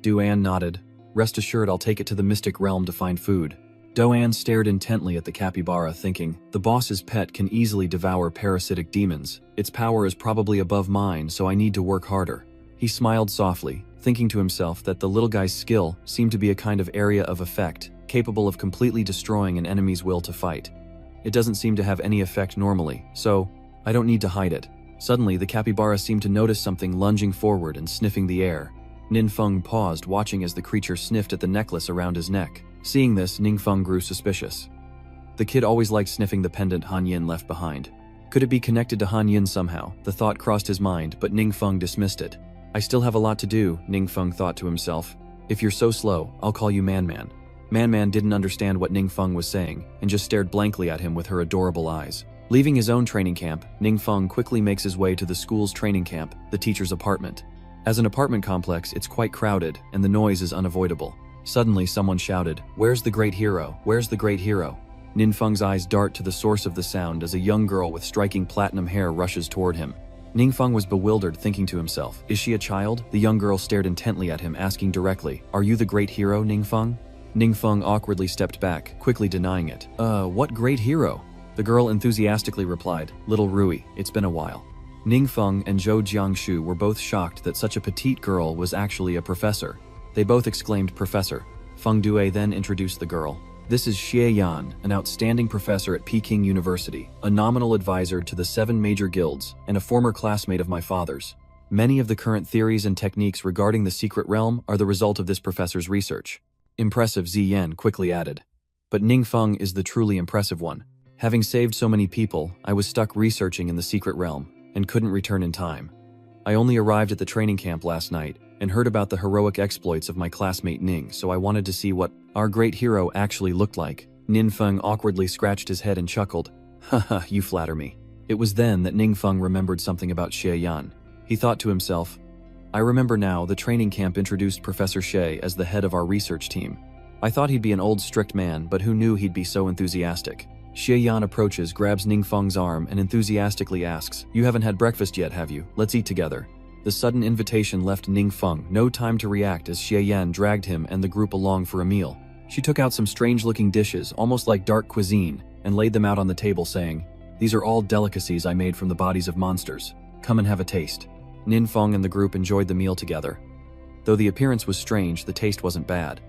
Duan nodded. Rest assured I'll take it to the mystic realm to find food. Doan stared intently at the capybara, thinking, the boss's pet can easily devour parasitic demons. Its power is probably above mine, so I need to work harder. He smiled softly, thinking to himself that the little guy's skill seemed to be a kind of area of effect, capable of completely destroying an enemy's will to fight. It doesn't seem to have any effect normally, so I don't need to hide it. Suddenly, the capybara seemed to notice something lunging forward and sniffing the air. Ningfeng paused, watching as the creature sniffed at the necklace around his neck. Seeing this, Ningfeng grew suspicious. The kid always liked sniffing the pendant Han Yin left behind. Could it be connected to Han Yin somehow? The thought crossed his mind, but Ningfeng dismissed it. I still have a lot to do, Ningfeng thought to himself. If you're so slow, I'll call you Man-Man. Man-Man didn't understand what Ningfeng was saying, and just stared blankly at him with her adorable eyes. Leaving his own training camp, Ningfeng quickly makes his way to the school's training camp, the teacher's apartment. As an apartment complex, it's quite crowded, and the noise is unavoidable. Suddenly, someone shouted, "Where's the great hero? Where's the great hero?" Ningfeng's eyes dart to the source of the sound as a young girl with striking platinum hair rushes toward him. Ningfeng was bewildered, thinking to himself, is she a child? The young girl stared intently at him, asking directly, "Are you the great hero, Ningfeng?" Ningfeng awkwardly stepped back, quickly denying it. What great hero?" The girl enthusiastically replied, "Little Rui, it's been a while." Ningfeng and Zhou Jiangshu were both shocked that such a petite girl was actually a professor. They both exclaimed "Professor." Feng Due then introduced the girl. This is Xie Yan, an outstanding professor at Peking University, a nominal advisor to the 7 major guilds, and a former classmate of my father's. Many of the current theories and techniques regarding the secret realm are the result of this professor's research. Impressive, Ziyan quickly added. But Ningfeng is the truly impressive one. Having saved so many people, I was stuck researching in the secret realm, and couldn't return in time. I only arrived at the training camp last night, and heard about the heroic exploits of my classmate Ning, so I wanted to see what our great hero actually looked like. Ningfeng awkwardly scratched his head and chuckled. Haha, you flatter me. It was then that Ningfeng remembered something about Xie Yan. He thought to himself, I remember now the training camp introduced Professor Xie as the head of our research team. I thought he'd be an old strict man, but who knew he'd be so enthusiastic. Xie Yan approaches, grabs Ningfeng's arm, and enthusiastically asks, You haven't had breakfast yet, have you? Let's eat together. The sudden invitation left Ningfeng no time to react as Xie Yan dragged him and the group along for a meal. She took out some strange-looking dishes, almost like dark cuisine, and laid them out on the table saying, These are all delicacies I made from the bodies of monsters. Come and have a taste. Ningfeng and the group enjoyed the meal together. Though the appearance was strange, the taste wasn't bad.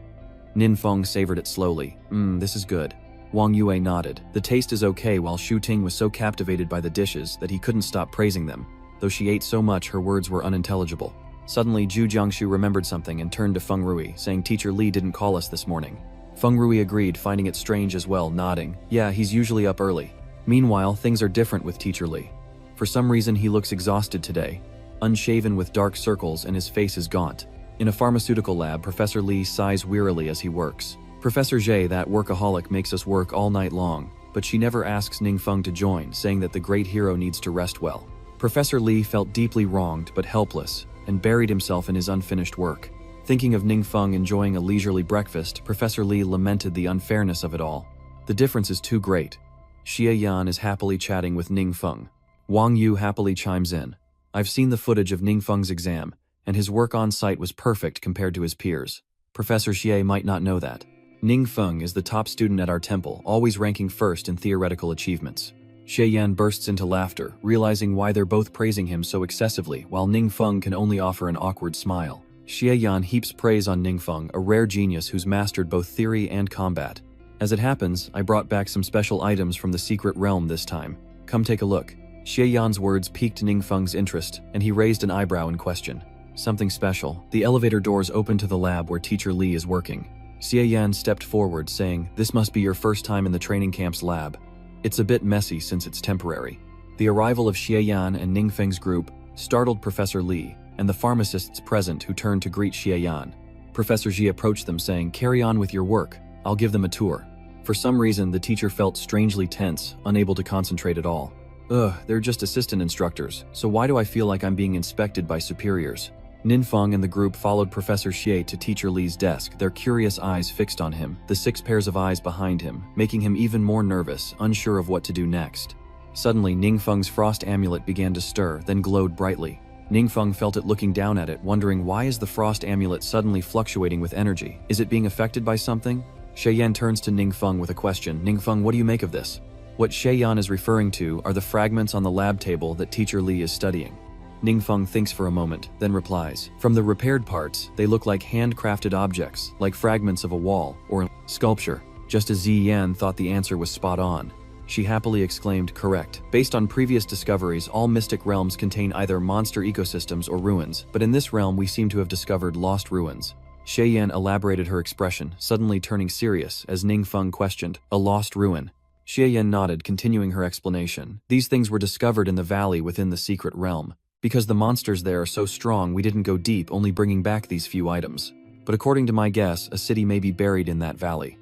Ningfeng savored it slowly. This is good. Wong Yua nodded. The taste is okay, while Shu Ting was so captivated by the dishes that he couldn't stop praising them. Though she ate so much, her words were unintelligible. Suddenly, Zhu Jiangshu remembered something and turned to Feng Rui, saying Teacher Li didn't call us this morning. Feng Rui agreed, finding it strange as well, nodding. Yeah, he's usually up early. Meanwhile, things are different with Teacher Li. For some reason, he looks exhausted today. Unshaven with dark circles and his face is gaunt. In a pharmaceutical lab, Professor Li sighs wearily as he works. Professor Zhe, that workaholic, makes us work all night long, but she never asks Ningfeng to join, saying that the great hero needs to rest well. Professor Li felt deeply wronged but helpless, and buried himself in his unfinished work. Thinking of Ningfeng enjoying a leisurely breakfast, Professor Li lamented the unfairness of it all. The difference is too great. Xie Yan is happily chatting with Ningfeng. Wang Yu happily chimes in. I've seen the footage of Ningfeng's exam, and his work on site was perfect compared to his peers. Professor Xie might not know that. Ningfeng is the top student at our temple, always ranking first in theoretical achievements. Xie Yan bursts into laughter, realizing why they're both praising him so excessively, while Ningfeng can only offer an awkward smile. Xie Yan heaps praise on Ningfeng, a rare genius who's mastered both theory and combat. As it happens, I brought back some special items from the secret realm this time. Come take a look. Xie Yan's words piqued Ningfeng's interest, and he raised an eyebrow in question. Something special. The elevator doors opened to the lab where Teacher Li is working. Xie Yan stepped forward, saying, This must be your first time in the training camp's lab. It's a bit messy since it's temporary. The arrival of Xie Yan and Ningfeng's group startled Professor Li and the pharmacists present, who turned to greet Xie Yan. Professor Xie approached them, saying, Carry on with your work. I'll give them a tour. For some reason, the teacher felt strangely tense, unable to concentrate at all. They're just assistant instructors, so why do I feel like I'm being inspected by superiors? Ningfeng and the group followed Professor Xie to Teacher Li's desk, their curious eyes fixed on him, the 6 pairs of eyes behind him, making him even more nervous, unsure of what to do next. Suddenly, Ningfeng's frost amulet began to stir, then glowed brightly. Ningfeng felt it looking down at it, wondering why is the frost amulet suddenly fluctuating with energy? Is it being affected by something? Xie Yan turns to Ningfeng with a question. Ningfeng, what do you make of this? What Xie Yan is referring to are the fragments on the lab table that Teacher Li is studying. Ningfeng thinks for a moment, then replies, From the repaired parts, they look like handcrafted objects, like fragments of a wall or a sculpture. Just as Ziyan thought the answer was spot on. She happily exclaimed, Correct. Based on previous discoveries, all mystic realms contain either monster ecosystems or ruins, but in this realm we seem to have discovered lost ruins. Xie Yan elaborated her expression, suddenly turning serious as Ningfeng questioned, A lost ruin? Xie Yan nodded, continuing her explanation. These things were discovered in the valley within the secret realm. Because the monsters there are so strong, we didn't go deep, only bringing back these few items. But according to my guess, a city may be buried in that valley.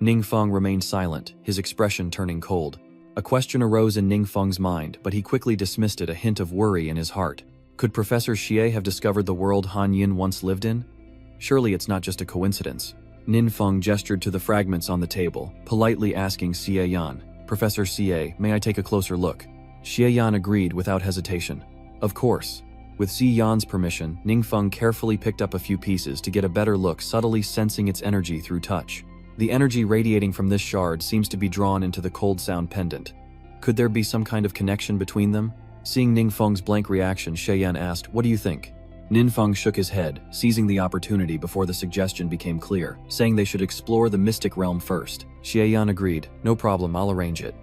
Ningfeng remained silent, his expression turning cold. A question arose in Ningfeng's mind, but he quickly dismissed it, a hint of worry in his heart. Could Professor Xie have discovered the world Han Yin once lived in? Surely it's not just a coincidence. Ningfeng gestured to the fragments on the table, politely asking Xie Yan, Professor Xie, may I take a closer look? Xie Yan agreed without hesitation. Of course. With Xie Yan's permission, Ningfeng carefully picked up a few pieces to get a better look, subtly sensing its energy through touch. The energy radiating from this shard seems to be drawn into the cold sound pendant. Could there be some kind of connection between them? Seeing Ningfeng's blank reaction, Xieyan asked, "What do you think?" Ninfeng shook his head, seizing the opportunity before the suggestion became clear, saying they should explore the mystic realm first. Xieyan agreed, "No problem, I'll arrange it."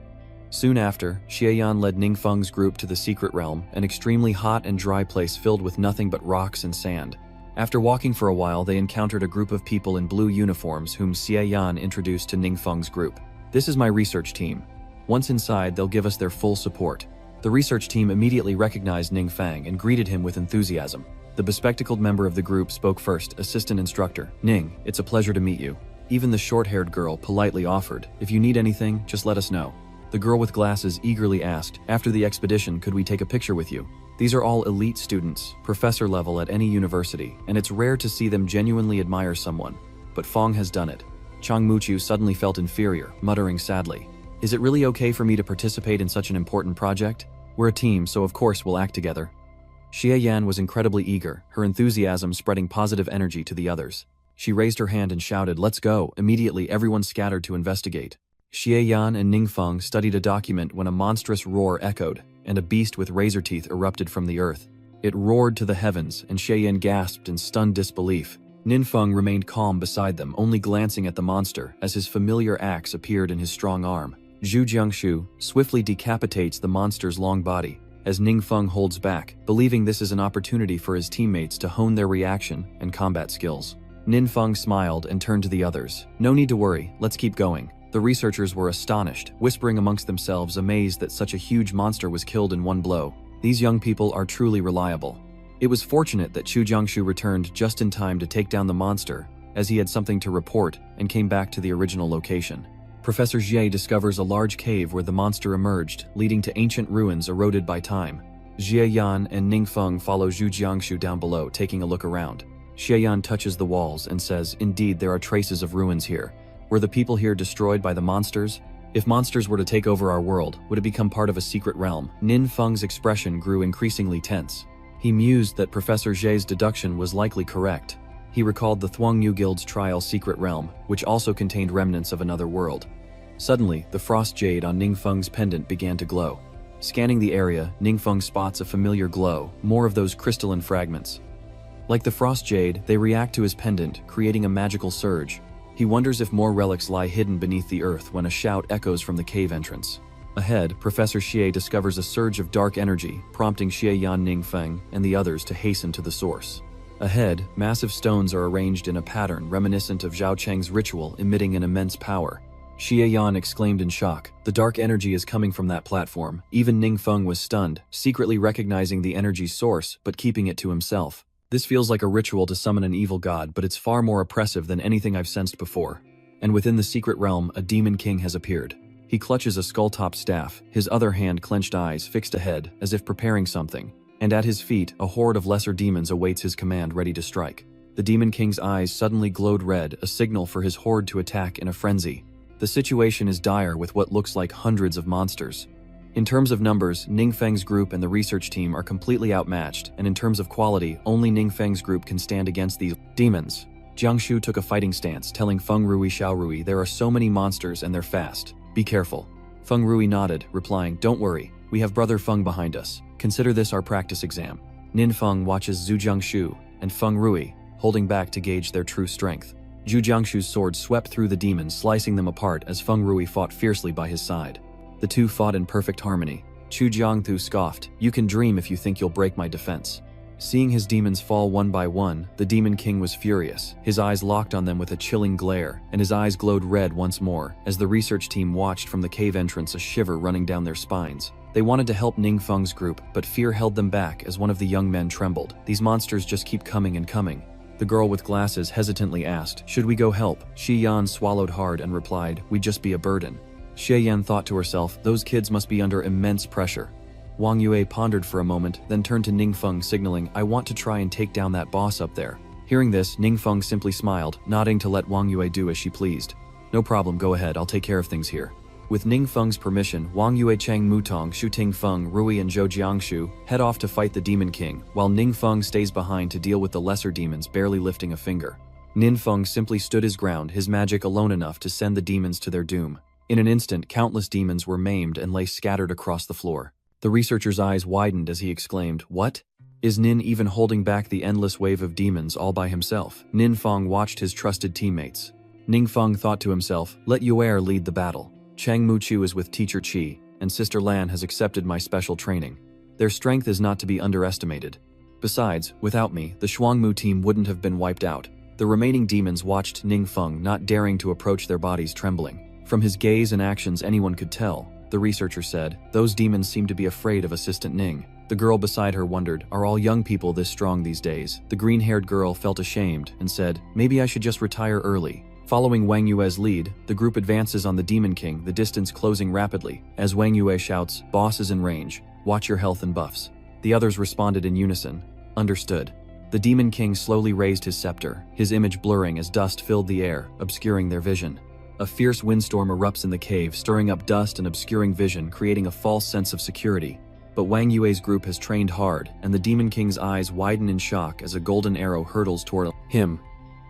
Soon after, Xieyan led Ningfeng's group to the secret realm, an extremely hot and dry place filled with nothing but rocks and sand. After walking for a while, they encountered a group of people in blue uniforms whom Xieyan introduced to Ningfeng's group. "This is my research team. Once inside, they'll give us their full support." The research team immediately recognized Ningfeng and greeted him with enthusiasm. The bespectacled member of the group spoke first, assistant instructor. "Ning, it's a pleasure to meet you." Even the short-haired girl politely offered, "If you need anything, just let us know." The girl with glasses eagerly asked, "After the expedition, could we take a picture with you?" These are all elite students, professor level at any university, and it's rare to see them genuinely admire someone. But Fong has done it. Chang Muchu suddenly felt inferior, muttering sadly, "Is it really okay for me to participate in such an important project? We're a team, so of course we'll act together." Xieyan was incredibly eager, her enthusiasm spreading positive energy to the others. She raised her hand and shouted, "Let's go!" Immediately everyone scattered to investigate. Xieyan and Ningfeng studied a document when a monstrous roar echoed, and a beast with razor teeth erupted from the earth. It roared to the heavens, and Xieyan gasped in stunned disbelief. Ningfeng remained calm beside them, only glancing at the monster as his familiar axe appeared in his strong arm. Zhu Jiangshu swiftly decapitates the monster's long body, as Ningfeng holds back, believing this is an opportunity for his teammates to hone their reaction and combat skills. Ningfeng smiled and turned to the others. "No need to worry, let's keep going." The researchers were astonished, whispering amongst themselves, amazed that such a huge monster was killed in one blow. These young people are truly reliable. It was fortunate that Chu Jiangshu returned just in time to take down the monster, as he had something to report and came back to the original location. Professor Jie discovers a large cave where the monster emerged, leading to ancient ruins eroded by time. Xieyan and Ningfeng follow Zhu Jiangshu down below, taking a look around. Xieyan touches the walls and says, "Indeed, there are traces of ruins here. Were the people here destroyed by the monsters? If monsters were to take over our world, would it become part of a secret realm?" Ningfeng's expression grew increasingly tense. He mused that Professor Jie's deduction was likely correct. He recalled the Thuangyu Guild's trial secret realm, which also contained remnants of another world. Suddenly, the frost jade on Ningfeng's pendant began to glow. Scanning the area, Ningfeng spots a familiar glow, more of those crystalline fragments. Like the frost jade, they react to his pendant, creating a magical surge. He wonders if more relics lie hidden beneath the earth when a shout echoes from the cave entrance. Ahead, Professor Xie discovers a surge of dark energy, prompting Xieyan, Ningfeng, and the others to hasten to the source. Ahead, massive stones are arranged in a pattern reminiscent of Zhao Cheng's ritual, emitting an immense power. Xieyan exclaimed in shock. The dark energy is coming from that platform. Even Ningfeng was stunned, secretly recognizing the energy's source, but keeping it to himself. This feels like a ritual to summon an evil god, but it's far more oppressive than anything I've sensed before. And within the secret realm, a demon king has appeared. He clutches a skull-topped staff, his other hand clenched eyes fixed ahead, as if preparing something. And at his feet, a horde of lesser demons awaits his command, ready to strike. The demon king's eyes suddenly glowed red, a signal for his horde to attack in a frenzy. The situation is dire with what looks like hundreds of monsters. In terms of numbers, Ningfeng's group and the research team are completely outmatched, and in terms of quality, only Ningfeng's group can stand against these demons. Jiangshu took a fighting stance, telling Feng Rui Xiaorui, "There are so many monsters and they're fast. Be careful." Feng Rui nodded, replying, "Don't worry, we have brother Feng behind us. Consider this our practice exam." Ningfeng watches Zhu Jiangshu and Feng Rui, holding back to gauge their true strength. Zhu Jiangshu's sword swept through the demons, slicing them apart as Feng Rui fought fiercely by his side. The two fought in perfect harmony. Chu Jiangthu scoffed, "You can dream if you think you'll break my defense." Seeing his demons fall one by one, the Demon King was furious. His eyes locked on them with a chilling glare, and his eyes glowed red once more, as the research team watched from the cave entrance, a shiver running down their spines. They wanted to help Ningfeng's group, but fear held them back as one of the young men trembled. "These monsters just keep coming and coming." The girl with glasses hesitantly asked, "Should we go help?" Xiyan swallowed hard and replied, "We'd just be a burden." Xieyan thought to herself, "Those kids must be under immense pressure." Wong Yua pondered for a moment, then turned to Ningfeng, signaling, "I want to try and take down that boss up there." Hearing this, Ningfeng simply smiled, nodding to let Wong Yua do as she pleased. "No problem, go ahead, I'll take care of things here." With Ningfeng's permission, Wang Yue, Chang Mutong, Shu Tingfeng, Rui and Zhou Jiangshu head off to fight the Demon King, while Ningfeng stays behind to deal with the lesser demons, barely lifting a finger. Ningfeng simply stood his ground, his magic alone enough to send the demons to their doom. In an instant, countless demons were maimed and lay scattered across the floor. The researcher's eyes widened as he exclaimed, "What? Is Nin even holding back the endless wave of demons all by himself?" Ninfeng watched his trusted teammates. Ningfeng thought to himself, "Let Yuer lead the battle. Chang Muqiu is with Teacher Qi, and Sister Lan has accepted my special training. Their strength is not to be underestimated. Besides, without me, the Shuangmu team wouldn't have been wiped out." The remaining demons watched Ningfeng, not daring to approach, their bodies trembling. From his gaze and actions anyone could tell, the researcher said, "Those demons seem to be afraid of Assistant Ning." The girl beside her wondered, "Are all young people this strong these days?" The green-haired girl felt ashamed and said, "Maybe I should just retire early." Following Wang Yue's lead, the group advances on the Demon King, the distance closing rapidly. As Wang Yue shouts, "Boss is in range. Watch your health and buffs." The others responded in unison. "Understood." The Demon King slowly raised his scepter, his image blurring as dust filled the air, obscuring their vision. A fierce windstorm erupts in the cave, stirring up dust and obscuring vision, creating a false sense of security. But Wang Yue's group has trained hard, and the Demon King's eyes widen in shock as a golden arrow hurtles toward him.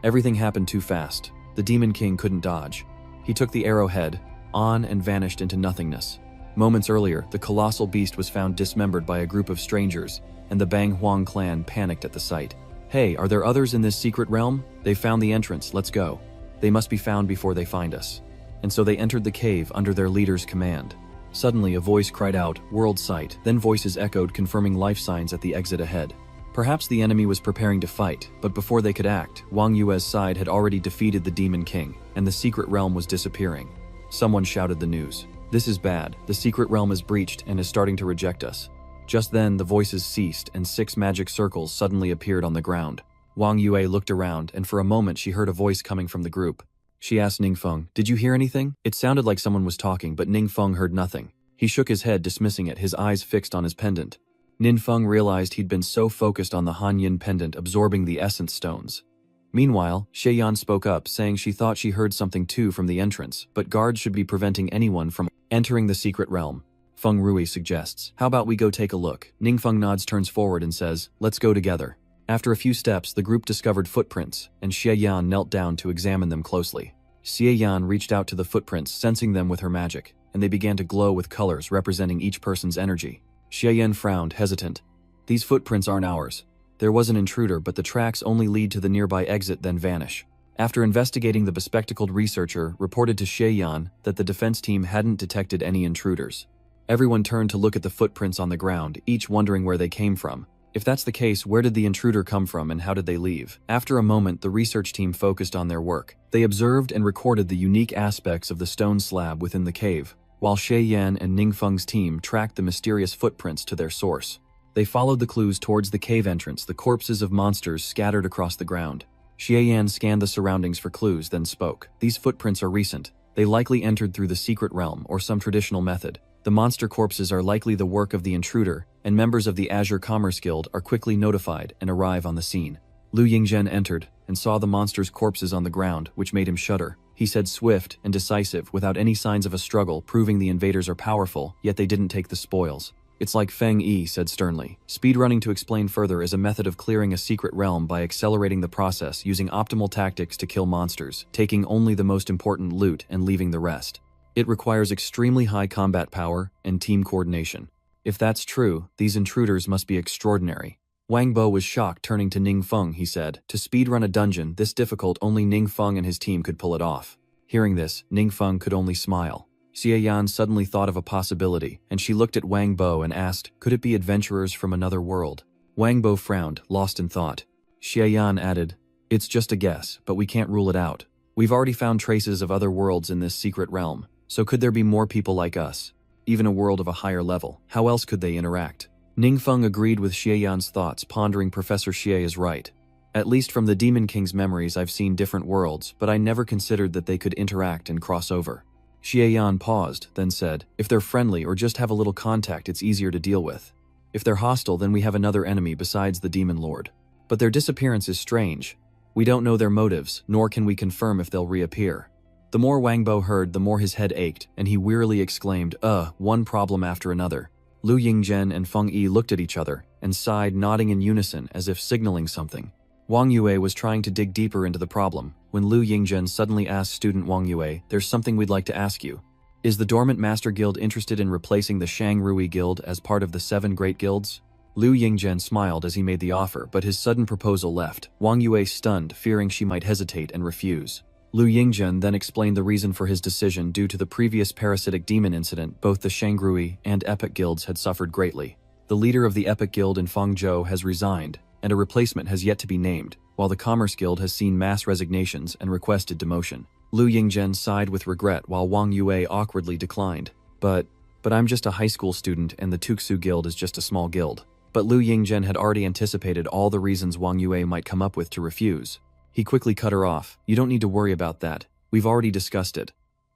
Everything happened too fast. The Demon King couldn't dodge. He took the arrowhead, on, and vanished into nothingness. Moments earlier, the colossal beast was found dismembered by a group of strangers, and the Bang Huang clan panicked at the sight. "Hey, are there others in this secret realm? They found the entrance, let's go. They must be found before they find us." And so they entered the cave under their leader's command. Suddenly a voice cried out, "World sight," then voices echoed confirming life signs at the exit ahead. Perhaps the enemy was preparing to fight, but before they could act, Wang Yue's side had already defeated the Demon King, and the secret realm was disappearing. Someone shouted the news. "This is bad. The secret realm is breached and is starting to reject us." Just then, the voices ceased and 6 magic circles suddenly appeared on the ground. Wang Yue looked around, and for a moment she heard a voice coming from the group. She asked Ningfeng, "Did you hear anything?" It sounded like someone was talking, but Ningfeng heard nothing. He shook his head, dismissing it, his eyes fixed on his pendant. Ninfeng realized he'd been so focused on the Hanyin pendant absorbing the essence stones. Meanwhile, Shieyan spoke up, saying she thought she heard something too from the entrance, but guards should be preventing anyone from entering the secret realm. Feng Rui suggests, "How about we go take a look?" Ningfeng nods, turns forward and says, "Let's go together." After a few steps, the group discovered footprints, and Xieyan knelt down to examine them closely. Xieyan reached out to the footprints, sensing them with her magic, and they began to glow with colors representing each person's energy. Xieyan frowned, hesitant. "These footprints aren't ours. There was an intruder, but the tracks only lead to the nearby exit then vanish." After investigating, the bespectacled researcher reported to Xieyan that the defense team hadn't detected any intruders. Everyone turned to look at the footprints on the ground, each wondering where they came from. If that's the case, where did the intruder come from and how did they leave? After a moment, the research team focused on their work. They observed and recorded the unique aspects of the stone slab within the cave, while Xieyan and Ningfeng's team tracked the mysterious footprints to their source. They followed the clues towards the cave entrance, the corpses of monsters scattered across the ground. Xieyan scanned the surroundings for clues, then spoke. "These footprints are recent. They likely entered through the secret realm or some traditional method. The monster corpses are likely the work of the intruder, and members of the Azure Commerce Guild are quickly notified and arrive on the scene." Lu Yingzhen entered and saw the monsters' corpses on the ground, which made him shudder. He said, "Swift and decisive, without any signs of a struggle, proving the invaders are powerful, yet they didn't take the spoils." "It's like Feng Yi said sternly. Speedrunning to explain further is a method of clearing a secret realm by accelerating the process using optimal tactics to kill monsters, taking only the most important loot and leaving the rest. It requires extremely high combat power and team coordination. If that's true, these intruders must be extraordinary." Wang Bo was shocked, turning to Ningfeng, he said, "To speedrun a dungeon this difficult, only Ningfeng and his team could pull it off." Hearing this, Ningfeng could only smile. Xieyan suddenly thought of a possibility, and she looked at Wang Bo and asked, "Could it be adventurers from another world?" Wang Bo frowned, lost in thought. Xieyan added, "It's just a guess, but we can't rule it out. We've already found traces of other worlds in this secret realm. So could there be more people like us? Even a world of a higher level. How else could they interact?" Ningfeng agreed with Xieyan's thoughts, pondering. Professor Xie is right. At least from the Demon King's memories, I've seen different worlds, but I never considered that they could interact and cross over. Xieyan paused, then said, "If they're friendly or just have a little contact, it's easier to deal with. If they're hostile, then we have another enemy besides the Demon Lord. But their disappearance is strange. We don't know their motives, nor can we confirm if they'll reappear." The more Wang Bo heard, the more his head ached, and he wearily exclaimed, one problem after another." Lu Yingzhen and Feng Yi looked at each other and sighed, nodding in unison as if signaling something. Wang Yue was trying to dig deeper into the problem when Lu Yingzhen suddenly asked student Wang Yue, "There's something we'd like to ask you." Is the Dormant Master Guild interested in replacing the Shang-Rui Guild as part of the 7 Great Guilds? Liu Yingzhen smiled as he made the offer, but his sudden proposal left Wong Yua stunned, fearing she might hesitate and refuse. Liu Yingzhen then explained the reason for his decision. Due to the previous parasitic demon incident, both the Shang-Rui and Epic Guilds had suffered greatly. The leader of the Epic Guild in Fangzhou has resigned, and a replacement has yet to be named, while the Commerce Guild has seen mass resignations and requested demotion. Liu Yingzhen sighed with regret while Wong Yua awkwardly declined. But I'm just a high school student and the Tuxu Guild is just a small guild. But Liu Yingzhen had already anticipated all the reasons Wong Yua might come up with to refuse. He quickly cut her off. You don't need to worry about that. We've already discussed it.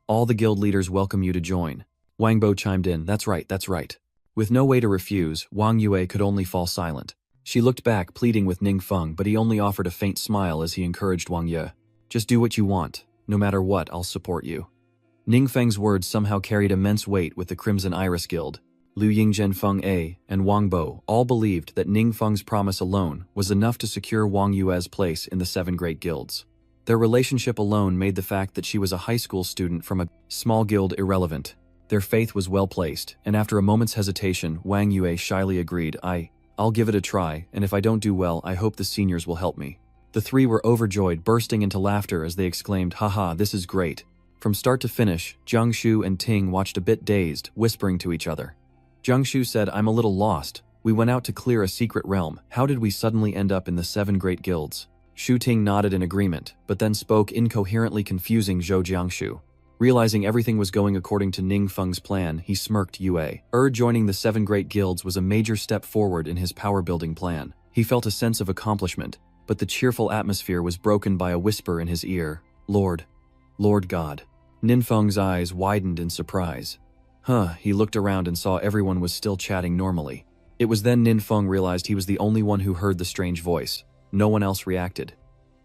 All the guild leaders welcome you to join. Wang Bo chimed in. That's right. With no way to refuse, Wang Yua could only fall silent. She looked back, pleading with Ning Feng, but he only offered a faint smile as he encouraged Wang Yue. Just do what you want. No matter what, I'll support you. Ning Feng's words somehow carried immense weight with the Crimson Iris Guild. Liu Yingzhen, Feng A, and Wang Bo all believed that Ning Feng's promise alone was enough to secure Wang Yue's place in the 7 Great Guilds. Their relationship alone made the fact that she was a high school student from a small guild irrelevant. Their faith was well placed, and after a moment's hesitation, Wang Yue shyly agreed, I'll give it a try, and if I don't do well, I hope the seniors will help me. The 3 were overjoyed, bursting into laughter as they exclaimed, haha, this is great. From start to finish, Jiangshu and Ting watched a bit dazed, whispering to each other. Jiangshu said, I'm a little lost. We went out to clear a secret realm. How did we suddenly end up in the 7 Great Guilds? Shu Ting nodded in agreement, but then spoke incoherently, confusing Zhou Jiangshu. Realizing everything was going according to Ning Feng's plan, he smirked. Yue joining the 7 Great Guilds was a major step forward in his power-building plan. He felt a sense of accomplishment, but the cheerful atmosphere was broken by a whisper in his ear. Lord God. Nin Feng's eyes widened in surprise. He looked around and saw everyone was still chatting normally. It was then Nin Feng realized he was the only one who heard the strange voice. No one else reacted.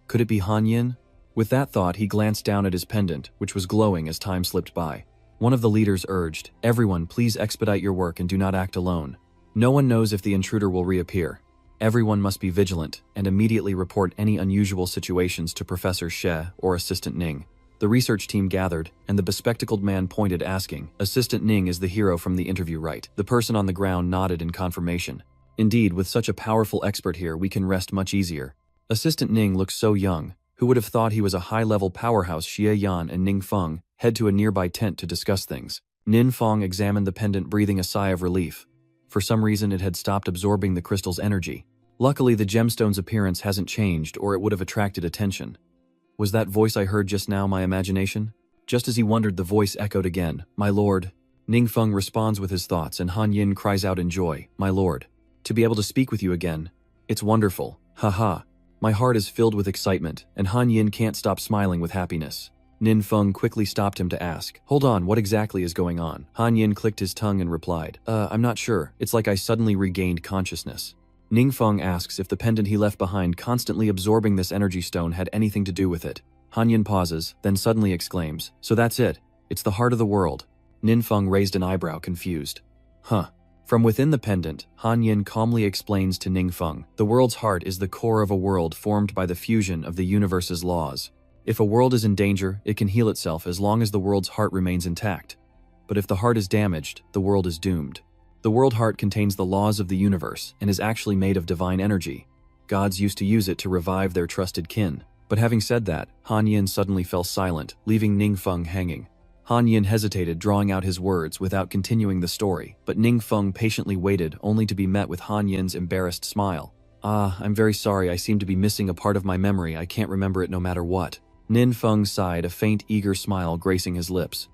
Could it be Han Yin? With that thought, he glanced down at his pendant, which was glowing as time slipped by. One of the leaders urged, everyone, please expedite your work and do not act alone. No one knows if the intruder will reappear. Everyone must be vigilant and immediately report any unusual situations to Professor She or Assistant Ning. The research team gathered, and the bespectacled man pointed, asking, Assistant Ning is the hero from the interview, right? The person on the ground nodded in confirmation. Indeed, with such a powerful expert here, we can rest much easier. Assistant Ning looked so young. Who would have thought he was a high-level powerhouse? Xie Yan and Ning Feng head to a nearby tent to discuss things. Nin Feng examined the pendant, breathing a sigh of relief. For some reason, it had stopped absorbing the crystal's energy. Luckily, the gemstone's appearance hasn't changed, or it would have attracted attention. Was that voice I heard just now my imagination? Just as he wondered, the voice echoed again, My lord. Ning Feng responds with his thoughts, and Han Yin cries out in joy, My lord. To be able to speak with you again. It's wonderful. Haha. My heart is filled with excitement, and Han Yin can't stop smiling with happiness. Nin Feng quickly stopped him to ask, Hold on, what exactly is going on? Han Yin clicked his tongue and replied, I'm not sure. It's like I suddenly regained consciousness. Ning Feng asks if the pendant he left behind constantly absorbing this energy stone had anything to do with it. Han Yin pauses, then suddenly exclaims, So that's it. It's the heart of the world. Nin Feng raised an eyebrow, confused. From within the pendant, Han Yin calmly explains to Ning Feng, The world's heart is the core of a world formed by the fusion of the universe's laws. If a world is in danger, it can heal itself as long as the world's heart remains intact. But if the heart is damaged, the world is doomed. The world heart contains the laws of the universe and is actually made of divine energy. Gods used to use it to revive their trusted kin. But having said that, Han Yin suddenly fell silent, leaving Ning Feng hanging. Han Yin hesitated, drawing out his words without continuing the story, but Ning Feng patiently waited, only to be met with Han Yin's embarrassed smile. I'm very sorry, I seem to be missing a part of my memory, I can't remember it no matter what. Nin Feng sighed, a faint, eager smile gracing his lips.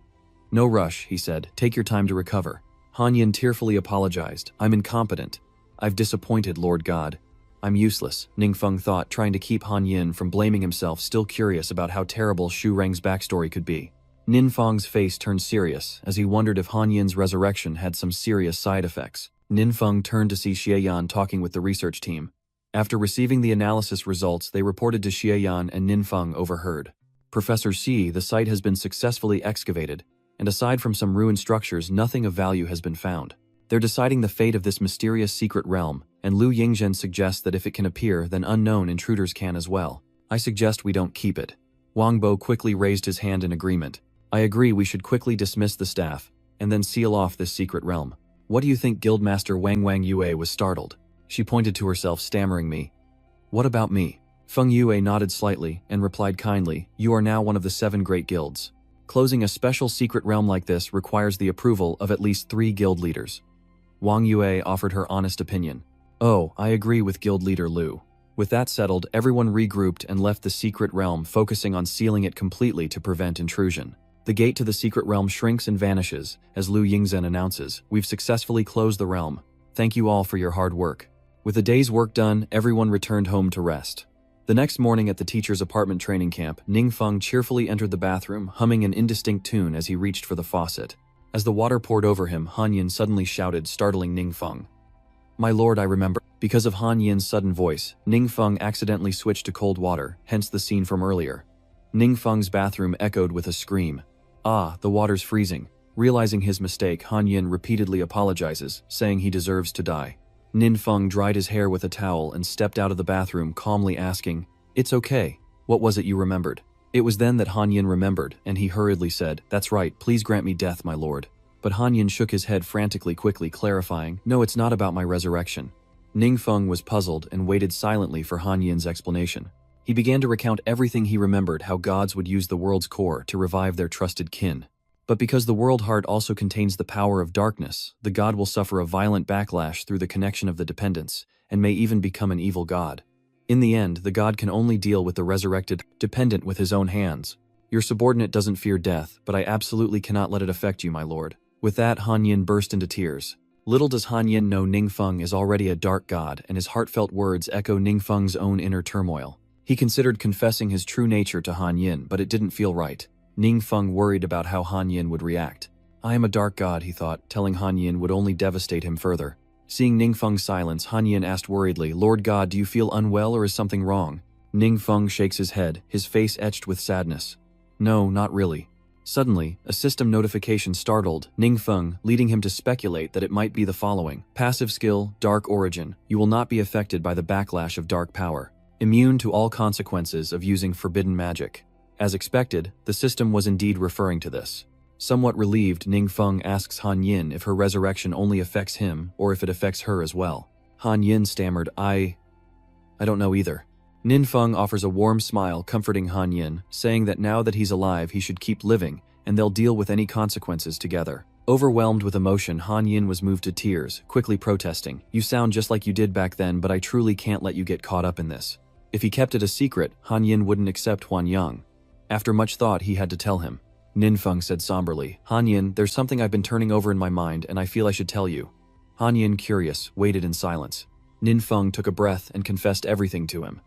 No rush, he said, take your time to recover. Han Yin tearfully apologized, I'm incompetent. I've disappointed Lord God. I'm useless, Ning Feng thought, trying to keep Han Yin from blaming himself, still curious about how terrible Shu Reng's backstory could be. Nin Feng's face turned serious as he wondered if Han Yin's resurrection had some serious side effects. Nin Feng turned to see Xie Yan talking with the research team. After receiving the analysis results, they reported to Xie Yan, and Nin Feng overheard. Professor Xi, the site has been successfully excavated, and aside from some ruined structures, nothing of value has been found. They're deciding the fate of this mysterious secret realm, and Liu Yingzhen suggests that if it can appear, then unknown intruders can as well. I suggest we don't keep it. Wang Bo quickly raised his hand in agreement. I agree we should quickly dismiss the staff, and then seal off this secret realm. What do you think? Guildmaster Wang Yua was startled. She pointed to herself, stammering me. What about me? Feng Yue nodded slightly and replied kindly, you are now one of the 7 great guilds. Closing a special secret realm like this requires the approval of at least 3 guild leaders. Wang Yue offered her honest opinion. Oh, I agree with guild leader Lu. With that settled, everyone regrouped and left the secret realm, focusing on sealing it completely to prevent intrusion. The gate to the secret realm shrinks and vanishes as Lu Yingzhen announces, we've successfully closed the realm. Thank you all for your hard work. With the day's work done, everyone returned home to rest. The next morning at the teacher's apartment training camp, Ningfeng cheerfully entered the bathroom, humming an indistinct tune as he reached for the faucet. As the water poured over him, Han Yin suddenly shouted, startling Ningfeng. My lord, I remember. Because of Han Yin's sudden voice, Ningfeng accidentally switched to cold water, hence the scene from earlier. Ningfeng's bathroom echoed with a scream. Ah, the water's freezing. Realizing his mistake, Han Yin repeatedly apologizes, saying he deserves to die. Ningfeng dried his hair with a towel and stepped out of the bathroom, calmly asking, It's okay. What was it you remembered? It was then that Han Yin remembered, and he hurriedly said, That's right, please grant me death, my lord. But Han Yin shook his head frantically, quickly clarifying, No, it's not about my resurrection. Ningfeng was puzzled and waited silently for Han Yin's explanation. He began to recount everything he remembered, how gods would use the world's core to revive their trusted kin. But because the world heart also contains the power of darkness, the god will suffer a violent backlash through the connection of the dependents, and may even become an evil god. In the end, the god can only deal with the resurrected dependent with his own hands. Your subordinate doesn't fear death, but I absolutely cannot let it affect you, my lord. With that, Han Yin burst into tears. Little does Han Yin know Ningfeng is already a dark god, and his heartfelt words echo Ningfeng's own inner turmoil. He considered confessing his true nature to Han Yin, but it didn't feel right. Ningfeng worried about how Han Yin would react. I am a dark god, he thought, telling Han Yin would only devastate him further. Seeing Ningfeng's silence, Han Yin asked worriedly, Lord God, do you feel unwell or is something wrong? Ningfeng shakes his head, his face etched with sadness. No, not really. Suddenly, a system notification startled Ningfeng, leading him to speculate that it might be the following. Passive skill, Dark Origin. You will not be affected by the backlash of dark power. Immune to all consequences of using forbidden magic. As expected, the system was indeed referring to this. Somewhat relieved, Ningfeng asks Han Yin if her resurrection only affects him or if it affects her as well. Han Yin stammered, I don't know either. Ningfeng offers a warm smile, comforting Han Yin, saying that now that he's alive he should keep living, and they'll deal with any consequences together. Overwhelmed with emotion, Han Yin was moved to tears, quickly protesting, You sound just like you did back then, but I truly can't let you get caught up in this. If he kept it a secret, Han Yin wouldn't accept Huan Yang. After much thought, he had to tell him. Ningfeng said somberly, Han Yin, there's something I've been turning over in my mind and I feel I should tell you. Han Yin, curious, waited in silence. Ningfeng took a breath and confessed everything to him.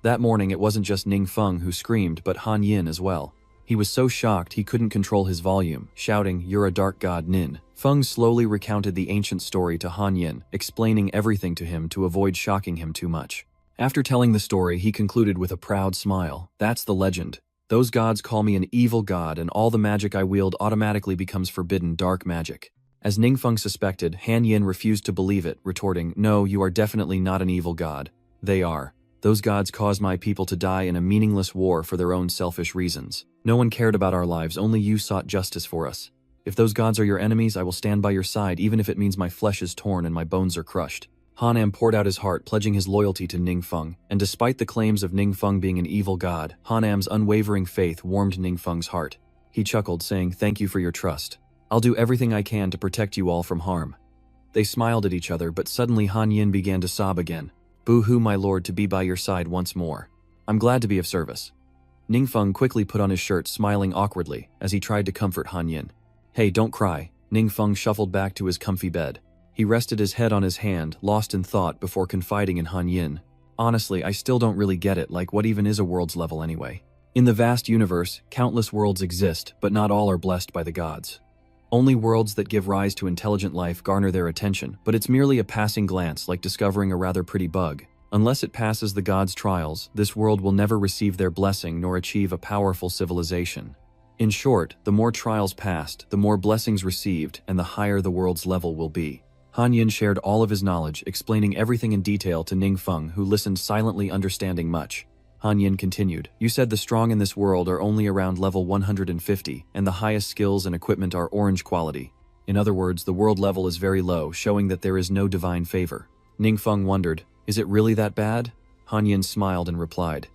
That morning it wasn't just Ningfeng who screamed, but Han Yin as well. He was so shocked he couldn't control his volume, shouting, You're a dark god, Nin. Feng slowly recounted the ancient story to Han Yin, explaining everything to him to avoid shocking him too much. After telling the story, he concluded with a proud smile, That's the legend. Those gods call me an evil god and all the magic I wield automatically becomes forbidden dark magic. As Ningfeng suspected, Han Yin refused to believe it, retorting, No, you are definitely not an evil god. They are. Those gods caused my people to die in a meaningless war for their own selfish reasons. No one cared about our lives, only you sought justice for us. If those gods are your enemies, I will stand by your side even if it means my flesh is torn and my bones are crushed. Hanam poured out his heart, pledging his loyalty to Ningfeng, and despite the claims of Ningfeng being an evil god, Hanam's unwavering faith warmed Ningfeng's heart. He chuckled, saying, Thank you for your trust. I'll do everything I can to protect you all from harm. They smiled at each other, but suddenly Han Yin began to sob again. Boo-hoo, my lord, to be by your side once more. I'm glad to be of service. Ningfeng quickly put on his shirt, smiling awkwardly, as he tried to comfort Han Yin. Hey, don't cry. Ningfeng shuffled back to his comfy bed. He rested his head on his hand, lost in thought before confiding in Han Yin. Honestly, I still don't really get it, like what even is a world's level anyway? In the vast universe, countless worlds exist, but not all are blessed by the gods. Only worlds that give rise to intelligent life garner their attention, but it's merely a passing glance, like discovering a rather pretty bug. Unless it passes the gods' trials, this world will never receive their blessing nor achieve a powerful civilization. In short, the more trials passed, the more blessings received, and the higher the world's level will be. Han Yin shared all of his knowledge, explaining everything in detail to Ningfeng, who listened silently, understanding much. Han Yin continued. You said the strong in this world are only around level 150, and the highest skills and equipment are orange quality. In other words, the world level is very low, showing that there is no divine favor. Ningfeng wondered, is it really that bad? Han Yin smiled and replied,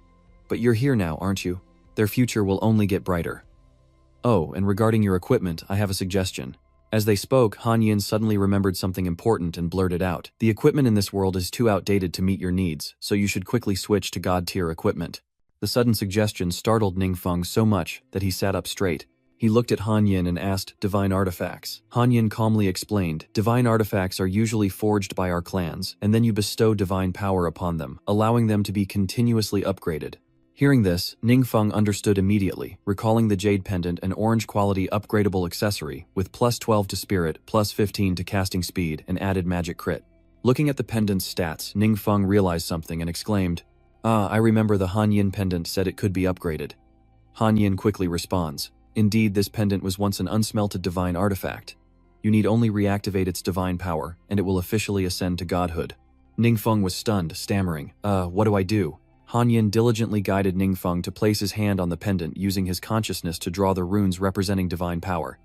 but you're here now, aren't you? Their future will only get brighter. Oh, and regarding your equipment, I have a suggestion. As they spoke, Han Yin suddenly remembered something important and blurted out. The equipment in this world is too outdated to meet your needs, so you should quickly switch to God-tier equipment. The sudden suggestion startled Ningfeng so much that he sat up straight. He looked at Han Yin and asked, divine artifacts. Han Yin calmly explained, divine artifacts are usually forged by our clans, and then you bestow divine power upon them, allowing them to be continuously upgraded. Hearing this, Ningfeng understood immediately, recalling the jade pendant, an orange-quality upgradable accessory, with plus 12 to spirit, plus 15 to casting speed, and added magic crit. Looking at the pendant's stats, Ningfeng realized something and exclaimed, I remember the Han Yin pendant said it could be upgraded. Han Yin quickly responds, indeed, this pendant was once an unsmelted divine artifact. You need only reactivate its divine power, and it will officially ascend to godhood. Ningfeng was stunned, stammering, what do I do? Han Yin diligently guided Ningfeng to place his hand on the pendant, using his consciousness to draw the runes representing divine power.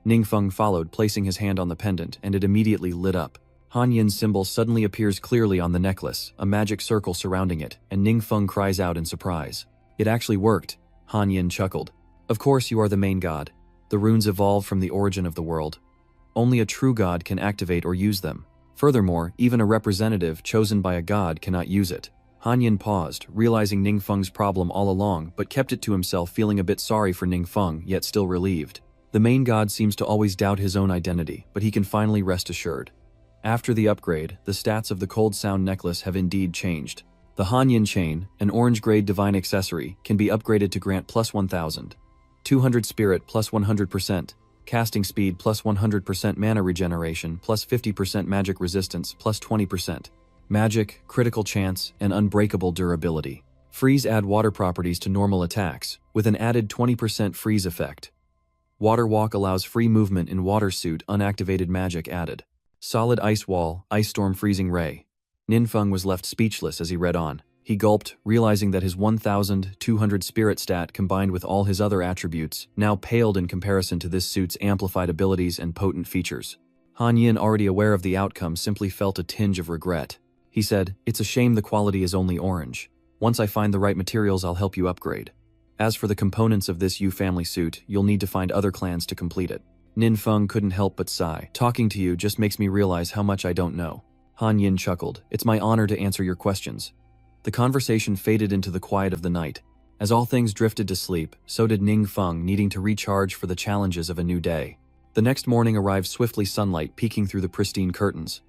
Ningfeng followed, placing his hand on the pendant, and it immediately lit up. Han Yin's symbol suddenly appears clearly on the necklace, a magic circle surrounding it, and Ningfeng cries out in surprise. It actually worked. Han Yin chuckled. Of course you are the main god. The runes evolved from the origin of the world. Only a true god can activate or use them. Furthermore, even a representative chosen by a god cannot use it. Han Yin paused, realizing Ningfeng's problem all along, but kept it to himself, feeling a bit sorry for Ningfeng, yet still relieved. The main god seems to always doubt his own identity, but he can finally rest assured. After the upgrade, the stats of the Cold Sound necklace have indeed changed. The Han Yin chain, an orange-grade divine accessory, can be upgraded to grant plus 1,000. 200 spirit plus 100%, casting speed plus 100% mana regeneration plus 50% magic resistance plus 20%. Magic, critical chance, and unbreakable durability. Freeze add water properties to normal attacks, with an added 20% freeze effect. Water walk allows free movement in water suit, unactivated magic added. Solid ice wall, ice storm freezing ray. Ningfeng was left speechless as he read on. He gulped, realizing that his 1,200 spirit stat combined with all his other attributes now paled in comparison to this suit's amplified abilities and potent features. Han Yin, already aware of the outcome, simply felt a tinge of regret. He said, it's a shame the quality is only orange. Once I find the right materials, I'll help you upgrade. As for the components of this Yu family suit, you'll need to find other clans to complete it. Ningfeng couldn't help but sigh. Talking to you just makes me realize how much I don't know. Han Yin chuckled. It's my honor to answer your questions. The conversation faded into the quiet of the night. As all things drifted to sleep, so did Ningfeng, needing to recharge for the challenges of a new day. The next morning arrived swiftly, sunlight peeking through the pristine curtains.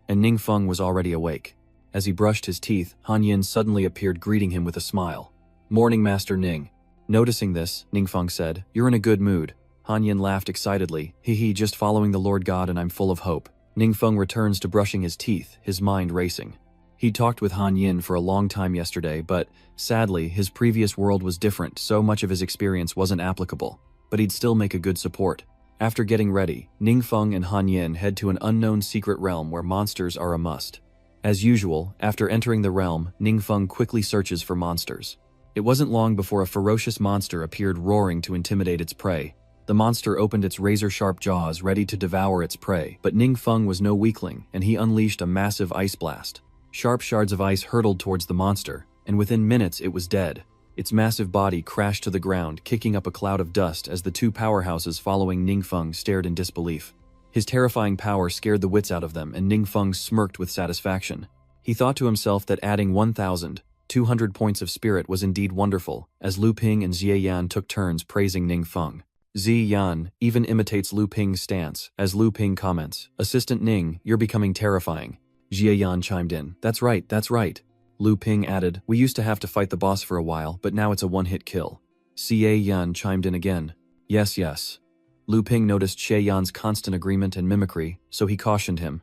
And Ningfeng was already awake. As he brushed his teeth, Han Yin suddenly appeared, greeting him with a smile. Morning, Master Ning. Noticing this, Ningfeng said, you're in a good mood. Han Yin laughed excitedly. Hee, just following the Lord God, and I'm full of hope. Ningfeng returns to brushing his teeth, his mind racing. He'd talked with Han Yin for a long time yesterday, but, sadly, his previous world was different, so much of his experience wasn't applicable. But he'd still make a good support. After getting ready, Ningfeng and Han Yin head to an unknown secret realm where monsters are a must. As usual, after entering the realm, Ningfeng quickly searches for monsters. It wasn't long before a ferocious monster appeared, roaring to intimidate its prey. The monster opened its razor-sharp jaws, ready to devour its prey, but Ningfeng was no weakling, and he unleashed a massive ice blast. Sharp shards of ice hurtled towards the monster, and within minutes it was dead. Its massive body crashed to the ground, kicking up a cloud of dust as the two powerhouses following Ningfeng stared in disbelief. His terrifying power scared the wits out of them, and Ningfeng smirked with satisfaction. He thought to himself that adding 1,200 points of spirit was indeed wonderful, as Lu Ping and Xie Yan took turns praising Ningfeng. Xie Yan even imitates Lu Ping's stance, as Lu Ping comments, Assistant Ning, you're becoming terrifying. Xie Yan chimed in, that's right. Lu Ping added, we used to have to fight the boss for a while, but now it's a one-hit kill. Xie Yan chimed in again, yes. Lu Ping noticed Xie Yan's constant agreement and mimicry, so he cautioned him.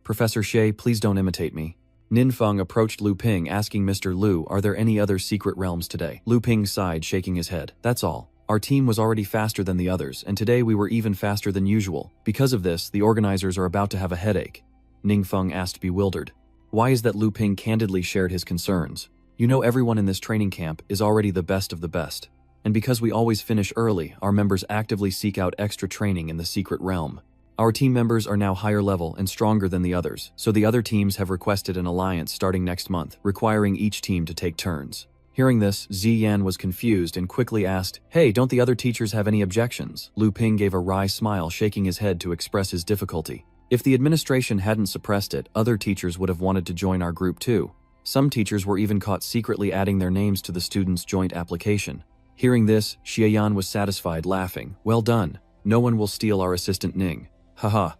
Professor Xie, please don't imitate me. Ningfeng approached Lu Ping, asking Mr. Lu, are there any other secret realms today? Lu Ping sighed, shaking his head. That's all. Our team was already faster than the others, and today we were even faster than usual. Because of this, the organizers are about to have a headache. Ningfeng asked, bewildered. Why is that? Lu Ping candidly shared his concerns. You know everyone in this training camp is already the best of the best. And because we always finish early, our members actively seek out extra training in the secret realm. Our team members are now higher level and stronger than the others, so the other teams have requested an alliance starting next month, requiring each team to take turns. Hearing this, Ziyan was confused and quickly asked, "Hey, don't the other teachers have any objections?" Lu Ping gave a wry smile, shaking his head to express his difficulty. If the administration hadn't suppressed it, other teachers would have wanted to join our group too. Some teachers were even caught secretly adding their names to the students' joint application. Hearing this, Xiaoyan was satisfied, laughing. "Well done. No one will steal our assistant Ning. Haha."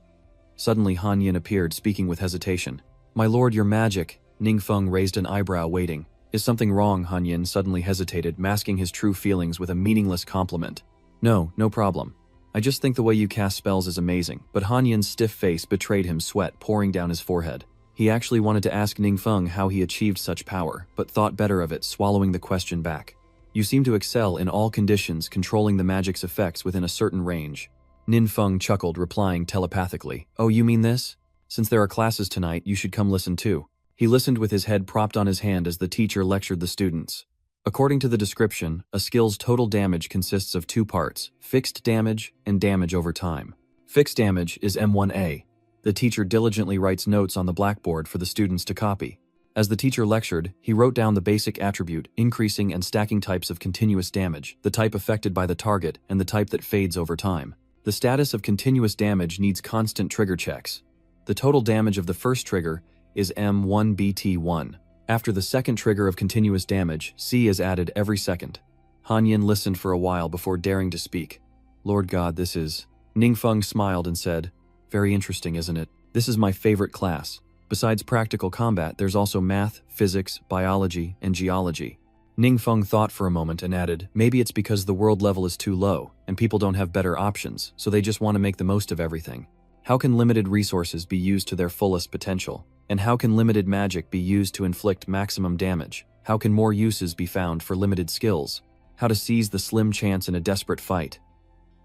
Suddenly Han Yin appeared, speaking with hesitation. "My lord, your magic." Ning Feng raised an eyebrow, waiting. "Is something wrong?" Han Yin suddenly hesitated, masking his true feelings with a meaningless compliment. No problem. I just think the way you cast spells is amazing." But Han Yin's stiff face betrayed him, sweat pouring down his forehead. He actually wanted to ask Ning Feng how he achieved such power, but thought better of it, swallowing the question back. "You seem to excel in all conditions, controlling the magic's effects within a certain range." Nin Feng chuckled, replying telepathically, "Oh, you mean this? Since there are classes tonight, you should come listen too." He listened with his head propped on his hand as the teacher lectured the students. According to the description, a skill's total damage consists of 2 parts, fixed damage and damage over time. Fixed damage is M1A. The teacher diligently writes notes on the blackboard for the students to copy. As the teacher lectured, he wrote down the basic attribute, increasing and stacking types of continuous damage, the type affected by the target, and the type that fades over time. The status of continuous damage needs constant trigger checks. The total damage of the first trigger is M1BT1. After the second trigger of continuous damage, C is added every second. Han Yin listened for a while before daring to speak. "Lord God, this is..." Ning Feng smiled and said, "Very interesting, isn't it? This is my favorite class. Besides practical combat, there's also math, physics, biology, and geology." Ning Feng thought for a moment and added, "Maybe it's because the world level is too low, and people don't have better options, so they just want to make the most of everything. How can limited resources be used to their fullest potential? And how can limited magic be used to inflict maximum damage? How can more uses be found for limited skills? How to seize the slim chance in a desperate fight?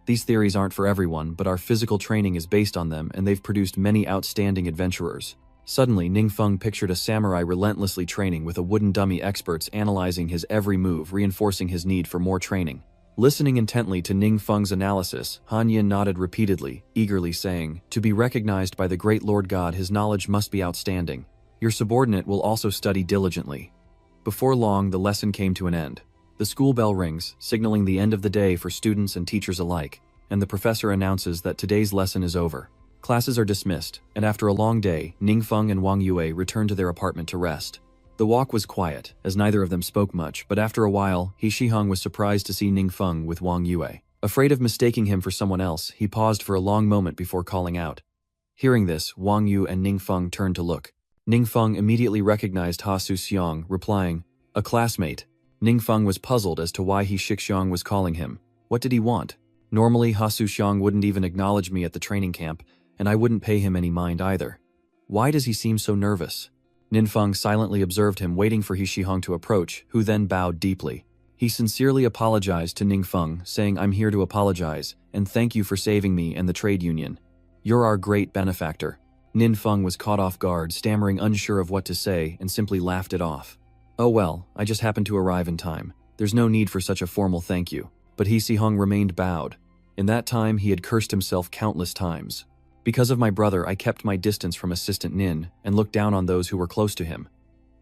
These theories aren't for everyone, but our physical training is based on them, and they've produced many outstanding adventurers." Suddenly, Ning Feng pictured a samurai relentlessly training with a wooden dummy, experts analyzing his every move, reinforcing his need for more training. Listening intently to Ning Feng's analysis, Han Yin nodded repeatedly, eagerly saying, "To be recognized by the great Lord God, his knowledge must be outstanding. Your subordinate will also study diligently." Before long, the lesson came to an end. The school bell rings, signaling the end of the day for students and teachers alike, and the professor announces that today's lesson is over. Classes are dismissed, and after a long day, Ning Feng and Wong Yua returned to their apartment to rest. The walk was quiet, as neither of them spoke much, but after a while, He Shihong was surprised to see Ning Feng with Wong Yua. Afraid of mistaking him for someone else, he paused for a long moment before calling out. Hearing this, Wang Yu and Ning Feng turned to look. Ning Feng immediately recognized Ha Su Xiang, replying, "A classmate." Ning Feng was puzzled as to why He Shixiang was calling him. What did he want? Normally, Ha Su Xiang wouldn't even acknowledge me at the training camp, and I wouldn't pay him any mind either. Why does he seem so nervous? Nin Feng silently observed him, waiting for He Shihong to approach, who then bowed deeply. He sincerely apologized to Ning Feng, saying, "I'm here to apologize, and thank you for saving me and the trade union. You're our great benefactor." Nin Feng was caught off guard, stammering, unsure of what to say, and simply laughed it off. "Oh well, I just happened to arrive in time. There's no need for such a formal thank you." But He Shihong remained bowed. In that time, he had cursed himself countless times. Because of my brother, I kept my distance from Assistant Nin and looked down on those who were close to him.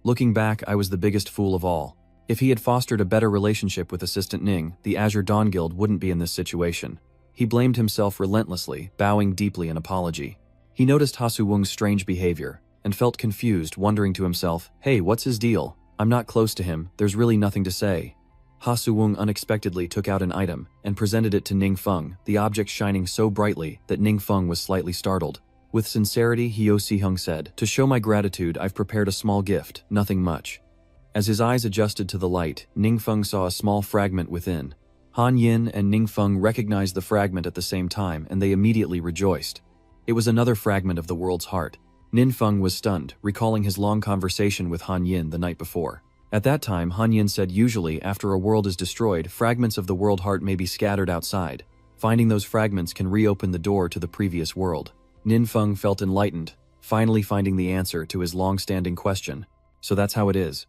Looking back, I was the biggest fool of all. If he had fostered a better relationship with Assistant Ning, the Azure Dawn Guild wouldn't be in this situation. He blamed himself relentlessly, bowing deeply in apology. He noticed Ha Su Wung's strange behavior and felt confused, wondering to himself, "Hey, what's his deal? I'm not close to him, there's really nothing to say." Ha Su Wung unexpectedly took out an item and presented it to Ning Feng, the object shining so brightly that Ning Feng was slightly startled. With sincerity, He Shihong said, "To show my gratitude, I've prepared a small gift, nothing much." As his eyes adjusted to the light, Ning Feng saw a small fragment within. Han Yin and Ning Feng recognized the fragment at the same time, and they immediately rejoiced. It was another fragment of the world's heart. Nin Feng was stunned, recalling his long conversation with Han Yin the night before. At that time, Han Yin said usually, after a world is destroyed, fragments of the world heart may be scattered outside. Finding those fragments can reopen the door to the previous world. Nin Feng felt enlightened, finally finding the answer to his long-standing question. So that's how it is.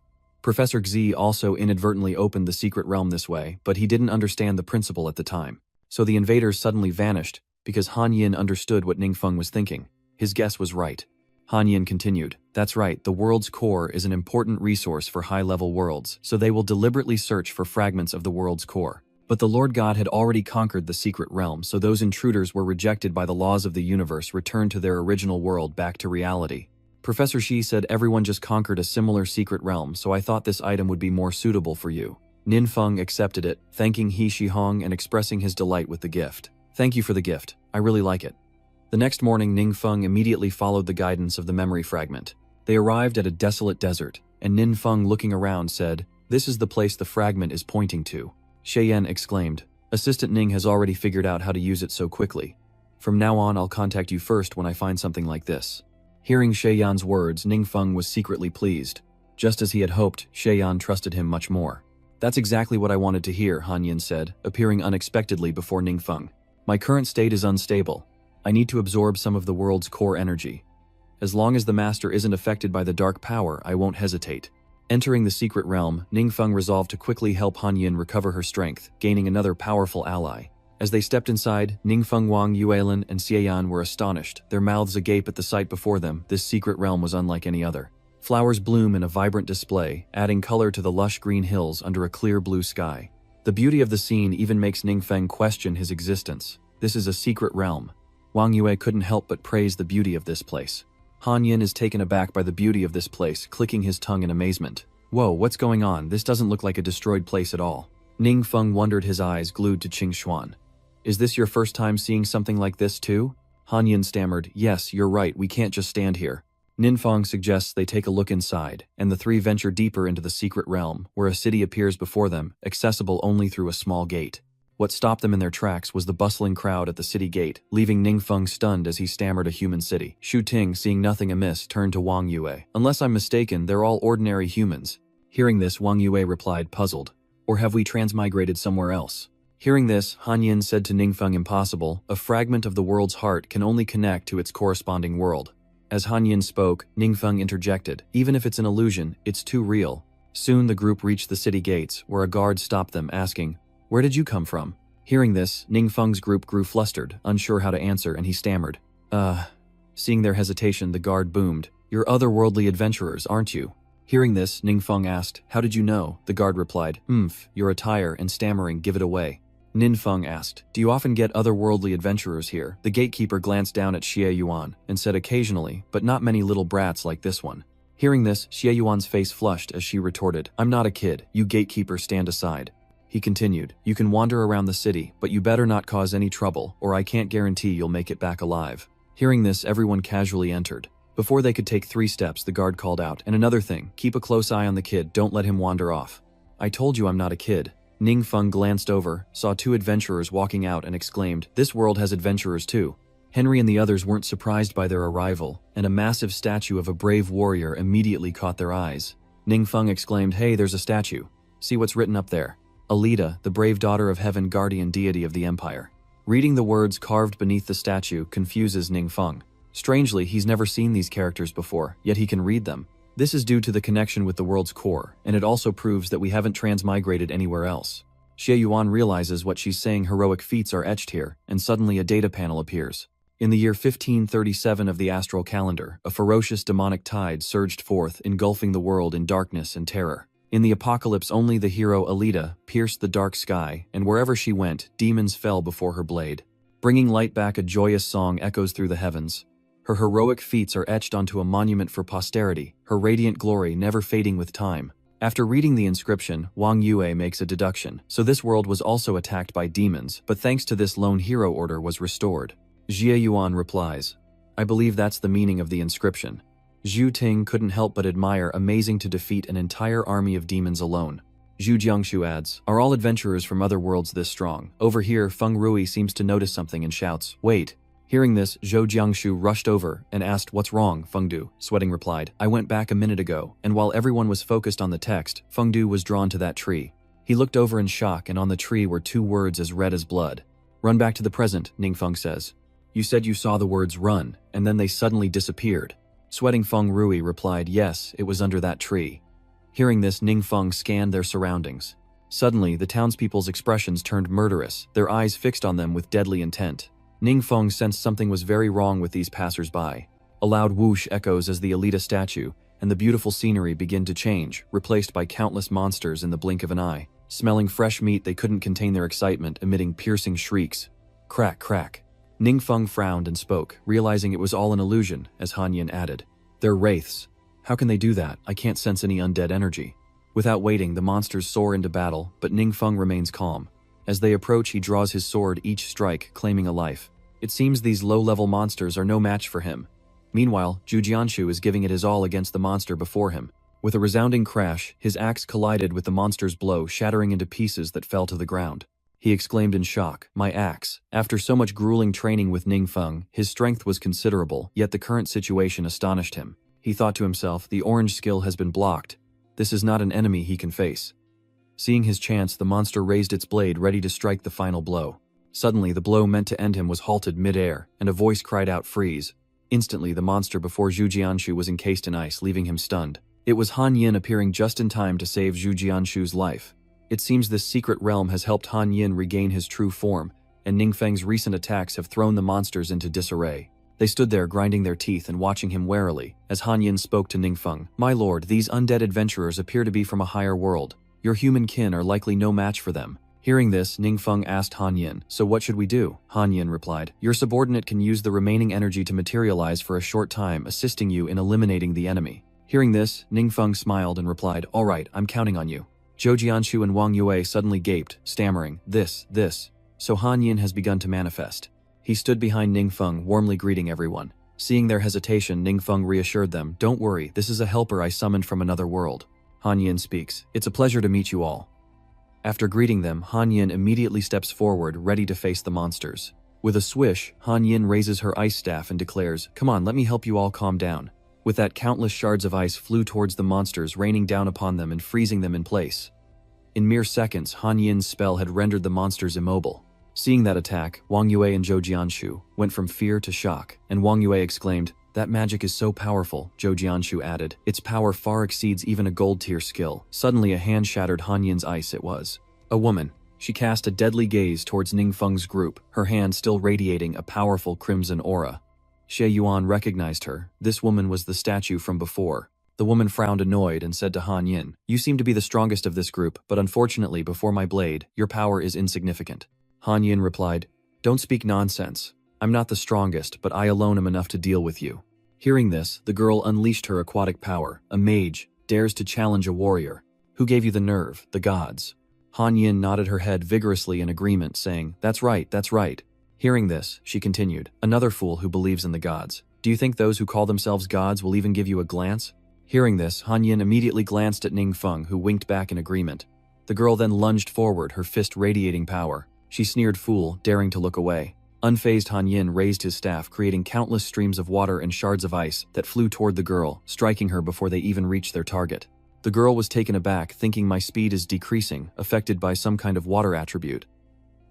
Professor Xi also inadvertently opened the secret realm this way, but he didn't understand the principle at the time. So the invaders suddenly vanished, because Han Yin understood what Ningfeng was thinking. His guess was right. Han Yin continued, "That's right, the world's core is an important resource for high-level worlds, so they will deliberately search for fragments of the world's core. But the Lord God had already conquered the secret realm, so those intruders were rejected by the laws of the universe, returned to their original world, back to reality. Professor Shi said everyone just conquered a similar secret realm, so I thought this item would be more suitable for you." Ningfeng accepted it, thanking He Shihong and expressing his delight with the gift. "Thank you for the gift, I really like it." The next morning, Ningfeng immediately followed the guidance of the memory fragment. They arrived at a desolate desert, and Ningfeng, looking around, said, "This is the place the fragment is pointing to." Sheyan exclaimed, "Assistant Ning has already figured out how to use it so quickly. From now on, I'll contact you first when I find something like this." Hearing Sheyan's words, Ningfeng was secretly pleased. Just as he had hoped, Sheyan trusted him much more. "That's exactly what I wanted to hear," Han Yin said, appearing unexpectedly before Ningfeng. "My current state is unstable. I need to absorb some of the world's core energy. As long as the master isn't affected by the dark power, I won't hesitate." Entering the secret realm, Ningfeng resolved to quickly help Han Yin recover her strength, gaining another powerful ally. As they stepped inside, Ningfeng, Wang Yua, and Xieyan were astonished, their mouths agape at the sight before them. This secret realm was unlike any other. Flowers bloom in a vibrant display, adding color to the lush green hills under a clear blue sky. The beauty of the scene even makes Ningfeng question his existence. This is a secret realm. Wang Yua couldn't help but praise the beauty of this place. Han Yin is taken aback by the beauty of this place, clicking his tongue in amazement. "Whoa, what's going on? This doesn't look like a destroyed place at all." Ningfeng wondered, his eyes glued to Qing Xuan. "Is this your first time seeing something like this too?" Han Yin stammered, "Yes, you're right, we can't just stand here." Ningfeng suggests they take a look inside, and the three venture deeper into the secret realm, where a city appears before them, accessible only through a small gate. What stopped them in their tracks was the bustling crowd at the city gate, leaving Ningfeng stunned as he stammered, "A human city." Shu Ting, seeing nothing amiss, turned to Wang Yua. "Unless I'm mistaken, they're all ordinary humans." Hearing this, Wang Yua replied, puzzled, "Or have we transmigrated somewhere else?" Hearing this, Han Yin said to Ningfeng, "Impossible. A fragment of the world's heart can only connect to its corresponding world." As Han Yin spoke, Ningfeng interjected, "Even if it's an illusion, it's too real." Soon the group reached the city gates, where a guard stopped them, asking, "Where did you come from?" Hearing this, Ningfeng's group grew flustered, unsure how to answer, and he stammered, Seeing their hesitation, the guard boomed, "You're otherworldly adventurers, aren't you?" Hearing this, Ningfeng asked, "How did you know?" The guard replied, "Your attire and stammering give it away." Ningfeng asked, "Do you often get otherworldly adventurers here?" The gatekeeper glanced down at Xie Yuan and said, "Occasionally, but not many little brats like this one." Hearing this, Xie Yuan's face flushed as she retorted, "I'm not a kid, you gatekeeper, stand aside." He continued, "You can wander around the city, but you better not cause any trouble, or I can't guarantee you'll make it back alive." Hearing this, everyone casually entered. Before they could take 3 steps, the guard called out, "And another thing, keep a close eye on the kid, don't let him wander off." "I told you I'm not a kid." Ningfeng glanced over, saw 2 adventurers walking out, and exclaimed, "This world has adventurers too." Henry and the others weren't surprised by their arrival, and a massive statue of a brave warrior immediately caught their eyes. Ningfeng exclaimed, "Hey, there's a statue. See what's written up there? Alida, the brave daughter of heaven, guardian deity of the empire." Reading the words carved beneath the statue confuses Ningfeng. Strangely, he's never seen these characters before, yet he can read them. This is due to the connection with the world's core, and it also proves that we haven't transmigrated anywhere else. Xie Yuan realizes what she's saying. Heroic feats are etched here, and suddenly a data panel appears. In the year 1537 of the astral calendar, a ferocious demonic tide surged forth, engulfing the world in darkness and terror. In the apocalypse, only the hero Alida pierced the dark sky, and wherever she went, demons fell before her blade. Bringing light back, a joyous song echoes through the heavens. Her heroic feats are etched onto a monument for posterity, her radiant glory never fading with time. After reading the inscription, Wang Yua makes a deduction. So this world was also attacked by demons, but thanks to this lone hero, order was restored. Xie Yuan replies, "I believe that's the meaning of the inscription." Zhu Ting couldn't help but admire, amazing to defeat an entire army of demons alone. Zhu Jiangshu adds, "Are all adventurers from other worlds this strong?" Over here, Feng Rui seems to notice something and shouts, "Wait." Hearing this, Zhou Jiangshu rushed over and asked, "What's wrong?" Feng Du, sweating, replied, "I went back a minute ago, and while everyone was focused on the text, Feng Du was drawn to that tree. He looked over in shock, and on the tree were 2 words as red as blood. "Run back to the present," Ningfeng says. "You said you saw the words run, and then they suddenly disappeared." Sweating Feng Rui replied, "Yes, it was under that tree." Hearing this, Ningfeng scanned their surroundings. Suddenly, the townspeople's expressions turned murderous, their eyes fixed on them with deadly intent. Ningfeng sensed something was very wrong with these passers-by. A loud whoosh echoes as the Alita statue, and the beautiful scenery begin to change, replaced by countless monsters in the blink of an eye. Smelling fresh meat, they couldn't contain their excitement, emitting piercing shrieks. Crack, crack. Ningfeng frowned and spoke, realizing it was all an illusion, as Han Yin added. They're wraiths. How can they do that? I can't sense any undead energy. Without waiting, the monsters soar into battle, but Ningfeng remains calm. As they approach, he draws his sword, each strike claiming a life. It seems these low-level monsters are no match for him. Meanwhile, Zhu Jianshu is giving it his all against the monster before him. With a resounding crash, his axe collided with the monster's blow, shattering into pieces that fell to the ground. He exclaimed in shock, "My axe." After so much grueling training with Ningfeng, his strength was considerable, yet the current situation astonished him. He thought to himself, the orange skill has been blocked. This is not an enemy he can face. Seeing his chance, the monster raised its blade, ready to strike the final blow. Suddenly, the blow meant to end him was halted mid-air, and a voice cried out, "Freeze." Instantly, the monster before Zhu Jianshu was encased in ice, leaving him stunned. It was Han Yin appearing just in time to save Zhu Jianshu's life. It seems this secret realm has helped Han Yin regain his true form, and Ningfeng's recent attacks have thrown the monsters into disarray. They stood there grinding their teeth and watching him warily, as Han Yin spoke to Ningfeng. "My lord, these undead adventurers appear to be from a higher world. Your human kin are likely no match for them." Hearing this, Ningfeng asked Han Yin, "So what should we do?" Han Yin replied, "Your subordinate can use the remaining energy to materialize for a short time, assisting you in eliminating the enemy." Hearing this, Ningfeng smiled and replied, "All right, I'm counting on you." Zhou Jianshu and Wong Yua suddenly gaped, stammering, This. So Han Yin has begun to manifest. He stood behind Ningfeng, warmly greeting everyone. Seeing their hesitation, Ningfeng reassured them, "Don't worry, this is a helper I summoned from another world." Han Yin speaks, "It's a pleasure to meet you all." After greeting them, Han Yin immediately steps forward, ready to face the monsters. With a swish, Han Yin raises her ice staff and declares, "Come on, let me help you all calm down." With that, countless shards of ice flew towards the monsters, raining down upon them and freezing them in place. In mere seconds, Han Yin's spell had rendered the monsters immobile. Seeing that attack, Wong Yua and Zhou Jianshu went from fear to shock, and Wong Yua exclaimed, "That magic is so powerful." Zhou Jianshu added, "Its power far exceeds even a gold-tier skill." Suddenly a hand shattered Han Yin's ice. It was a woman. She cast a deadly gaze towards Ningfeng's group, her hand still radiating a powerful crimson aura. Xie Yuan recognized her. This woman was the statue from before. The woman frowned annoyed and said to Han Yin, "You seem to be the strongest of this group, but unfortunately before my blade, your power is insignificant." Han Yin replied, "Don't speak nonsense. I'm not the strongest, but I alone am enough to deal with you." Hearing this, the girl unleashed her aquatic power. A mage dares to challenge a warrior. "Who gave you the nerve? The gods." Han Yin nodded her head vigorously in agreement, saying, That's right. Hearing this, she continued, "Another fool who believes in the gods. Do you think those who call themselves gods will even give you a glance?" Hearing this, Han Yin immediately glanced at Ningfeng, who winked back in agreement. The girl then lunged forward, her fist radiating power. She sneered, "Fool," daring to look away. Unfazed, Han Yin raised his staff, creating countless streams of water and shards of ice that flew toward the girl, striking her before they even reached their target. The girl was taken aback, thinking my speed is decreasing, affected by some kind of water attribute.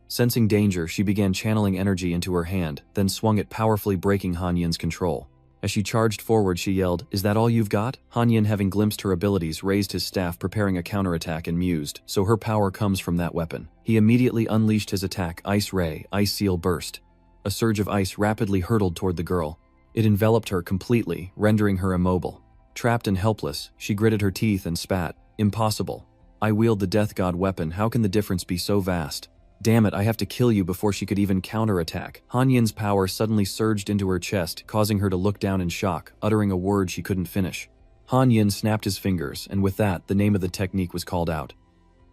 Sensing danger, she began channeling energy into her hand, then swung it powerfully, breaking Han Yin's control. As she charged forward, she yelled, "Is that all you've got?" Han Yin, having glimpsed her abilities, raised his staff, preparing a counterattack, and mused, "So her power comes from that weapon." He immediately unleashed his attack, Ice Ray, Ice Seal Burst. A surge of ice rapidly hurtled toward the girl. It enveloped her completely, rendering her immobile. Trapped and helpless, she gritted her teeth and spat, "Impossible. I wield the Death God weapon, how can the difference be so vast? Damn it, I have to kill you before she could even counterattack." Han Yin's power suddenly surged into her chest, causing her to look down in shock, uttering a word she couldn't finish. Han Yin snapped his fingers, and with that, the name of the technique was called out.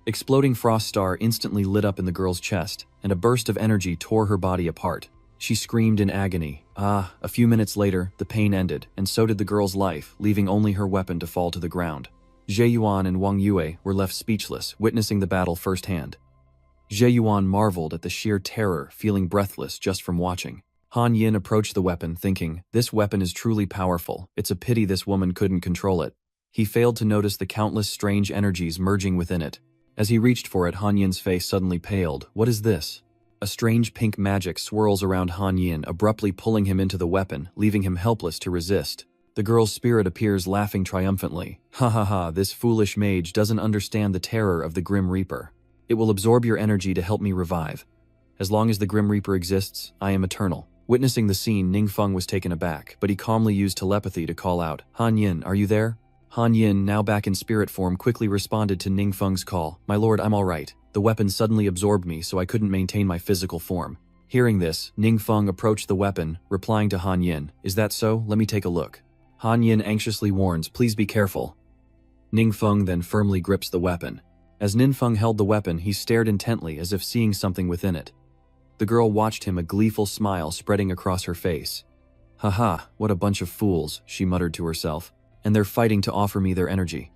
Exploding frost star instantly lit up in the girl's chest, and a burst of energy tore her body apart. She screamed in agony. A few minutes later, the pain ended, and so did the girl's life, leaving only her weapon to fall to the ground. Xie Yuan and Wang Yue were left speechless, witnessing the battle firsthand. Xie Yuan marveled at the sheer terror, feeling breathless just from watching. Han Yin approached the weapon, thinking, "This weapon is truly powerful. It's a pity this woman couldn't control it." He failed to notice the countless strange energies merging within it. As he reached for it, Han Yin's face suddenly paled. "What is this?" A strange pink magic swirls around Han Yin, abruptly pulling him into the weapon, leaving him helpless to resist. The girl's spirit appears laughing triumphantly. Ha ha ha, this foolish mage doesn't understand the terror of the Grim Reaper. It will absorb your energy to help me revive. As long as the Grim Reaper exists, I am eternal. Witnessing the scene, Ningfeng was taken aback, but he calmly used telepathy to call out, Han Yin, are you there? Han Yin, now back in spirit form, quickly responded to Ningfeng's call. My lord, I'm all right. The weapon suddenly absorbed me, so I couldn't maintain my physical form. Hearing this, Ningfeng approached the weapon, replying to Han Yin, is that so? Let me take a look. Han Yin anxiously warns, please be careful. Ningfeng then firmly grips the weapon. As Ningfeng held the weapon, he stared intently as if seeing something within it. The girl watched him, a gleeful smile spreading across her face. Haha, what a bunch of fools, she muttered to herself, and they're fighting to offer me their energy.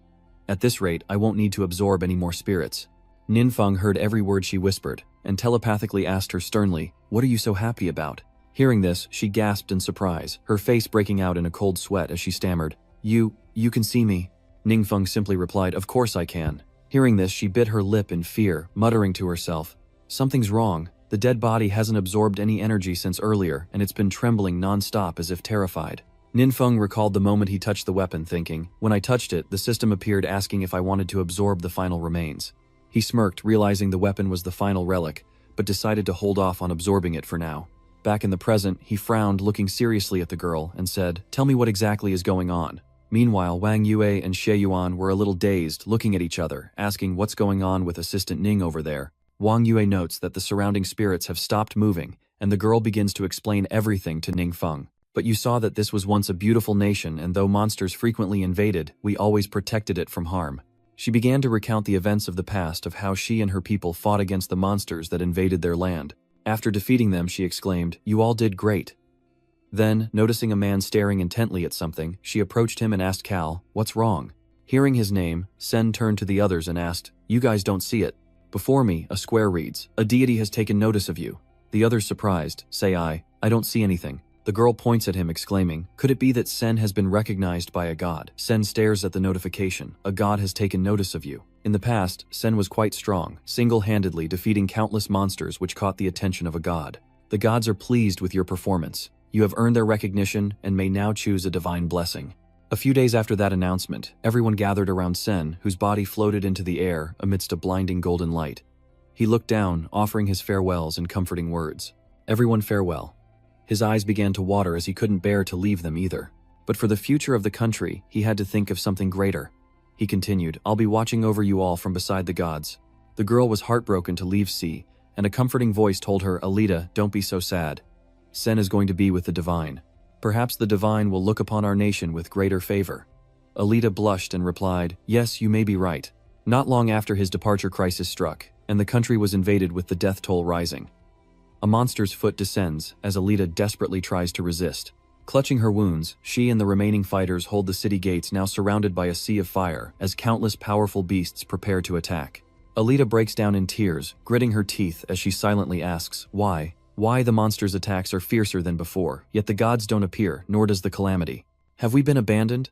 At this rate, I won't need to absorb any more spirits. Ningfeng heard every word she whispered, and telepathically asked her sternly, what are you so happy about? Hearing this, she gasped in surprise, her face breaking out in a cold sweat as she stammered, You can see me? Ningfeng simply replied, of course I can. Hearing this, she bit her lip in fear, muttering to herself, something's wrong. The dead body hasn't absorbed any energy since earlier, and it's been trembling non-stop as if terrified. Ningfeng recalled the moment he touched the weapon, thinking, when I touched it, the system appeared asking if I wanted to absorb the final remains. He smirked, realizing the weapon was the final relic, but decided to hold off on absorbing it for now. Back in the present, he frowned, looking seriously at the girl, and said, tell me what exactly is going on. Meanwhile, Wang Yua and Xie Yuan were a little dazed, looking at each other, asking what's going on with Assistant Ning over there. Wang Yua notes that the surrounding spirits have stopped moving, and the girl begins to explain everything to Ningfeng. But you saw that this was once a beautiful nation, and though monsters frequently invaded, we always protected it from harm. She began to recount the events of the past, of how she and her people fought against the monsters that invaded their land. After defeating them, she exclaimed, you all did great. Then, noticing a man staring intently at something, she approached him and asked Cal, what's wrong? Hearing his name, Sen turned to the others and asked, you guys don't see it. Before me, a square reads, a deity has taken notice of you. The others, surprised, say I don't see anything. The girl points at him, exclaiming, could it be that Sen has been recognized by a god? Sen stares at the notification, a god has taken notice of you. In the past, Sen was quite strong, single-handedly defeating countless monsters which caught the attention of a god. The gods are pleased with your performance. You have earned their recognition and may now choose a divine blessing. A few days after that announcement, everyone gathered around Sen, whose body floated into the air amidst a blinding golden light. He looked down, offering his farewells and comforting words. Everyone farewell. His eyes began to water as he couldn't bear to leave them either. But for the future of the country, he had to think of something greater. He continued, I'll be watching over you all from beside the gods. The girl was heartbroken to leave C, and a comforting voice told her, Alita, don't be so sad. Sen is going to be with the divine. Perhaps the divine will look upon our nation with greater favor. Alita blushed and replied, yes, you may be right. Not long after his departure, crisis struck, and the country was invaded with the death toll rising. A monster's foot descends as Alita desperately tries to resist. Clutching her wounds, she and the remaining fighters hold the city gates, now surrounded by a sea of fire, as countless powerful beasts prepare to attack. Alita breaks down in tears, gritting her teeth as she silently asks, why? Why the monster's attacks are fiercer than before, yet the gods don't appear, nor does the calamity. Have we been abandoned?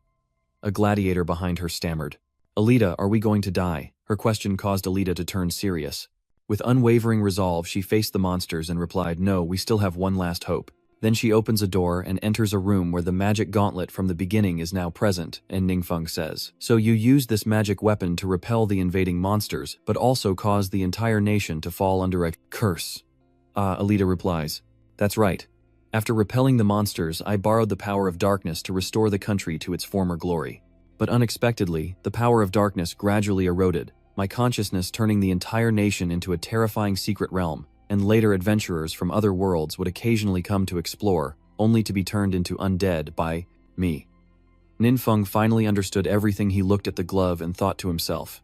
A gladiator behind her stammered. Alita, are we going to die? Her question caused Alita to turn serious. With unwavering resolve, she faced the monsters and replied, no, we still have one last hope. Then she opens a door and enters a room where the magic gauntlet from the beginning is now present, and Ningfeng says, so you used this magic weapon to repel the invading monsters, but also caused the entire nation to fall under a curse. Alita replies, that's right. After repelling the monsters, I borrowed the power of darkness to restore the country to its former glory. But unexpectedly, the power of darkness gradually eroded, my consciousness turning the entire nation into a terrifying secret realm, and later adventurers from other worlds would occasionally come to explore, only to be turned into undead by me. Ningfeng finally understood everything. He looked at the glove and thought to himself,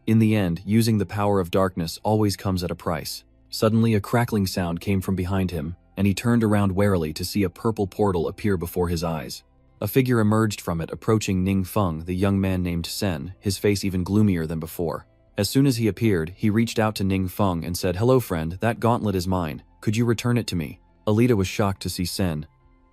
in the end, using the power of darkness always comes at a price. Suddenly, a crackling sound came from behind him, and he turned around warily to see a purple portal appear before his eyes. A figure emerged from it, approaching Ningfeng, the young man named Sen, his face even gloomier than before. As soon as he appeared, he reached out to Ningfeng and said, hello friend, that gauntlet is mine. Could you return it to me? Alita was shocked to see Sen.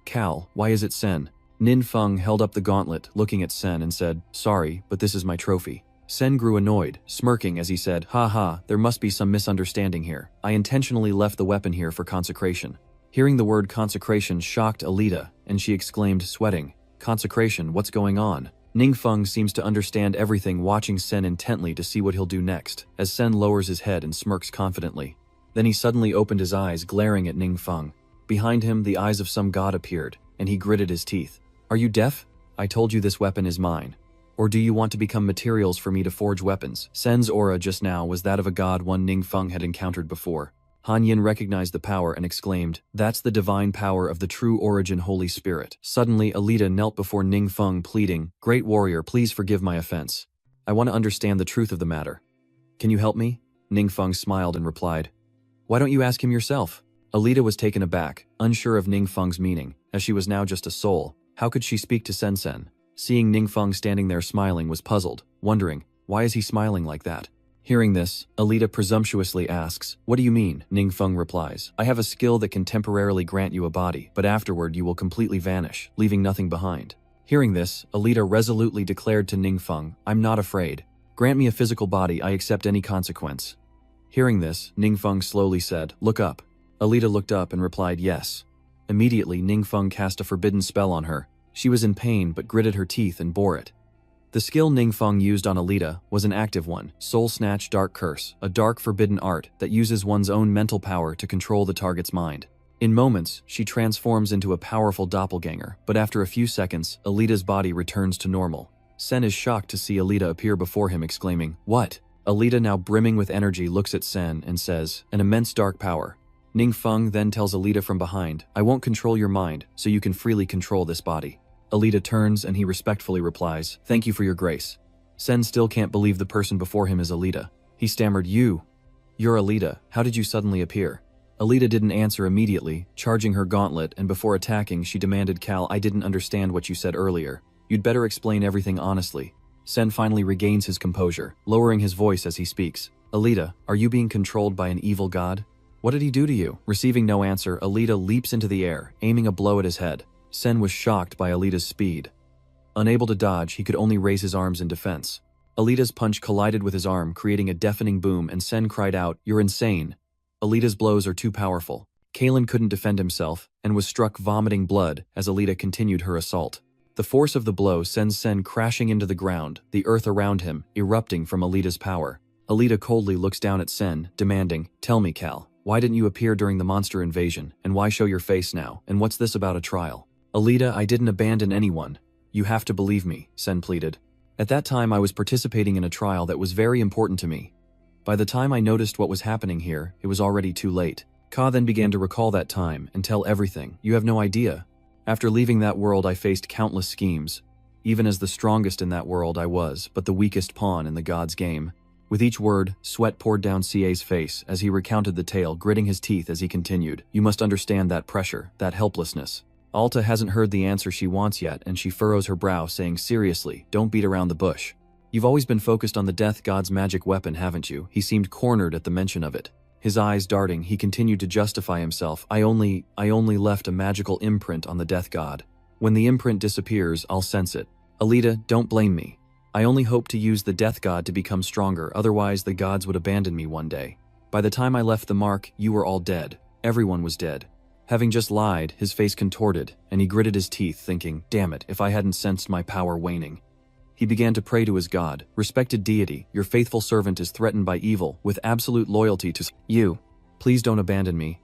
Cal, why is it Sen? Ningfeng held up the gauntlet, looking at Sen and said, sorry, but this is my trophy. Sen grew annoyed, smirking as he said, ha, there must be some misunderstanding here. I intentionally left the weapon here for consecration. Hearing the word consecration shocked Alita, and she exclaimed, sweating, Consecration, what's going on? Ningfeng seems to understand everything, watching Sen intently to see what he'll do next, as Sen lowers his head and smirks confidently. Then he suddenly opened his eyes, glaring at Ningfeng. Behind him, the eyes of some god appeared, and he gritted his teeth. Are you deaf? I told you this weapon is mine. Or do you want to become materials for me to forge weapons? Sen's aura just now was that of a god one Ningfeng had encountered before. Han Yin recognized the power and exclaimed, "That's the divine power of the true origin Holy Spirit." Suddenly, Alita knelt before Ningfeng, pleading, "Great warrior, please forgive my offense. I want to understand the truth of the matter. Can you help me?" Ningfeng smiled and replied, "Why don't you ask him yourself?" Alita was taken aback, unsure of Ningfeng's meaning, as she was now just a soul. How could she speak to Sen? Seeing Ningfeng standing there smiling was puzzled, wondering, why is he smiling like that? Hearing this, Alita presumptuously asks, "What do you mean?" Ningfeng replies, "I have a skill that can temporarily grant you a body, but afterward you will completely vanish, leaving nothing behind." Hearing this, Alita resolutely declared to Ningfeng, "I'm not afraid. Grant me a physical body, I accept any consequence." Hearing this, Ningfeng slowly said, "Look up." Alita looked up and replied, "Yes." Immediately, Ningfeng cast a forbidden spell on her. She was in pain but gritted her teeth and bore it. The skill Ningfeng used on Alita was an active one, Soul Snatch Dark Curse, a dark forbidden art that uses one's own mental power to control the target's mind. In moments, she transforms into a powerful doppelganger, but after a few seconds, Alita's body returns to normal. Sen is shocked to see Alita appear before him, exclaiming, "What?" Alita, now brimming with energy, looks at Sen and says, "An immense dark power." Ningfeng then tells Alita from behind, "I won't control your mind, so you can freely control this body." Alita turns and he respectfully replies, "Thank you for your grace." Sen still can't believe the person before him is Alita. He stammered, You're Alita, how did you suddenly appear?" Alita didn't answer immediately, charging her gauntlet, and before attacking she demanded, "Cal, I didn't understand what you said earlier. You'd better explain everything honestly." Sen finally regains his composure, lowering his voice as he speaks. "Alita, are you being controlled by an evil god? What did he do to you?" Receiving no answer, Alita leaps into the air, aiming a blow at his head. Sen was shocked by Alita's speed. Unable to dodge, he could only raise his arms in defense. Alita's punch collided with his arm, creating a deafening boom, and Sen cried out, "You're insane. Alita's blows are too powerful." Kalen couldn't defend himself, and was struck vomiting blood as Alita continued her assault. The force of the blow sends Sen crashing into the ground, the earth around him erupting from Alita's power. Alita coldly looks down at Sen, demanding, "Tell me, Cal, why didn't you appear during the monster invasion, and why show your face now, and what's this about a trial?" "Alita, I didn't abandon anyone. You have to believe me," Sen pleaded. "At that time I was participating in a trial that was very important to me. By the time I noticed what was happening here, it was already too late." Ka then began to recall that time and tell everything. "You have no idea. After leaving that world I faced countless schemes. Even as the strongest in that world I was, but the weakest pawn in the god's game." With each word, sweat poured down CA's face as he recounted the tale, gritting his teeth as he continued. "You must understand that pressure, that helplessness." Alta hasn't heard the answer she wants yet, and she furrows her brow, saying, "Seriously, don't beat around the bush. You've always been focused on the death god's magic weapon, haven't you?" He seemed cornered at the mention of it. His eyes darting, he continued to justify himself. I only left a magical imprint on the death god. When the imprint disappears, I'll sense it. Alita, don't blame me. I only hope to use the death god to become stronger, otherwise the gods would abandon me one day. By the time I left the mark, you were all dead. Everyone was dead." Having just lied, his face contorted, and he gritted his teeth, thinking, "Damn it, if I hadn't sensed my power waning." He began to pray to his god. "Respected deity, your faithful servant is threatened by evil, with absolute loyalty to you. Please don't abandon me.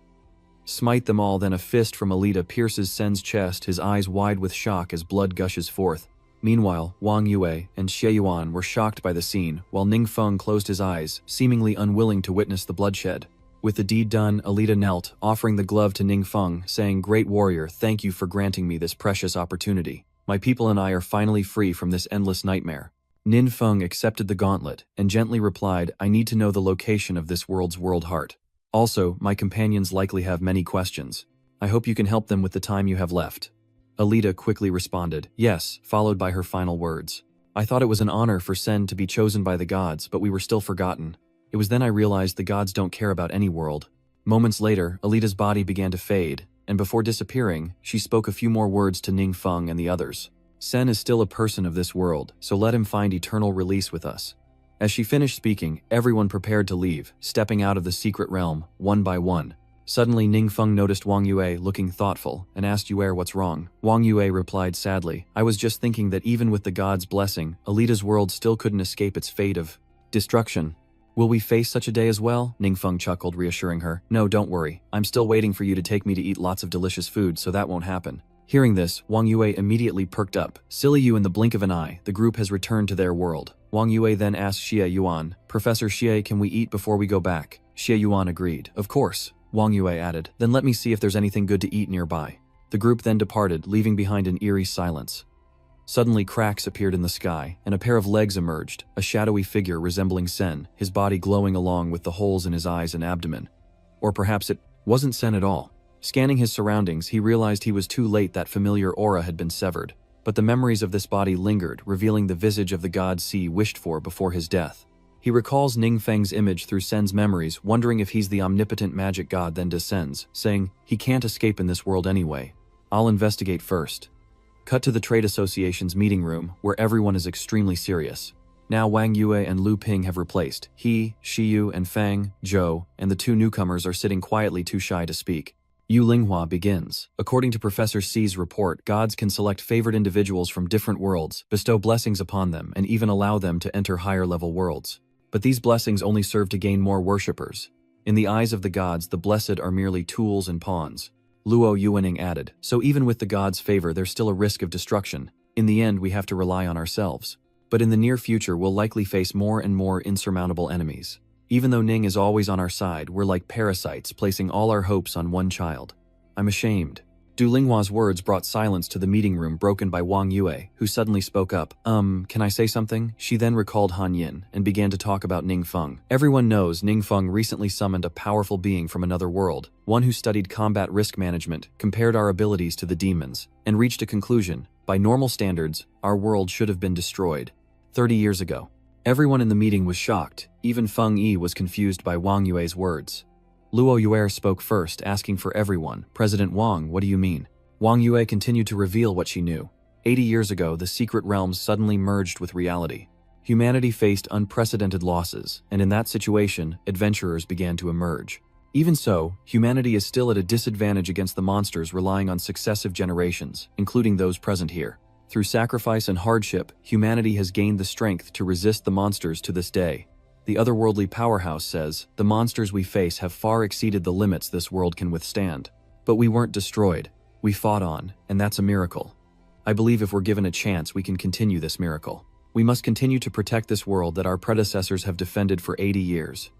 Smite them all." Then a fist from Alita pierces Sen's chest, his eyes wide with shock as blood gushes forth. Meanwhile, Wong Yua and Xie Yuan were shocked by the scene, while Ningfeng closed his eyes, seemingly unwilling to witness the bloodshed. With the deed done, Alita knelt, offering the glove to Ningfeng, saying, "Great warrior, thank you for granting me this precious opportunity. My people and I are finally free from this endless nightmare." Ningfeng accepted the gauntlet, and gently replied, "I need to know the location of this world's world heart. Also, my companions likely have many questions. I hope you can help them with the time you have left." Alita quickly responded, "Yes," followed by her final words. "I thought it was an honor for Sen to be chosen by the gods, but we were still forgotten. It was then I realized the gods don't care about any world." Moments later, Alita's body began to fade, and before disappearing, she spoke a few more words to Ningfeng and the others. "Sen is still a person of this world, so let him find eternal release with us." As she finished speaking, everyone prepared to leave, stepping out of the secret realm, one by one. Suddenly Ningfeng noticed Wang Yue looking thoughtful and asked Yue what's wrong. Wang Yue replied sadly, I was just thinking that even with the god's blessing, Alita's world still couldn't escape its fate of destruction. Will we face such a day as well? Ningfeng chuckled, reassuring her. No, don't worry. I'm still waiting for you to take me to eat lots of delicious food, so that won't happen. Hearing this, Wang Yue immediately perked up. Silly you, in the blink of an eye, the group has returned to their world. Wang Yue then asked Xie Yuan, Professor Xie, can we eat before we go back? Xie Yuan agreed. Of course. Wang Yue added, then let me see if there's anything good to eat nearby. The group then departed, leaving behind an eerie silence. Suddenly cracks appeared in the sky, and a pair of legs emerged, a shadowy figure resembling Sen, his body glowing along with the holes in his eyes and abdomen. Or perhaps it wasn't Sen at all. Scanning his surroundings, he realized he was too late. That familiar aura had been severed. But the memories of this body lingered, revealing the visage of the god Si wished for before his death. He recalls Ningfeng's image through Sen's memories, wondering if he's the omnipotent magic god, then descends, saying, he can't escape in this world anyway. I'll investigate first. Cut to the Trade Association's meeting room, where everyone is extremely serious. Now Wang Yue and Lu Ping have replaced. He, Shiyu, and Fang, Zhou, and the two newcomers are sitting quietly, too shy to speak. Yu Linghua begins. According to Professor C's report, gods can select favored individuals from different worlds, bestow blessings upon them, and even allow them to enter higher-level worlds. But these blessings only serve to gain more worshippers. In the eyes of the gods, the blessed are merely tools and pawns. Luo Yuaning added, so even with the gods' favor, there's still a risk of destruction. In the end, we have to rely on ourselves. But in the near future, we'll likely face more and more insurmountable enemies. Even though Ning is always on our side, we're like parasites, placing all our hopes on one child. I'm ashamed. Du Linghua's words brought silence to the meeting room, broken by Wang Yue, who suddenly spoke up. Can I say something? She then recalled Han Yin and began to talk about Ningfeng. Everyone knows Ningfeng recently summoned a powerful being from another world, one who studied combat risk management, compared our abilities to the demons, and reached a conclusion. By normal standards, our world should have been destroyed 30 years ago. Everyone in the meeting was shocked. Even Feng Yi was confused by Wang Yue's words. Luo Yue spoke first, asking for everyone, President Wang, what do you mean? Wang Yue continued to reveal what she knew. 80 years ago, the secret realms suddenly merged with reality. Humanity faced unprecedented losses, and in that situation, adventurers began to emerge. Even so, humanity is still at a disadvantage against the monsters, relying on successive generations, including those present here. Through sacrifice and hardship, humanity has gained the strength to resist the monsters to this day. The otherworldly powerhouse says, the monsters we face have far exceeded the limits this world can withstand. But we weren't destroyed. We fought on, and that's a miracle. I believe if we're given a chance, we can continue this miracle. We must continue to protect this world that our predecessors have defended for 80 years.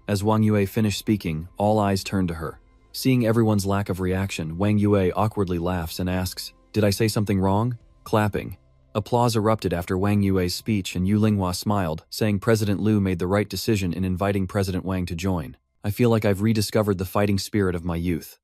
As Wang Yue finished speaking, all eyes turned to her. Seeing everyone's lack of reaction, Wang Yue awkwardly laughs and asks, did I say something wrong? Clapping. Applause erupted after Wang Yue's speech, and Yu Linghua smiled, saying President Liu made the right decision in inviting President Wang to join. I feel like I've rediscovered the fighting spirit of my youth.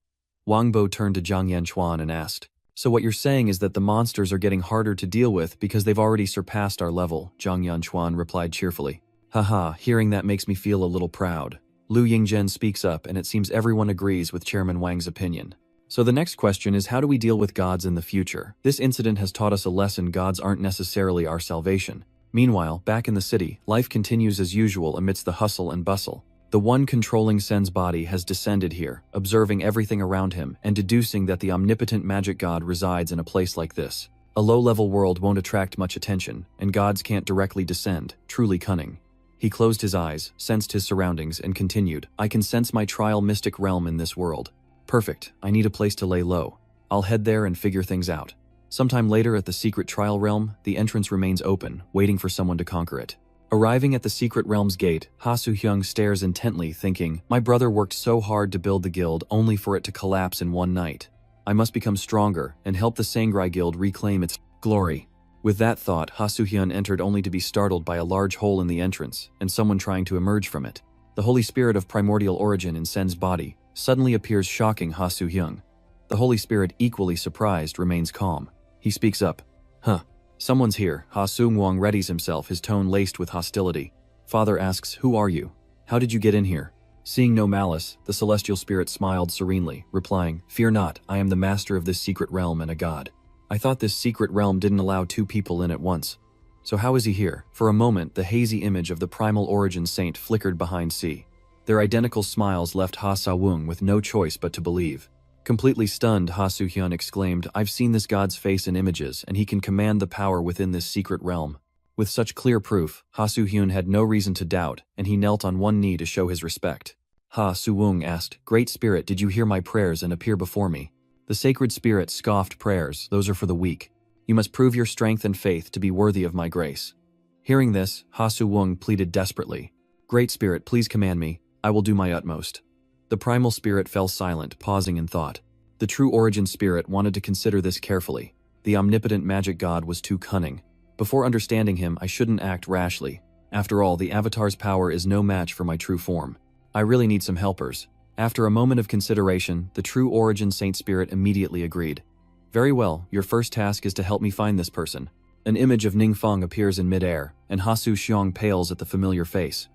Wang Bo turned to Zhang Yanchuan and asked, so what you're saying is that the monsters are getting harder to deal with because they've already surpassed our level, Zhang Yanchuan replied cheerfully. Haha, hearing that makes me feel a little proud. Lu Yingzhen speaks up, and it seems everyone agrees with Chairman Wang's opinion. So the next question is, how do we deal with gods in the future? This incident has taught us a lesson: gods aren't necessarily our salvation. Meanwhile, back in the city, life continues as usual amidst the hustle and bustle. The one controlling Sen's body has descended here, observing everything around him and deducing that the omnipotent magic god resides in a place like this. A low-level world won't attract much attention, and gods can't directly descend, truly cunning. He closed his eyes, sensed his surroundings, and continued, I can sense my trial mystic realm in this world. Perfect, I need a place to lay low. I'll head there and figure things out. Sometime later at the secret trial realm, the entrance remains open, waiting for someone to conquer it. Arriving at the secret realm's gate, Ha Su-hyung stares intently, thinking, my brother worked so hard to build the guild only for it to collapse in one night. I must become stronger and help the Sangrai Guild reclaim its glory. With that thought, Ha Su-hyun entered only to be startled by a large hole in the entrance and someone trying to emerge from it. The holy spirit of primordial origin in Sen's body suddenly appears, shocking Ha Su-hyung. The holy spirit, equally surprised, remains calm. He speaks up. Someone's here. Ha Seung-wong readies himself, his tone laced with hostility. Father asks, who are you? How did you get in here? Seeing no malice, the celestial spirit smiled serenely, replying, fear not, I am the master of this secret realm and a god. I thought this secret realm didn't allow two people in at once. So how is he here? For a moment, the hazy image of the primal origin saint flickered behind C. Their identical smiles left Ha Sa-wung with no choice but to believe. Completely stunned, Ha Soo-hyun exclaimed, "I've seen this god's face in images, and he can command the power within this secret realm." With such clear proof, Ha Soo-hyun had no reason to doubt, and he knelt on one knee to show his respect. Ha Soo-wung asked, "Great Spirit, did you hear my prayers and appear before me?" The sacred spirit scoffed, "Prayers, those are for the weak. You must prove your strength and faith to be worthy of my grace." Hearing this, Ha Soo-wung pleaded desperately, "Great Spirit, please command me. I will do my utmost." The primal spirit fell silent, pausing in thought. The true origin spirit wanted to consider this carefully. The omnipotent magic god was too cunning. Before understanding him, I shouldn't act rashly. After all, the avatar's power is no match for my true form. I really need some helpers. After a moment of consideration, the true origin saint spirit immediately agreed. "Very well, your first task is to help me find this person." An image of Ningfeng appears in midair, and Ha Soo-hyun pales at the familiar face.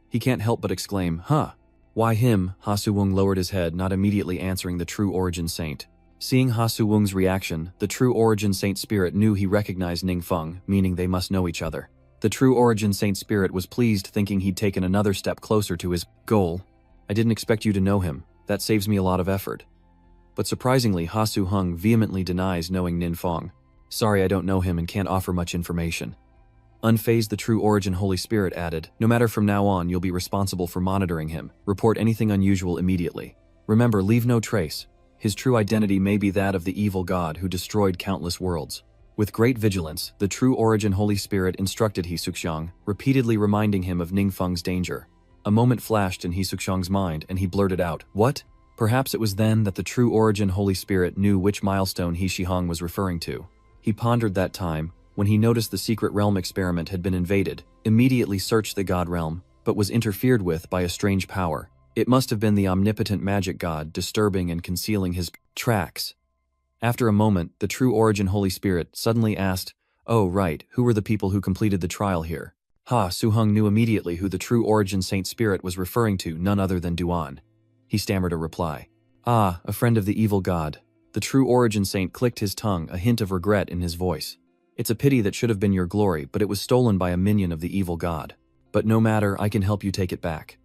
He can't help but exclaim, "Huh? Why him?" Ha Soo-wung lowered his head, not immediately answering the true origin saint. Seeing Ha Soo-wung's reaction, the true origin saint spirit knew he recognized Ningfeng, meaning they must know each other. The true origin saint spirit was pleased, thinking he'd taken another step closer to his goal. "I didn't expect you to know him. That saves me a lot of effort." But surprisingly, Ha Soo-hung vehemently denies knowing Ningfeng. "Sorry, I don't know him and can't offer much information." Unfazed, the true origin Holy Spirit added, "No matter, from now on, you'll be responsible for monitoring him. Report anything unusual immediately. Remember, leave no trace. His true identity may be that of the evil god who destroyed countless worlds." With great vigilance, the true origin Holy Spirit instructed Hee Suk-xiang, repeatedly reminding him of Ningfeng's danger. A moment flashed in Hee Suk-xiang's mind, and he blurted out, "What?" Perhaps it was then that the true origin Holy Spirit knew which milestone Hee Shi-hong was referring to. He pondered that time, when he noticed the secret realm experiment had been invaded, immediately searched the god realm, but was interfered with by a strange power. It must have been the omnipotent magic god disturbing and concealing his tracks. After a moment, the true origin Holy Spirit suddenly asked, "Oh right, who were the people who completed the trial here?" Ha Soo-hung knew immediately who the true origin saint spirit was referring to, none other than Duan. He stammered a reply. "Ah, a friend of the evil god." The true origin saint clicked his tongue, a hint of regret in his voice. "It's a pity that should have been your glory, but it was stolen by a minion of the evil god. But no matter, I can help you take it back."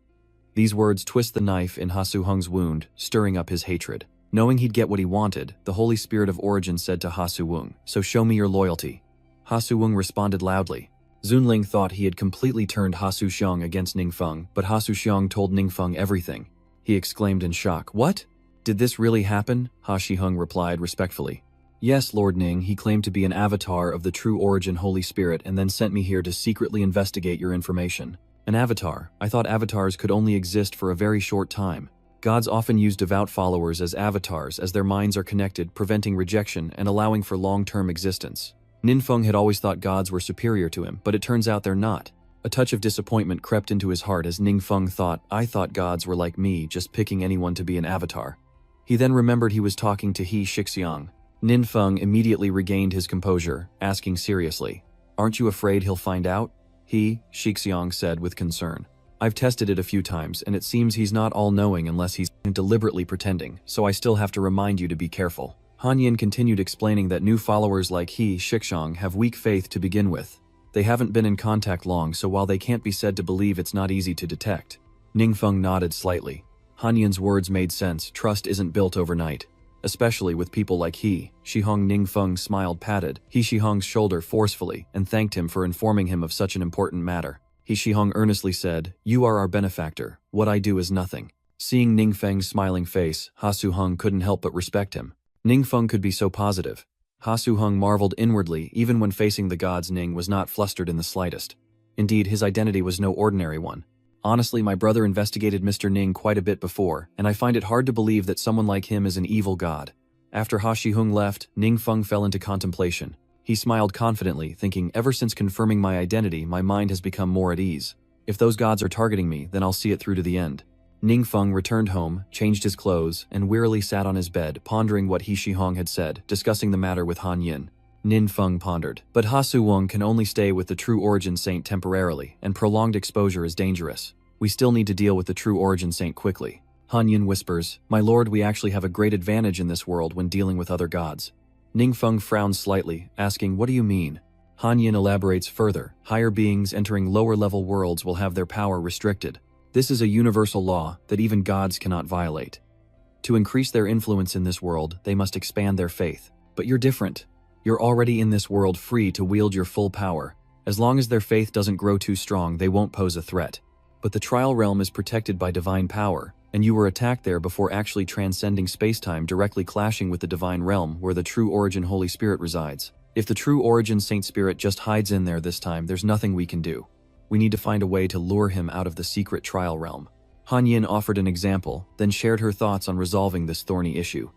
These words twist the knife in Ha Soo-hung's wound, stirring up his hatred. Knowing he'd get what he wanted, the Holy Spirit of Origin said to Ha Soo-wung, "So show me your loyalty." Ha Soo-wung responded loudly. Zunling thought he had completely turned Ha Soo-xiang against Ningfeng, but Ha Soo-xiang told Ningfeng everything. He exclaimed in shock, "What? Did this really happen?" Ha Shi-hung replied respectfully. "Yes, Lord Ning, he claimed to be an avatar of the true origin Holy Spirit and then sent me here to secretly investigate your information." "An avatar? I thought avatars could only exist for a very short time." Gods often use devout followers as avatars as their minds are connected, preventing rejection and allowing for long-term existence. Ningfeng had always thought gods were superior to him, but it turns out they're not. A touch of disappointment crept into his heart as Ningfeng thought, "I thought gods were like me, just picking anyone to be an avatar." He then remembered he was talking to Hee Shixiang. Ningfeng immediately regained his composure, asking seriously, "Aren't you afraid he'll find out?" Hee Shixiang said with concern. "I've tested it a few times, and it seems he's not all-knowing unless he's deliberately pretending, so I still have to remind you to be careful." Han Yin continued explaining that new followers like Hee Shixiang have weak faith to begin with. They haven't been in contact long, so while they can't be said to believe, it's not easy to detect. Ningfeng nodded slightly. Han Yin's words made sense. Trust isn't built overnight, especially with people like Hee Shi-hong. Ningfeng smiled, patted Hee Shi-hong's shoulder forcefully, and thanked him for informing him of such an important matter. Hee Shi-hong earnestly said, "You are our benefactor. What I do is nothing." Seeing Ningfeng's smiling face, Ha Soo-hung couldn't help but respect him. Ningfeng could be so positive. Ha Soo-hung marveled inwardly. Even when facing the gods, Ning was not flustered in the slightest. Indeed, his identity was no ordinary one. "Honestly, my brother investigated Mr. Ning quite a bit before, and I find it hard to believe that someone like him is an evil god." After Ha Shi-hung left, Ningfeng fell into contemplation. He smiled confidently, thinking, "Ever since confirming my identity, my mind has become more at ease. If those gods are targeting me, then I'll see it through to the end." Ningfeng returned home, changed his clothes, and wearily sat on his bed, pondering what Hee Shi-hong had said, discussing the matter with Han Yin. Ningfeng pondered, "But Ha Soo-wung can only stay with the true origin saint temporarily, and prolonged exposure is dangerous. We still need to deal with the true origin saint quickly." Han Yin whispers, "My lord, we actually have a great advantage in this world when dealing with other gods." Ningfeng frowns slightly, asking, "What do you mean?" Han Yin elaborates further, "Higher beings entering lower-level worlds will have their power restricted. This is a universal law that even gods cannot violate. To increase their influence in this world, they must expand their faith. But you're different. You're already in this world, free to wield your full power. As long as their faith doesn't grow too strong, they won't pose a threat. But the trial realm is protected by divine power, and you were attacked there before actually transcending spacetime, directly clashing with the divine realm where the true origin Holy Spirit resides. If the true origin Saint Spirit just hides in there this time, there's nothing we can do. We need to find a way to lure him out of the secret trial realm. Han Yin offered an example, then shared her thoughts on resolving this thorny issue.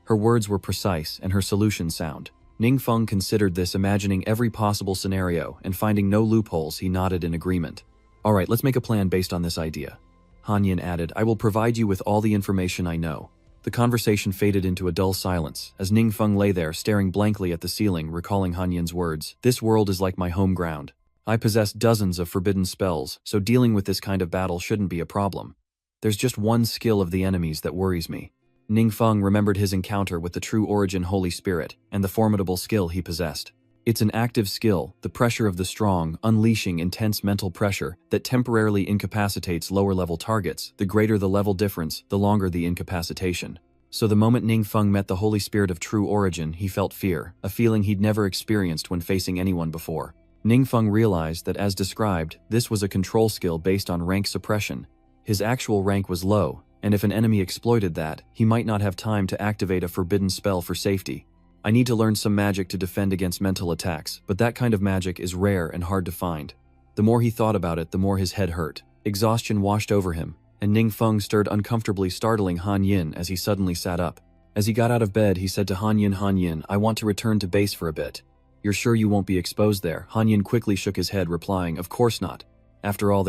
Her words were precise and her solution sound. Ningfeng considered this, imagining every possible scenario, and finding no loopholes, he nodded in agreement. Alright, let's make a plan based on this idea. Han Yin added, I will provide you with all the information I know. The conversation faded into a dull silence, as Ningfeng lay there staring blankly at the ceiling, recalling Han Yin's words. This world is like my home ground. I possess dozens of forbidden spells, so dealing with this kind of battle shouldn't be a problem. There's just one skill of the enemies that worries me. Ningfeng remembered his encounter with the true origin Holy Spirit, and the formidable skill he possessed. It's an active skill, the pressure of the strong, unleashing intense mental pressure that temporarily incapacitates lower-level targets. The greater the level difference, the longer the incapacitation. So the moment Ningfeng met the Holy Spirit of true origin, he felt fear, a feeling he'd never experienced when facing anyone before. Ningfeng realized that, as described, this was a control skill based on rank suppression. His actual rank was low, and if an enemy exploited that, he might not have time to activate a forbidden spell for safety. I need to learn some magic to defend against mental attacks, but that kind of magic is rare and hard to find. The more he thought about it, the more his head hurt. Exhaustion washed over him, and Ningfeng stirred uncomfortably, startling Han Yin as he suddenly sat up. As he got out of bed, he said to Han Yin, I want to return to base for a bit. You're sure you won't be exposed there? Han Yin quickly shook his head, replying, of course not. After all,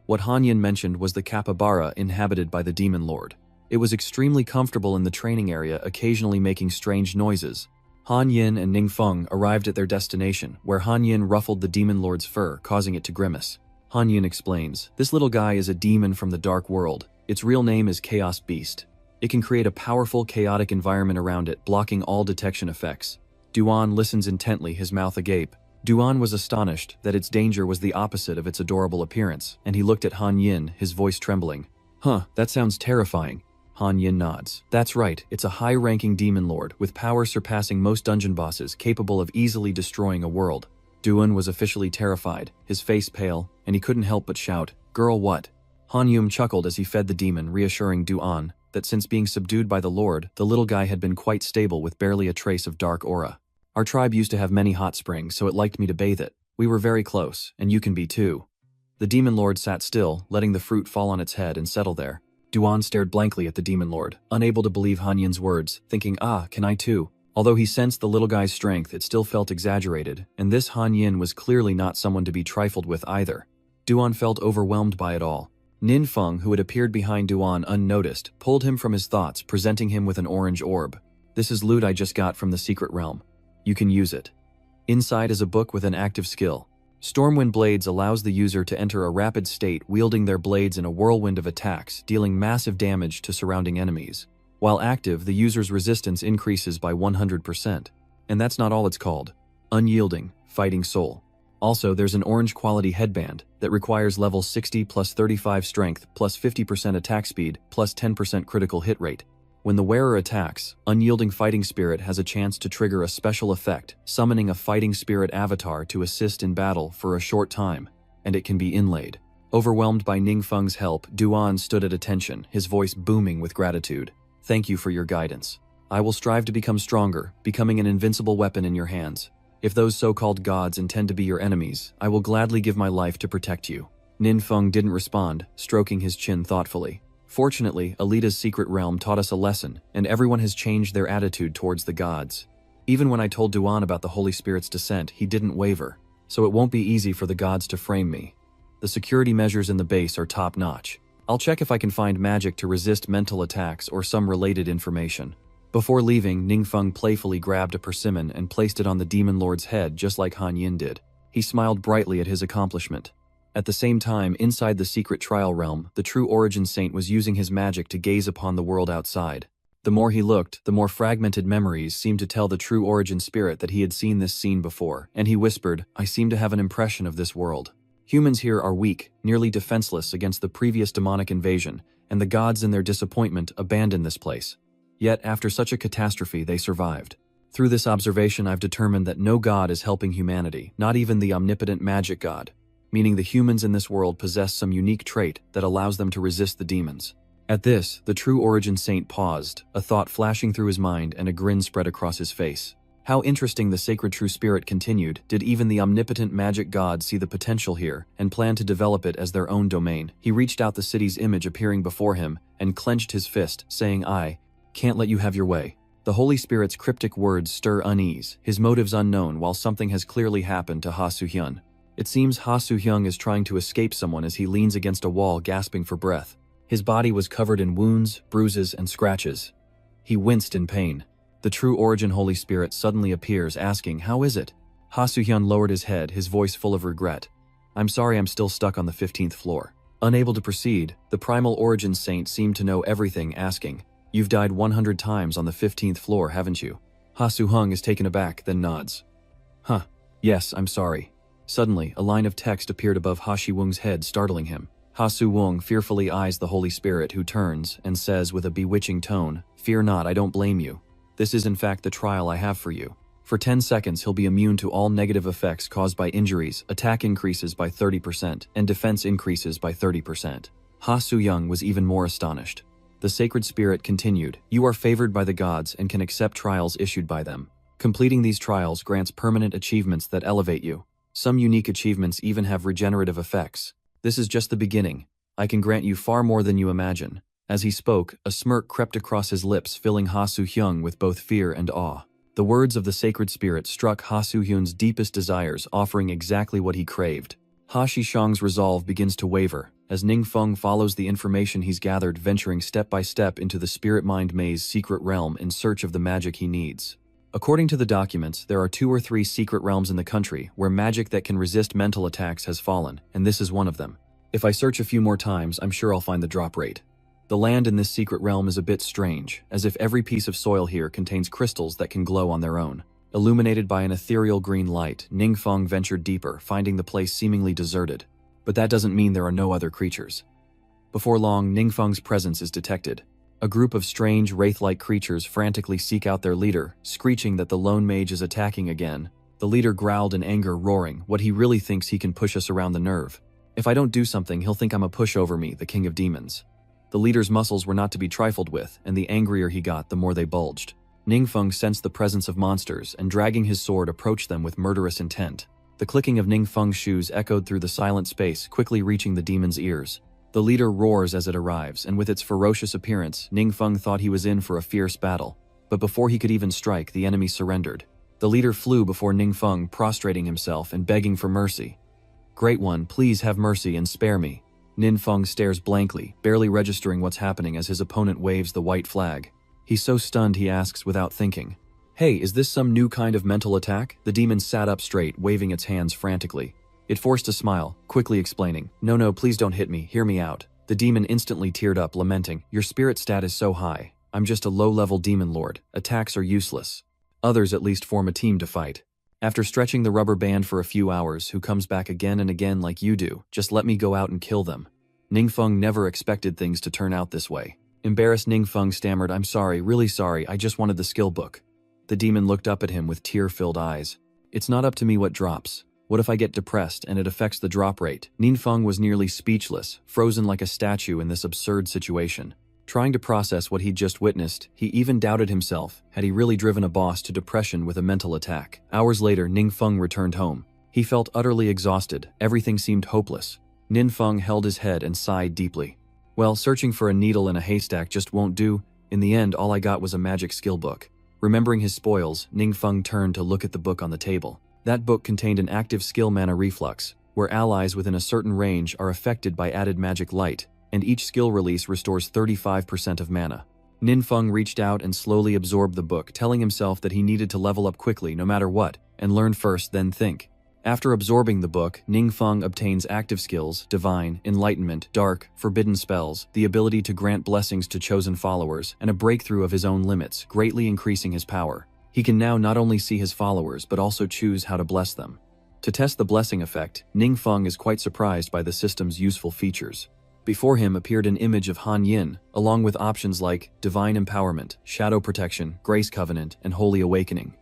what Han Yin mentioned was the capybara inhabited by the Demon Lord. It was extremely comfortable in the training area, occasionally making strange noises. Han Yin and Ningfeng arrived at their destination, where Han Yin ruffled the Demon Lord's fur, causing it to grimace. Han Yin explains, this little guy is a demon from the dark world. Its real name is Chaos Beast. It can create a powerful, chaotic environment around it, blocking all detection effects. Duan listens intently, his mouth agape. Duan was astonished that its danger was the opposite of its adorable appearance, and he looked at Han Yin, his voice trembling. Huh, that sounds terrifying. Han Yin nods. That's right, it's a high-ranking demon lord, with power surpassing most dungeon bosses, capable of easily destroying a world. Duan was officially terrified, his face pale, and he couldn't help but shout, Girl, what? Han Yum chuckled as he fed the demon, reassuring Duan that since being subdued by the lord, the little guy had been quite stable with barely a trace of dark aura. Our tribe used to have many hot springs, so it liked me to bathe it. We were very close, and you can be too. The demon lord sat still, letting the fruit fall on its head and settle there. Duan stared blankly at the demon lord, unable to believe Han Yin's words, thinking, can I too? Although he sensed the little guy's strength, it still felt exaggerated, and this Han Yin was clearly not someone to be trifled with either. Duan felt overwhelmed by it all. Ningfeng, who had appeared behind Duan unnoticed, pulled him from his thoughts, presenting him with an orange orb. This is loot I just got from the secret realm. You can use it. Inside is a book with an active skill. Stormwind Blades allows the user to enter a rapid state, wielding their blades in a whirlwind of attacks, dealing massive damage to surrounding enemies. While active, the user's resistance increases by 100%. And that's not all it's called. Unyielding, Fighting Soul. Also, there's an orange quality headband that requires level 60 plus 35 strength plus 50% attack speed plus 10% critical hit rate. When the wearer attacks, Unyielding Fighting Spirit has a chance to trigger a special effect, summoning a Fighting Spirit avatar to assist in battle for a short time, and it can be inlaid. Overwhelmed by Ningfeng's help, Duan stood at attention, his voice booming with gratitude. Thank you for your guidance. I will strive to become stronger, becoming an invincible weapon in your hands. If those so-called gods intend to be your enemies, I will gladly give my life to protect you. Ningfeng didn't respond, stroking his chin thoughtfully. Fortunately, Alita's secret realm taught us a lesson, and everyone has changed their attitude towards the gods. Even when I told Duan about the Holy Spirit's descent, he didn't waver, so it won't be easy for the gods to frame me. The security measures in the base are top-notch. I'll check if I can find magic to resist mental attacks or some related information. Before leaving, Ningfeng playfully grabbed a persimmon and placed it on the demon lord's head just like Han Yin did. He smiled brightly at his accomplishment. At the same time, inside the secret trial realm, the true origin saint was using his magic to gaze upon the world outside. The more he looked, the more fragmented memories seemed to tell the true origin spirit that he had seen this scene before, and he whispered, I seem to have an impression of this world. Humans here are weak, nearly defenseless against the previous demonic invasion, and the gods in their disappointment abandoned this place. Yet, after such a catastrophe, they survived. Through this observation, I've determined that no god is helping humanity, not even the omnipotent magic god, meaning the humans in this world possess some unique trait that allows them to resist the demons. At this, the true origin saint paused, a thought flashing through his mind and a grin spread across his face. How interesting, the sacred true spirit continued. Did even the omnipotent magic god see the potential here and plan to develop it as their own domain? He reached out, the city's image appearing before him, and clenched his fist, saying, "I can't let you have your way." The Holy Spirit's cryptic words stir unease, his motives unknown, while something has clearly happened to Ha Soo-hyun. It seems Ha Soo-hyun is trying to escape someone as he leans against a wall, gasping for breath. His body was covered in wounds, bruises, and scratches. He winced in pain. The true origin Holy Spirit suddenly appears, asking, "How is it?" Ha Soo-hyun lowered his head, his voice full of regret. "I'm sorry, I'm still stuck on the 15th floor." Unable to proceed, the primal origin saint seemed to know everything, asking, "You've died 100 times on the 15th floor, haven't you?" Ha Soo-hyun is taken aback, then nods. "Huh. Yes, I'm sorry." Suddenly, a line of text appeared above Ha Si-woong's head, startling him. Ha Soo-woong fearfully eyes the Holy Spirit, who turns and says with a bewitching tone, "Fear not, I don't blame you. This is in fact the trial I have for you. For 10 seconds he'll be immune to all negative effects caused by injuries, attack increases by 30%, and defense increases by 30%. Ha Soo-young was even more astonished. The sacred spirit continued, "You are favored by the gods and can accept trials issued by them. Completing these trials grants permanent achievements that elevate you. Some unique achievements even have regenerative effects. This is just the beginning. I can grant you far more than you imagine." As he spoke, a smirk crept across his lips, filling Ha Soo-hyun with both fear and awe. The words of the sacred spirit struck Ha Soo-hyun's deepest desires, offering exactly what he craved. Ha Shi-shang's resolve begins to waver, as Ning-feng follows the information he's gathered, venturing step by step into the spirit mind maze's secret realm in search of the magic he needs. According to the documents, there are 2 or 3 secret realms in the country where magic that can resist mental attacks has fallen, and this is one of them. If I search a few more times, I'm sure I'll find the drop rate. The land in this secret realm is a bit strange, as if every piece of soil here contains crystals that can glow on their own. Illuminated by an ethereal green light, Ning-feng ventured deeper, finding the place seemingly deserted. But that doesn't mean there are no other creatures. Before long, Ning-feng's presence is detected. A group of strange, wraith-like creatures frantically seek out their leader, screeching that the lone mage is attacking again. The leader growled in anger, roaring, "What he really thinks he can push us around the nerve. If I don't do something, he'll think I'm a pushover, me, the king of demons." The leader's muscles were not to be trifled with, and the angrier he got, the more they bulged. Ning-feng sensed the presence of monsters, and dragging his sword approached them with murderous intent. The clicking of Ning-feng's shoes echoed through the silent space, quickly reaching the demon's ears. The leader roars as it arrives, and with its ferocious appearance, Ning-feng thought he was in for a fierce battle. But before he could even strike, the enemy surrendered. The leader flew before Ning-feng, prostrating himself and begging for mercy. "Great One, please have mercy and spare me." Ning-feng stares blankly, barely registering what's happening as his opponent waves the white flag. He's so stunned he asks without thinking, "Hey, is this some new kind of mental attack?" The demon sat up straight, waving its hands frantically. It forced a smile, quickly explaining, No, please don't hit me, hear me out." The demon instantly teared up, lamenting, "Your spirit stat is so high. I'm just a low-level demon lord. Attacks are useless. Others at least form a team to fight. After stretching the rubber band for a few hours, who comes back again and again like you do? Just let me go out and kill them." Ning-feng never expected things to turn out this way. Embarrassed, Ning-feng stammered, "I'm sorry, really sorry, I just wanted the skill book." The demon looked up at him with tear-filled eyes. "It's not up to me what drops. What if I get depressed and it affects the drop rate?" Ning-feng was nearly speechless, frozen like a statue in this absurd situation. Trying to process what he'd just witnessed, he even doubted himself. Had he really driven a boss to depression with a mental attack? Hours later, Ning-feng returned home. He felt utterly exhausted. Everything seemed hopeless. Ning-feng held his head and sighed deeply. "Well, searching for a needle in a haystack just won't do. In the end, all I got was a magic skill book." Remembering his spoils, Ning-feng turned to look at the book on the table. That book contained an active skill, mana reflux, where allies within a certain range are affected by added magic light, and each skill release restores 35% of mana. Ning-feng reached out and slowly absorbed the book, telling himself that he needed to level up quickly no matter what, and learn first then think. After absorbing the book, Ning-feng obtains active skills, divine, enlightenment, dark, forbidden spells, the ability to grant blessings to chosen followers, and a breakthrough of his own limits, greatly increasing his power. He can now not only see his followers but also choose how to bless them. To test the blessing effect, Ningfeng is quite surprised by the system's useful features. Before him appeared an image of Han Yin, along with options like Divine Empowerment, Shadow Protection, Grace Covenant, and Holy Awakening.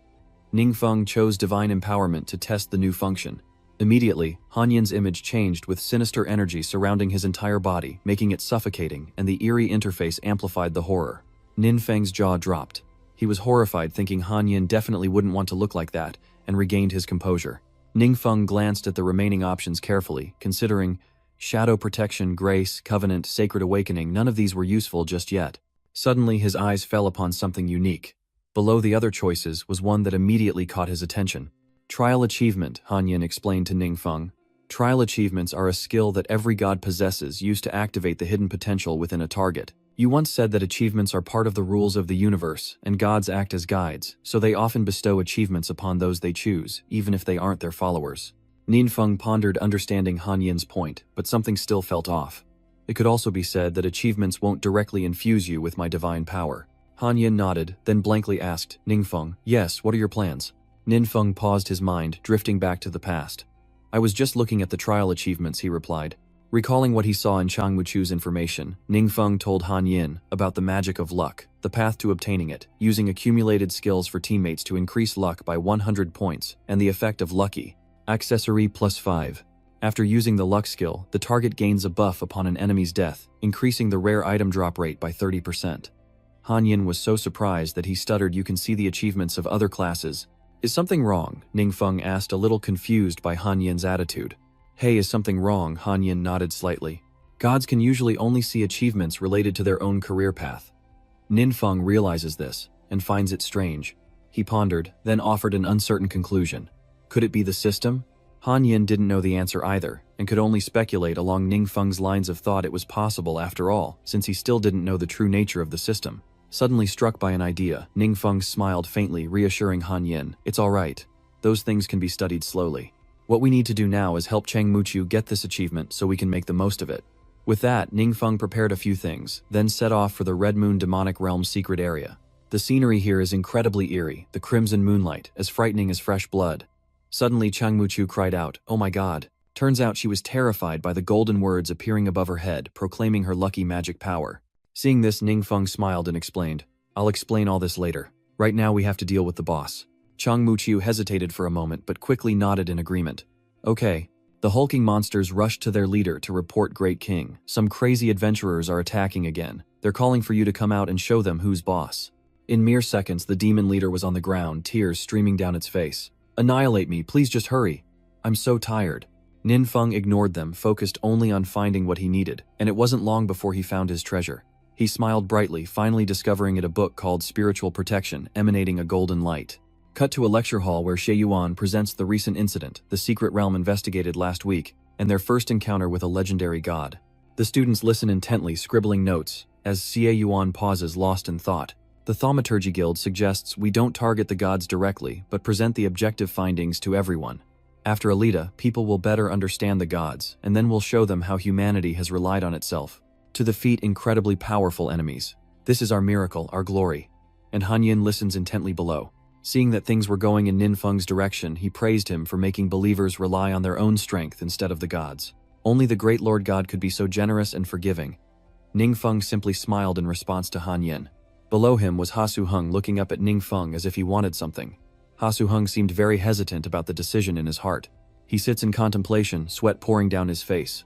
Ningfeng chose Divine Empowerment to test the new function. Immediately, Han Yin's image changed with sinister energy surrounding his entire body, making it suffocating, and the eerie interface amplified the horror. Ningfeng's jaw dropped. He was horrified, thinking Han Yin definitely wouldn't want to look like that, and regained his composure. Ningfeng glanced at the remaining options carefully, considering Shadow Protection, Grace, Covenant, Sacred Awakening. None of these were useful just yet. Suddenly his eyes fell upon something unique. Below the other choices was one that immediately caught his attention. Trial Achievement, Han Yin explained to Ningfeng. Trial achievements are a skill that every god possesses, used to activate the hidden potential within a target. You once said that achievements are part of the rules of the universe, and gods act as guides, so they often bestow achievements upon those they choose, even if they aren't their followers. Ningfeng pondered, understanding Han Yin's point, but something still felt off. It could also be said that achievements won't directly infuse you with my divine power. Han Yin nodded, then blankly asked, Ningfeng, yes, what are your plans? Ningfeng paused, his mind drifting back to the past. I was just looking at the trial achievements, he replied. Recalling what he saw in Chang Wuchu's information, Ningfeng told Han Yin about the magic of luck, the path to obtaining it, using accumulated skills for teammates to increase luck by 100 points, and the effect of Lucky. Accessory +5. After using the luck skill, the target gains a buff upon an enemy's death, increasing the rare item drop rate by 30%. Han Yin was so surprised that he stuttered, you can see the achievements of other classes. Is something wrong? Ningfeng asked, a little confused by Han Yin's attitude. Hey, is something wrong? Han Yin nodded slightly. Gods can usually only see achievements related to their own career path. Ningfeng realizes this, and finds it strange. He pondered, then offered an uncertain conclusion. Could it be the system? Han Yin didn't know the answer either, and could only speculate along Ningfeng's lines of thought. It was possible after all, since he still didn't know the true nature of the system. Suddenly struck by an idea, Ningfeng smiled faintly, reassuring Han Yin, it's all right. Those things can be studied slowly. What we need to do now is help Chang Wuchu get this achievement so we can make the most of it. With that, Ningfeng prepared a few things, then set off for the Red Moon Demonic Realm's secret area. The scenery here is incredibly eerie, the crimson moonlight, as frightening as fresh blood. Suddenly Chang Wuchu cried out, oh my god. Turns out she was terrified by the golden words appearing above her head, proclaiming her lucky magic power. Seeing this, Ningfeng smiled and explained, I'll explain all this later. Right now we have to deal with the boss. Chang Wuchu hesitated for a moment but quickly nodded in agreement. Okay. The hulking monsters rushed to their leader to report, Great King. Some crazy adventurers are attacking again. They're calling for you to come out and show them who's boss. In mere seconds, the demon leader was on the ground, tears streaming down its face. Annihilate me, please just hurry. I'm so tired. Ningfeng ignored them, focused only on finding what he needed, and it wasn't long before he found his treasure. He smiled brightly, finally discovering it, a book called Spiritual Protection, emanating a golden light. Cut to a lecture hall where Xie Yuan presents the recent incident the secret realm investigated last week, and their first encounter with a legendary god. The students listen intently, scribbling notes, as Xie Yuan pauses, lost in thought. The Thaumaturgy Guild suggests we don't target the gods directly, but present the objective findings to everyone. After Alita, people will better understand the gods, and then we'll show them how humanity has relied on itself to defeat incredibly powerful enemies. This is our miracle, our glory. And Han Yin listens intently below. Seeing that things were going in Ningfeng's direction, he praised him for making believers rely on their own strength instead of the gods. Only the great Lord God could be so generous and forgiving. Ningfeng simply smiled in response to Han Yin. Below him was Ha Su-hung, looking up at Ningfeng as if he wanted something. Ha Su-hung seemed very hesitant about the decision in his heart. He sits in contemplation, sweat pouring down his face.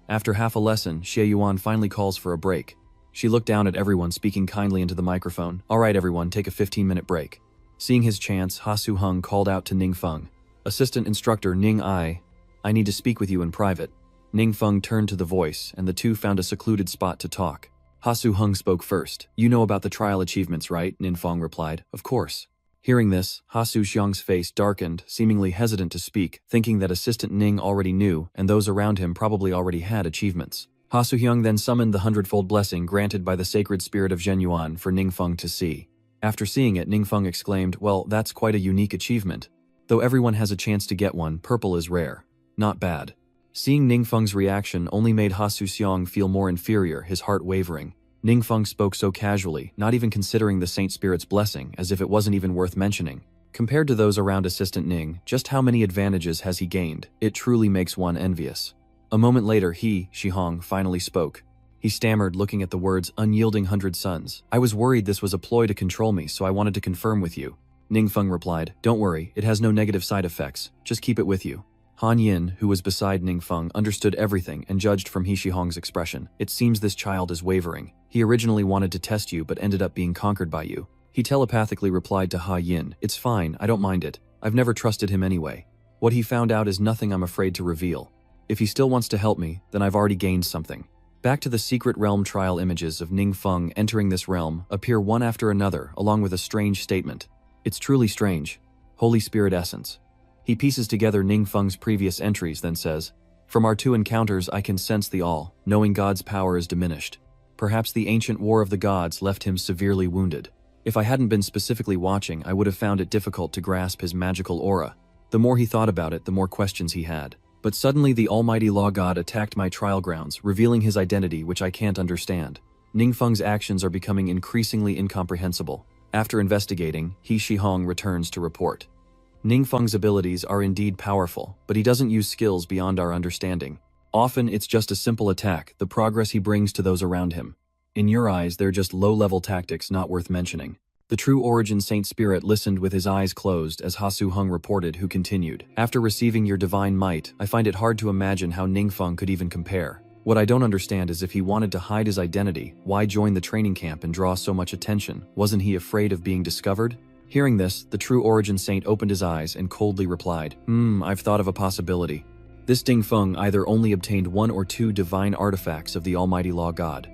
After half a lesson, Xie Yuan finally calls for a break. She looked down at everyone, speaking kindly into the microphone. All right everyone, take a 15-minute break. Seeing his chance, Ha Su-hung called out to Ningfeng. Assistant Instructor Ning I need to speak with you in private. Ningfeng turned to the voice, and the two found a secluded spot to talk. Ha Su-hung spoke first. You know about the trial achievements, right? Ningfeng replied. Of course. Hearing this, Ha Su-xiang's face darkened, seemingly hesitant to speak, thinking that Assistant Ning already knew, and those around him probably already had achievements. Ha Su-xiang then summoned the hundredfold blessing granted by the sacred spirit of Zhenyuan for Ningfeng to see. After seeing it, Ningfeng exclaimed, well, that's quite a unique achievement. Though everyone has a chance to get one, purple is rare. Not bad. Seeing Ningfeng's reaction only made Ha Su-xiang feel more inferior, his heart wavering. Ningfeng spoke so casually, not even considering the Saint Spirit's blessing, as if it wasn't even worth mentioning. Compared to those around Assistant Ning, just how many advantages has he gained? It truly makes one envious. A moment later, Shihong, finally spoke. He stammered, looking at the words, unyielding 100 suns. I was worried this was a ploy to control me, so I wanted to confirm with you. Ningfeng replied, don't worry, it has no negative side effects, just keep it with you. Han Yin, who was beside Ningfeng, understood everything and judged from Shihong's expression. It seems this child is wavering. He originally wanted to test you but ended up being conquered by you. He telepathically replied to Ha Yin, it's fine, I don't mind it. I've never trusted him anyway. What he found out is nothing I'm afraid to reveal. If he still wants to help me, then I've already gained something. Back to the secret realm trial images of Ningfeng entering this realm appear one after another along with a strange statement. It's truly strange. Holy Spirit Essence. He pieces together Ningfeng's previous entries, then says, from our 2 encounters I can sense the all, knowing God's power is diminished. Perhaps the ancient war of the gods left him severely wounded. If I hadn't been specifically watching, I would have found it difficult to grasp his magical aura. The more he thought about it, the more questions he had. But suddenly the almighty law god attacked my trial grounds, revealing his identity which I can't understand. Ningfeng's actions are becoming increasingly incomprehensible. After investigating, Shihong returns to report. Ningfeng's abilities are indeed powerful, but he doesn't use skills beyond our understanding. Often it's just a simple attack, the progress he brings to those around him. In your eyes, they're just low-level tactics not worth mentioning. The true origin Saint Spirit listened with his eyes closed as Ha Su-hung reported, who continued, after receiving your divine might, I find it hard to imagine how Ningfeng could even compare. What I don't understand is if he wanted to hide his identity, why join the training camp and draw so much attention? Wasn't he afraid of being discovered? Hearing this, the true origin saint opened his eyes and coldly replied, I've thought of a possibility. This Dingfeng either only obtained 1 or 2 divine artifacts of the almighty law god.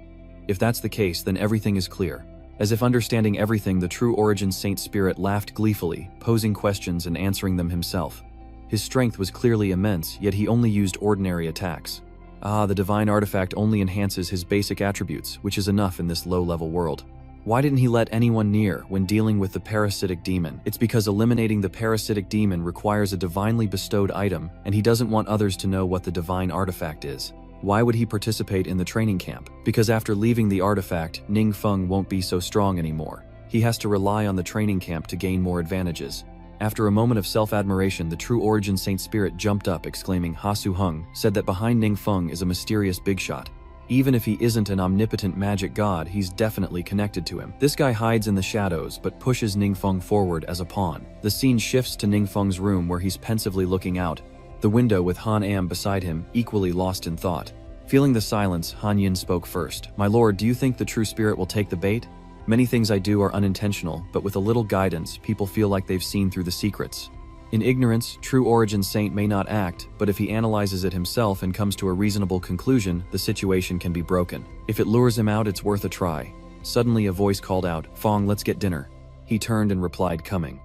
If that's the case, then everything is clear. As if understanding everything, the true origin Saint Spirit laughed gleefully, posing questions and answering them himself. His strength was clearly immense, yet he only used ordinary attacks. The divine artifact only enhances his basic attributes, which is enough in this low-level world. Why didn't he let anyone near when dealing with the parasitic demon? It's because eliminating the parasitic demon requires a divinely bestowed item, and he doesn't want others to know what the divine artifact is. Why would he participate in the training camp? Because after leaving the artifact, Ningfeng won't be so strong anymore. He has to rely on the training camp to gain more advantages. After a moment of self-admiration, the true origin Saint Spirit jumped up, exclaiming, Ha Su-hung said that behind Ningfeng is a mysterious big shot. Even if he isn't an omnipotent magic god, he's definitely connected to him. This guy hides in the shadows, but pushes Ningfeng forward as a pawn. The scene shifts to Ningfeng's room where he's pensively looking out the window with Han Am beside him, equally lost in thought. Feeling the silence, Han Yin spoke first. My lord, do you think the true spirit will take the bait? Many things I do are unintentional, but with a little guidance, people feel like they've seen through the secrets. In ignorance, true origin saint may not act, but if he analyzes it himself and comes to a reasonable conclusion, the situation can be broken. If it lures him out, it's worth a try. Suddenly a voice called out, Fong, let's get dinner. He turned and replied, coming.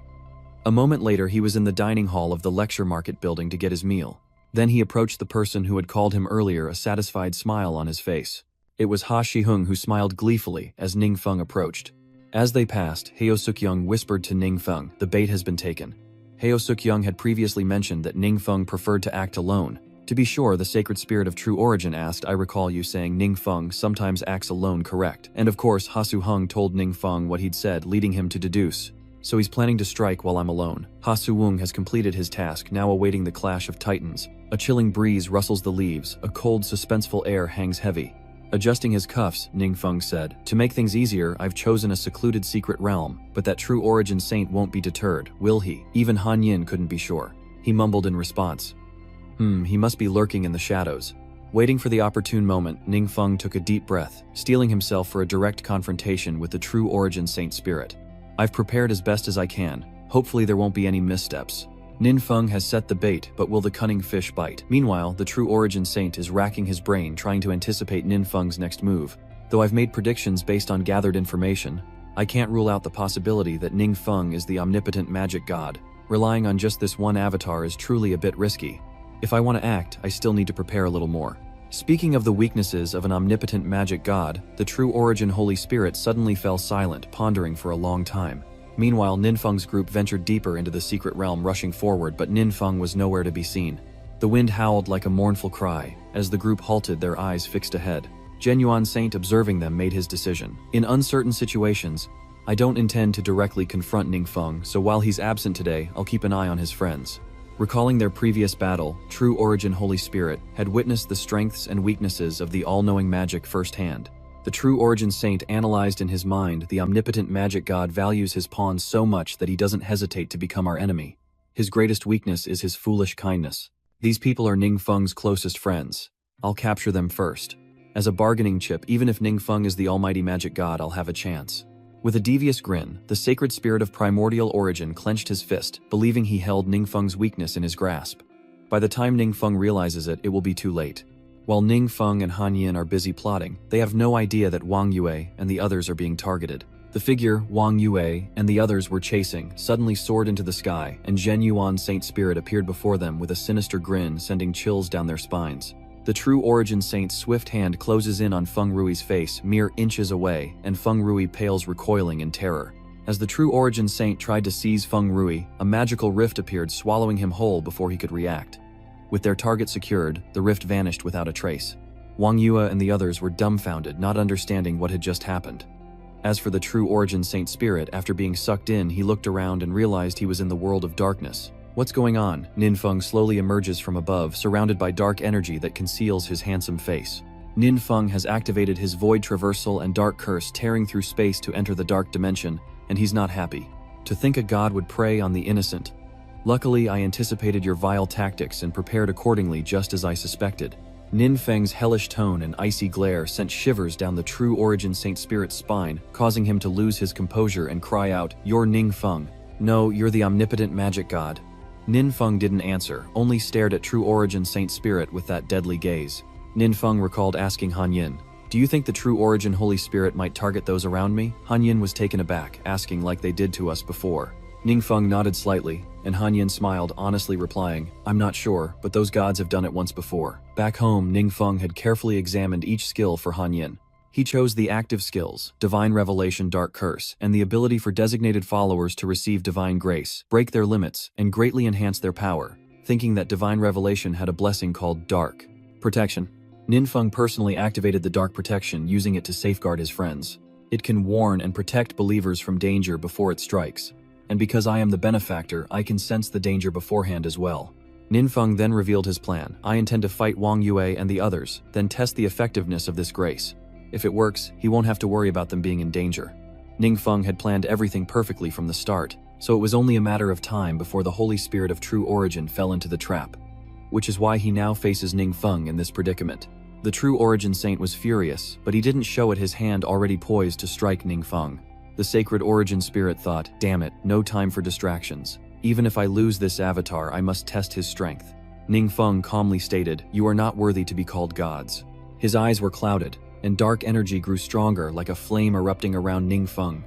A moment later, he was in the dining hall of the lecture market building to get his meal. Then he approached the person who had called him earlier, a satisfied smile on his face. It was Ha Shihung who smiled gleefully as Ningfeng approached. As they passed, Heo Suk-young whispered to Ningfeng, the bait has been taken. Heo Suk-young had previously mentioned that Ningfeng preferred to act alone. To be sure, the sacred spirit of true origin asked, I recall you saying Ningfeng sometimes acts alone, correct? And of course, Ha Su-hung told Ningfeng what he'd said, leading him to deduce. So he's planning to strike while I'm alone. Ha Su-wung has completed his task, now awaiting the clash of titans. A chilling breeze rustles the leaves, a cold, suspenseful air hangs heavy. Adjusting his cuffs, Ningfeng said, to make things easier, I've chosen a secluded secret realm, but that true origin saint won't be deterred, will he? Even Han Yin couldn't be sure. He mumbled in response. He must be lurking in the shadows. Waiting for the opportune moment, Ningfeng took a deep breath, steeling himself for a direct confrontation with the true origin saint spirit. I've prepared as best as I can. Hopefully there won't be any missteps. Ningfeng has set the bait, but will the cunning fish bite? Meanwhile, the true origin saint is racking his brain trying to anticipate Ningfeng's next move. Though I've made predictions based on gathered information, I can't rule out the possibility that Ningfeng is the omnipotent magic god. Relying on just this one avatar is truly a bit risky. If I want to act, I still need to prepare a little more. Speaking of the weaknesses of an omnipotent magic god, the true origin Holy Spirit suddenly fell silent, pondering for a long time. Meanwhile, Ningfeng's group ventured deeper into the secret realm, rushing forward, but Ningfeng was nowhere to be seen. The wind howled like a mournful cry. As the group halted, their eyes fixed ahead. Genuine Saint, observing them, made his decision. In uncertain situations, I don't intend to directly confront Ningfeng, so while he's absent today, I'll keep an eye on his friends. Recalling their previous battle, True Origin Holy Spirit had witnessed the strengths and weaknesses of the all-knowing magic firsthand. The True Origin Saint analyzed in his mind the omnipotent magic god values his pawns so much that he doesn't hesitate to become our enemy. His greatest weakness is his foolish kindness. These people are Ningfeng's closest friends. I'll capture them first. As a bargaining chip, even if Ningfeng is the almighty magic god, I'll have a chance. With a devious grin, the sacred spirit of primordial origin clenched his fist, believing he held Ningfeng's weakness in his grasp. By the time Ningfeng realizes it, it will be too late. While Ningfeng and Han Yin are busy plotting, they have no idea that Wong Yua and the others are being targeted. The figure Wong Yua and the others were chasing suddenly soared into the sky, and Zhen Yuan's Saint Spirit appeared before them with a sinister grin sending chills down their spines. The True Origin Saint's swift hand closes in on Feng Rui's face mere inches away, and Feng Rui pales recoiling in terror. As the True Origin Saint tried to seize Feng Rui, a magical rift appeared, swallowing him whole before he could react. With their target secured, the rift vanished without a trace. Wong Yua and the others were dumbfounded, not understanding what had just happened. As for the True Origin Saint Spirit, after being sucked in, he looked around and realized he was in the world of darkness. What's going on? Ningfeng slowly emerges from above, surrounded by dark energy that conceals his handsome face. Ningfeng has activated his Void Traversal and Dark Curse, tearing through space to enter the Dark Dimension, and he's not happy. To think a god would prey on the innocent. Luckily, I anticipated your vile tactics and prepared accordingly, just as I suspected. Ningfeng's hellish tone and icy glare sent shivers down the True Origin Saint Spirit's spine, causing him to lose his composure and cry out, "You're Ningfeng. No, you're the omnipotent magic god." Ningfeng didn't answer, only stared at True Origin Saint Spirit with that deadly gaze. Ningfeng recalled asking Han Yin, "Do you think the True Origin Holy Spirit might target those around me?" Han Yin was taken aback, asking like they did to us before. Ningfeng nodded slightly, and Han Yin smiled, honestly replying, "I'm not sure, but those gods have done it once before." Back home, Ningfeng had carefully examined each skill for Han Yin. He chose the active skills, Divine Revelation, Dark Curse, and the ability for designated followers to receive divine grace, break their limits, and greatly enhance their power, thinking that Divine Revelation had a blessing called Dark Protection. Ningfeng personally activated the Dark Protection, using it to safeguard his friends. It can warn and protect believers from danger before it strikes. And because I am the benefactor, I can sense the danger beforehand as well. Ningfeng then revealed his plan. I intend to fight Wong Yua and the others, then test the effectiveness of this grace. If it works, he won't have to worry about them being in danger. Ningfeng had planned everything perfectly from the start, so it was only a matter of time before the Holy Spirit of True Origin fell into the trap. Which is why he now faces Ningfeng in this predicament. The True Origin Saint was furious, but he didn't show it, his hand already poised to strike Ningfeng. The Sacred Origin Spirit thought, damn it, no time for distractions. Even if I lose this avatar, I must test his strength. Ningfeng calmly stated, "You are not worthy to be called gods." His eyes were clouded, and dark energy grew stronger like a flame erupting around Ningfeng.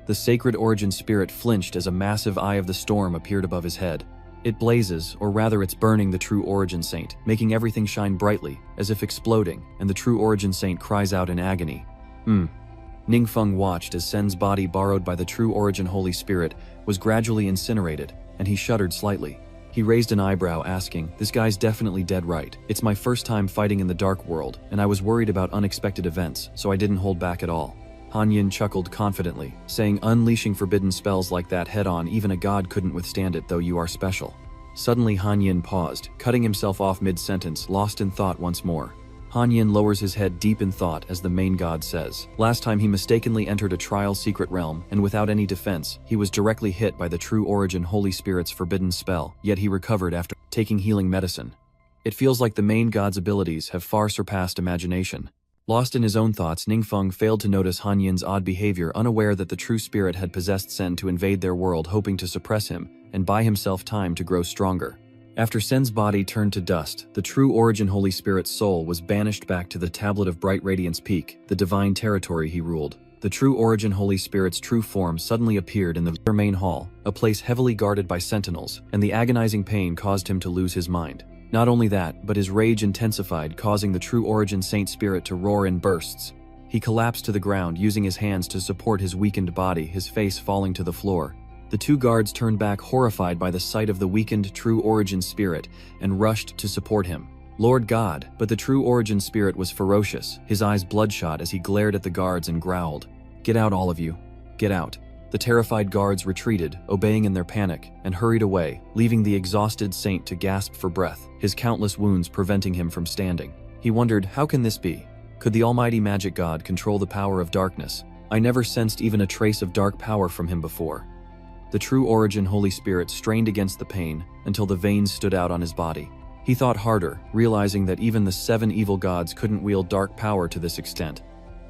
The Sacred Origin Spirit flinched as a massive eye of the storm appeared above his head. It blazes, or rather it's burning the True Origin Saint, making everything shine brightly, as if exploding, and the True Origin Saint cries out in agony. Ningfeng watched as Sen's body, borrowed by the True Origin Holy Spirit, was gradually incinerated, and he shuddered slightly. He raised an eyebrow, asking, "This guy's definitely dead, right? It's my first time fighting in the Dark World, and I was worried about unexpected events, so I didn't hold back at all." Han Yin chuckled confidently, saying, "Unleashing forbidden spells like that head-on, even a god couldn't withstand it, though you are special." Suddenly Han Yin paused, cutting himself off mid-sentence, lost in thought once more. Han Yin lowers his head deep in thought as the main god says, "Last time he mistakenly entered a trial secret realm, and without any defense, he was directly hit by the True Origin Holy Spirit's forbidden spell, yet he recovered after taking healing medicine. It feels like the main god's abilities have far surpassed imagination." Lost in his own thoughts, Ningfeng failed to notice Han Yin's odd behavior, unaware that the true spirit had possessed Sen to invade their world, hoping to suppress him and buy himself time to grow stronger. After Sen's body turned to dust, the True Origin Holy Spirit's soul was banished back to the Tablet of Bright Radiance Peak, the divine territory he ruled. The True Origin Holy Spirit's true form suddenly appeared in the main hall, a place heavily guarded by sentinels, and the agonizing pain caused him to lose his mind. Not only that, but his rage intensified, causing the True Origin Saint Spirit to roar in bursts. He collapsed to the ground, using his hands to support his weakened body, his face falling to the floor. The two guards turned back, horrified by the sight of the weakened True Origin Spirit, and rushed to support him. Lord God, but the True Origin Spirit was ferocious, his eyes bloodshot as he glared at the guards and growled, "Get out, all of you." "Get out." The terrified guards retreated, obeying in their panic, and hurried away, leaving the exhausted saint to gasp for breath, his countless wounds preventing him from standing. He wondered, how can this be? Could the almighty magic god control the power of darkness? I never sensed even a trace of dark power from him before. The true origin Holy Spirit strained against the pain until the veins stood out on his body. He thought harder, realizing that even the 7 evil gods couldn't wield dark power to this extent.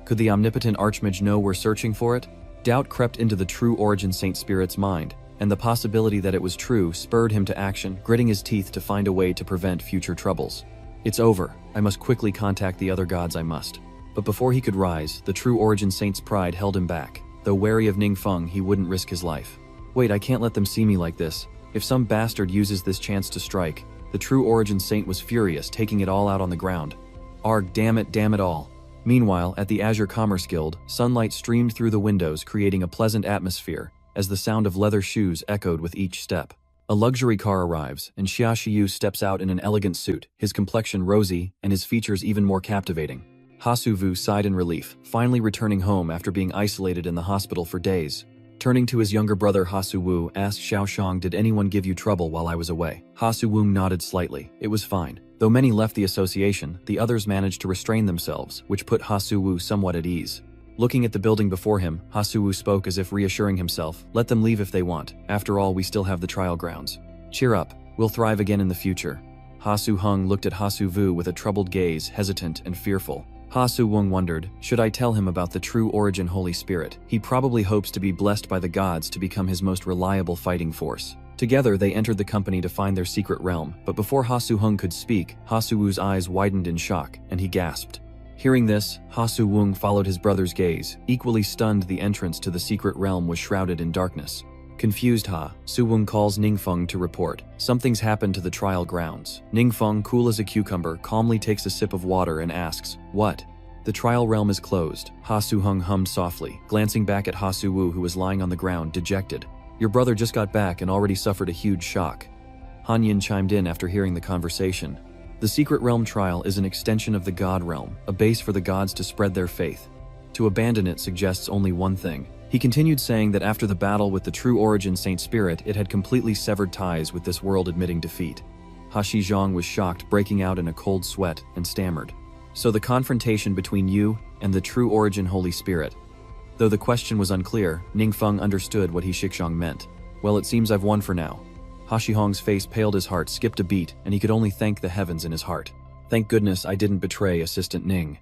Could the omnipotent Archmage know we're searching for it? Doubt crept into the true origin Saint Spirit's mind, and the possibility that it was true spurred him to action, gritting his teeth to find a way to prevent future troubles. It's over. I must quickly contact the other gods, I must. But before he could rise, the true origin Saint's pride held him back. Though wary of Ningfeng, he wouldn't risk his life. Wait, I can't let them see me like this. If some bastard uses this chance to strike. The true origin Saint was furious, taking it all out on the ground. Arg, damn it all. Meanwhile, at the Azure Commerce Guild, sunlight streamed through the windows, creating a pleasant atmosphere, as the sound of leather shoes echoed with each step. A luxury car arrives, and Xia Xiyu steps out in an elegant suit, his complexion rosy, and his features even more captivating. Hasuvu sighed in relief, finally returning home after being isolated in the hospital for days. Turning to his younger brother Hasuwu, asked Xiaoshang, "Did anyone give you trouble while I was away?" Hasuwu nodded slightly. It was fine. Though many left the association, the others managed to restrain themselves, which put Hasuwu somewhat at ease. Looking at the building before him, Hasuwu spoke as if reassuring himself, "Let them leave if they want. After all, we still have the trial grounds. Cheer up. We'll thrive again in the future." Hasu Hung looked at Hasuwu with a troubled gaze, hesitant and fearful. Hasu Wung wondered, should I tell him about the true origin Holy Spirit? He probably hopes to be blessed by the gods to become his most reliable fighting force. Together, they entered the company to find their secret realm, but before Hasu Hung could speak, Hasuwu's eyes widened in shock, and he gasped. Hearing this, Hasu Wung followed his brother's gaze. Equally stunned, the entrance to the secret realm was shrouded in darkness. Confused, Su Wung calls Ningfeng to report. Something's happened to the trial grounds. Ningfeng, cool as a cucumber, calmly takes a sip of water and asks, "What?" "The trial realm is closed," Hasu Hung hummed softly, glancing back at Hasuwu, who was lying on the ground, dejected. "Your brother just got back and already suffered a huge shock." Han Yin chimed in after hearing the conversation. The secret realm trial is an extension of the god realm, a base for the gods to spread their faith. To abandon it suggests only one thing. He continued, saying that after the battle with the true origin Saint Spirit, it had completely severed ties with this world, admitting defeat. Hashi Zhang was shocked, breaking out in a cold sweat, and stammered. "So the confrontation between you and the true origin Holy Spirit." Though the question was unclear, Ningfeng understood what He Shixang meant. "Well, it seems I've won for now." Hashihong's face paled, his heart skipped a beat, and he could only thank the heavens in his heart. "Thank goodness I didn't betray Assistant Ning.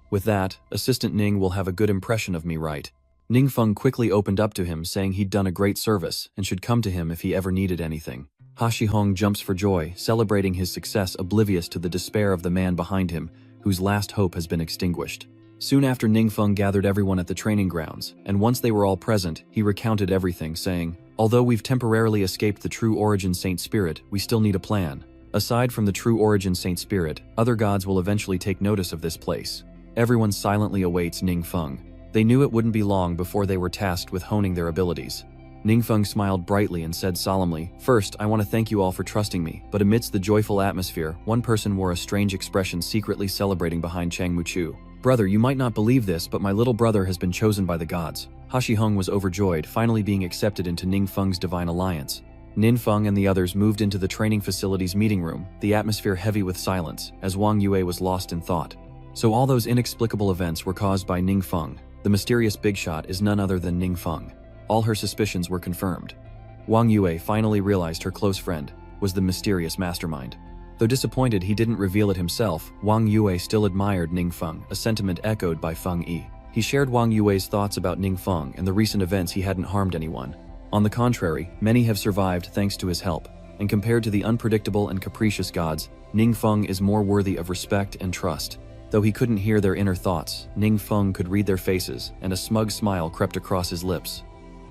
With that, Assistant Ning will have a good impression of me, right?" Ningfeng quickly opened up to him, saying he'd done a great service and should come to him if he ever needed anything. Hashihong jumps for joy, celebrating his success, oblivious to the despair of the man behind him, whose last hope has been extinguished. Soon after, Ningfeng gathered everyone at the training grounds, and once they were all present, he recounted everything, saying, "Although we've temporarily escaped the true origin Saint Spirit, we still need a plan. Aside from the true origin Saint Spirit, other gods will eventually take notice of this place." Everyone silently awaits Ningfeng. They knew it wouldn't be long before they were tasked with honing their abilities. Ningfeng smiled brightly and said solemnly, "First, I want to thank you all for trusting me," but amidst the joyful atmosphere, one person wore a strange expression, secretly celebrating behind Chang Muchu. "Brother, you might not believe this, but my little brother has been chosen by the gods." Hashihong was overjoyed, finally being accepted into Ningfeng's divine alliance. Ningfeng and the others moved into the training facility's meeting room, the atmosphere heavy with silence, as Wong Yua was lost in thought. So all those inexplicable events were caused by Ningfeng. The mysterious big shot is none other than Ningfeng. All her suspicions were confirmed. Wang Yue finally realized her close friend was the mysterious mastermind. Though disappointed he didn't reveal it himself, Wang Yue still admired Ningfeng, a sentiment echoed by Feng Yi. He shared Wang Yue's thoughts about Ningfeng and the recent events. He hadn't harmed anyone. On the contrary, many have survived thanks to his help, and compared to the unpredictable and capricious gods, Ningfeng is more worthy of respect and trust. Though he couldn't hear their inner thoughts, Ningfeng could read their faces, and a smug smile crept across his lips.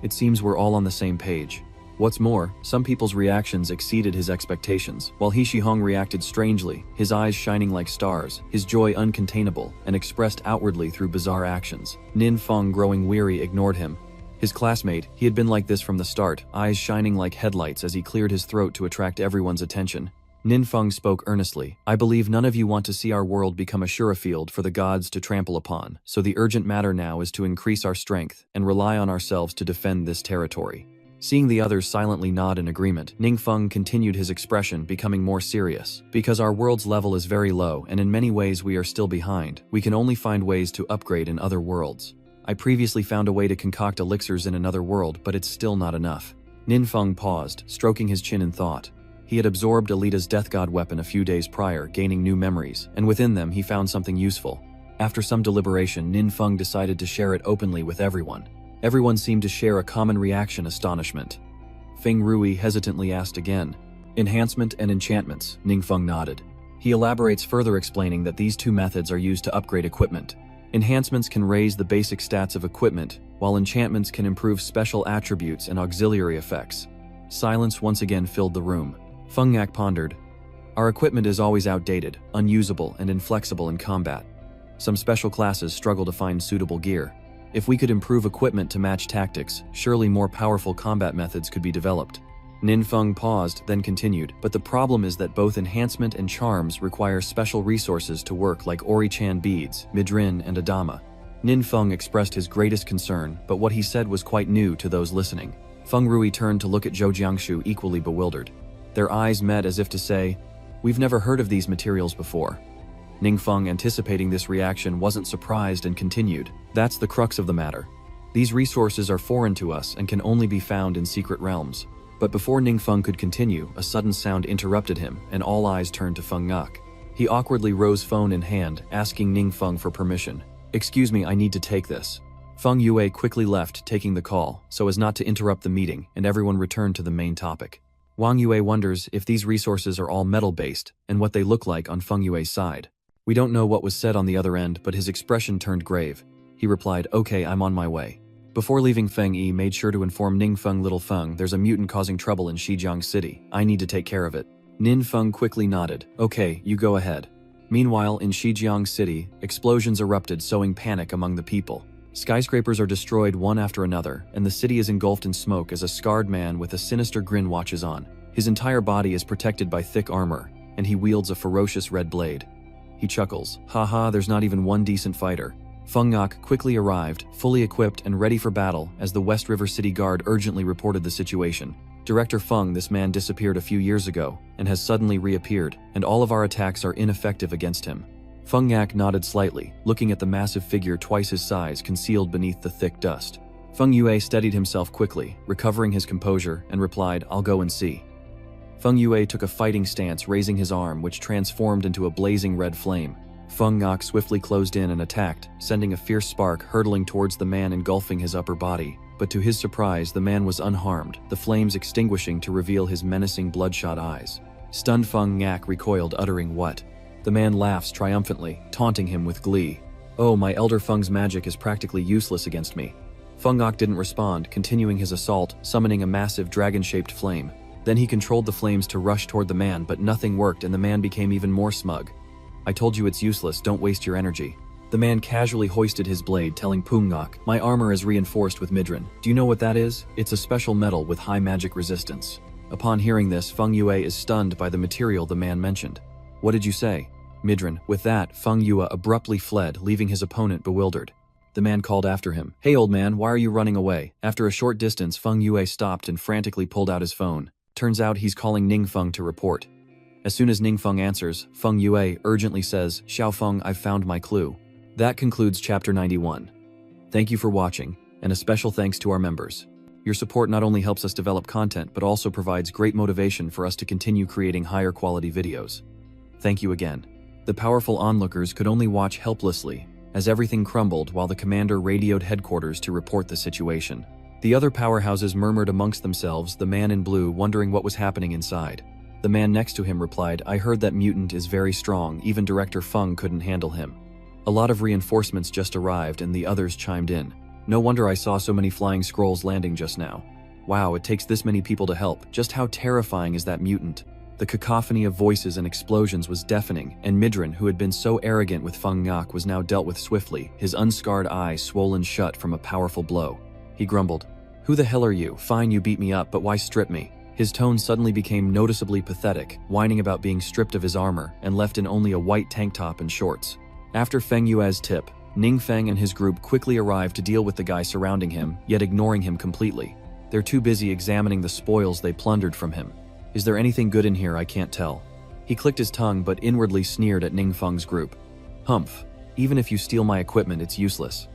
It seems we're all on the same page. What's more, some people's reactions exceeded his expectations. While He Shihong reacted strangely, his eyes shining like stars, his joy uncontainable, and expressed outwardly through bizarre actions. Ningfeng, growing weary, ignored him. His classmate, he had been like this from the start, eyes shining like headlights as he cleared his throat to attract everyone's attention. Ninfeng spoke earnestly. I believe none of you want to see our world become a sure field for the gods to trample upon, so the urgent matter now is to increase our strength and rely on ourselves to defend this territory. Seeing the others silently nod in agreement, Ninfeng continued, his expression becoming more serious. Because our world's level is very low and in many ways we are still behind, we can only find ways to upgrade in other worlds. I previously found a way to concoct elixirs in another world, but it's still not enough. Ninfeng paused, stroking his chin in thought. He had absorbed Alita's death god weapon a few days prior, gaining new memories, and within them he found something useful. After some deliberation, Ninfeng decided to share it openly with everyone. Everyone seemed to share a common reaction: astonishment. Feng Rui hesitantly asked again. Enhancement and enchantments, Ninfeng nodded. He elaborates further, explaining that these two methods are used to upgrade equipment. Enhancements can raise the basic stats of equipment, while enchantments can improve special attributes and auxiliary effects. Silence once again filled the room. Feng Yak pondered. Our equipment is always outdated, unusable, and inflexible in combat. Some special classes struggle to find suitable gear. If we could improve equipment to match tactics, surely more powerful combat methods could be developed. Ninfeng paused, then continued, but the problem is that both enhancement and charms require special resources to work, like Ori-chan beads, Midrin, and Adama. Ninfeng expressed his greatest concern, but what he said was quite new to those listening. Feng Rui turned to look at Zhou Jiangshu, equally bewildered. Their eyes met as if to say, "We've never heard of these materials before." Ninfeng, anticipating this reaction, wasn't surprised and continued. That's the crux of the matter. These resources are foreign to us and can only be found in secret realms. But before Ninfeng could continue, a sudden sound interrupted him, and all eyes turned to Feng Ngok. He awkwardly rose, phone in hand, asking Ninfeng for permission. "Excuse me, I need to take this." Feng Yue quickly left, taking the call, so as not to interrupt the meeting, and everyone returned to the main topic. Wong Yue wonders if these resources are all metal-based, and what they look like on Feng Yue's side. We don't know what was said on the other end, but his expression turned grave. He replied, "Okay, I'm on my way." Before leaving, Feng Yi made sure to inform Ninfeng, "Little Feng, there's a mutant causing trouble in Shijiang City. I need to take care of it." Ninfeng quickly nodded. "Okay, you go ahead." Meanwhile, in Shijiang City, explosions erupted, sowing panic among the people. Skyscrapers are destroyed one after another, and the city is engulfed in smoke as a scarred man with a sinister grin watches on. His entire body is protected by thick armor, and he wields a ferocious red blade. He chuckles. "Haha, there's not even one decent fighter." Feng Ngok quickly arrived, fully equipped and ready for battle, as the West River City Guard urgently reported the situation. "Director Feng, this man disappeared a few years ago, and has suddenly reappeared, and all of our attacks are ineffective against him." Feng Ngok nodded slightly, looking at the massive figure twice his size concealed beneath the thick dust. Feng Yue steadied himself quickly, recovering his composure, and replied, "I'll go and see." Feng Yue took a fighting stance, raising his arm, which transformed into a blazing red flame. Feng Ngok swiftly closed in and attacked, sending a fierce spark hurtling towards the man, engulfing his upper body. But to his surprise, the man was unharmed, the flames extinguishing to reveal his menacing bloodshot eyes. Stunned, Feng Ngok recoiled, uttering, "What?" The man laughs triumphantly, taunting him with glee. "Oh, my elder Feng's magic is practically useless against me." Feng Ngok didn't respond, continuing his assault, summoning a massive dragon-shaped flame. Then he controlled the flames to rush toward the man, but nothing worked and the man became even more smug. "I told you it's useless, don't waste your energy." The man casually hoisted his blade, telling Feng Ngok, "My armor is reinforced with Midrin. Do you know what that is? It's a special metal with high magic resistance." Upon hearing this, Feng Yue is stunned by the material the man mentioned. "What did you say?" "Midrin." With that, Feng Yue abruptly fled, leaving his opponent bewildered. The man called after him, "Hey old man, why are you running away?" After a short distance, Feng Yue stopped and frantically pulled out his phone. Turns out he's calling Ninfeng to report. As soon as Ninfeng answers, Feng Yue urgently says, "Xiao Feng, I've found my clue." That concludes Chapter 91. Thank you for watching, and a special thanks to our members. Your support not only helps us develop content, but also provides great motivation for us to continue creating higher quality videos. Thank you again. The powerful onlookers could only watch helplessly, as everything crumbled while the commander radioed headquarters to report the situation. The other powerhouses murmured amongst themselves, the man in blue wondering what was happening inside. The man next to him replied, "I heard that mutant is very strong, even Director Feng couldn't handle him." A lot of reinforcements just arrived and the others chimed in. "No wonder I saw so many flying scrolls landing just now. Wow, it takes this many people to help. Just how terrifying is that mutant?" The cacophony of voices and explosions was deafening, and Midrin, who had been so arrogant with Feng Ngok, was now dealt with swiftly, his unscarred eye swollen shut from a powerful blow. He grumbled, "Who the hell are you? Fine, you beat me up, but why strip me?" His tone suddenly became noticeably pathetic, whining about being stripped of his armor and left in only a white tank top and shorts. After Feng Yue's tip, Ning Feng and his group quickly arrived to deal with the guy surrounding him, yet ignoring him completely. They're too busy examining the spoils they plundered from him. Is there anything good in here? I can't tell. He clicked his tongue but inwardly sneered at Ning Feng's group. Humph. Even if you steal my equipment, it's useless.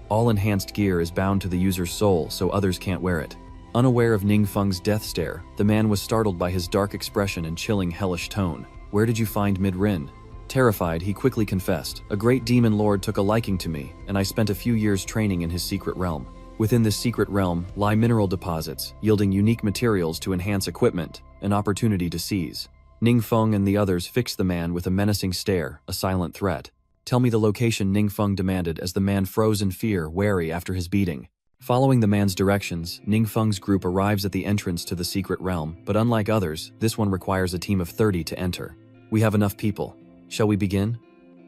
All enhanced gear is bound to the user's soul, so others can't wear it. Unaware of Ning Feng's death stare, the man was startled by his dark expression and chilling hellish tone. Where did you find Mid-Rin? Terrified, he quickly confessed, a great demon lord took a liking to me, and I spent a few years training in his secret realm. Within this secret realm lie mineral deposits, yielding unique materials to enhance equipment, an opportunity to seize. Ning Feng and the others fixed the man with a menacing stare, a silent threat. Tell me the location, Ning Feng demanded as the man froze in fear, wary after his beating. Following the man's directions, Ning Feng's group arrives at the entrance to the secret realm, but unlike others, this one requires a team of 30 to enter. We have enough people. Shall we begin?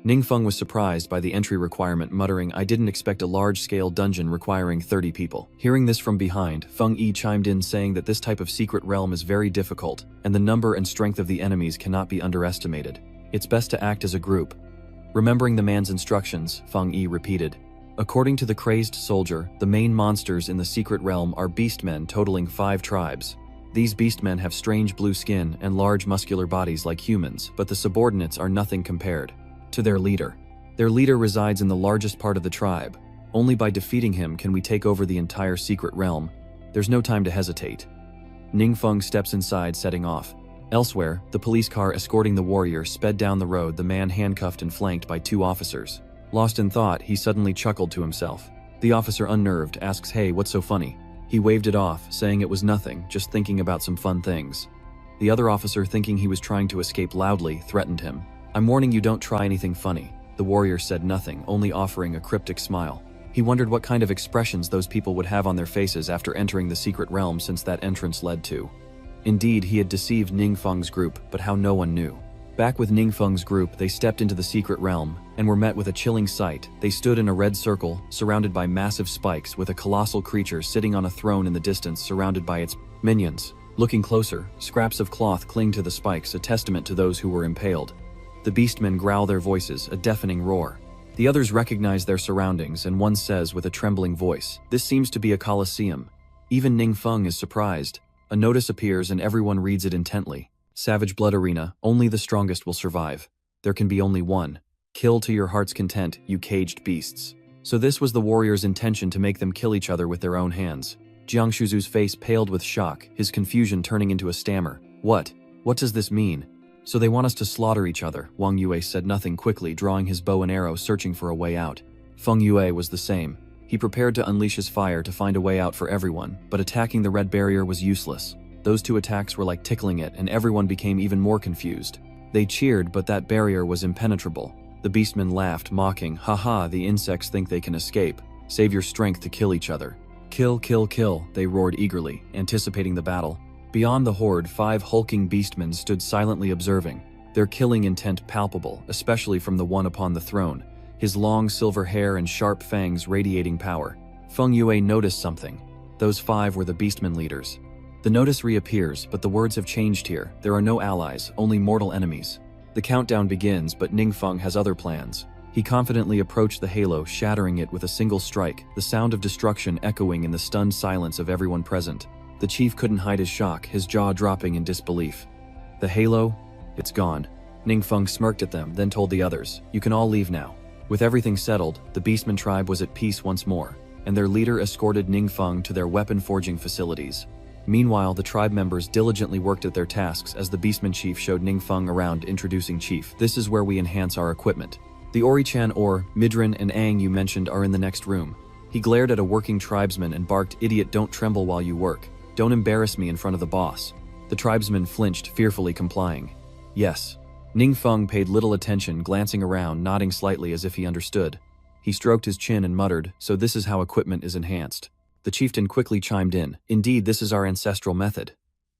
Ning Feng was surprised by the entry requirement, muttering, I didn't expect a large-scale dungeon requiring 30 people. Hearing this from behind, Feng Yi chimed in saying that this type of secret realm is very difficult, and the number and strength of the enemies cannot be underestimated. It's best to act as a group. Remembering the man's instructions, Feng Yi repeated. According to the crazed soldier, the main monsters in the secret realm are beastmen totaling 5 tribes. These beastmen have strange blue skin and large muscular bodies like humans, but the subordinates are nothing compared to their leader. Their leader resides in the largest part of the tribe. Only by defeating him can we take over the entire secret realm. There's no time to hesitate. Ning Feng steps inside, setting off. Elsewhere, the police car escorting the warrior sped down the road, the man handcuffed and flanked by 2 officers. Lost in thought, he suddenly chuckled to himself. The officer, unnerved, asks, Hey, what's so funny? He waved it off, saying it was nothing, just thinking about some fun things. The other officer, thinking he was trying to escape loudly, threatened him. I'm warning you, don't try anything funny. The warrior said nothing, only offering a cryptic smile. He wondered what kind of expressions those people would have on their faces after entering the secret realm, since that entrance led to. Indeed, he had deceived Ning Feng's group, but how no one knew. Back with Ning Feng's group, they stepped into the secret realm, and were met with a chilling sight. They stood in a red circle, surrounded by massive spikes, with a colossal creature sitting on a throne in the distance, surrounded by its minions. Looking closer, scraps of cloth cling to the spikes, a testament to those who were impaled. The beastmen growl their voices, a deafening roar. The others recognize their surroundings, and one says with a trembling voice, This seems to be a coliseum. Even Ning Feng is surprised. A notice appears and everyone reads it intently. Savage Blood Arena, only the strongest will survive. There can be only one. Kill to your heart's content, you caged beasts. So this was the warrior's intention, to make them kill each other with their own hands. Jiang Shuzu's face paled with shock, his confusion turning into a stammer. What? What does this mean? So they want us to slaughter each other. Wong Yua said nothing, quickly drawing his bow and arrow, searching for a way out. Feng Yue was the same. He prepared to unleash his fire to find a way out for everyone, but attacking the red barrier was useless. Those 2 attacks were like tickling it, and everyone became even more confused. They cheered, but that barrier was impenetrable. The beastmen laughed, mocking, Haha, the insects think they can escape. Save your strength to kill each other. Kill, kill, kill, they roared eagerly, anticipating the battle. Beyond the horde, 5 hulking beastmen stood silently observing, their killing intent palpable, especially from the one upon the throne, his long silver hair and sharp fangs radiating power. Feng Yue noticed something. Those 5 were the beastmen leaders. The notice reappears, but the words have changed here. There are no allies, only mortal enemies. The countdown begins, but Ning Feng has other plans. He confidently approached the halo, shattering it with a single strike, the sound of destruction echoing in the stunned silence of everyone present. The chief couldn't hide his shock, his jaw dropping in disbelief. The halo? It's gone. Ning Feng smirked at them, then told the others, You can all leave now. With everything settled, the Beastman tribe was at peace once more, and their leader escorted Ning Feng to their weapon-forging facilities. Meanwhile, the tribe members diligently worked at their tasks as the Beastman chief showed Ning Feng around, introducing Chief. This is where we enhance our equipment. The Ori-chan or Midrin and Aang you mentioned are in the next room. He glared at a working tribesman and barked, Idiot, don't tremble while you work. Don't embarrass me in front of the boss. The tribesman flinched, fearfully complying. Yes. Ning Feng paid little attention, glancing around, nodding slightly as if he understood. He stroked his chin and muttered, So this is how equipment is enhanced. The chieftain quickly chimed in, Indeed, this is our ancestral method.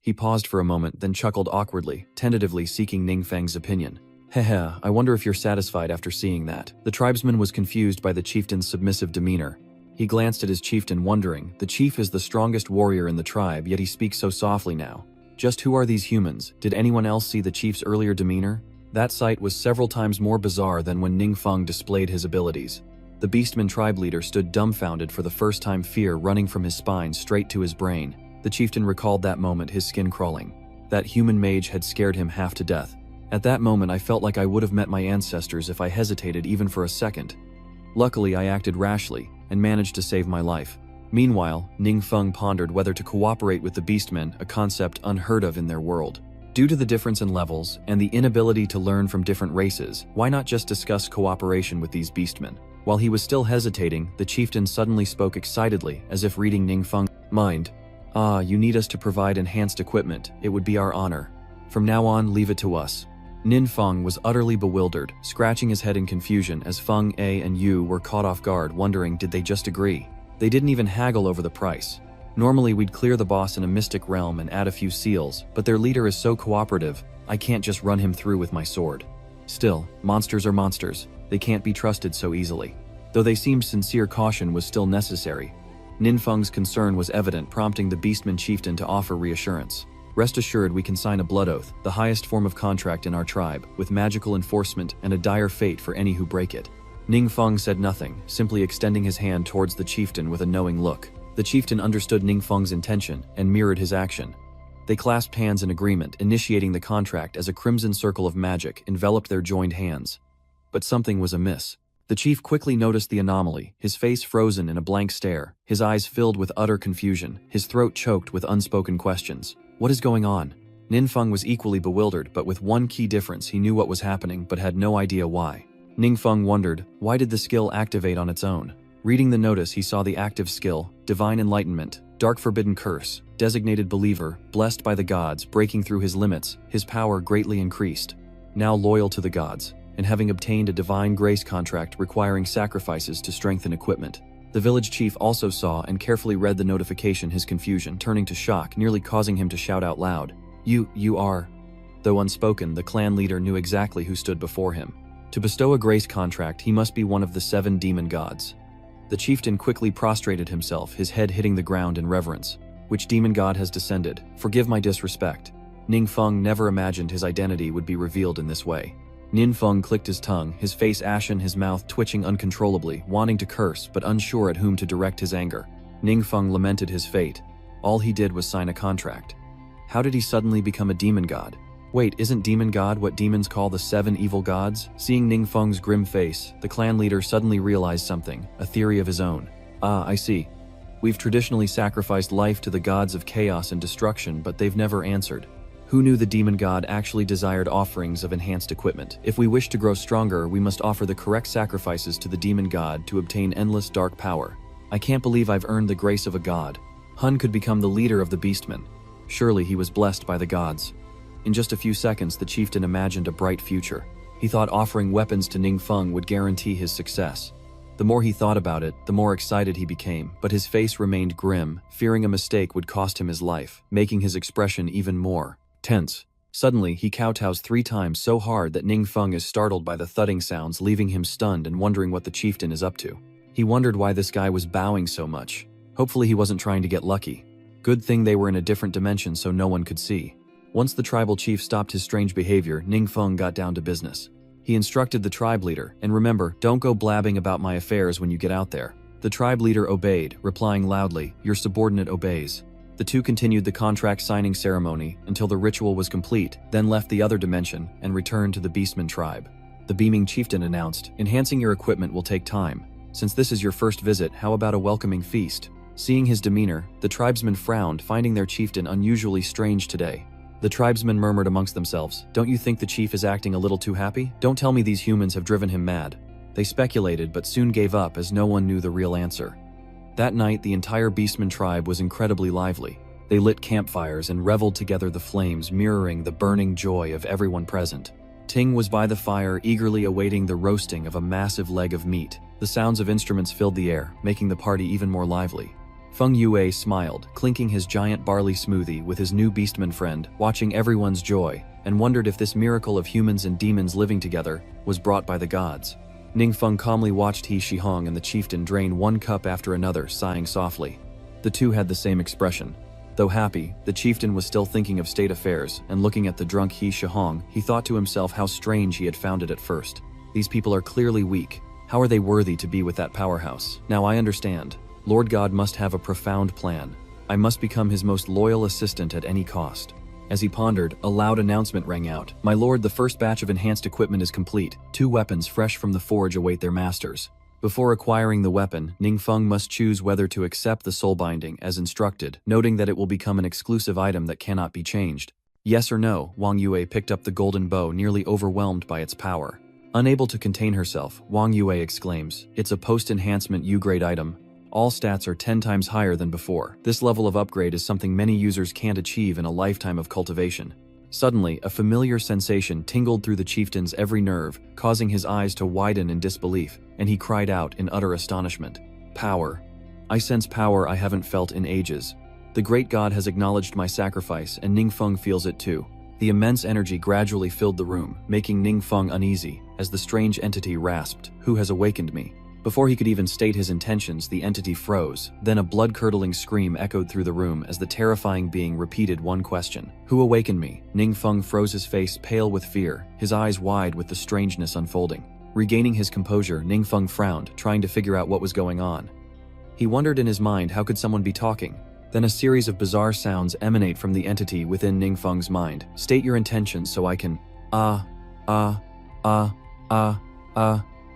He paused for a moment, then chuckled awkwardly, tentatively seeking Ning Feng's opinion. Heh, I wonder if you're satisfied after seeing that. The tribesman was confused by the chieftain's submissive demeanor. He glanced at his chieftain, wondering, the chief is the strongest warrior in the tribe, yet he speaks so softly now. Just who are these humans? Did anyone else see the chief's earlier demeanor? That sight was several times more bizarre than when Ningfeng displayed his abilities. The Beastman tribe leader stood dumbfounded for the first time, fear running from his spine straight to his brain. The chieftain recalled that moment, his skin crawling. That human mage had scared him half to death. At that moment I felt like I would have met my ancestors if I hesitated even for a second. Luckily I acted rashly, and managed to save my life. Meanwhile, Ningfeng pondered whether to cooperate with the Beastmen, a concept unheard of in their world. Due to the difference in levels, and the inability to learn from different races, why not just discuss cooperation with these Beastmen? While he was still hesitating, the chieftain suddenly spoke excitedly, as if reading Ningfeng's mind. "Ah, you need us to provide enhanced equipment. It would be our honor. From now on, leave it to us." Ningfeng was utterly bewildered, scratching his head in confusion as Feng A and Yu were caught off guard, wondering did they just agree? They didn't even haggle over the price. Normally we'd clear the boss in a mystic realm and add a few seals, but their leader is so cooperative, I can't just run him through with my sword. Still, monsters are monsters. They can't be trusted so easily. Though they seemed sincere, caution was still necessary. Ningfeng's concern was evident, prompting the Beastman chieftain to offer reassurance. "Rest assured we can sign a blood oath, the highest form of contract in our tribe, with magical enforcement and a dire fate for any who break it." Ningfeng said nothing, simply extending his hand towards the chieftain with a knowing look. The chieftain understood Ningfeng's intention and mirrored his action. They clasped hands in agreement, initiating the contract as a crimson circle of magic enveloped their joined hands. But something was amiss. The chief quickly noticed the anomaly, his face frozen in a blank stare, his eyes filled with utter confusion, his throat choked with unspoken questions. What is going on? Ningfeng was equally bewildered, but with one key difference: he knew what was happening but had no idea why. Ningfeng wondered, why did the skill activate on its own? Reading the notice, he saw the active skill: Divine Enlightenment, Dark Forbidden Curse, Designated Believer, blessed by the gods, breaking through his limits, his power greatly increased. Now loyal to the gods, and having obtained a divine grace contract requiring sacrifices to strengthen equipment. The village chief also saw and carefully read the notification, his confusion turning to shock, nearly causing him to shout out loud. You are..." Though unspoken, the clan leader knew exactly who stood before him. To bestow a grace contract, he must be one of the 7 demon gods. The chieftain quickly prostrated himself, his head hitting the ground in reverence. "Which demon god has descended? Forgive my disrespect." Ningfeng never imagined his identity would be revealed in this way. Ningfeng clicked his tongue, his face ashen, his mouth twitching uncontrollably, wanting to curse but unsure at whom to direct his anger. Ningfeng lamented his fate. All he did was sign a contract. How did he suddenly become a demon god? Wait, isn't demon god what demons call the 7 evil gods? Seeing Ningfeng's grim face, the clan leader suddenly realized something, a theory of his own. "Ah, I see. We've traditionally sacrificed life to the gods of chaos and destruction, but they've never answered. Who knew the demon god actually desired offerings of enhanced equipment? If we wish to grow stronger, we must offer the correct sacrifices to the demon god to obtain endless dark power. I can't believe I've earned the grace of a god. Hun could become the leader of the Beastmen. Surely he was blessed by the gods." In just a few seconds, the chieftain imagined a bright future. He thought offering weapons to Ningfeng would guarantee his success. The more he thought about it, the more excited he became, but his face remained grim, fearing a mistake would cost him his life, making his expression even more tense. Suddenly, he kowtows 3 times so hard that Ningfeng is startled by the thudding sounds, leaving him stunned and wondering what the chieftain is up to. He wondered why this guy was bowing so much. Hopefully he wasn't trying to get lucky. Good thing they were in a different dimension so no one could see. Once the tribal chief stopped his strange behavior, Ningfeng got down to business. He instructed the tribe leader, "And remember, don't go blabbing about my affairs when you get out there." The tribe leader obeyed, replying loudly, "Your subordinate obeys." The two continued the contract signing ceremony until the ritual was complete, then left the other dimension and returned to the Beastman tribe. The beaming chieftain announced, "Enhancing your equipment will take time. Since this is your first visit, how about a welcoming feast?" Seeing his demeanor, the tribesmen frowned, finding their chieftain unusually strange today. The tribesmen murmured amongst themselves, "Don't you think the chief is acting a little too happy? Don't tell me these humans have driven him mad." They speculated but soon gave up as no one knew the real answer. That night, the entire Beastman tribe was incredibly lively. They lit campfires and reveled together, the flames mirroring the burning joy of everyone present. Ting was by the fire, eagerly awaiting the roasting of a massive leg of meat. The sounds of instruments filled the air, making the party even more lively. Feng Yua smiled, clinking his giant barley smoothie with his new Beastman friend, watching everyone's joy, and wondered if this miracle of humans and demons living together was brought by the gods. Ningfeng calmly watched He Shihong and the chieftain drain one cup after another, sighing softly. The two had the same expression. Though happy, the chieftain was still thinking of state affairs, and looking at the drunk He Shihong, he thought to himself how strange he had found it at first. These people are clearly weak. How are they worthy to be with that powerhouse? Now I understand. Lord God must have a profound plan. I must become his most loyal assistant at any cost. As he pondered, a loud announcement rang out. My lord, the first batch of enhanced equipment is complete. 2 weapons fresh from the forge await their masters. Before acquiring the weapon, Ningfeng must choose whether to accept the soul binding as instructed, noting that it will become an exclusive item that cannot be changed. Yes or no, Wong Yua picked up the golden bow, nearly overwhelmed by its power. Unable to contain herself, Wong Yua exclaims, it's a post-enhancement U-grade item. All stats are 10 times higher than before. This level of upgrade is something many users can't achieve in a lifetime of cultivation. Suddenly, a familiar sensation tingled through the chieftain's every nerve, causing his eyes to widen in disbelief, and he cried out in utter astonishment. Power. I sense power I haven't felt in ages. The great god has acknowledged my sacrifice, and Ningfeng feels it too. The immense energy gradually filled the room, making Ningfeng uneasy, as the strange entity rasped, "Who has awakened me?" Before he could even state his intentions, the entity froze. Then a blood-curdling scream echoed through the room as the terrifying being repeated one question. Who awakened me? Ningfeng froze, his face pale with fear, his eyes wide with the strangeness unfolding. Regaining his composure, Ningfeng frowned, trying to figure out what was going on. He wondered in his mind, how could someone be talking? Then a series of bizarre sounds emanate from the entity within Ningfeng's mind. State your intentions so I can...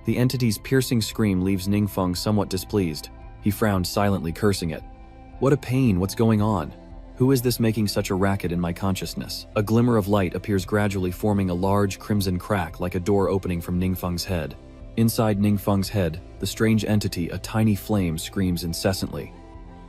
The entity's piercing scream leaves Ningfeng somewhat displeased. He frowned silently, cursing it. What a pain, what's going on? Who is this making such a racket in my consciousness? A glimmer of light appears gradually, forming a large crimson crack like a door opening from Ningfeng's head. Inside Ningfeng's head, the strange entity, a tiny flame, screams incessantly.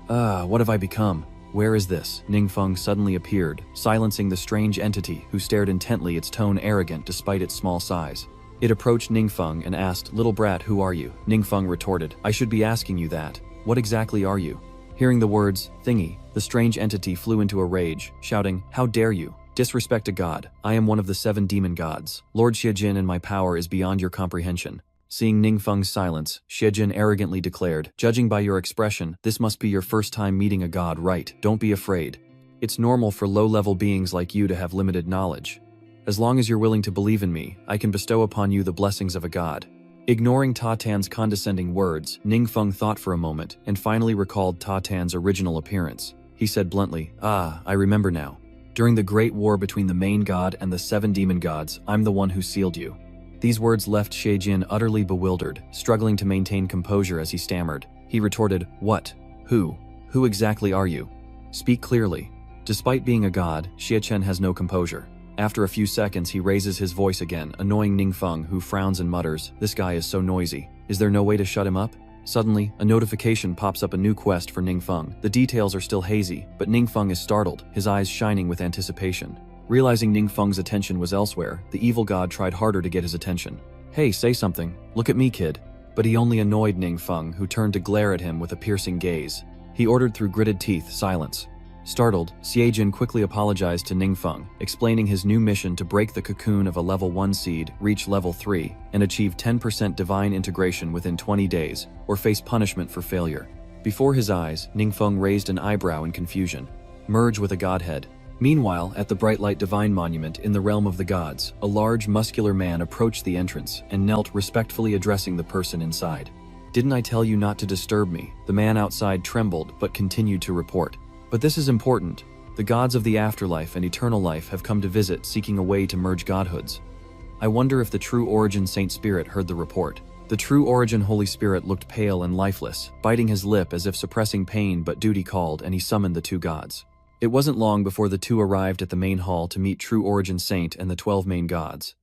What have I become? Where is this? Ningfeng suddenly appeared, silencing the strange entity, who stared intently, its tone arrogant despite its small size. It approached Ningfeng and asked, Little brat, who are you? Ningfeng retorted, I should be asking you that. What exactly are you? Hearing the words, thingy, the strange entity flew into a rage, shouting, How dare you? Disrespect a god. I am one of the 7 demon gods. Lord Xiejin, and my power is beyond your comprehension. Seeing Ningfeng's silence, Xiejin arrogantly declared, Judging by your expression, this must be your first time meeting a god, right? Don't be afraid. It's normal for low-level beings like you to have limited knowledge. As long as you're willing to believe in me, I can bestow upon you the blessings of a god. Ignoring Ta Tan's condescending words, Ningfeng thought for a moment and finally recalled Ta Tan's original appearance. He said bluntly, I remember now. During the great war between the main god and the 7 demon gods, I'm the one who sealed you. These words left Xiejin utterly bewildered, struggling to maintain composure as he stammered. He retorted, What? Who? Who exactly are you? Speak clearly. Despite being a god, Xiejin has no composure. After a few seconds, he raises his voice again, annoying Ningfeng, who frowns and mutters, This guy is so noisy. Is there no way to shut him up? Suddenly, a notification pops up, a new quest for Ningfeng. The details are still hazy, but Ningfeng is startled, his eyes shining with anticipation. Realizing Ningfeng's attention was elsewhere, the evil god tried harder to get his attention. Hey, say something. Look at me, kid. But he only annoyed Ningfeng, who turned to glare at him with a piercing gaze. He ordered through gritted teeth, Silence. Startled, Xiejin quickly apologized to Ningfeng, explaining his new mission to break the cocoon of a level 1 seed, reach level 3, and achieve 10% divine integration within 20 days, or face punishment for failure. Before his eyes, Ningfeng raised an eyebrow in confusion. Merge with a godhead. Meanwhile, at the Bright Light Divine Monument in the realm of the gods, a large muscular man approached the entrance and knelt, respectfully addressing the person inside. Didn't I tell you not to disturb me? The man outside trembled but continued to report. But this is important. The gods of the afterlife and eternal life have come to visit, seeking a way to merge godhoods. I wonder if the true origin Saint Spirit heard the report. The true origin Holy Spirit looked pale and lifeless, biting his lip as if suppressing pain, but duty called, and he summoned the 2 gods. It wasn't long before the 2 arrived at the main hall to meet True Origin Saint and the 12 main gods.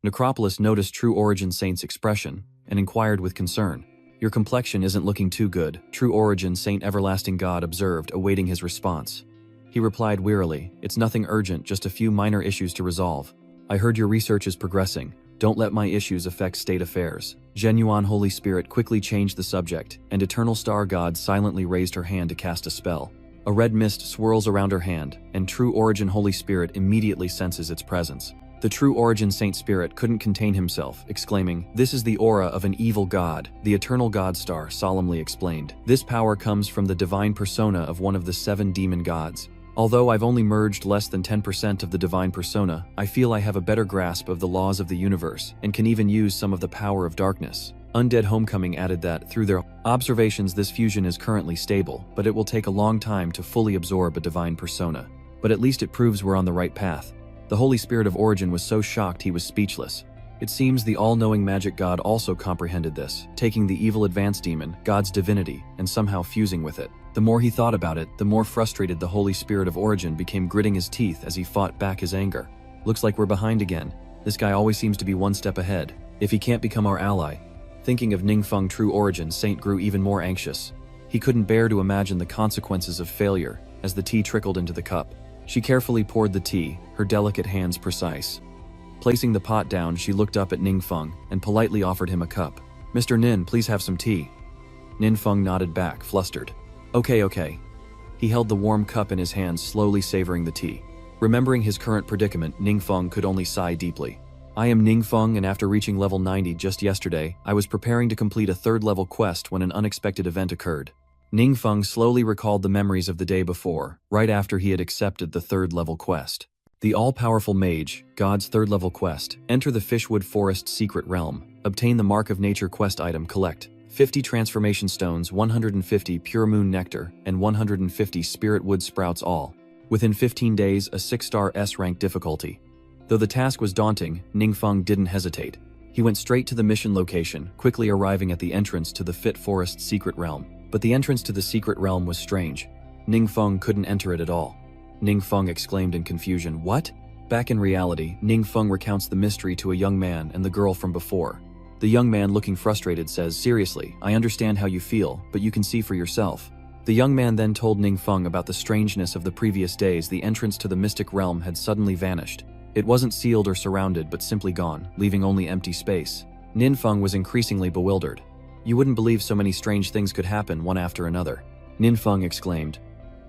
Necropolis noticed True Origin Saint's expression and inquired with concern. Your complexion isn't looking too good, True Origin Saint Everlasting God observed, awaiting his response. He replied wearily, It's nothing urgent, just a few minor issues to resolve. I heard your research is progressing. Don't let my issues affect state affairs. Genuine Holy Spirit quickly changed the subject, and Eternal Star God silently raised her hand to cast a spell. A red mist swirls around her hand, and True Origin Holy Spirit immediately senses its presence. The true origin Saint Spirit couldn't contain himself, exclaiming, "This is the aura of an evil god," the eternal god star solemnly explained. "This power comes from the divine persona of one of the 7 demon gods. Although I've only merged less than 10% of the divine persona, I feel I have a better grasp of the laws of the universe, and can even use some of the power of darkness." Undead Homecoming added that, through their observations, this fusion is currently stable, but it will take a long time to fully absorb a divine persona. But at least it proves we're on the right path. The Holy Spirit of Origin was so shocked he was speechless. It seems the all-knowing magic god also comprehended this, taking the evil advanced demon, God's divinity, and somehow fusing with it. The more he thought about it, the more frustrated the Holy Spirit of Origin became, gritting his teeth as he fought back his anger. "Looks like we're behind again. This guy always seems to be one step ahead. If he can't become our ally." Thinking of Ningfeng true origin, Saint grew even more anxious. He couldn't bear to imagine the consequences of failure as the tea trickled into the cup. She carefully poured the tea, her delicate hands precise. Placing the pot down, she looked up at Ningfeng and politely offered him a cup. "Mr. Nin, please have some tea." Ningfeng nodded back, flustered. Okay. He held the warm cup in his hands, slowly savoring the tea. Remembering his current predicament, Ningfeng could only sigh deeply. "I am Ningfeng, and after reaching level 90 just yesterday, I was preparing to complete a 3rd level quest when an unexpected event occurred." Ningfeng slowly recalled the memories of the day before, right after he had accepted the 3rd level quest. The all-powerful mage, God's 3rd level quest, enter the Fishwood Forest secret realm, obtain the Mark of Nature quest item, collect 50 transformation stones, 150 pure moon nectar, and 150 spirit wood sprouts, all within 15 days, a 6-star S-rank difficulty. Though the task was daunting, Ningfeng didn't hesitate. He went straight to the mission location, quickly arriving at the entrance to the Fit Forest secret realm. But the entrance to the secret realm was strange. Ningfeng couldn't enter it at all. Ningfeng exclaimed in confusion, "What?" Back in reality, Ningfeng recounts the mystery to a young man and the girl from before. The young man, looking frustrated, says, "Seriously, I understand how you feel, but you can see for yourself." The young man then told Ningfeng about the strangeness of the previous days. The entrance to the mystic realm had suddenly vanished. It wasn't sealed or surrounded, but simply gone, leaving only empty space. Ningfeng was increasingly bewildered. "You wouldn't believe so many strange things could happen one after another." Ningfeng exclaimed,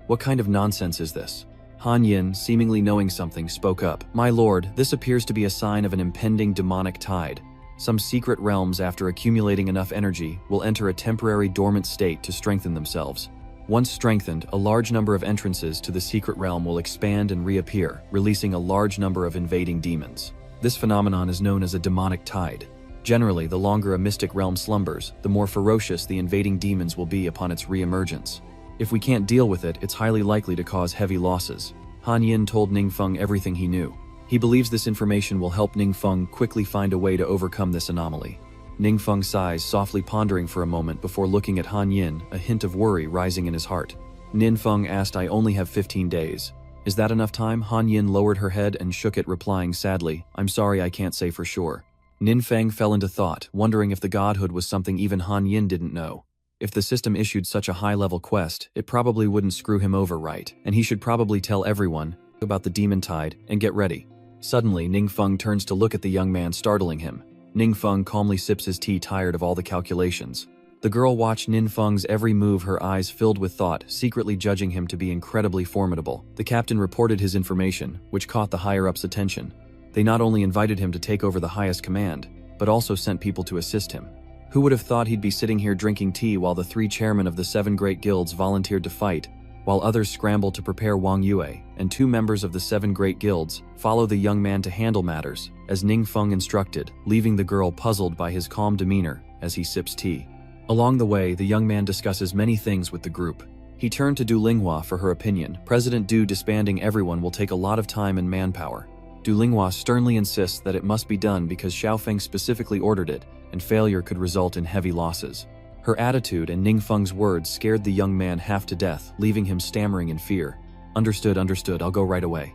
"What kind of nonsense is this?" Han Yin, seemingly knowing something, spoke up. "My lord, this appears to be a sign of an impending demonic tide. Some secret realms, after accumulating enough energy, will enter a temporary dormant state to strengthen themselves. Once strengthened, a large number of entrances to the secret realm will expand and reappear, releasing a large number of invading demons. This phenomenon is known as a demonic tide. Generally, the longer a mystic realm slumbers, the more ferocious the invading demons will be upon its re-emergence. If we can't deal with it, it's highly likely to cause heavy losses." Han Yin told Ningfeng everything he knew. He believes this information will help Ningfeng quickly find a way to overcome this anomaly. Ningfeng sighs, softly pondering for a moment before looking at Han Yin, a hint of worry rising in his heart. Ningfeng asked, "I only have 15 days. Is that enough time?" Han Yin lowered her head and shook it, replying sadly, "I'm sorry, I can't say for sure." Ningfeng fell into thought, wondering if the godhood was something even Han Yin didn't know. If the system issued such a high-level quest, it probably wouldn't screw him over right, and he should probably tell everyone about the demon tide and get ready. Suddenly, Ningfeng turns to look at the young man, startling him. Ningfeng calmly sips his tea, tired of all the calculations. The girl watched Ningfeng's every move, her eyes filled with thought, secretly judging him to be incredibly formidable. The captain reported his information, which caught the higher-ups' attention. They not only invited him to take over the highest command, but also sent people to assist him. Who would have thought he'd be sitting here drinking tea while the 3 chairmen of the 7 great guilds volunteered to fight, while others scrambled to prepare? Wong Yua and 2 members of the 7 great guilds follow the young man to handle matters, as Ningfeng instructed, leaving the girl puzzled by his calm demeanor as he sips tea. Along the way, the young man discusses many things with the group. He turned to Du Linghua for her opinion. President Du disbanding everyone will take a lot of time and manpower. Du Linghua sternly insists that it must be done because Xiaofeng specifically ordered it, and failure could result in heavy losses. Her attitude and Ningfeng's words scared the young man half to death, leaving him stammering in fear. Understood, I'll go right away."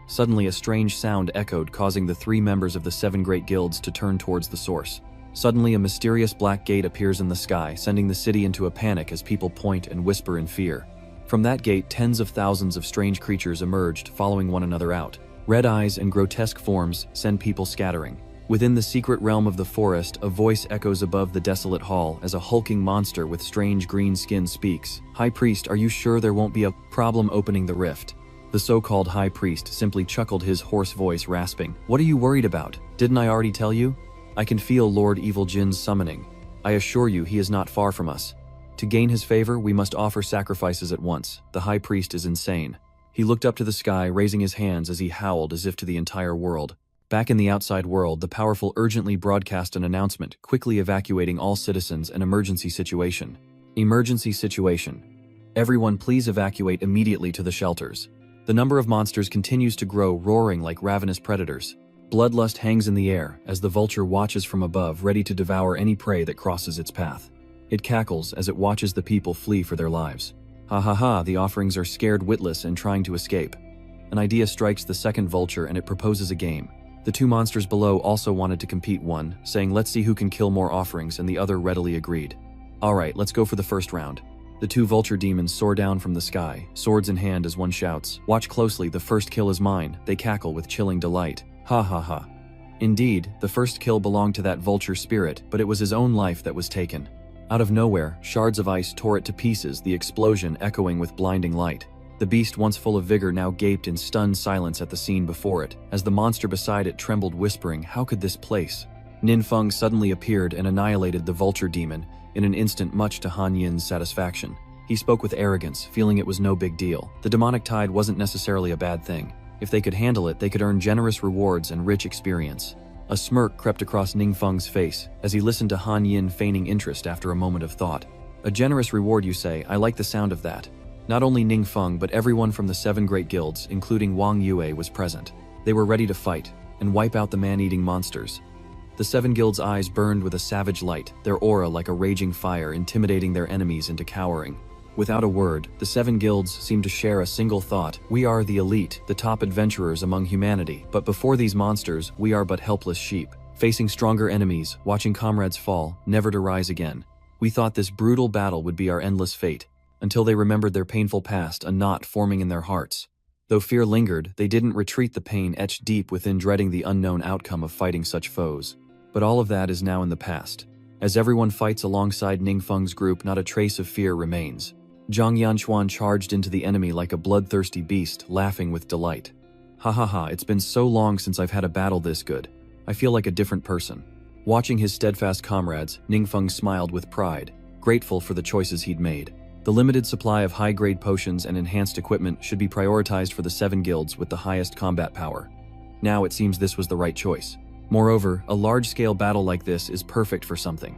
Suddenly, a strange sound echoed, causing the 3 members of the 7 great guilds to turn towards the source. Suddenly, a mysterious black gate appears in the sky, sending the city into a panic as people point and whisper in fear. From that gate, tens of thousands of strange creatures emerged, following one another out. Red eyes and grotesque forms send people scattering. Within the secret realm of the forest, a voice echoes above the desolate hall as a hulking monster with strange green skin speaks. "High Priest, are you sure there won't be a problem opening the rift?" The so-called high priest simply chuckled, his hoarse voice rasping. What are you worried about? Didn't I already tell you? I can feel Lord Evil Jin's summoning. I assure you he is not far from us. To gain his favor, we must offer sacrifices at once. The high priest is insane. He looked up to the sky, raising his hands as he howled as if to the entire world. Back in the outside world, the powerful urgently broadcast an announcement, quickly evacuating all citizens. An emergency situation. Emergency situation. Everyone please evacuate immediately to the shelters. The number of monsters continues to grow, roaring like ravenous predators. Bloodlust hangs in the air as the vulture watches from above, ready to devour any prey that crosses its path. It cackles as it watches the people flee for their lives. Ha ha ha, the offerings are scared witless and trying to escape. An idea strikes the second vulture and it proposes a game. The two monsters below also wanted to compete, one saying let's see who can kill more offerings, and the other readily agreed. Alright, let's go for the first round. The two vulture demons soar down from the sky, swords in hand, as one shouts, "Watch closely, the first kill is mine." They cackle with chilling delight. Ha ha ha. Indeed, the first kill belonged to that vulture spirit, but it was his own life that was taken. Out of nowhere, shards of ice tore it to pieces, the explosion echoing with blinding light. The beast, once full of vigor, now gaped in stunned silence at the scene before it, as the monster beside it trembled, whispering, "How could this place?" Ninfeng suddenly appeared and annihilated the vulture demon in an instant, much to Han Yin's satisfaction. He spoke with arrogance, feeling it was no big deal. The demonic tide wasn't necessarily a bad thing. If they could handle it, they could earn generous rewards and rich experience. A smirk crept across Ningfeng's face as he listened to Han Yin, feigning interest after a moment of thought. A generous reward, you say? I like the sound of that. Not only Ningfeng, but everyone from the 7 great guilds, including Wong Yua, was present. They were ready to fight and wipe out the man-eating monsters. The 7 guilds' eyes burned with a savage light, their aura like a raging fire, intimidating their enemies into cowering. Without a word, the 7 guilds seemed to share a single thought: we are the elite, the top adventurers among humanity, but before these monsters, we are but helpless sheep, facing stronger enemies, watching comrades fall, never to rise again. We thought this brutal battle would be our endless fate, until they remembered their painful past, a knot forming in their hearts. Though fear lingered, they didn't retreat, the pain etched deep within, dreading the unknown outcome of fighting such foes. But all of that is now in the past. As everyone fights alongside Ningfeng's group, not a trace of fear remains. Zhang Yanchuan charged into the enemy like a bloodthirsty beast, laughing with delight. Ha ha ha, it's been so long since I've had a battle this good. I feel like a different person. Watching his steadfast comrades, Ningfeng smiled with pride, grateful for the choices he'd made. The limited supply of high-grade potions and enhanced equipment should be prioritized for the 7 guilds with the highest combat power. Now it seems this was the right choice. Moreover, a large-scale battle like this is perfect for something.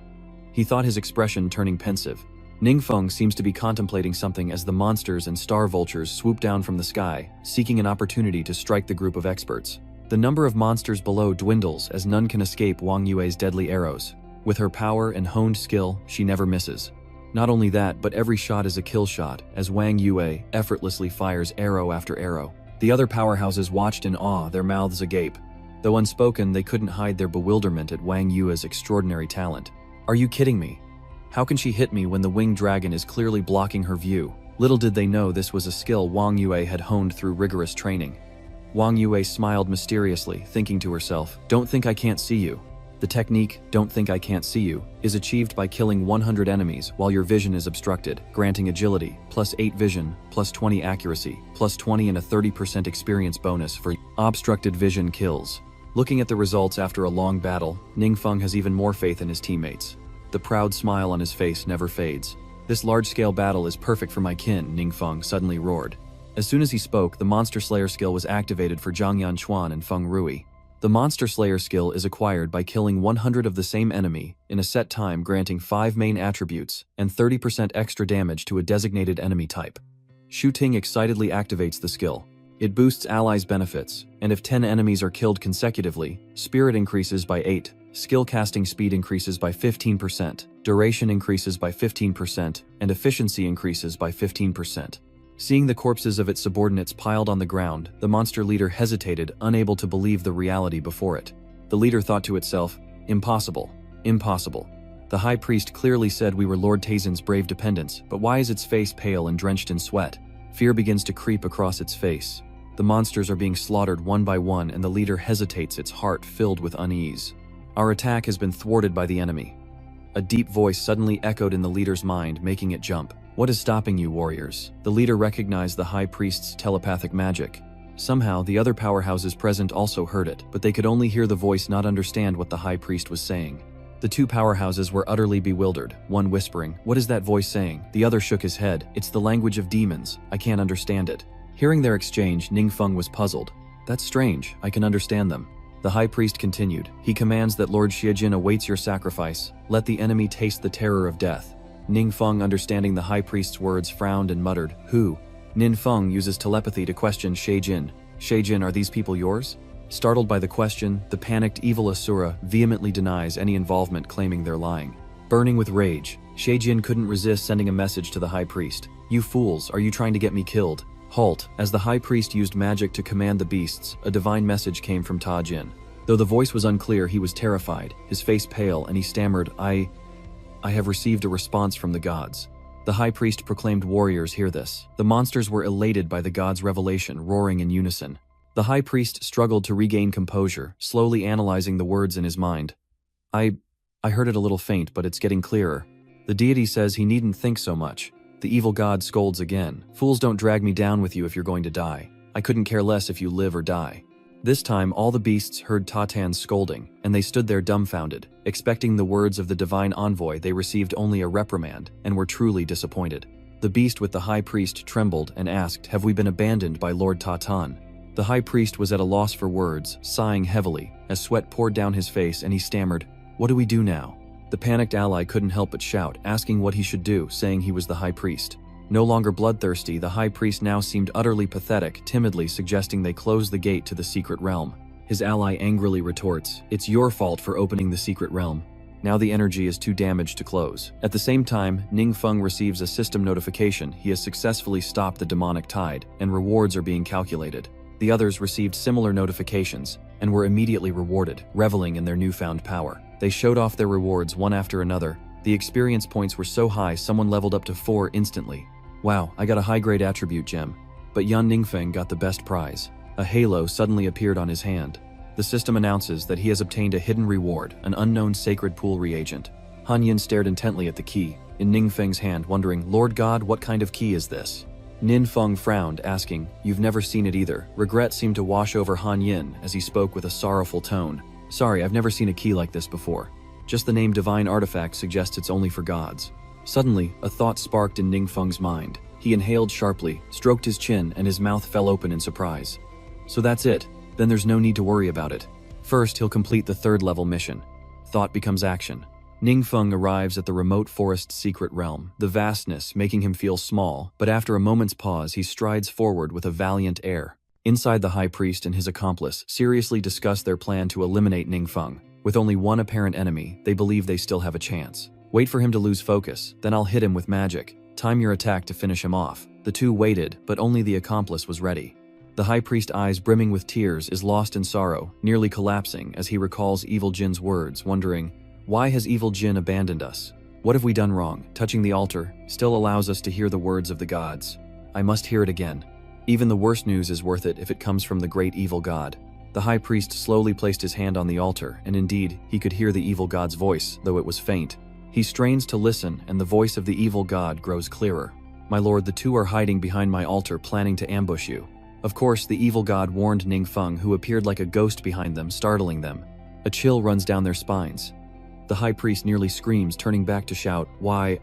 He thought, his expression turning pensive. Ningfeng seems to be contemplating something as the monsters and star vultures swoop down from the sky, seeking an opportunity to strike the group of experts. The number of monsters below dwindles as none can escape Wang Yue's deadly arrows. With her power and honed skill, she never misses. Not only that, but every shot is a kill shot, as Wang Yua effortlessly fires arrow after arrow. The other powerhouses watched in awe, their mouths agape. Though unspoken, they couldn't hide their bewilderment at Wang Yua's extraordinary talent. Are you kidding me? How can she hit me when the winged dragon is clearly blocking her view? Little did they know this was a skill Wang Yua had honed through rigorous training. Wang Yua smiled mysteriously, thinking to herself, "Don't think I can't see you." The technique, "Don't think I can't see you," is achieved by killing 100 enemies while your vision is obstructed, granting agility, +8 vision, +20 accuracy, +20 and a 30% experience bonus for obstructed vision kills. Looking at the results after a long battle, Ningfeng has even more faith in his teammates. The proud smile on his face never fades. "This large-scale battle is perfect for my kin," Ningfeng suddenly roared. As soon as he spoke, the Monster Slayer skill was activated for Zhang Yanchuan and Feng Rui. The Monster Slayer skill is acquired by killing 100 of the same enemy in a set time, granting 5 main attributes and 30% extra damage to a designated enemy type. Shu Ting excitedly activates the skill. It boosts allies' benefits, and if 10 enemies are killed consecutively, spirit increases by 8, skill casting speed increases by 15%, duration increases by 15%, and efficiency increases by 15%. Seeing the corpses of its subordinates piled on the ground, the monster leader hesitated, unable to believe the reality before it. The leader thought to itself, "Impossible, impossible." The high priest clearly said we were Lord Tazin's brave dependents, but why is its face pale and drenched in sweat? Fear begins to creep across its face. The monsters are being slaughtered one by one, and the leader hesitates, its heart filled with unease. Our attack has been thwarted by the enemy. A deep voice suddenly echoed in the leader's mind, making it jump. What is stopping you, warriors? The leader recognized the high priest's telepathic magic. Somehow, the other powerhouses present also heard it, but they could only hear the voice, not understand what the high priest was saying. The two powerhouses were utterly bewildered, one whispering, "What is that voice saying?" The other shook his head. "It's the language of demons. I can't understand it." Hearing their exchange, Ningfeng was puzzled. "That's strange. I can understand them." The high priest continued. "He commands that Lord Xiejin awaits your sacrifice. Let the enemy taste the terror of death." Ningfeng, understanding the high priest's words, frowned and muttered, "Who?" Ningfeng uses telepathy to question Xiejin. "Xiejin, are these people yours?" Startled by the question, the panicked evil Asura vehemently denies any involvement, claiming they're lying. Burning with rage, Xiejin couldn't resist sending a message to the high priest. "You fools, are you trying to get me killed? Halt!" As the high priest used magic to command the beasts, a divine message came from Ta Jin. Though the voice was unclear, he was terrified, his face pale, and he stammered, I have received a response from the gods." The high priest proclaimed, "Warriors, hear this." The monsters were elated by the god's revelation, roaring in unison. The high priest struggled to regain composure, slowly analyzing the words in his mind. I heard it a little faint, but it's getting clearer. The deity says he needn't think so much. The evil god scolds again. "Fools, don't drag me down with you if you're going to die. I couldn't care less if you live or die." This time, all the beasts heard Tatan's scolding, and they stood there dumbfounded. Expecting the words of the divine envoy, they received only a reprimand, and were truly disappointed. The beast with the high priest trembled and asked, "Have we been abandoned by Lord Tatan?" The high priest was at a loss for words, sighing heavily, as sweat poured down his face, and he stammered, "What do we do now?" The panicked ally couldn't help but shout, asking what he should do, saying he was the high priest. No longer bloodthirsty, the high priest now seemed utterly pathetic, timidly suggesting they close the gate to the secret realm. His ally angrily retorts, "It's your fault for opening the secret realm. Now the energy is too damaged to close." At the same time, Ningfeng receives a system notification. He has successfully stopped the demonic tide, and rewards are being calculated. The others received similar notifications, and were immediately rewarded, reveling in their newfound power. They showed off their rewards one after another. The experience points were so high someone leveled up to 4 instantly. "Wow, I got a high-grade attribute gem." But Yan Ningfeng got the best prize. A halo suddenly appeared on his hand. The system announces that he has obtained a hidden reward, an unknown sacred pool reagent. Han Yin stared intently at the key in Ningfeng's hand, wondering, "Lord God, what kind of key is this?" Ningfeng frowned, asking, "You've never seen it either." Regret seemed to wash over Han Yin as he spoke with a sorrowful tone. "Sorry, I've never seen a key like this before. Just the name divine artifact suggests it's only for gods." Suddenly, a thought sparked in Ningfeng's mind. He inhaled sharply, stroked his chin, and his mouth fell open in surprise. "So that's it. Then there's no need to worry about it. First, he'll complete the 3rd level mission." Thought becomes action. Ningfeng arrives at the remote forest's secret realm, the vastness making him feel small, but after a moment's pause, he strides forward with a valiant air. Inside, the high priest and his accomplice seriously discuss their plan to eliminate Ningfeng. With only one apparent enemy, they believe they still have a chance. "Wait for him to lose focus, then I'll hit him with magic. Time your attack to finish him off." The two waited, but only the accomplice was ready. The high priest, eyes brimming with tears, is lost in sorrow, nearly collapsing as he recalls Evil Jin's words, wondering, why has Evil Jin abandoned us? What have we done wrong? Touching the altar still allows us to hear the words of the gods. I must hear it again. Even the worst news is worth it if it comes from the great evil god. The high priest slowly placed his hand on the altar, and indeed, he could hear the evil god's voice, though it was faint. He strains to listen, and the voice of the evil god grows clearer. "My lord, the two are hiding behind my altar, planning to ambush you." Of course, the evil god warned Ningfeng, who appeared like a ghost behind them, startling them. A chill runs down their spines. The high priest nearly screams, turning back to shout, "Why,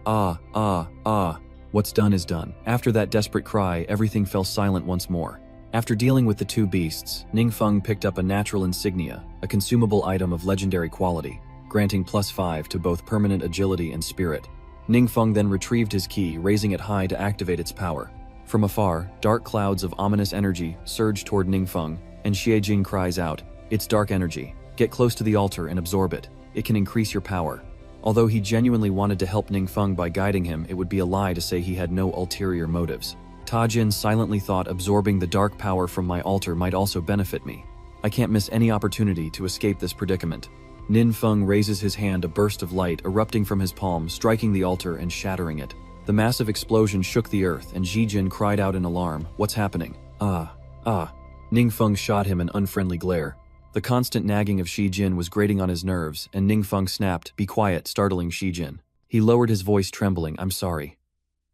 what's done is done." After that desperate cry, everything fell silent once more. After dealing with the two beasts, Ningfeng picked up a natural insignia, a consumable item of legendary quality, granting +5 to both permanent agility and spirit. Ningfeng then retrieved his key, raising it high to activate its power. From afar, dark clouds of ominous energy surge toward Ningfeng, and Xiejin cries out, "It's dark energy. Get close to the altar and absorb it. It can increase your power." Although he genuinely wanted to help Ningfeng by guiding him, it would be a lie to say he had no ulterior motives. Ta Jin silently thought absorbing the dark power from my altar might also benefit me. I can't miss any opportunity to escape this predicament. Ningfeng raises his hand, a burst of light erupting from his palm, striking the altar and shattering it. The massive explosion shook the earth, and Xiejin cried out in alarm, "What's happening?" Ningfeng shot him an unfriendly glare. The constant nagging of Shi Jin was grating on his nerves, and Ningfeng snapped, "Be quiet," startling Shi Jin. He lowered his voice, trembling, "I'm sorry."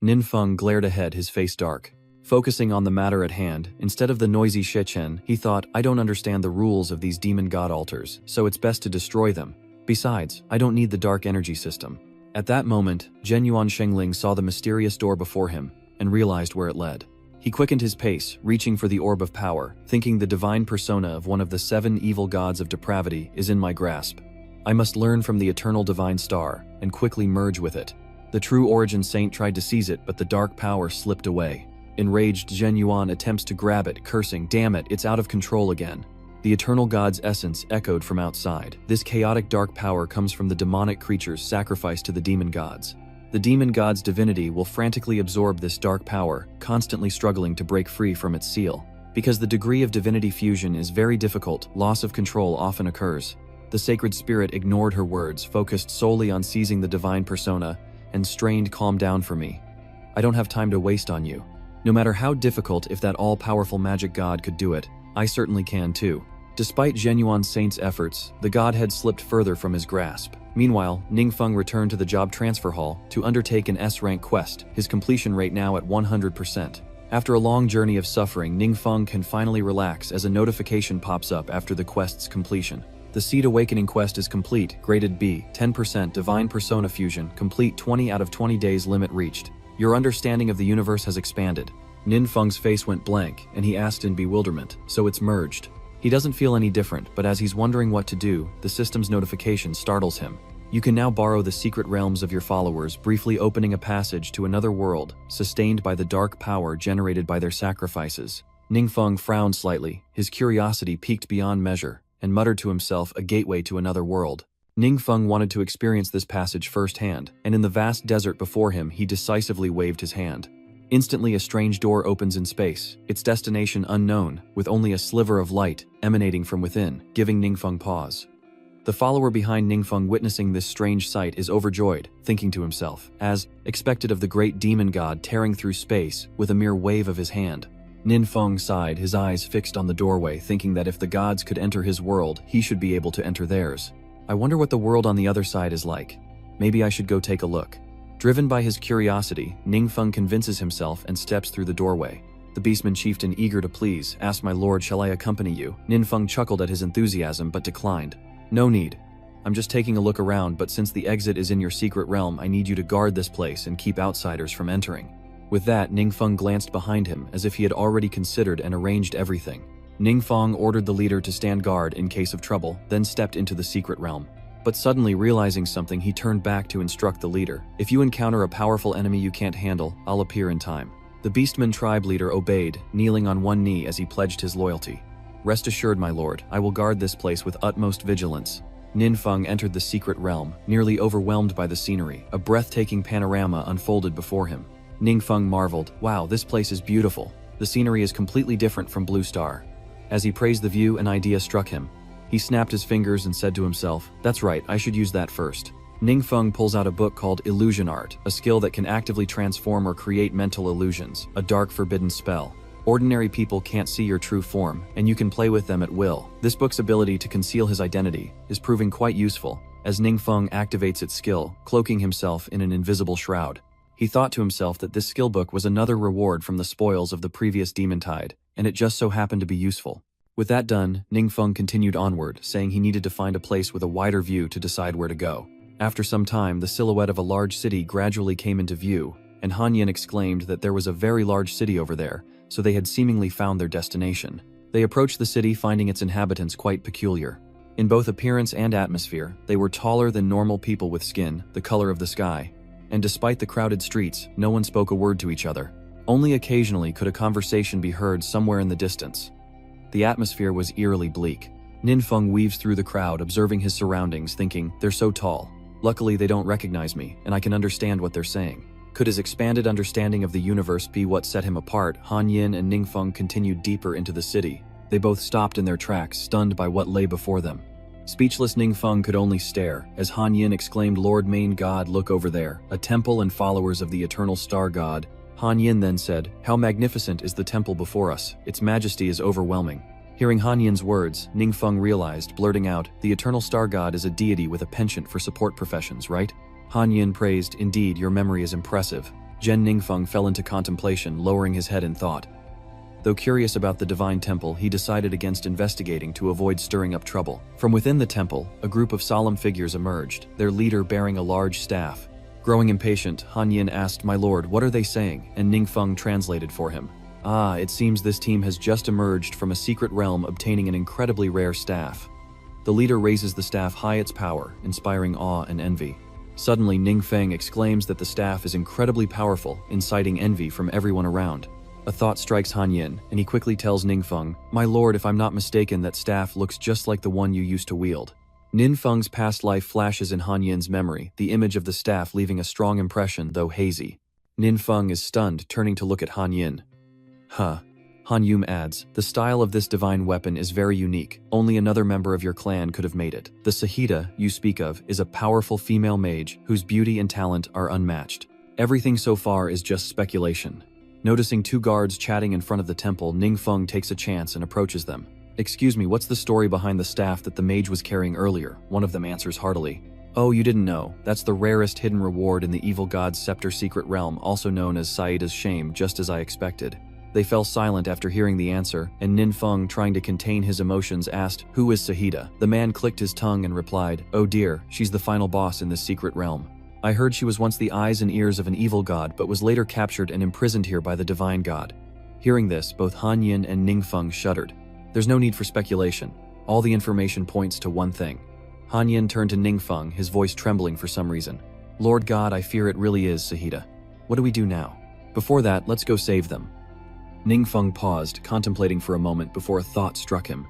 Ningfeng glared ahead, his face dark. Focusing on the matter at hand, instead of the noisy Shechen, he thought, "I don't understand the rules of these demon god altars, so it's best to destroy them. Besides, I don't need the dark energy system." At that moment, Zhenyuan Shengling saw the mysterious door before him, and realized where it led. He quickened his pace, reaching for the orb of power, thinking the divine persona of one of the 7 evil gods of depravity is in my grasp. I must learn from the eternal divine star, and quickly merge with it. The true origin saint tried to seize it, but the dark power slipped away. Enraged, Zhenyuan attempts to grab it, cursing, "Damn it, it's out of control again." The eternal god's essence echoed from outside. This chaotic dark power comes from the demonic creatures sacrificed to the demon gods. The demon god's divinity will frantically absorb this dark power, constantly struggling to break free from its seal. Because the degree of divinity fusion is very difficult, loss of control often occurs. The sacred spirit ignored her words, focused solely on seizing the divine persona, and strained, "Calm down for me. I don't have time to waste on you. No matter how difficult, if that all-powerful magic god could do it, I certainly can too." Despite Zhenyuan Saint's efforts, the god had slipped further from his grasp. Meanwhile, Ningfeng returned to the job transfer hall to undertake an S-rank quest, his completion rate now at 100%. After a long journey of suffering, Ningfeng can finally relax as a notification pops up after the quest's completion. The Seed Awakening quest is complete, graded B, 10% Divine Persona Fusion, complete 20 out of 20 days limit reached. Your understanding of the universe has expanded. Ningfeng's face went blank, and he asked in bewilderment, "So it's merged?" He doesn't feel any different, but as he's wondering what to do, the system's notification startles him. You can now borrow the secret realms of your followers, briefly opening a passage to another world, sustained by the dark power generated by their sacrifices. Ningfeng frowned slightly, his curiosity piqued beyond measure, and muttered to himself, "A gateway to another world." Ningfeng wanted to experience this passage firsthand, and in the vast desert before him, he decisively waved his hand. Instantly, a strange door opens in space, its destination unknown, with only a sliver of light emanating from within, giving Ningfeng pause. The follower behind Ningfeng, witnessing this strange sight, is overjoyed, thinking to himself, as expected of the great demon god tearing through space with a mere wave of his hand. Ningfeng sighed, his eyes fixed on the doorway, thinking that if the gods could enter his world, he should be able to enter theirs. I wonder what the world on the other side is like. Maybe I should go take a look. Driven by his curiosity, Ningfeng convinces himself and steps through the doorway. The beastman chieftain, eager to please, asked, "My lord, shall I accompany you?" Ningfeng chuckled at his enthusiasm but declined. "No need. I'm just taking a look around, but since the exit is in your secret realm, I need you to guard this place and keep outsiders from entering." With that, Ningfeng glanced behind him as if he had already considered and arranged everything. Ningfeng ordered the leader to stand guard in case of trouble, then stepped into the secret realm. But suddenly realizing something, he turned back to instruct the leader. "If you encounter a powerful enemy you can't handle, I'll appear in time." The Beastman tribe leader obeyed, kneeling on one knee as he pledged his loyalty. "Rest assured, my lord, I will guard this place with utmost vigilance." Ningfeng entered the secret realm, nearly overwhelmed by the scenery. A breathtaking panorama unfolded before him. Ningfeng marveled, "Wow, this place is beautiful. The scenery is completely different from Blue Star." As he praised the view, an idea struck him. He snapped his fingers and said to himself, "That's right, I should use that first." Ningfeng pulls out a book called Illusion Art, a skill that can actively transform or create mental illusions, a dark forbidden spell. Ordinary people can't see your true form, and you can play with them at will. This book's ability to conceal his identity is proving quite useful, as Ningfeng activates its skill, cloaking himself in an invisible shroud. He thought to himself that this skill book was another reward from the spoils of the previous demon tide, and it just so happened to be useful. With that done, Ningfeng continued onward, saying he needed to find a place with a wider view to decide where to go. After some time, the silhouette of a large city gradually came into view, and Han Yin exclaimed that there was a very large city over there, so they had seemingly found their destination. They approached the city, finding its inhabitants quite peculiar. In both appearance and atmosphere, they were taller than normal people with skin the color of the sky, and despite the crowded streets, no one spoke a word to each other. Only occasionally could a conversation be heard somewhere in the distance. The atmosphere was eerily bleak. Ningfeng weaves through the crowd, observing his surroundings, thinking, "They're so tall. Luckily they don't recognize me, and I can understand what they're saying." Could his expanded understanding of the universe be what set him apart? Han Yin and Ningfeng continued deeper into the city. They both stopped in their tracks, stunned by what lay before them. Speechless, Ningfeng could only stare, as Han Yin exclaimed, "Lord Main God, look over there, a temple and followers of the eternal star god." Han Yin then said, "How magnificent is the temple before us, its majesty is overwhelming." Hearing Han Yin's words, Ningfeng realized, blurting out, "The Eternal Star God is a deity with a penchant for support professions, right?" Han Yin praised, "Indeed, your memory is impressive." Zhen Ningfeng fell into contemplation, lowering his head in thought. Though curious about the divine temple, he decided against investigating to avoid stirring up trouble. From within the temple, a group of solemn figures emerged, their leader bearing a large staff. Growing impatient, Han Yin asked, "My lord, what are they saying?" and Ningfeng translated for him. "Ah, it seems this team has just emerged from a secret realm obtaining an incredibly rare staff." The leader raises the staff high its power, inspiring awe and envy. Suddenly, Ningfeng exclaims that the staff is incredibly powerful, inciting envy from everyone around. A thought strikes Han Yin, and he quickly tells Ningfeng, "My lord, if I'm not mistaken, that staff looks just like the one you used to wield." Ningfeng's past life flashes in Han Yin's memory, the image of the staff leaving a strong impression, though hazy. Ningfeng is stunned, turning to look at Han Yin. "Huh." Han Yum adds, "The style of this divine weapon is very unique. Only another member of your clan could have made it. The Sahita you speak of is a powerful female mage whose beauty and talent are unmatched. Everything so far is just speculation." Noticing two guards chatting in front of the temple, Ningfeng takes a chance and approaches them. "Excuse me, what's the story behind the staff that the mage was carrying earlier?" One of them answers heartily. "Oh, you didn't know. That's the rarest hidden reward in the evil god's scepter secret realm, also known as Saida's Shame, just as I expected." They fell silent after hearing the answer, and Ningfeng, trying to contain his emotions, asked, "Who is Sahita?" The man clicked his tongue and replied, "Oh dear, she's the final boss in this secret realm. I heard she was once the eyes and ears of an evil god, but was later captured and imprisoned here by the divine god." Hearing this, both Han Yin and Ningfeng shuddered. There's no need for speculation. All the information points to one thing. Han Yin turned to Ningfeng, his voice trembling for some reason. "Lord God, I fear it really is Sahita. What do we do now? Before that, let's go save them." Ningfeng paused, contemplating for a moment before a thought struck him.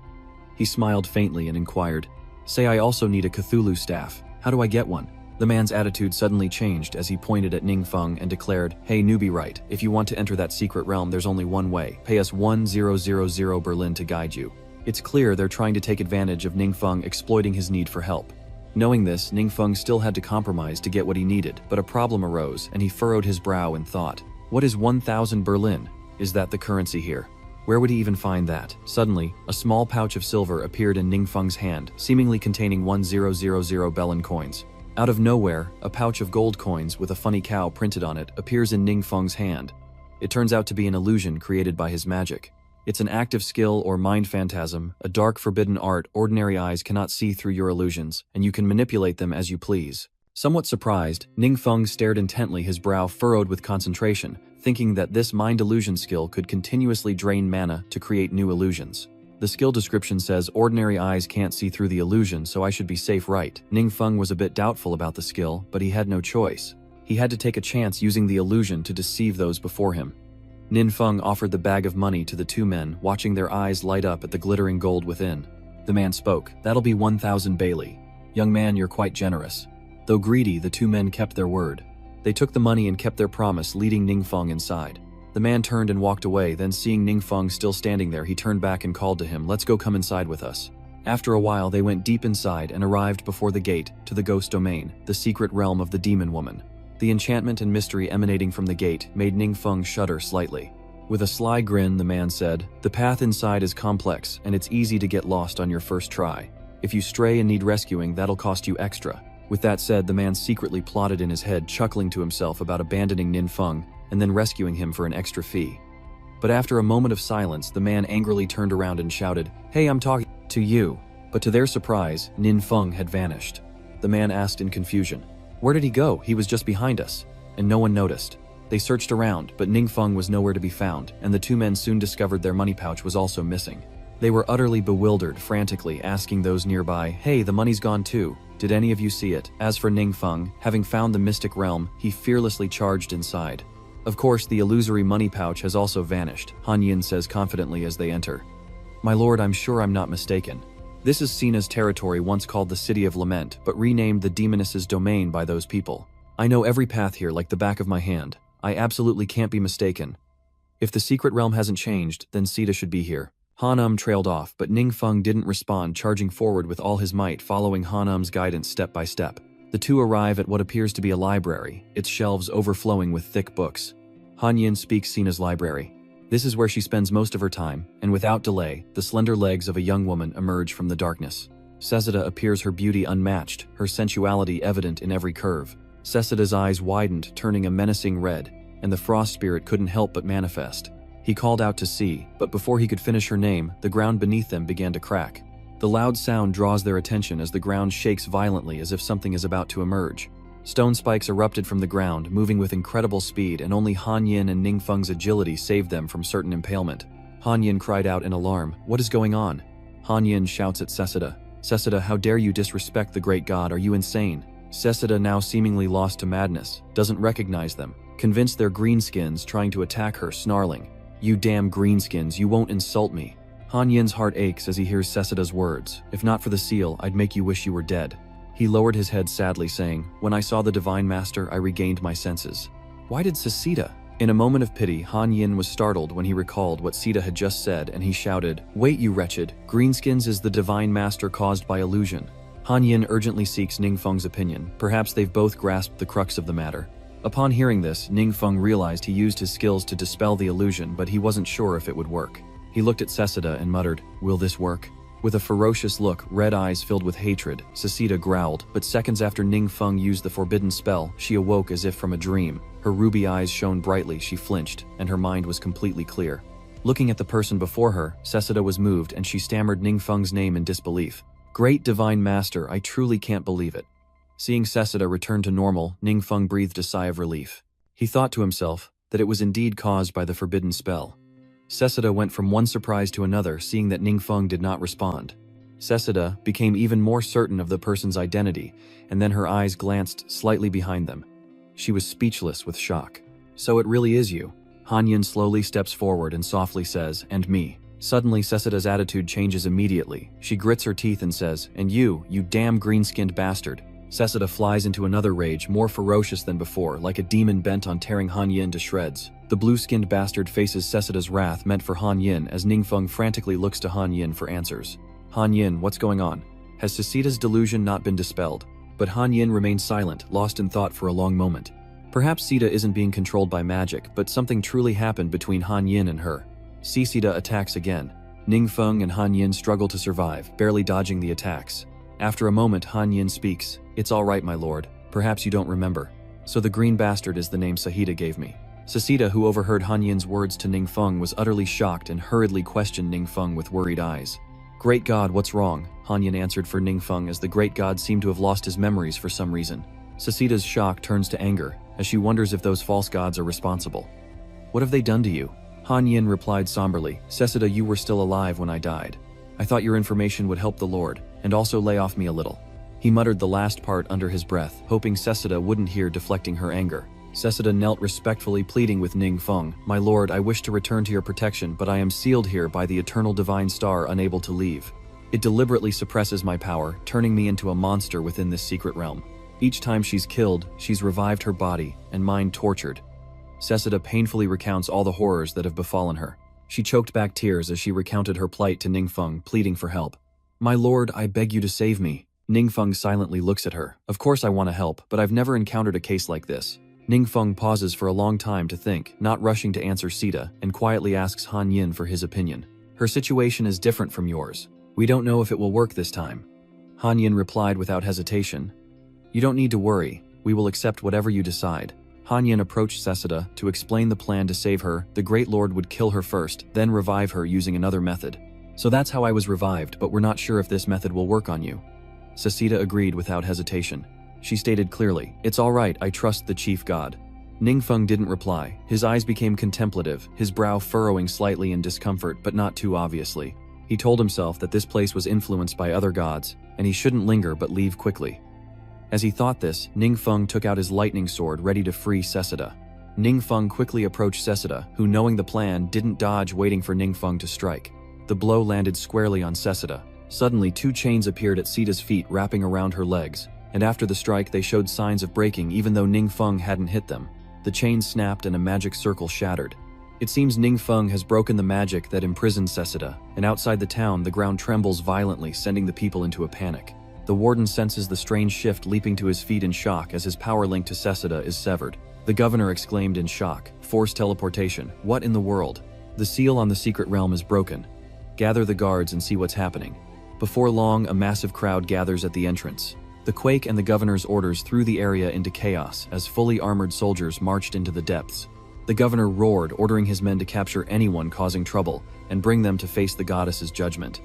He smiled faintly and inquired, "Say I also need a Cthulhu staff. How do I get one?" The man's attitude suddenly changed as he pointed at Ningfeng and declared, "Hey newbie, right, if you want to enter that secret realm, there's only one way. Pay us 1000 Berlin to guide you." It's clear they're trying to take advantage of Ningfeng exploiting his need for help. Knowing this, Ningfeng still had to compromise to get what he needed, but a problem arose and he furrowed his brow in thought. What is 1000 Berlin? Is that the currency here? Where would he even find that? Suddenly, a small pouch of silver appeared in Ningfeng's hand, seemingly containing 1000 Berlin coins. Out of nowhere, a pouch of gold coins with a funny cow printed on it appears in Ningfeng's hand. It turns out to be an illusion created by his magic. It's an active skill or mind phantasm, a dark forbidden art ordinary eyes cannot see through your illusions, and you can manipulate them as you please. Somewhat surprised, Ningfeng stared intently, his brow furrowed with concentration, thinking that this mind illusion skill could continuously drain mana to create new illusions. The skill description says ordinary eyes can't see through the illusion, so I should be safe, right? Ningfeng was a bit doubtful about the skill, but he had no choice. He had to take a chance using the illusion to deceive those before him. Ningfeng offered the bag of money to the two men, watching their eyes light up at the glittering gold within. The man spoke, "That'll be 1000 Bailey. Young man, you're quite generous." Though greedy, the two men kept their word. They took the money and kept their promise, leading Ningfeng inside. The man turned and walked away, then seeing Ningfeng still standing there, he turned back and called to him, "Let's go, come inside with us." After a while, they went deep inside and arrived before the gate to the ghost domain, the secret realm of the demon woman. The enchantment and mystery emanating from the gate made Ningfeng shudder slightly. With a sly grin, the man said, "The path inside is complex, and it's easy to get lost on your first try. If you stray and need rescuing, that'll cost you extra." With that said, the man secretly plotted in his head, chuckling to himself about abandoning Ningfeng and then rescuing him for an extra fee. But after a moment of silence, the man angrily turned around and shouted, "Hey, I'm talking to you." But to their surprise, Ningfeng had vanished. The man asked in confusion, "Where did he go? He was just behind us." And no one noticed. They searched around, but Ningfeng was nowhere to be found, and the two men soon discovered their money pouch was also missing. They were utterly bewildered, frantically asking those nearby, "Hey, the money's gone too. Did any of you see it?" As for Ningfeng, having found the mystic realm, he fearlessly charged inside. "Of course, the illusory money pouch has also vanished," Han Yin says confidently as they enter. "My lord, I'm sure I'm not mistaken. This is Cena's territory, once called the City of Lament, but renamed the Demoness's Domain by those people. I know every path here like the back of my hand. I absolutely can't be mistaken. If the secret realm hasn't changed, then Cesa should be here." Han trailed off, but Ningfeng didn't respond, charging forward with all his might, following Han guidance step by step. The two arrive at what appears to be a library, its shelves overflowing with thick books. Han Yin speaks Cena's library. This is where she spends most of her time, and without delay, the slender legs of a young woman emerge from the darkness. Cesa appears, her beauty unmatched, her sensuality evident in every curve. Cesa's eyes widened, turning a menacing red, and the frost spirit couldn't help but manifest. He called out to see, but before he could finish her name, the ground beneath them began to crack. The loud sound draws their attention as the ground shakes violently as if something is about to emerge. Stone spikes erupted from the ground, moving with incredible speed, and only Han Yin and Ning Feng's agility saved them from certain impalement. Han Yin cried out in alarm, "What is going on?" Han Yin shouts at Cesa. "Cesa, how dare you disrespect the great god, are you insane?" Cesa, now seemingly lost to madness, doesn't recognize them, convinced they're greenskins trying to attack her, snarling, "You damn greenskins, you won't insult me." Han Yin's heart aches as he hears Cesa's words, "If not for the seal, I'd make you wish you were dead." He lowered his head sadly, saying, "When I saw the Divine Master, I regained my senses." Why did Cesa? In a moment of pity, Han Yin was startled when he recalled what Cesa had just said, and he shouted, "Wait, you wretched! Greenskins is the Divine Master caused by illusion." Han Yin urgently seeks Ning Feng's opinion. Perhaps they've both grasped the crux of the matter. Upon hearing this, Ning Feng realized he used his skills to dispel the illusion, but he wasn't sure if it would work. He looked at Cesa and muttered, "Will this work?" With a ferocious look, red eyes filled with hatred, Cesa growled, but seconds after Ning Feng used the forbidden spell, she awoke as if from a dream. Her ruby eyes shone brightly, she flinched, and her mind was completely clear. Looking at the person before her, Cesa was moved and she stammered Ning Feng's name in disbelief. "Great Divine Master, I truly can't believe it." Seeing Cesa return to normal, Ning Feng breathed a sigh of relief. He thought to himself that it was indeed caused by the forbidden spell. Cesa went from one surprise to another, seeing that Ning Feng did not respond. Cesa became even more certain of the person's identity, and then her eyes glanced slightly behind them. She was speechless with shock. "So it really is you." Han Yin slowly steps forward and softly says, "And me." Suddenly, Cesa's attitude changes immediately. She grits her teeth and says, "And you damn green-skinned bastard." Cesa flies into another rage, more ferocious than before, like a demon bent on tearing Han Yin to shreds. The blue-skinned bastard faces Cesa's wrath meant for Han Yin as Ning Feng frantically looks to Han Yin for answers. "Han Yin, what's going on?" Has Cesa's delusion not been dispelled? But Han Yin remained silent, lost in thought for a long moment. Perhaps Cesa isn't being controlled by magic, but something truly happened between Han Yin and her. Cesa attacks again. Ning Feng and Han Yin struggle to survive, barely dodging the attacks. After a moment, Han Yin speaks. "It's all right, my lord. Perhaps you don't remember. So the green bastard is the name Sahida gave me." Cesa, who overheard Han Yin's words to Ning Feng, was utterly shocked and hurriedly questioned Ning Feng with worried eyes. "Great God, what's wrong?" Han Yin answered for Ning Feng as the great god seemed to have lost his memories for some reason. Cesa's shock turns to anger as she wonders if those false gods are responsible. "What have they done to you?" Han Yin replied somberly, "Cesa, you were still alive when I died. I thought your information would help the Lord, and also lay off me a little." He muttered the last part under his breath, hoping Cesa wouldn't hear, deflecting her anger. Cesa knelt respectfully, pleading with Ning Feng, "My lord, I wish to return to your protection, but I am sealed here by the eternal divine star, unable to leave. It deliberately suppresses my power, turning me into a monster within this secret realm. Each time she's killed, she's revived her body, and mine tortured." Cesa painfully recounts all the horrors that have befallen her. She choked back tears as she recounted her plight to Ning Feng, pleading for help. "My lord, I beg you to save me." Ning Feng silently looks at her. "Of course I want to help, but I've never encountered a case like this." Ning Feng pauses for a long time to think, not rushing to answer Cesa, and quietly asks Han Yin for his opinion. "Her situation is different from yours. We don't know if it will work this time." Han Yin replied without hesitation, "You don't need to worry. We will accept whatever you decide." Han Yin approached Cesa to explain the plan to save her. The Great Lord would kill her first, then revive her using another method. "So that's how I was revived, but we're not sure if this method will work on you." Cesa agreed without hesitation. She stated clearly, "It's all right, I trust the chief god." Ning Feng didn't reply. His eyes became contemplative, his brow furrowing slightly in discomfort, but not too obviously. He told himself that this place was influenced by other gods, and he shouldn't linger but leave quickly. As he thought this, Ning Feng took out his lightning sword, ready to free Cesa. Ning Feng quickly approached Cesa, who, knowing the plan, didn't dodge, waiting for Ning Feng to strike. The blow landed squarely on Cesa. Suddenly, two chains appeared at Cesa's feet, wrapping around her legs, and after the strike they showed signs of breaking even though Ning Feng hadn't hit them. The chains snapped and a magic circle shattered. It seems Ning Feng has broken the magic that imprisoned Cesa, and outside the town the ground trembles violently, sending the people into a panic. The warden senses the strange shift, leaping to his feet in shock as his power link to Cesa is severed. The governor exclaimed in shock, "Forced teleportation, what in the world?" The seal on the secret realm is broken. Gather the guards and see what's happening. Before long, a massive crowd gathers at the entrance. The quake and the governor's orders threw the area into chaos as fully armored soldiers marched into the depths. The governor roared, ordering his men to capture anyone causing trouble and bring them to face the goddess's judgment.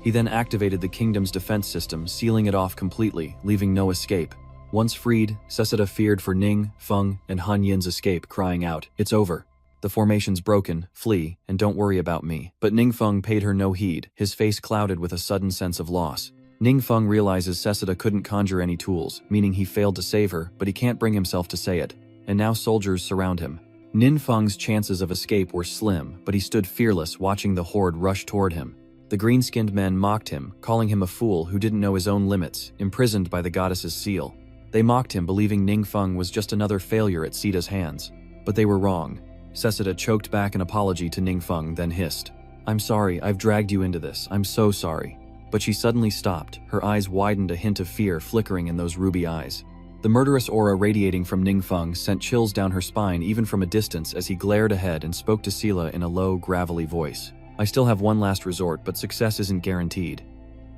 He then activated the kingdom's defense system, sealing it off completely, leaving no escape. Once freed, Cesa feared for Ning, Feng, and Han Yin's escape, crying out, "It's over. The formation's broken, flee, and don't worry about me." But Ning Feng paid her no heed, his face clouded with a sudden sense of loss. Ning Feng realizes Cesa couldn't conjure any tools, meaning he failed to save her, but he can't bring himself to say it. And now soldiers surround him. Nin Feng's chances of escape were slim, but he stood fearless, watching the horde rush toward him. The green-skinned men mocked him, calling him a fool who didn't know his own limits, imprisoned by the goddess's seal. They mocked him, believing Ning Feng was just another failure at Ceda's hands. But they were wrong. Cesa choked back an apology to Ning Feng, then hissed, "I'm sorry, I've dragged you into this, I'm so sorry." But she suddenly stopped, her eyes widened, a hint of fear flickering in those ruby eyes. The murderous aura radiating from Ning Feng sent chills down her spine even from a distance as he glared ahead and spoke to Sela in a low, gravelly voice. "I still have one last resort, but success isn't guaranteed.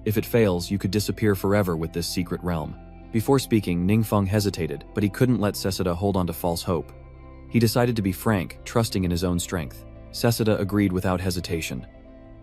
If it fails, you could disappear forever with this secret realm." Before speaking, Ning Feng hesitated, but he couldn't let Cesa hold on to false hope. He decided to be frank, trusting in his own strength. Cesa agreed without hesitation.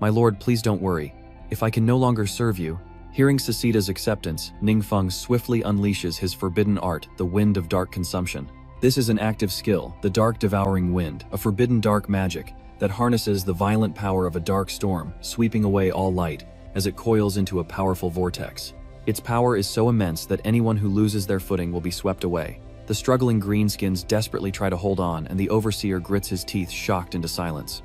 "My lord, please don't worry. If I can no longer serve you..." Hearing Cesida's acceptance, Ning Feng swiftly unleashes his forbidden art, the Wind of Dark Consumption. This is an active skill, the Dark Devouring Wind, a forbidden dark magic that harnesses the violent power of a dark storm, sweeping away all light as it coils into a powerful vortex. Its power is so immense that anyone who loses their footing will be swept away. The struggling greenskins desperately try to hold on, and the overseer grits his teeth, shocked into silence.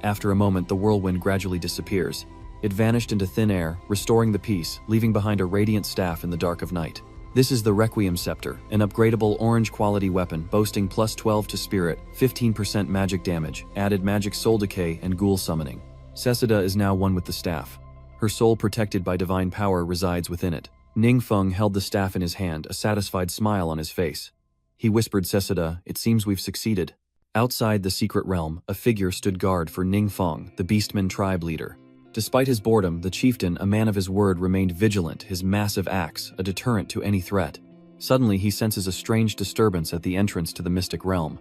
After a moment, the whirlwind gradually disappears. It vanished into thin air, restoring the peace, leaving behind a radiant staff in the dark of night. This is the Requiem Scepter, an upgradable orange-quality weapon boasting +12 to spirit, 15% magic damage, added magic soul decay, and ghoul summoning. Cesa is now one with the staff. Her soul, protected by divine power, resides within it. Ning Feng held the staff in his hand, a satisfied smile on his face. He whispered, "Cesa, it seems we've succeeded." Outside the secret realm, a figure stood guard for Ning Feng, the Beastman tribe leader. Despite his boredom, the chieftain, a man of his word, remained vigilant, his massive axe a deterrent to any threat. Suddenly, he senses a strange disturbance at the entrance to the mystic realm.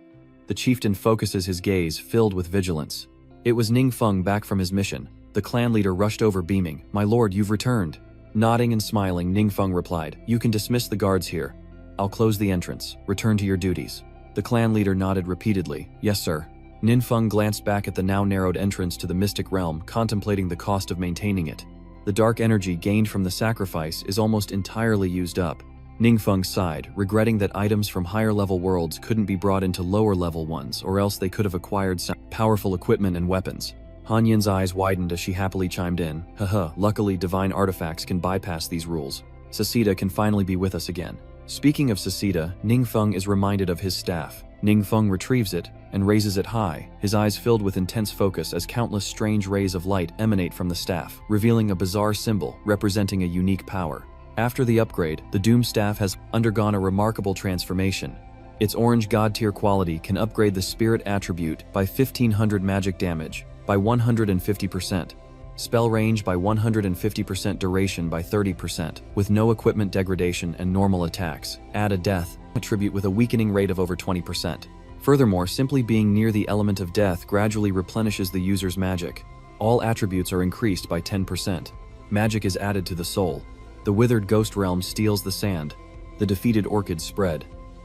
The chieftain focuses his gaze, filled with vigilance. It was Ning Feng back from his mission. The clan leader rushed over, beaming, "My lord, you've returned." Nodding and smiling, Ning Feng replied, "You can dismiss the guards here. I'll close the entrance. Return to your duties." The clan leader nodded repeatedly, "Yes, sir." Nin Feng glanced back at the now narrowed entrance to the mystic realm, contemplating the cost of maintaining it. The dark energy gained from the sacrifice is almost entirely used up. Ning Feng sighed, regretting that items from higher-level worlds couldn't be brought into lower-level ones, or else they could have acquired some powerful equipment and weapons. Han Yin's eyes widened as she happily chimed in, "Haha, luckily divine artifacts can bypass these rules. Cesa can finally be with us again." Speaking of Cesa, Ning Feng is reminded of his staff. Ning Feng retrieves it and raises it high, his eyes filled with intense focus as countless strange rays of light emanate from the staff, revealing a bizarre symbol representing a unique power. After the upgrade, the Doom staff has undergone a remarkable transformation. Its orange god-tier quality can upgrade the spirit attribute by 1500 magic damage, by 150%. Spell range by 150%, duration by 30%, with no equipment degradation and normal attacks. Add a death attribute with a weakening rate of over 20%. Furthermore, simply being near the element of death gradually replenishes the user's magic. All attributes are increased by 10%. Magic is added to the soul. The withered ghost realm steals the sand. The defeated orchids spread.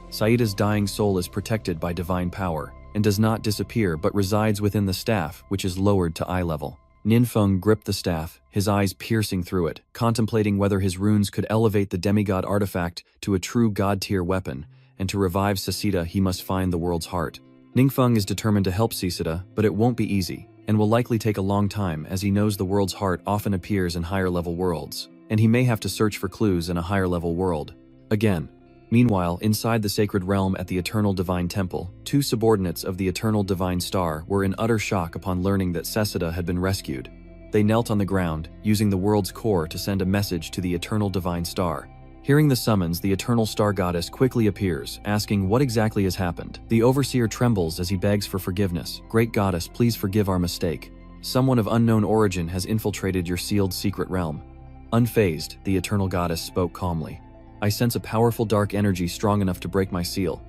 Saida's dying soul is protected by divine power, and does not disappear but resides within the staff, which is lowered to eye level. Nin Feng gripped the staff, his eyes piercing through it, contemplating whether his runes could elevate the demigod artifact to a true god-tier weapon, and to revive Cesa he must find the world's heart. Ning Feng is determined to help Cesa, but it won't be easy, and will likely take a long time as he knows the world's heart often appears in higher-level worlds, and he may have to search for clues in a higher-level world. Again. Meanwhile, inside the sacred realm at the Eternal Divine Temple, two subordinates of the Eternal Divine Star were in utter shock upon learning that Cesa had been rescued. They knelt on the ground, using the world's core to send a message to the Eternal Divine Star. Hearing the summons, the eternal star goddess quickly appears, asking what exactly has happened. The overseer trembles as he begs for forgiveness. Great goddess, please forgive our mistake. Someone of unknown origin has infiltrated your sealed secret realm. Unfazed, the eternal goddess spoke calmly. I sense a powerful dark energy strong enough to break my seal.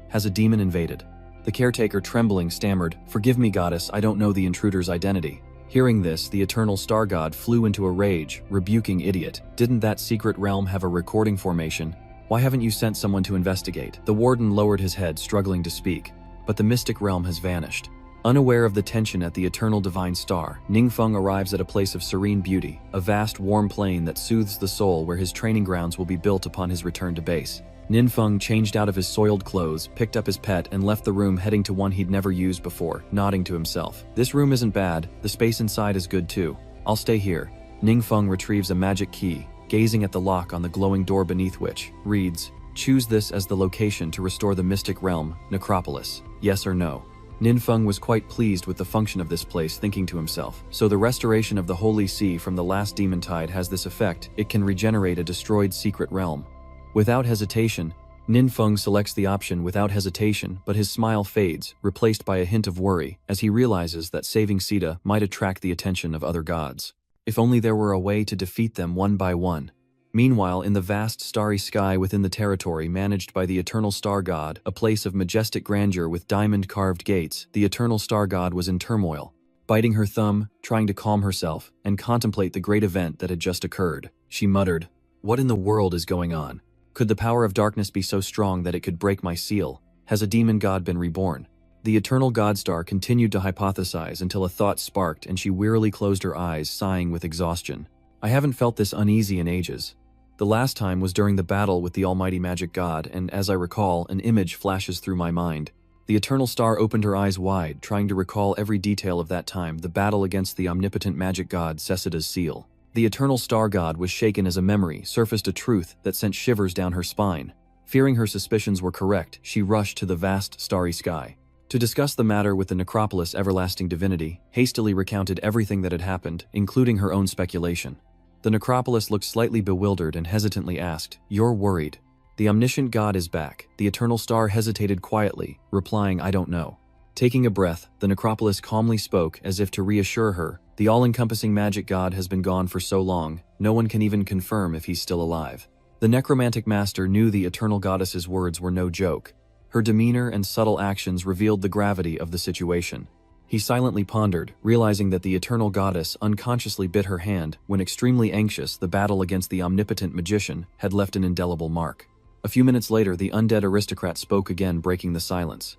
Has a demon invaded? The caretaker, trembling, stammered, "Forgive me, goddess, I don't know the intruder's identity." Hearing this, the eternal star god flew into a rage, rebuking idiot. Didn't that secret realm have a recording formation? Why haven't you sent someone to investigate? The warden lowered his head, struggling to speak. But the mystic realm has vanished. Unaware of the tension at the eternal divine star, Ningfeng arrives at a place of serene beauty, a vast warm plain that soothes the soul where his training grounds will be built upon his return to base. Ningfeng changed out of his soiled clothes, picked up his pet, and left the room, heading to one he'd never used before, nodding to himself. This room isn't bad, the space inside is good too. I'll stay here. Ningfeng retrieves a magic key, gazing at the lock on the glowing door beneath which reads, "Choose this as the location to restore the mystic realm, Necropolis. Yes or no?" Ningfeng was quite pleased with the function of this place, thinking to himself, so the restoration of the Holy See from the last demon tide has this effect: it can regenerate a destroyed secret realm. Without hesitation, Ningfeng selects the option without hesitation, but his smile fades, replaced by a hint of worry, as he realizes that saving Cesa might attract the attention of other gods. If only there were a way to defeat them one by one. Meanwhile, in the vast starry sky within the territory managed by the Eternal Star God, a place of majestic grandeur with diamond-carved gates, the Eternal Star God was in turmoil, biting her thumb, trying to calm herself, and contemplate the great event that had just occurred. She muttered, "What in the world is going on? Could the power of darkness be so strong that it could break my seal? Has a demon god been reborn?" The Eternal Godstar continued to hypothesize until a thought sparked and she wearily closed her eyes, sighing with exhaustion. I haven't felt this uneasy in ages. The last time was during the battle with the almighty magic god, and as I recall, an image flashes through my mind. The Eternal Star opened her eyes wide, trying to recall every detail of that time, the battle against the omnipotent magic god Cesa's seal. The Eternal Star God was shaken as a memory surfaced a truth that sent shivers down her spine. Fearing her suspicions were correct, she rushed to the vast starry sky. To discuss the matter with the Necropolis everlasting divinity, hastily recounted everything that had happened, including her own speculation. The Necropolis looked slightly bewildered and hesitantly asked, "You're worried? The omniscient god is back." The Eternal Star hesitated quietly, replying, "I don't know." Taking a breath, the Necropolis calmly spoke as if to reassure her, "The all-encompassing magic god has been gone for so long, no one can even confirm if he's still alive." The necromantic master knew the eternal goddess's words were no joke. Her demeanor and subtle actions revealed the gravity of the situation. He silently pondered, realizing that the eternal goddess unconsciously bit her hand when, extremely anxious, the battle against the omnipotent magician had left an indelible mark. A few minutes later, the undead aristocrat spoke again, breaking the silence.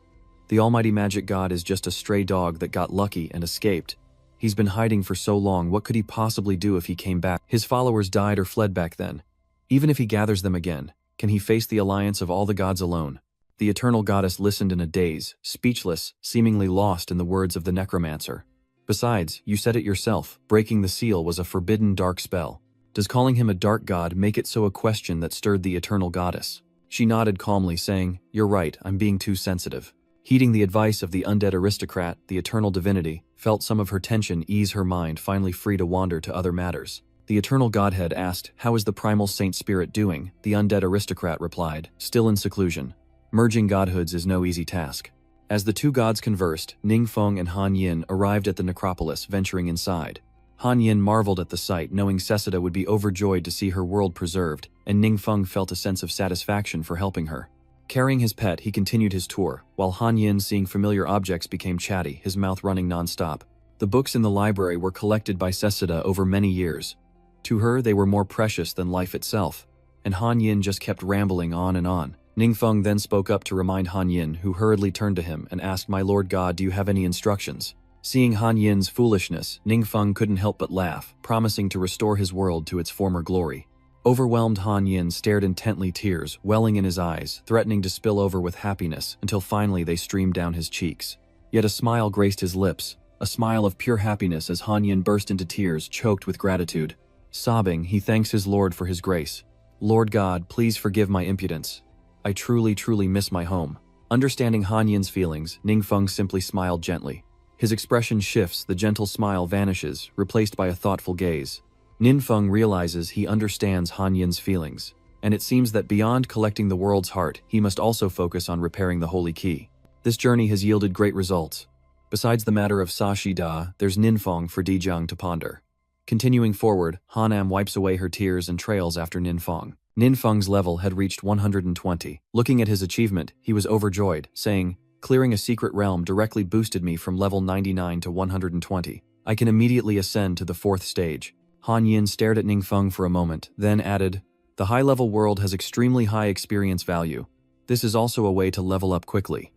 "The almighty magic god is just a stray dog that got lucky and escaped. He's been hiding for so long, what could he possibly do if he came back? His followers died or fled back then. Even if he gathers them again, can he face the alliance of all the gods alone?" The eternal goddess listened in a daze, speechless, seemingly lost in the words of the necromancer. "Besides, you said it yourself, breaking the seal was a forbidden dark spell. Does calling him a dark god make it so?" A question that stirred the eternal goddess. She nodded calmly, saying, "You're right, I'm being too sensitive." Heeding the advice of the undead aristocrat, the eternal divinity felt some of her tension ease, her mind finally free to wander to other matters. The eternal godhead asked, "How is the primal saint spirit doing?" The undead aristocrat replied, "Still in seclusion. Merging godhoods is no easy task." As the two gods conversed, Ningfeng and Han Yin arrived at the necropolis, venturing inside. Han Yin marveled at the sight, knowing Cesa would be overjoyed to see her world preserved, and Ningfeng felt a sense of satisfaction for helping her. Carrying his pet, he continued his tour, while Han Yin, seeing familiar objects, became chatty, his mouth running non-stop. The books in the library were collected by Cesa over many years. To her, they were more precious than life itself, and Han Yin just kept rambling on and on. Ningfeng then spoke up to remind Han Yin, who hurriedly turned to him and asked, "My lord god, do you have any instructions?" Seeing Han Yin's foolishness, Ningfeng couldn't help but laugh, promising to restore his world to its former glory. Overwhelmed, Han Yin stared intently, tears welling in his eyes, threatening to spill over with happiness, until finally they streamed down his cheeks. Yet a smile graced his lips, a smile of pure happiness as Han Yin burst into tears, choked with gratitude. Sobbing, he thanks his lord for his grace. "Lord God, please forgive my impudence. I truly miss my home." Understanding Han Yin's feelings, Ningfeng simply smiled gently. His expression shifts, the gentle smile vanishes, replaced by a thoughtful gaze. Ningfeng realizes he understands Han Yin's feelings. and it seems that beyond collecting the world's heart, he must also focus on repairing the holy key. This journey has yielded great results. Besides the matter of Sashi Da, there's Ninfeng for Dijiang to ponder. Continuing forward, Hanam wipes away her tears and trails after Ninfeng. Ninfeng's level had reached 120. Looking at his achievement, he was overjoyed, saying, "Clearing a secret realm directly boosted me from level 99 to 120. I can immediately ascend to the 4th stage." Han Yin stared at Ninfeng for a moment, then added, "The high-level world has extremely high experience value. This is also a way to level up quickly."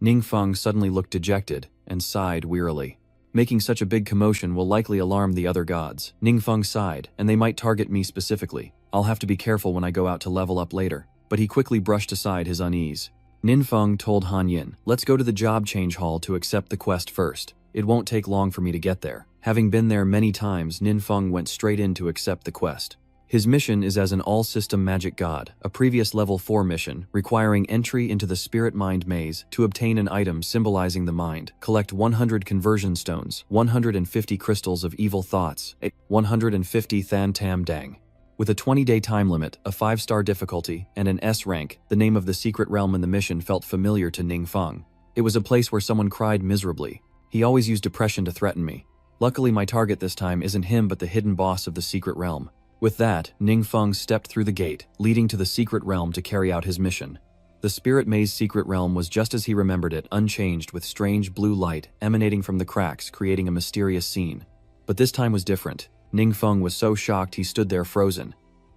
Ninfeng suddenly looked dejected and sighed wearily. "Making such a big commotion will likely alarm the other gods." Ninfeng sighed, "And they might target me specifically. I'll have to be careful when I go out to level up later." But he quickly brushed aside his unease. Ninfeng told Han Yin, "Let's go to the job change hall to accept the quest first. It won't take long for me to get there." Having been there many times, Ninfeng went straight in to accept the quest. His mission is as an all-system magic god, a previous level 4 mission, requiring entry into the spirit mind maze to obtain an item symbolizing the mind, collect 100 conversion stones, 150 crystals of evil thoughts, 150 Than Tam Dang. With a 20-day time limit, a 5-star difficulty, and an S rank, the name of the secret realm in the mission felt familiar to Ninfeng. It was a place where someone cried miserably. He always used depression to threaten me. Luckily, my target this time isn't him but the hidden boss of the secret realm. With that, Ninfeng stepped through the gate, leading to the secret realm to carry out his mission. The Spirit Maze secret realm was just as he remembered it, unchanged, with strange blue light emanating from the cracks, creating a mysterious scene. But this time was different. Ninfeng was so shocked he stood there frozen.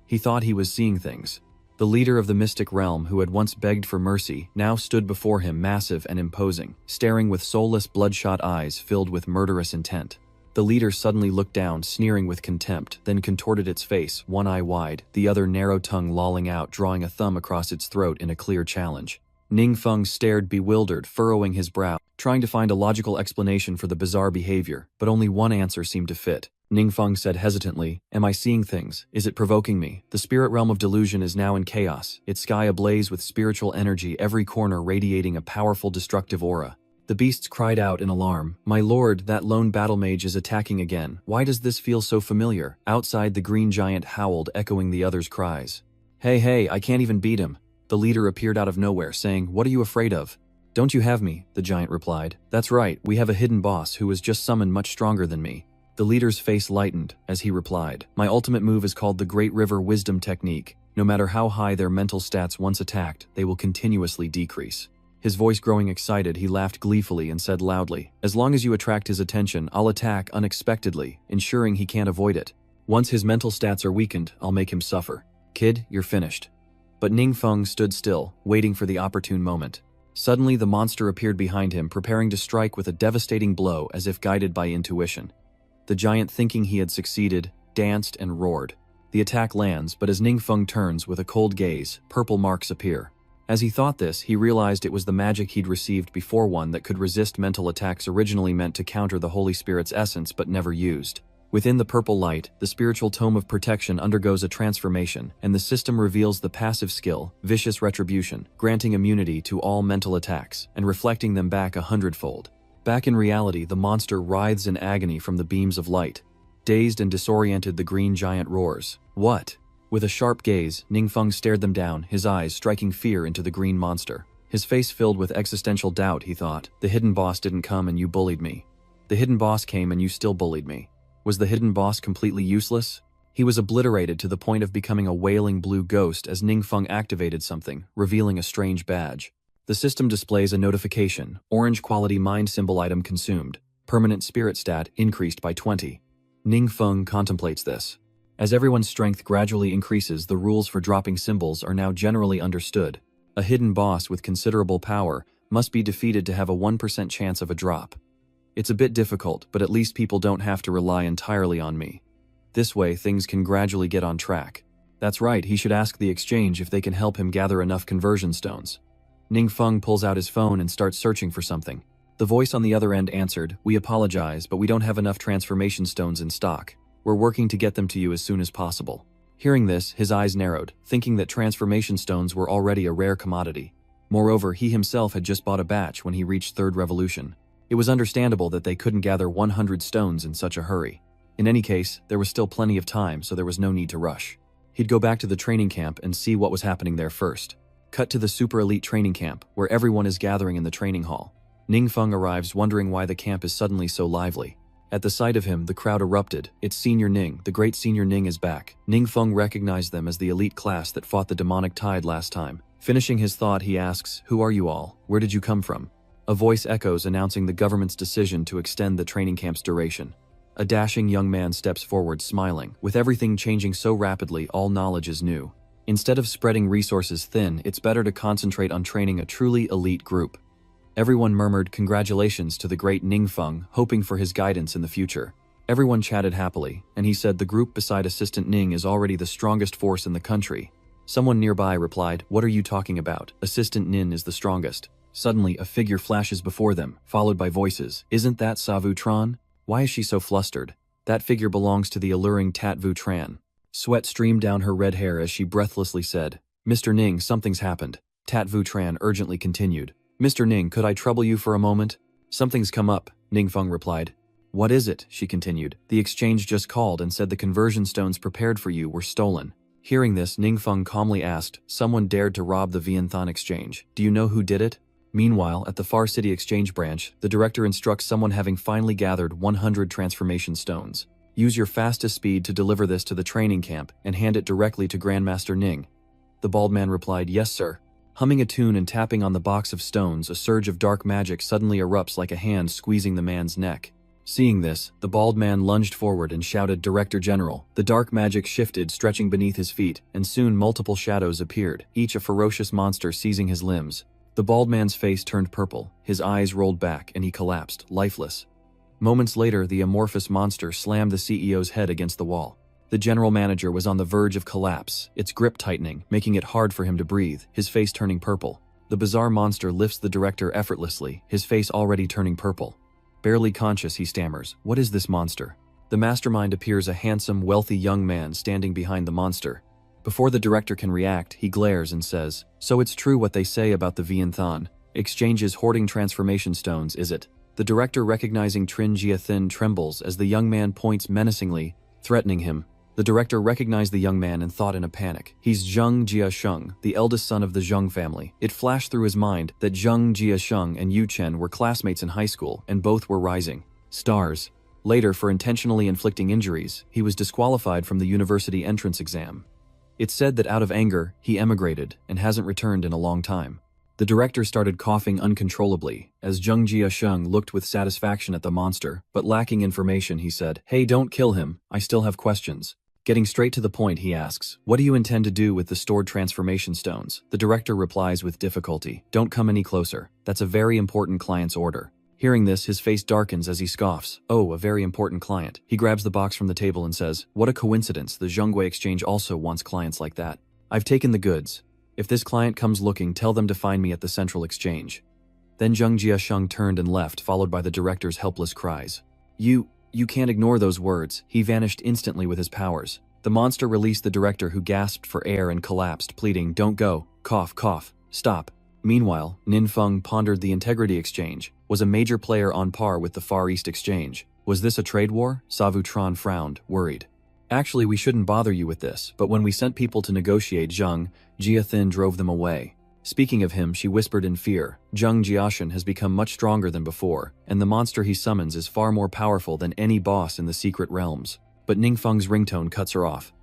He thought he was seeing things. The leader of the mystic realm, who had once begged for mercy, now stood before him, massive and imposing, staring with soulless, bloodshot eyes filled with murderous intent. The leader suddenly looked down, sneering with contempt, then contorted its face, one eye wide, the other narrow tongue lolling out, drawing a thumb across its throat in a clear challenge. Ninfeng stared bewildered, furrowing his brow, trying to find a logical explanation for the bizarre behavior, but only one answer seemed to fit. Ninfeng said hesitantly, "Am I seeing things? Is it provoking me? The spirit realm of delusion is now in chaos, its sky ablaze with spiritual energy, every corner radiating a powerful destructive aura." The beasts cried out in alarm. "My lord, that lone battle mage is attacking again. Why does this feel so familiar?" Outside, the green giant howled, echoing the others' cries. Hey, I can't even beat him." The leader appeared out of nowhere, saying, "What are you afraid of?" "Don't you have me?" the giant replied. "That's right, we have a hidden boss who was just summoned much stronger than me." The leader's face lightened as he replied, "My ultimate move is called the Great River Wisdom Technique. No matter how high their mental stats once attacked, they will continuously decrease." His voice growing excited, he laughed gleefully and said loudly, "As long as you attract his attention, I'll attack unexpectedly, ensuring he can't avoid it. Once his mental stats are weakened, I'll make him suffer. Kid, you're finished." But Ninfeng stood still, waiting for the opportune moment. Suddenly, the monster appeared behind him, preparing to strike with a devastating blow as if guided by intuition. The giant, thinking he had succeeded, danced and roared. The attack lands, but as Ninfeng turns with a cold gaze, purple marks appear. As he thought this, he realized it was the magic he'd received before, one that could resist mental attacks originally meant to counter the Holy Spirit's essence but never used. Within the purple light, the spiritual tome of protection undergoes a transformation, and the system reveals the passive skill, Vicious Retribution, granting immunity to all mental attacks, and reflecting them back 100-fold. Back in reality, the monster writhes in agony from the beams of light. Dazed and disoriented, the green giant roars. "What?" With a sharp gaze, Ninfeng stared them down, his eyes striking fear into the green monster. His face filled with existential doubt, he thought. "The hidden boss didn't come and you bullied me. The hidden boss came and you still bullied me. Was the hidden boss completely useless?" He was obliterated to the point of becoming a wailing blue ghost as Ninfeng activated something, revealing a strange badge. The system displays a notification, orange quality mind symbol item consumed. Permanent spirit stat increased by 20. Ninfeng contemplates this. As everyone's strength gradually increases, the rules for dropping symbols are now generally understood. A hidden boss with considerable power must be defeated to have a 1% chance of a drop. It's a bit difficult, but at least people don't have to rely entirely on me. This way, things can gradually get on track. That's right, he should ask the exchange if they can help him gather enough conversion stones. Ninfeng pulls out his phone and starts searching for something. The voice on the other end answered, "We apologize, but we don't have enough transformation stones in stock. We're working to get them to you as soon as possible." Hearing this, his eyes narrowed, thinking that transformation stones were already a rare commodity. Moreover, he himself had just bought a batch when he reached 3rd Revolution. It was understandable that they couldn't gather 100 stones in such a hurry. In any case, there was still plenty of time, so there was no need to rush. He'd go back to the training camp and see what was happening there first. Cut to the super elite training camp, where everyone is gathering in the training hall. Ningfeng arrives wondering why the camp is suddenly so lively. At the sight of him, the crowd erupted. It's Senior Ning, the great Senior Ning is back. Ningfeng recognized them as the elite class that fought the demonic tide last time. Finishing his thought, he asks, "Who are you all? Where did you come from?" A voice echoes announcing the government's decision to extend the training camp's duration. A dashing young man steps forward smiling. With everything changing so rapidly, all knowledge is new. Instead of spreading resources thin, it's better to concentrate on training a truly elite group. Everyone murmured congratulations to the great Ningfeng, hoping for his guidance in the future. Everyone chatted happily, and he said the group beside Assistant Ning is already the strongest force in the country. Someone nearby replied, "What are you talking about? Assistant Nin is the strongest." Suddenly, a figure flashes before them, followed by voices. "Isn't that Savu Tran? Why is she so flustered?" That figure belongs to the alluring Tat Vu Tran. Sweat streamed down her red hair as she breathlessly said, "Mr. Ning, something's happened." Tat Vu Tran urgently continued, "Mr. Ning, could I trouble you for a moment?" "Something's come up," Ningfeng replied. "What is it?" she continued. "The exchange just called and said the conversion stones prepared for you were stolen." Hearing this, Ningfeng calmly asked, "Someone dared to rob the Vienthan exchange. Do you know who did it?" Meanwhile, at the Far City Exchange branch, the director instructs someone having finally gathered 100 transformation stones. "Use your fastest speed to deliver this to the training camp and hand it directly to Grandmaster Ning." The bald man replied, "Yes, sir." Humming a tune and tapping on the box of stones, a surge of dark magic suddenly erupts like a hand squeezing the man's neck. Seeing this, the bald man lunged forward and shouted, "Director General." The dark magic shifted, stretching beneath his feet, and soon multiple shadows appeared, each a ferocious monster seizing his limbs. The bald man's face turned purple, his eyes rolled back, and he collapsed, lifeless. Moments later, the amorphous monster slammed the CEO's head against the wall. The general manager was on the verge of collapse, its grip tightening, making it hard for him to breathe, his face turning purple. The bizarre monster lifts the director effortlessly, his face already turning purple. Barely conscious, he stammers, "What is this monster?" The mastermind appears a handsome, wealthy young man standing behind the monster. Before the director can react, he glares and says, "So it's true what they say about the Vienthan. Exchanges hoarding transformation stones, is it?" The director, recognizing Trin Jiathin, trembles as the young man points menacingly, threatening him. The director recognized the young man and thought in a panic. He's Zheng Jiasheng, the eldest son of the Zheng family. It flashed through his mind that Zheng Jiasheng and Yu Chen were classmates in high school, and both were rising stars. Later, for intentionally inflicting injuries, he was disqualified from the university entrance exam. It's said that out of anger, he emigrated and hasn't returned in a long time. The director started coughing uncontrollably as Zheng Jiasheng looked with satisfaction at the monster, but lacking information, he said, "Hey, don't kill him. I still have questions." Getting straight to the point, he asks, "What do you intend to do with the stored transformation stones?" The director replies with difficulty, "Don't come any closer. That's a very important client's order." Hearing this, his face darkens as he scoffs. "Oh, a very important client." He grabs the box from the table and says, "What a coincidence, the Zhongwei Exchange also wants clients like that. I've taken the goods. If this client comes looking, tell them to find me at the Central Exchange." Then Zheng Jiasheng turned and left, followed by the director's helpless cries. You can't ignore those words." He vanished instantly with his powers. The monster released the director, who gasped for air and collapsed, pleading, "Don't go. Cough, cough. Stop." Meanwhile, Ninfeng pondered the Integrity Exchange, was a major player on par with the Far East Exchange. Was this a trade war? Savu Tran frowned, worried. "Actually, we shouldn't bother you with this, but when we sent people to negotiate, Zheng Jiathin drove them away." Speaking of him, she whispered in fear, "Zheng Jiashan has become much stronger than before, and the monster he summons is far more powerful than any boss in the secret realms." But Ningfeng's ringtone cuts her off.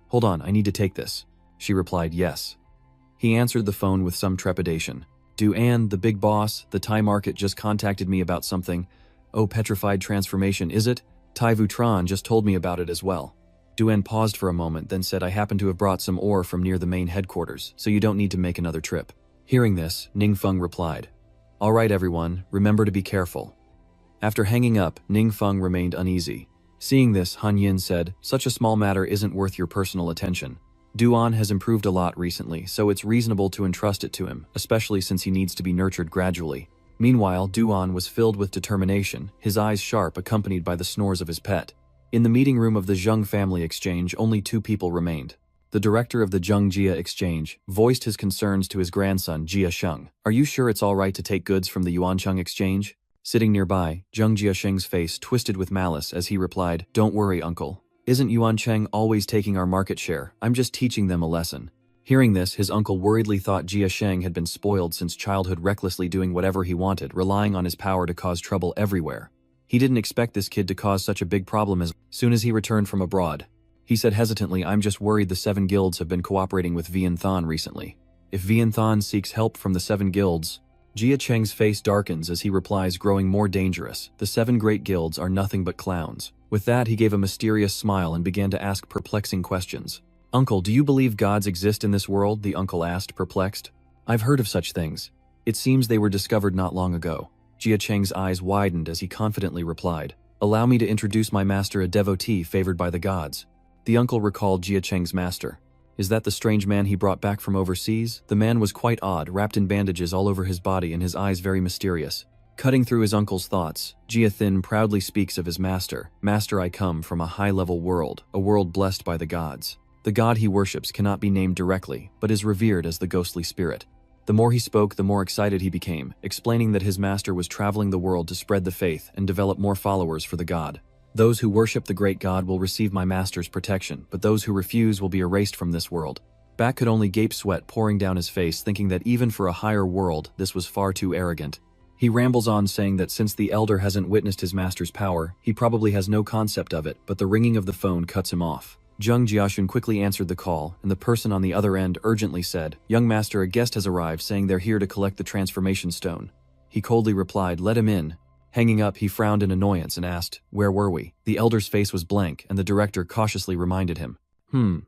"Hold on, I need to take this." She replied, "Yes." He answered the phone with some trepidation. "Duan, the big boss, the Thai market just contacted me about something." "Oh, petrified transformation, is it? Tai Vutran just told me about it as well." Duan paused for a moment, then said, "I happen to have brought some ore from near the main headquarters, so you don't need to make another trip." Hearing this, Ningfeng replied, "All right, everyone, remember to be careful." After hanging up, Ningfeng remained uneasy. Seeing this, Han Yin said, "Such a small matter isn't worth your personal attention. Duan has improved a lot recently, so it's reasonable to entrust it to him, especially since he needs to be nurtured gradually." Meanwhile, Duan was filled with determination, his eyes sharp, accompanied by the snores of his pet. In the meeting room of the Zheng family exchange, only two people remained. The director of the Zheng Jia exchange voiced his concerns to his grandson, Jia Sheng. "Are you sure it's all right to take goods from the Yuancheng exchange?" Sitting nearby, Zheng Jiasheng's face twisted with malice as he replied, "Don't worry, uncle. Isn't Yuan Cheng always taking our market share? I'm just teaching them a lesson. Hearing this, his uncle worriedly thought Jia Sheng had been spoiled since childhood, recklessly doing whatever he wanted, relying on his power to cause trouble everywhere. He didn't expect this kid to cause such a big problem as soon as he returned from abroad. He said hesitantly, I'm just worried the 7 guilds have been cooperating with Vian Than recently. If Vian Than seeks help from the 7 guilds, Jia Cheng's face darkens as he replies, growing more dangerous. The 7 great guilds are nothing but clowns. With that, he gave a mysterious smile and began to ask perplexing questions. Uncle, do you believe gods exist in this world? The uncle asked, perplexed. I've heard of such things. It seems they were discovered not long ago. Jia Cheng's eyes widened as he confidently replied, Allow me to introduce my master, a devotee favored by the gods. The uncle recalled Jia Cheng's master. Is that the strange man he brought back from overseas? The man was quite odd, wrapped in bandages all over his body and his eyes very mysterious. Cutting through his uncle's thoughts, Jia Thin proudly speaks of his master. Master, I come from a high-level world, a world blessed by the gods. The god he worships cannot be named directly, but is revered as the ghostly spirit. The more he spoke, the more excited he became, explaining that his master was traveling the world to spread the faith and develop more followers for the god. Those who worship the great god will receive my master's protection, but those who refuse will be erased from this world. Back could only gape, sweat pouring down his face, thinking that even for a higher world, this was far too arrogant. He rambles on, saying that since the elder hasn't witnessed his master's power, he probably has no concept of it, but the ringing of the phone cuts him off. Zheng Jiaxun quickly answered the call, and the person on the other end urgently said, Young master, a guest has arrived saying they're here to collect the transformation stone. He coldly replied, Let him in. Hanging up, he frowned in annoyance and asked, Where were we? The elder's face was blank, and the director cautiously reminded him.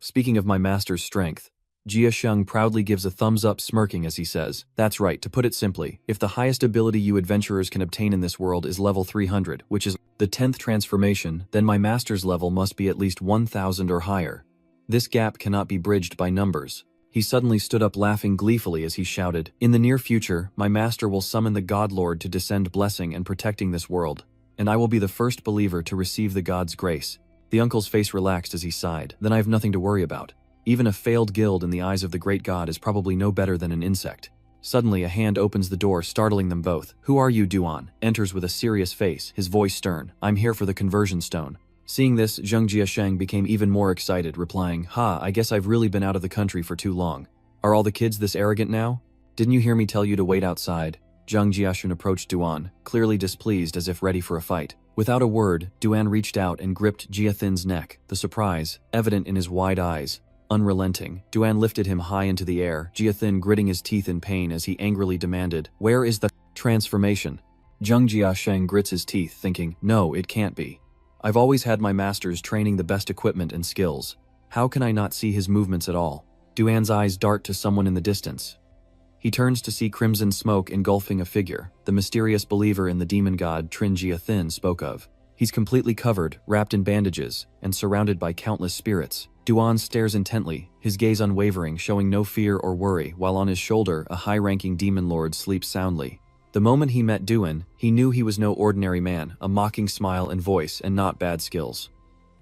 Speaking of my master's strength. Jia Sheng proudly gives a thumbs up, smirking as he says, That's right, to put it simply, if the highest ability you adventurers can obtain in this world is level 300, which is the 10th transformation, then my master's level must be at least 1000 or higher. This gap cannot be bridged by numbers. He suddenly stood up, laughing gleefully as he shouted, In the near future, my master will summon the God Lord to descend blessing and protecting this world, and I will be the first believer to receive the God's grace. The uncle's face relaxed as he sighed, Then I have nothing to worry about. Even a failed guild in the eyes of the great god is probably no better than an insect. Suddenly, a hand opens the door, startling them both. Who are you? Duan enters with a serious face, his voice stern. I'm here for the conversion stone. Seeing this, Zheng Jiasheng became even more excited, replying, I guess I've really been out of the country for too long. Are all the kids this arrogant now? Didn't you hear me tell you to wait outside? Zheng Jiashun approached Duan, clearly displeased as if ready for a fight. Without a word, Duan reached out and gripped Jia Thin's neck, the surprise evident in his wide eyes. Unrelenting, Duan lifted him high into the air, Jia Thin gritting his teeth in pain as he angrily demanded, Where is the transformation? Zheng Jiasheng grits his teeth, thinking, No, it can't be. I've always had my master's training the best equipment and skills. How can I not see his movements at all? Duan's eyes dart to someone in the distance. He turns to see crimson smoke engulfing a figure, the mysterious believer in the demon god Trin Jia Thin spoke of. He's completely covered, wrapped in bandages, and surrounded by countless spirits. Duan stares intently, his gaze unwavering, showing no fear or worry, while on his shoulder a high-ranking demon lord sleeps soundly. The moment he met Duan, he knew he was no ordinary man, a mocking smile and voice, and not bad skills.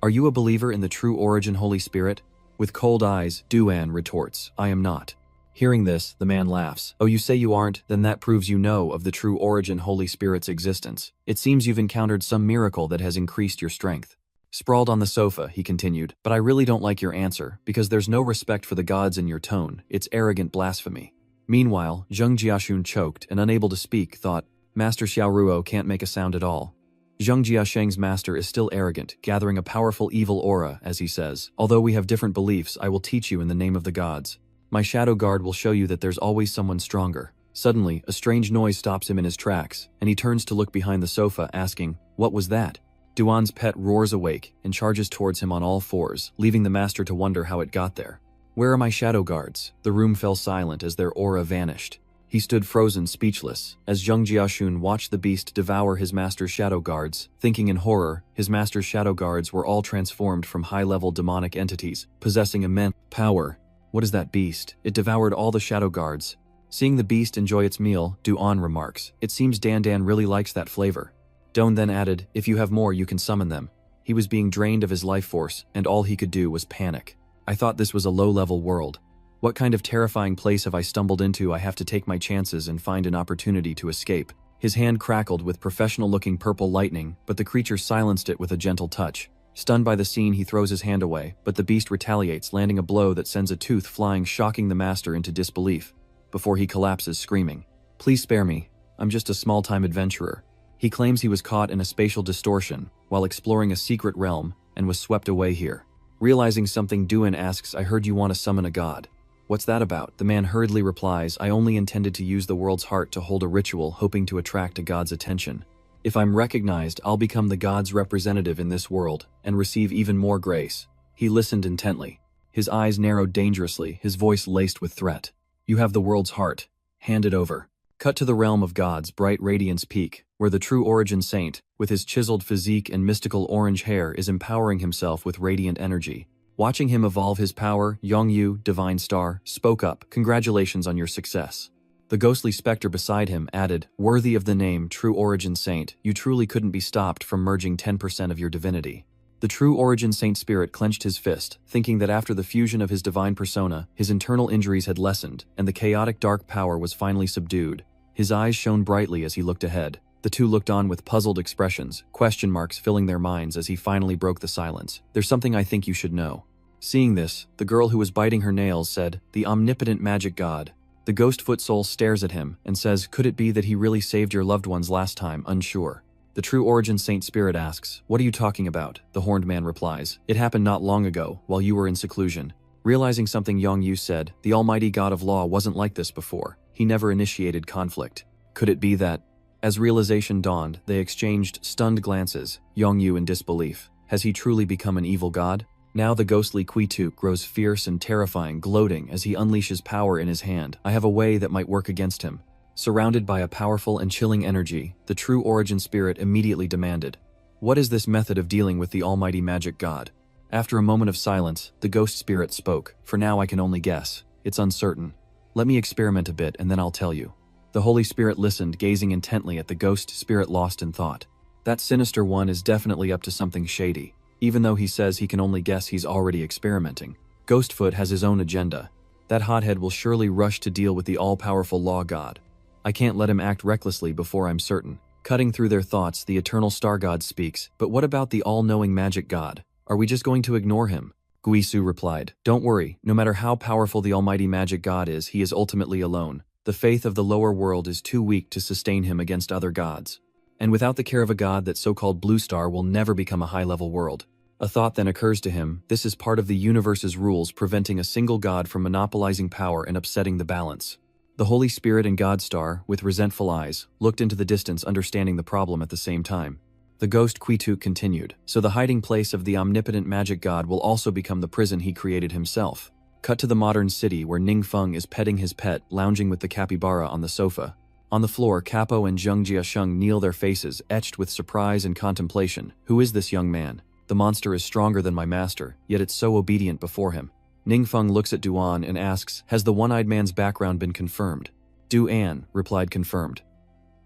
Are you a believer in the true origin Holy Spirit? With cold eyes, Duan retorts, I am not. Hearing this, the man laughs. Oh, you say you aren't? Then that proves you know of the true origin Holy Spirit's existence. It seems you've encountered some miracle that has increased your strength. Sprawled on the sofa, he continued, but I really don't like your answer, because there's no respect for the gods in your tone. It's arrogant blasphemy. Meanwhile, Zheng Jiaxun choked and, unable to speak, thought, Master Xiaoruo can't make a sound at all. Zheng Jiasheng's master is still arrogant, gathering a powerful evil aura, as he says, Although we have different beliefs, I will teach you in the name of the gods. My shadow guard will show you that there's always someone stronger. Suddenly, a strange noise stops him in his tracks, and he turns to look behind the sofa, asking, What was that? Duan's pet roars awake and charges towards him on all fours, leaving the master to wonder how it got there. Where are my shadow guards? The room fell silent as their aura vanished. He stood frozen, speechless, as Zheng Jiaxun watched the beast devour his master's shadow guards. Thinking in horror, his master's shadow guards were all transformed from high-level demonic entities, possessing immense power. What is that beast? It devoured all the shadow guards. Seeing the beast enjoy its meal, Duan remarks, It seems Dan really likes that flavor. Doan then added, If you have more, you can summon them. He was being drained of his life force, and all he could do was panic. I thought this was a low-level world. What kind of terrifying place have I stumbled into? I have to take my chances and find an opportunity to escape. His hand crackled with professional-looking purple lightning, but the creature silenced it with a gentle touch. Stunned by the scene, he throws his hand away, but the beast retaliates, landing a blow that sends a tooth flying, shocking the master into disbelief, before he collapses screaming, "Please spare me, I'm just a small-time adventurer." He claims he was caught in a spatial distortion while exploring a secret realm and was swept away here. Realizing something, Duan asks, "I heard you want to summon a god. What's that about?" The man hurriedly replies, "I only intended to use the world's heart to hold a ritual, hoping to attract a god's attention. If I'm recognized, I'll become the god's representative in this world and receive even more grace." He listened intently. His eyes narrowed dangerously, his voice laced with threat. "You have the world's heart. Hand it over." Cut to the realm of gods, bright radiance peak, where the true origin saint, with his chiseled physique and mystical orange hair, is empowering himself with radiant energy. Watching him evolve his power, Wong Yua, divine star, spoke up, "Congratulations on your success." The ghostly specter beside him added, "Worthy of the name True Origin Saint, you truly couldn't be stopped from merging 10% of your divinity." The True Origin Saint spirit clenched his fist, thinking that after the fusion of his divine persona, his internal injuries had lessened, and the chaotic dark power was finally subdued. His eyes shone brightly as he looked ahead. The two looked on with puzzled expressions, question marks filling their minds as he finally broke the silence. "There's something I think you should know." Seeing this, the girl who was biting her nails said, "The omnipotent magic god." The ghost foot soul stares at him and says, "Could it be that he really saved your loved ones last time?" Unsure. The True Origin Saint spirit asks, "What are you talking about?" The horned man replies, "It happened not long ago, while you were in seclusion." Realizing something, Wong Yua said, "The almighty god of law wasn't like this before. He never initiated conflict. Could it be that—" As realization dawned, they exchanged stunned glances, Wong Yua in disbelief. Has he truly become an evil god? Now the ghostly Quituk grows fierce and terrifying, gloating as he unleashes power in his hand. "I have a way that might work against him." Surrounded by a powerful and chilling energy, the True Origin spirit immediately demanded, "What is this method of dealing with the almighty magic god?" After a moment of silence, the ghost spirit spoke, "For now I can only guess. It's uncertain. Let me experiment a bit and then I'll tell you." The Holy Spirit listened, gazing intently at the ghost spirit lost in thought. That sinister one is definitely up to something shady. Even though he says he can only guess, he's already experimenting. Ghostfoot has his own agenda. That hothead will surely rush to deal with the all-powerful law god. I can't let him act recklessly before I'm certain. Cutting through their thoughts, the eternal star god speaks, "But what about the all-knowing magic god? Are we just going to ignore him?" Guisu replied, "Don't worry, no matter how powerful the almighty magic god is, he is ultimately alone. The faith of the lower world is too weak to sustain him against other gods. And without the care of a god, that so-called blue star will never become a high-level world." A thought then occurs to him, this is part of the universe's rules preventing a single god from monopolizing power and upsetting the balance. The Holy Spirit and God Star, with resentful eyes, looked into the distance, understanding the problem at the same time. The ghost Quituk continued, "So the hiding place of the omnipotent magic god will also become the prison he created himself." Cut to the modern city where Ningfeng is petting his pet, lounging with the capybara on the sofa. On the floor, Capo and Zheng Jiasheng kneel, their faces etched with surprise and contemplation. "Who is this young man? The monster is stronger than my master, yet it's so obedient before him." Ningfeng looks at Duan and asks, "Has the one-eyed man's background been confirmed?" Duan replied, "Confirmed.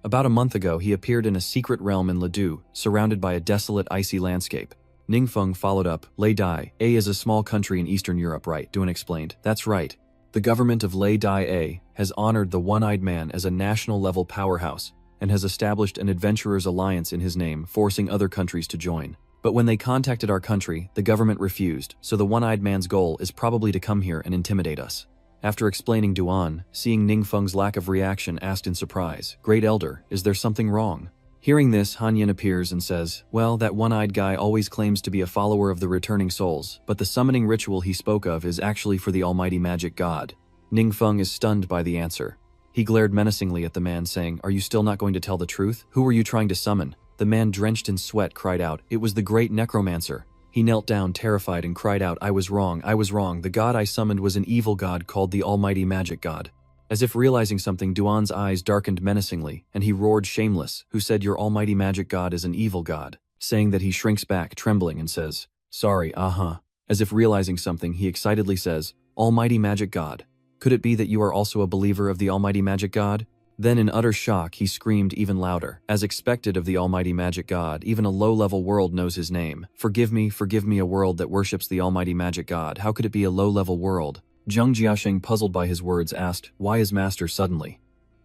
About a month ago, he appeared in a secret realm in Ledu, surrounded by a desolate, icy landscape." Ningfeng followed up, "Lei Dai A is a small country in Eastern Europe, right?" Duan explained, "That's right. The government of Lei Dai A has honored the one-eyed man as a national-level powerhouse and has established an adventurers' alliance in his name, forcing other countries to join. But when they contacted our country, the government refused, so the one-eyed man's goal is probably to come here and intimidate us." After explaining, Duan, seeing Ningfeng's lack of reaction, asked in surprise, "Great Elder, is there something wrong?" Hearing this, Han Yin appears and says, "Well, that one-eyed guy always claims to be a follower of the returning souls, but the summoning ritual he spoke of is actually for the almighty magic god." Ningfeng is stunned by the answer. He glared menacingly at the man, saying, "Are you still not going to tell the truth? Who were you trying to summon?" The man, drenched in sweat, cried out, "It was the great necromancer." He knelt down, terrified, and cried out, I was wrong. The god I summoned was an evil god called the almighty magic god." As if realizing something, Duan's eyes darkened menacingly, and he roared, "Shameless, who said your almighty magic god is an evil god?" Saying that, he shrinks back, trembling, and says, "Sorry, As if realizing something, he excitedly says, "Almighty magic god. Could it be that you are also a believer of the almighty magic god?" Then in utter shock, he screamed even louder. As expected of the almighty magic god, even a low-level world knows his name. Forgive me, a world that worships the almighty magic god. How could it be a low-level world?" Zheng Jiasheng, puzzled by his words, asked, "Why is master suddenly?"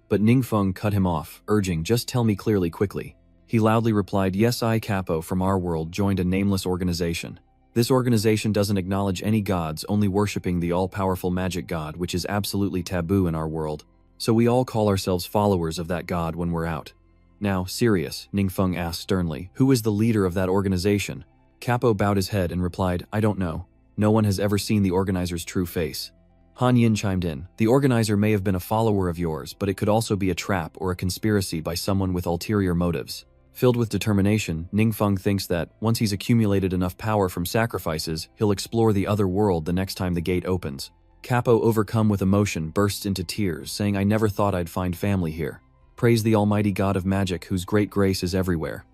But Ningfeng cut him off, urging, "Just tell me clearly, quickly." He loudly replied, yes, I, Capo, from our world, joined a nameless organization. This organization doesn't acknowledge any gods, only worshipping the all-powerful magic god, which is absolutely taboo in our world. So we all call ourselves followers of that god when we're out. Now, serious, Ningfeng asked sternly, who is the leader of that organization? Capo bowed his head and replied, I don't know. No one has ever seen the organizer's true face. Han Yin chimed in, the organizer may have been a follower of yours, but it could also be a trap or a conspiracy by someone with ulterior motives. Filled with determination, Ningfeng thinks that, once he's accumulated enough power from sacrifices, he'll explore the other world the next time the gate opens. Capo, overcome with emotion, bursts into tears, saying, I never thought I'd find family here. Praise the almighty god of magic, whose great grace is everywhere.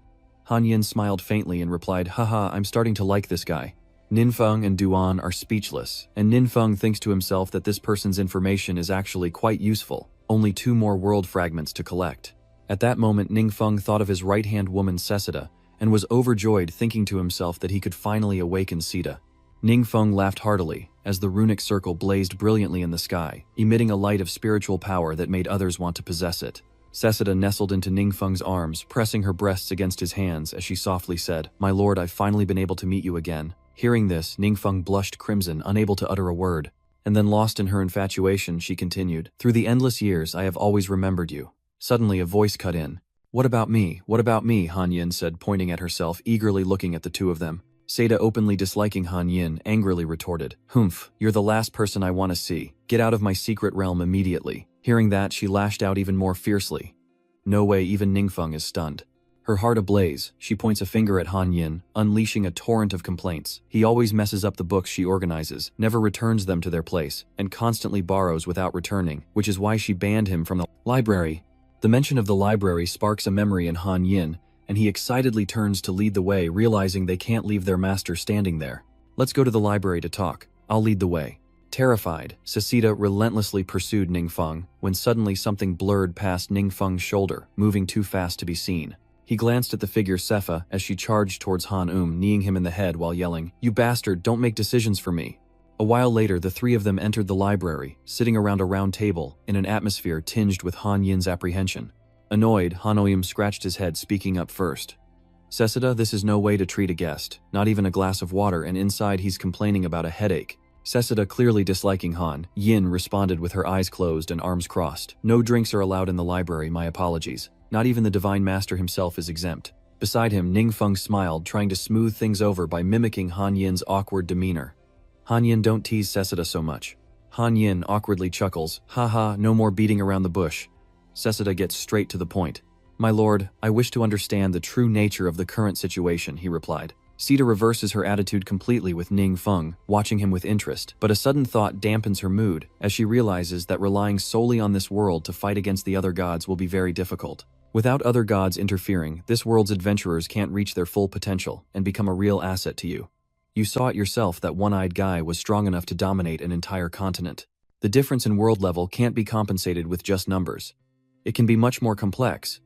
Han Yin smiled faintly and replied, haha, I'm starting to like this guy. Ningfeng and Duan are speechless, and Ningfeng thinks to himself that this person's information is actually quite useful, only 2 more world fragments to collect. At that moment, Ningfeng thought of his right-hand woman Cesa, and was overjoyed, thinking to himself that he could finally awaken Cesa. Ningfeng laughed heartily, as the runic circle blazed brilliantly in the sky, emitting a light of spiritual power that made others want to possess it. Cesa nestled into Ningfeng's arms, pressing her breasts against his hands as she softly said, my lord, I've finally been able to meet you again. Hearing this, Ningfeng blushed crimson, unable to utter a word. And then, lost in her infatuation, she continued, through the endless years, I have always remembered you. Suddenly a voice cut in. What about me? What about me? Han Yin said, pointing at herself, eagerly looking at the 2 of them. Cesa, openly disliking Han Yin, angrily retorted, humph, you're the last person I want to see. Get out of my secret realm immediately. Hearing that, she lashed out even more fiercely. No way, even Ningfeng is stunned. Her heart ablaze, she points a finger at Han Yin, unleashing a torrent of complaints. He always messes up the books she organizes, never returns them to their place, and constantly borrows without returning, which is why she banned him from the library. The mention of the library sparks a memory in Han Yin, and he excitedly turns to lead the way, realizing they can't leave their master standing there. Let's go to the library to talk. I'll lead the way. Terrified, Cesa relentlessly pursued Ningfeng, when suddenly something blurred past Ningfeng's shoulder, moving too fast to be seen. He glanced at the figure Cefa as she charged towards Han kneeing him in the head while yelling, you bastard, don't make decisions for me. A while later, the 3 of them entered the library, sitting around a round table, in an atmosphere tinged with Han Yin's apprehension. Annoyed, Han scratched his head, speaking up first. Cesa, this is no way to treat a guest, not even a glass of water, and inside he's complaining about a headache. Cesa, clearly disliking Han Yin, responded with her eyes closed and arms crossed. No drinks are allowed in the library, my apologies. Not even the Divine Master himself is exempt. Beside him, Ningfeng smiled, trying to smooth things over by mimicking Han Yin's awkward demeanor. Han Yin, don't tease Cesa so much. Han Yin awkwardly chuckles, haha, no more beating around the bush. Cesa gets straight to the point. My lord, I wish to understand the true nature of the current situation, he replied. Cesa reverses her attitude completely with Ningfeng, watching him with interest, but a sudden thought dampens her mood, as she realizes that relying solely on this world to fight against the other gods will be very difficult. Without other gods interfering, this world's adventurers can't reach their full potential and become a real asset to you. You saw it yourself that one-eyed guy was strong enough to dominate an entire continent. The difference in world level can't be compensated with just numbers. It can be much more complex.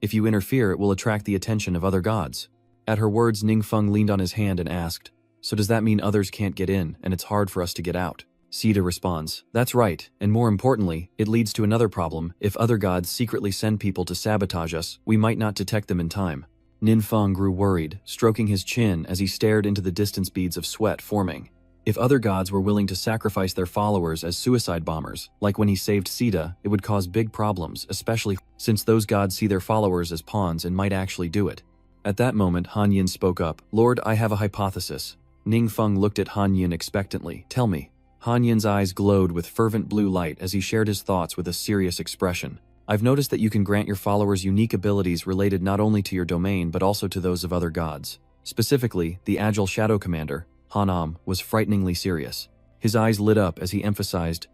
If you interfere, it will attract the attention of other gods. At her words, Ningfeng leaned on his hand and asked, so does that mean others can't get in, and it's hard for us to get out? Cesa responds, that's right, and more importantly, it leads to another problem. If other gods secretly send people to sabotage us, we might not detect them in time. Ningfeng grew worried, stroking his chin as he stared into the distance, beads of sweat forming. If other gods were willing to sacrifice their followers as suicide bombers, like when he saved Cesa, it would cause big problems, especially since those gods see their followers as pawns and might actually do it. At that moment, Han Yin spoke up, Lord, I have a hypothesis. Ningfeng looked at Han Yin expectantly. Tell me. Han Yin's eyes glowed with fervent blue light as he shared his thoughts with a serious expression. I've noticed that you can grant your followers unique abilities related not only to your domain but also to those of other gods. Specifically, the agile shadow commander, Han was frighteningly serious. His eyes lit up as he emphasized,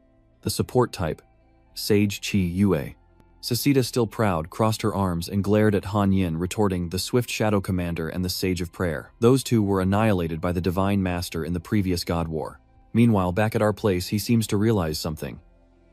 the support type, Sage Chi Yue. Cesa, still proud, crossed her arms and glared at Han Yin, retorting, the Swift Shadow Commander and the Sage of Prayer. Those 2 were annihilated by the Divine Master in the previous God War. Meanwhile, back at our place, he seems to realize something.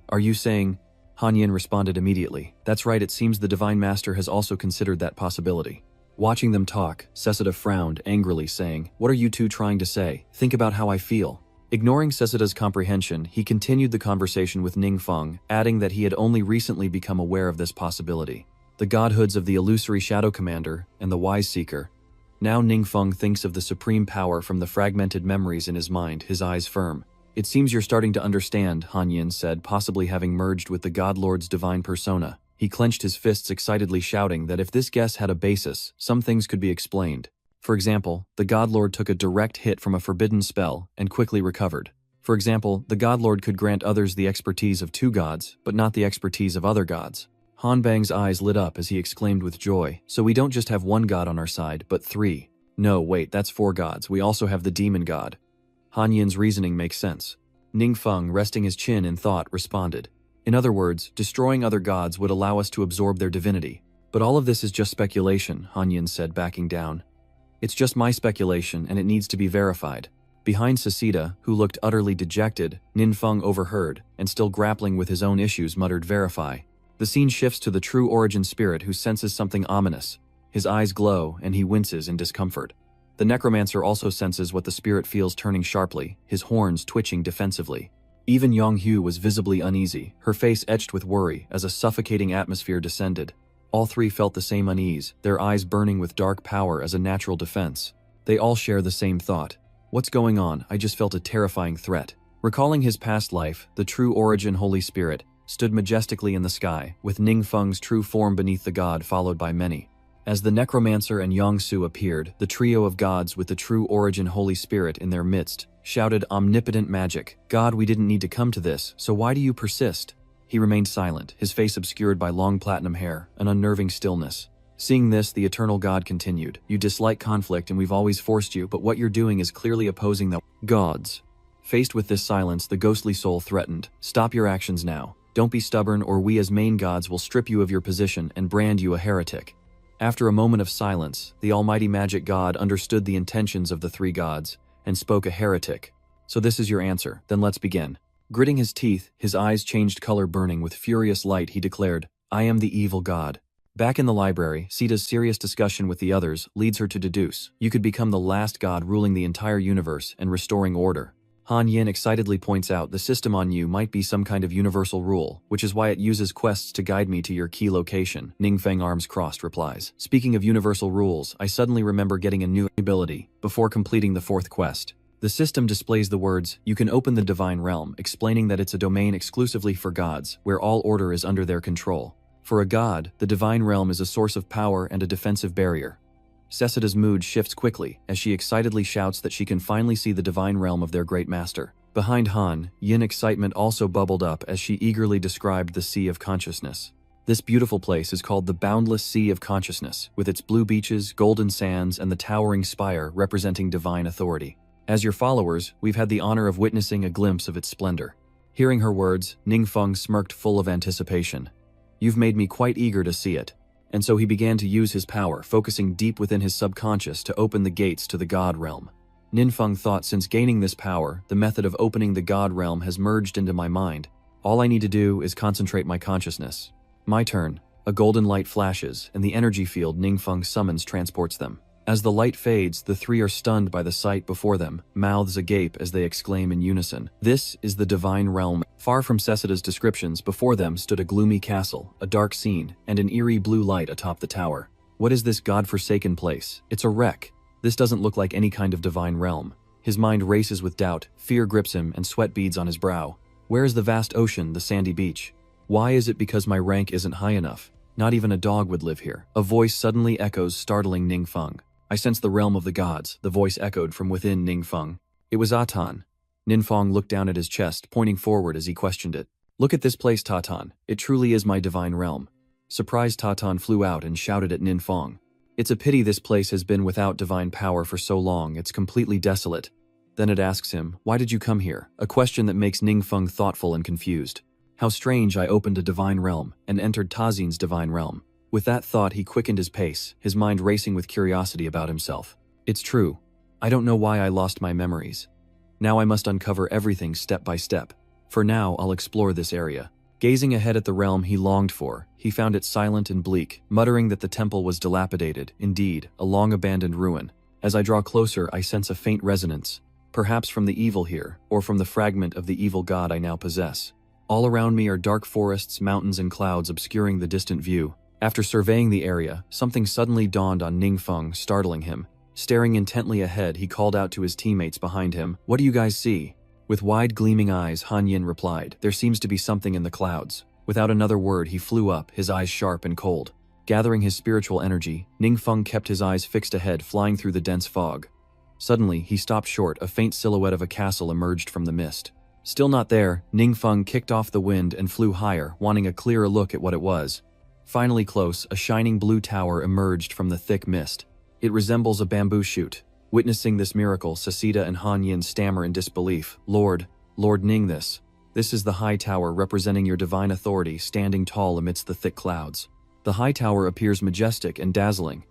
Are you saying? Han Yin responded immediately. That's right, it seems the Divine Master has also considered that possibility. Watching them talk, Cesa frowned angrily, saying, what are you 2 trying to say? Think about how I feel. Ignoring Cesa's comprehension, he continued the conversation with Ningfeng, adding that he had only recently become aware of this possibility. the godhoods of the illusory Shadow Commander and the Wise Seeker. Now Ningfeng thinks of the supreme power from the fragmented memories in his mind, his eyes firm. It seems you're starting to understand, Han Yin said, possibly having merged with the God Lord's divine persona. He clenched his fists excitedly, shouting that if this guess had a basis, some things could be explained. For example, the God Lord took a direct hit from a forbidden spell and quickly recovered. For example, the God Lord could grant others the expertise of 2 gods, but not the expertise of other gods. Han Bang's eyes lit up as he exclaimed with joy, so we don't just have 1 god on our side, but 3. No, wait, that's 4 gods. We also have the demon god. Han Yin's reasoning makes sense. Ningfeng, resting his chin in thought, responded. In other words, destroying other gods would allow us to absorb their divinity. But all of this is just speculation, Han Yin said, backing down. It's just my speculation, and it needs to be verified. Behind Cesa, who looked utterly dejected, Ningfeng overheard, and still grappling with his own issues, muttered, "Verify." The scene shifts to the true origin spirit, who senses something ominous. His eyes glow, and he winces in discomfort. The necromancer also senses what the spirit feels, turning sharply, his horns twitching defensively. Even Yonghu was visibly uneasy, her face etched with worry as a suffocating atmosphere descended. All 3 felt the same unease, their eyes burning with dark power as a natural defense. They all share the same thought. What's going on? I just felt a terrifying threat. Recalling his past life, the true origin Holy Spirit stood majestically in the sky, with Ningfeng's true form beneath the god, followed by many. As the necromancer and Yongsu appeared, the trio of gods with the true origin Holy Spirit in their midst shouted, "Omnipotent magic. God, we didn't need to come to this, so why do you persist?" He remained silent, his face obscured by long platinum hair, an unnerving stillness. Seeing this, the eternal god continued, "You dislike conflict and we've always forced you, but what you're doing is clearly opposing the gods." Faced with this silence, the ghostly soul threatened, "Stop your actions now. Don't be stubborn, or we as main gods will strip you of your position and brand you a heretic." After a moment of silence, the almighty magic god understood the intentions of the 3 gods and spoke, "A heretic. So this is your answer, then let's begin." Gritting his teeth, his eyes changed color, burning with furious light, he declared, "I am the evil god." Back in the library, Sita's serious discussion with the others leads her to deduce, you could become the last god ruling the entire universe and restoring order. Han Yin excitedly points out the system on you might be some kind of universal rule, which is why it uses quests to guide me to your key location. Ningfeng, arms crossed, replies, "Speaking of universal rules, I suddenly remember getting a new ability before completing the 4th quest. The system displays the words, you can open the divine realm, explaining that it's a domain exclusively for gods, where all order is under their control. For a god, the divine realm is a source of power and a defensive barrier." Cesa's mood shifts quickly as she excitedly shouts that she can finally see the divine realm of their great master. Behind Han, Yin excitement also bubbled up as she eagerly described the Sea of Consciousness. This beautiful place is called the Boundless Sea of Consciousness, with its blue beaches, golden sands, and the towering spire representing divine authority. As your followers, we've had the honor of witnessing a glimpse of its splendor. Hearing her words, Ningfeng smirked, full of anticipation. "You've made me quite eager to see it." And so he began to use his power, focusing deep within his subconscious to open the gates to the God realm. Ningfeng thought, since gaining this power, the method of opening the God realm has merged into my mind. All I need to do is concentrate my consciousness. My turn. A golden light flashes, and the energy field Ningfeng summons transports them. As the light fades, the 3 are stunned by the sight before them, mouths agape as they exclaim in unison, "This is the divine realm." Far from Cesa's descriptions, before them stood a gloomy castle, a dark scene, and an eerie blue light atop the tower. What is this god-forsaken place? It's a wreck. This doesn't look like any kind of divine realm. His mind races with doubt, fear grips him, and sweat beads on his brow. Where is the vast ocean, the sandy beach? Why is it because my rank isn't high enough? Not even a dog would live here. A voice suddenly echoes, startling Ningfeng. "I sense the realm of the gods," the voice echoed from within Ningfeng. It was Atan. Ningfeng looked down at his chest, pointing forward as he questioned it. "Look at this place, Tatan. It truly is my divine realm." Surprised, Tatan flew out and shouted at Ningfeng. "It's a pity this place has been without divine power for so long. It's completely desolate." Then it asks him, "Why did you come here?" A question that makes Ningfeng thoughtful and confused. "How strange, I opened a divine realm and entered Tazin's divine realm." With that thought, he quickened his pace, his mind racing with curiosity about himself. "It's true. I don't know why I lost my memories. Now I must uncover everything step by step. For now, I'll explore this area." Gazing ahead at the realm he longed for, he found it silent and bleak, muttering that the temple was dilapidated, indeed, a long-abandoned ruin. "As I draw closer, I sense a faint resonance, perhaps from the evil here, or from the fragment of the evil god I now possess. All around me are dark forests, mountains, and clouds obscuring the distant view. After surveying the area, something suddenly dawned on Ningfeng, startling him. Staring intently ahead, he called out to his teammates behind him, "What do you guys see?" With wide gleaming eyes, Han Yin replied, "There seems to be something in the clouds." Without another word, he flew up, his eyes sharp and cold. Gathering his spiritual energy, Ningfeng kept his eyes fixed ahead, flying through the dense fog. Suddenly, he stopped short. A faint silhouette of a castle emerged from the mist. Still not there, Ningfeng kicked off the wind and flew higher, wanting a clearer look at what it was. Finally close, a shining blue tower emerged from the thick mist. It resembles a bamboo shoot. Witnessing this miracle, Cesa and Han Yin stammer in disbelief. Lord Ning, this is the high tower representing your divine authority, standing tall amidst the thick clouds. The high tower appears majestic and dazzling.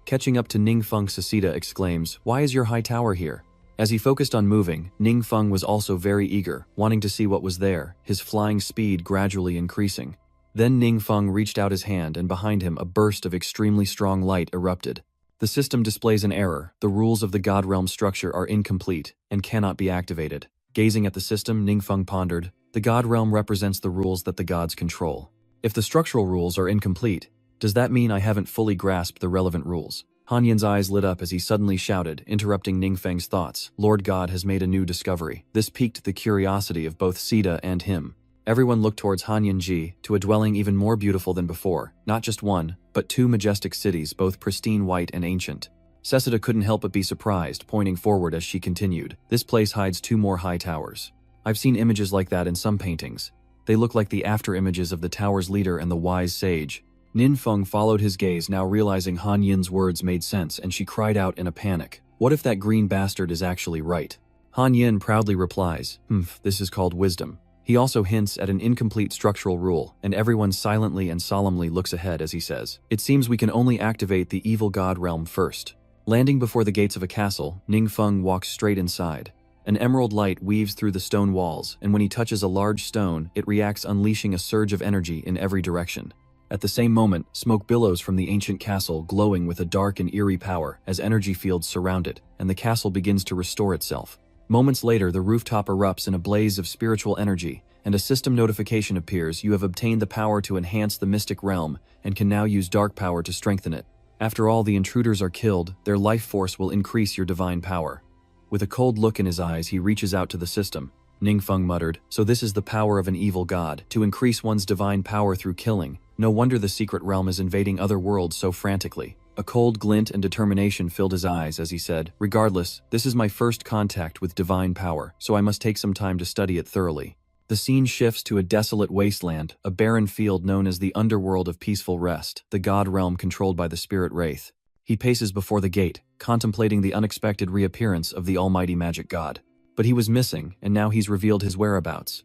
Catching up to Ningfeng, Cesa exclaims, "Why is your high tower here?" As he focused on moving, Ningfeng was also very eager, wanting to see what was there, his flying speed gradually increasing. Then Ningfeng reached out his hand, and behind him a burst of extremely strong light erupted. The system displays an error. The rules of the God Realm structure are incomplete and cannot be activated. Gazing at the system, Ningfeng pondered, "The God Realm represents the rules that the gods control. If the structural rules are incomplete, does that mean I haven't fully grasped the relevant rules?" Han Yin's eyes lit up as he suddenly shouted, interrupting Ningfeng's thoughts. Lord God has made a new discovery. This piqued the curiosity of both Cesa and him. Everyone looked towards Han Yinji, to a dwelling even more beautiful than before. Not just one, but two majestic cities, both pristine white and ancient. Cesa couldn't help but be surprised, pointing forward as she continued. This place hides two more high towers. I've seen images like that in some paintings. They look like the after images of the tower's leader and the wise sage. Ningfeng followed his gaze, now realizing Han Yin's words made sense, and she cried out in a panic. What if that green bastard is actually right? Han Yin proudly replies, this is called wisdom. He also hints at an incomplete structural rule, and everyone silently and solemnly looks ahead as he says, "It seems we can only activate the evil god realm first." Landing before the gates of a castle, Ningfeng walks straight inside. An emerald light weaves through the stone walls, and when he touches a large stone, it reacts, unleashing a surge of energy in every direction. At the same moment, smoke billows from the ancient castle, glowing with a dark and eerie power as energy fields surround it, and the castle begins to restore itself. Moments later, the rooftop erupts in a blaze of spiritual energy, and a system notification appears. You have obtained the power to enhance the mystic realm, and can now use dark power to strengthen it. After all the intruders are killed, their life force will increase your divine power. With a cold look in his eyes, he reaches out to the system. Ningfeng muttered, "So this is the power of an evil god, to increase one's divine power through killing. No wonder the secret realm is invading other worlds so frantically." A cold glint and determination filled his eyes as he said, "Regardless, this is my first contact with divine power, so I must take some time to study it thoroughly." The scene shifts to a desolate wasteland, a barren field known as the underworld of peaceful rest, the god realm controlled by the spirit wraith. He paces before the gate, contemplating the unexpected reappearance of the almighty magic god. But he was missing, and now he's revealed his whereabouts.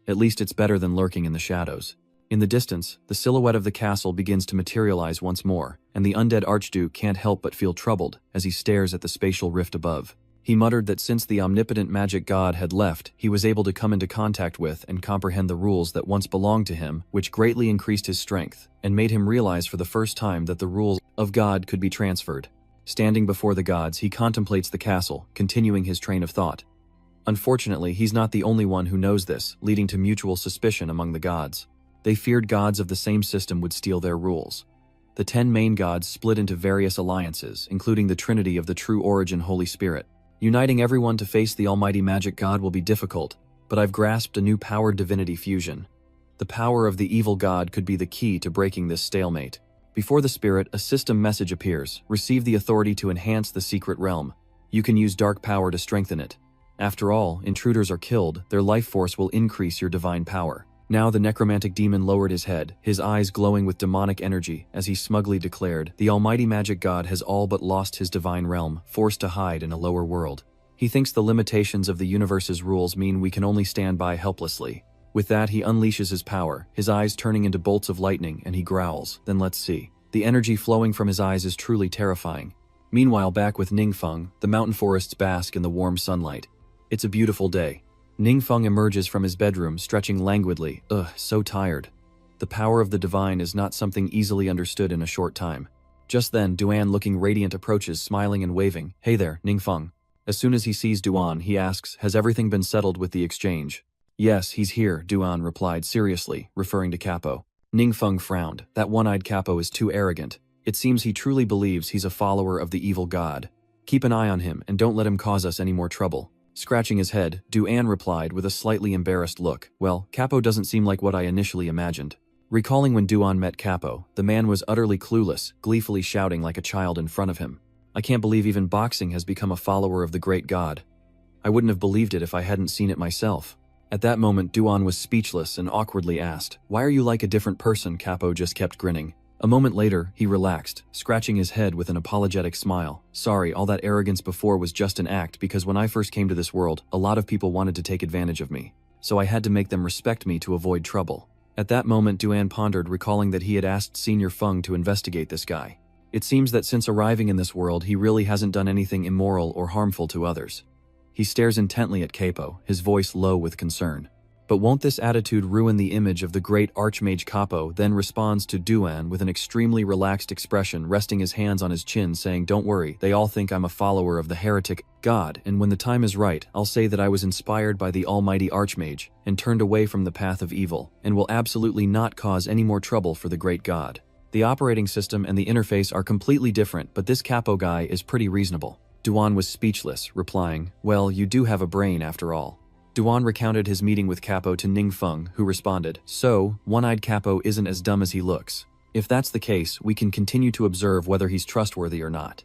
At least it's better than lurking in the shadows. In the distance, the silhouette of the castle begins to materialize once more, and the undead archduke can't help but feel troubled as he stares at the spatial rift above. He muttered that since the omnipotent magic god had left, he was able to come into contact with and comprehend the rules that once belonged to him, which greatly increased his strength, and made him realize for the first time that the rules of God could be transferred. Standing before the gods, he contemplates the castle, continuing his train of thought. Unfortunately, he's not the only one who knows this, leading to mutual suspicion among the gods. They feared gods of the same system would steal their rules. The 10 main gods split into various alliances, including the Trinity of the True Origin Holy Spirit. Uniting everyone to face the almighty magic god will be difficult, but I've grasped a new powered divinity fusion. The power of the evil god could be the key to breaking this stalemate. Before the spirit, a system message appears. Receive the authority to enhance the secret realm. You can use dark power to strengthen it. After all, intruders are killed, their life force will increase your divine power. Now the necromantic demon lowered his head, his eyes glowing with demonic energy, as he smugly declared, "The almighty magic god has all but lost his divine realm, forced to hide in a lower world. He thinks the limitations of the universe's rules mean we can only stand by helplessly." With that, he unleashes his power, his eyes turning into bolts of lightning, and he growls, "Then let's see." The energy flowing from his eyes is truly terrifying. Meanwhile, back with Ningfeng, the mountain forests bask in the warm sunlight. It's a beautiful day. Ningfeng emerges from his bedroom, stretching languidly. So tired. The power of the divine is not something easily understood in a short time. Just then, Duan, looking radiant, approaches, smiling and waving. "Hey there, Ningfeng." As soon as he sees Duan, he asks, "Has everything been settled with the exchange?" "Yes, he's here," Duan replied seriously, referring to Capo. Ningfeng frowned. That one-eyed capo is too arrogant. It seems he truly believes he's a follower of the evil god. Keep an eye on him and don't let him cause us any more trouble. Scratching his head, Duan replied with a slightly embarrassed look. Well, Capo doesn't seem like what I initially imagined. Recalling when Duan met Capo, the man was utterly clueless, gleefully shouting like a child in front of him. I can't believe even boxing has become a follower of the great god. I wouldn't have believed it if I hadn't seen it myself. At that moment, Duan was speechless and awkwardly asked, "Why are you like a different person?" Capo just kept grinning. A moment later, he relaxed, scratching his head with an apologetic smile. Sorry, all that arrogance before was just an act because when I first came to this world, a lot of people wanted to take advantage of me. So I had to make them respect me to avoid trouble. At that moment, Duan pondered, recalling that he had asked Senior Feng to investigate this guy. It seems that since arriving in this world, he really hasn't done anything immoral or harmful to others. He stares intently at Capo, his voice low with concern. But won't this attitude ruin the image of the great Archmage Capo? Then responds to Duan with an extremely relaxed expression, resting his hands on his chin, saying, "Don't worry, they all think I'm a follower of the heretic god, and when the time is right, I'll say that I was inspired by the almighty Archmage, and turned away from the path of evil, and will absolutely not cause any more trouble for the great god." The operating system and the interface are completely different, but this Capo guy is pretty reasonable. Duan was speechless, replying, "Well, you do have a brain after all." Duan recounted his meeting with Capo to Ningfeng, who responded, "So, one-eyed Capo isn't as dumb as he looks. If that's the case, we can continue to observe whether he's trustworthy or not."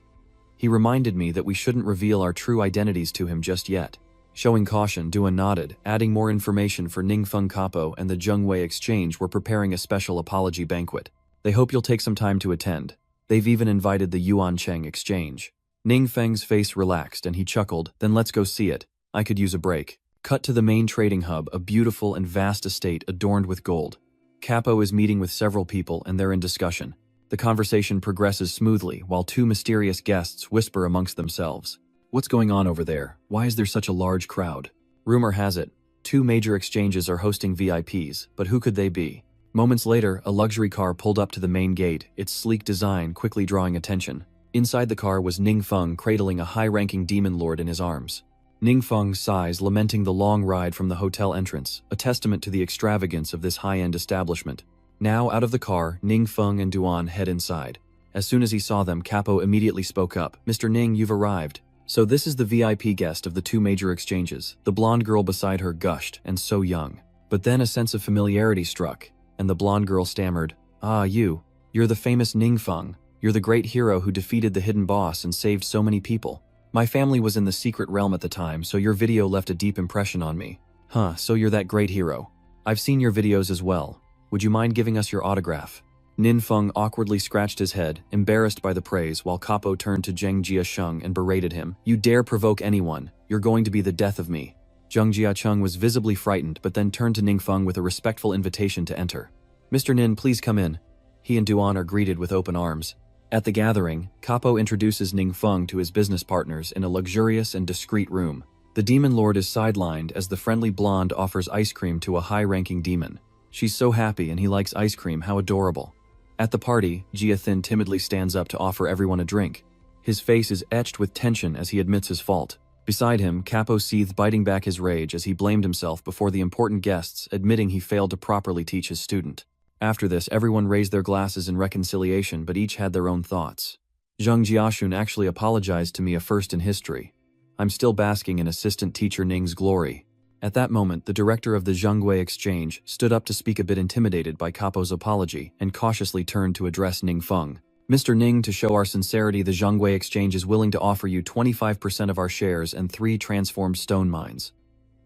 He reminded me that we shouldn't reveal our true identities to him just yet. Showing caution, Duan nodded, adding more information for Ningfeng. Capo and the Zhengwei Exchange were preparing a special apology banquet. They hope you'll take some time to attend. They've even invited the Yuancheng Exchange. Ningfeng's face relaxed and he chuckled, "Then let's go see it. I could use a break." Cut to the main trading hub, a beautiful and vast estate adorned with gold. Capo is meeting with several people and they're in discussion. The conversation progresses smoothly while two mysterious guests whisper amongst themselves. "What's going on over there? Why is there such a large crowd?" Rumor has it, two major exchanges are hosting VIPs, but who could they be? Moments later, a luxury car pulled up to the main gate, its sleek design quickly drawing attention. Inside the car was Ningfeng cradling a high-ranking demon lord in his arms. Ningfeng sighs, lamenting the long ride from the hotel entrance, a testament to the extravagance of this high-end establishment. Now, out of the car, Ningfeng and Duan head inside. As soon as he saw them, Capo immediately spoke up. "Mr. Ning, you've arrived. So this is the VIP guest of the two major exchanges." The blonde girl beside her gushed, "And so young." But then a sense of familiarity struck, and the blonde girl stammered, "Ah, you're the famous Ningfeng. You're the great hero who defeated the hidden boss and saved so many people. My family was in the secret realm at the time, so your video left a deep impression on me." "Huh, so you're that great hero. I've seen your videos as well. Would you mind giving us your autograph?" Ningfeng awkwardly scratched his head, embarrassed by the praise, while Capo turned to Zheng Jiasheng and berated him. "You dare provoke anyone, you're going to be the death of me." Zheng Jiasheng was visibly frightened, but then turned to Ningfeng with a respectful invitation to enter. "Mr. Nin, please come in." He and Duan are greeted with open arms. At the gathering, Capo introduces Ningfeng to his business partners in a luxurious and discreet room. The demon lord is sidelined as the friendly blonde offers ice cream to a high-ranking demon. She's so happy and he likes ice cream, how adorable. At the party, Jiathin timidly stands up to offer everyone a drink. His face is etched with tension as he admits his fault. Beside him, Capo seethed, biting back his rage as he blamed himself before the important guests, admitting he failed to properly teach his student. After this, everyone raised their glasses in reconciliation, but each had their own thoughts. Zheng Jiashun actually apologized to me, a first in history. I'm still basking in assistant teacher Ning's glory. At that moment, the director of the Zhengwei Exchange stood up to speak, a bit intimidated by Capo's apology, and cautiously turned to address Ningfeng. "Mr. Ning, to show our sincerity, the Zhengwei Exchange is willing to offer you 25% of our shares and 3 transformed stone mines.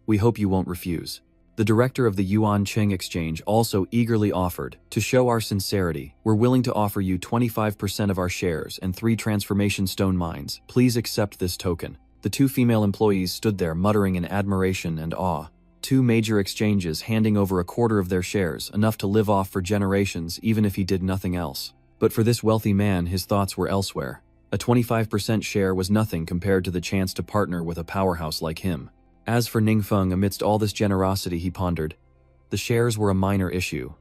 We hope you won't refuse." The director of the Yuancheng Exchange also eagerly offered, "To show our sincerity, we're willing to offer you 25% of our shares and 3 transformation stone mines. Please accept this token." The two female employees stood there muttering in admiration and awe. Two major exchanges handing over a quarter of their shares, enough to live off for generations even if he did nothing else. But for this wealthy man, his thoughts were elsewhere. A 25% share was nothing compared to the chance to partner with a powerhouse like him. As for Ningfeng, amidst all this generosity, he pondered. The shares were a minor issue.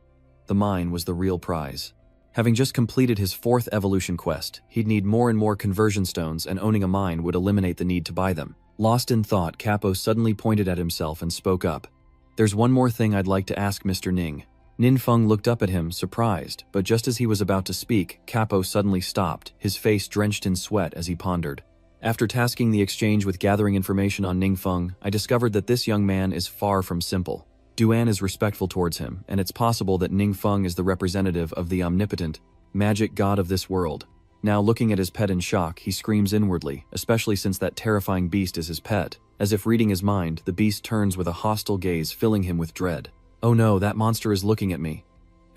The mine was the real prize. Having just completed his 4th evolution quest, he'd need more and more conversion stones, and owning a mine would eliminate the need to buy them. Lost in thought, Capo suddenly pointed at himself and spoke up. "There's one more thing I'd like to ask Mr. Ning." Ninfeng looked up at him, surprised, but just as he was about to speak, Capo suddenly stopped, his face drenched in sweat as he pondered. After tasking the exchange with gathering information on Ningfeng, I discovered that this young man is far from simple. Duan is respectful towards him, and it's possible that Ningfeng is the representative of the omnipotent, magic god of this world. Now looking at his pet in shock, he screams inwardly, especially since that terrifying beast is his pet. As if reading his mind, the beast turns with a hostile gaze, filling him with dread. Oh no, that monster is looking at me.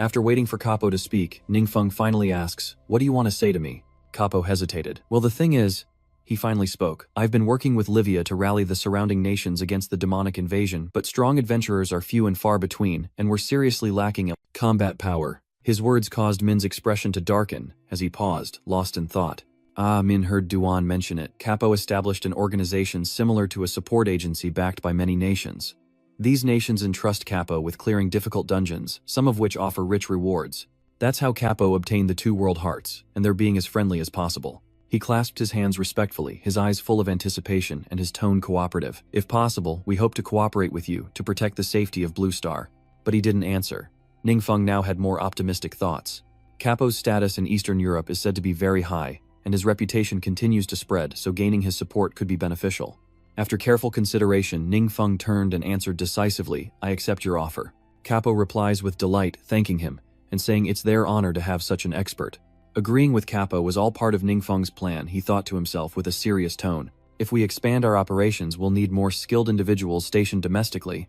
After waiting for Capo to speak, Ningfeng finally asks, "What do you want to say to me?" Capo hesitated. "Well, the thing is," he finally spoke, "I've been working with Livia to rally the surrounding nations against the demonic invasion, but strong adventurers are few and far between, and we're seriously lacking in combat power." His words caused Min's expression to darken, as he paused, lost in thought. Min heard Duan mention it. Capo established an organization similar to a support agency backed by many nations. These nations entrust Capo with clearing difficult dungeons, some of which offer rich rewards. That's how Capo obtained the 2 world hearts, and they're being as friendly as possible. He clasped his hands respectfully, his eyes full of anticipation and his tone cooperative. "If possible, we hope to cooperate with you to protect the safety of Blue Star." But he didn't answer. Ningfeng now had more optimistic thoughts. Capo's status in Eastern Europe is said to be very high, and his reputation continues to spread, so gaining his support could be beneficial. After careful consideration, Ningfeng turned and answered decisively, "I accept your offer." Capo replies with delight, thanking him, and saying it's their honor to have such an expert. Agreeing with Capo was all part of Ningfeng's plan, he thought to himself with a serious tone. If we expand our operations, we'll need more skilled individuals stationed domestically.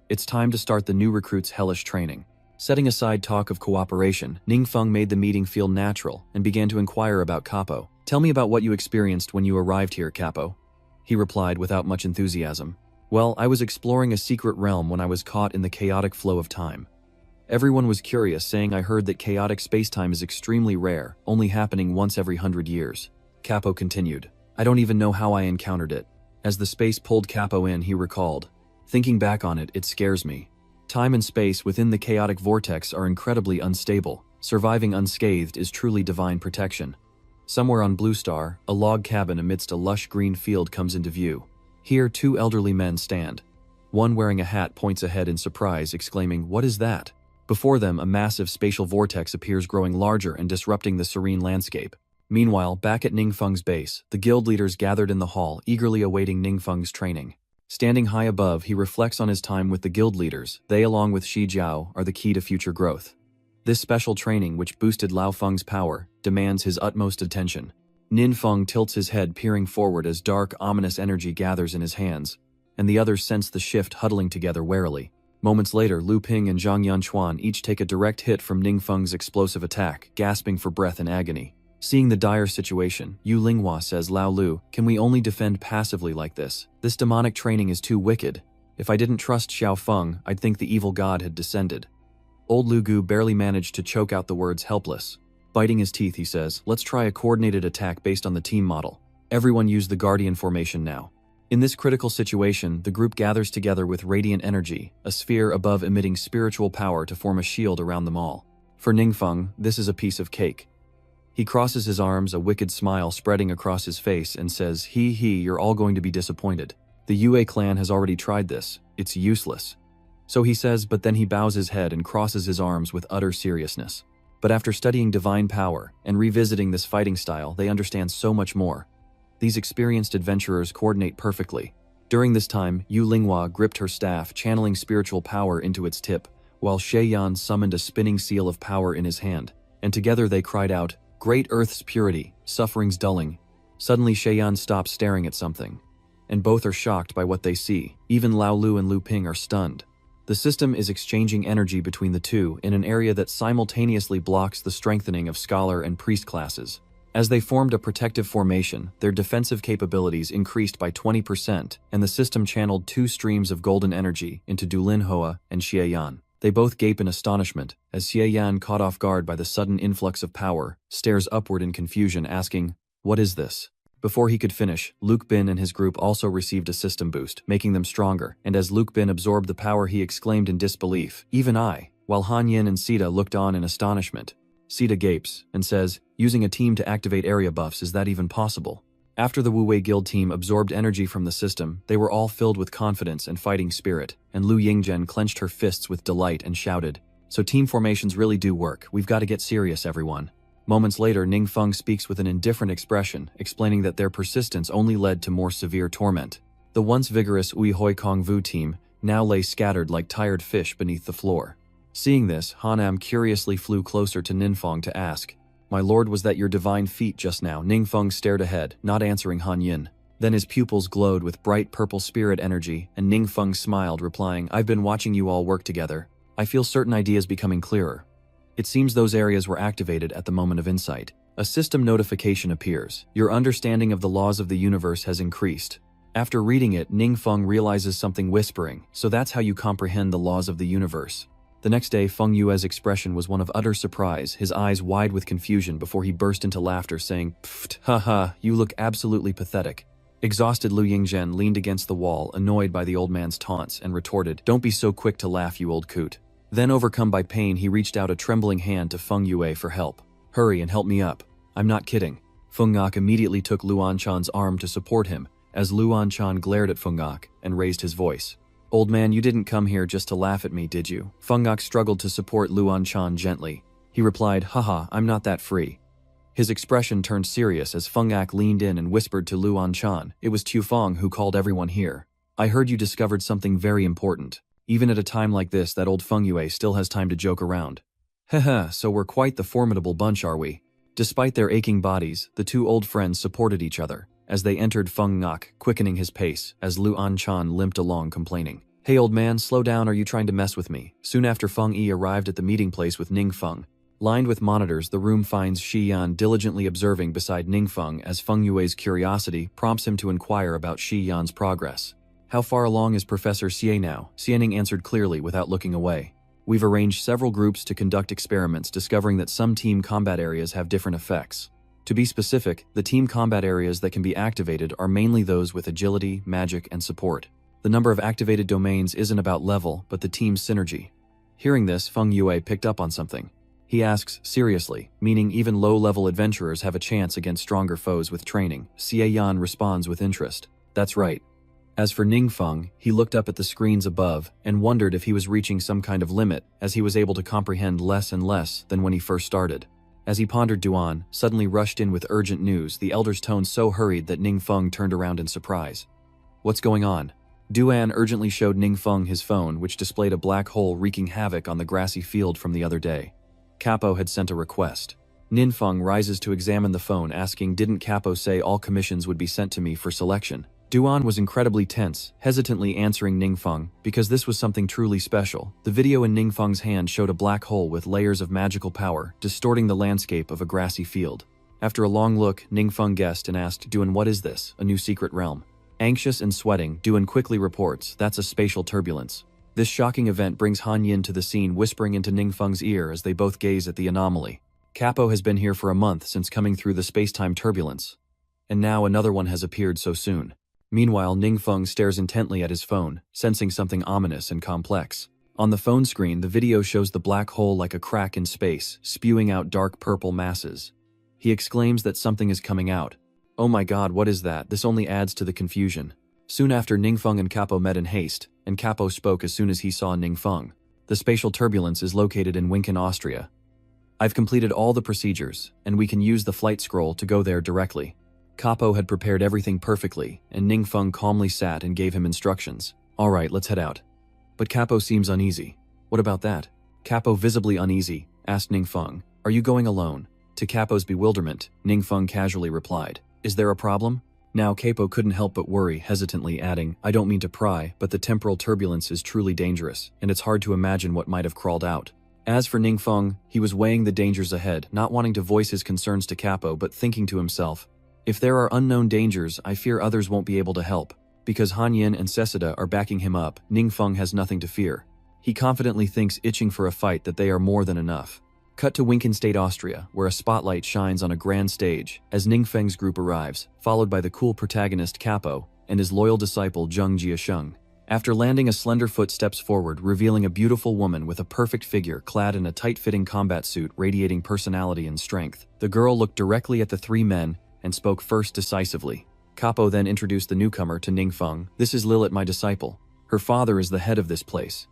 It's time to start the new recruits' hellish training. Setting aside talk of cooperation, Ningfeng made the meeting feel natural and began to inquire about Capo. "Tell me about what you experienced when you arrived here, Capo," he replied without much enthusiasm. "Well, I was exploring a secret realm when I was caught in the chaotic flow of time. Everyone was curious, saying I heard that chaotic spacetime is extremely rare, only happening once every 100 years. Capo continued. "I don't even know how I encountered it." As the space pulled Capo in, he recalled, "Thinking back on it, it scares me. Time and space within the chaotic vortex are incredibly unstable. Surviving unscathed is truly divine protection." Somewhere on Blue Star, a log cabin amidst a lush green field comes into view. Here, 2 elderly men stand. One wearing a hat points ahead in surprise, exclaiming, "What is that?" Before them, a massive spatial vortex appears, growing larger and disrupting the serene landscape. Meanwhile, back at Ningfeng's base, the guild leaders gathered in the hall, eagerly awaiting Ningfeng's training. Standing high above, he reflects on his time with the guild leaders. They, along with Shi Jiao, are the key to future growth. This special training, which boosted Lao Feng's power, demands his utmost attention. Ninfeng tilts his head, peering forward as dark, ominous energy gathers in his hands, and the others sense the shift, huddling together warily. Moments later, Lu Ping and Zhang Yanchuan each take a direct hit from Ningfeng's explosive attack, gasping for breath in agony. Seeing the dire situation, Yu Linghua says, "Lao Lu, can we only defend passively like this? This demonic training is too wicked. If I didn't trust Xiao Feng, I'd think the evil god had descended." Old Lu Gu barely managed to choke out the words helpless. Biting his teeth, he says, "Let's try a coordinated attack based on the team model. Everyone use the Guardian formation now." In this critical situation, the group gathers together with radiant energy, a sphere above emitting spiritual power to form a shield around them all. For Ningfeng, this is a piece of cake. He crosses his arms, a wicked smile spreading across his face, and says, You're all going to be disappointed. The Yue clan has already tried this. It's useless." So he says, but then he bows his head and crosses his arms with utter seriousness. But after studying divine power and revisiting this fighting style, they understand so much more. These experienced adventurers coordinate perfectly. During this time, Yu Linghua gripped her staff, channeling spiritual power into its tip, while Sheiyan summoned a spinning seal of power in his hand, and together they cried out, "Great Earth's purity, suffering's dulling." Suddenly Sheiyan stops staring at something, and both are shocked by what they see. Even Lao Lu and Lu Ping are stunned. The system is exchanging energy between the two in an area that simultaneously blocks the strengthening of scholar and priest classes. As they formed a protective formation, their defensive capabilities increased by 20%, and the system channeled 2 streams of golden energy into Dulinhua and Xieyan. They both gape in astonishment, as Xieyan, caught off guard by the sudden influx of power, stares upward in confusion, asking, "What is this?" Before he could finish, Luke Bin and his group also received a system boost, making them stronger, and as Luke Bin absorbed the power, he exclaimed in disbelief, "Even I," while Han Yin and Sita looked on in astonishment. Sita gapes and says, "Using a team to activate area buffs, is that even possible?" After the Wu Wei Guild team absorbed energy from the system, they were all filled with confidence and fighting spirit, and Lu Yingzhen clenched her fists with delight and shouted, So team formations really do work. We've got to get serious, everyone. Moments later, Ningfeng speaks with an indifferent expression, explaining that their persistence only led to more severe torment. The once vigorous Ui Hoi Kong Vu team now lay scattered like tired fish beneath the floor. Seeing this, Hanam curiously flew closer to Ningfeng to ask, "My lord, was that your divine feat just now?" Ningfeng stared ahead, not answering Han Yin. Then his pupils glowed with bright purple spirit energy, and Ningfeng smiled, replying, "I've been watching you all work together. I feel certain ideas becoming clearer." It seems those areas were activated at the moment of insight. A system notification appears. Your understanding of the laws of the universe has increased. After reading it, Ningfeng realizes something, whispering, "So that's how you comprehend the laws of the universe." The next day, Feng Yue's expression was one of utter surprise, his eyes wide with confusion before he burst into laughter, saying, "Pfft, haha, you look absolutely pathetic." Exhausted Lu Yingzhen leaned against the wall, annoyed by the old man's taunts, and retorted, "Don't be so quick to laugh, you old coot." Then, overcome by pain, he reached out a trembling hand to Feng Yue for help. "Hurry and help me up. I'm not kidding." Feng Ngok immediately took Luan Chan's arm to support him, as Luan Chan glared at Feng Ngok and raised his voice. "Old man, you didn't come here just to laugh at me, did you?" Feng Ngok struggled to support Luan Chan gently. He replied, "Haha, I'm not that free." His expression turned serious as Feng Ngok leaned in and whispered to Luan Chan, "It was Tu Feng who called everyone here. I heard you discovered something very important. Even at a time like this, that old Feng Yue still has time to joke around." "Haha, so we're quite the formidable bunch, are we?" Despite their aching bodies, the two old friends supported each other as they entered Feng Ngok, quickening his pace as Luan Chan limped along, complaining, "Hey old man, slow down, are you trying to mess with me?" Soon after, Feng Yi arrived at the meeting place with Ningfeng. Lined with monitors, the room finds Shi Yan diligently observing beside Ningfeng as Feng Yue's curiosity prompts him to inquire about Shi Yan's progress. "How far along is Professor Xie now?" Xianing answered clearly without looking away. "We've arranged several groups to conduct experiments, discovering that some team combat areas have different effects. To be specific, the team combat areas that can be activated are mainly those with agility, magic, and support. The number of activated domains isn't about level, but the team's synergy." Hearing this, Feng Yue picked up on something. He asks, "Seriously, meaning even low-level adventurers have a chance against stronger foes with training?" Xie Yan responds with interest, "That's right." As for Ningfeng, he looked up at the screens above and wondered if he was reaching some kind of limit, as he was able to comprehend less and less than when he first started. As he pondered, Duan suddenly rushed in with urgent news, the elder's tone so hurried that Ningfeng turned around in surprise. "What's going on?" Duan urgently showed Ningfeng his phone, which displayed a black hole wreaking havoc on the grassy field from the other day. Capo had sent a request. Ningfeng rises to examine the phone, asking, "Didn't Capo say all commissions would be sent to me for selection?" Duan was incredibly tense, hesitantly answering Ningfeng, because this was something truly special. The video in Ningfeng's hand showed a black hole with layers of magical power, distorting the landscape of a grassy field. After a long look, Ningfeng guessed and asked, "Duan, what is this? A new secret realm?" Anxious and sweating, Duan quickly reports, "That's a spatial turbulence." This shocking event brings Han Yin to the scene, whispering into Ningfeng's ear as they both gaze at the anomaly. "Capo has been here for a month since coming through the space-time turbulence. And now another one has appeared so soon." Meanwhile, Ningfeng stares intently at his phone, sensing something ominous and complex. On the phone screen, the video shows the black hole like a crack in space, spewing out dark purple masses. He exclaims that something is coming out. "Oh my god, what is that?" This only adds to the confusion. Soon after, Ningfeng and Capo met in haste, and Capo spoke as soon as he saw Ningfeng. "The spatial turbulence is located in Winken, Austria. I've completed all the procedures, and we can use the flight scroll to go there directly." Capo had prepared everything perfectly, and Ningfeng calmly sat and gave him instructions. "All right, let's head out." But Capo seems uneasy. "What about that?" Capo, visibly uneasy, asked Ningfeng, "Are you going alone?" To Capo's bewilderment, Ningfeng casually replied, "Is there a problem?" Now Capo couldn't help but worry, hesitantly adding, "I don't mean to pry, but the temporal turbulence is truly dangerous, and it's hard to imagine what might have crawled out." As for Ningfeng, he was weighing the dangers ahead, not wanting to voice his concerns to Capo, but thinking to himself, "If there are unknown dangers, I fear others won't be able to help." Because Han Yin and Cesa are backing him up, Ningfeng has nothing to fear. He confidently thinks, itching for a fight, that they are more than enough. Cut to Winken State, Austria, where a spotlight shines on a grand stage as Ningfeng's group arrives, followed by the cool protagonist Capo and his loyal disciple Zheng Jiasheng. After landing, a slender foot steps forward, revealing a beautiful woman with a perfect figure clad in a tight-fitting combat suit radiating personality and strength. The girl looked directly at the three men and spoke first decisively. Capo then introduced the newcomer to Ningfeng. "This is Lilith, my disciple. Her father is the head of this place."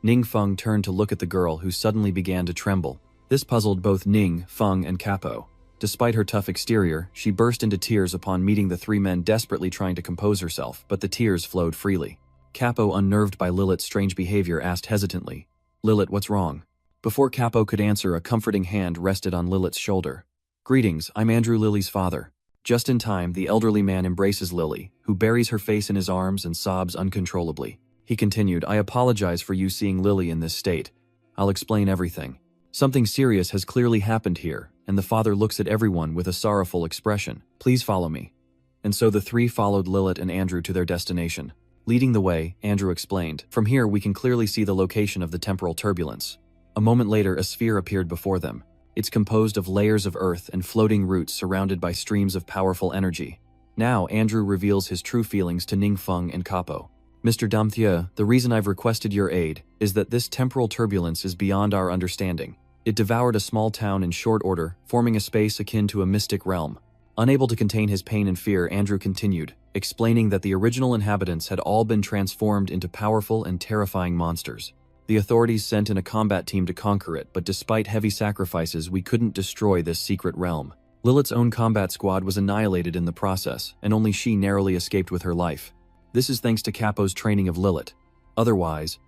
Ning Feng turned to look at the girl who suddenly began to tremble. This puzzled both Ning, Feng, and Capo. Despite her tough exterior, she burst into tears upon meeting the three men desperately trying to compose herself, but the tears flowed freely. Capo, unnerved by Lilith's strange behavior, asked hesitantly, "Lilith, what's wrong?" Before Capo could answer, a comforting hand rested on Lilith's shoulder. "Greetings, I'm Andrew, Lily's father." Just in time, the elderly man embraces Lily, who buries her face in his arms and sobs uncontrollably. He continued, "I apologize for you seeing Lily in this state. I'll explain everything. Something serious has clearly happened here," and the father looks at everyone with a sorrowful expression. "Please follow me." And so the three followed Lilith and Andrew to their destination. Leading the way, Andrew explained, "From here we can clearly see the location of the temporal turbulence." A moment later, a sphere appeared before them. It's composed of layers of earth and floating roots surrounded by streams of powerful energy. Now, Andrew reveals his true feelings to Ning Feng and Capo. "Mr. Damthie, the reason I've requested your aid is that this temporal turbulence is beyond our understanding. It devoured a small town in short order, forming a space akin to a mystic realm." Unable to contain his pain and fear, Andrew continued, explaining that the original inhabitants had all been transformed into powerful and terrifying monsters. The authorities sent in a combat team to conquer it, but despite heavy sacrifices, we couldn't destroy this secret realm. Lilith's own combat squad was annihilated in the process, and only she narrowly escaped with her life. This is thanks to Capo's training of Lilith. Otherwise,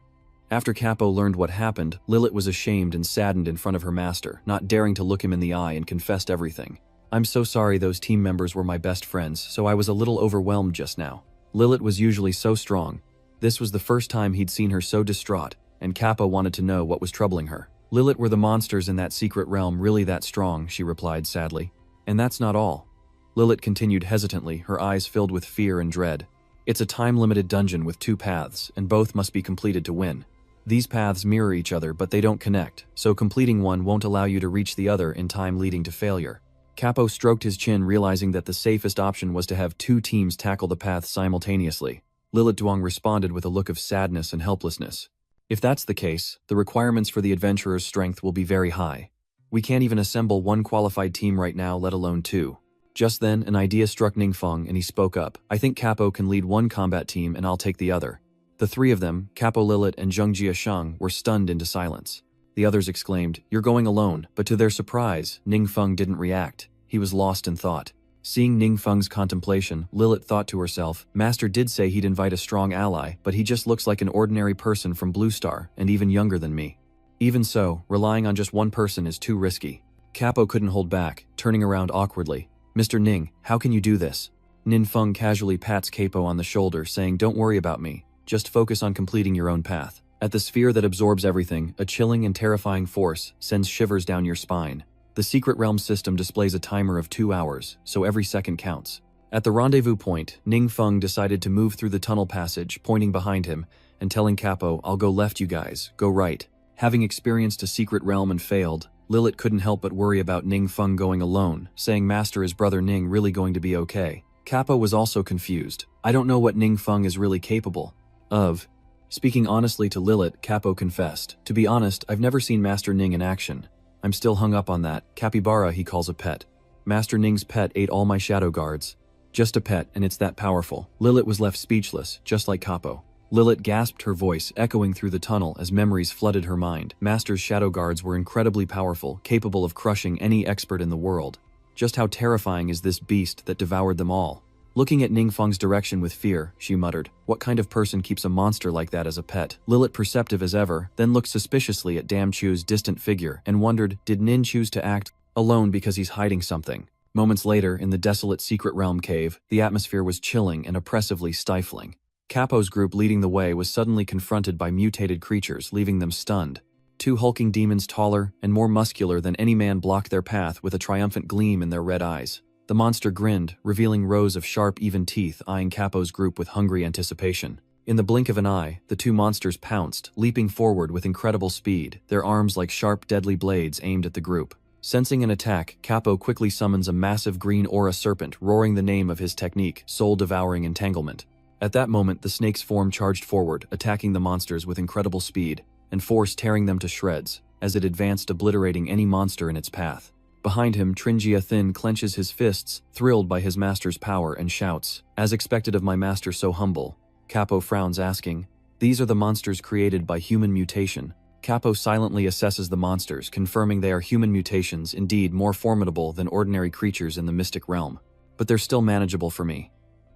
after Capo learned what happened, Lilith was ashamed and saddened in front of her master, not daring to look him in the eye, and confessed everything. "I'm so sorry, those team members were my best friends, so I was a little overwhelmed just now." Lilith was usually so strong. This was the first time he'd seen her so distraught, and Capo wanted to know what was troubling her. "Lilith, were the monsters in that secret realm really that strong?" she replied sadly. "And that's not all." Lilith continued hesitantly, her eyes filled with fear and dread. "It's a time-limited dungeon with 2 paths, and both must be completed to win. These paths mirror each other, but they don't connect, so completing one won't allow you to reach the other in time, leading to failure." Capo stroked his chin, realizing that the safest option was to have 2 teams tackle the path simultaneously. Lilith Duong responded with a look of sadness and helplessness. "If that's the case, the requirements for the adventurer's strength will be very high. We can't even assemble 1 qualified team right now, let alone 2. Just then, an idea struck Ning Feng, and he spoke up. "I think Capo can lead 1 combat team and I'll take the other." The 3 of them, Capo, Lilith, and Zheng Jiasheng, were stunned into silence. The others exclaimed, "You're going alone," but to their surprise, Ning Feng didn't react. He was lost in thought. Seeing Ning Feng's contemplation, Lilith thought to herself, "Master did say he'd invite a strong ally, but he just looks like an ordinary person from Blue Star, and even younger than me. Even so, relying on just 1 person is too risky." Capo couldn't hold back, turning around awkwardly. "Mr. Ning, how can you do this?" Ning Feng casually pats Capo on the shoulder, saying, "Don't worry about me. Just focus on completing your own path." At the sphere that absorbs everything, a chilling and terrifying force sends shivers down your spine. The secret realm system displays a timer of 2 hours, so every second counts. At the rendezvous point, Ning Feng decided to move through the tunnel passage, pointing behind him, and telling Capo, "I'll go left, you guys, go right." Having experienced a secret realm and failed, Lilith couldn't help but worry about Ning Feng going alone, saying, "Master, is brother Ning really going to be okay?" Capo was also confused. "I don't know what Ning Feng is really capable of." Speaking honestly to Lilith, Capo confessed, "To be honest, I've never seen Master Ning in action. I'm still hung up on that capybara he calls a pet. Master Ning's pet ate all my shadow guards. Just a pet, and it's that powerful." Lilith was left speechless, just like Capo. Lilith gasped, her voice echoing through the tunnel as memories flooded her mind. Master's shadow guards were incredibly powerful, capable of crushing any expert in the world. Just how terrifying is this beast that devoured them all? Looking at Ning Feng's direction with fear, she muttered, "What kind of person keeps a monster like that as a pet?" Lilith, perceptive as ever, then looked suspiciously at Dam Chu's distant figure and wondered, did Nin choose to act alone because he's hiding something? Moments later, in the desolate secret realm cave, the atmosphere was chilling and oppressively stifling. Capo's group leading the way was suddenly confronted by mutated creatures, leaving them stunned. 2 hulking demons taller and more muscular than any man blocked their path with a triumphant gleam in their red eyes. The monster grinned, revealing rows of sharp, even teeth, eyeing Capo's group with hungry anticipation. In the blink of an eye, the 2 monsters pounced, leaping forward with incredible speed, their arms like sharp, deadly blades aimed at the group. Sensing an attack, Capo quickly summons a massive green aura serpent, roaring the name of his technique, soul-devouring entanglement. At that moment, the snake's form charged forward, attacking the monsters with incredible speed, and force tearing them to shreds, as it advanced, obliterating any monster in its path. Behind him, Trinjia Thin clenches his fists, thrilled by his master's power, and shouts, "As expected of my master so humble." Capo frowns, asking, These are the monsters created by human mutation. Capo silently assesses the monsters, confirming they are human mutations, indeed more formidable than ordinary creatures in the mystic realm. But they're still manageable for me.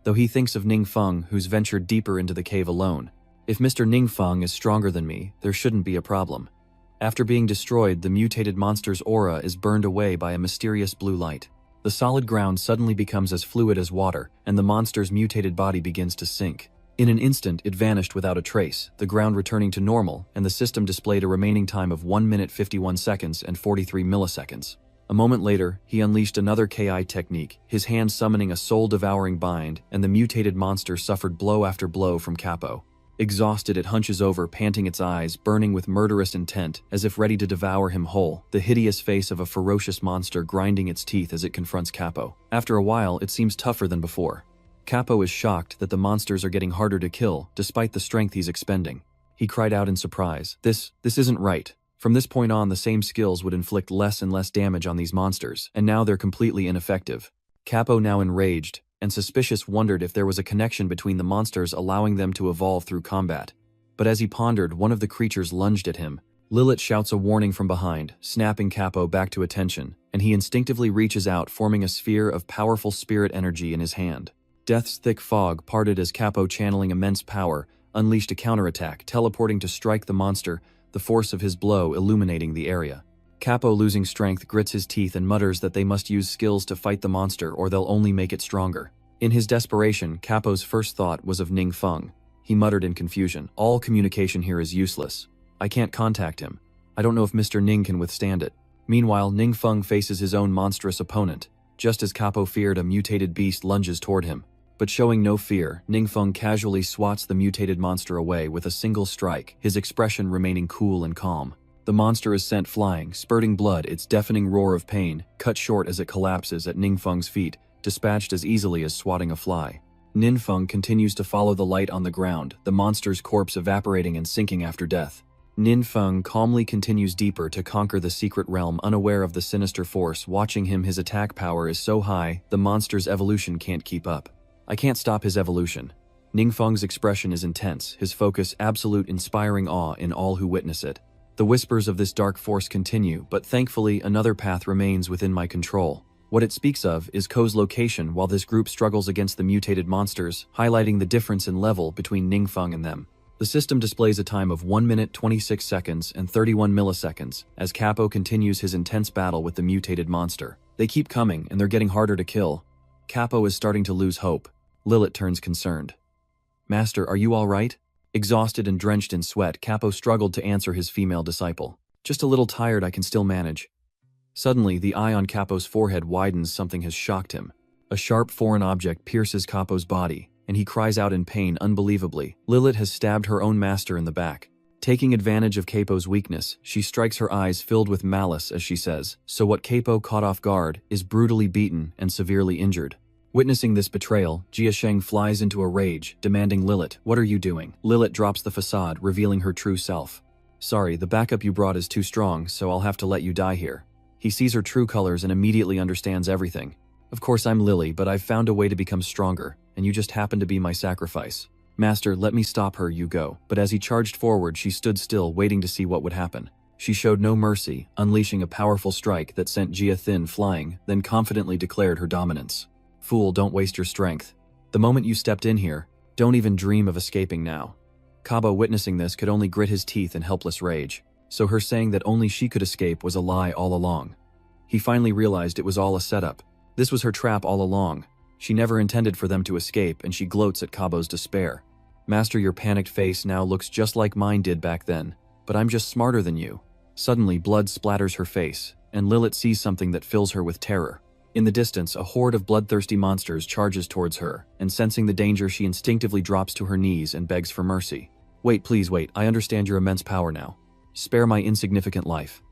Though he thinks of Ningfeng, who's ventured deeper into the cave alone. If Mr. Ningfeng is stronger than me, there shouldn't be a problem. After being destroyed, the mutated monster's aura is burned away by a mysterious blue light. The solid ground suddenly becomes as fluid as water, and the monster's mutated body begins to sink. In an instant, it vanished without a trace, the ground returning to normal, and the system displayed a remaining time of 1 minute 51 seconds and 43 milliseconds. A moment later, he unleashed another KI technique, his hand summoning a soul-devouring bind, and the mutated monster suffered blow after blow from Capo. Exhausted, it hunches over, panting, its eyes burning with murderous intent, as if ready to devour him whole, the hideous face of a ferocious monster grinding its teeth as it confronts Capo. After a while, it seems tougher than before. Capo is shocked that the monsters are getting harder to kill, despite the strength he's expending. He cried out in surprise, This isn't right. From this point on, the same skills would inflict less and less damage on these monsters, and now they're completely ineffective. Capo, now enraged and suspicious, wondered if there was a connection between the monsters, allowing them to evolve through combat. But as he pondered, one of the creatures lunged at him. Lilith shouts a warning from behind, snapping Capo back to attention, and he instinctively reaches out, forming a sphere of powerful spirit energy in his hand. Death's thick fog parted as Capo, channeling immense power, unleashed a counterattack, teleporting to strike the monster, the force of his blow illuminating the area. Capo, losing strength, grits his teeth and mutters that they must use skills to fight the monster or they'll only make it stronger. In his desperation, Capo's first thought was of Ningfeng. He muttered in confusion, All communication here is useless. I can't contact him. I don't know if Mr. Ning can withstand it. Meanwhile, Ningfeng faces his own monstrous opponent. Just as Capo feared, a mutated beast lunges toward him. But showing no fear, Ningfeng casually swats the mutated monster away with a single strike, his expression remaining cool and calm. The monster is sent flying, spurting blood, its deafening roar of pain, cut short as it collapses at Ningfeng's feet, dispatched as easily as swatting a fly. Ningfeng continues to follow the light on the ground, the monster's corpse evaporating and sinking after death. Ningfeng calmly continues deeper to conquer the secret realm, unaware of the sinister force watching him. His attack power is so high, the monster's evolution can't keep up. I can't stop his evolution. Ningfeng's expression is intense, his focus absolute, inspiring awe in all who witness it. The whispers of this dark force continue, but thankfully another path remains within my control. What it speaks of is Ko's location while this group struggles against the mutated monsters, highlighting the difference in level between Ningfeng and them. The system displays a time of 1 minute 26 seconds and 31 milliseconds as Capo continues his intense battle with the mutated monster. They keep coming and they're getting harder to kill. Capo is starting to lose hope. Lilith turns concerned. Master, are you all right? Exhausted and drenched in sweat, Capo struggled to answer his female disciple. Just a little tired, I can still manage. Suddenly, the eye on Capo's forehead widens. Something has shocked him. A sharp foreign object pierces Capo's body, and he cries out in pain unbelievably. Lilith has stabbed her own master in the back. Taking advantage of Capo's weakness, she strikes, her eyes filled with malice as she says, So what? Capo, caught off guard, is brutally beaten and severely injured. Witnessing this betrayal, Jia Sheng flies into a rage, demanding, Lilith, what are you doing? Lilith drops the facade, revealing her true self. Sorry, the backup you brought is too strong, so I'll have to let you die here. He sees her true colors and immediately understands everything. Of course I'm Lily, but I've found a way to become stronger, and you just happen to be my sacrifice. Master, let me stop her, you go. But as he charged forward, she stood still, waiting to see what would happen. She showed no mercy, unleashing a powerful strike that sent Jia Thin flying, then confidently declared her dominance. Fool, don't waste your strength. The moment you stepped in here, don't even dream of escaping now. Cabo, witnessing this, could only grit his teeth in helpless rage. So her saying that only she could escape was a lie all along. He finally realized it was all a setup. This was her trap all along. She never intended for them to escape, and she gloats at Cabo's despair. Master, your panicked face now looks just like mine did back then, but I'm just smarter than you. Suddenly, blood splatters her face, and Lilith sees something that fills her with terror. In the distance, a horde of bloodthirsty monsters charges towards her, and sensing the danger, she instinctively drops to her knees and begs for mercy. Wait, please wait, I understand your immense power now. Spare my insignificant life.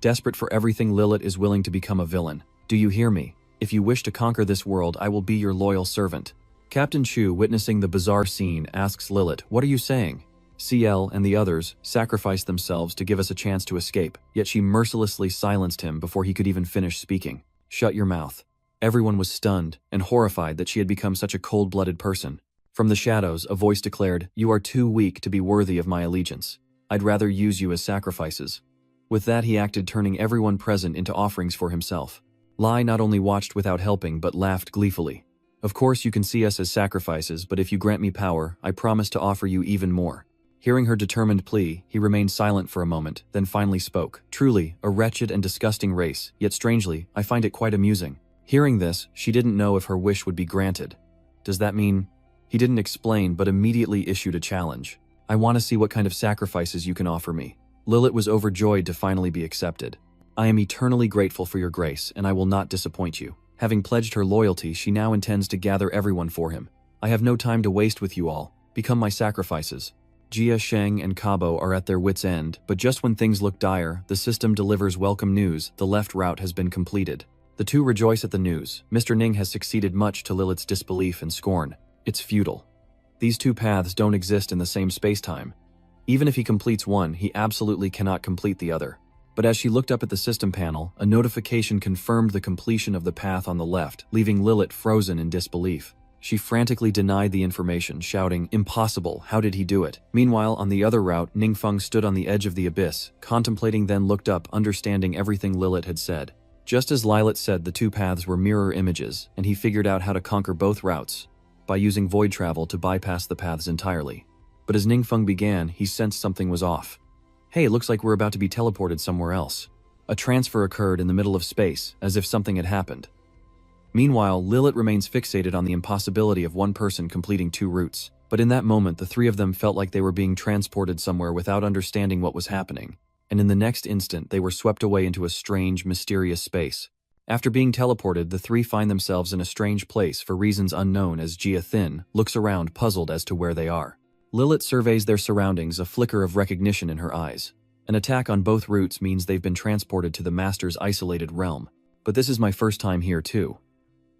Desperate for everything, Lilith is willing to become a villain. Do you hear me? If you wish to conquer this world, I will be your loyal servant. Captain Chu, witnessing the bizarre scene, asks Lilith, what are you saying? CL and the others sacrificed themselves to give us a chance to escape, yet she mercilessly silenced him before he could even finish speaking. Shut your mouth. Everyone was stunned and horrified that she had become such a cold-blooded person. From the shadows, a voice declared, "You are too weak to be worthy of my allegiance. I'd rather use you as sacrifices." With that, he acted, turning everyone present into offerings for himself. Lai not only watched without helping but laughed gleefully. "Of course you can see us as sacrifices, but if you grant me power, I promise to offer you even more." Hearing her determined plea, he remained silent for a moment, then finally spoke. "Truly, a wretched and disgusting race, yet strangely, I find it quite amusing." Hearing this, she didn't know if her wish would be granted. "Does that mean—" He didn't explain but immediately issued a challenge. "I want to see what kind of sacrifices you can offer me." Lilith was overjoyed to finally be accepted. "I am eternally grateful for your grace, and I will not disappoint you." Having pledged her loyalty, she now intends to gather everyone for him. "I have no time to waste with you all. Become my sacrifices." Jia, Sheng, and Kabo are at their wits' end, but just when things look dire, the system delivers welcome news: the left route has been completed. The two rejoice at the news. Mr. Ning has succeeded, much to Lilith's disbelief and scorn. It's futile. These two paths don't exist in the same space-time. Even if he completes one, he absolutely cannot complete the other. But as she looked up at the system panel, a notification confirmed the completion of the path on the left, leaving Lilith frozen in disbelief. She frantically denied the information, shouting, "Impossible, how did he do it?" Meanwhile, on the other route, Ningfeng stood on the edge of the abyss, contemplating, then looked up, understanding everything Lilith had said. Just as Lilith said, the two paths were mirror images, and he figured out how to conquer both routes, by using void travel to bypass the paths entirely. But as Ningfeng began, he sensed something was off. "Hey, it looks like we're about to be teleported somewhere else." A transfer occurred in the middle of space, as if something had happened. Meanwhile, Lilith remains fixated on the impossibility of one person completing two routes. But in that moment, the three of them felt like they were being transported somewhere without understanding what was happening. And in the next instant, they were swept away into a strange, mysterious space. After being teleported, the three find themselves in a strange place for reasons unknown as Jia Thin looks around, puzzled as to where they are. Lilith surveys their surroundings, a flicker of recognition in her eyes. An attack on both routes means they've been transported to the Master's isolated realm. But this is my first time here too.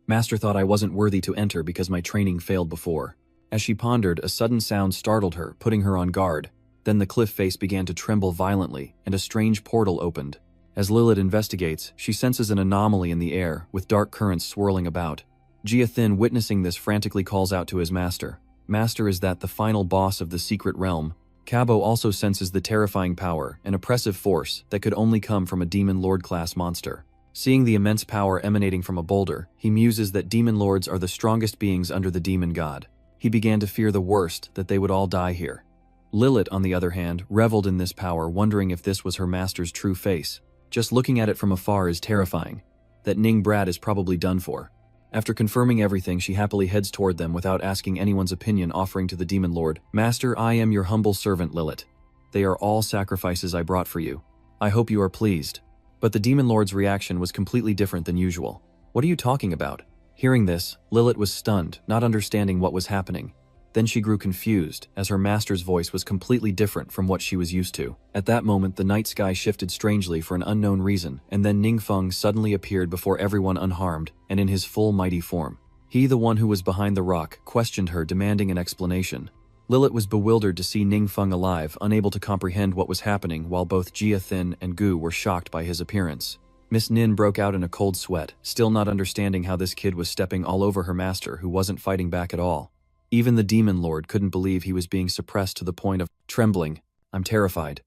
Master thought I wasn't worthy to enter because my training failed before. As she pondered, a sudden sound startled her, putting her on guard. Then the cliff face began to tremble violently, and a strange portal opened. As Lilith investigates, she senses an anomaly in the air, with dark currents swirling about. Jia Thin, witnessing this, frantically calls out to his master. Master, is that the final boss of the secret realm? Kabo also senses the terrifying power, an oppressive force that could only come from a Demon Lord-class monster. Seeing the immense power emanating from a boulder, he muses that Demon Lords are the strongest beings under the Demon God. He began to fear the worst, that they would all die here. Lilith, on the other hand, reveled in this power, wondering if this was her master's true face. Just looking at it from afar is terrifying. That Ning brat is probably done for. After confirming everything, she happily heads toward them without asking anyone's opinion, offering to the Demon Lord, "Master, I am your humble servant, Lilith. They are all sacrifices I brought for you. I hope you are pleased." But the Demon Lord's reaction was completely different than usual. "What are you talking about?" Hearing this, Lilith was stunned, not understanding what was happening. Then she grew confused, as her master's voice was completely different from what she was used to. At that moment, the night sky shifted strangely for an unknown reason, and then Ningfeng suddenly appeared before everyone unharmed, and in his full mighty form. He, the one who was behind the rock, questioned her, demanding an explanation. Lilith was bewildered to see Ningfeng alive, unable to comprehend what was happening, while both Jia Thin and Gu were shocked by his appearance. Miss Nin broke out in a cold sweat, still not understanding how this kid was stepping all over her master, who wasn't fighting back at all. Even the Demon Lord couldn't believe he was being suppressed to the point of trembling. "I'm terrified."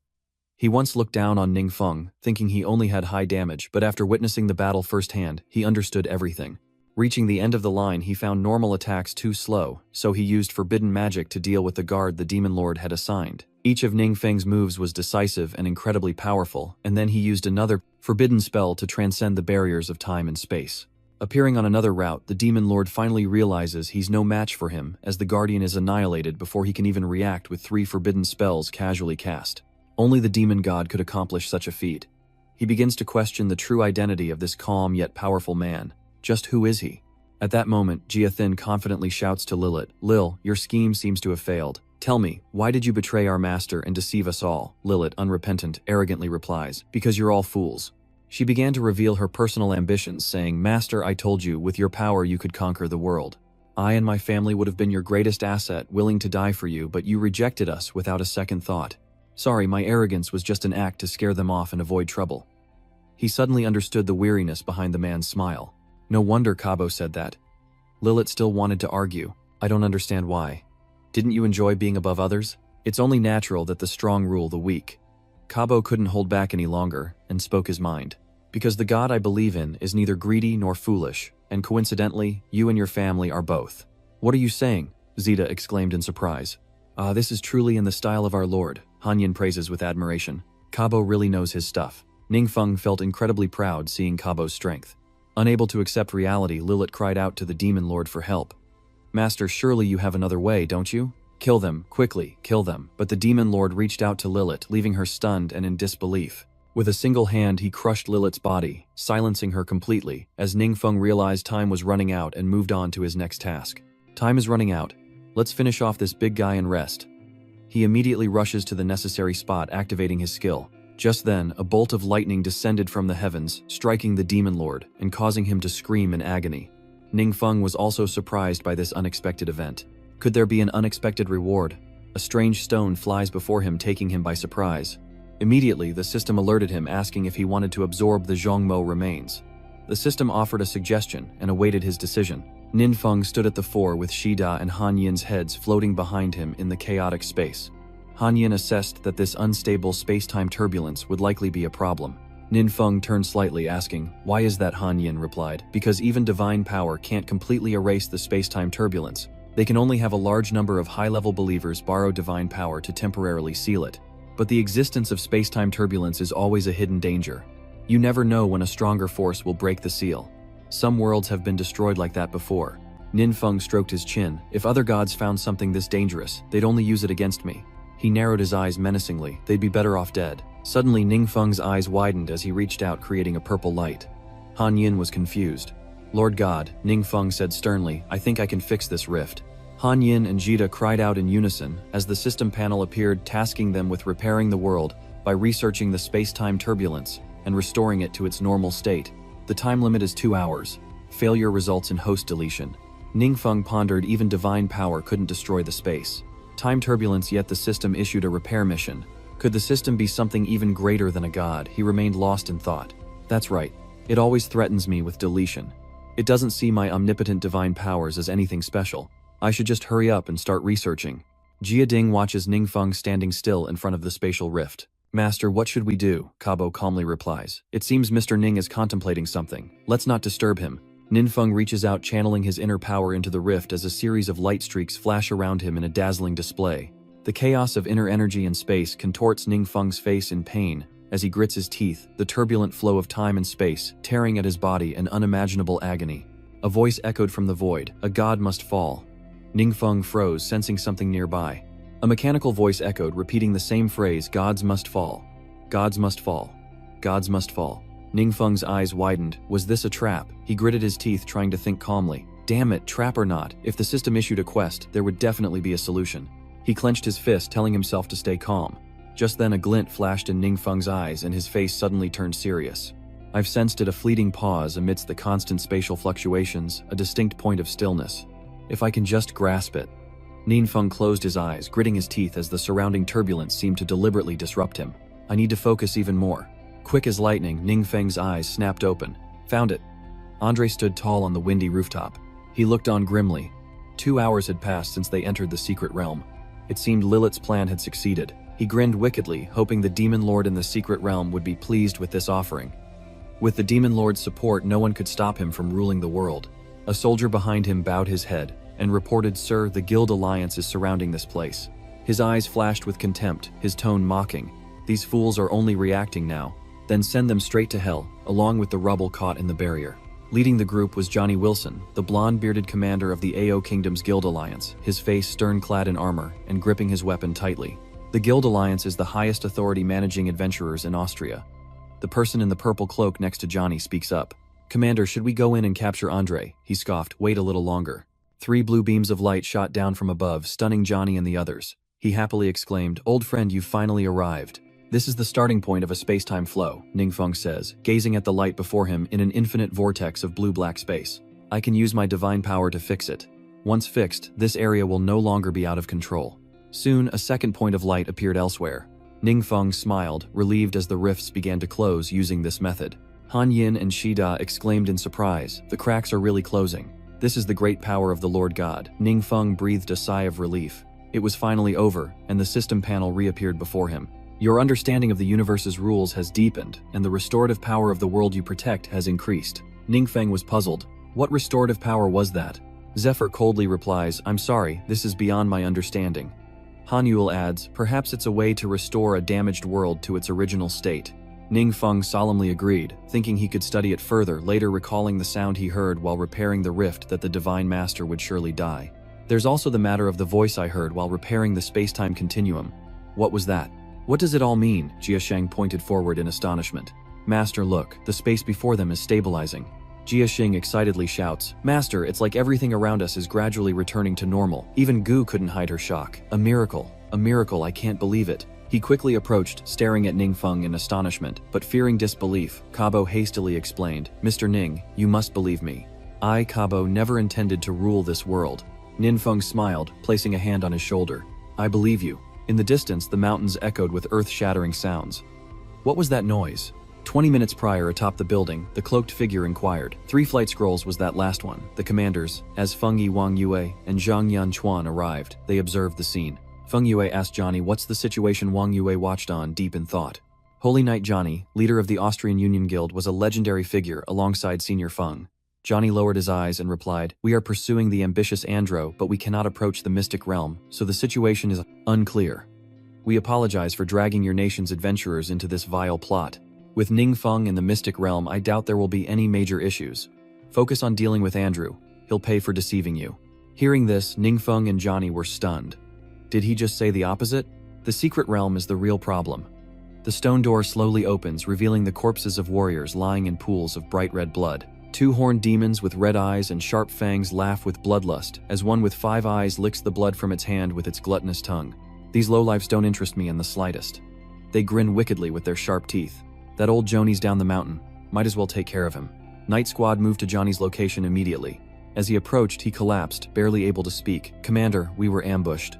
He once looked down on Ningfeng, thinking he only had high damage, but after witnessing the battle firsthand, he understood everything. Reaching the end of the line, he found normal attacks too slow, so he used forbidden magic to deal with the guard the Demon Lord had assigned. Each of Ningfeng's moves was decisive and incredibly powerful, and then he used another forbidden spell to transcend the barriers of time and space. Appearing on another route, the Demon Lord finally realizes he's no match for him, as the Guardian is annihilated before he can even react with 3 forbidden spells casually cast. Only the Demon God could accomplish such a feat. He begins to question the true identity of this calm yet powerful man. Just who is he? At that moment, Jia Thin confidently shouts to Lilith, "Lil, your scheme seems to have failed. Tell me, why did you betray our master and deceive us all?" Lilith, unrepentant, arrogantly replies, "Because you're all fools." She began to reveal her personal ambitions, saying, "Master, I told you, with your power you could conquer the world. I and my family would have been your greatest asset, willing to die for you, but you rejected us without a second thought. Sorry, my arrogance was just an act to scare them off and avoid trouble." He suddenly understood the weariness behind the man's smile. No wonder Kabo said that. Lilith still wanted to argue. I don't understand why. Didn't you enjoy being above others? It's only natural that the strong rule the weak. Kabo couldn't hold back any longer and spoke his mind. Because the god I believe in is neither greedy nor foolish, and coincidentally, you and your family are both. What are you saying? Zeta exclaimed in surprise. This is truly in the style of our lord, Hanyin praises with admiration. Kabo really knows his stuff. Ningfeng felt incredibly proud seeing Kabo's strength. Unable to accept reality, Lilith cried out to the demon lord for help. Master, surely you have another way, don't you? Kill them, quickly, kill them. But the demon lord reached out to Lilith, leaving her stunned and in disbelief. With a single hand, he crushed Lilith's body, silencing her completely, as Ningfeng realized time was running out and moved on to his next task. Time is running out. Let's finish off this big guy and rest. He immediately rushes to the necessary spot, activating his skill. Just then, a bolt of lightning descended from the heavens, striking the demon lord and causing him to scream in agony. Ningfeng was also surprised by this unexpected event. Could there be an unexpected reward? A strange stone flies before him, taking him by surprise. Immediately, the system alerted him, asking if he wanted to absorb the Zhongmo remains. The system offered a suggestion and awaited his decision. Ningfeng stood at the fore with Shida and Hanyin's heads floating behind him in the chaotic space. Hanyin assessed that this unstable space-time turbulence would likely be a problem. Ningfeng turned slightly, asking, "Why is that?" Hanyin replied, "Because even divine power can't completely erase the space-time turbulence. They can only have a large number of high-level believers borrow divine power to temporarily seal it. But the existence of space-time turbulence is always a hidden danger. You never know when a stronger force will break the seal. Some worlds have been destroyed like that before." Ningfeng stroked his chin. "If other gods found something this dangerous, they'd only use it against me." He narrowed his eyes menacingly. "They'd be better off dead." Suddenly, Ningfeng's eyes widened as he reached out, creating a purple light. Hanyin was confused. "Lord God," Ningfeng said sternly, "I think I can fix this rift." Hanyin and Jita cried out in unison as the system panel appeared, tasking them with repairing the world by researching the space-time turbulence and restoring it to its normal state. The time limit is 2 hours. Failure results in host deletion. Ningfeng pondered, even divine power couldn't destroy the space time turbulence, yet the system issued a repair mission. Could the system be something even greater than a god? He remained lost in thought. That's right. It always threatens me with deletion. It doesn't see my omnipotent divine powers as anything special. I should just hurry up and start researching. Jia Ding watches Ningfeng standing still in front of the spatial rift. "Master, what should we do?" Kabo calmly replies. "It seems Mr. Ning is contemplating something. Let's not disturb him." Ningfeng reaches out, channeling his inner power into the rift as a series of light streaks flash around him in a dazzling display. The chaos of inner energy and space contorts Ningfeng's face in pain as he grits his teeth, the turbulent flow of time and space tearing at his body in unimaginable agony. A voice echoed from the void, "A god must fall." Ningfeng froze, sensing something nearby. A mechanical voice echoed, repeating the same phrase, "Gods must fall. Gods must fall. Gods must fall." Ningfeng's eyes widened. Was this a trap? He gritted his teeth, trying to think calmly. Damn it, trap or not, if the system issued a quest, there would definitely be a solution. He clenched his fist, telling himself to stay calm. Just then a glint flashed in Ningfeng's eyes and his face suddenly turned serious. I've sensed it, a fleeting pause amidst the constant spatial fluctuations, a distinct point of stillness. If I can just grasp it. Ningfeng closed his eyes, gritting his teeth as the surrounding turbulence seemed to deliberately disrupt him. I need to focus even more. Quick as lightning, Ningfeng's eyes snapped open. Found it. Andre stood tall on the windy rooftop. He looked on grimly. 2 hours had passed since they entered the secret realm. It seemed Lilith's plan had succeeded. He grinned wickedly, hoping the demon lord in the secret realm would be pleased with this offering. With the demon lord's support, no one could stop him from ruling the world. A soldier behind him bowed his head and reported, "Sir, the guild alliance is surrounding this place." His eyes flashed with contempt, his tone mocking. "These fools are only reacting now. Then send them straight to hell, along with the rubble caught in the barrier." Leading the group was Johnny Wilson, the blonde-bearded commander of the AO Kingdom's Guild Alliance, his face stern-clad in armor and gripping his weapon tightly. The Guild Alliance is the highest authority managing adventurers in Austria. The person in the purple cloak next to Johnny speaks up. "Commander, should we go in and capture Andre?" He scoffed. "Wait a little longer." 3 blue beams of light shot down from above, stunning Johnny and the others. He happily exclaimed, "Old friend, you've finally arrived." "This is the starting point of a space-time flow," Ningfeng says, gazing at the light before him in an infinite vortex of blue-black space. "I can use my divine power to fix it. Once fixed, this area will no longer be out of control." Soon, a second point of light appeared elsewhere. Ningfeng smiled, relieved as the rifts began to close using this method. Han Yin and Shida exclaimed in surprise, "The cracks are really closing." This is the great power of the Lord God. Ningfeng breathed a sigh of relief. It was finally over, and the system panel reappeared before him. Your understanding of the universe's rules has deepened, and the restorative power of the world you protect has increased. Ningfeng was puzzled. What restorative power was that? Zephyr coldly replies, I'm sorry, this is beyond my understanding. Hanyul adds, perhaps it's a way to restore a damaged world to its original state. Ningfeng solemnly agreed, thinking he could study it further, later recalling the sound he heard while repairing the rift that the Divine Master would surely die. There's also the matter of the voice I heard while repairing the space-time continuum. What was that? What does it all mean? Jiasheng pointed forward in astonishment. Master, look, the space before them is stabilizing. Jiasheng excitedly shouts, Master, it's like everything around us is gradually returning to normal. Even Gu couldn't hide her shock. A miracle, I can't believe it. He quickly approached, staring at Ningfeng in astonishment, but fearing disbelief. Kabo hastily explained, Mr. Ning, you must believe me. I, Kabo, never intended to rule this world. Ningfeng smiled, placing a hand on his shoulder. I believe you. In the distance, the mountains echoed with earth-shattering sounds. What was that noise? 20 minutes prior, atop the building, the cloaked figure inquired. 3 flight scrolls was that last one. The commanders, as Feng Yi, Wong Yua, and Zhang Yanchuan arrived, they observed the scene. Feng Yue asked Johnny what's the situation. Wong Yue watched on, deep in thought. Holy Knight Johnny, leader of the Austrian Union Guild, was a legendary figure alongside Senior Feng. Johnny lowered his eyes and replied, we are pursuing the ambitious Andro, but we cannot approach the mystic realm, so the situation is unclear. We apologize for dragging your nation's adventurers into this vile plot. With Ningfeng in the mystic realm, I doubt there will be any major issues. Focus on dealing with Andrew. He'll pay for deceiving you. Hearing this, Ningfeng and Johnny were stunned. Did he just say the opposite? The secret realm is the real problem. The stone door slowly opens, revealing the corpses of warriors lying in pools of bright red blood. 2 horned demons with red eyes and sharp fangs laugh with bloodlust, as one with 5 eyes licks the blood from its hand with its gluttonous tongue. These lowlifes don't interest me in the slightest. They grin wickedly with their sharp teeth. That old Joni's down the mountain. Might as well take care of him. Night Squad moved to Johnny's location immediately. As he approached, he collapsed, barely able to speak. Commander, we were ambushed.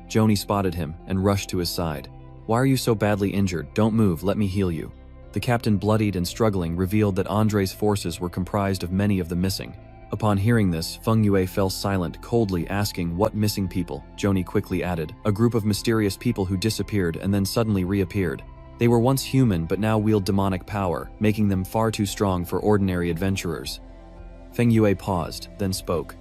Joni spotted him and rushed to his side. Why are you so badly injured? Don't move, let me heal you. The captain, bloodied and struggling, revealed that Andre's forces were comprised of many of the missing. Upon hearing this, Feng Yue fell silent, coldly asking, what missing people? Joni quickly added, a group of mysterious people who disappeared and then suddenly reappeared. They were once human but now wield demonic power, making them far too strong for ordinary adventurers. Feng Yue paused, then spoke.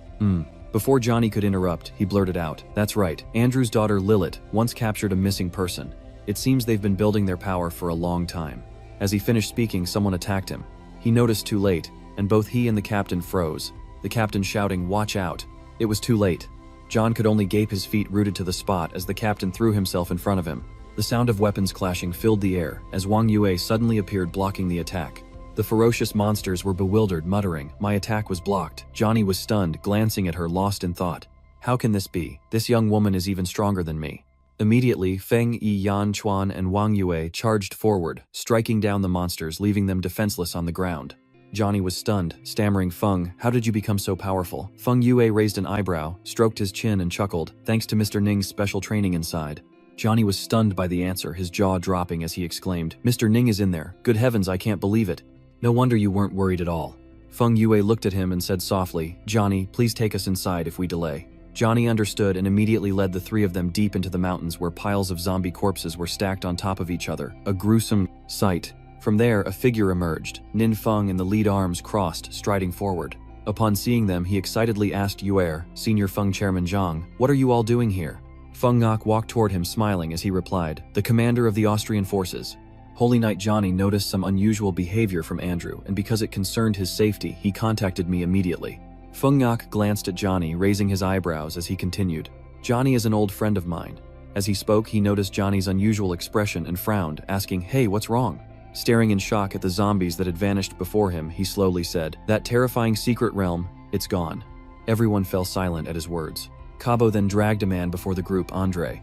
Before Johnny could interrupt, he blurted out, that's right, Andrew's daughter Lilith once captured a missing person. It seems they've been building their power for a long time. As he finished speaking, someone attacked him. He noticed too late, and both he and the captain froze. The captain shouting, watch out. It was too late. John could only gape, his feet rooted to the spot as the captain threw himself in front of him. The sound of weapons clashing filled the air as Wong Yue suddenly appeared, blocking the attack. The ferocious monsters were bewildered, muttering, my attack was blocked. Johnny was stunned, glancing at her, lost in thought. How can this be? This young woman is even stronger than me. Immediately, Feng Yi, Yanchuan, and Wang Yue charged forward, striking down the monsters, leaving them defenseless on the ground. Johnny was stunned, stammering, Feng, how did you become so powerful? Feng Yue raised an eyebrow, stroked his chin and chuckled, thanks to Mr. Ning's special training inside. Johnny was stunned by the answer, his jaw dropping as he exclaimed, Mr. Ning is in there. Good heavens, I can't believe it. No wonder you weren't worried at all. Feng Yue looked at him and said softly, Johnny, please take us inside if we delay. Johnny understood and immediately led the 3 of them deep into the mountains where piles of zombie corpses were stacked on top of each other, a gruesome sight. From there, a figure emerged, Ningfeng and the lead arms crossed, striding forward. Upon seeing them, he excitedly asked Yuer, Senior Feng Chairman Zhang, what are you all doing here? Feng Ngok walked toward him smiling as he replied, the commander of the Austrian forces. Holy Knight Johnny noticed some unusual behavior from Andrew, and because it concerned his safety, he contacted me immediately. Feng Ngok glanced at Johnny, raising his eyebrows as he continued. Johnny is an old friend of mine. As he spoke, he noticed Johnny's unusual expression and frowned, asking, hey, what's wrong? Staring in shock at the zombies that had vanished before him, he slowly said, that terrifying secret realm, it's gone. Everyone fell silent at his words. Cabo then dragged a man before the group, Andre.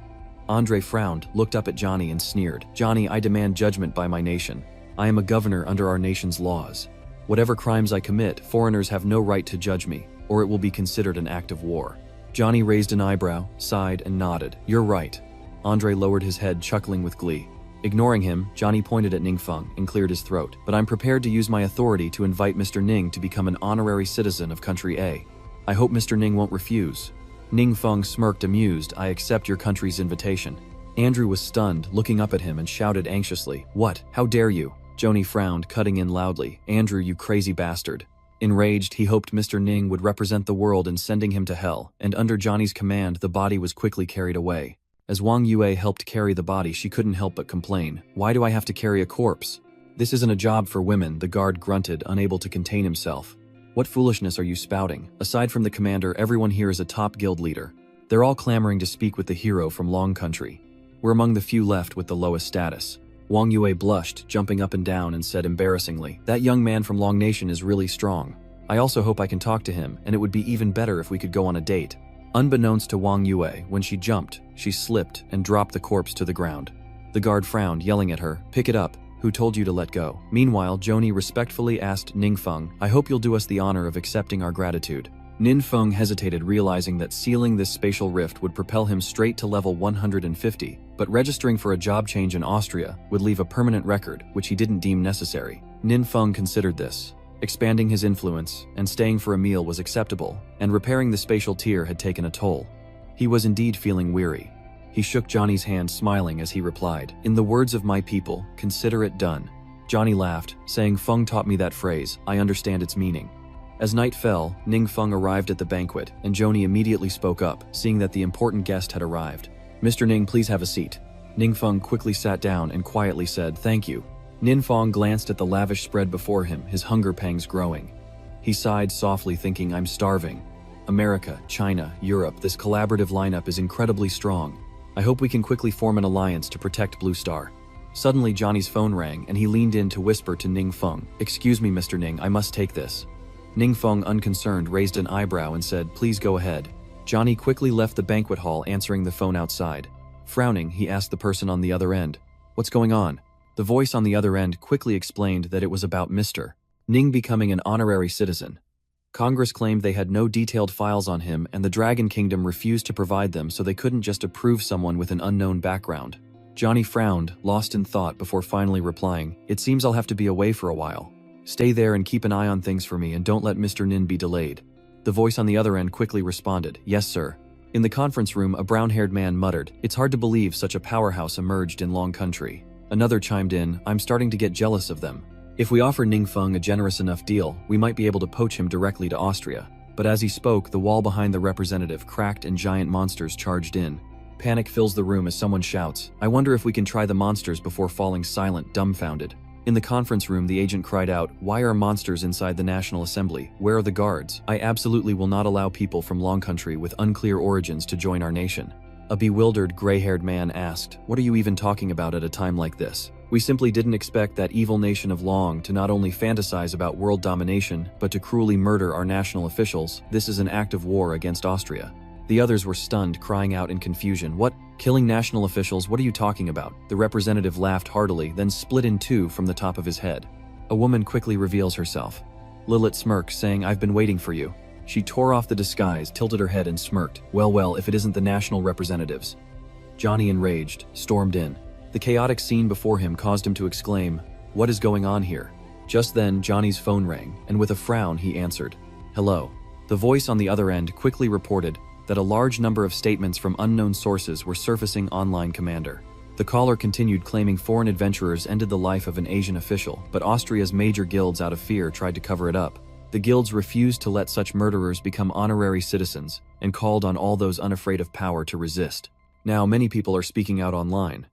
Andre frowned, looked up at Johnny and sneered, Johnny, I demand judgment by my nation. I am a governor under our nation's laws. Whatever crimes I commit, foreigners have no right to judge me, or it will be considered an act of war. Johnny raised an eyebrow, sighed, and nodded. You're right. Andre lowered his head, chuckling with glee. Ignoring him, Johnny pointed at Ningfeng and cleared his throat. But I'm prepared to use my authority to invite Mr. Ning to become an honorary citizen of Country A. I hope Mr. Ning won't refuse. Ning Feng smirked amused. I accept your country's invitation. Andrew was stunned, looking up at him and shouted anxiously, What? How dare you? Joni frowned, cutting in loudly. Andrew, you crazy bastard. Enraged, he hoped Mr. Ning would represent the world in sending him to hell, and under Johnny's command the body was quickly carried away. As Wong Yua helped carry the body, she couldn't help but complain. Why do I have to carry a corpse? This isn't a job for women, the guard grunted, unable to contain himself. What foolishness are you spouting? Aside from the commander, everyone here is a top guild leader. They're all clamoring to speak with the hero from Long Country. We're among the few left with the lowest status. Wong Yua blushed, jumping up and down, and said embarrassingly, That young man from Long Nation is really strong. I also hope I can talk to him, and it would be even better if we could go on a date. Unbeknownst to Wong Yua, when she jumped, she slipped and dropped the corpse to the ground. The guard frowned, yelling at her, Pick it up. Who told you to let go? Meanwhile, Joni respectfully asked Ning Feng, I hope you'll do us the honor of accepting our gratitude. Ning Feng hesitated, realizing that sealing this spatial rift would propel him straight to level 150, but registering for a job change in Austria would leave a permanent record, which he didn't deem necessary. Ning Feng considered this. Expanding his influence and staying for a meal was acceptable, and repairing the spatial tier had taken a toll. He was indeed feeling weary. He shook Johnny's hand, smiling as he replied, In the words of my people, consider it done. Johnny laughed, saying, Feng taught me that phrase, I understand its meaning. As night fell, Ning Feng arrived at the banquet, and Joni immediately spoke up, seeing that the important guest had arrived. Mr. Ning, please have a seat. Ning Feng quickly sat down and quietly said, Thank you. Ning Feng glanced at the lavish spread before him, his hunger pangs growing. He sighed softly, thinking, I'm starving. America, China, Europe, this collaborative lineup is incredibly strong. I hope we can quickly form an alliance to protect Blue Star. Suddenly, Johnny's phone rang, and he leaned in to whisper to Ning Feng, Excuse me, Mr. Ning, I must take this. Ning Feng, unconcerned, raised an eyebrow and said, Please go ahead. Johnny quickly left the banquet hall, answering the phone outside. Frowning, he asked the person on the other end, What's going on? The voice on the other end quickly explained that it was about Mr. Ning becoming an honorary citizen. Congress claimed they had no detailed files on him, and the Dragon Kingdom refused to provide them, so they couldn't just approve someone with an unknown background. Johnny frowned, lost in thought, before finally replying, It seems I'll have to be away for a while. Stay there and keep an eye on things for me, and don't let Mr. Nin be delayed. The voice on the other end quickly responded, Yes, sir. In the conference room, a brown-haired man muttered, It's hard to believe such a powerhouse emerged in Long Country. Another chimed in, I'm starting to get jealous of them. If we offer Ning Feng a generous enough deal, we might be able to poach him directly to Austria. But as he spoke, the wall behind the representative cracked and giant monsters charged in. Panic fills the room as someone shouts, I wonder if we can try the monsters before falling silent, dumbfounded. In the conference room, the agent cried out, Why are monsters inside the National Assembly? Where are the guards? I absolutely will not allow people from Long Country with unclear origins to join our nation. A bewildered, gray-haired man asked, What are you even talking about at a time like this? We simply didn't expect that evil nation of Long to not only fantasize about world domination, but to cruelly murder our national officials. This is an act of war against Austria. The others were stunned, crying out in confusion, What? Killing national officials? What are you talking about? The representative laughed heartily, then split in two from the top of his head. A woman quickly reveals herself. Lilith smirked, saying, I've been waiting for you. She tore off the disguise, tilted her head and smirked. Well, if it isn't the national representatives. Johnny, enraged, stormed in. The chaotic scene before him caused him to exclaim, What is going on here? Just then, Johnny's phone rang, and with a frown, he answered, Hello. The voice on the other end quickly reported that a large number of statements from unknown sources were surfacing online, Commander. The caller continued, claiming foreign adventurers ended the life of an Asian official, but Austria's major guilds, out of fear, tried to cover it up. The guilds refused to let such murderers become honorary citizens and called on all those unafraid of power to resist. Now, many people are speaking out online.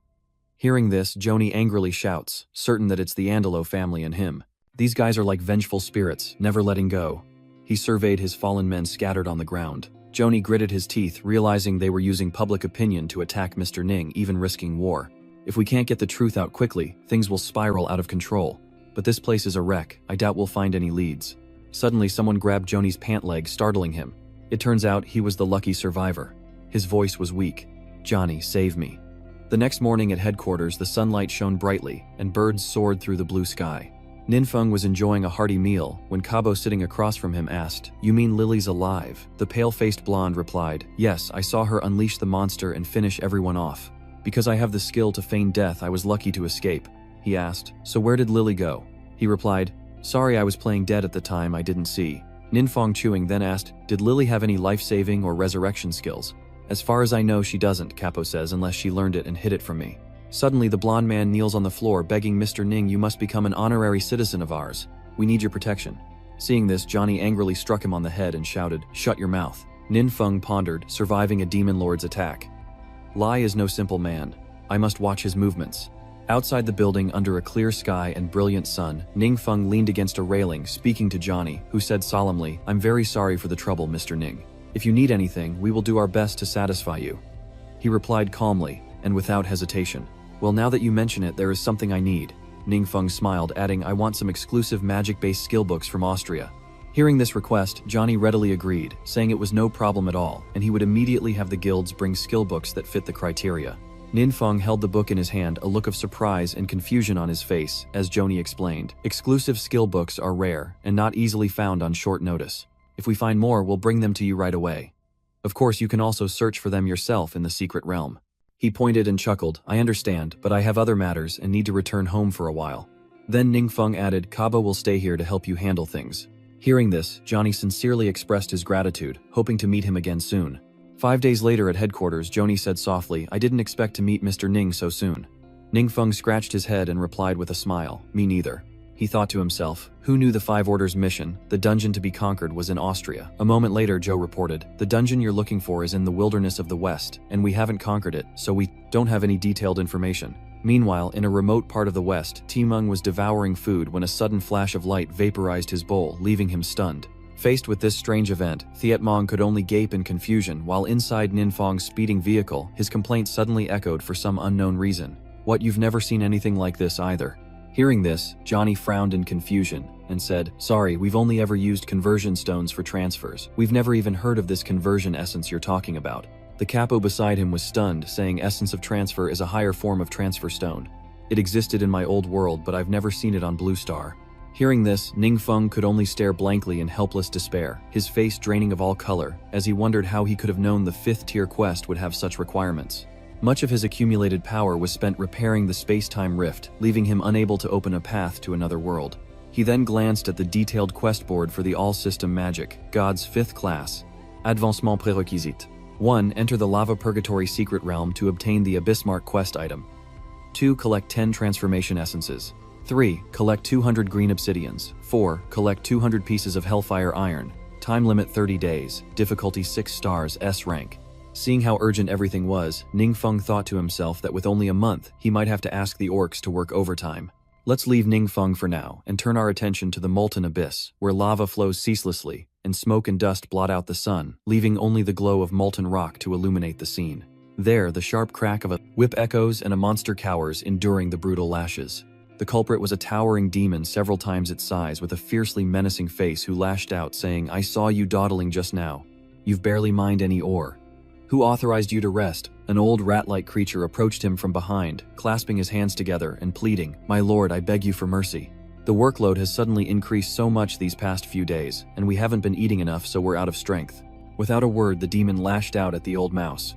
Hearing this, Joni angrily shouts, certain that it's the Andelo family and him. These guys are like vengeful spirits, never letting go. He surveyed his fallen men scattered on the ground. Joni gritted his teeth, realizing they were using public opinion to attack Mr. Ning, even risking war. If we can't get the truth out quickly, things will spiral out of control. But this place is a wreck. I doubt we'll find any leads. Suddenly, someone grabbed Joni's pant leg, startling him. It turns out he was the lucky survivor. His voice was weak. Johnny, save me. The next morning at headquarters, the sunlight shone brightly, and birds soared through the blue sky. Nin Feng was enjoying a hearty meal when Cabo, sitting across from him, asked, You mean Lily's alive? The pale-faced blonde replied, Yes, I saw her unleash the monster and finish everyone off. Because I have the skill to feign death, I was lucky to escape. He asked, So where did Lily go? He replied, Sorry, I was playing dead at the time, I didn't see. Ninfeng chewing then asked, did Lily have any life-saving or resurrection skills? As far as I know she doesn't, Capo says, unless she learned it and hid it from me. Suddenly the blonde man kneels on the floor begging Mr. Ning, you must become an honorary citizen of ours. We need your protection. Seeing this, Johnny angrily struck him on the head and shouted, shut your mouth. Ninfeng pondered, surviving a demon lord's attack. Lai is no simple man. I must watch his movements. Outside the building, under a clear sky and brilliant sun, Ningfeng leaned against a railing, speaking to Johnny, who said solemnly, I'm very sorry for the trouble, Mr. Ning. If you need anything, we will do our best to satisfy you. He replied calmly, and without hesitation. Well, now that you mention it, there is something I need. Ningfeng smiled, adding, I want some exclusive magic-based skill books from Austria. Hearing this request, Johnny readily agreed, saying it was no problem at all, and he would immediately have the guilds bring skill books that fit the criteria. Ninfeng held the book in his hand, a look of surprise and confusion on his face, as Johnny explained. Exclusive skill books are rare and not easily found on short notice. If we find more, we'll bring them to you right away. Of course, you can also search for them yourself in the secret realm. He pointed and chuckled, I understand, but I have other matters and need to return home for a while. Then Ningfeng added, Kaba will stay here to help you handle things. Hearing this, Johnny sincerely expressed his gratitude, hoping to meet him again soon. 5 days later at headquarters, Johnny said softly, I didn't expect to meet Mr. Ning so soon. Ningfeng scratched his head and replied with a smile, me neither. He thought to himself, who knew the Five Orders mission, the dungeon to be conquered, was in Austria? A moment later, Joe reported, the dungeon you're looking for is in the wilderness of the West, and we haven't conquered it, so we don't have any detailed information. Meanwhile, in a remote part of the West, Timung was devouring food when a sudden flash of light vaporized his bowl, leaving him stunned. Faced with this strange event, Thietmong could only gape in confusion, while inside Ninfeng's speeding vehicle, his complaint suddenly echoed for some unknown reason. What, you've never seen anything like this either? Hearing this, Johnny frowned in confusion and said, sorry, we've only ever used conversion stones for transfers. We've never even heard of this conversion essence you're talking about. The capo beside him was stunned, saying essence of transfer is a higher form of transfer stone. It existed in my old world, but I've never seen it on Blue Star. Hearing this, Ningfeng could only stare blankly in helpless despair, his face draining of all color, as he wondered how he could have known the 5th-tier quest would have such requirements. Much of his accumulated power was spent repairing the space-time rift, leaving him unable to open a path to another world. He then glanced at the detailed quest board for the all-system magic, God's 5th class. Avancement prérequisite. 1. Enter the Lava Purgatory secret realm to obtain the Abyssmark quest item. 2. Collect 10 transformation essences. 3. Collect 200 green obsidians. 4. Collect 200 pieces of Hellfire iron. Time limit 30 days. Difficulty 6 stars, S rank. Seeing how urgent everything was, Ningfeng thought to himself that with only a month, he might have to ask the orcs to work overtime. Let's leave Ningfeng for now and turn our attention to the Molten Abyss, where lava flows ceaselessly, and smoke and dust blot out the sun, leaving only the glow of molten rock to illuminate the scene. There, the sharp crack of a whip echoes and a monster cowers, enduring the brutal lashes. The culprit was a towering demon several times its size with a fiercely menacing face who lashed out, saying, I saw you dawdling just now. You've barely mined any ore. Who authorized you to rest? An old rat-like creature approached him from behind, clasping his hands together and pleading, My lord, I beg you for mercy. The workload has suddenly increased so much these past few days, and we haven't been eating enough, so we're out of strength. Without a word, the demon lashed out at the old mouse.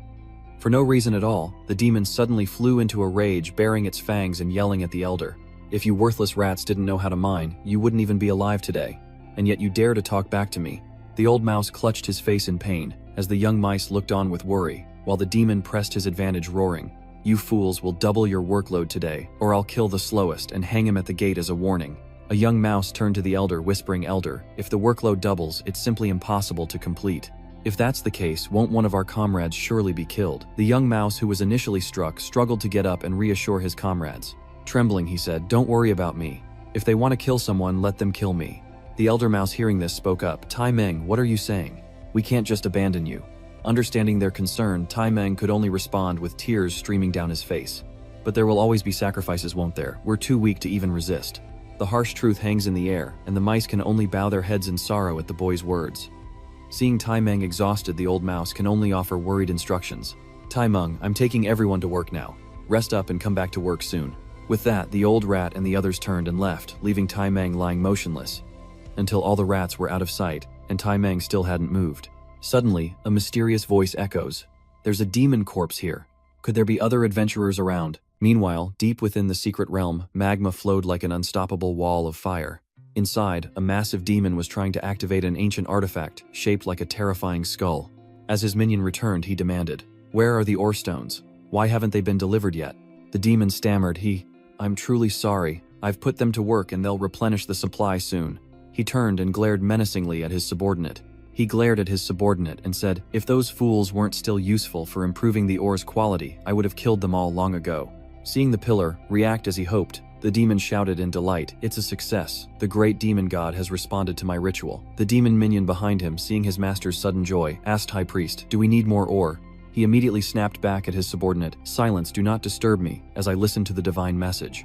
For no reason at all, the demon suddenly flew into a rage, baring its fangs and yelling at the elder. If you worthless rats didn't know how to mine, you wouldn't even be alive today. And yet you dare to talk back to me. The old mouse clutched his face in pain, as the young mice looked on with worry, while the demon pressed his advantage, roaring, You fools will double your workload today, or I'll kill the slowest and hang him at the gate as a warning. A young mouse turned to the elder, whispering, Elder, if the workload doubles, it's simply impossible to complete. If that's the case, won't one of our comrades surely be killed? The young mouse, who was initially struck, struggled to get up and reassure his comrades. Trembling, he said, Don't worry about me. If they want to kill someone, let them kill me. The elder mouse, hearing this, spoke up, Tai Meng, what are you saying? We can't just abandon you. Understanding their concern, Tai Meng could only respond with tears streaming down his face. But there will always be sacrifices, won't there? We're too weak to even resist. The harsh truth hangs in the air, and the mice can only bow their heads in sorrow at the boy's words. Seeing Tai Meng exhausted, the old mouse can only offer worried instructions. Tai Meng, I'm taking everyone to work now. Rest up and come back to work soon. With that, the old rat and the others turned and left, leaving Tai Meng lying motionless, until all the rats were out of sight, and Tai Meng still hadn't moved. Suddenly, a mysterious voice echoes. There's a demon corpse here. Could there be other adventurers around? Meanwhile, deep within the secret realm, magma flowed like an unstoppable wall of fire. Inside, a massive demon was trying to activate an ancient artifact, shaped like a terrifying skull. As his minion returned, he demanded, "Where are the ore stones? Why haven't they been delivered yet?" The demon stammered, "I'm truly sorry. I've put them to work and they'll replenish the supply soon." He turned and glared menacingly at his subordinate. And said, "If those fools weren't still useful for improving the ore's quality, I would have killed them all long ago." Seeing the pillar react as he hoped, the demon shouted in delight, "It's a success. The great demon god has responded to my ritual." The demon minion behind him, seeing his master's sudden joy, asked High Priest, "Do we need more ore?" He immediately snapped back at his subordinate, "Silence, do not disturb me, as I listen to the divine message."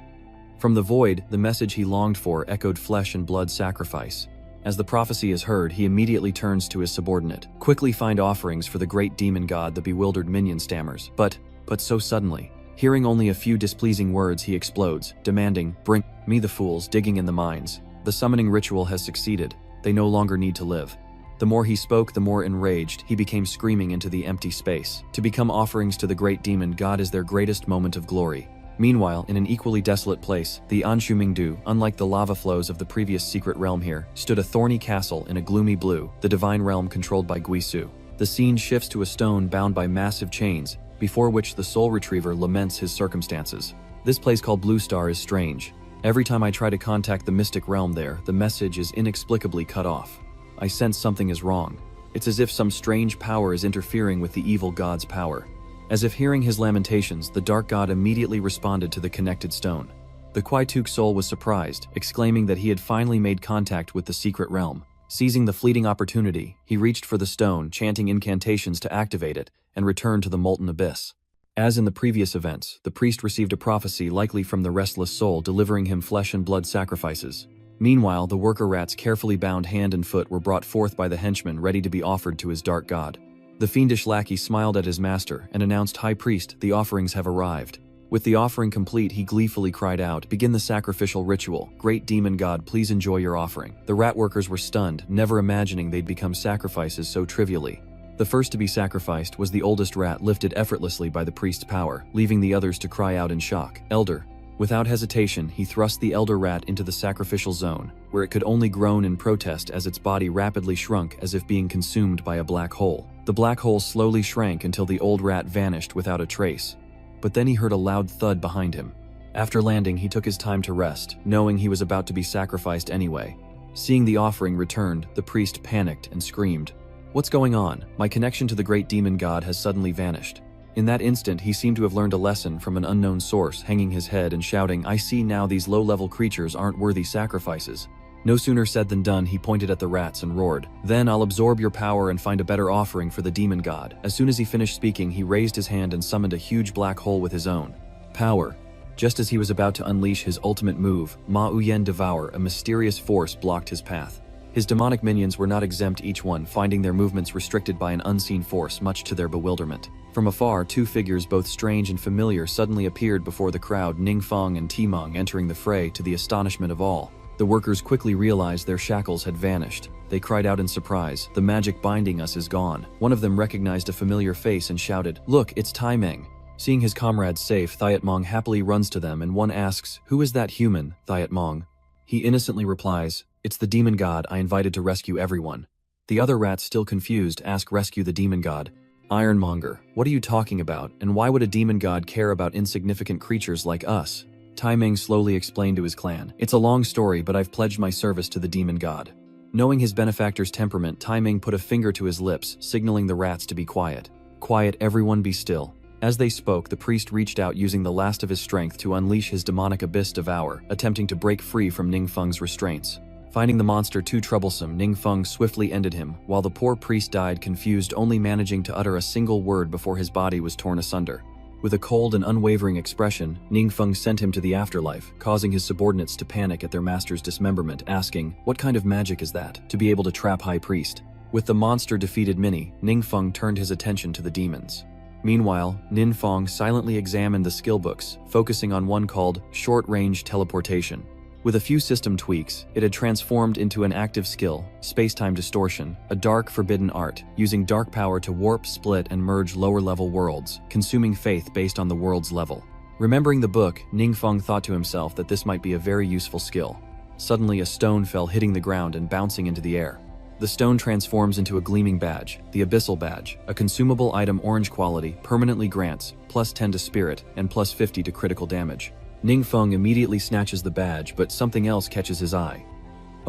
From the void, the message he longed for echoed flesh and blood sacrifice. As the prophecy is heard, he immediately turns to his subordinate. "Quickly find offerings for the great demon god," the bewildered minion stammers. But so suddenly, hearing only a few displeasing words, he explodes, demanding, "Bring me the fools digging in the mines. The summoning ritual has succeeded. They no longer need to live." The more he spoke, the more enraged he became, screaming into the empty space. To become offerings to the great demon god is their greatest moment of glory. Meanwhile, in an equally desolate place, the Anshumingdu, unlike the lava flows of the previous secret realm here, stood a thorny castle in a gloomy blue, the divine realm controlled by Guisu. The scene shifts to a stone bound by massive chains, before which the soul retriever laments his circumstances. "This place called Blue Star is strange. Every time I try to contact the mystic realm there, the message is inexplicably cut off. I sense something is wrong. It's as if some strange power is interfering with the evil god's power." As if hearing his lamentations, the dark god immediately responded to the connected stone. The Kwaituk soul was surprised, exclaiming that he had finally made contact with the secret realm. Seizing the fleeting opportunity, he reached for the stone, chanting incantations to activate it, and returned to the molten abyss. As in the previous events, the priest received a prophecy likely from the restless soul, delivering him flesh and blood sacrifices. Meanwhile, the worker rats, carefully bound hand and foot, were brought forth by the henchman, ready to be offered to his dark god. The fiendish lackey smiled at his master and announced, "High Priest, the offerings have arrived." With the offering complete, he gleefully cried out, "Begin the sacrificial ritual. Great demon god, please enjoy your offering." The rat workers were stunned, never imagining they'd become sacrifices so trivially. The first to be sacrificed was the oldest rat, lifted effortlessly by the priest's power, leaving the others to cry out in shock, "Elder." Without hesitation, he thrust the elder rat into the sacrificial zone, where it could only groan in protest as its body rapidly shrunk, as if being consumed by a black hole. The black hole slowly shrank until the old rat vanished without a trace. But then he heard a loud thud behind him. After landing, he took his time to rest, knowing he was about to be sacrificed anyway. Seeing the offering returned, the priest panicked and screamed, "What's going on? My connection to the great demon god has suddenly vanished." In that instant, he seemed to have learned a lesson from an unknown source, hanging his head and shouting, "I see now these low-level creatures aren't worthy sacrifices." No sooner said than done, he pointed at the rats and roared, "Then I'll absorb your power and find a better offering for the demon god." As soon as he finished speaking, he raised his hand and summoned a huge black hole with his own power. Just as he was about to unleash his ultimate move, Ma Uyen Devour, a mysterious force, blocked his path. His demonic minions were not exempt, each one finding their movements restricted by an unseen force, much to their bewilderment. From afar, two figures, both strange and familiar, suddenly appeared before the crowd, Ningfeng and Timong entering the fray to the astonishment of all. The workers quickly realized their shackles had vanished. They cried out in surprise, "The magic binding us is gone." One of them recognized a familiar face and shouted, "Look, it's Taimeng." Seeing his comrades safe, Thietmong happily runs to them and one asks, "Who is that human, Thietmong?" He innocently replies, "It's the demon god I invited to rescue everyone." The other rats, still confused, ask, "Rescue the demon god?" "Ironmonger, what are you talking about, and why would a demon god care about insignificant creatures like us?" Taimeng slowly explained to his clan, "It's a long story, but I've pledged my service to the demon god." Knowing his benefactor's temperament, Taimeng put a finger to his lips, signaling the rats to be quiet. "Quiet, everyone, be still." As they spoke, the priest reached out, using the last of his strength to unleash his demonic abyss Devour, attempting to break free from Ningfeng's restraints. Finding the monster too troublesome, Ningfeng swiftly ended him, while the poor priest died confused, only managing to utter a single word before his body was torn asunder. With a cold and unwavering expression, Ningfeng sent him to the afterlife, causing his subordinates to panic at their master's dismemberment, asking, "What kind of magic is that, to be able to trap High Priest?" With the monster defeated, Ningfeng turned his attention to the demons. Meanwhile, Ninfeng silently examined the skill books, focusing on one called Short-Range Teleportation. With a few system tweaks, it had transformed into an active skill, Space-Time Distortion, a dark, forbidden art, using dark power to warp, split, and merge lower-level worlds, consuming faith based on the world's level. Remembering the book, Ningfeng thought to himself that this might be a very useful skill. Suddenly a stone fell, hitting the ground and bouncing into the air. The stone transforms into a gleaming badge, the Abyssal Badge, a consumable item, orange quality, permanently grants +10 to spirit and +50 to critical damage. Ningfeng immediately snatches the badge, but something else catches his eye.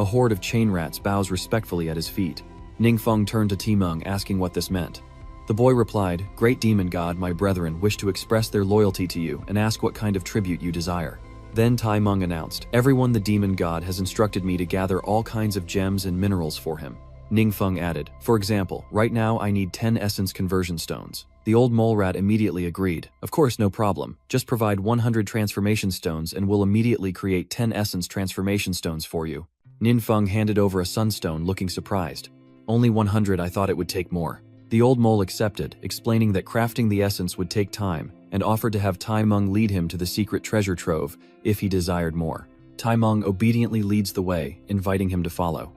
A horde of chain rats bows respectfully at his feet. Ningfeng turned to Timeng, asking what this meant. The boy replied, "Great demon god, my brethren wish to express their loyalty to you and ask what kind of tribute you desire." Then Timeng announced, "Everyone, the demon god has instructed me to gather all kinds of gems and minerals for him." Ningfeng added, "For example, right now I need 10 essence conversion stones." The old mole rat immediately agreed. "Of course, no problem. Just provide 100 transformation stones and we'll immediately create 10 essence transformation stones for you." Ningfeng handed over a sunstone, looking surprised. "Only 100, I thought it would take more." The old mole accepted, explaining that crafting the essence would take time, and offered to have Timeng lead him to the secret treasure trove if he desired more. Timeng obediently leads the way, inviting him to follow.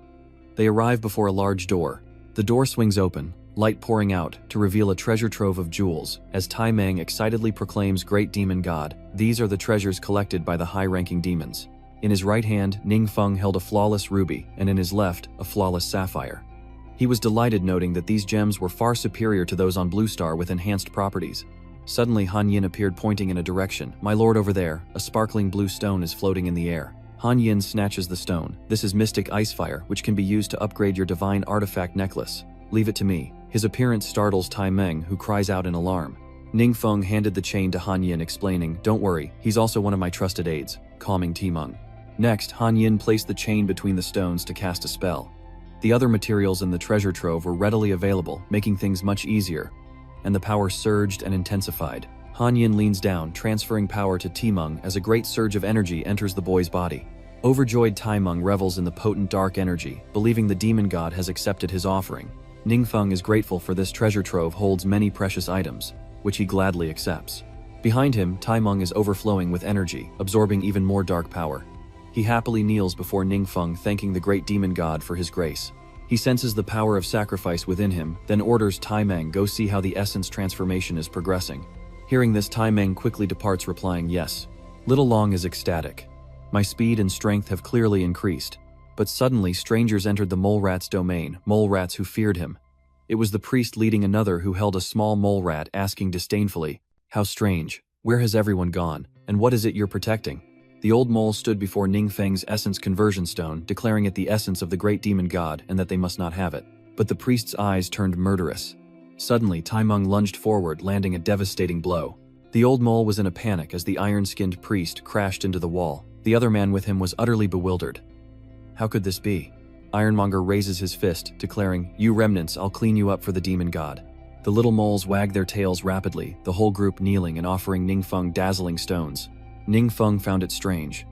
They arrive before a large door. The door swings open, light pouring out, to reveal a treasure trove of jewels, as Timeng excitedly proclaims, "Great demon god, these are the treasures collected by the high-ranking demons." In his right hand, Ningfeng held a flawless ruby, and in his left, a flawless sapphire. He was delighted, noting that these gems were far superior to those on Blue Star with enhanced properties. Suddenly Han Yin appeared, pointing in a direction. "My lord, over there, a sparkling blue stone is floating in the air." Han Yin snatches the stone. "This is Mystic Icefire, which can be used to upgrade your divine artifact necklace. Leave it to me." His appearance startles Timeng, who cries out in alarm. Ningfeng handed the chain to Han Yin, explaining, "Don't worry, he's also one of my trusted aides," calming Timeng. Next, Han Yin placed the chain between the stones to cast a spell. The other materials in the treasure trove were readily available, making things much easier, and the power surged and intensified. Han Yin leans down, transferring power to Timeng as a great surge of energy enters the boy's body. Overjoyed, Timeng revels in the potent dark energy, believing the demon god has accepted his offering. Ningfeng is grateful, for this treasure trove holds many precious items, which he gladly accepts. Behind him, Timeng is overflowing with energy, absorbing even more dark power. He happily kneels before Ningfeng, thanking the great demon god for his grace. He senses the power of sacrifice within him, then orders Timeng go see how the essence transformation is progressing. Hearing this, Timeng quickly departs, replying, "Yes." Little Long is ecstatic. "My speed and strength have clearly increased." But suddenly strangers entered the mole rat's domain, mole rats who feared him. It was the priest leading another, who held a small mole rat, asking disdainfully, "How strange. Where has everyone gone? And what is it you're protecting?" The old mole stood before Ningfeng's essence conversion stone, declaring it the essence of the great demon god and that they must not have it. But the priest's eyes turned murderous. Suddenly, Timeng lunged forward, landing a devastating blow. The old mole was in a panic as the iron-skinned priest crashed into the wall. The other man with him was utterly bewildered. How could this be? Ironmonger raises his fist, declaring, "You remnants, I'll clean you up for the demon god." The little moles wag their tails rapidly, the whole group kneeling and offering Ningfeng dazzling stones. Ningfeng found it strange.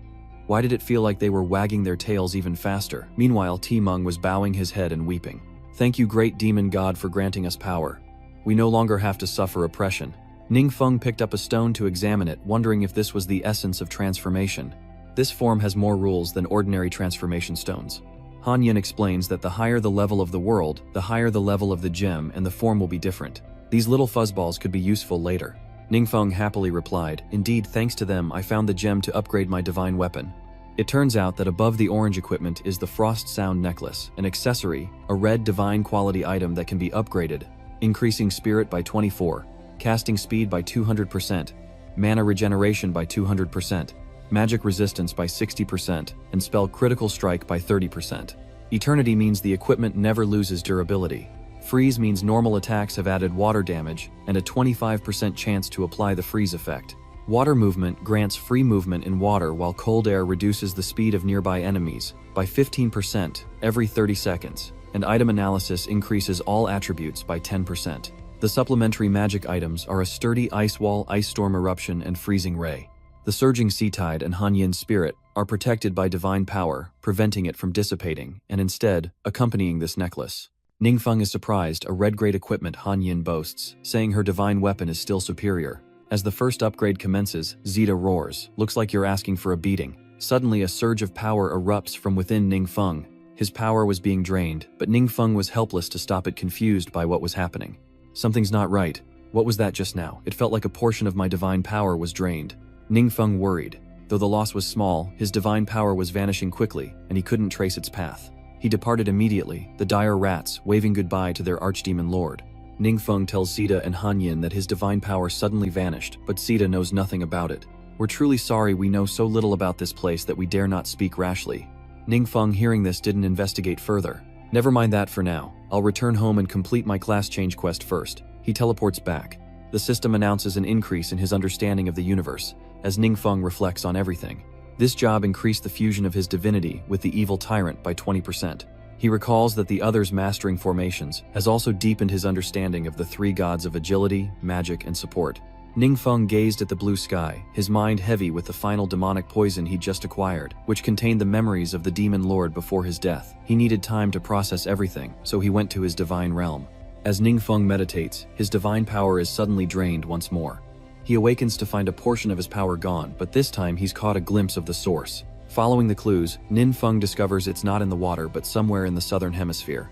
Why did it feel like they were wagging their tails even faster? Meanwhile, Timeng was bowing his head and weeping. "Thank you, great demon god, for granting us power. We no longer have to suffer oppression." Ningfeng picked up a stone to examine it, wondering if this was the essence of transformation. This form has more rules than ordinary transformation stones. Han Yin explains that the higher the level of the world, the higher the level of the gem, and the form will be different. These little fuzzballs could be useful later. Ningfeng happily replied, "Indeed, thanks to them, I found the gem to upgrade my divine weapon." It turns out that above the orange equipment is the Frost Sound Necklace, an accessory, a red divine quality item that can be upgraded, increasing spirit by 24, casting speed by 200%, mana regeneration by 200%, magic resistance by 60%, and spell critical strike by 30%. Eternity means the equipment never loses durability. Freeze means normal attacks have added water damage and a 25% chance to apply the freeze effect. Water movement grants free movement in water, while cold air reduces the speed of nearby enemies by 15% every 30 seconds, and item analysis increases all attributes by 10%. The supplementary magic items are a sturdy ice wall, ice storm eruption, and freezing ray. The surging sea tide and Han Yin's spirit are protected by divine power, preventing it from dissipating, and instead accompanying this necklace. Ningfeng is surprised, a red-grade equipment Han Yin boasts, saying her divine weapon is still superior. As the first upgrade commences, Zeta roars, "Looks like you're asking for a beating." Suddenly a surge of power erupts from within Ningfeng. His power was being drained, but Ningfeng was helpless to stop it, confused by what was happening. "Something's not right. What was that just now? It felt like a portion of my divine power was drained." Ningfeng worried. Though the loss was small, his divine power was vanishing quickly, and he couldn't trace its path. He departed immediately, the dire rats waving goodbye to their archdemon lord. Ningfeng tells Cesa and Hanyin that his divine power suddenly vanished, but Cesa knows nothing about it. We're truly sorry, we know so little about this place that we dare not speak rashly. Ningfeng, hearing this, didn't investigate further. Never mind that for now. I'll return home and complete my class change quest first. He teleports back. The system announces an increase in his understanding of the universe, as Ningfeng reflects on everything. This job increased the fusion of his divinity with the evil tyrant by 20%. He recalls that the other's mastering formations has also deepened his understanding of the three gods of agility, magic, and support. Ningfeng gazed at the blue sky, his mind heavy with the final demonic poison he'd just acquired, which contained the memories of the demon lord before his death. He needed time to process everything, so he went to his divine realm. As Ningfeng meditates, his divine power is suddenly drained once more. He awakens to find a portion of his power gone, but this time he's caught a glimpse of the source. Following the clues, Ningfeng discovers it's not in the water but somewhere in the southern hemisphere.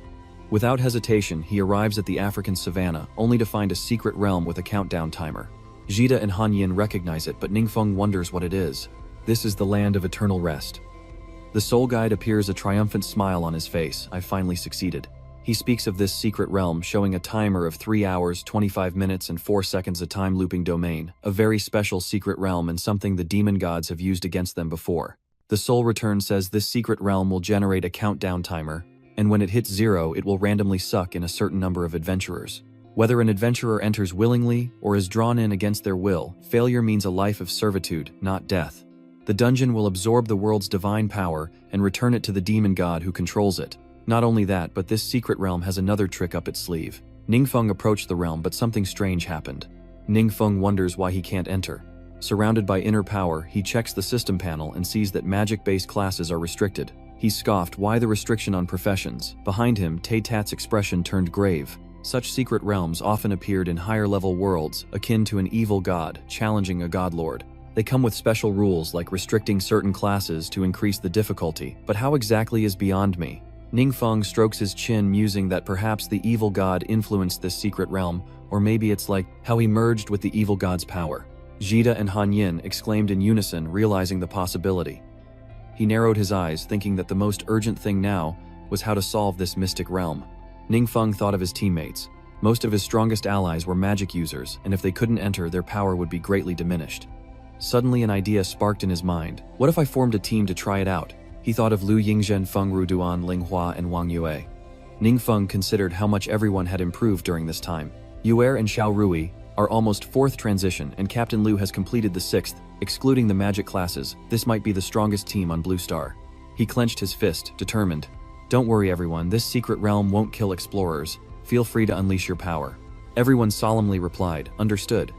Without hesitation, he arrives at the African savannah, only to find a secret realm with a countdown timer. Jida and Hanyin recognize it, but Ningfeng wonders what it is. This is the land of eternal rest. The soul guide appears, a triumphant smile on his face. I finally succeeded. He speaks of this secret realm, showing a timer of 3 hours, 25 minutes, and 4 seconds, a time-looping domain, a very special secret realm and something the demon gods have used against them before. The soul return says this secret realm will generate a countdown timer, and when it hits 0, it will randomly suck in a certain number of adventurers. Whether an adventurer enters willingly or is drawn in against their will, failure means a life of servitude, not death. The dungeon will absorb the world's divine power and return it to the demon god who controls it. Not only that, but this secret realm has another trick up its sleeve. Ningfeng approached the realm, but something strange happened. Ningfeng wonders why he can't enter. Surrounded by inner power, he checks the system panel and sees that magic-based classes are restricted. He scoffed, why the restriction on professions? Behind him, Tay-Tat's expression turned grave. Such secret realms often appeared in higher-level worlds, akin to an evil god challenging a godlord. They come with special rules like restricting certain classes to increase the difficulty, but how exactly is beyond me. Ningfeng strokes his chin, musing that perhaps the evil god influenced this secret realm, or maybe it's like how he merged with the evil god's power. Jida and Hanyin exclaimed in unison, realizing the possibility. He narrowed his eyes, thinking that the most urgent thing now was how to solve this mystic realm. Ningfeng thought of his teammates. Most of his strongest allies were magic users, and if they couldn't enter, their power would be greatly diminished. Suddenly an idea sparked in his mind. What if I formed a team to try it out? He thought of Lu Yingzhen, Feng Ruduan, Ling Hua, and Wang Yua. Ningfeng considered how much everyone had improved during this time. Yuer and Xiao Rui are almost 4th transition, and Captain Lu has completed the 6th, excluding the magic classes. This might be the strongest team on Blue Star. He clenched his fist, determined. Don't worry everyone, this secret realm won't kill explorers. Feel free to unleash your power. Everyone solemnly replied, understood.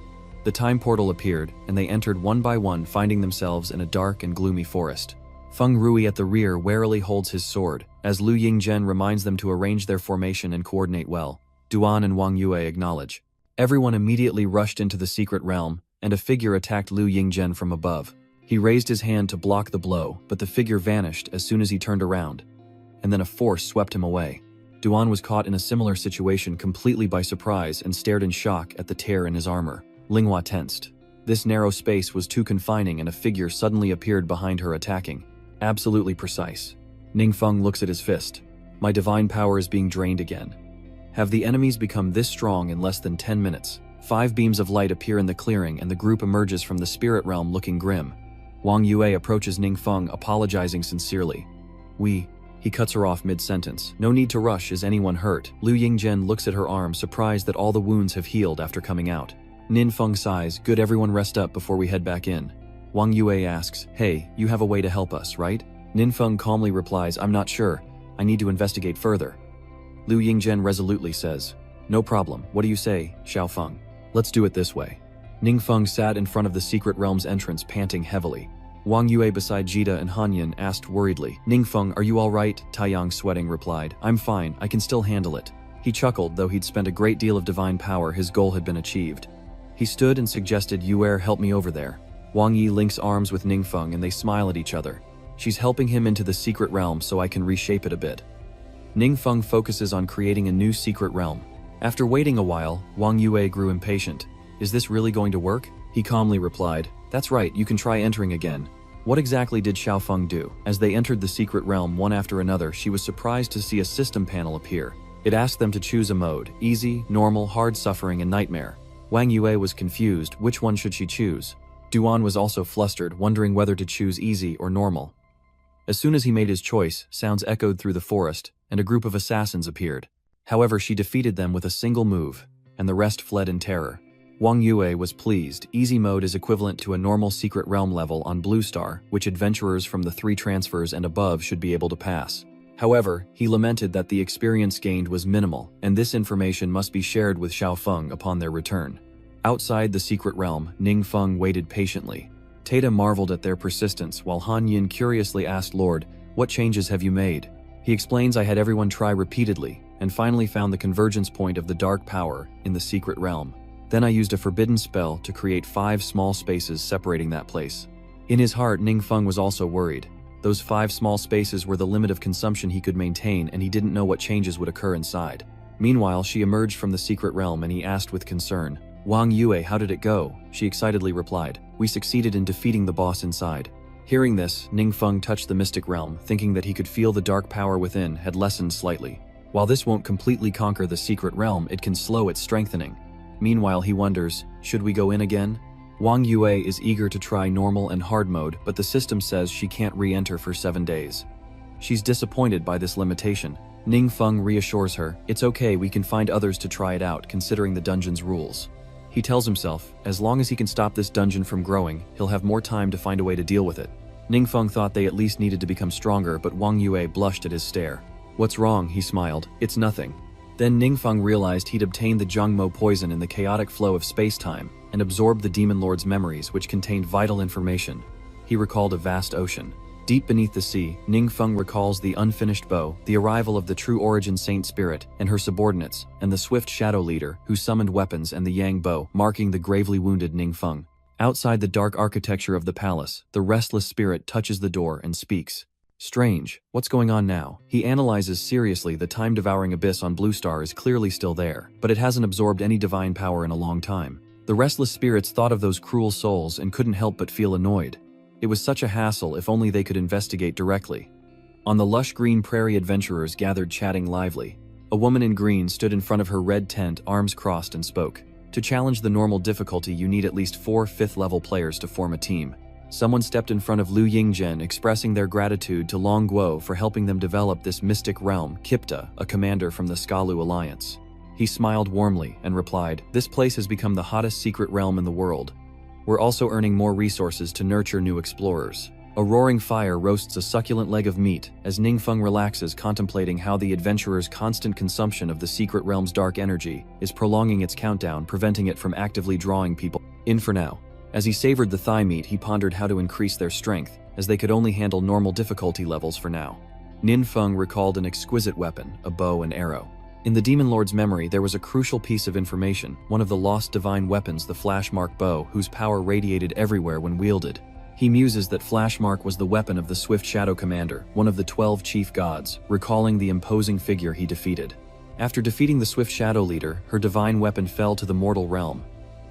The time portal appeared, and they entered one by one, finding themselves in a dark and gloomy forest. Feng Rui at the rear warily holds his sword, as Lu Yingzhen reminds them to arrange their formation and coordinate well. Duan and Wang Yua acknowledge. Everyone immediately rushed into the secret realm, and a figure attacked Lu Yingzhen from above. He raised his hand to block the blow, but the figure vanished as soon as he turned around, and then a force swept him away. Duan was caught in a similar situation, completely by surprise, and stared in shock at the tear in his armor. Linghua tensed. This narrow space was too confining, and a figure suddenly appeared behind her, attacking. Absolutely precise. Ningfeng looks at his fist. My divine power is being drained again. Have the enemies become this strong in less than 10 minutes? 5 beams of light appear in the clearing, and the group emerges from the spirit realm looking grim. Wang Yua approaches Ningfeng, apologizing sincerely. He cuts her off mid-sentence. No need to rush, is anyone hurt? Lu Yingzhen looks at her arm, surprised that all the wounds have healed after coming out. Ningfeng sighs, good, everyone rest up before we head back in. Wang Yua asks, hey, you have a way to help us, right? Ningfeng calmly replies, I'm not sure. I need to investigate further. Lu Yingzhen resolutely says, no problem, what do you say, Xiaofeng? Let's do it this way. Ningfeng sat in front of the secret realm's entrance, panting heavily. Wang Yua beside Jida and Hanyin asked worriedly, Ningfeng, are you all right? Taiyang, sweating, replied, I'm fine, I can still handle it. He chuckled, though he'd spent a great deal of divine power, his goal had been achieved. He stood and suggested, Yuer, help me over there. Wang Yi links arms with Ningfeng and they smile at each other. She's helping him into the secret realm so I can reshape it a bit. Ningfeng focuses on creating a new secret realm. After waiting a while, Wang Yua grew impatient. Is this really going to work? He calmly replied, that's right, you can try entering again. What exactly did Xiaofeng do? As they entered the secret realm one after another, she was surprised to see a system panel appear. It asked them to choose a mode: easy, normal, hard suffering, and nightmare. Wang Yua was confused. Which one should she choose? Duan was also flustered, wondering whether to choose easy or normal. As soon as he made his choice, sounds echoed through the forest, and a group of assassins appeared. However, she defeated them with a single move, and the rest fled in terror. Wang Yua was pleased. Easy mode is equivalent to a normal secret realm level on Blue Star, which adventurers from the 3 transfers and above should be able to pass. However, he lamented that the experience gained was minimal, and this information must be shared with Xiaofeng upon their return. Outside the secret realm, Ningfeng waited patiently. Tata marveled at their persistence, while Han Yin curiously asked Lord, "What changes have you made?" He explains, "I had everyone try repeatedly, and finally found the convergence point of the dark power in the secret realm. Then I used a forbidden spell to create 5 small spaces separating that place." In his heart, Ningfeng was also worried. Those 5 small spaces were the limit of consumption he could maintain, and he didn't know what changes would occur inside. Meanwhile, she emerged from the secret realm and he asked with concern, "Wang Yua, how did it go?" She excitedly replied, "We succeeded in defeating the boss inside." Hearing this, Ningfeng touched the mystic realm, thinking that he could feel the dark power within had lessened slightly. While this won't completely conquer the secret realm, it can slow its strengthening. Meanwhile, he wonders, should we go in again? Wang Yua is eager to try normal and hard mode, but the system says she can't re-enter for 7 days. She's disappointed by this limitation. Ningfeng reassures her, "It's okay, we can find others to try it out, considering the dungeon's rules." He tells himself, as long as he can stop this dungeon from growing, he'll have more time to find a way to deal with it. Ningfeng thought they at least needed to become stronger, but Wang Yua blushed at his stare. "What's wrong?" he smiled. "It's nothing." Then Ningfeng realized he'd obtained the Zhongmo poison in the chaotic flow of space-time and absorbed the Demon Lord's memories, which contained vital information. He recalled a vast ocean. Deep beneath the sea, Ningfeng recalls the unfinished bow, the arrival of the true origin Saint Spirit and her subordinates, and the swift shadow leader who summoned weapons and the Yang bow, marking the gravely wounded Ningfeng. Outside the dark architecture of the palace, the restless spirit touches the door and speaks. Strange, what's going on now? He analyzes seriously. The time-devouring abyss on Blue Star is clearly still there, but it hasn't absorbed any divine power in a long time. The restless spirits thought of those cruel souls and couldn't help but feel annoyed. It was such a hassle. If only they could investigate directly. On the lush green prairie, adventurers gathered, chatting lively. A woman in green stood in front of her red tent, arms crossed, and spoke. To challenge the normal difficulty, you need at least 4 5th-level players to form a team. Someone stepped in front of Lu Yingzhen, expressing their gratitude to Long Guo for helping them develop this mystic realm. Kipta, a commander from the Skalu Alliance. He smiled warmly and replied, "This place has become the hottest secret realm in the world. We're also earning more resources to nurture new explorers." A roaring fire roasts a succulent leg of meat as Ningfeng relaxes, contemplating how the adventurer's constant consumption of the secret realm's dark energy is prolonging its countdown, preventing it from actively drawing people in for now. As he savored the thigh meat, he pondered how to increase their strength, as they could only handle normal difficulty levels for now. Ningfeng recalled an exquisite weapon, a bow and arrow. In the Demon Lord's memory, there was a crucial piece of information, one of the lost divine weapons, the Flashmark bow, whose power radiated everywhere when wielded. He muses that Flashmark was the weapon of the Swift Shadow Commander, one of the 12 chief gods, recalling the imposing figure he defeated. After defeating the Swift Shadow leader, her divine weapon fell to the mortal realm.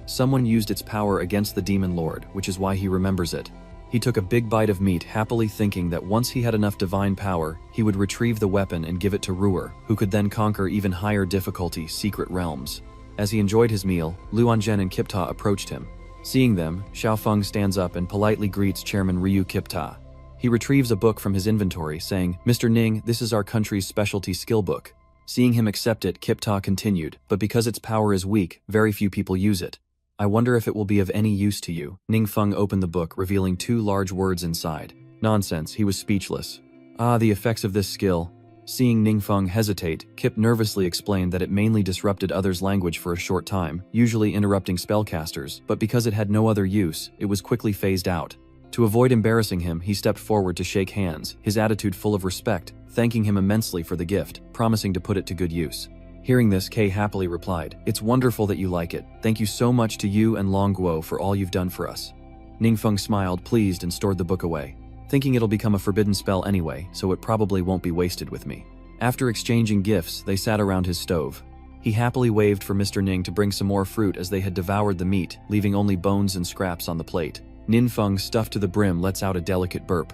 Someone used its power against the Demon Lord, which is why he remembers it. He took a big bite of meat, happily thinking that once he had enough divine power, he would retrieve the weapon and give it to Ruer, who could then conquer even higher difficulty secret realms. As he enjoyed his meal, Luanzhen and Kipta approached him. Seeing them, Xiaofeng stands up and politely greets Chairman Ryu Kipta. He retrieves a book from his inventory, saying, "Mr. Ning, this is our country's specialty skill book." Seeing him accept it, Kipta continued, "But because its power is weak, very few people use it. I wonder if it will be of any use to you." Ningfeng opened the book, revealing 2 large words inside. Nonsense, he was speechless. Ah, the effects of this skill. Seeing Ningfeng hesitate, Kip nervously explained that it mainly disrupted others' language for a short time, usually interrupting spellcasters, but because it had no other use, it was quickly phased out. To avoid embarrassing him, he stepped forward to shake hands, his attitude full of respect, thanking him immensely for the gift, promising to put it to good use. Hearing this, Kay happily replied, "It's wonderful that you like it. Thank you so much to you and Long Guo for all you've done for us." Ningfeng smiled, pleased, and stored the book away, thinking it'll become a forbidden spell anyway, so it probably won't be wasted with me. After exchanging gifts, they sat around his stove. He happily waved for Mr. Ning to bring some more fruit as they had devoured the meat, leaving only bones and scraps on the plate. Ninfeng, stuffed to the brim, lets out a delicate burp.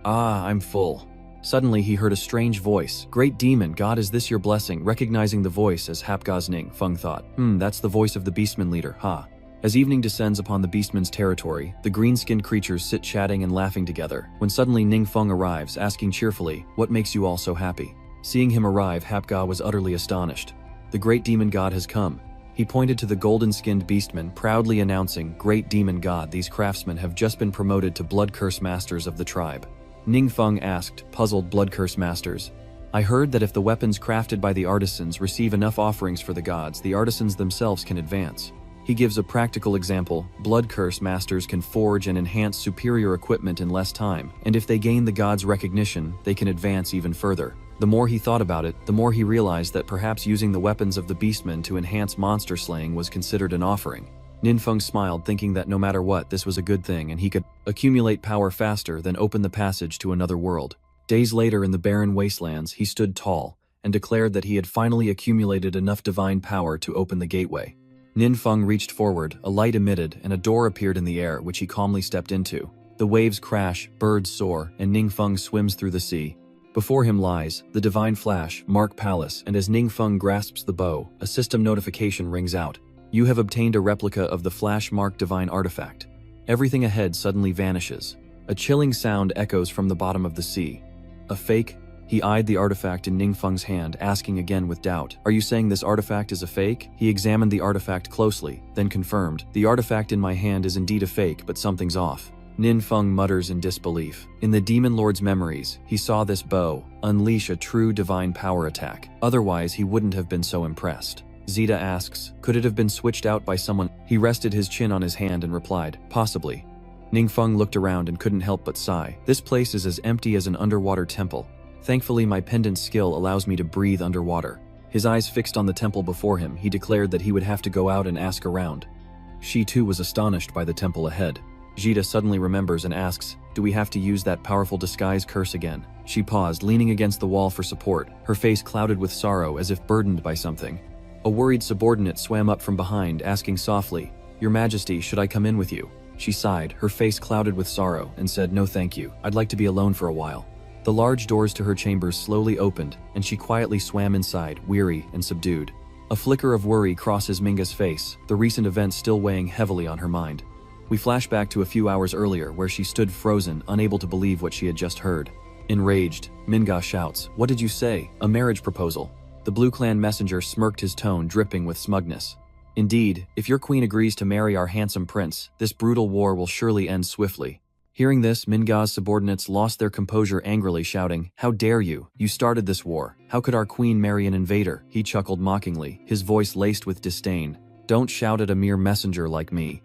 Ah, I'm full. Suddenly he heard a strange voice. Great demon, God, is this your blessing? Recognizing the voice as Hapgaz Ning, thought. That's the voice of the beastman leader, ha. As evening descends upon the beastman's territory, the green-skinned creatures sit chatting and laughing together, when suddenly Ningfeng arrives, asking cheerfully, what makes you all so happy? Seeing him arrive, Hapga was utterly astonished. The great demon god has come. He pointed to the golden-skinned beastman, proudly announcing, Great demon god, these craftsmen have just been promoted to blood curse masters of the tribe. Ningfeng asked, puzzled, blood curse masters. I heard that if the weapons crafted by the artisans receive enough offerings for the gods, the artisans themselves can advance. He gives a practical example. Blood curse masters can forge and enhance superior equipment in less time, and if they gain the gods' recognition, they can advance even further. The more he thought about it, the more he realized that perhaps using the weapons of the beastmen to enhance monster slaying was considered an offering. Ninfeng smiled, thinking that no matter what, this was a good thing and he could accumulate power faster than open the passage to another world. Days later in the barren wastelands, he stood tall and declared that he had finally accumulated enough divine power to open the gateway. Ninfeng reached forward, a light emitted, and a door appeared in the air, which he calmly stepped into. The waves crash, birds soar, and Ningfeng swims through the sea. Before him lies the divine flash, Mark Palace, and as Ningfeng grasps the bow, a system notification rings out. You have obtained a replica of the Flash Mark divine artifact. Everything ahead suddenly vanishes. A chilling sound echoes from the bottom of the sea. A fake? He eyed the artifact in Ningfeng's hand, asking again with doubt, Are you saying this artifact is a fake? He examined the artifact closely, then confirmed, The artifact in my hand is indeed a fake, but something's off. Ninfeng mutters in disbelief. In the Demon Lord's memories, he saw this bow unleash a true divine power attack. Otherwise, he wouldn't have been so impressed. Zeta asks, Could it have been switched out by someone? He rested his chin on his hand and replied, Possibly. Ningfeng looked around and couldn't help but sigh. This place is as empty as an underwater temple. Thankfully, my pendant skill allows me to breathe underwater. His eyes fixed on the temple before him, he declared that he would have to go out and ask around. She too was astonished by the temple ahead. Zeta suddenly remembers and asks, Do we have to use that powerful disguise curse again? She paused, leaning against the wall for support, her face clouded with sorrow as if burdened by something. A worried subordinate swam up from behind, asking softly, Your Majesty, should I come in with you? She sighed, her face clouded with sorrow, and said, No thank you, I'd like to be alone for a while. The large doors to her chambers slowly opened, and she quietly swam inside, weary and subdued. A flicker of worry crosses Minga's face, the recent events still weighing heavily on her mind. We flash back to a few hours earlier, where she stood frozen, unable to believe what she had just heard. Enraged, Minga shouts, What did you say? A marriage proposal. The Blue Clan messenger smirked, his tone dripping with smugness. Indeed, if your queen agrees to marry our handsome prince, this brutal war will surely end swiftly. Hearing this, Minga's subordinates lost their composure, angrily shouting, How dare you? You started this war. How could our queen marry an invader? He chuckled mockingly, his voice laced with disdain. Don't shout at a mere messenger like me.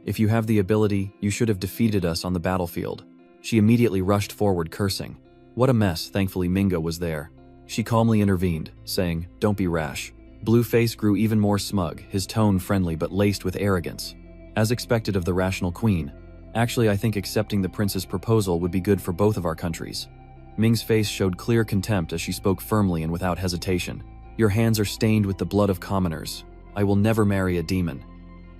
If you have the ability, you should have defeated us on the battlefield. She immediately rushed forward, cursing. What a mess. Thankfully Minga was there. She calmly intervened, saying, Don't be rash. Blueface grew even more smug, his tone friendly but laced with arrogance. As expected of the rational queen. Actually, I think accepting the prince's proposal would be good for both of our countries. Ming's face showed clear contempt as she spoke firmly and without hesitation. Your hands are stained with the blood of commoners. I will never marry a demon.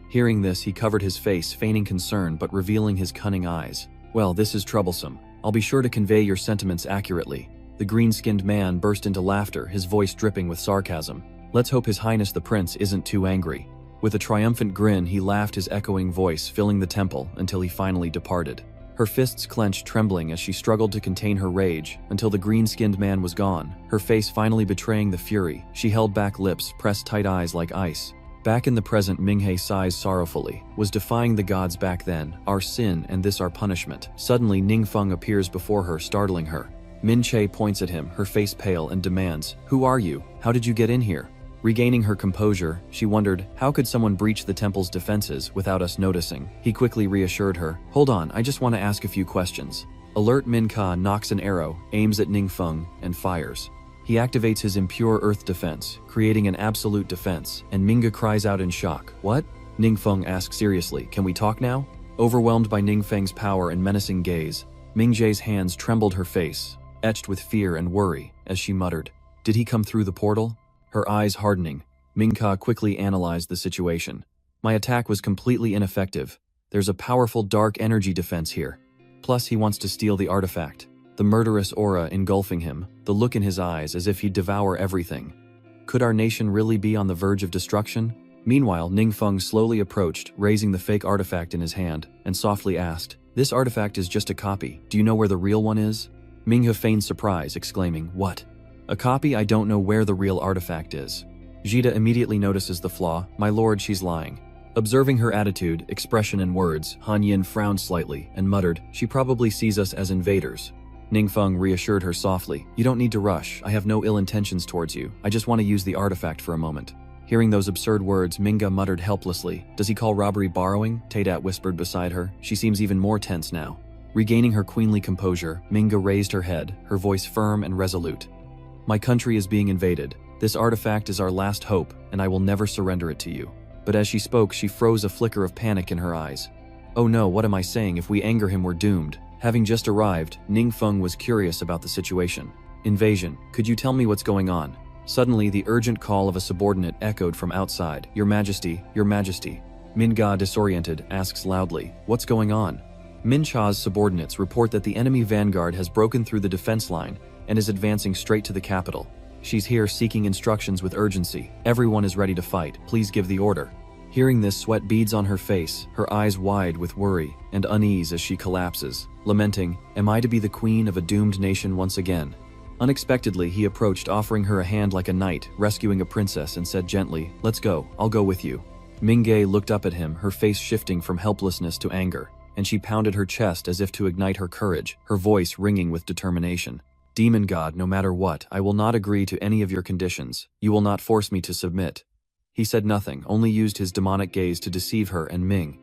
Hearing this, he covered his face, feigning concern but revealing his cunning eyes. Well, this is troublesome. I'll be sure to convey your sentiments accurately. The green-skinned man burst into laughter, his voice dripping with sarcasm. Let's hope His Highness the Prince isn't too angry. With a triumphant grin, he laughed, his echoing voice filling the temple until he finally departed. Her fists clenched, trembling as she struggled to contain her rage until the green-skinned man was gone, her face finally betraying the fury. She held back lips, pressed tight eyes like ice. Back in the present, Minghe sighs sorrowfully. Was defying the gods back then, our sin and this our punishment. Suddenly, Ningfeng appears before her, startling her. Minche points at him, her face pale, and demands, Who are you? How did you get in here? Regaining her composure, she wondered, how could someone breach the temple's defenses without us noticing? He quickly reassured her, Hold on, I just want to ask a few questions. Alert Min Ka knocks an arrow, aims at Ningfeng, and fires. He activates his impure earth defense, creating an absolute defense, and Minga cries out in shock. What? Ningfeng asks seriously, Can we talk now? Overwhelmed by Ningfeng's power and menacing gaze, Mingje's hands trembled, her face etched with fear and worry, as she muttered, Did he come through the portal? Her eyes hardening, Mingka quickly analyzed the situation. My attack was completely ineffective. There's a powerful dark energy defense here. Plus, he wants to steal the artifact. The murderous aura engulfing him, the look in his eyes as if he'd devour everything. Could our nation really be on the verge of destruction? Meanwhile, Ningfeng slowly approached, raising the fake artifact in his hand, and softly asked, "This artifact is just a copy. Do you know where the real one is?" Minghe feigned surprise, exclaiming, "What? A copy? I don't know where the real artifact is." Jida immediately notices the flaw. "My lord, she's lying." Observing her attitude, expression, and words, Han Yin frowned slightly and muttered, "She probably sees us as invaders." Ningfeng reassured her softly, "You don't need to rush. I have no ill intentions towards you. I just want to use the artifact for a moment." Hearing those absurd words, Minghe muttered helplessly. "Does he call robbery borrowing?" Tadat whispered beside her. She seems even more tense now. Regaining her queenly composure, Minghe raised her head, her voice firm and resolute. "My country is being invaded. This artifact is our last hope, and I will never surrender it to you." But as she spoke, she froze a flicker of panic in her eyes. "Oh no, what am I saying? If we anger him, we're doomed." Having just arrived, Ningfeng was curious about the situation. "Invasion. Could you tell me what's going on?" Suddenly, the urgent call of a subordinate echoed from outside. "Your Majesty, Your Majesty." Minga, disoriented, asks loudly, "What's going on?" Min Cha's subordinates report that the enemy vanguard has broken through the defense line and is advancing straight to the capital. "She's here seeking instructions with urgency. Everyone is ready to fight. Please give the order." Hearing this, sweat beads on her face, her eyes wide with worry and unease as she collapses, lamenting, "Am I to be the queen of a doomed nation once again?" Unexpectedly, he approached, offering her a hand like a knight, rescuing a princess, and said gently, "Let's go, I'll go with you." Minghe looked up at him, her face shifting from helplessness to anger, and she pounded her chest as if to ignite her courage, her voice ringing with determination. "Demon God, no matter what, I will not agree to any of your conditions. You will not force me to submit." He said nothing, only used his demonic gaze to deceive her and Ming.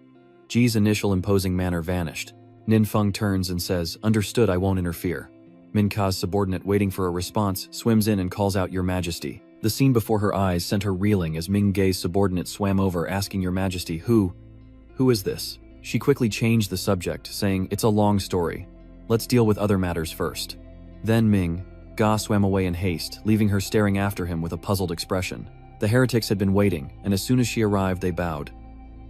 Ji's initial imposing manner vanished. Ningfeng turns and says, "Understood, I won't interfere." Min Ka's subordinate, waiting for a response, swims in and calls out, "Your Majesty." The scene before her eyes sent her reeling as Ming Ge's subordinate swam over, asking, "Your Majesty, who is this?" She quickly changed the subject, saying, "It's a long story. Let's deal with other matters first." Then Ming Ga swam away in haste, leaving her staring after him with a puzzled expression. The heretics had been waiting, and as soon as she arrived, they bowed.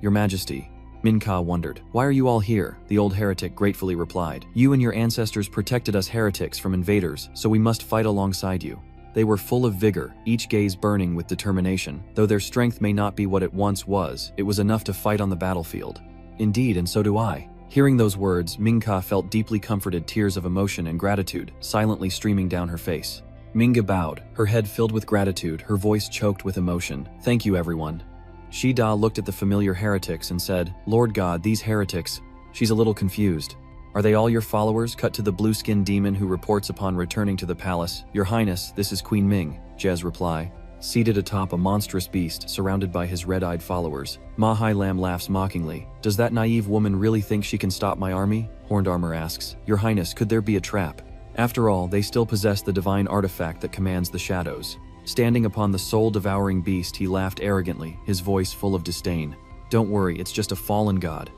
"Your Majesty." Min Ka wondered. "Why are you all here?" The old heretic gratefully replied. "You and your ancestors protected us heretics from invaders, so we must fight alongside you." They were full of vigor, each gaze burning with determination. Though their strength may not be what it once was, it was enough to fight on the battlefield. "Indeed, and so do I." Hearing those words, Mingka felt deeply comforted, tears of emotion and gratitude silently streaming down her face. Minga bowed, her head filled with gratitude, her voice choked with emotion. "Thank you, everyone." Shida looked at the familiar heretics and said, "Lord God, these heretics..." She's a little confused. "Are they all your followers?" Cut to the blue-skinned demon who reports upon returning to the palace. "Your Highness, this is Queen Ming," Jez reply. Seated atop a monstrous beast, surrounded by his red-eyed followers, Ma Hai Lam laughs mockingly. "Does that naive woman really think she can stop my army?" Horned Armor asks. "Your Highness, could there be a trap?" After all, they still possess the divine artifact that commands the shadows. Standing upon the soul-devouring beast, he laughed arrogantly, his voice full of disdain. "Don't worry, it's just a fallen god.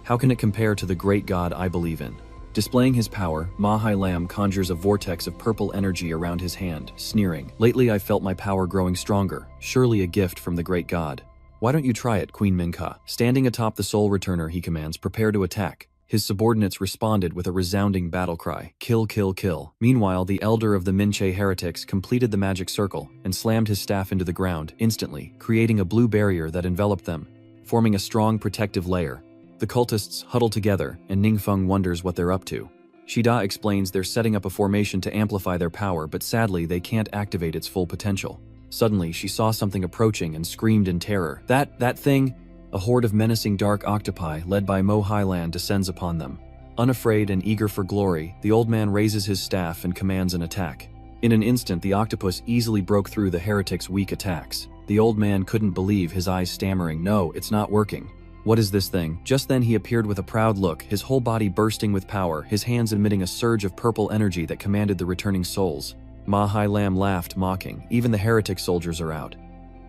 How can it compare to the great god I believe in?" Displaying his power, Ma Hai Lam conjures a vortex of purple energy around his hand, sneering. "Lately I've felt my power growing stronger, surely a gift from the great god." "Why don't you try it, Queen Minka?" Standing atop the soul returner, he commands, "Prepare to attack." His subordinates responded with a resounding battle cry, "Kill, kill, kill." Meanwhile, the elder of the Minche heretics completed the magic circle and slammed his staff into the ground, instantly, creating a blue barrier that enveloped them, forming a strong protective layer. The cultists huddle together, and Ningfeng wonders what they're up to. Shida explains they're setting up a formation to amplify their power, but sadly they can't activate its full potential. Suddenly, she saw something approaching and screamed in terror. That thing!" A horde of menacing dark octopi, led by Mo Highland, descends upon them. Unafraid and eager for glory, the old man raises his staff and commands an attack. In an instant, the octopus easily broke through the heretics' weak attacks. The old man couldn't believe, his eyes stammering, "No, it's not working. What is this thing?" Just then he appeared with a proud look, his whole body bursting with power, his hands emitting a surge of purple energy that commanded the returning souls. Ma Hai Lam laughed, mocking. "Even the heretic soldiers are out.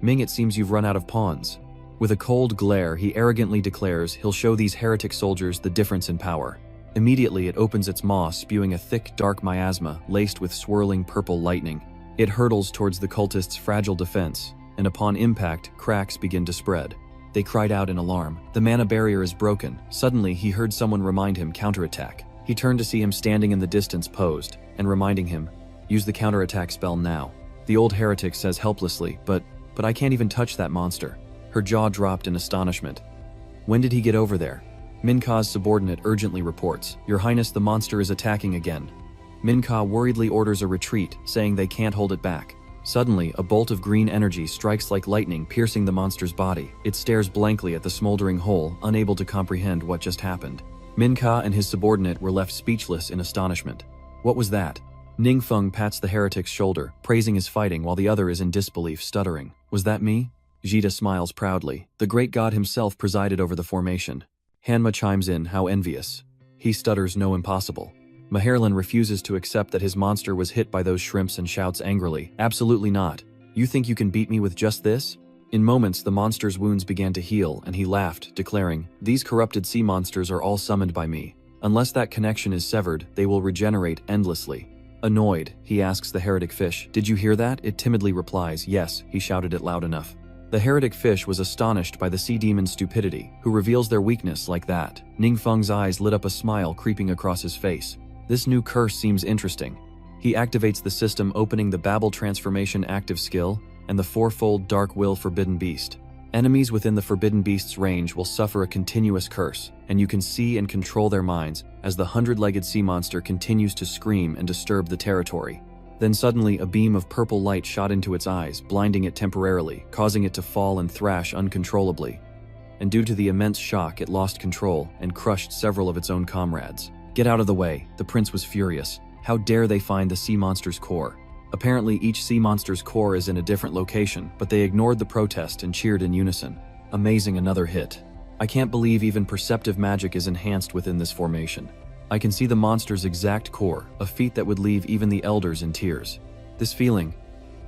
Ming, it seems you've run out of pawns." With a cold glare, he arrogantly declares he'll show these heretic soldiers the difference in power. Immediately it opens its maw, spewing a thick, dark miasma laced with swirling purple lightning. It hurtles towards the cultists' fragile defense, and upon impact, cracks begin to spread. They cried out in alarm. The mana barrier is broken. Suddenly, he heard someone remind him counterattack. He turned to see him standing in the distance posed, and reminding him, use the counterattack spell now. The old heretic says helplessly, but I can't even touch that monster. Her jaw dropped in astonishment. When did he get over there? Minka's subordinate urgently reports, Your Highness, the monster is attacking again. Minka worriedly orders a retreat, saying they can't hold it back. Suddenly, a bolt of green energy strikes like lightning, piercing the monster's body. It stares blankly at the smoldering hole, unable to comprehend what just happened. Minka and his subordinate were left speechless in astonishment. What was that? Ningfeng pats the heretic's shoulder, praising his fighting while the other is in disbelief, stuttering. Was that me? Jita smiles proudly. The great god himself presided over the formation. Hanma chimes in, how envious. He stutters, no, impossible. Maherlin refuses to accept that his monster was hit by those shrimps and shouts angrily, absolutely not. You think you can beat me with just this? In moments, the monster's wounds began to heal, and he laughed, declaring, These corrupted sea monsters are all summoned by me. Unless that connection is severed, they will regenerate endlessly. Annoyed, he asks the heretic fish, Did you hear that? It timidly replies, Yes, he shouted it loud enough. The heretic fish was astonished by the sea demon's stupidity, who reveals their weakness like that. Ningfeng's eyes lit up, a smile creeping across his face. This new curse seems interesting. He activates the system, opening the Babel transformation active skill and the fourfold dark will forbidden beast. Enemies within the forbidden beast's range will suffer a continuous curse, and you can see and control their minds as the 100-legged sea monster continues to scream and disturb the territory. Then suddenly a beam of purple light shot into its eyes, blinding it temporarily, causing it to fall and thrash uncontrollably. And due to the immense shock, it lost control and crushed several of its own comrades. Get out of the way, the prince was furious. How dare they find the sea monster's core? Apparently each sea monster's core is in a different location, but they ignored the protest and cheered in unison. Amazing, another hit. I can't believe even perceptive magic is enhanced within this formation. I can see the monster's exact core, a feat that would leave even the elders in tears. This feeling,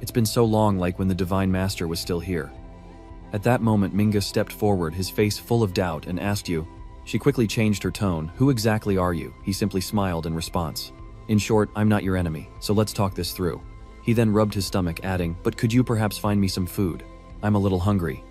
it's been so long, like when the Divine Master was still here. At that moment, Manga stepped forward, his face full of doubt, and asked you. She quickly changed her tone. Who exactly are you? He simply smiled in response. In short, I'm not your enemy, so let's talk this through. He then rubbed his stomach, adding, but could you perhaps find me some food? I'm a little hungry.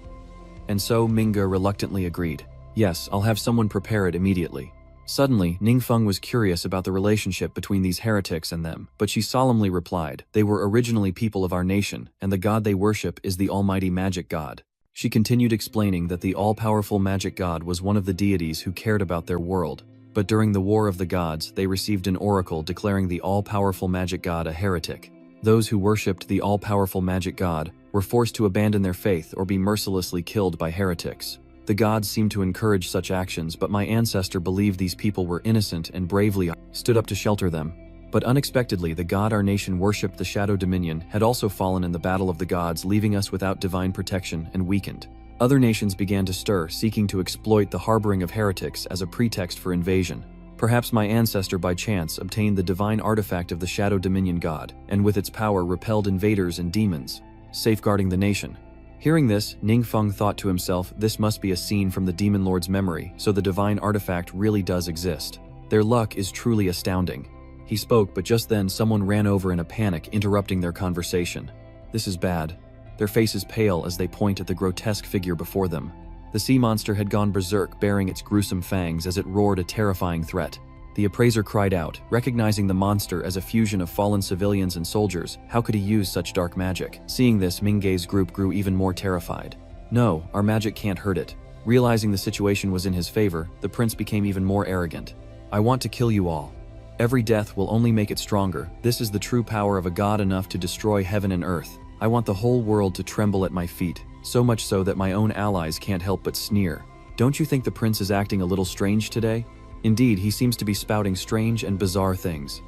And so Manga reluctantly agreed. Yes, I'll have someone prepare it immediately. Suddenly, Ningfeng was curious about the relationship between these heretics and them, but she solemnly replied, they were originally people of our nation, and the god they worship is the almighty magic god. She continued explaining that the all-powerful magic god was one of the deities who cared about their world, but during the War of the Gods, they received an oracle declaring the all-powerful magic god a heretic. Those who worshipped the all-powerful magic god were forced to abandon their faith or be mercilessly killed by heretics. The gods seemed to encourage such actions, but my ancestor believed these people were innocent and bravely stood up to shelter them. But unexpectedly, the god our nation worshipped, the Shadow Dominion, had also fallen in the battle of the gods, leaving us without divine protection and weakened. Other nations began to stir, seeking to exploit the harboring of heretics as a pretext for invasion. Perhaps my ancestor by chance obtained the divine artifact of the Shadow Dominion god, and with its power repelled invaders and demons, safeguarding the nation. Hearing this, Ningfeng thought to himself, this must be a scene from the Demon Lord's memory, so the divine artifact really does exist. Their luck is truly astounding. He spoke, but just then someone ran over in a panic, interrupting their conversation. This is bad. Their faces pale as they point at the grotesque figure before them. The sea monster had gone berserk, baring its gruesome fangs as it roared a terrifying threat. The appraiser cried out, recognizing the monster as a fusion of fallen civilians and soldiers. How could he use such dark magic? Seeing this, Mingei's group grew even more terrified. No, our magic can't hurt it. Realizing the situation was in his favor, the prince became even more arrogant. I want to kill you all. Every death will only make it stronger. This is the true power of a god, enough to destroy heaven and earth. I want the whole world to tremble at my feet, so much so that my own allies can't help but sneer. Don't you think the prince is acting a little strange today? Indeed, he seems to be spouting strange and bizarre things.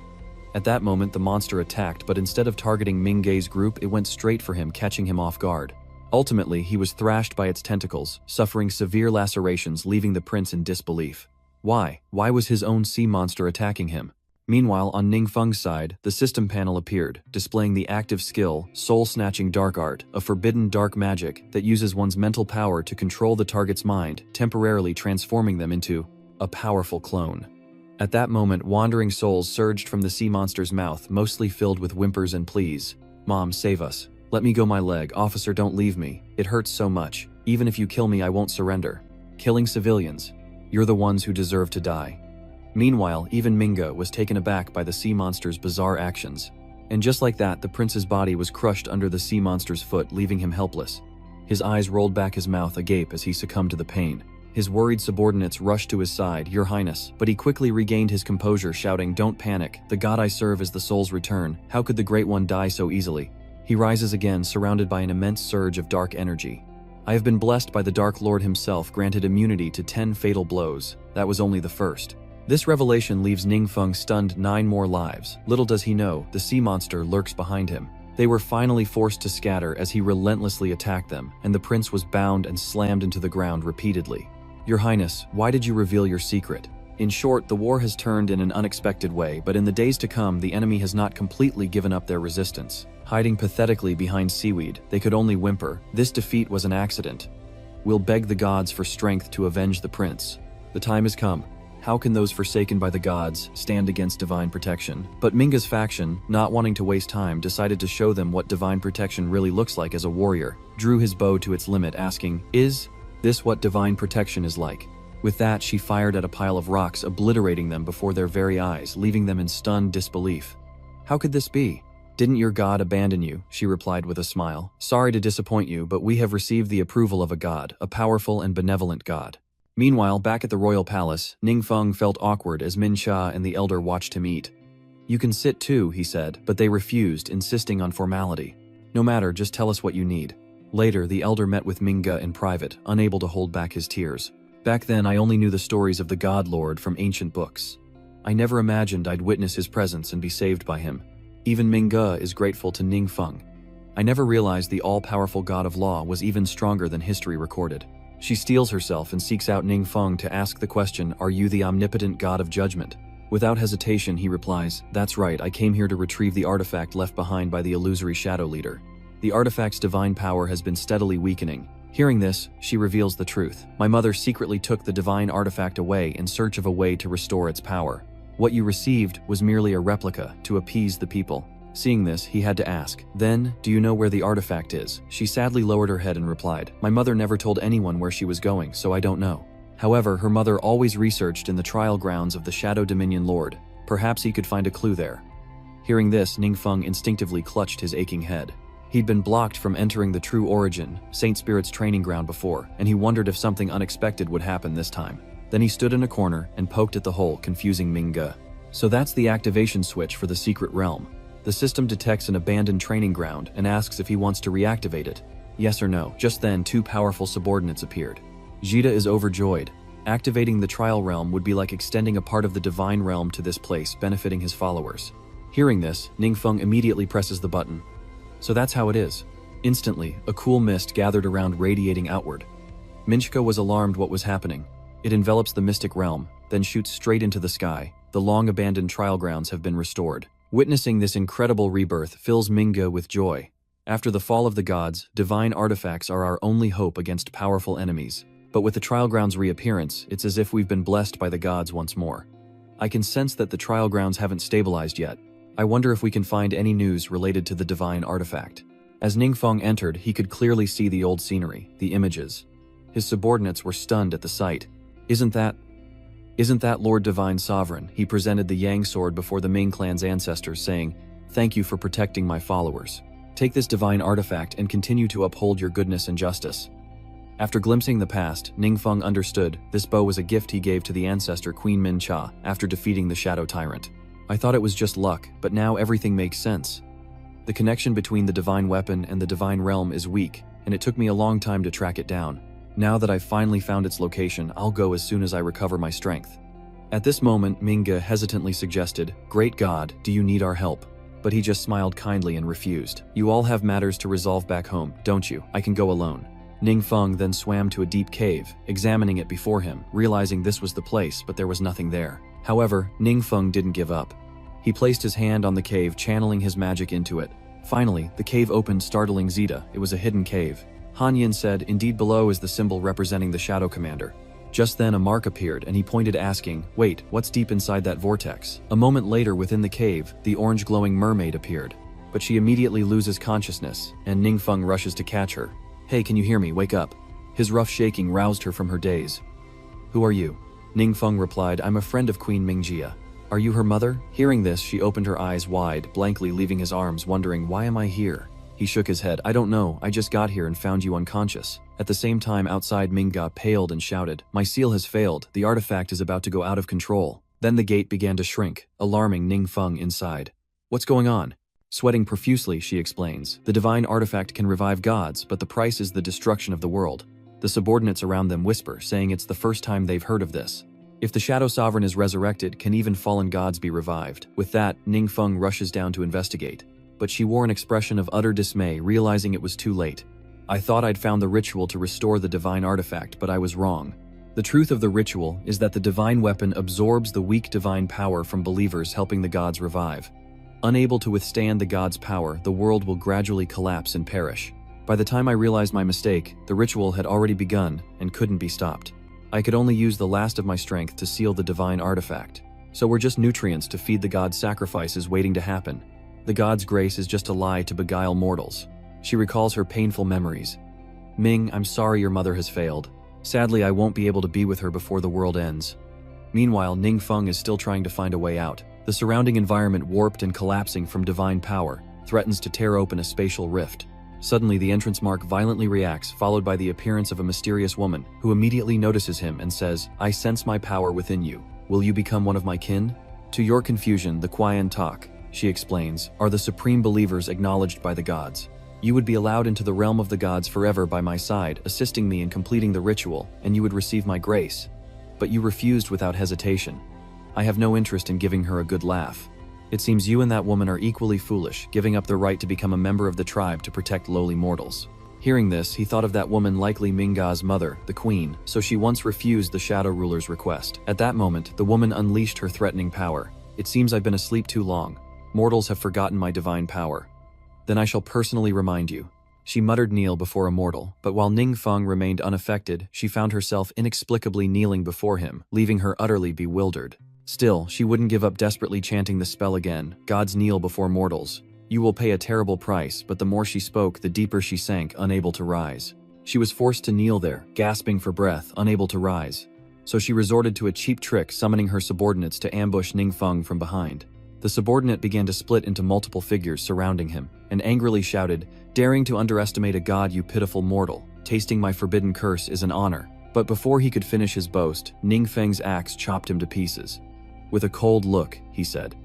At that moment, the monster attacked, but instead of targeting Mingei's group, it went straight for him, catching him off guard. Ultimately, he was thrashed by its tentacles, suffering severe lacerations, leaving the prince in disbelief. Why? Why was his own sea monster attacking him? Meanwhile, on Ningfeng's side, the system panel appeared, displaying the active skill, Soul-Snatching Dark Art, a forbidden dark magic that uses one's mental power to control the target's mind, temporarily transforming them into a powerful clone. At that moment, wandering souls surged from the sea monster's mouth, mostly filled with whimpers and pleas. Mom, save us. Let me go, my leg. Officer, don't leave me. It hurts so much. Even if you kill me, I won't surrender. Killing civilians. You're the ones who deserve to die. Meanwhile, even Manga was taken aback by the sea monster's bizarre actions. And just like that, the prince's body was crushed under the sea monster's foot, leaving him helpless. His eyes rolled back, his mouth agape as he succumbed to the pain. His worried subordinates rushed to his side, "Your Highness," but he quickly regained his composure, shouting, "Don't panic. The god I serve is the soul's return. How could the Great One die so easily?" He rises again, surrounded by an immense surge of dark energy. "I have been blessed by the Dark Lord himself, granted immunity to 10 fatal blows. That was only the first." This revelation leaves Ningfeng stunned 9 more lives. Little does he know, the sea monster lurks behind him. They were finally forced to scatter as he relentlessly attacked them, and the prince was bound and slammed into the ground repeatedly. "Your Highness, why did you reveal your secret?" In short, the war has turned in an unexpected way, but in the days to come, the enemy has not completely given up their resistance. Hiding pathetically behind seaweed, they could only whimper, "This defeat was an accident. We'll beg the gods for strength to avenge the prince. The time has come. How can those forsaken by the gods stand against divine protection?" But Minga's faction, not wanting to waste time, decided to show them what divine protection really looks like as a warrior, drew his bow to its limit, asking, "Is this what divine protection is like?" With that, she fired at a pile of rocks, obliterating them before their very eyes, leaving them in stunned disbelief. "How could this be? Didn't your god abandon you?" she replied with a smile. "Sorry to disappoint you, but we have received the approval of a god, a powerful and benevolent god." Meanwhile, back at the royal palace, Ningfeng felt awkward as Min Xia and the elder watched him eat. "You can sit too," he said, but they refused, insisting on formality. "No matter, just tell us what you need." Later, the elder met with Manga in private, unable to hold back his tears. "Back then, I only knew the stories of the God Lord from ancient books. I never imagined I'd witness his presence and be saved by him. Even Manga is grateful to Ningfeng. I never realized the all-powerful god of law was even stronger than history recorded." She steels herself and seeks out Ningfeng to ask the question, "Are you the omnipotent god of judgment?" Without hesitation, he replies, "That's right, I came here to retrieve the artifact left behind by the illusory shadow leader. The artifact's divine power has been steadily weakening." Hearing this, she reveals the truth. "My mother secretly took the divine artifact away in search of a way to restore its power. What you received was merely a replica to appease the people." Seeing this, he had to ask, "Then, do you know where the artifact is?" She sadly lowered her head and replied, "My mother never told anyone where she was going, so I don't know." However, her mother always researched in the trial grounds of the Shadow Dominion Lord. Perhaps he could find a clue there. Hearing this, Ningfeng instinctively clutched his aching head. He'd been blocked from entering the True Origin, Saint Spirit's training ground before, and he wondered if something unexpected would happen this time. Then he stood in a corner and poked at the hole, confusing Manga. "So that's the activation switch for the secret realm. The system detects an abandoned training ground and asks if he wants to reactivate it. Yes or no?" Just then, 2 powerful subordinates appeared. Jida is overjoyed. Activating the trial realm would be like extending a part of the divine realm to this place, benefiting his followers. Hearing this, Ningfeng immediately presses the button. So that's how it is. Instantly, a cool mist gathered around, radiating outward. Minchka was alarmed what was happening. It envelops the mystic realm, then shoots straight into the sky. The long-abandoned trial grounds have been restored. Witnessing this incredible rebirth fills Manga with joy. After the fall of the gods, divine artifacts are our only hope against powerful enemies. But with the trial grounds' reappearance, it's as if we've been blessed by the gods once more. I can sense that the trial grounds haven't stabilized yet. I wonder if we can find any news related to the divine artifact. As Ningfeng entered, he could clearly see the old scenery, the images. His subordinates were stunned at the sight. Isn't that Lord Divine Sovereign?" He presented the Yang sword before the Ming clan's ancestors, saying, "Thank you for protecting my followers. Take this divine artifact and continue to uphold your goodness and justice." After glimpsing the past, Ningfeng understood this bow was a gift he gave to the ancestor Queen Min Cha after defeating the Shadow Tyrant. "I thought it was just luck, but now everything makes sense. The connection between the divine weapon and the divine realm is weak, and it took me a long time to track it down. Now that I've finally found its location, I'll go as soon as I recover my strength." At this moment, Manga hesitantly suggested, "Great God, do you need our help?" But he just smiled kindly and refused. "You all have matters to resolve back home, don't you? I can go alone." Ningfeng then swam to a deep cave, examining it before him, realizing this was the place, but there was nothing there. However, Ningfeng didn't give up. He placed his hand on the cave, channeling his magic into it. Finally, the cave opened, startling Zeta. It was a hidden cave. Han Yin said, "Indeed, below is the symbol representing the Shadow Commander." Just then a mark appeared and he pointed, asking, "Wait, what's deep inside that vortex?" A moment later, within the cave, the orange glowing mermaid appeared. But she immediately loses consciousness, and Ningfeng rushes to catch her. "Hey, can you hear me? Wake up." His rough shaking roused her from her daze. "Who are you?" Ningfeng replied, "I'm a friend of Queen Mingjia." "Are you her mother?" Hearing this, she opened her eyes wide, blankly leaving his arms, wondering, "Why am I here?" He shook his head. "I don't know, I just got here and found you unconscious." At the same time, outside, Manga paled and shouted, "My seal has failed, the artifact is about to go out of control." Then the gate began to shrink, alarming Ningfeng inside. "What's going on?" Sweating profusely, she explains, "The divine artifact can revive gods, but the price is the destruction of the world." The subordinates around them whisper, saying it's the first time they've heard of this. If the Shadow Sovereign is resurrected, can even fallen gods be revived? With that, Ningfeng rushes down to investigate. But she wore an expression of utter dismay, realizing it was too late. "I thought I'd found the ritual to restore the divine artifact, but I was wrong. The truth of the ritual is that the divine weapon absorbs the weak divine power from believers, helping the gods revive. Unable to withstand the gods' power, the world will gradually collapse and perish. By the time I realized my mistake, the ritual had already begun and couldn't be stopped. I could only use the last of my strength to seal the divine artifact. So we're just nutrients to feed the gods' sacrifices waiting to happen. The gods' grace is just a lie to beguile mortals." She recalls her painful memories. "Ming, I'm sorry your mother has failed. Sadly, I won't be able to be with her before the world ends." Meanwhile, Ningfeng is still trying to find a way out. The surrounding environment, warped and collapsing from divine power, threatens to tear open a spatial rift. Suddenly, the entrance mark violently reacts, followed by the appearance of a mysterious woman, who immediately notices him and says, "I sense my power within you. Will you become one of my kin?" "To your confusion, the Qian Tak," she explains, "are the supreme believers acknowledged by the gods. You would be allowed into the realm of the gods forever by my side, assisting me in completing the ritual, and you would receive my grace. But you refused without hesitation. I have no interest in giving her a good laugh. It seems you and that woman are equally foolish, giving up the right to become a member of the tribe to protect lowly mortals." Hearing this, he thought of that woman, likely Minga's mother, the queen, so she once refused the Shadow Ruler's request. At that moment, the woman unleashed her threatening power. "It seems I've been asleep too long. Mortals have forgotten my divine power. Then I shall personally remind you." She muttered kneel before a mortal, but while Ningfeng remained unaffected, she found herself inexplicably kneeling before him, leaving her utterly bewildered. Still, she wouldn't give up, desperately chanting the spell again. "Gods kneel before mortals. You will pay a terrible price," but the more she spoke, the deeper she sank, unable to rise. She was forced to kneel there, gasping for breath, unable to rise. So she resorted to a cheap trick, summoning her subordinates to ambush Ningfeng from behind. The subordinate began to split into multiple figures surrounding him, and angrily shouted, "Daring to underestimate a god, you pitiful mortal. Tasting my forbidden curse is an honor." But before he could finish his boast, Ningfeng's axe chopped him to pieces. With a cold look, he said,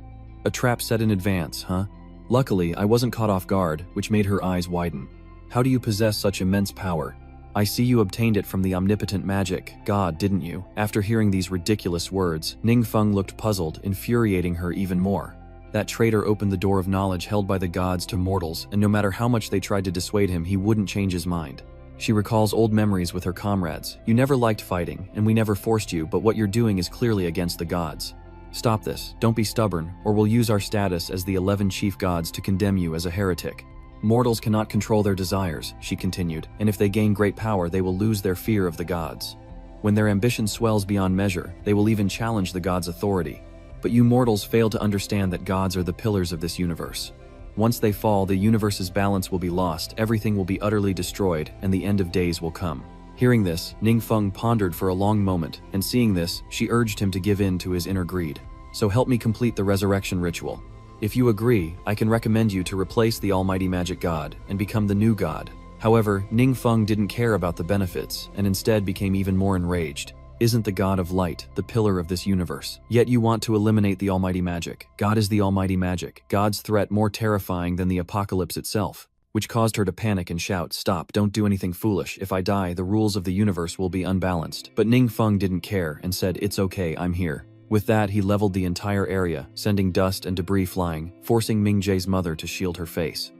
"A trap set in advance, huh? Luckily, I wasn't caught off guard," which made her eyes widen. "How do you possess such immense power? I see you obtained it from the omnipotent magic god, didn't you?" After hearing these ridiculous words, Ningfeng looked puzzled, infuriating her even more. That traitor opened the door of knowledge held by the gods to mortals, and no matter how much they tried to dissuade him, he wouldn't change his mind. She recalls old memories with her comrades. "You never liked fighting, and we never forced you, but what you're doing is clearly against the gods. Stop this, don't be stubborn, or we'll use our status as the 11 chief gods to condemn you as a heretic. Mortals cannot control their desires," she continued, "and if they gain great power, they will lose their fear of the gods. When their ambition swells beyond measure, they will even challenge the gods' authority. But you mortals fail to understand that gods are the pillars of this universe. Once they fall, the universe's balance will be lost, everything will be utterly destroyed, and the end of days will come." Hearing this, Ningfeng pondered for a long moment, and seeing this, she urged him to give in to his inner greed. "So help me complete the resurrection ritual. If you agree, I can recommend you to replace the almighty magic god and become the new god." However, Ningfeng didn't care about the benefits, and instead became even more enraged. "Isn't the god of light the pillar of this universe? Yet you want to eliminate the almighty magic. God is the almighty magic, God's threat more terrifying than the apocalypse itself." Which caused her to panic and shout, "Stop, don't do anything foolish. If I die, the rules of the universe will be unbalanced." But Ningfeng didn't care and said, "It's okay, I'm here." With that, he leveled the entire area, sending dust and debris flying, forcing Mingjae's mother to shield her face.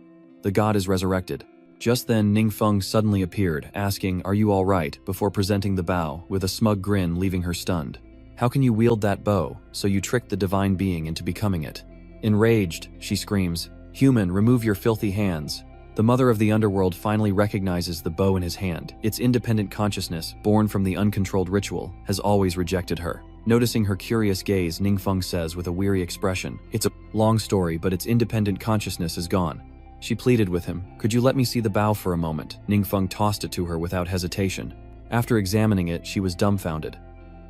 The god is resurrected. Just then, Ningfeng suddenly appeared, asking, "Are you all right?" before presenting the bow, with a smug grin leaving her stunned. "How can you wield that bow? So you tricked the divine being into becoming it." Enraged, she screams, "Human, remove your filthy hands." The mother of the underworld finally recognizes the bow in his hand. Its independent consciousness, born from the uncontrolled ritual, has always rejected her. Noticing her curious gaze, Ningfeng says with a weary expression, "It's a long story, but its independent consciousness is gone." She pleaded with him. Could you let me see the bow for a moment? Ningfeng tossed it to her without hesitation. After examining it, she was dumbfounded.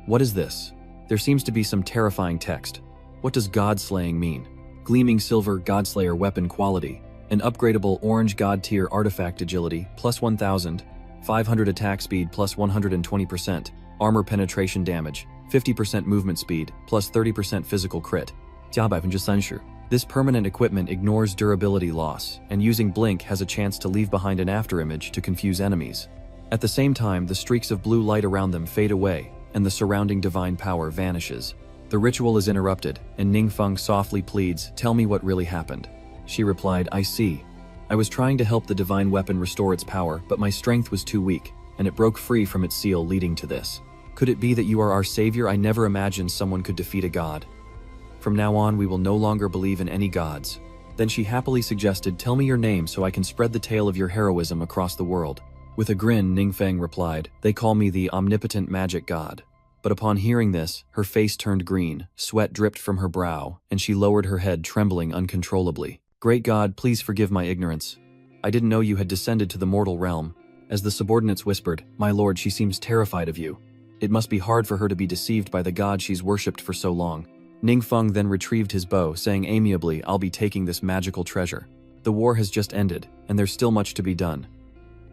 What is this? There seems to be some terrifying text. What does God-slaying mean? Gleaming silver Godslayer weapon quality. An upgradable orange God tier artifact agility, plus 1000. 500 attack speed, plus 120%. Armor penetration damage. 50% movement speed, plus 30% physical crit. 加30%. This permanent equipment ignores durability loss, and using blink has a chance to leave behind an afterimage to confuse enemies. At the same time, the streaks of blue light around them fade away, and the surrounding divine power vanishes. The ritual is interrupted, and Ningfeng softly pleads, "Tell me what really happened." She replied, "I see. I was trying to help the divine weapon restore its power, but my strength was too weak, and it broke free from its seal, leading to this. Could it be that you are our savior? I never imagined someone could defeat a god. From now on, we will no longer believe in any gods." Then she happily suggested, "Tell me your name so I can spread the tale of your heroism across the world." With a grin, Ningfeng replied, "They call me the omnipotent magic god." But upon hearing this, her face turned green, sweat dripped from her brow, and she lowered her head, trembling uncontrollably. "Great God, please forgive my ignorance. I didn't know you had descended to the mortal realm." As the subordinates whispered, "My lord, she seems terrified of you. It must be hard for her to be deceived by the god she's worshipped for so long." Ningfeng then retrieved his bow, saying amiably, "I'll be taking this magical treasure. The war has just ended, and there's still much to be done.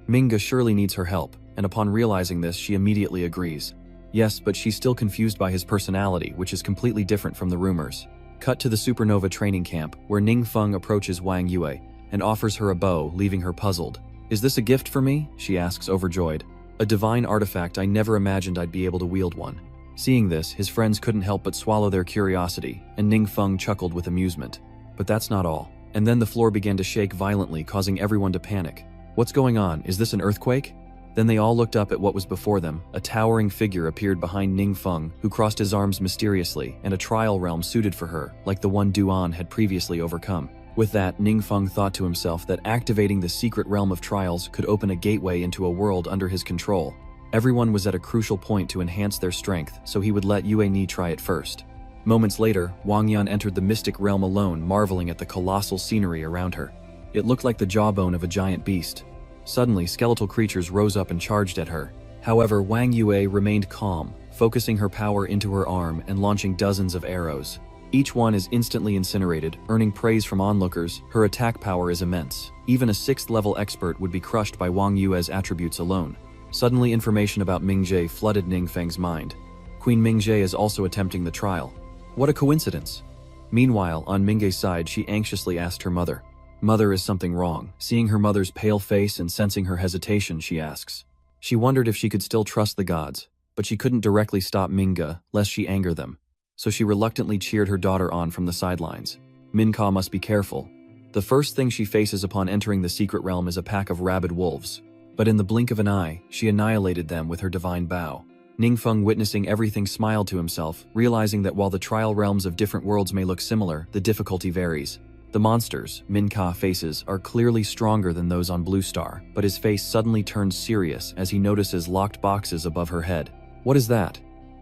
Manga surely needs her help," and upon realizing this, she immediately agrees. Yes, but she's still confused by his personality, which is completely different from the rumors. Cut to the Supernova training camp, where Ningfeng approaches Wang Yua and offers her a bow, leaving her puzzled. "Is this a gift for me?" she asks, overjoyed. "A divine artifact. I never imagined I'd be able to wield one." Seeing this, his friends couldn't help but swallow their curiosity, and Ningfeng chuckled with amusement. But that's not all. And then the floor began to shake violently, causing everyone to panic. "What's going on? Is this an earthquake?" Then they all looked up at what was before them. A towering figure appeared behind Ningfeng, who crossed his arms mysteriously, and a trial realm suited for her, like the one Duan had previously overcome. With that, Ningfeng thought to himself that activating the secret realm of trials could open a gateway into a world under his control. Everyone was at a crucial point to enhance their strength, so he would let Yue Ni try it first. Moments later, Wang Yan entered the mystic realm alone, marveling at the colossal scenery around her. It looked like the jawbone of a giant beast. Suddenly, skeletal creatures rose up and charged at her. However, Wang Yue remained calm, focusing her power into her arm and launching dozens of arrows. Each one is instantly incinerated, earning praise from onlookers. Her attack power is immense. Even a 6th-level expert would be crushed by Wang Yue's attributes alone. Suddenly, information about Mingjie flooded Ningfeng's mind. Queen Mingjie is also attempting the trial. What a coincidence! Meanwhile, on Mingjie's side, she anxiously asked her mother. "Mother, is something wrong?" Seeing her mother's pale face and sensing her hesitation, she asks. She wondered if she could still trust the gods, but she couldn't directly stop Minga, lest she anger them. So she reluctantly cheered her daughter on from the sidelines. Minka must be careful. The first thing she faces upon entering the secret realm is a pack of rabid wolves. But in the blink of an eye, she annihilated them with her divine bow. Ningfeng, witnessing everything, smiled to himself, realizing that while the trial realms of different worlds may look similar, the difficulty varies. The monsters, Minka faces, are clearly stronger than those on Blue Star, but his face suddenly turns serious as he notices locked boxes above her head. What is that?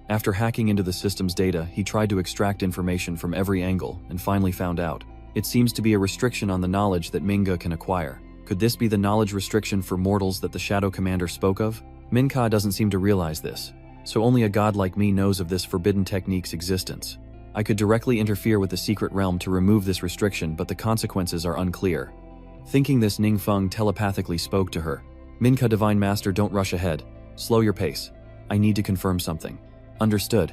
After hacking into the system's data, he tried to extract information from every angle and finally found out. It seems to be a restriction on the knowledge that Minga can acquire. Could this be the knowledge restriction for mortals that the Shadow Commander spoke of? Minka doesn't seem to realize this, so only a god like me knows of this forbidden technique's existence. I could directly interfere with the secret realm to remove this restriction, but the consequences are unclear. Thinking this, Ningfeng telepathically spoke to her. "Minka, Divine Master, don't rush ahead. Slow your pace. I need to confirm something." Understood.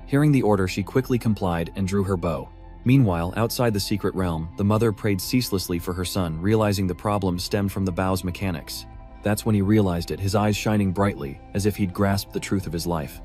Hearing the order, she quickly complied and drew her bow. Meanwhile, outside the secret realm, the mother prayed ceaselessly for her son, realizing the problem stemmed from the bow's mechanics. That's when he realized it, his eyes shining brightly, as if he'd grasped the truth of his life.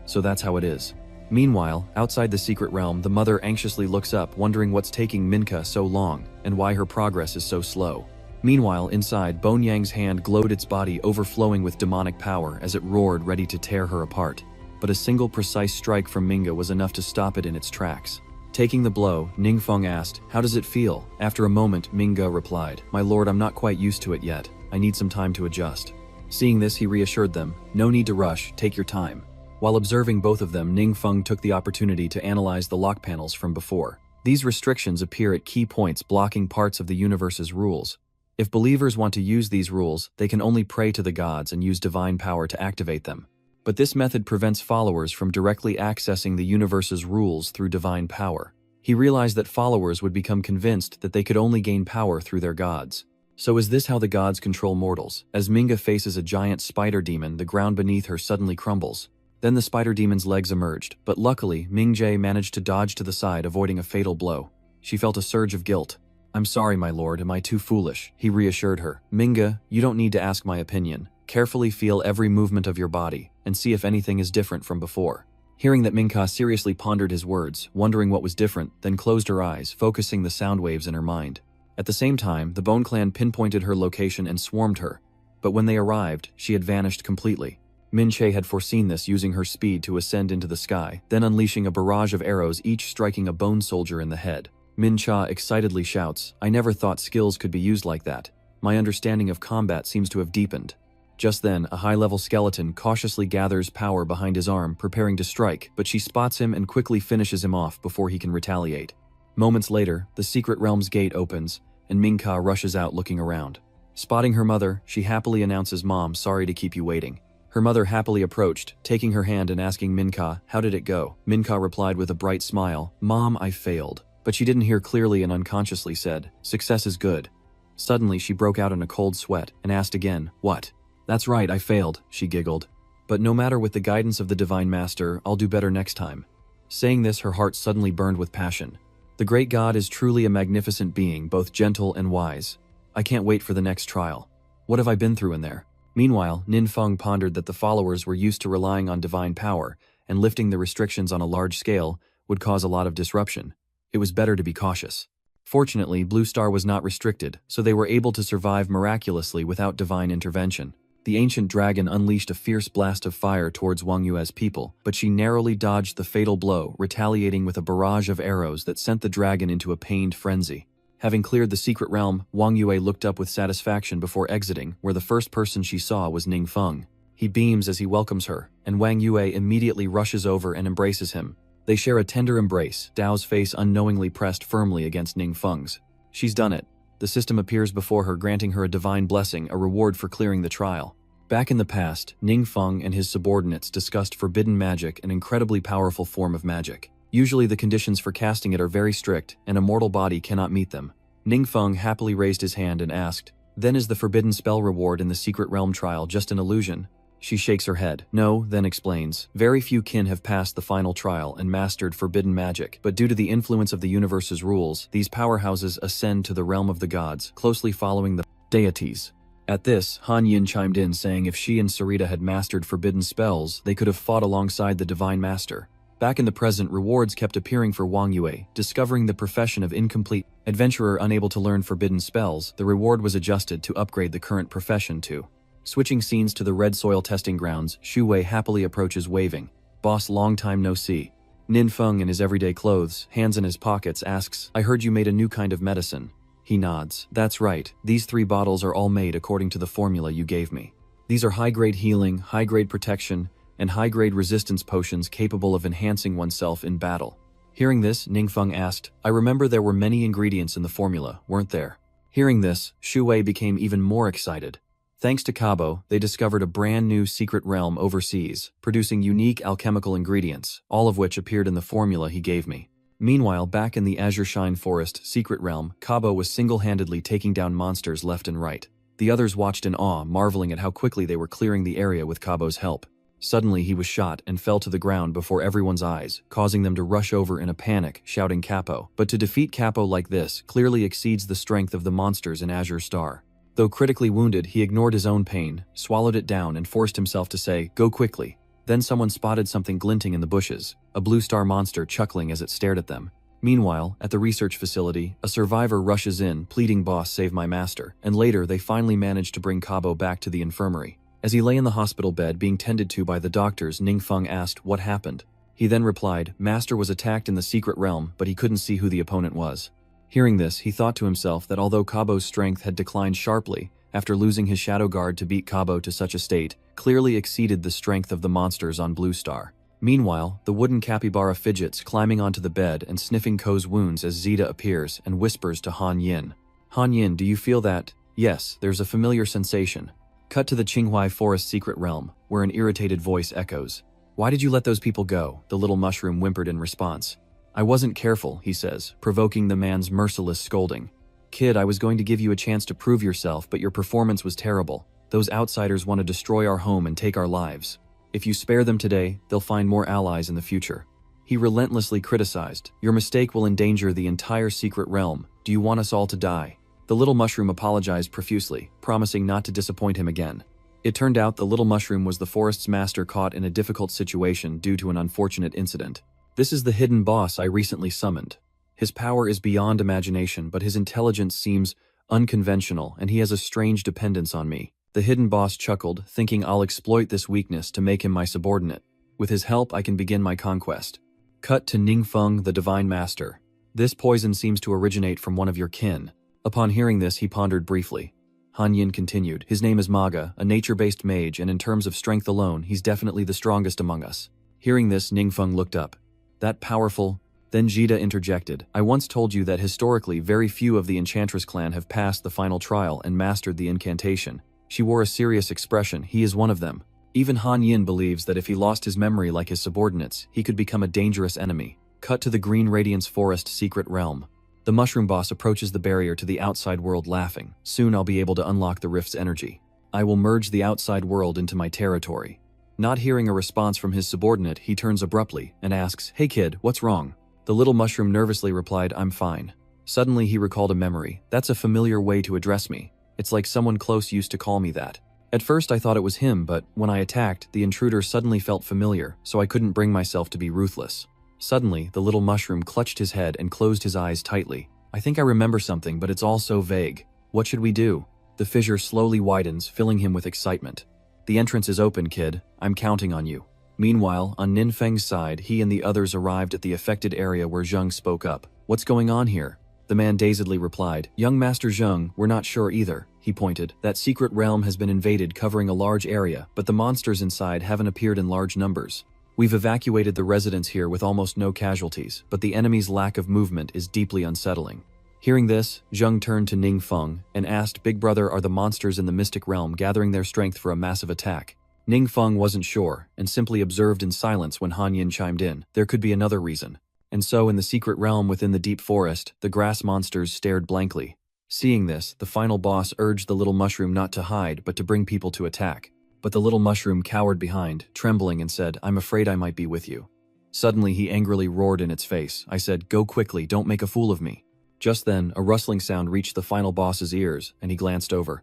So that's how it is. Meanwhile, outside the secret realm, the mother anxiously looks up, wondering what's taking Minka so long, and why her progress is so slow. Meanwhile, inside, Bone Yang's hand glowed, its body overflowing with demonic power as it roared, ready to tear her apart. But a single precise strike from Minga was enough to stop it in its tracks. Taking the blow, Ningfeng asked, "How does it feel?" After a moment, Minga replied, "My lord, I'm not quite used to it yet. I need some time to adjust." Seeing this, he reassured them, "No need to rush, take your time." While observing both of them, Ningfeng took the opportunity to analyze the lock panels from before. These restrictions appear at key points blocking parts of the universe's rules. If believers want to use these rules, they can only pray to the gods and use divine power to activate them. But this method prevents followers from directly accessing the universe's rules through divine power. He realized that followers would become convinced that they could only gain power through their gods. So is this how the gods control mortals? As Manga faces a giant spider demon, the ground beneath her suddenly crumbles. Then the spider demon's legs emerged, but luckily, Ming-jae managed to dodge to the side, avoiding a fatal blow. She felt a surge of guilt. "I'm sorry, my lord, am I too foolish?" he reassured her. "Manga, you don't need to ask my opinion. Carefully feel every movement of your body, and see if anything is different from before." Hearing that, Mingka seriously pondered his words, wondering what was different, then closed her eyes, focusing the sound waves in her mind. At the same time, the Bone Clan pinpointed her location and swarmed her. But when they arrived, she had vanished completely. Min-chae had foreseen this, using her speed to ascend into the sky, then unleashing a barrage of arrows, each striking a bone soldier in the head. Min-cha excitedly shouts, "I never thought skills could be used like that. My understanding of combat seems to have deepened." Just then, a high-level skeleton cautiously gathers power behind his arm, preparing to strike, but she spots him and quickly finishes him off before he can retaliate. Moments later, the Secret Realm's gate opens, and Ming-ka rushes out looking around. Spotting her mother, she happily announces, "Mom, sorry to keep you waiting." Her mother happily approached, taking her hand and asking Min-ka, "How did it go?" Min-ka replied with a bright smile, "Mom, I failed." But she didn't hear clearly and unconsciously said, "Success is good." Suddenly, she broke out in a cold sweat and asked again, "What?" "That's right, I failed," she giggled. "But no matter, with the guidance of the Divine Master, I'll do better next time." Saying this, her heart suddenly burned with passion. The great god is truly a magnificent being, both gentle and wise. I can't wait for the next trial. What have I been through in there? Meanwhile, Nin Feng pondered that the followers were used to relying on divine power, and lifting the restrictions on a large scale would cause a lot of disruption. It was better to be cautious. Fortunately, Blue Star was not restricted, so they were able to survive miraculously without divine intervention. The ancient dragon unleashed a fierce blast of fire towards Wong Yua's people, but she narrowly dodged the fatal blow, retaliating with a barrage of arrows that sent the dragon into a pained frenzy. Having cleared the secret realm, Wang Yue looked up with satisfaction before exiting, where the first person she saw was Ning Feng. He beams as he welcomes her, and Wang Yue immediately rushes over and embraces him. They share a tender embrace, Dao's face unknowingly pressed firmly against Ning Feng's. She's done it. The system appears before her, granting her a divine blessing, a reward for clearing the trial. Back in the past, Ning Feng and his subordinates discussed forbidden magic, an incredibly powerful form of magic. Usually the conditions for casting it are very strict, and a mortal body cannot meet them. Ning Feng happily raised his hand and asked, "Then is the forbidden spell reward in the secret realm trial just an illusion?" She shakes her head. "No," then explains, "Very few kin have passed the final trial and mastered forbidden magic, but due to the influence of the universe's rules, these powerhouses ascend to the realm of the gods, closely following the deities." At this, Han Yin chimed in, saying if she and Sarita had mastered forbidden spells, they could have fought alongside the Divine Master. Back in the present, rewards kept appearing for Wang Yue. Discovering the profession of incomplete adventurer unable to learn forbidden spells, the reward was adjusted to upgrade the current profession to. Switching scenes to the red soil testing grounds, Xu Wei happily approaches, waving, "Boss, long time no see." Nin Feng, in his everyday clothes, hands in his pockets, asks, "I heard you made a new kind of medicine." He nods. "That's right, these 3 bottles are all made according to the formula you gave me. These are high-grade healing, high-grade protection, and high-grade resistance potions capable of enhancing oneself in battle." Hearing this, Ning Feng asked, "I remember there were many ingredients in the formula, weren't there?" Hearing this, Xu Wei became even more excited. Thanks to Cabo, they discovered a brand new secret realm overseas, producing unique alchemical ingredients, all of which appeared in the formula he gave me. Meanwhile, back in the Azure Shine Forest secret realm, Cabo was single-handedly taking down monsters left and right. The others watched in awe, marveling at how quickly they were clearing the area with Cabo's help. Suddenly, he was shot and fell to the ground before everyone's eyes, causing them to rush over in a panic, shouting Capo. But to defeat Capo like this clearly exceeds the strength of the monsters in Azure Star. Though critically wounded, he ignored his own pain, swallowed it down, and forced himself to say, "Go quickly." Then someone spotted something glinting in the bushes, a blue star monster chuckling as it stared at them. Meanwhile, at the research facility, a survivor rushes in, pleading, "Boss, save my master," and later they finally manage to bring Cabo back to the infirmary. As he lay in the hospital bed being tended to by the doctors, Ning Feng asked what happened. He then replied, "Master was attacked in the secret realm, but he couldn't see who the opponent was." Hearing this, he thought to himself that although Cabo's strength had declined sharply after losing his shadow guard, to beat Cabo to such a state clearly exceeded the strength of the monsters on Blue Star. Meanwhile, the wooden capybara fidgets, climbing onto the bed and sniffing Ko's wounds as Zeta appears and whispers to Han Yin. Han Yin, do you feel that? Yes, there's a familiar sensation. Cut to the Qinghai Forest secret realm, where an irritated voice echoes. Why did you let those people go? The little mushroom whimpered in response. I wasn't careful, he says, provoking the man's merciless scolding. Kid, I was going to give you a chance to prove yourself, but your performance was terrible. Those outsiders want to destroy our home and take our lives. If you spare them today, they'll find more allies in the future. He relentlessly criticized. Your mistake will endanger the entire secret realm. Do you want us all to die? The little mushroom apologized profusely, promising not to disappoint him again. It turned out the little mushroom was the forest's master caught in a difficult situation due to an unfortunate incident. This is the hidden boss I recently summoned. His power is beyond imagination, but his intelligence seems unconventional, and he has a strange dependence on me. The hidden boss chuckled, thinking I'll exploit this weakness to make him my subordinate. With his help, I can begin my conquest. Cut to Ningfeng, the Divine Master. This poison seems to originate from one of your kin. Upon hearing this, he pondered briefly. Han Yin continued, his name is Manga, a nature-based mage, and in terms of strength alone, he's definitely the strongest among us. Hearing this, Ningfeng looked up. That powerful? Then Jida interjected. I once told you that historically very few of the Enchantress clan have passed the final trial and mastered the incantation. She wore a serious expression. He is one of them. Even Han Yin believes that if he lost his memory like his subordinates, he could become a dangerous enemy. Cut to the Green Radiance Forest secret realm. The mushroom boss approaches the barrier to the outside world laughing. Soon I'll be able to unlock the rift's energy. I will merge the outside world into my territory. Not hearing a response from his subordinate, he turns abruptly and asks, Hey kid, what's wrong? The little mushroom nervously replied, I'm fine. Suddenly he recalled a memory. That's a familiar way to address me. It's like someone close used to call me that. At first I thought it was him, but when I attacked, the intruder suddenly felt familiar, so I couldn't bring myself to be ruthless. Suddenly, the little mushroom clutched his head and closed his eyes tightly. I think I remember something, but it's all so vague. What should we do? The fissure slowly widens, filling him with excitement. The entrance is open, kid. I'm counting on you. Meanwhile, on Ninfeng's side, he and the others arrived at the affected area where Zheng spoke up. What's going on here? The man dazedly replied, Young Master Zheng, we're not sure either. He pointed. That secret realm has been invaded, covering a large area, but the monsters inside haven't appeared in large numbers. We've evacuated the residents here with almost no casualties, but the enemy's lack of movement is deeply unsettling. Hearing this, Zheng turned to Ningfeng and asked, Big brother, are the monsters in the mystic realm gathering their strength for a massive attack? Ningfeng wasn't sure, and simply observed in silence when Han Yin chimed in. There could be another reason. And so in the secret realm within the deep forest, the grass monsters stared blankly. Seeing this, the final boss urged the little mushroom not to hide, but to bring people to attack. But the little mushroom cowered behind, trembling, and said, I'm afraid I might be with you. Suddenly he angrily roared in its face. I said, Go quickly, don't make a fool of me. Just then, a rustling sound reached the final boss's ears, and he glanced over.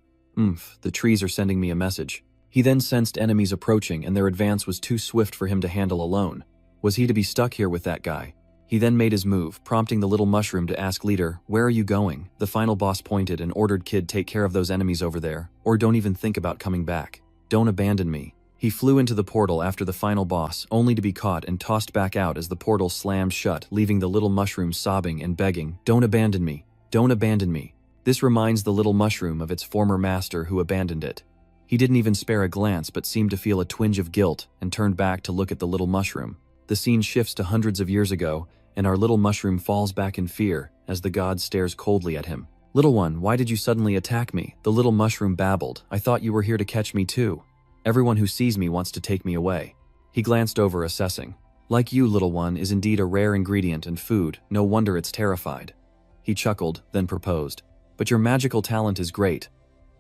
The trees are sending me a message. He then sensed enemies approaching, and their advance was too swift for him to handle alone. Was he to be stuck here with that guy? He then made his move, prompting the little mushroom to ask Leader, Where are you going? The final boss pointed and ordered Kid, take care of those enemies over there, or don't even think about coming back. Don't abandon me. He flew into the portal after the final boss, only to be caught and tossed back out as the portal slammed shut, leaving the little mushroom sobbing and begging, Don't abandon me. Don't abandon me. This reminds the little mushroom of its former master who abandoned it. He didn't even spare a glance but seemed to feel a twinge of guilt and turned back to look at the little mushroom. The scene shifts to hundreds of years ago, and our little mushroom falls back in fear as the god stares coldly at him. Little one, why did you suddenly attack me? The little mushroom babbled. I thought you were here to catch me too. Everyone who sees me wants to take me away. He glanced over, assessing. Like you, little one, is indeed a rare ingredient and food. No wonder it's terrified. He chuckled, then proposed. But your magical talent is great.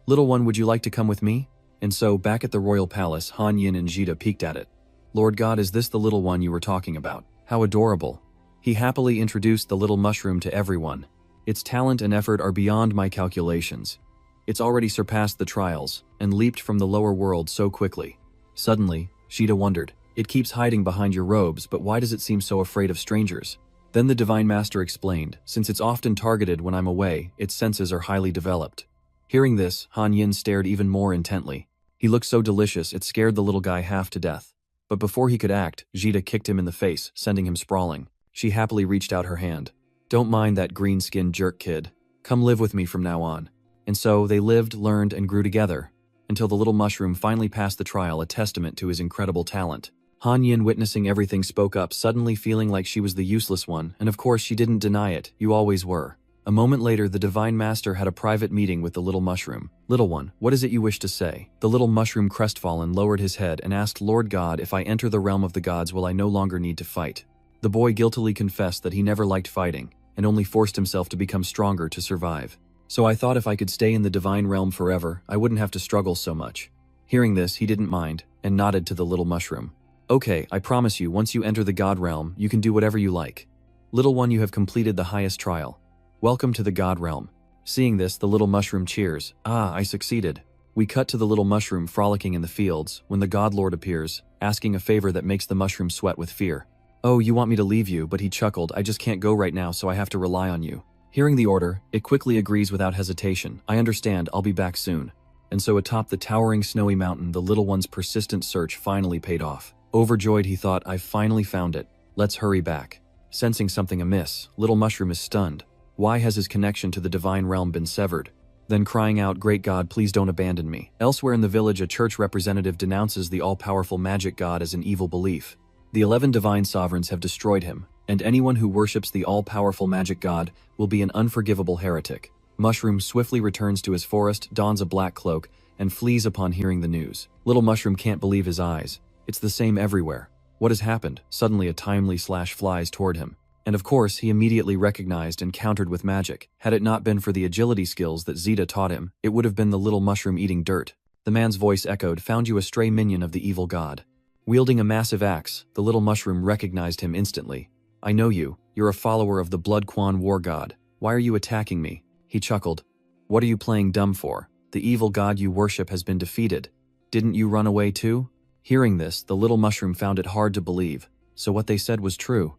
Little one, would you like to come with me? And so, back at the royal palace, Han Yin and Jida peeked at it. Lord God, is this the little one you were talking about? How adorable. He happily introduced the little mushroom to everyone. Its talent and effort are beyond my calculations. It's already surpassed the trials, and leaped from the lower world so quickly. Suddenly, Shida wondered, It keeps hiding behind your robes, but why does it seem so afraid of strangers? Then the Divine Master explained, since it's often targeted when I'm away, its senses are highly developed. Hearing this, Han Yin stared even more intently. He looked so delicious it scared the little guy half to death. But before he could act, Jida kicked him in the face, sending him sprawling. She happily reached out her hand. Don't mind that green-skinned jerk, kid. Come live with me from now on. And so they lived, learned, and grew together, until the little mushroom finally passed the trial, a testament to his incredible talent. Han Yin, witnessing everything, spoke up, suddenly feeling like she was the useless one, and of course she didn't deny it, you always were. A moment later, the Divine Master had a private meeting with the little mushroom. Little one, what is it you wish to say? The little mushroom, crestfallen, lowered his head and asked, Lord God, if I enter the realm of the gods, will I no longer need to fight? The boy guiltily confessed that he never liked fighting, and only forced himself to become stronger to survive. So I thought if I could stay in the divine realm forever, I wouldn't have to struggle so much. Hearing this, he didn't mind, and nodded to the little mushroom. Okay, I promise you, once you enter the god realm, you can do whatever you like. Little one, you have completed the highest trial. Welcome to the god realm. Seeing this, the little mushroom cheers. Ah, I succeeded. We cut to the little mushroom frolicking in the fields, when the god lord appears, asking a favor that makes the mushroom sweat with fear. Oh, you want me to leave you, but he chuckled, I just can't go right now, so I have to rely on you. Hearing the order, it quickly agrees without hesitation. I understand, I'll be back soon. And so atop the towering snowy mountain, the little one's persistent search finally paid off. Overjoyed, he thought, I've finally found it. Let's hurry back. Sensing something amiss, little mushroom is stunned. Why has his connection to the divine realm been severed? Then crying out, Great God, please don't abandon me. Elsewhere in the village, a church representative denounces the all-powerful magic god as an evil belief. The 11 divine sovereigns have destroyed him, and anyone who worships the all-powerful magic god will be an unforgivable heretic. Mushroom swiftly returns to his forest, dons a black cloak, and flees upon hearing the news. Little Mushroom can't believe his eyes. It's the same everywhere. What has happened? Suddenly a timely slash flies toward him. And of course, he immediately recognized and countered with magic. Had it not been for the agility skills that Zeta taught him, it would have been the little mushroom eating dirt. The man's voice echoed, found you a stray minion of the evil god. Wielding a massive axe, the little mushroom recognized him instantly. I know you. You're a follower of the Blood Quan war god. Why are you attacking me? He chuckled. What are you playing dumb for? The evil god you worship has been defeated. Didn't you run away too? Hearing this, the little mushroom found it hard to believe. So what they said was true.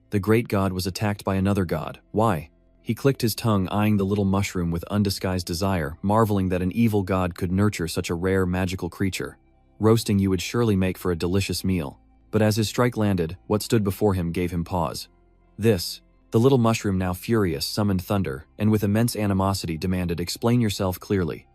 The great god was attacked by another god. Why? He clicked his tongue, eyeing the little mushroom with undisguised desire, marveling that an evil god could nurture such a rare magical creature. Roasting you would surely make for a delicious meal. But as his strike landed, what stood before him gave him pause. The little mushroom, now furious, summoned thunder, and with immense animosity demanded, explain yourself clearly.